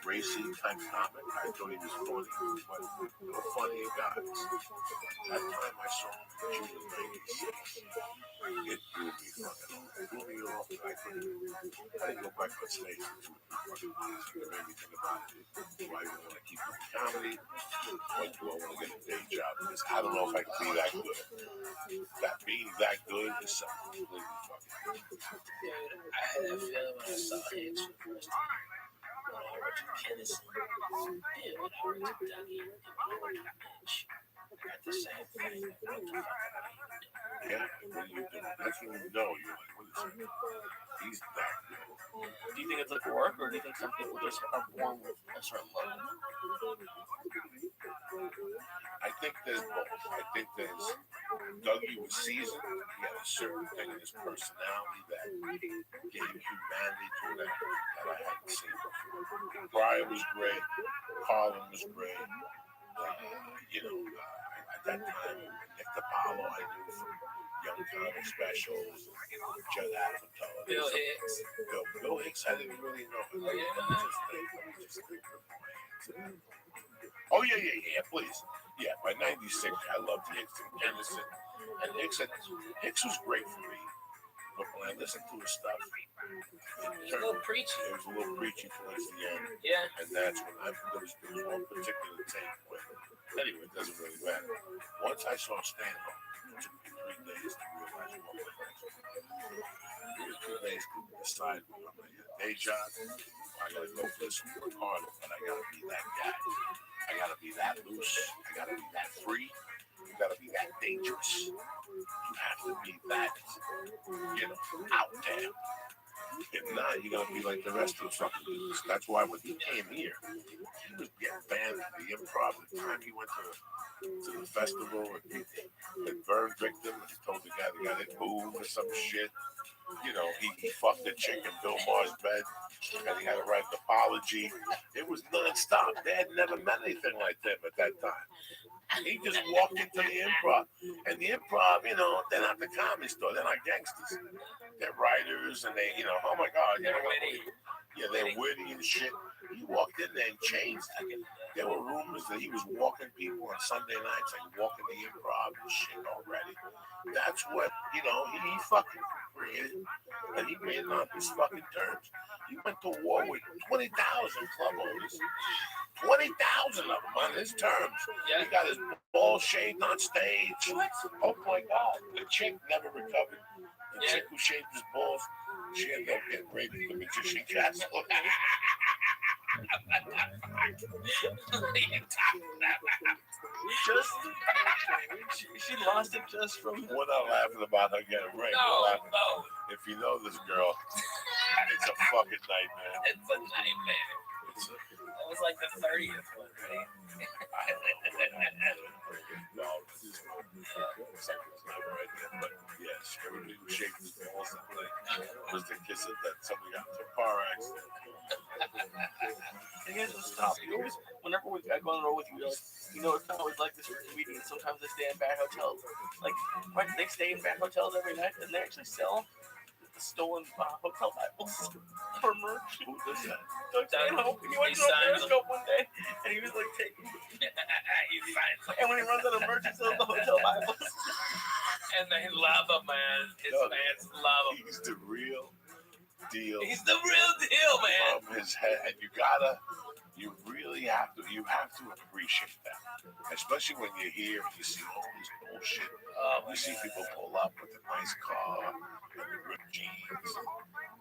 racy type comic. I thought he was funny, but how funny he got. That time I saw him in June of 96, it blew me fucking off. It blew me off. I didn't go back on stage for 2 or 3 fucking months. It made me think about it. Do I even want to keep doing comedy? Or do I want to get a day job? Because I don't know if I can be that good. That being that good is something completely fucking. Dude, I had that feeling when I saw Hicks for the first time. When I heard Kinnison, and when I heard Dougie, and when I heard Mitch, I got the same thing. Yeah, what are you doing? That's when you know you're like, what is it? He's that good. Do you think it's like work, or do you think some people just are born with a certain level? I think there's both. I think there's Dougie was seasoned. He had a certain thing in his personality that gave humanity to that I hadn't seen before. Brian was great. Colin was great. At that time, Nick DiPaolo, I knew from Young Comic Specials, Judd Apatow. Bill Hicks. Bill Hicks, I didn't really know. Let me just think of my hands. Oh, yeah, please. Yeah, by 96, I loved Hicks and Kennison. And Hicks was great for me. But when I listened to his stuff, it was a little preachy. It was a little preachy towards the end. Yeah. And that's when there was one particular tape when, anyway, it doesn't really matter. Once I saw stand-up, it took me 3 days to realize what my friends were doing. It took me 2 days to decide I'm going to get a day job. I got to go for this and work harder, but I got to be that guy. I got to be that loose. I got to be that free. You got to be that dangerous. You have to be that, out there. If not, you're gonna be like the rest of the fucking dudes. That's why when he came here, he was getting banned from the improv. The time he went to the festival and Vern victim and he told the guy had moved or some shit. You know, he fucked a chick in Bill Maher's bed and he had to write an apology. It was non-stop. They had never met anything like them at that time. He just walked into the improv. And the improv, you know, they're not the comedy store. They're not gangsters. They're writers and they, you know, oh my God. They're witty. Yeah, they're witty and shit. He walked in there and changed it. There were rumors that he was walking people on Sunday nights, like walking the improv and shit already. That's what, you know, he fucking created. And he made it on his fucking terms. He went to war with 20,000 club owners. 20,000 of them on his terms. Yeah. He got his balls shaved on stage. Oh my God. The chick never recovered. The chick who shaved his balls, she ended up getting raped at the Magician Castle. She lost it just from. We're not laughing about her getting raped. No. If you know this girl, it's a fucking nightmare. It's a nightmare. That was like the 30th one, right? No, something's not right there. But yes, everybody who shakes his balls and like was the kiss of that somebody got into a car accident. You guys will stop. You always, whenever I go on the road with you, you know it's not always like this for comedians. Sometimes they stay in bad hotels. Like, right, they stay in bad hotels every night, and they actually sell stolen hotel Bibles for merch. Who does that? Doug Stanhope. He went to a Periscope one day, and he was like taking. And when he runs out of merch, he sells the hotel Bibles. And they love him, man. His fans love him. He's the real deal. He's the real deal, man. From his head, and you really have to appreciate that, especially when you're here and you see all this bullshit. You see people pull up with a nice car and the ripped jeans.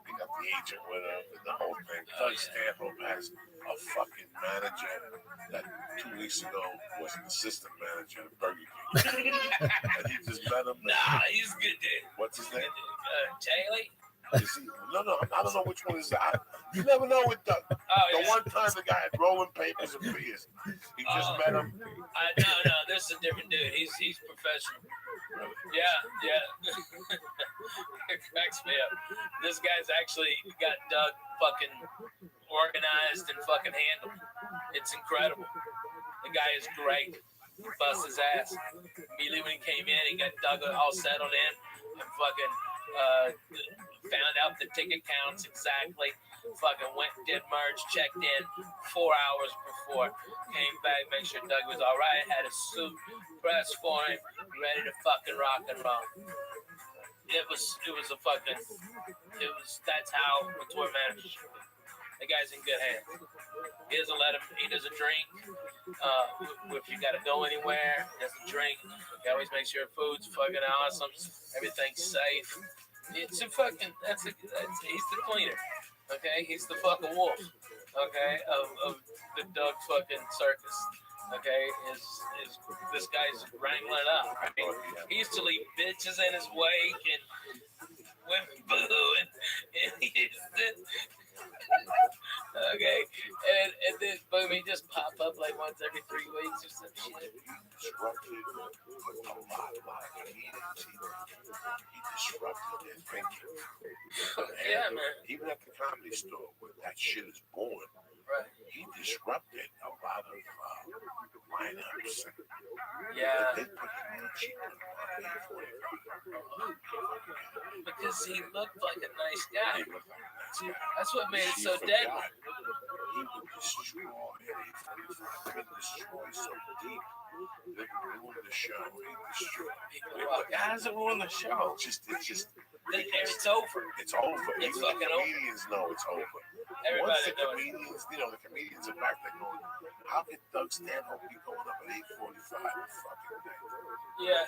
They got the agent with them and the whole thing. Doug Stanhope has a fucking manager that 2 weeks ago was an assistant manager at Burger King. And he just met him. Nah, he's good, dude. What's his name? Charlie. No, I don't know which one is that. You never know with Doug. The one time the guy had rolling papers and beers. He just met him. No, this is a different dude. He's professional. Yeah. It cracks me up. This guy's actually got Doug fucking organized and fucking handled. It's incredible. The guy is great. He busts his ass. Immediately when he came in, he got Doug all settled in and fucking found out the ticket counts exactly. Fucking went, did merge, checked in 4 hours before, came back, make sure Doug was all right, had a suit pressed for him, ready to fucking rock and roll. That's how a tour manager should be. The guy's in good hands. He doesn't drink. If you gotta go anywhere, he doesn't drink. He always makes sure food's fucking awesome, everything's safe. He's the cleaner. Okay, he's the fucking wolf. Okay, of the Doug fucking circus. Okay, this guy's wrangling it up. Right? He used to leave bitches in his wake and with boo and he used to. Okay, and then boom, he just pop up like once every 3 weeks or some shit. He disrupted a lot of comedians. He disrupted their thinking. Yeah, man. Even at the Comedy Store, where that shit is born, right? He disrupted a lot of lineups. Yeah. They put him in cheaper. Because he looked like a nice guy. He looked like a nice guy. That's what made it so deadly. He would destroy anything. He would destroy so deep. They would ruin the show. He destroyed. How does it ruin the show? It's over. It's over. It's Even the fucking over. comedians know it's over. Everybody Once the knows. comedians, the comedians are back there going, how can Doug Stanhope be going up at 8:45 a fucking day? Yeah,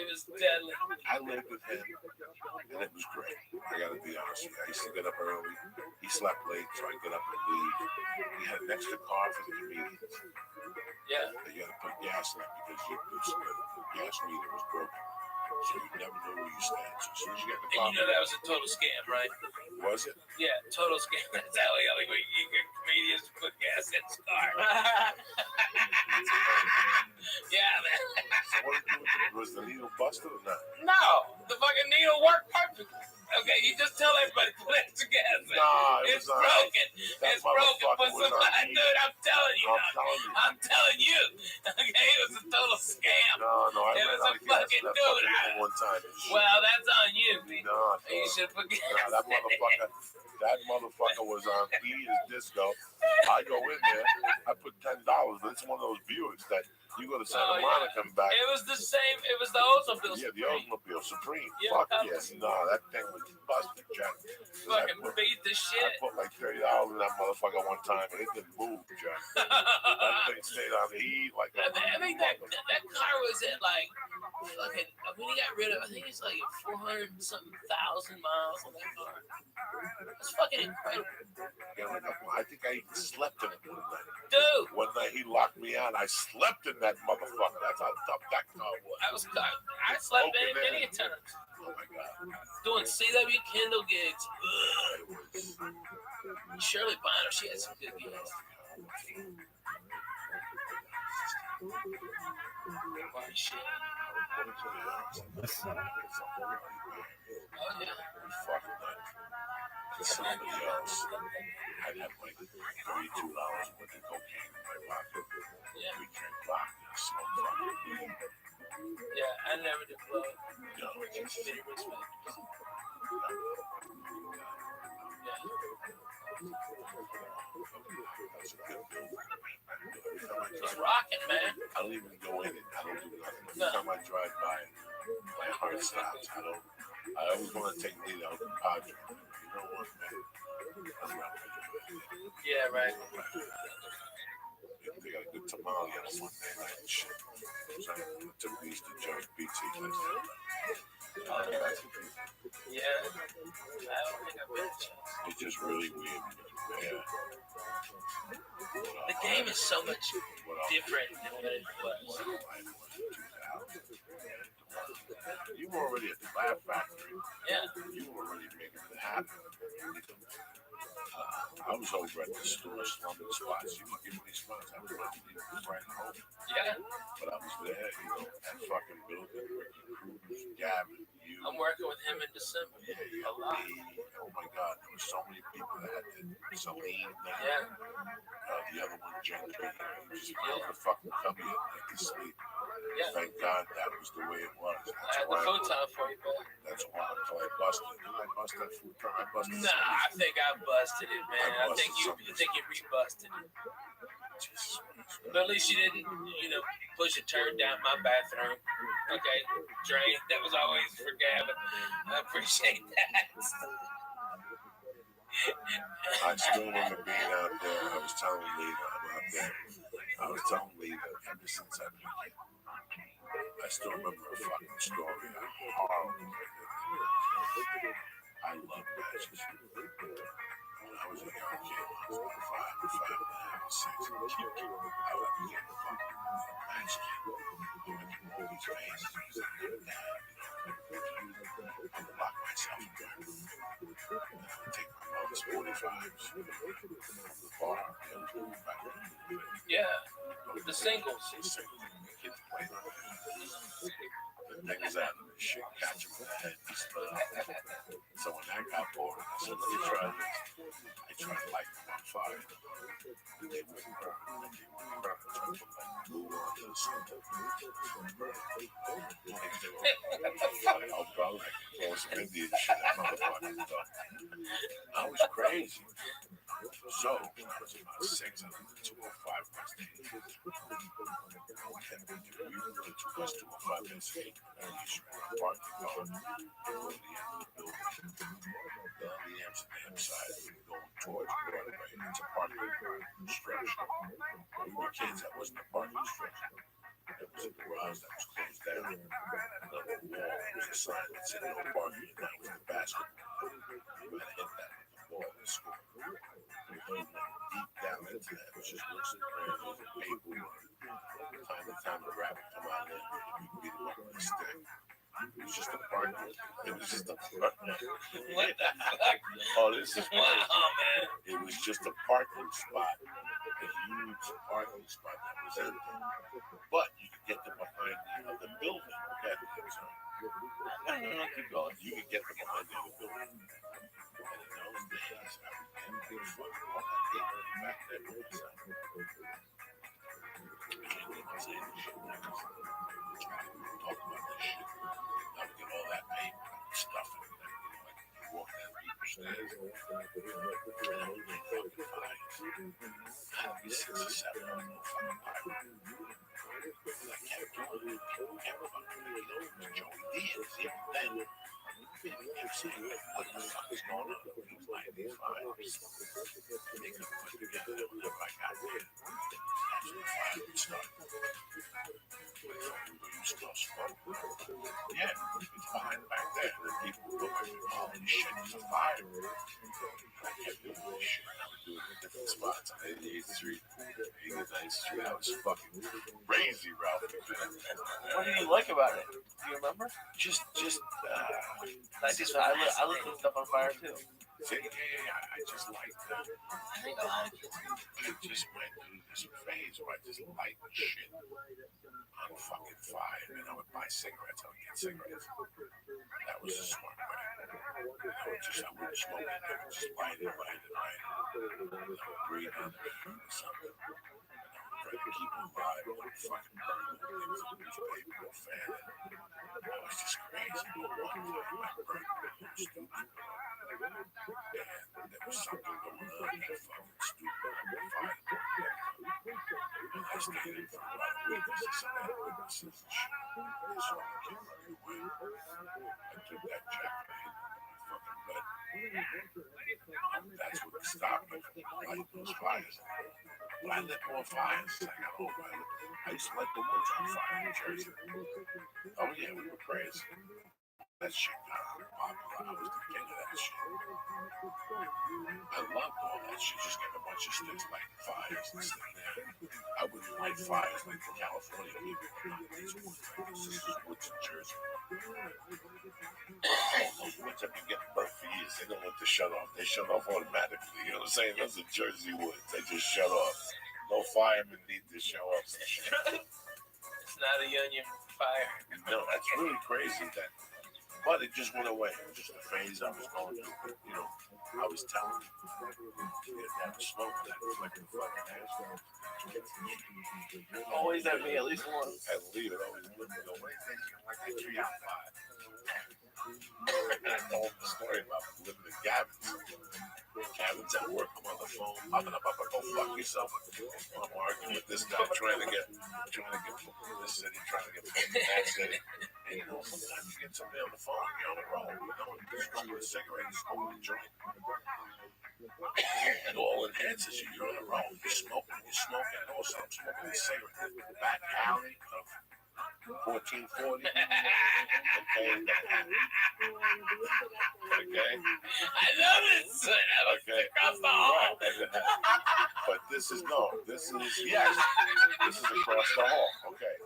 it was deadly. I lived with him, and it was great. I gotta be honest with you. I used to get up early. He slept late, so I'd get up and leave. He had an extra car for the comedians. Yeah. You gotta put gas in it because the gas meter was broken. So you never know where you stand. So as soon as you get in the And car, you know that was a total scam, right? was it? Yeah, total scam. That's how the only way you get comedians to put gas in his car. Yeah, man. So what did you do? Was the needle busted or not? No, the fucking needle worked perfectly. Okay, you just tell everybody to put extra gas in. Nah, it It's was not. broken. That It's broken for motherfucker was not somebody. needed. Dude, I'm telling you. I'm telling you. I'm telling you. Okay, it was a total scam. No, I It ran was out a of gas fucking that dude. fucking thing one time. Well, that's on you, B. No, You should put gas that in it. motherfucker was on E is disco. I go in there, I put $10, but it's one of those Buicks that you go to Santa Monica and back. It was the same. It was the Oldsmobile. Yeah, the Oldsmobile Supreme. Yeah, Fuck yes. No, that thing was busted, Jack. Fucking beat the shit. I put like $30 in that motherfucker one time and it didn't move, Jack. That thing stayed on the heat like a... I think that car was at like fucking. When he got rid of, I think it's like 400 something thousand miles on that car. It's fucking incredible. Yeah, I think I even slept in it one night. Dude! One night he locked me out. I slept in that motherfucker. That's how tough that car was. I slept in it many times. Oh my God. Doing CW Kindle gigs. Shirley Bonner, she had some good gigs. Holy shit. Oh yeah. Somebody else. I'd have like $32 worth of cocaine in my pocket. Yeah. We drink vodka, smoke fucking weed. Yeah, I never did blow. No, it's just... Many respect. That's a good build. It's rocking, man. I don't even go in it. I don't do nothing. Every No. time I drive by it, my heart stops. I always want to take Nate out the Padre. You know what, man? I'm not Yeah, right. They got a good tamale on a Monday night and shit. So I took these to Joe's Pizza place. Yeah. I don't think I've been to. It's just really weird. Yeah. The game is so much different than what it was. You were already at the Laugh Factory. Yeah. You were already making it happen. I was over at the store slumming spots. You were giving me spots. I was about to leave the friend home. Yeah. But I was there, that fucking building, Ricky Cruz, Gavin, you. I'm working with him in December. Yeah, a lot. Oh my God, there were so many people that had to. Celine, yeah. The other one, Gentry, you just be able to fucking come here and make you sleep. Yeah. Thank God that was the way it was. I had the food time for you, man. That's why until I busted. Didn't I bust that food time? I busted. Nah, I think I busted it, man. I think you rebusted it. But at least you didn't, push a turd down my bathroom. Okay, drain. That was always for Gavin. I appreciate that. I still remember being out there. I was telling Lita, I'm out there. I was telling Lita ever since I've been here. I still remember a fucking story. Horrible. I love matches. When I was a young kid, I was 5, 6. I would be getting the fucking match kid. All these faces. I would lock myself in there. And I would take my mother's 45s from the bar. Yeah, the singles. Kids playing on the niggas out of this shit, catch him with the head. So when that got bored, I said, let me try this. I tried to light them on fire. They wouldn't burn. So I put like glue onto the center. I'll go like throw some Indian shit at motherfuckers. I was crazy. So when I was about 6, I was in 205 West 8. We were in 2 West 205 West 8. And we should park the car. Go to the end of the building. Then on the Amsterdam side, we were going towards Broadway. It's a parking structure. We were kids, that wasn't a parking structure. It was a garage that was closed down. And on the wall was a sign that said no parking. And that was the basketball. We had to hit that with the ball and score. We went deep down into that. It was just looks and prayers. It was a paperwork. Time to time, the Rabbi come out there and we beat him up with a stick. It was just a parking. It was just a parking. What the fuck? Oh, this is Wow, man. It was just a parking spot, a huge parking spot that was empty. But you could get them behind the other building. Okay, so keep going. You could get them behind the other building. And in those days, I would get all that paper back there. I can't even say this shit. I just talk about this shit. I would get all that paper and stuff and like walk down people's stairs. And I would make fucking fires. I'd be 6 or 7 on no fucking fire. And I kept doing it. People kept fucking me. You know, it was Joey Diaz. Even then, people kept saying, what the fuck is going on? He was lighting these fires. They couldn't put together whatever I got there. That's when the fire would start. You still smoke. Yeah, it's fine back there. And people would look like, holy shit, it's a fire. I kept doing this shit. I would do it in different spots on 88th Street, 89th Street. I was fucking crazy, Ralph. What did you like about it? Do you remember? I lit some stuff on fire too. I just liked that. I think a lot of kids do. I just went through this phase where I just liked shit on fucking fire, and I would buy cigarettes. I would get cigarettes. That was a smart way. I wouldn't smoke it. I would just light it. I would breathe on it or something. Try to keep them alive. I would fucking burn them. It was a newspaper or fan. I was just crazy. But one time I burned it. Stupid. And there was something going on that fucking stupid. I would find it. And I stayed in for a lot of witnesses and that witnesses and shit. And so I came right away. I took that jacket. I hit my fucking bed. That's what stopped me from lighting those fires. But I lit more fires as I got older. I used to light the woods on fire in Jersey. Oh yeah, we were crazy. That shit got popular. I was the king of that shit. I loved all that shit. Just get a bunch of sticks, light fires and stuff there. I wouldn't light fires like the California people. These woods, this is woods in Jersey. Those woods have been getting burnt for years. They don't want to shut off. They shut off automatically. You know what I'm saying? Those are Jersey woods. They just shut off. No firemen need to show up some shit. It's not a union fire. No, that's really crazy that. But it just went away. It was just a phase I was going through. But, you know, I was telling you, get that smoke, that fucking asshole. Always at me, at least once. At least it always lit me away. Like that tree on fire. And I told him the story about living in Gavin's. Gavin's at work. I'm on the phone. Go fuck yourself. I'm arguing with this guy trying to get from this city, trying to get from that city. And you know, sometimes you get somebody on the phone, you're on the road, you know, and you're smoking a cigarette, you're smoking a joint. It all enhances you. You're on the road, you're smoking, and also I'm smoking a cigarette in the back alley of 1440. Okay. I love this. Okay. Across the hall. But this is across the hall. Okay.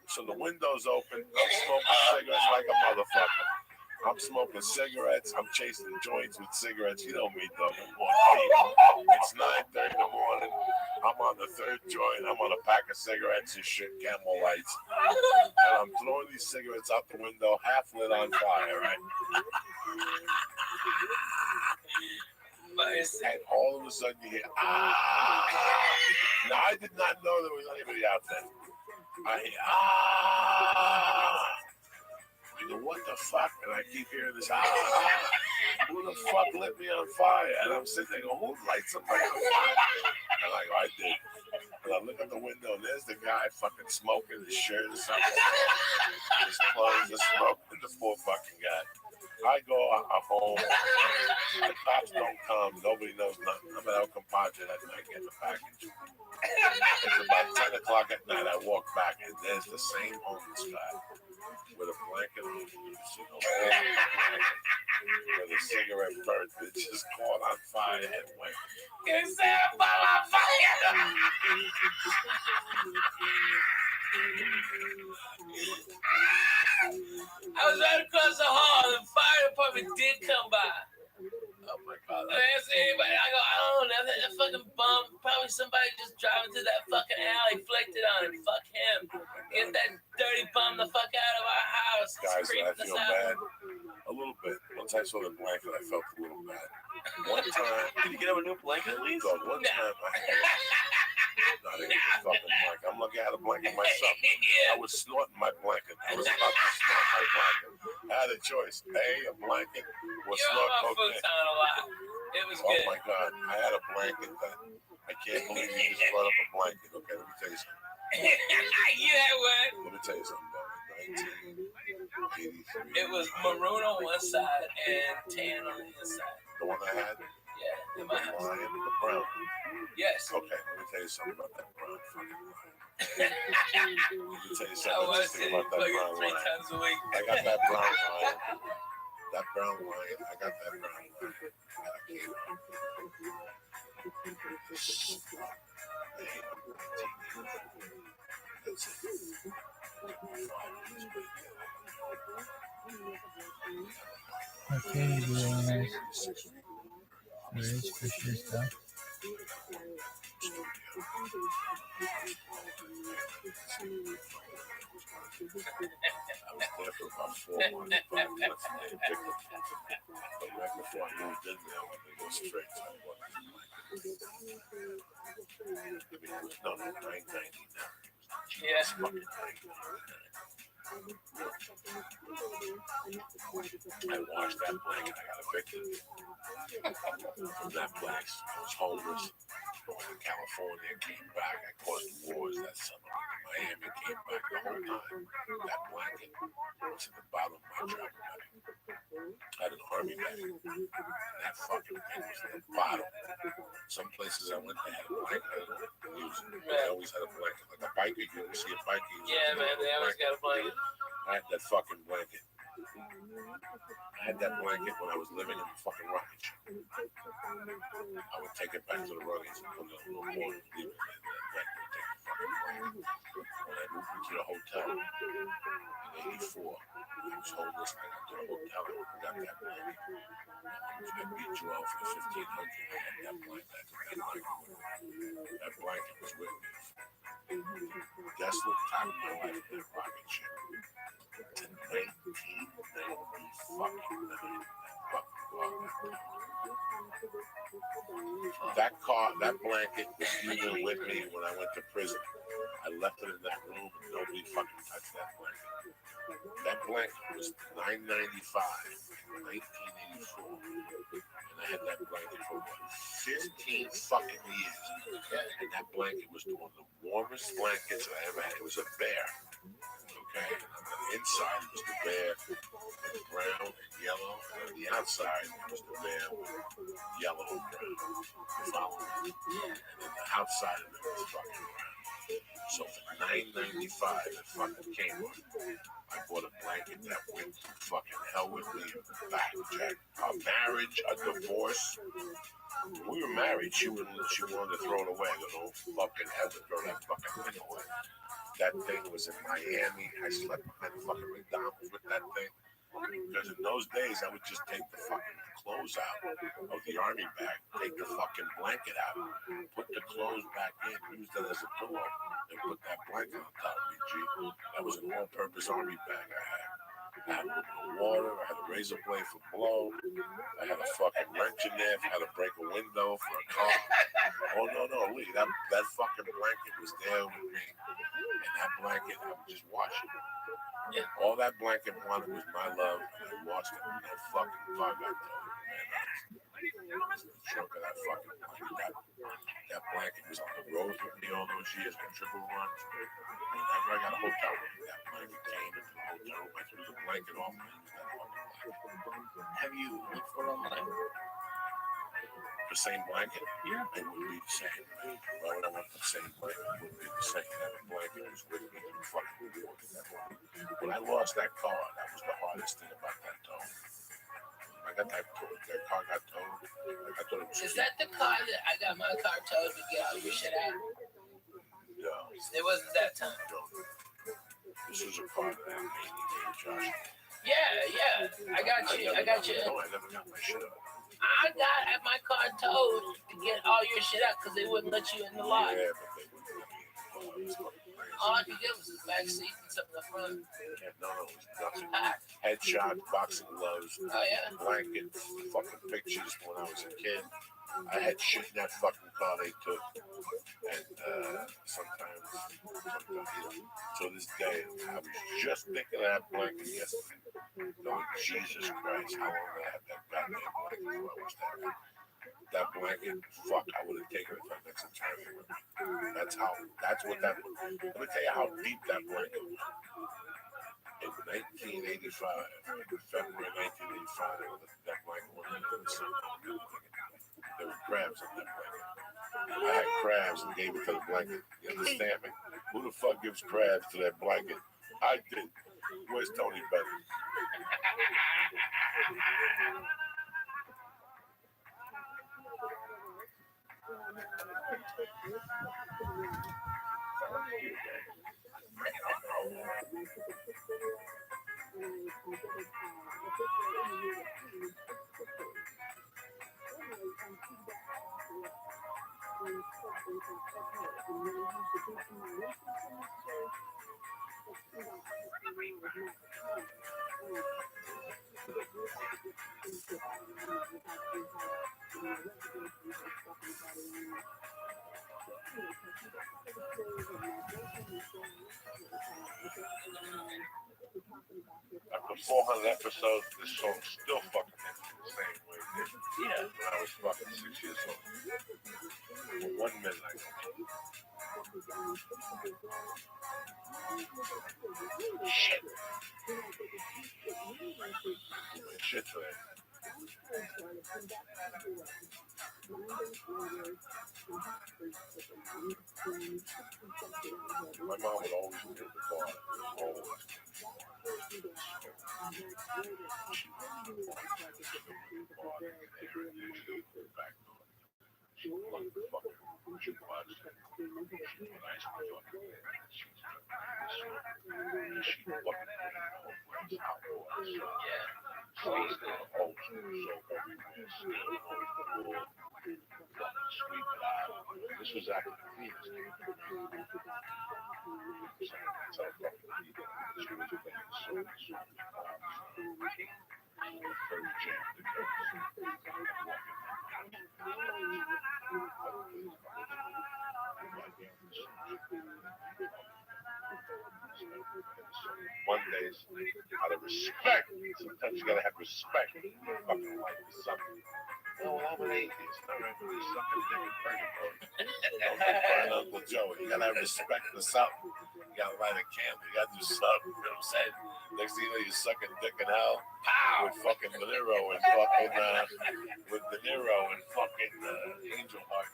So the window's open. I'm smoking cigarettes like a motherfucker. I'm smoking cigarettes. I'm chasing joints with cigarettes. You know me, though. It's 9:30 in the morning. I'm on the third joint. I'm on a pack of cigarettes and shit, Camel lights. And I'm throwing these cigarettes out the window, half lit on fire, right? And all of a sudden you hear, ah! Now, I did not know there was anybody out there. I hear, ah! You know, what the fuck? And I keep hearing this, ah! Who the fuck lit me on fire? And I'm sitting there going, who lights somebody on fire? And I go, I did. And I look at the window, and there's the guy fucking smoking his shirt or something. His clothes are smoking, the poor fucking guy. I go home. The cops don't come. Nobody knows nothing. I'm at El Compadre that night getting a package. It's about 10 o'clock at night. I walk back, and there's the same homeless guy with a blanket on. You see the whole blanket with a cigarette burnt that just caught on fire and went. You said on fire. I was right across the hall. The fire department did come by. Oh my God. I didn't see anybody. I go, I don't know. That fucking bum. Probably somebody just driving through that fucking alley, flicked it on him. Fuck him. Get that dirty bum the fuck out of our house. Guys, I Creeping us feel out. bad. A little bit. Once I saw the blanket, I felt a little bad. One time, Did you get him a new blanket at least? dog, one time I had not even a fucking blanket. I'm lucky I had a blanket myself. I was snorting my blanket. I was about to snort my blanket. I had a choice. A blanket or You're snort on my cocaine. futon a lot. It was Oh good. my God. I had a blanket that I can't believe you just brought up a blanket. Okay, let me tell you something. You had one. Let me tell you something, dog. 1983. It was maroon on one side and tan on the other side. The one I had? Yeah, in my house. The brown. Yes. Okay, let me tell you something about that brown fucking lion. Let me tell you something I interesting about that brown three lion. times a week. I got that brown lion. That brown lion. I got that brown lion. I gave it up. That's it. Okay, really nice. Very special stuff. I was there for about 4 months, but I went from the victim. But right before I moved in there, I went to go straight to what? No, $9.99. Yes. Fucking $9.99. I washed that blanket. I got evicted from that place. I was homeless. I went to California, came back. I caused wars that summer. Miami came back the whole time. That blanket was in the bottom of my travel bag. I had an army bag. And that fucking thing was in the bottom. Some places I went, they had a blanket. I didn't use it. They always had a blanket. Like a biker, you ever see a biker? Yeah, man, they always got a blanket. I had that fucking blanket. I had that blanket when I was living in the fucking rocket ship. I would take it back to the Ruggies and put it on a little board and leave it in that blanket and take the fucking blanket. When I moved into the hotel in '84, I was homeless. I got to the hotel and I got that blanket. I beat you off for the 1,500. I had that blanket. That blanket was with me. Desolate time of my life in that rocket ship. To 1990 fucking 9. That car, that blanket was even with me when I went to prison. I left it in that room and nobody fucking touched that blanket. That blanket was $9.95 in 1984. And I had that blanket for what, 15 fucking years. And that blanket was one of the warmest blankets I ever had. It was a bear. Okay, and on the inside was the bear with brown and yellow, and on the outside was the bear with yellow and brown. Follow me. And then the outside of it was fucking brown. So for $9.95, it fucking came on. I bought a blanket that went to fucking hell with me back, Jack. A marriage, a divorce. When we were married, she wanted to throw it away. I go, don't fucking ever throw that fucking thing away. That thing was in Miami. I slept behind the fucking McDonald's with that thing. Because in those days, I would just take the fucking clothes out of the army bag, take the fucking blanket out, put the clothes back in, use that as a pillow, and put that blanket on top of me, G. That was an all-purpose army bag I had. I had a little bit of water. I had a razor blade for blow. I had a fucking wrench in there if I had to break a window for a car. Oh, no, Lee. That fucking blanket was there with me. And that blanket, I would just wash it. Yeah. All that blanket wanted was my love, and I washed it. And that fucking car got towed, man. I was in the trunk of that fucking blanket. That blanket was on the road with me all those years on triple runs. Whenever I got a hotel room, that blanket came into the hotel room. I threw the blanket off and I used that fucking blanket. Have you looked for it online? The same blanket? Yeah. It would be the same. Why would I want the same blanket? It would be the same. That blanket was with me through fucking war. When I lost that car, that was the hardest thing about that tow. I got that car got towed. I thought it was. Is that the car that I got my car towed to get all your shit out? No. It wasn't that time. No. This was a part of that meeting, Josh. Yeah. I got you. No, I never got my shit up. I got my car towed to get all your shit out because they wouldn't let you in the lot. Yeah, but they wouldn't let me in. All I could get was the back seat and something in the front. Yeah, no, it was nothing. Headshot, boxing gloves, blankets, fucking pictures when I was a kid. I had shit in that fucking car they took. And sometimes, to this day, I was just thinking of that blanket yesterday. Going, Jesus Christ, how long I had that goddamn blanket before I was that? That blanket, fuck, I would have taken it for the next eternity with me. That's what that, let me tell you how deep that blanket was. In 1985, February 1985, that blanket went into the sun. There were crabs on that blanket. I had crabs and gave it to the blanket. You understand me? Who the fuck gives crabs to that blanket? I did. Where's Tony Bennett? After 400 episodes, this song's still fucking hits me the same way it did when I was fucking 6 years old. For 1 minute, I go. Shit. Shit today. My mom would always be at the bar. Always. She would look the fucking jukebox. She would put ice cream on it. She fucking squeezed the whole everywhere. Sweep it out. This was after the Venus. So fucking people. She was making so Mondays, out of respect, sometimes you gotta have respect. Fucking like something. No, I'm an atheist. All right, but there's something different. Uncle Joe, you gotta have respect for something. You gotta light a candle. You gotta do something. You know what I'm saying? Next thing you know, you're sucking dick in hell with fucking De Niro and fucking with De Niro and fucking Angel Heart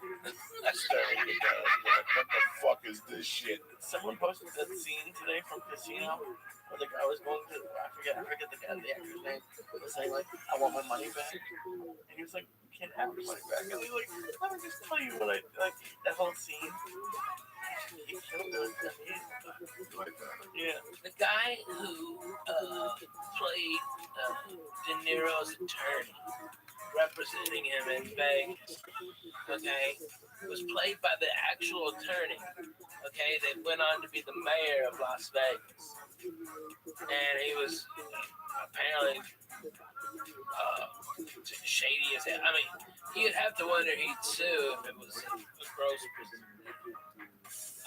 staring you down. Like, what the fuck is this shit? Someone posted that scene today from Casino where the guy was going to, I forget the actor's name, was saying like, I want my money back. And he was like, you can't have your money back. And he was like, let me just tell you what I, like, that whole scene. He killed it. Yeah. The guy who played De Niro's attorney, representing him in Vegas, okay, was played by the actual attorney, okay, that went on to be the mayor of Las Vegas. And he was apparently shady as hell. I mean, you'd have to wonder he'd sue if it was a gross business.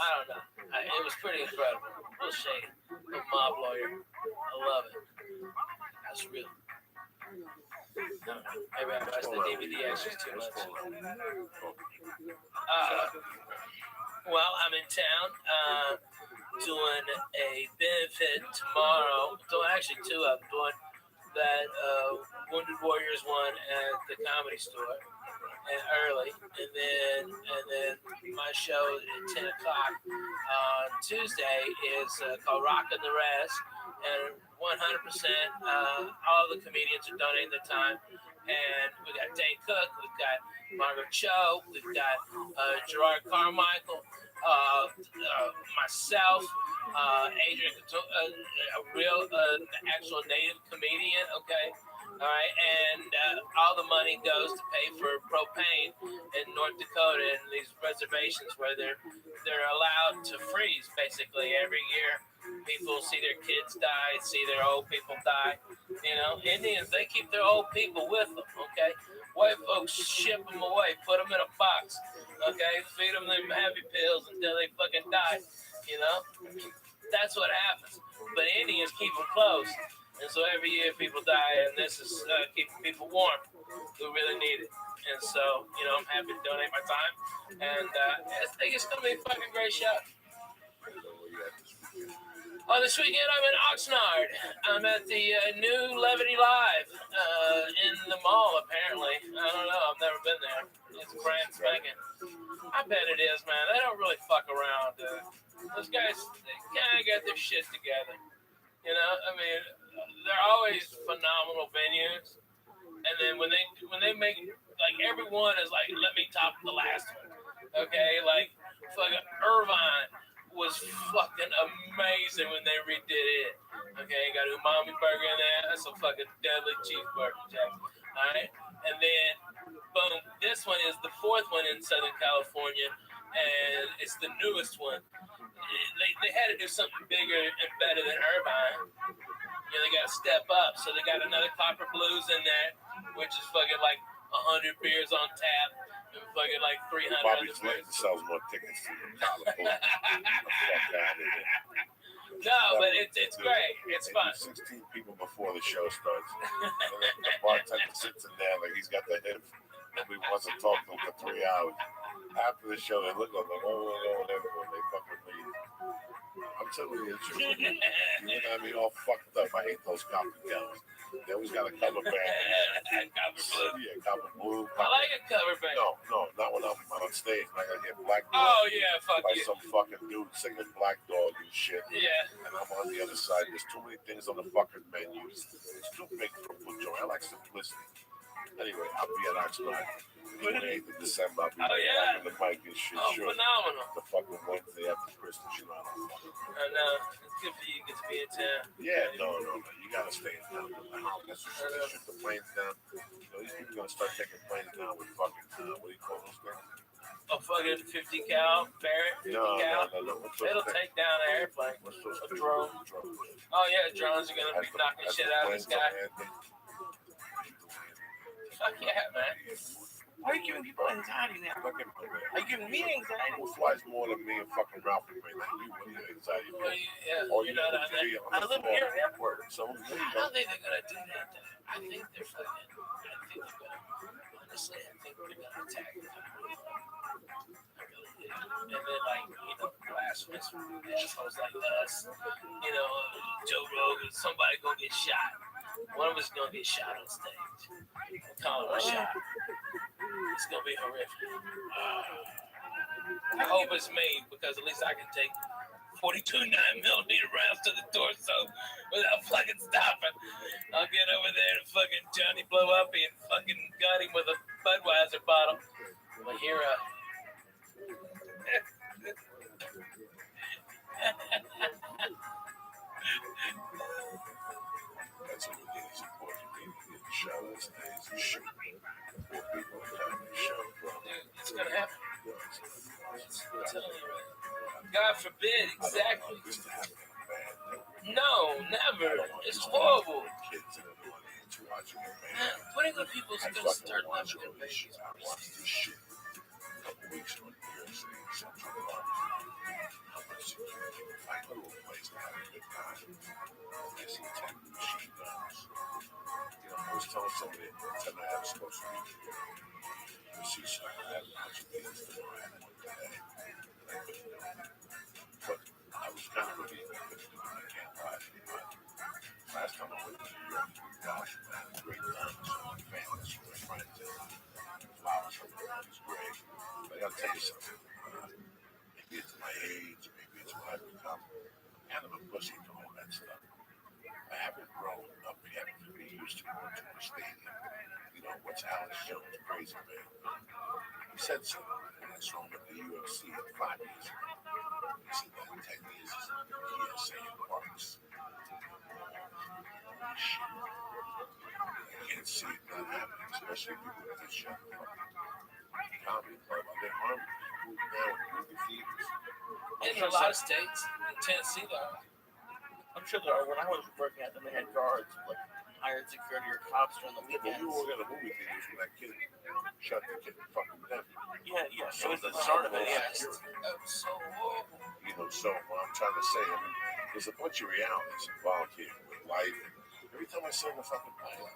I don't know. It was pretty incredible. Real shady. Real mob lawyer. I love it. That's real. Maybe I watched the DVD extras too much. Well, I'm in town doing a benefit tomorrow. Doing actually two of them. Doing that Wounded Warriors one at the Comedy Store and early, and then my show at 10 o'clock on Tuesday is called Rockin' the Rest and 100%, all the comedians are donating their time. And we got Dane Cook, we've got Margaret Cho, we've got Gerard Carmichael, myself, Adrian, a real, actual native comedian, okay? All right, and all the money goes to pay for propane in North Dakota and these reservations where they're allowed to freeze basically every year. People see their kids die, see their old people die. You know, Indians, they keep their old people with them, okay? White folks ship them away, put them in a box, okay? Feed them them happy pills until they fucking die, you know? That's what happens. But Indians keep them close. And so every year people die, and this is keeping people warm who really need it. And so, you know, I'm happy to donate my time. And I think it's going to be a fucking great show. Oh, this weekend I'm in Oxnard. I'm at the new Levity Live in the mall, apparently. I don't know. I've never been there. It's brand spanking. I bet it is, man. They don't really fuck around. Those guys, they kind of got their shit together. You know, I mean, they're always phenomenal venues. And then when they make, like, everyone is like, let me top the last one. Okay? Like, fucking Irvine was fucking amazing when they redid it. Okay, got an umami burger in there. That's a fucking deadly cheeseburger, Jack. All right, and then boom, this one is the fourth one in Southern California, and it's the newest one. They had to do something bigger and better than Irvine. You know, they got to step up, so they got another Copper Blues in there, which is fucking like 100 beers on tap. Fucking like 300 Bobby other Clinton beers. sells more tickets to the Copper Blues. No, but it's great. It's fun. 16 people before the show starts. The bartender sits in there like he's got the hip. Nobody wants to talk to him for 3 hours. After the show, they look like, whatever, when they fucking leave. I'm telling you, it's true. You know, I mean, all fucked up. I hate those copper cows. They always got a cover band. Copper Blue. Yeah, Copper Blue. I like a cover band. No, not when I'm on stage. I gotta hear Black Dog. Oh, yeah, fuck by you. some fucking dude singing Black Dog and shit. Yeah. And I'm on the other side. There's too many things on the fucking menu. It's too big for a food joint. I like simplicity. Anyway, I'll be at Oxnard. 28th of December. I'll be on the mic and shit. Oh, sure. phenomenal. The fucking Wednesday after Christmas, you know. I know. It's good for you to get to be in town. Yeah, no. You gotta stay in town. That's just shoot the planes down. You know, these people are gonna start taking planes down with fucking, what do you call those things? A fucking 50 cal Barrett, 50 cal. No. It'll take down an airplane. A drone. Oh, yeah, drones are gonna be knocking shit out of the sky. Fuck yeah, man. Why are you giving people anxiety now? Are you giving me anxiety? Who flies more than me and fucking Ralph and me? Like you, what are you anxiety? Well, yeah, Or you're you not know, on that. I live near an airport, so I don't think they're gonna do that. I think they're fucking. Honestly, I think they're gonna attack. And then, like, you know, blasphemous assholes like us, you know, Joe Rogan, somebody gonna get shot. One of us is gonna get shot on stage. We'll call him a shot. It's gonna be horrific. I hope it's me, because at least I can take 42 9mm rounds to the torso without fucking stopping. I'll get over there and fucking Johnny blow up and fucking got him with a Budweiser bottle. My hero. That's what it is. Important people get shot on stage and shoot. More people are coming to show. It's gonna happen. I'm telling you, man. God forbid, exactly. No, never. It's horrible. Man, when are the people gonna start loving their babies? I watched this shit a couple weeks ago in New York City, Central Park. How much security? Like a little place to have a good time. I see 10 machine guns. You know, I was telling somebody tonight I was supposed to be here. You see, so I had a bunch of things to do. I had one today. And I couldn't do it. But I was kind of really good to do it. I can't lie to you. But last time I went to New York, gosh, man, it was a great time. So my family, so my friends, and flowers, everything was great. But I gotta tell you something. Maybe it's my age, maybe it's what I've become. I'm kind of a pussy to all that stuff. used to go to the stadium. You know, what's Alex Jones, crazy man. He said something, and I saw him at the UFC 5 years ago. He said that 10 years is TSA parks. Shit. I can't see it not happening, especially people that just shut the fucking comedy club. They're harming people now in movie theaters. In a lot of states, in Tennessee, though, I'm sure there are. When I was working at them, they had guards, like hired security or cops during the Yeah, but weekends. we were in the movie theaters when that kid shot the kid in fucking death. Yeah. So it's the start of it. Yeah. That was so horrible. You know, so what I'm trying to say, I mean, there's a bunch of realities involved here with life. Every time I see the fucking pilot,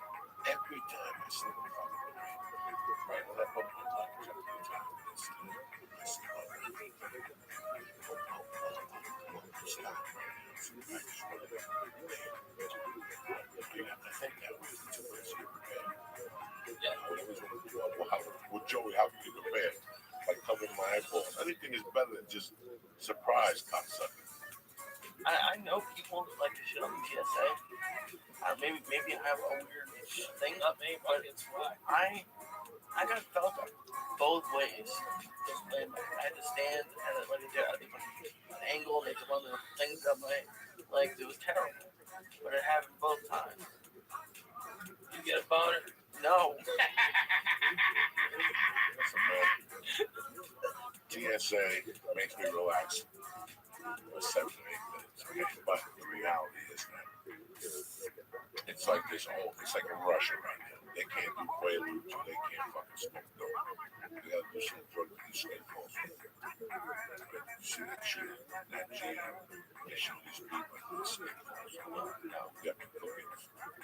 every time I see the fucking plane, right when I put my luggage up to the top, I see my baby. Stop right now. So I just want to be there. I think that was too much to prepare. Yeah, I always want to do well, Joey, how can you compare? Like covering my eyeballs. Anything is better than just surprise cocksucker. I know people like to shit on the TSA. Maybe I have a weird thing up me, but I got felt both ways. When I had to stand at an angle, and they had to run the things up my legs. It was terrible, but it happened both times. You get a boner? No. Listen, man. TSA makes me relax for 7 to 8 minutes. Okay? But the reality is that it's like it's like a Russia right now. They can't do Quaaludes or they can't fucking smoke dope. They gotta do some drug use and calls. You see that shit, that jam, they show these people like this skin calls. Now, we got me cooking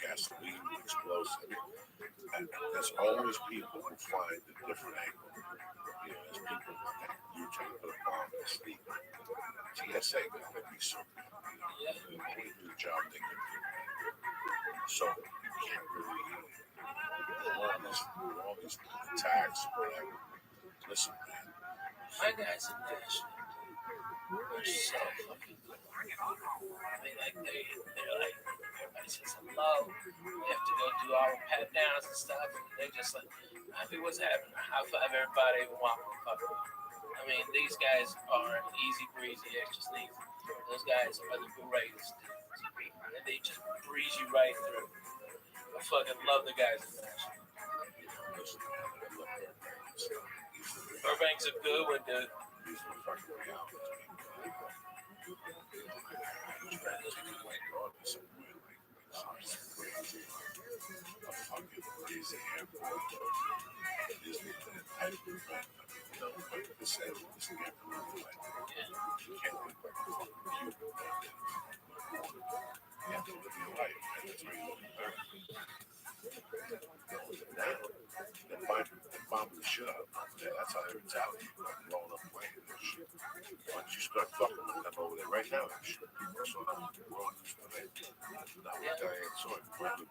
gasoline, explosive. And there's always people who find a different angle. You know, there's people that you're trying to put a bomb in the sleep. TSA gotta be so good. You know, they only do the job they can do. So you can't really all these attacks or whatever. Listen, man. My guys in fashion are so fucking good. I mean, like they're like, everybody says hello. We have to go do all the pat downs and stuff. They just like, happy what's happening. High five everybody. I mean, these guys are easy breezy, extra sneaky. Those guys are the greatest dudes. And they just breeze you right through. I fucking love the guys in fashion. Burbank's a good one, dude. Bombing the shit out of them. That's how they retaliate. Blowing up planes and shit. Once you start fucking with them over there right now, that shit. So now we're on this today. Now we're dying, so it's probably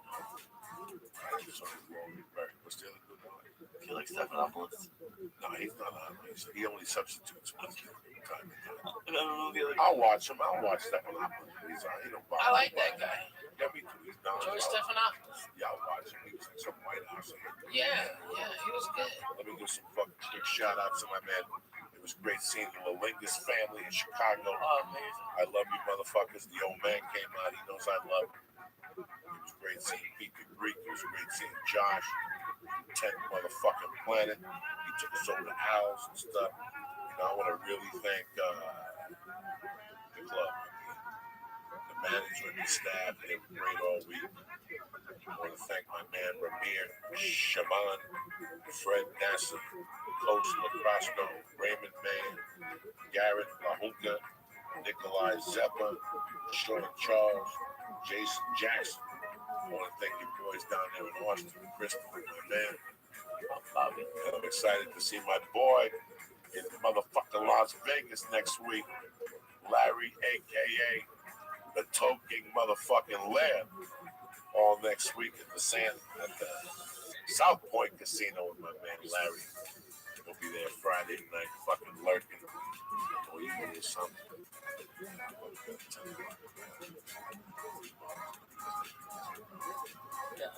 what's the other good one? You like Stephanopoulos? No, he's not on. He only substitutes one time to time. I'll watch him. I'll watch Stephanopoulos. He's on. He don't bother. I like that guy. Yeah, me too. He's down. George Stephanopoulos. Yeah, I'll watch him. He was like some White House. Yeah, he was good. Let me give some fucking quick shout out to my man. It was great seeing the Lalingus family in Chicago. Oh, amazing. I love you motherfuckers. The old man came out. He knows I love him. It was great seeing Pete the Greek. It was great seeing Josh. 10th motherfucking planet. He took us over to Owls and stuff. You know, I want to really thank the club, the management, the staff. They were great all week. I want to thank my man Ramir Shaman, Fred Nasser, Coach Lacrosco, Raymond Mann, Garrett LaHunca, Nikolai Zeppa, Sean Charles, Jason Jackson. I want to thank you boys down there in Austin, Crystal, my man. Bobby. And I'm excited to see my boy in motherfucking Las Vegas next week, Larry, a.k.a. the Toking motherfucking Lab, all next week at the South Point Casino with my man Larry. He'll be there Friday night, fucking lurking, or even or something. Yeah,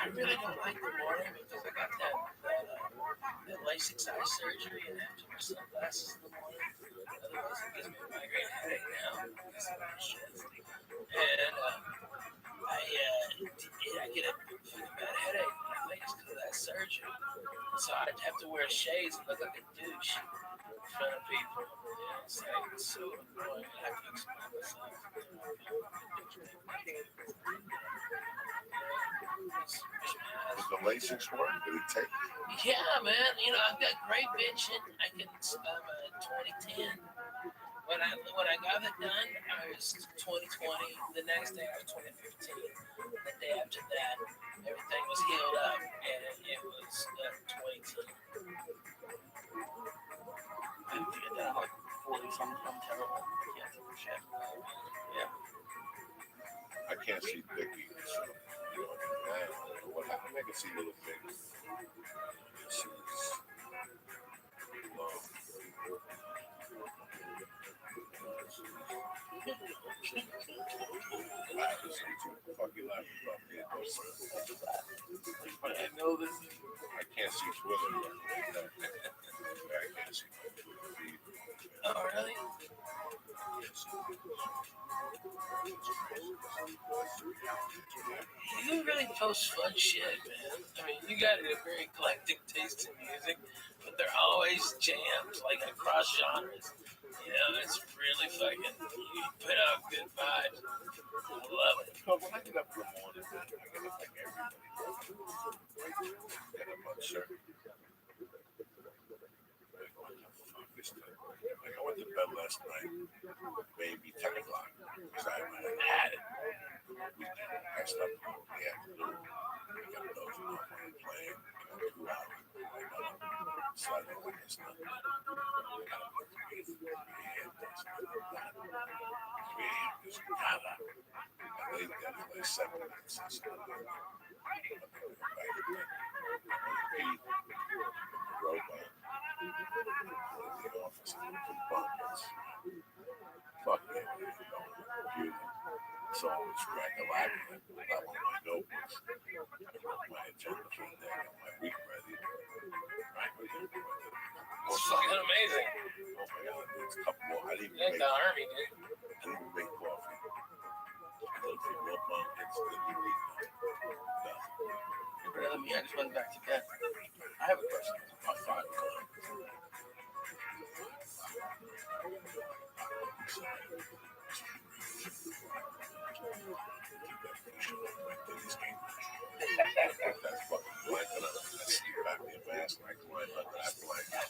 I really don't like the morning because I got that LASIK eye surgery and I have to wear sunglasses in the morning. Otherwise, it gives me a migraine headache now. Because of that shit. And I get a bad headache when I wake because of that surgery. So I have to wear shades and look like a douche in front of people. Yeah, it's like so annoying. I have to explain myself. Did the LASIK work? Did it take? Yeah, man. You know, I've got great vision. I'm a 2010. When I got it done, I was 2020. The next day, I was 2015. The day after that, everything was healed up, and it was 2010. I figured that out like 40 something. I'm terrible. I can't see for shit. Yeah. I can't see Dickie, so you know, I don't know what happened. I can see little things. This is low. Fucking laughing about me. But I know this. I can't see Twitter. I can't see my Twitter feed. Oh, really? You really post fun shit, man. I mean, you got a very eclectic taste in music, but they're always jams, like across genres. You know, it's really fucking, you put out good vibes. I love it. So when I get up in the morning, man, I get up like everybody. Get up on certain. Like I went to bed last night, maybe 10 o'clock, because I had it. I slept all the afternoon. I got those playing, 2 hours. I got up, started with this stuff. I got up at 3 a.m. Just got up. I laid there for like 7 minutes. I started back again. Robot. In the office. Compartments. Fuck me. Computer. So I was trying to lie with it. I on my notebooks. I wrote my agenda for the day. I got my week ready. Right with it. It's fucking amazing. Oh my God. There's a couple more. I didn't even Like make the army, dude. I didn't even make coffee. I looked for one month. It's the new week. You're better than me. I just went back to bed. I have a question. About 5 o'clock. That's fucking blanket on. I sleep back in my ass and I climb under that blanket.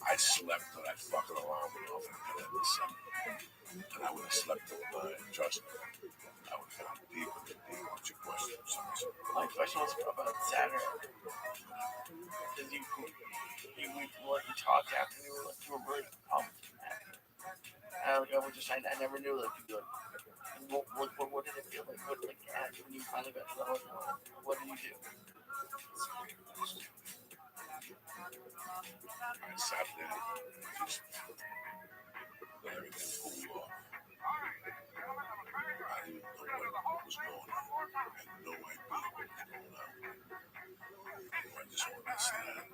I slept till that fucking alarm went off and I had something. And I would have slept till 9. Trust me. I would have gone deep into deep. What's your question? My question was about Saturday. Because you talked after you were really pumped. I never knew that you could. What did it feel like? What when you finally got to the hotel? What did you do? I sat there, just let everything cool off. I didn't know what was going on. I had no idea what was going on. I just wanted to sit down.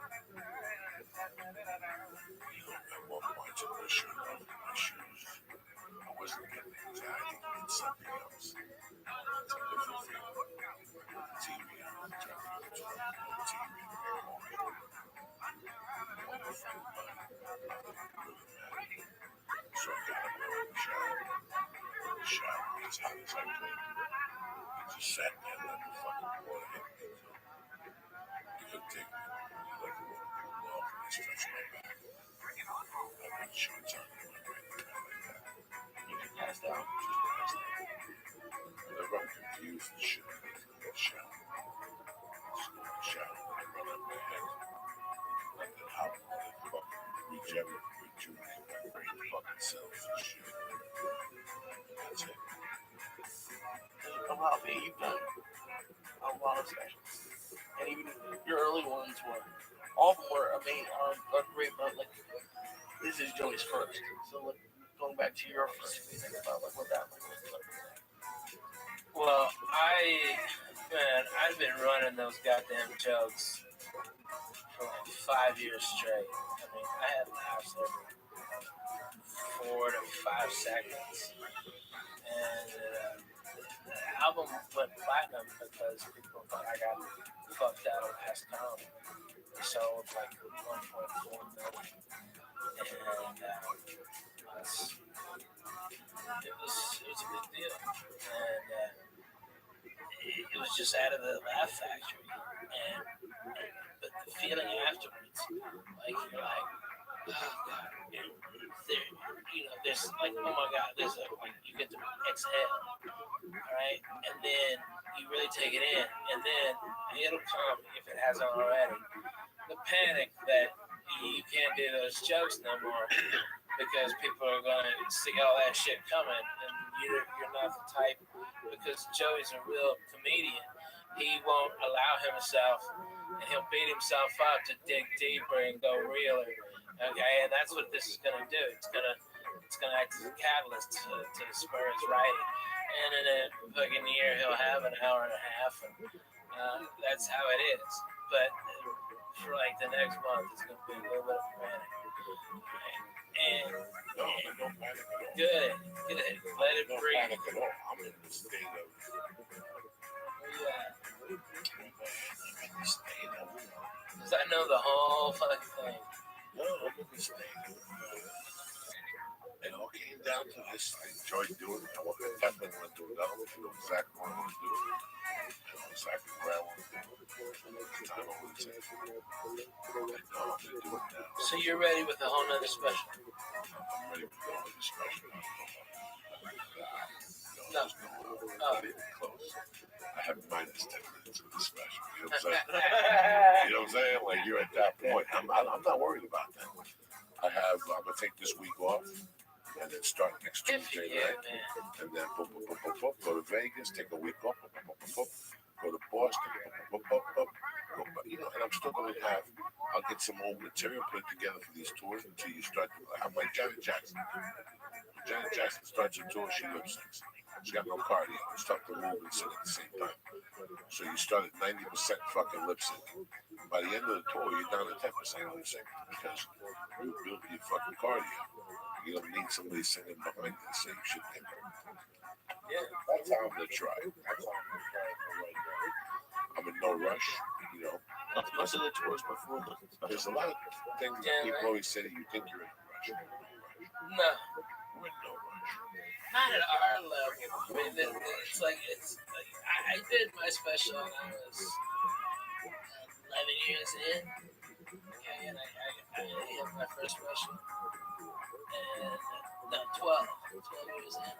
At one point, I put a shirt on my shoes. I wasn't getting anxiety, it's something else. It's a different feeling. TV on, turn to the TV, so I got up and went in the shower. The shower was as hot as I could. I just sat there and let the fucking water hit me. You could take me. Like a little cool off and I stretched my back. I put shorts on and went right there like that. You just passed out. Whenever I'm confused and shit, I go to the shower. Just go in the shower and I run up my head. Let that hot water fucking rejuvenate my brain fucking cells and shit. That's it. A lot of you've done a lot of specials. And even your early ones were, all of them were amazing, are great, but like, this is Joey's first. So like, going back to your first, we think about like what that like was. Well, Man, I've been running those goddamn jokes for like 5 years straight. I mean, I had laughs every 4 to 5 seconds. And the album went platinum because people thought I got fucked out of last time. It sold like 1.4 million. And it was a big deal. And it was just out of the Laugh Factory. And but the feeling afterwards, like you're like, oh god, there's like, oh my god, there's like you get to exhale, all right, and then you really take it in, and then it'll come if it hasn't already. The panic that you can't do those jokes no more because people are gonna see all that shit coming, and you're not the type, because Joey's a real comedian. He won't allow himself, and he'll beat himself up to dig deeper and go realer. Okay, and that's what this is gonna do. It's gonna act as a catalyst to spur his writing. And in a fucking year, he'll have an hour and a half, and that's how it is. But for like the next month, it's gonna be a little bit of panic. And don't panic at all. Good. Let it Don't breathe. panic at all. I'm in the state of. Yeah. Because I know the whole fucking thing. No, I'm in the state of. It all came down to this. I enjoyed doing it. I definitely want to do it. I know exactly what I want to do. I know exactly where I want to do it. I know what it's in. I know I'm going to do it now. So you're ready with a whole nother special? I'm ready with a whole nother special. No. Not even close. I have minus 10 minutes of the special. You know what I'm saying? You know what I'm saying? Like, you're at that point. I'm not worried about that. I'm going to take this week off and then start next Tuesday night. And then go to Vegas, take a week off, go to Boston, and I'm still going to I'll get some old material put together for these tours until you start to, I'm like Janet Jackson. When Janet Jackson starts a tour, she lip syncs. She got no cardio. It's tough to move and sing at the same time. So you start at 90% fucking lip syncing. By the end of the tour, you're down to 10% lip syncing because you built your fucking cardio. You don't need somebody singing behind you the same shit. Yeah, that's how I'm gonna try. That's how I'm gonna try it for right now. I'm in no rush, you know. Most of the tours before there's a lot of things that people always say that you think you're in a rush. No. We're in no rush. Not at our level. I mean, it's like I did my special when I was 11 years in. Okay, and I had my first special. And no, 12 years in.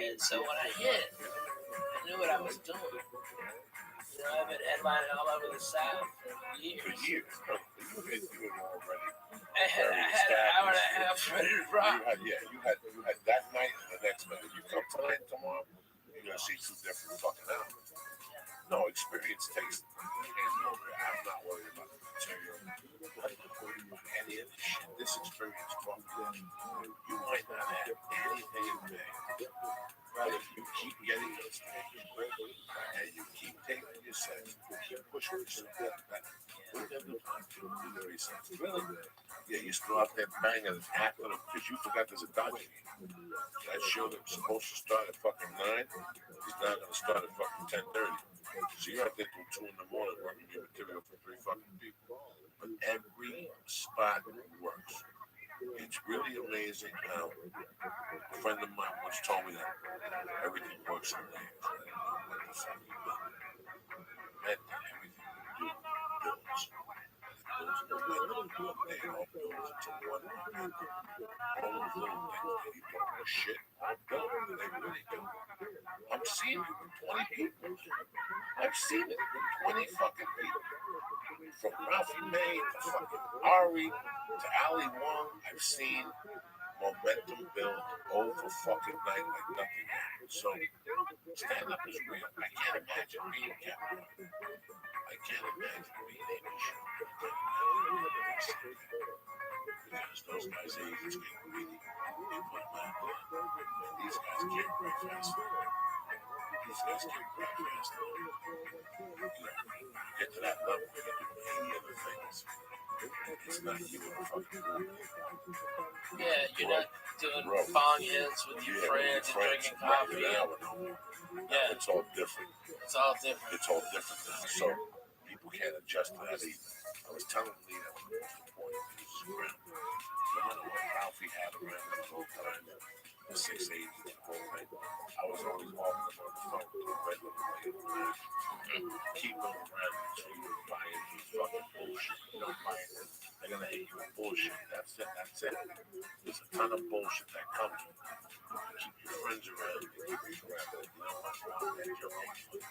And so when I hit, I knew what I was doing. You know, I've been headlining all over the South for years. You were already. I had an hour and a half ready to rock. You had that night and the next night. You come tonight and tomorrow, you're gonna see two different fucking albums. No, experience takes over. I'm not worried about the material. Any of this shit. This experience taught me you might not have anything in vain. But if you keep getting those things and you keep taking your sets, keep pushing yourself better. Really? Yeah, you still out there banging after them because you forgot there's a Dodger game. That show that was supposed to start at fucking 9 is now going to start at fucking 10:30. So you're out there till 2 in the morning working your material for 3 fucking people. But every spot works. It's really amazing how a friend of mine once told me that everything works in there. What the fuck you do? Meant that everything you do builds. Those momentum build, they all build into one momentum. All those little things that you don't know shit all build, and they really do. I'm seeing it with 20 people. I've seen it with 20 fucking people. From Ralphie May to fucking Ari to Ali Wong, I've seen momentum build over fucking night like nothing happened. So stand up is real. I can't imagine being Captain. I can't imagine being Amy Schumer. Because those guys' agents get greedy. They put them out there. And these guys can't break fast. these guys can't grow fast. Get to that level, you can do 80 other things. It's not you in a fucking room. Yeah, you're not doing bong hits with your friends and drinking coffee. Yeah, it's all different. It's all different. It's all different now. So people can't adjust to that either. I was telling Lee that was the most important thing is around. No matter what Ralphie had around him the whole time, the 6'8", the whole thing, I was always off them on the phone to a regular way. Keep them around so you don't buy into fucking bullshit. You don't buy into it. They're gonna hate you with bullshit. That's it. That's it. There's a ton of bullshit that comes. Keep your friends around. Keep your around. You know what? That joke ain't funny.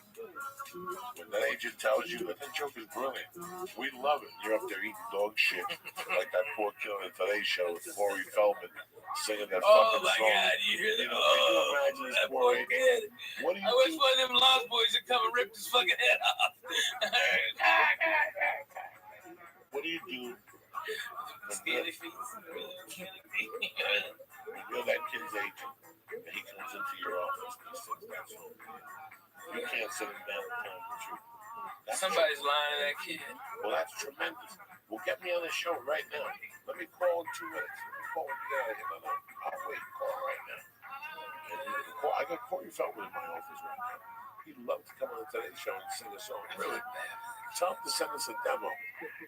When that agent tells you that joke is brilliant, we love it. You're up there eating dog shit like that poor kid on the Today Show with Corey Feldman singing that fucking song. Oh my God! You hear that? That poor kid. What do you I wish one of them Lost Boys would come and rip his fucking head off. What do you do? Skinny feet. When you're that kid's agent and he comes into your office and he sits that song, you can't sit him down and tell him the truth. Somebody's lying to that kid. Well, that's tremendous. Well, get me on the show right now. Let me call in 2 minutes. Call when you get out of here. No. I'll wait. Call right now. And I got Corey Feldman in my office right now. He'd love to come on the Today Show and sing a song. Really? Tell him to send us a demo.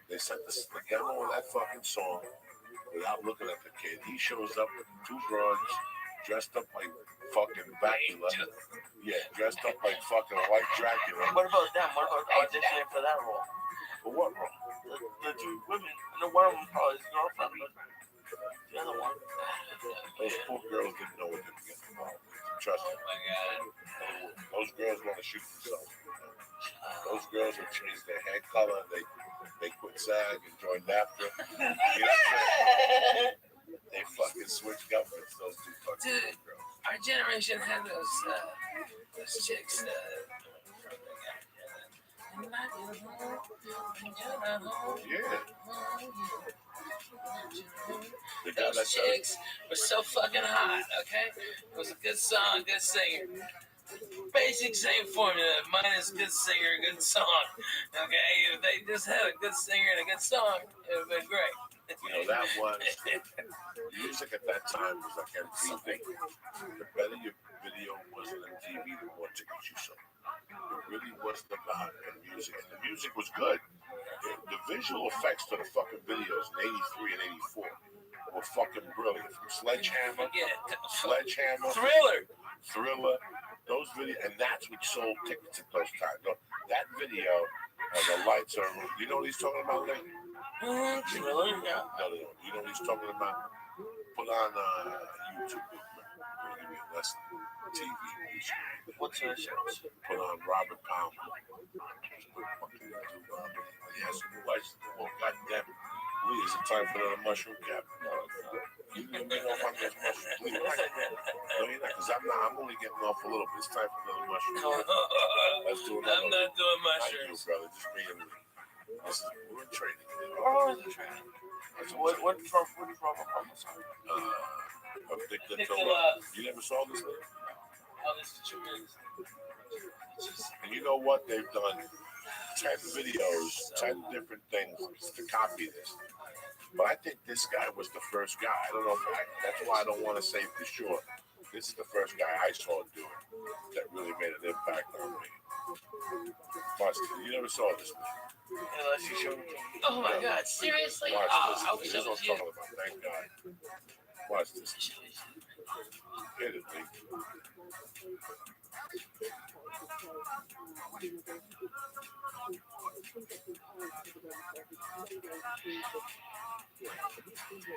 They sent us the demo of that fucking song without looking at the kid. He shows up with 2 broads dressed up like fucking Dracula. Yeah, dressed up like fucking white Dracula. What about them? What about auditioning for that role? For what role? The 2 women. I know one of them probably his girlfriend, but the other one. Those poor girls didn't know what they were getting involved with. Trust me. Oh my God. Those girls want to shoot themselves. Those girls have changed their hair color. They quit SAG and joined NAFTA. You know what I'm saying? They fucking switched governments. Those 2 fucking girls. Our generation had those chicks. Yeah. Those chicks were so fucking hot, okay? It was a good song, good singer. Basic same formula, minus good singer, good song. Okay? If they just had a good singer and a good song, it would have been great. You know, that was music at that time was like MTV. The better your video was on MTV, the more tickets you sold. It really wasn't about the music, and the music was good. The visual effects to the fucking videos in '83 and '84 were fucking brilliant. From Sledgehammer, Thriller, those videos, and that's what sold tickets at those times. No, that video, the lights are. You know what he's talking about, Lee? Really? Yeah. No. You know what he's talking about? Put on YouTube. I'll give you a lesson. TV music. What's your show? Put on Robert Palmer. Yes, well, goddamn it. Lee, is it time for another mushroom cap? No, it's not. You know about those mushrooms? Lee, no, you're not, because I'm only getting off a little bit. It's time for another mushroom. Let's do another. I'm not doing mushrooms. Not you, brother. Just me and Lee. We're training. Oh, it's a training. What from You never saw this movie? Oh, this is tremendous. And you know what they've done? 10 videos, 10 different things to copy this. But I think this guy was the first guy. I don't know if that's why I don't want to say for sure. This is the first guy I saw do it that really made an impact on me. Plus, you never saw this movie. Unless you showed me. Oh my God, seriously? Watch this. I wish This is I what was I'm you. talking about. Thank God. Watch this. Hit it, Lee.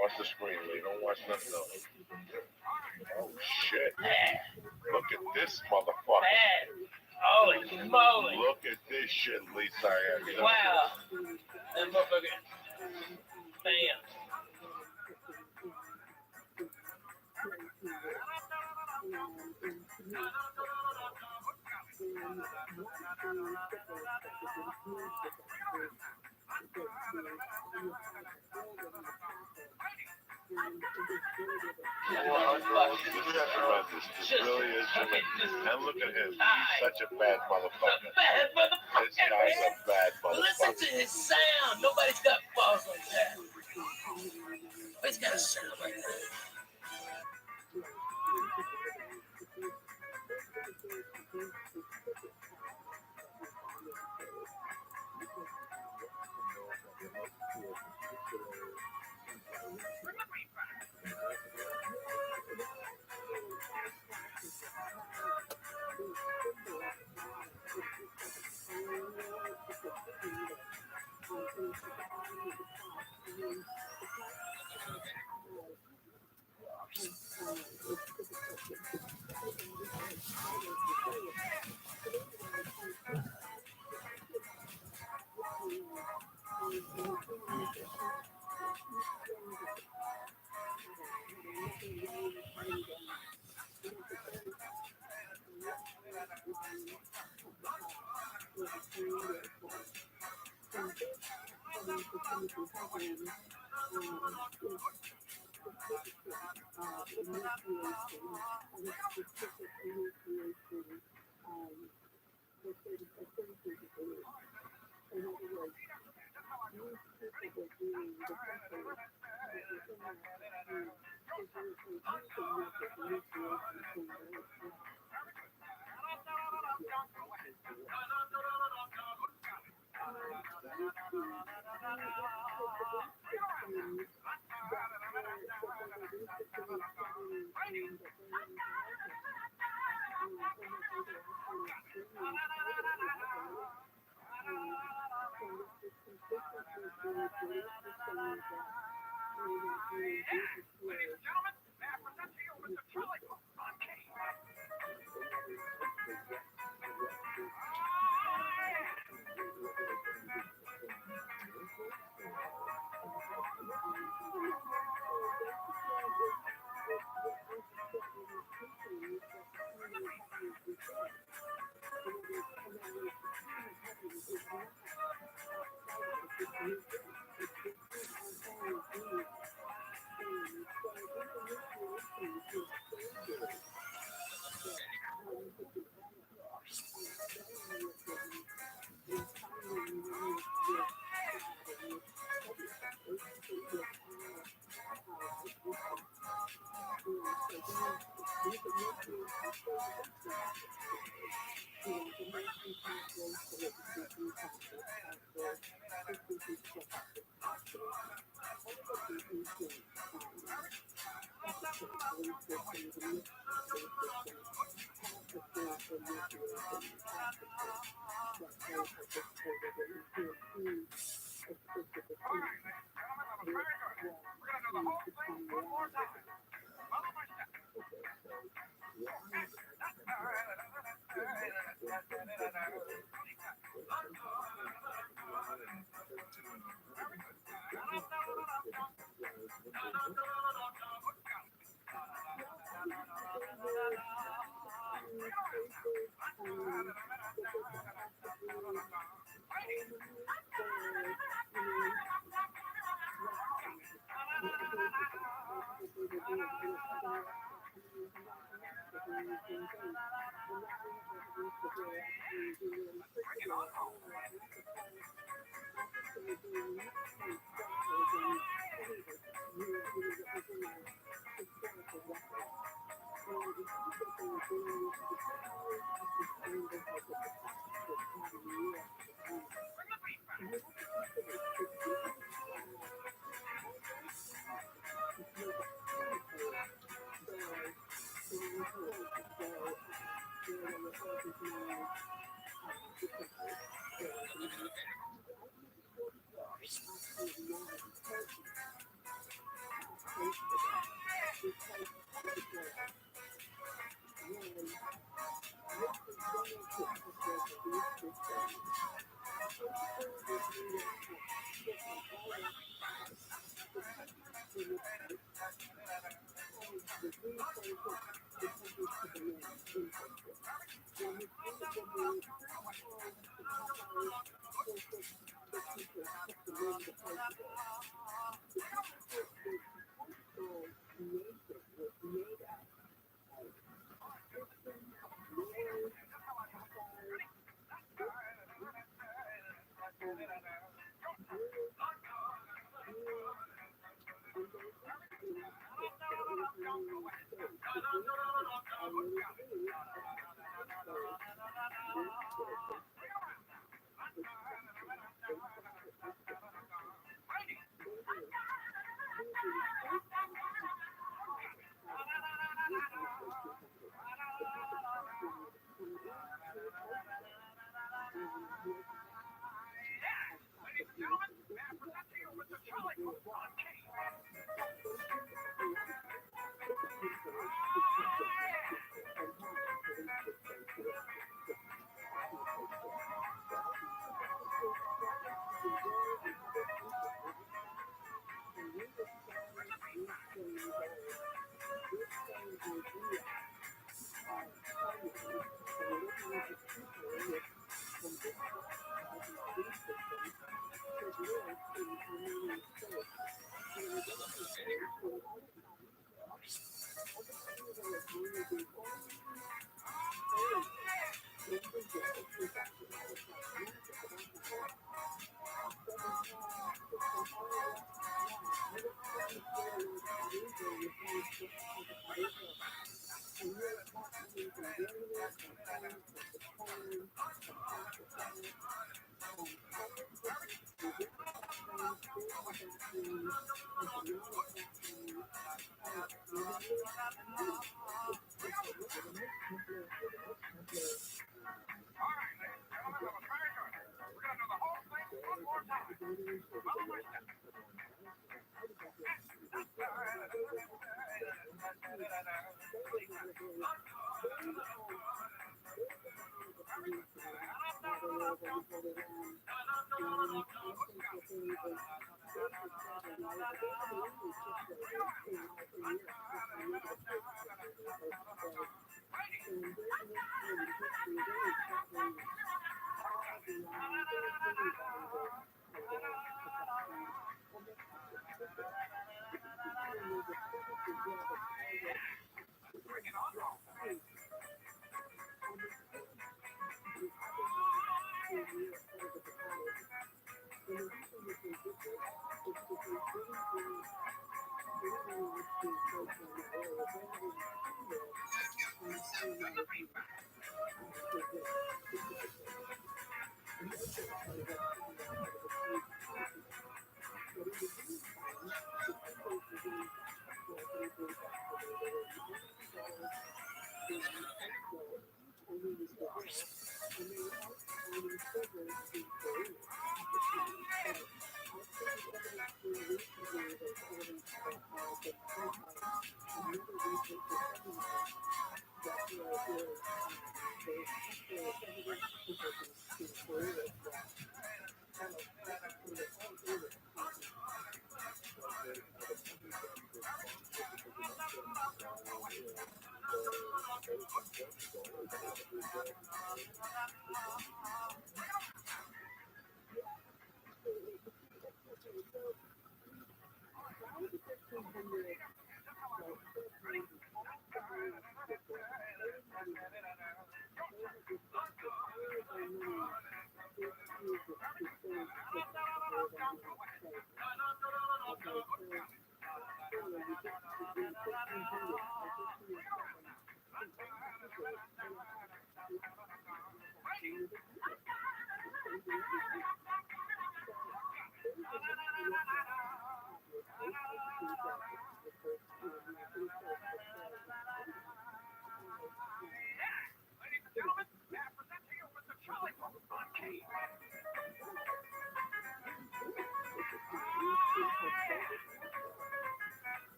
Watch the screen, Lee. Don't watch nothing else. Oh, shit. Look at this motherfucker. Holy moly. Look at this shit, Lisa. Wow. That motherfucker. Bam. This really is Jimmy. And look at him. He's such a bad motherfucker. Bad motherfucker. This guy's a bad Listen motherfucker. to his sound. Nobody's got balls like that. Nobody's got a sound like that.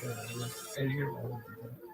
Let's figure all of that.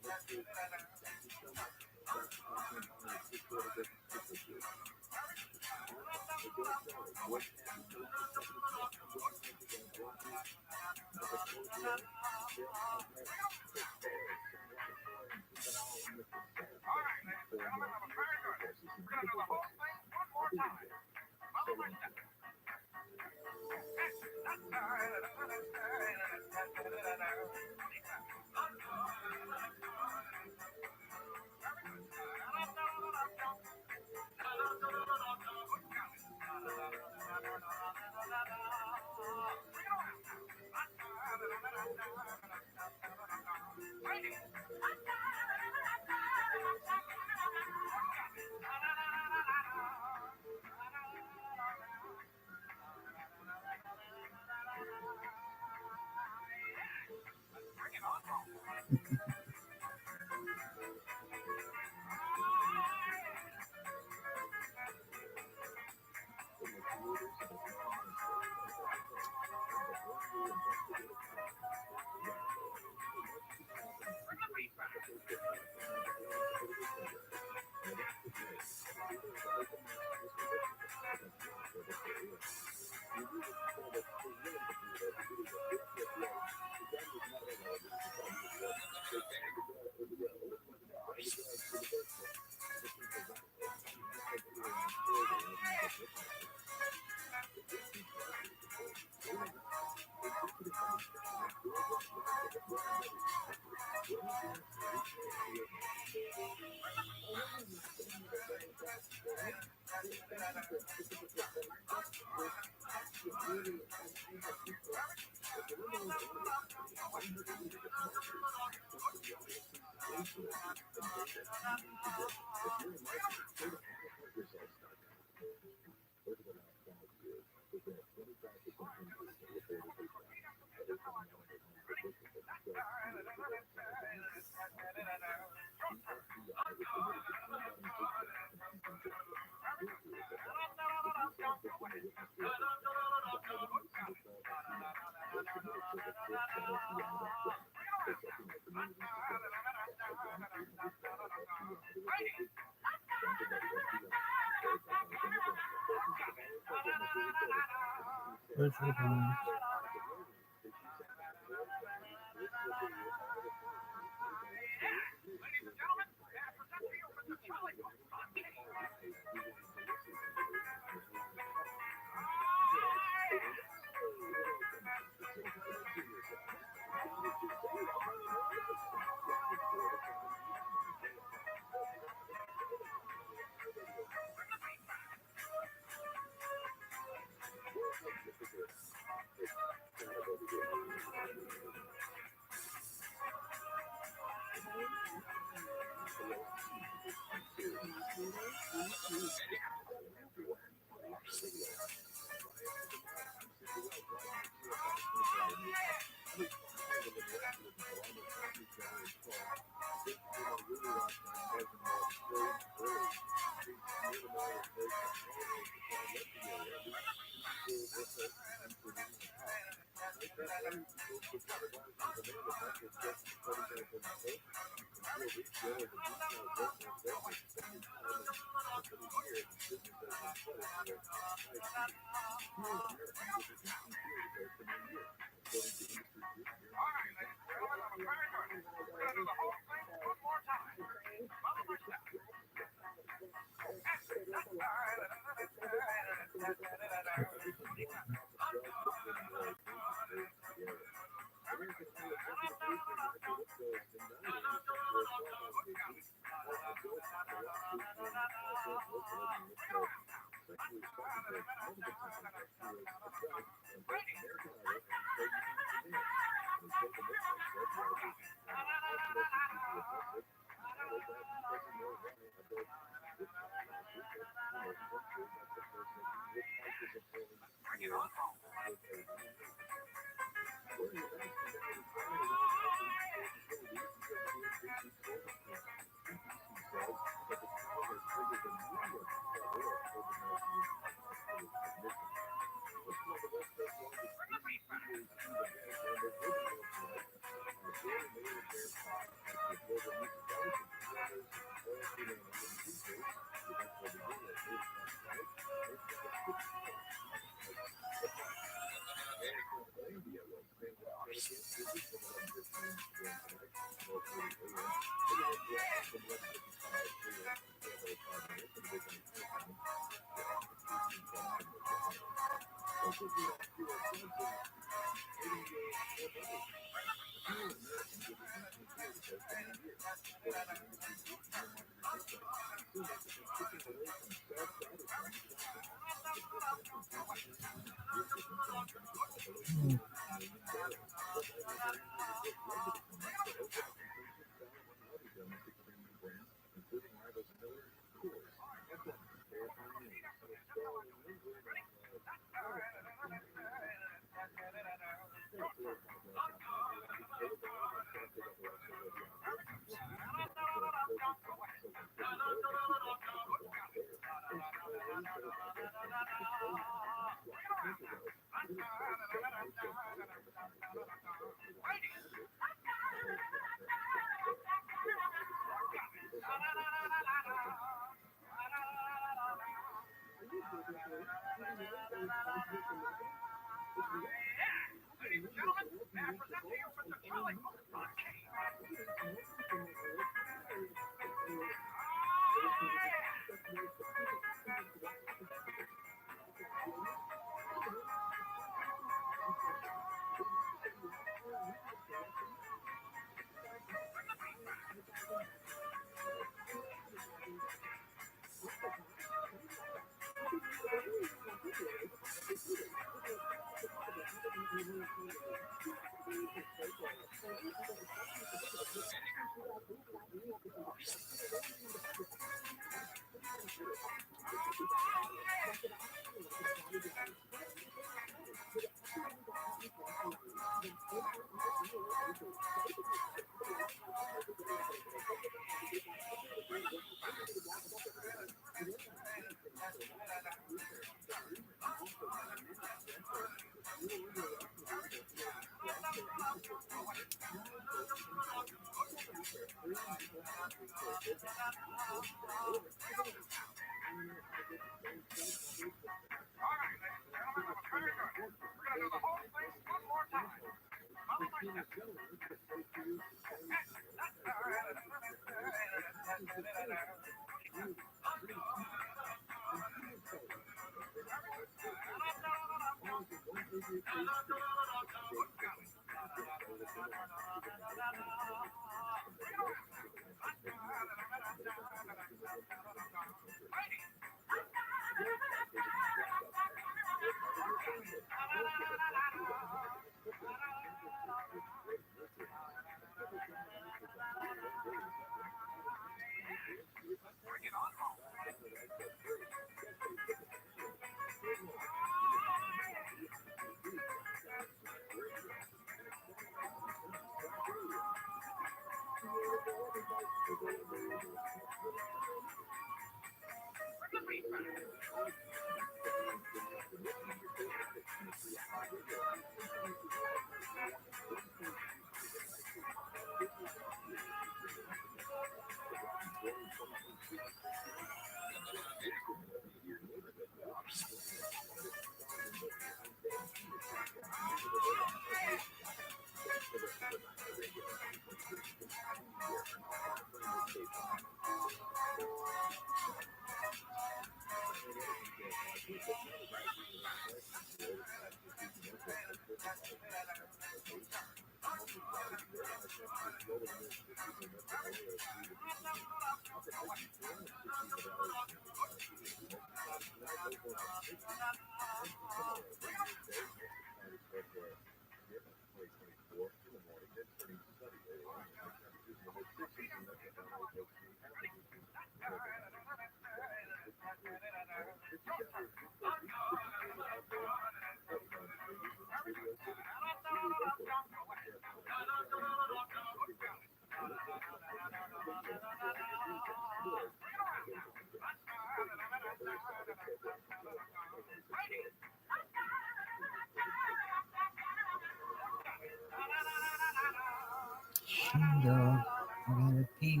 Dog, I gotta pee.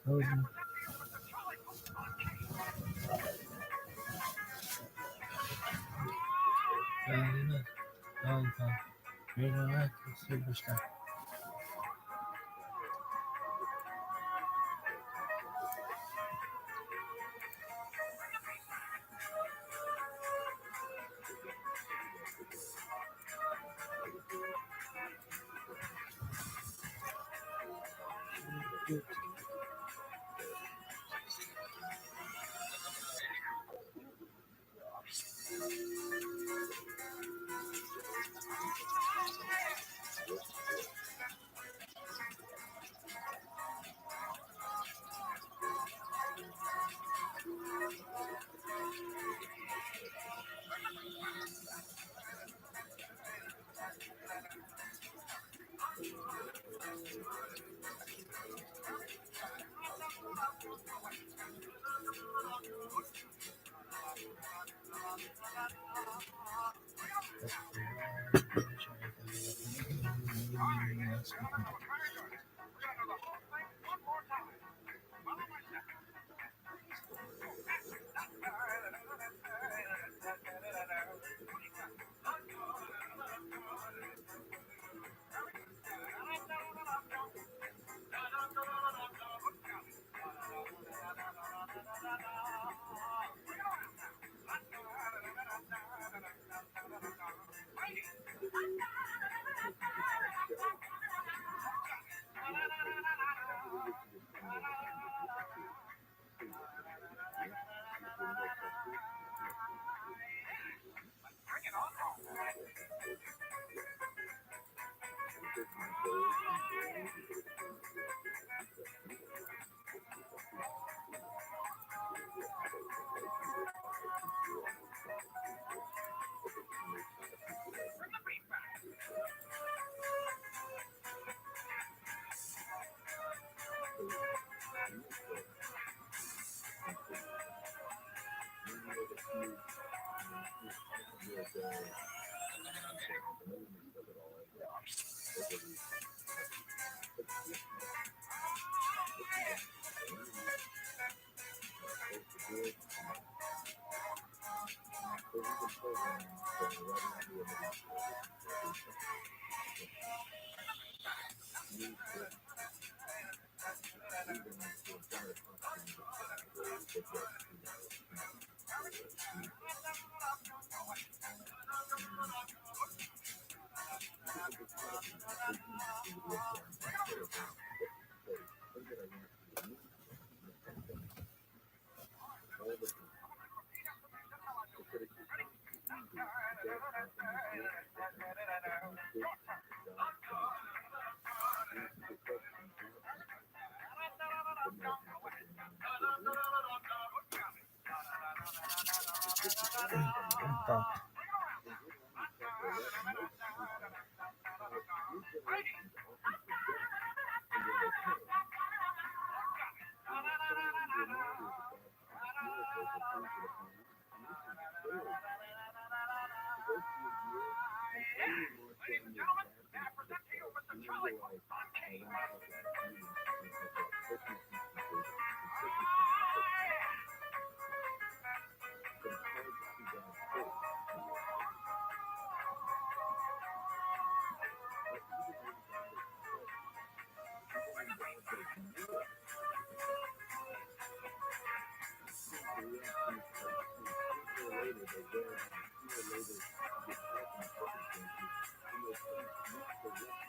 Hold on. ROTHSCHILD, superstar.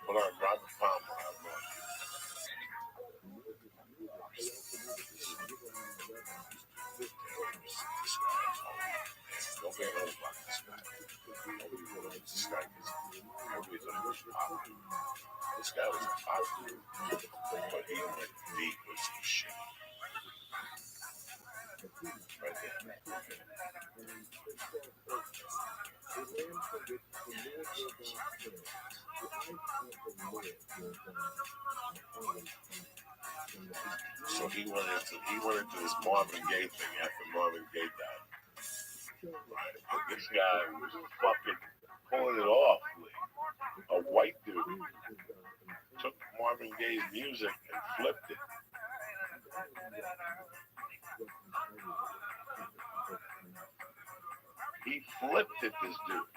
Hold on, drop the palm. Don't get old about this guy. Nobody realizes this guy is nobody thought he was popular. This guy was popular, but he went deep with some shit. Right there. So he went into this Marvin Gaye thing after Marvin Gaye died. Right. And this guy was fucking pulling it off. A white dude took Marvin Gaye's music and flipped it. He flipped it, this dude.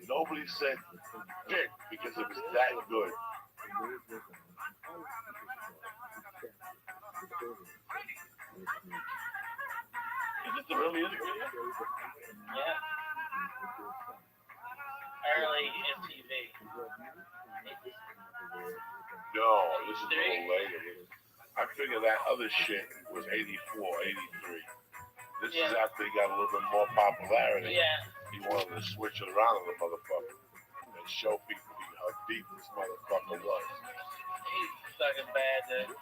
Nobody said dick because it was that good. Is this the real music video? Yeah. Early MTV. No, this is a little later. I figure that other shit was 84, 83. This is after he got a little bit more popularity. Yeah. He wanted to switch it around on the motherfucker and show people how deep this motherfucker was. He's fucking bad, dude.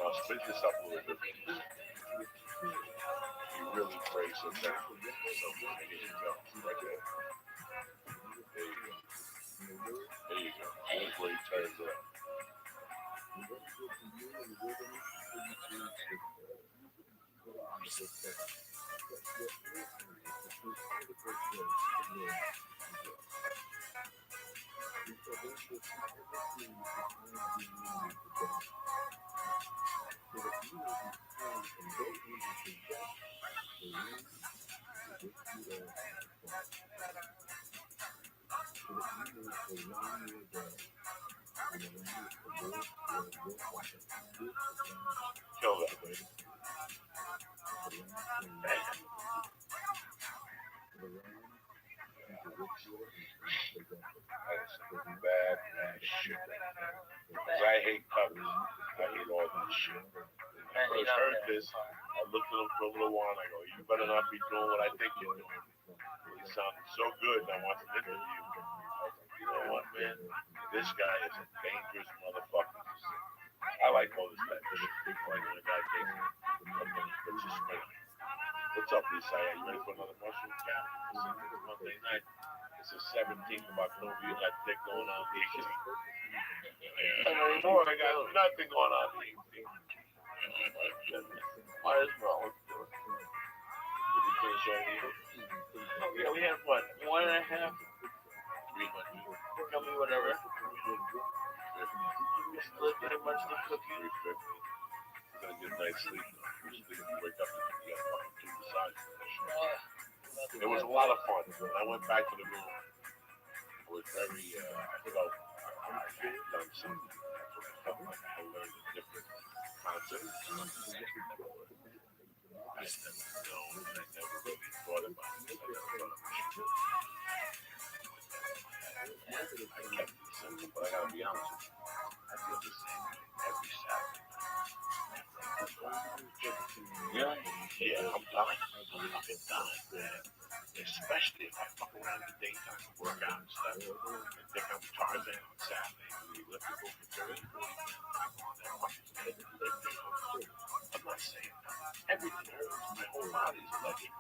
Now spit this up a little bit. He really prays so thankful. So here you go. Right there. There you go. There you go. Here's where he turns up. Kill that lady. That's bad shit. Because I hate covers. I hate all that shit. When I first heard this, I looked at him for a little while and I go, you better not be doing what I think you're doing. He sounded so good and I wanted to interview him. I was like, you know what, man? This guy is a dangerous motherfucker. I like all this type of shit. Like when a guy takes it, puts a spin on it. What's up, Lisa? Are you ready for another mushroom camp? It's Monday night. It's the 17th of October. You got thick going on the 18th. Anymore, I got nothing going on the 18th. Might as well. Let's do it. Did we finish already? Oh, yeah, we had what? 1.5? 300. Tell me whatever. We split pretty much the cookie. 350. We're going to get a nice sleep. We're sleeping. We wake up and we got fucking two besides. It was a lot of fun. When I went back to the room, it was very, I felt I had done something. I felt like I had learned a different concept. I never known, I never really thought about it. I kept it simple, but I gotta be honest with you. I feel the same every Saturday. Yeah, I'm dying. I'm fucking dying, man. Especially if I fuck around in the daytime and work out and stuff. And think I'm Tarzan on Saturday. We lift the book for 30, 40 minutes. I'm not saying everything hurts. My whole body is electric.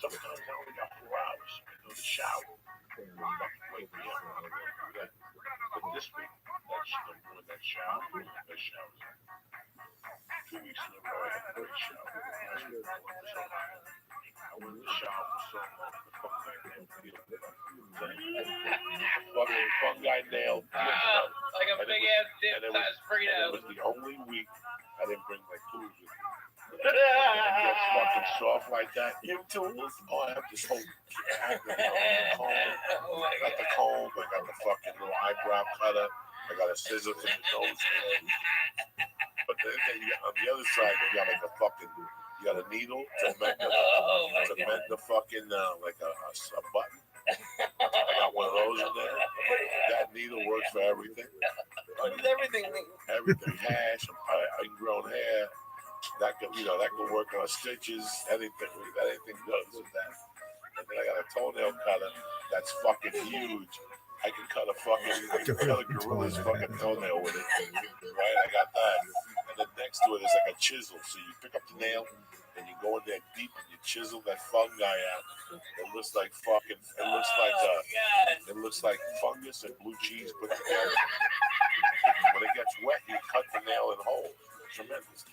Sometimes I only got 4 hours. I go to the shower. Fucking wake me up. I don't want to do that. But this week, I'm doing that shower. That shower. 2 weeks in a row. great show. Last week I went to the show for some fucking fungi nail. Like a big ass dip size Frito. It was the only week I didn't bring my tools with me. It gets fucking soft like that. Your tools? Oh, I have this whole comb. I got the comb. I got the fucking little eyebrow cutter. I got a scissor for the nose hair. But then on the other side, you got like a fucking, you got a needle to mend the fucking, like a button. I got one of those in there. That needle works for everything. What does everything mean? Everything. Hash, ingrown hair. That could, that could work on stitches. Anything goes with that. And then I got a toenail cutter that's fucking huge. I can cut a gorilla's fucking toenail with it. Right? I got that. And then next to it is like a chisel. So you pick up the nail and you go in there deep and you chisel that fungi out. It looks like fucking. It looks like fungus and blue cheese put together. When it gets wet, you cut the nail in whole. Tremendous.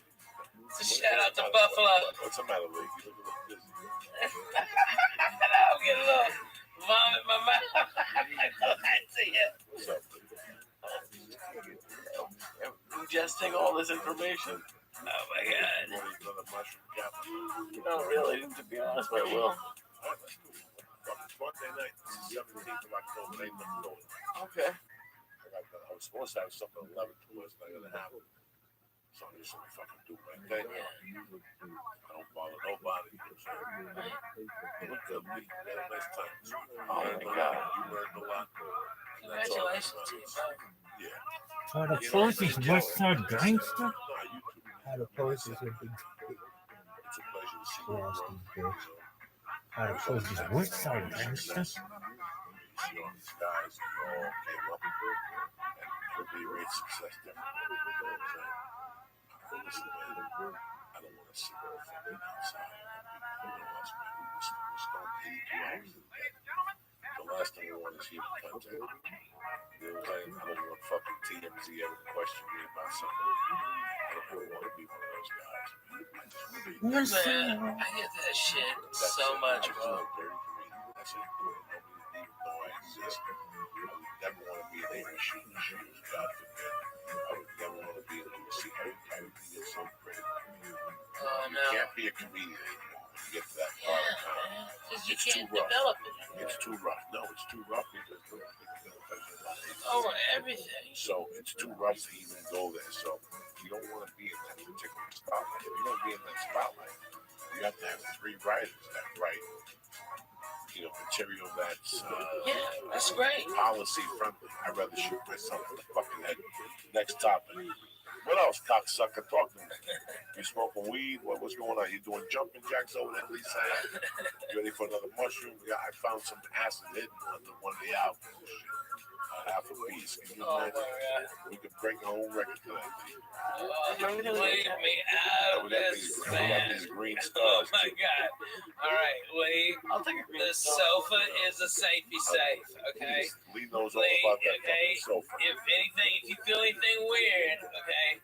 It's a shout out to Buffalo. What's the matter, Lee? You look a little dizzy. I'm getting a little vomit in my mouth. I see it. What's up, Lee? Ingesting all this information. Oh my god. Another mushroom capsule? Not really, to be honest, but I will. Monday night, 17th of October, ain't nothing going. Okay. I was supposed to have something 11 to us, not gonna happen. So I'm just gonna fucking do my thing. I don't bother nobody. Look good, Lee. You had a nice time. Oh my god. You learned a lot. Congratulations to you, bro. Yeah. How to pose this West Side gangster? How to pose this big It's a pleasure to see nasty bitch. How to pose this West Side gangster? See all these guys who all came up and it'll be a great success there. Listen, man, I don't want to see all from the outside. The last thing I want is human contact. I don't want fucking TMZ ever to question me about something. I don't want to be one of those guys, man. Man, I get that shit so much, bro. That's it. Nobody even know I exist. I would never want to be an Amy shooting shoes, God forbid. I would never want to be able to see everything gets so pretty. Oh, no. You can't be a comedian anymore when you get to that part of time. Because you It's can't too rough. develop it. It's too rough. No, it's too rough because Over everything. so it's too rough to even go there. So you don't want to be in that particular spotlight. If you're going to be in that spotlight, you have to have 3 writers that write, material that's that's great. Policy friendly. I'd rather shoot myself in the fucking head. Next topic. What else, cocksucker? Talk to me. You smoking weed? What's going on? You doing jumping jacks over there, Lisa? You ready for another mushroom? Yeah, I found some acid hidden under one of the albums. Half a piece. Can you imagine? We could break our own record to that thing. Leave me out of this, man. Oh my god. All right, Lee. I'll take a green. The sofa is a safety safe, okay? Lee knows all about that okay? sofa. If you feel anything weird, okay?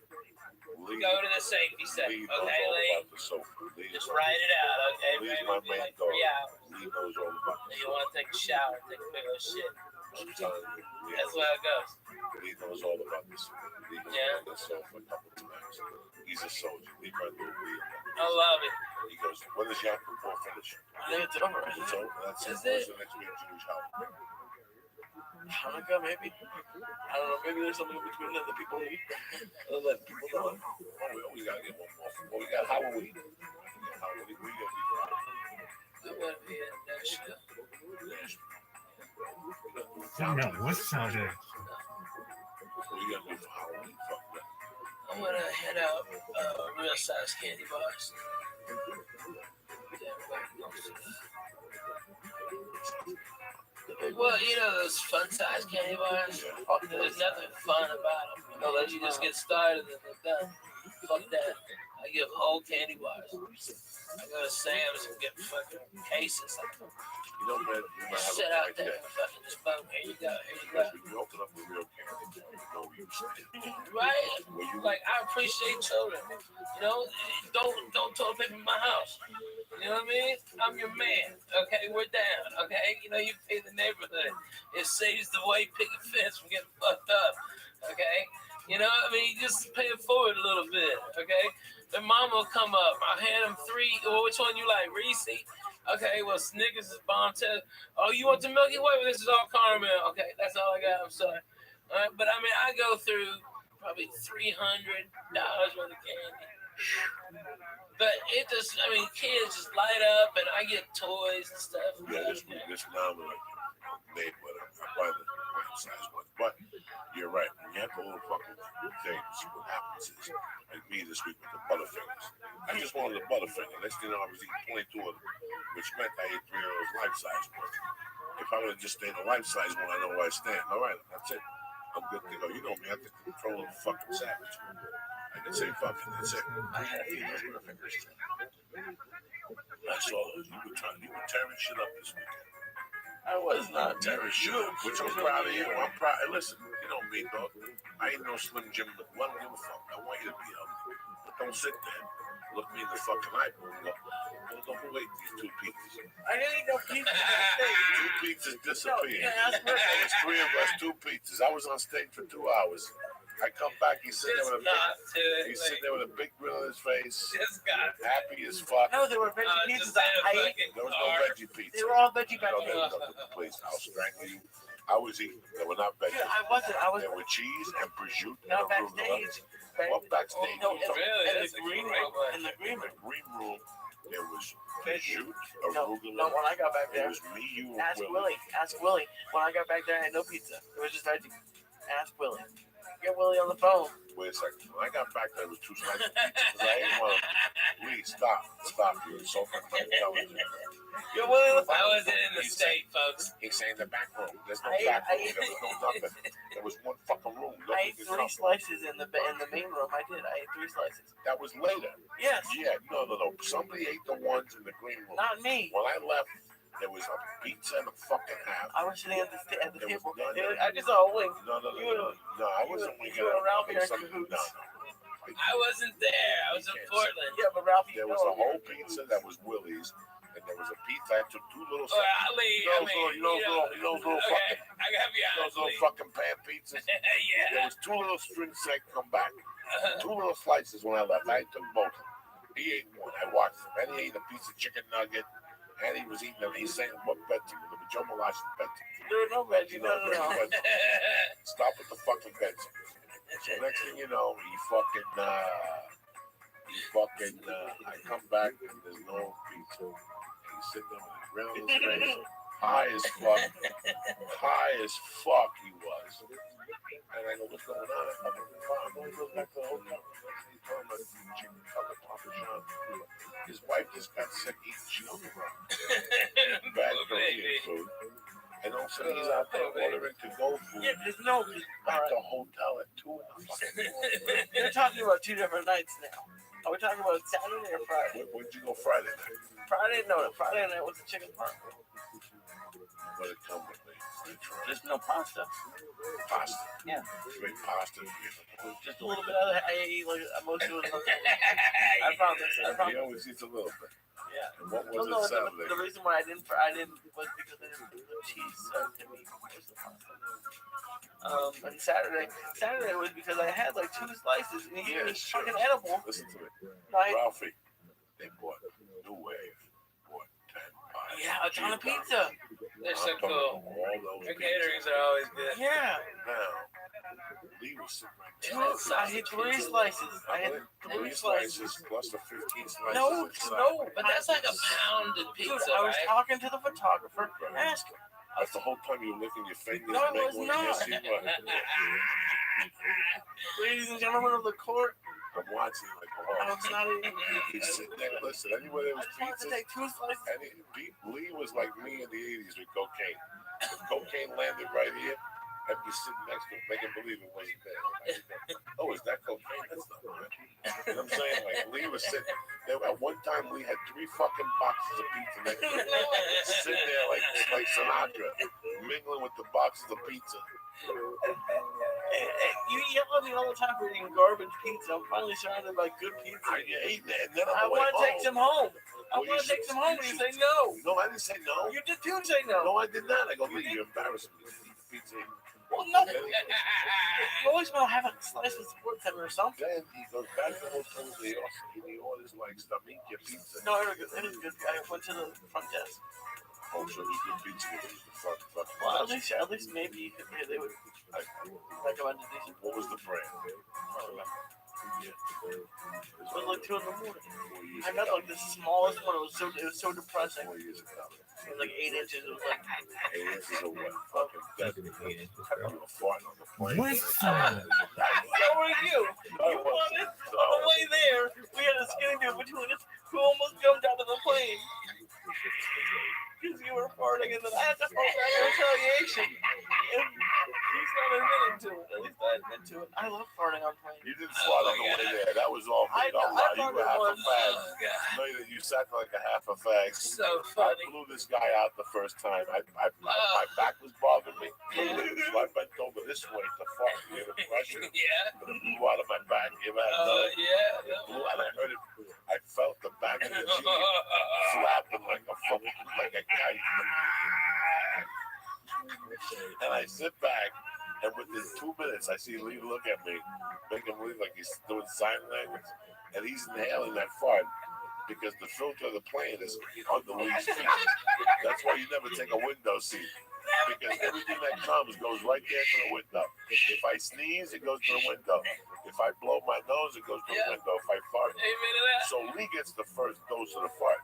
Go to the safety safe, Lee knows okay, all Lee? about the sofa. Just write it out, okay? Lee's Maybe my it'll be main like dog. 3 hours. Lee knows all about the You want to take a shower, take a big old shit. I'm telling you. That's how it goes. Lee knows all about this. Lee knows about the sofa a couple of times. He's a soldier. Lee my little Lee. I love it. He goes, when is Yom Kippur finish? I think it's over. It's over. That's it. Is What's it? the next week Jewish holiday? Hanukkah, maybe? I don't know. Maybe there's something between that that people need. Let people know. Oh, we gotta get one more. Well, we got Halloween. We gotta be I'm gonna be in Nashville. No, what's out there? We gotta do for Halloween. Fuck that. I'm gonna head out real size candy bars. Well, those fun size candy bars. There's nothing fun about them. You just get started and they're done. Fuck that. I get whole candy bars. I go to Sam's and get fucking cases. You know, man, you might have Sit a out point there there. and fucking just boom. Here you go. Here you go. Because when you open up the real candy, you know where you stand. Right? Where you Like I appreciate children. You know, don't toilet paper in my house. You know what I mean? I'm your man. Okay, we're down. Okay, you know you pay the neighborhood. It saves the white picket fence from getting fucked up. Okay, you know what I mean? Just pay it forward a little bit. Okay, the mom will come up. I hand them 3. Well, which one you like, Reese? Okay, well Snickers is bomb too. Oh, you want the Milky Way? Well, this is all caramel. Okay, that's all I got. I'm sorry. But I mean, I go through probably $300 worth of candy. But it just, I mean, kids just light up and I get toys and stuff. Yeah, this nominal made with a rather size one. But you're right. When you have the little fucking things, what happens is, like me this week with the Butterfingers. I just wanted a Butterfinger. Next thing you know, I was eating 22 of them, which meant I ate 3 of those life-size ones. If I would have just stayed a life-size one, I know where I stand. All right, that's it. I'm good to go. You know me, I have to control the fucking savage. I can say fucking, that's it. I had a few of those Butterfingers too. I saw those. You were tearing shit up this weekend. I was not tearing shit up, which I'm proud of you. I'm proud. Listen, you know me, dog. I ain't no Slim Jim, but I don't give a fuck. I want you to be healthy. But don't sit there, look me in the fucking eyeball and go, don't who ate these 2 pizzas? I didn't eat no pizza. 2 pizzas disappeared. There's 3 of us, 2 pizzas. I was on stage for 2 hours. I come back, he's sitting there with a big grin on his face, happy as fuck. No, there were veggie pizzas. There was no veggie pizza. They were all veggie back there. Please, I'll strangle you. I was eating. They were not veggie. I wasn't. There were cheese and prosciutto. Not backstage. What backstage? No, in the green room. In the green room. There was prosciutto, arugula. No, when I got back there. It was me, you, and Willie. Ask Willie. When I got back there, I had no pizza. It was just veggie. Ask Willie. Get Willie on the phone. Wait a second. When I got back there, it was 2 slices of pizza. I ate one. Please, stop. You're insulting my intelligence. Get Willie on the phone. I wasn't in the state, folks. He's saying the back room. There's no back room. There was no nothing. There was one fucking room. I ate 3 slices in the main room. I did. I ate 3 slices. That was later. Yes. Yeah, no. Somebody ate the ones in the green room. Not me. When I left, there was a pizza and a fucking half. I was sitting at the table. I just saw a wing. No, I wasn't winging. You and Ralphie are cahoots. No. I wasn't there. I was in Portland. Yeah, but Ralphie. There was a whole pizza that was Willie's, and there was a pizza. I took 2 little. You know, fucking. I gotta be honest. Those little fucking pan pizzas. Yeah. There was 2 little strings that come back. 2 little slices when I left. I took both. He ate 1. I watched him. And he ate a piece of chicken nugget. And he was eating them. He's saying, what veggie? The Joe Malash veggie. There was no veggie. No. Stop with the fucking veggie. So next thing you know, I come back and there's no pizza. He's sitting there with a grin on his face. High as fuck he was. And I go, what's going on? I'm going to go back to the hotel. He's talking about chicken cutlet, Papa John. His wife just got sick eating shit on the ground. Bad for eating food. And also he's out there ordering to-go food. Yeah, there's no at the hotel at 2 in the fucking morning. You're talking about 2 different nights now. Are we talking about Saturday or Friday? Where'd you go Friday night? Friday night was the chicken parm. But it come with me. There's no pasta. Pasta? Yeah. Straight pasta. Just a little bit of it. I ate like most of it. I found this. He always eats a little bit. Yeah. And what was it Saturday? The reason why I didn't was because I didn't put the cheese to me most of the pasta. And Saturday was because I had like 2 slices and he was fucking edible. Listen to me. Right? Ralphie, they bought New Wave. Bought 10 pies. Yeah, a ton of pizza. They're so cool. Their caterings are always good. Yeah. Now, Lee was sitting right there. I had 3 slices. I had 3 slices plus the 15 slices. No, but that's like a pounded pizza. Dude, I was talking to the photographer. Ask him. That's the whole time you were licking your fingers. No, it was not. Ladies and gentlemen of the court, I'm watching like, oh, it's not even. He's sitting there. Listen, anywhere there was pizza. Take 2 slices. Lee was like me in the 80s with cocaine. If cocaine landed right here, I'd be sitting next to him, making believe it wasn't there. Oh, is that cocaine? That's not mine. You know what I'm saying? Like, Lee was sitting there. At one time, Lee had 3 fucking boxes of pizza next to him. Sitting there like Sinatra, mingling with the boxes of pizza. You yell at me all the time for eating garbage pizza. I'm finally surrounded by good pizza. I ate that, and then I want to take some home. I want to take some home, and you say no. No, I didn't say no. You did too say no. No, I did not. I go, Lee, you're embarrassing me. Pizza. Well, no. You always want to have a slice of sports center or something. Then he goes back to the hotel. He orders like Stamika pizza. No, it was a good guy. I went to the front desk. Oh, so there's good pizza in the front. Well, at least maybe they would recommend a decent. What was the brand? It was like 2 in the morning. I got like the smallest one. It was so depressing. It was like 8 inches. It was like 8 inches of what? Fucking definitely. I'm a fart on the plane. What? So were you. You wanted on the way there. We had a skinny dude between us who almost jumped out of the plane because you were farting, and then I had to fall back in retaliation. And he's not admitting to it. At least I admit to it. I love farting on planes. You didn't fart on the way there. That was all me. Don't lie. You were half a fag. No, you sat like a half a fag. So funny. I blew this guy out the first time. My back was bothering me. So I bent over this way to fart. You know, pressure. Yeah. But it blew out of my back. You ever had that? Yeah. It blew out. I heard it. I felt the back of the jeep flapping like a kite. And I sit back, and within 2 minutes, I see Lee look at me, make him believe like he's doing sign language, and he's inhaling that fart because the filter of the plane is under Lee's feet. That's why you never take a window seat, because everything that comes goes right there to the window. If I sneeze, it goes to the window. If I blow my nose, it goes to the window. If I fart. So Lee gets the first dose of the fart.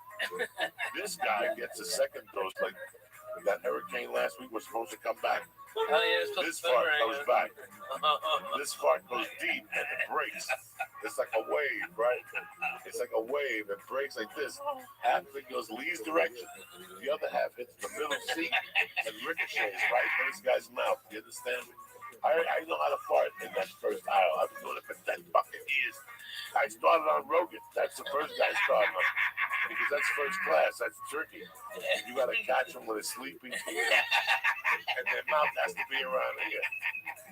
This guy gets the second dose, like that hurricane last week was supposed to come back. This fart goes back. This fart goes deep and it breaks. It's like a wave, right? It's like a wave. It breaks like this. Half of it goes Lee's direction. The other half hits the middle seat and ricochets right in this guy's mouth. You understand me? I know how to fart in that first aisle. I've been doing it for 10 fucking years. I started on Rogan. That's the first guy I started on. Because that's first class. That's tricky. You got to catch them when they're sleeping. And their mouth has to be around here.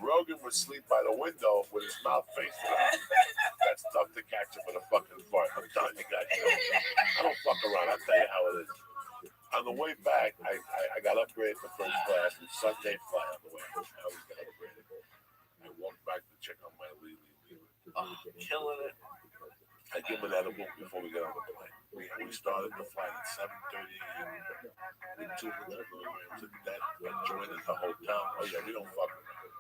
Rogan would sleep by the window with his mouth facing up. That's tough to catch him with a fucking fart. I'm telling you guys. I don't fuck around. I'll tell you how it is. On the way back, I got upgraded to first class with Sunday flight on the way. I always got upgraded. I walked back to check on my Lee. Oh, killing it. I give him an edible before we got on the plane. We started the flight at 7:30 a.m. with 200 milligrams of that. I joined at the hotel. Oh yeah, we don't fuck with them.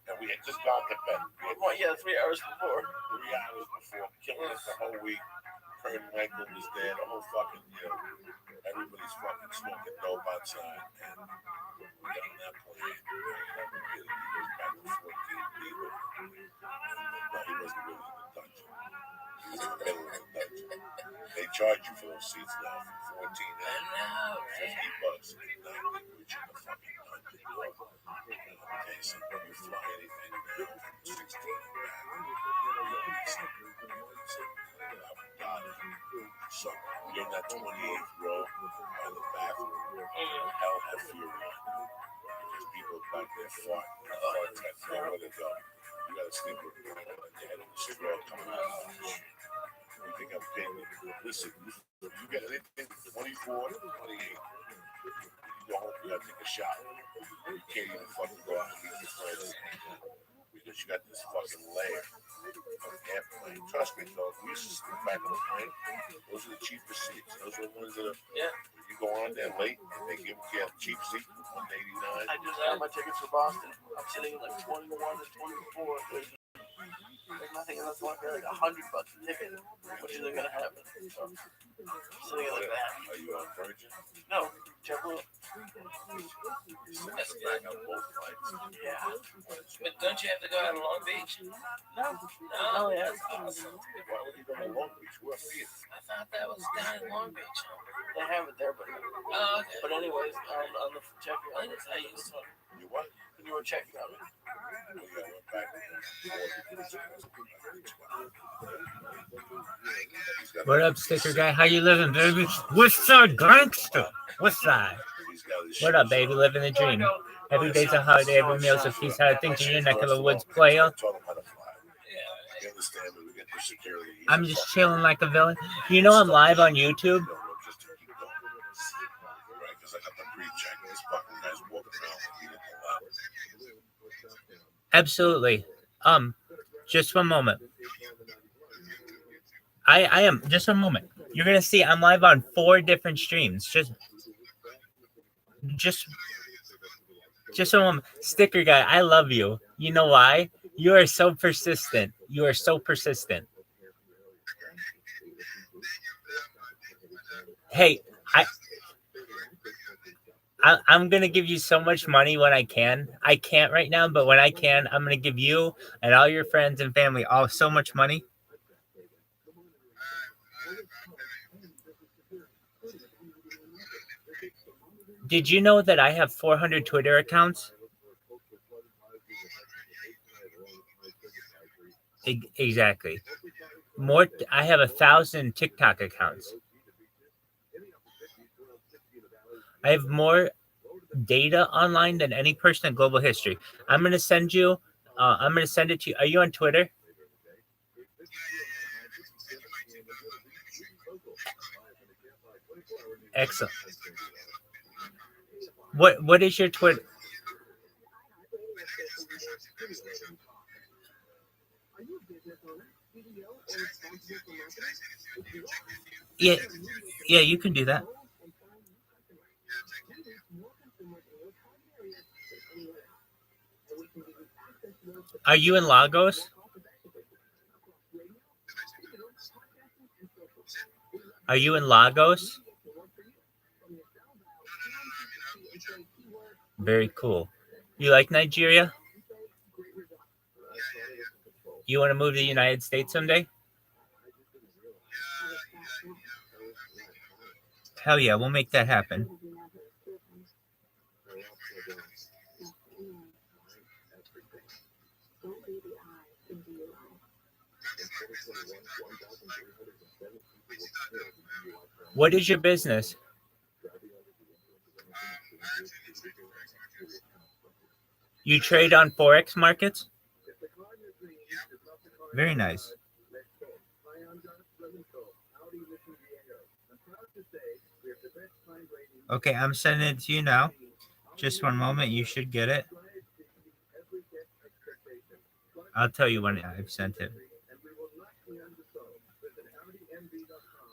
And we had just gone to bed. 3 hours before. 3 hours before. Killing us the whole week. Kurt Michael was there. The whole fucking, everybody's fucking smoking dope outside. And we got on that plane. He goes back to 14 people. No, he wasn't really in the dungeon. He was in the middle of the dungeon. They charge you for those seats now for 14 and $50 a night. They put you in the fucking dungeon. Okay, so when you fly anything now, 16 So you're in that 28th row by the bathroom. Hell have fear on. Because people back there fart. Farts got nowhere to go. You gotta sleep with your head on the straw coming out of the shit. You think I'm kidding? Listen, you get anything 24, 28. You go home, you gotta take a shower. You can't even fucking go out and meet your friends. Because you got this fucking layer of airplane. Trust me, though, we used to sleep back on the plane. Those are the cheapest seats. Those are the ones that are, you go on there late, and they give you a cheap seat for $189. I just got my tickets for Boston. I'm sitting in like 21 and 24. There's nothing else like $100 a ticket, which isn't gonna happen. So, sitting like that. Are you on Virgin? No, JetBlue. That's good. On both flights. Yeah. But don't you have to go out to Long Beach? No, yeah. Awesome. Why would you go to Long Beach? We're here. I thought that was down in Long Beach. They have it there, but okay. But anyways, on the check, I used to. You what? You were checking on me. What up, sticker guy? How you living, baby? What's side gangster? What's side? What up, baby? Living the dream. Every day's a holiday, every meal's a feast. How things in your neck of the woods, player? I'm just chilling like a villain. You know I'm live on YouTube. Absolutely. Just one moment. I am just one moment. You're gonna see I'm live on 4 different streams. Just a moment. Sticker guy, I love you. You know why? You are so persistent. You are so persistent. Hey, I'm gonna give you so much money when I can. I can't right now, but when I can, I'm gonna give you and all your friends and family all so much money. Did you know that I have 400 Twitter accounts? Exactly. More. I have 1,000 TikTok accounts. I have more data online than any person in global history. I'm gonna send you. I'm gonna send it to you. Are you on Twitter? Excellent. What is your Twitter? Yeah, you can do that. Are you in Lagos? Are you in Lagos? Very cool. You like Nigeria? You want to move to the United States someday? Hell yeah, we'll make that happen. What is your business? You trade on Forex markets? Very nice. Okay, I'm sending it to you now. Just one moment, you should get it. I'll tell you when I've sent it.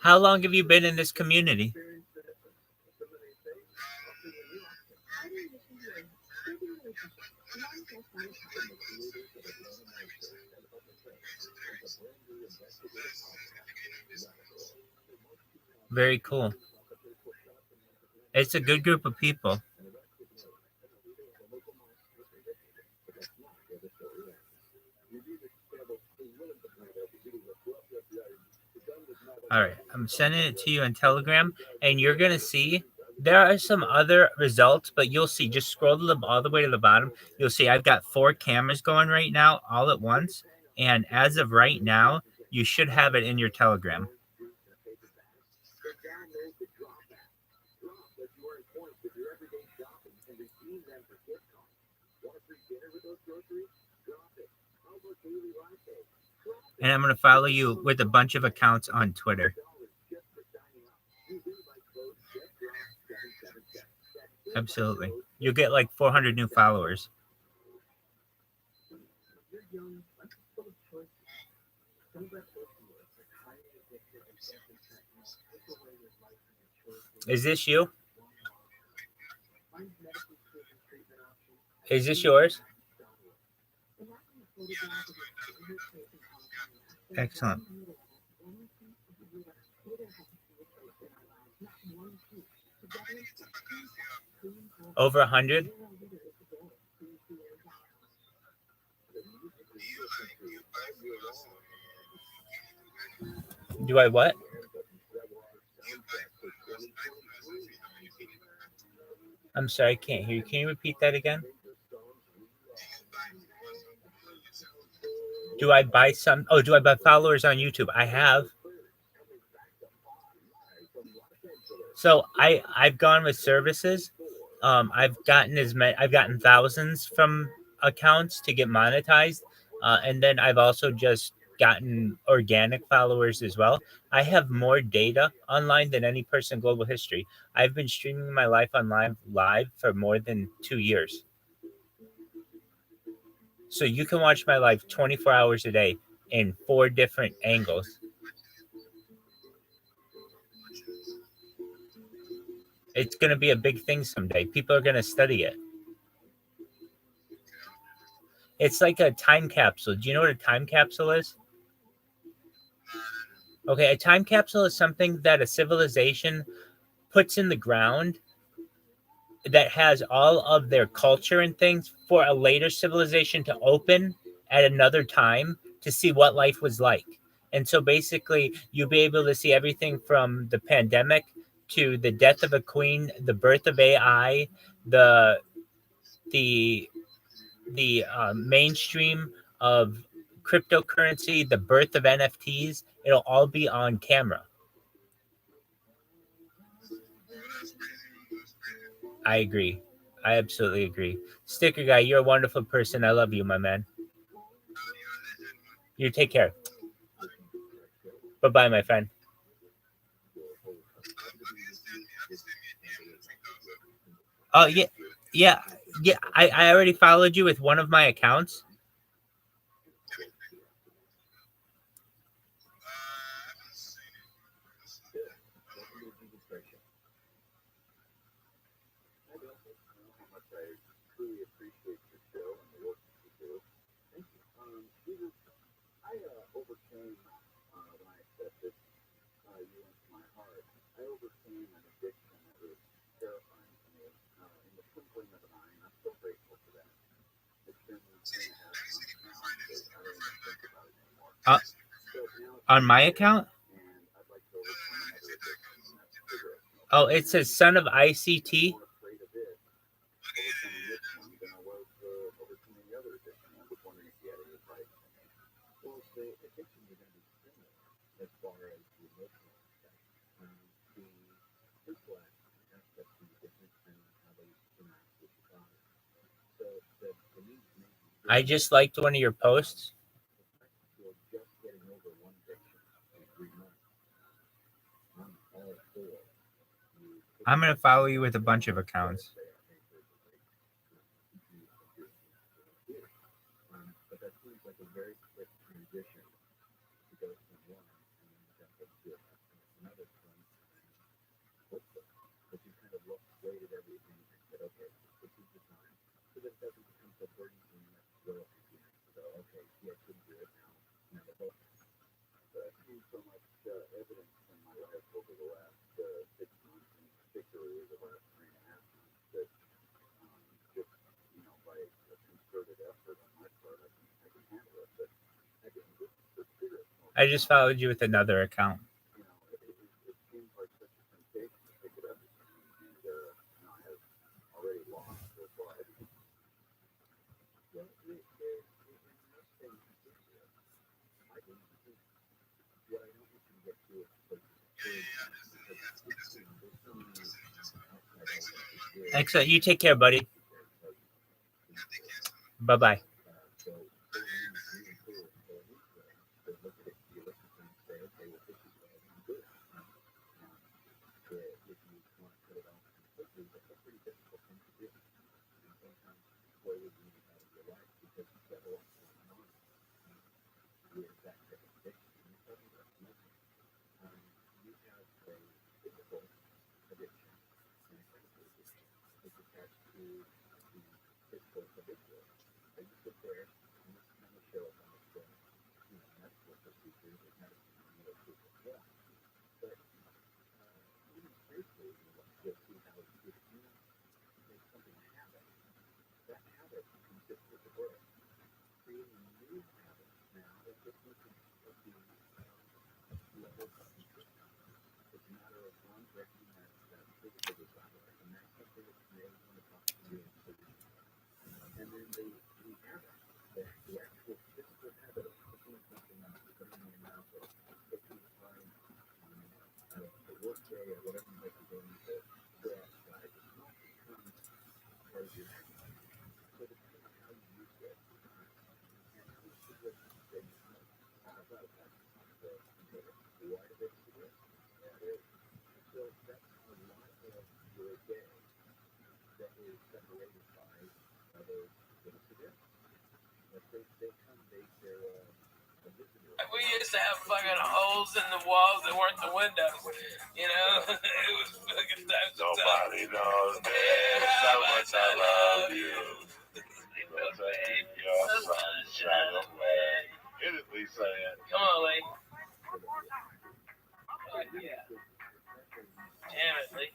How long have you been in this community? Very cool. It's a good group of people. All right, I'm sending it to you on Telegram, and you're going to see there are some other results, but you'll see, just scroll all the way to the bottom. You'll see I've got 4 cameras going right now all at once, and as of right now, you should have it in your Telegram. And I'm going to follow you with a bunch of accounts on Twitter. Absolutely. You'll get like 400 new followers. Is this you? Is this yours? Excellent. Over 100? Do I what? I'm sorry, I can't hear you. Can you repeat that again? Do I buy some? Oh, do I buy followers on YouTube? I have. So I've gone with services. I've gotten thousands from accounts to get monetized, and then I've also just gotten organic followers as well. I have more data online than any person in global history. I've been streaming my life online live for more than 2 years. So you can watch my life 24 hours a day in 4 different angles. It's going to be a big thing someday. People are going to study it. It's like a time capsule. Do you know what a time capsule is? Okay, a time capsule is something that a civilization puts in the ground that has all of their culture and things for a later civilization to open at another time to see what life was like. And so basically, you'll be able to see everything from the pandemic to the death of a queen, the birth of AI, the mainstream of cryptocurrency, the birth of NFTs. It'll all be on camera. I agree. I absolutely agree. Sticker guy, you're a wonderful person. I love you, my man. You take care. Bye-bye, my friend. Oh, yeah. Yeah. Yeah. I already followed you with one of my accounts. On my account? Oh, it says son of ICT. I just liked one of your posts. I'm going to follow you with a bunch of accounts. I just followed you with another account. Excellent. You take care, buddy. Bye-bye. We used to have fucking holes in the walls that weren't the windows. You know, it was fucking times. Nobody knows me how much I love you. Don't take your sunshine away. Hit it, Lisa. Come on, Lee. Oh, yeah. Damn it, Lee.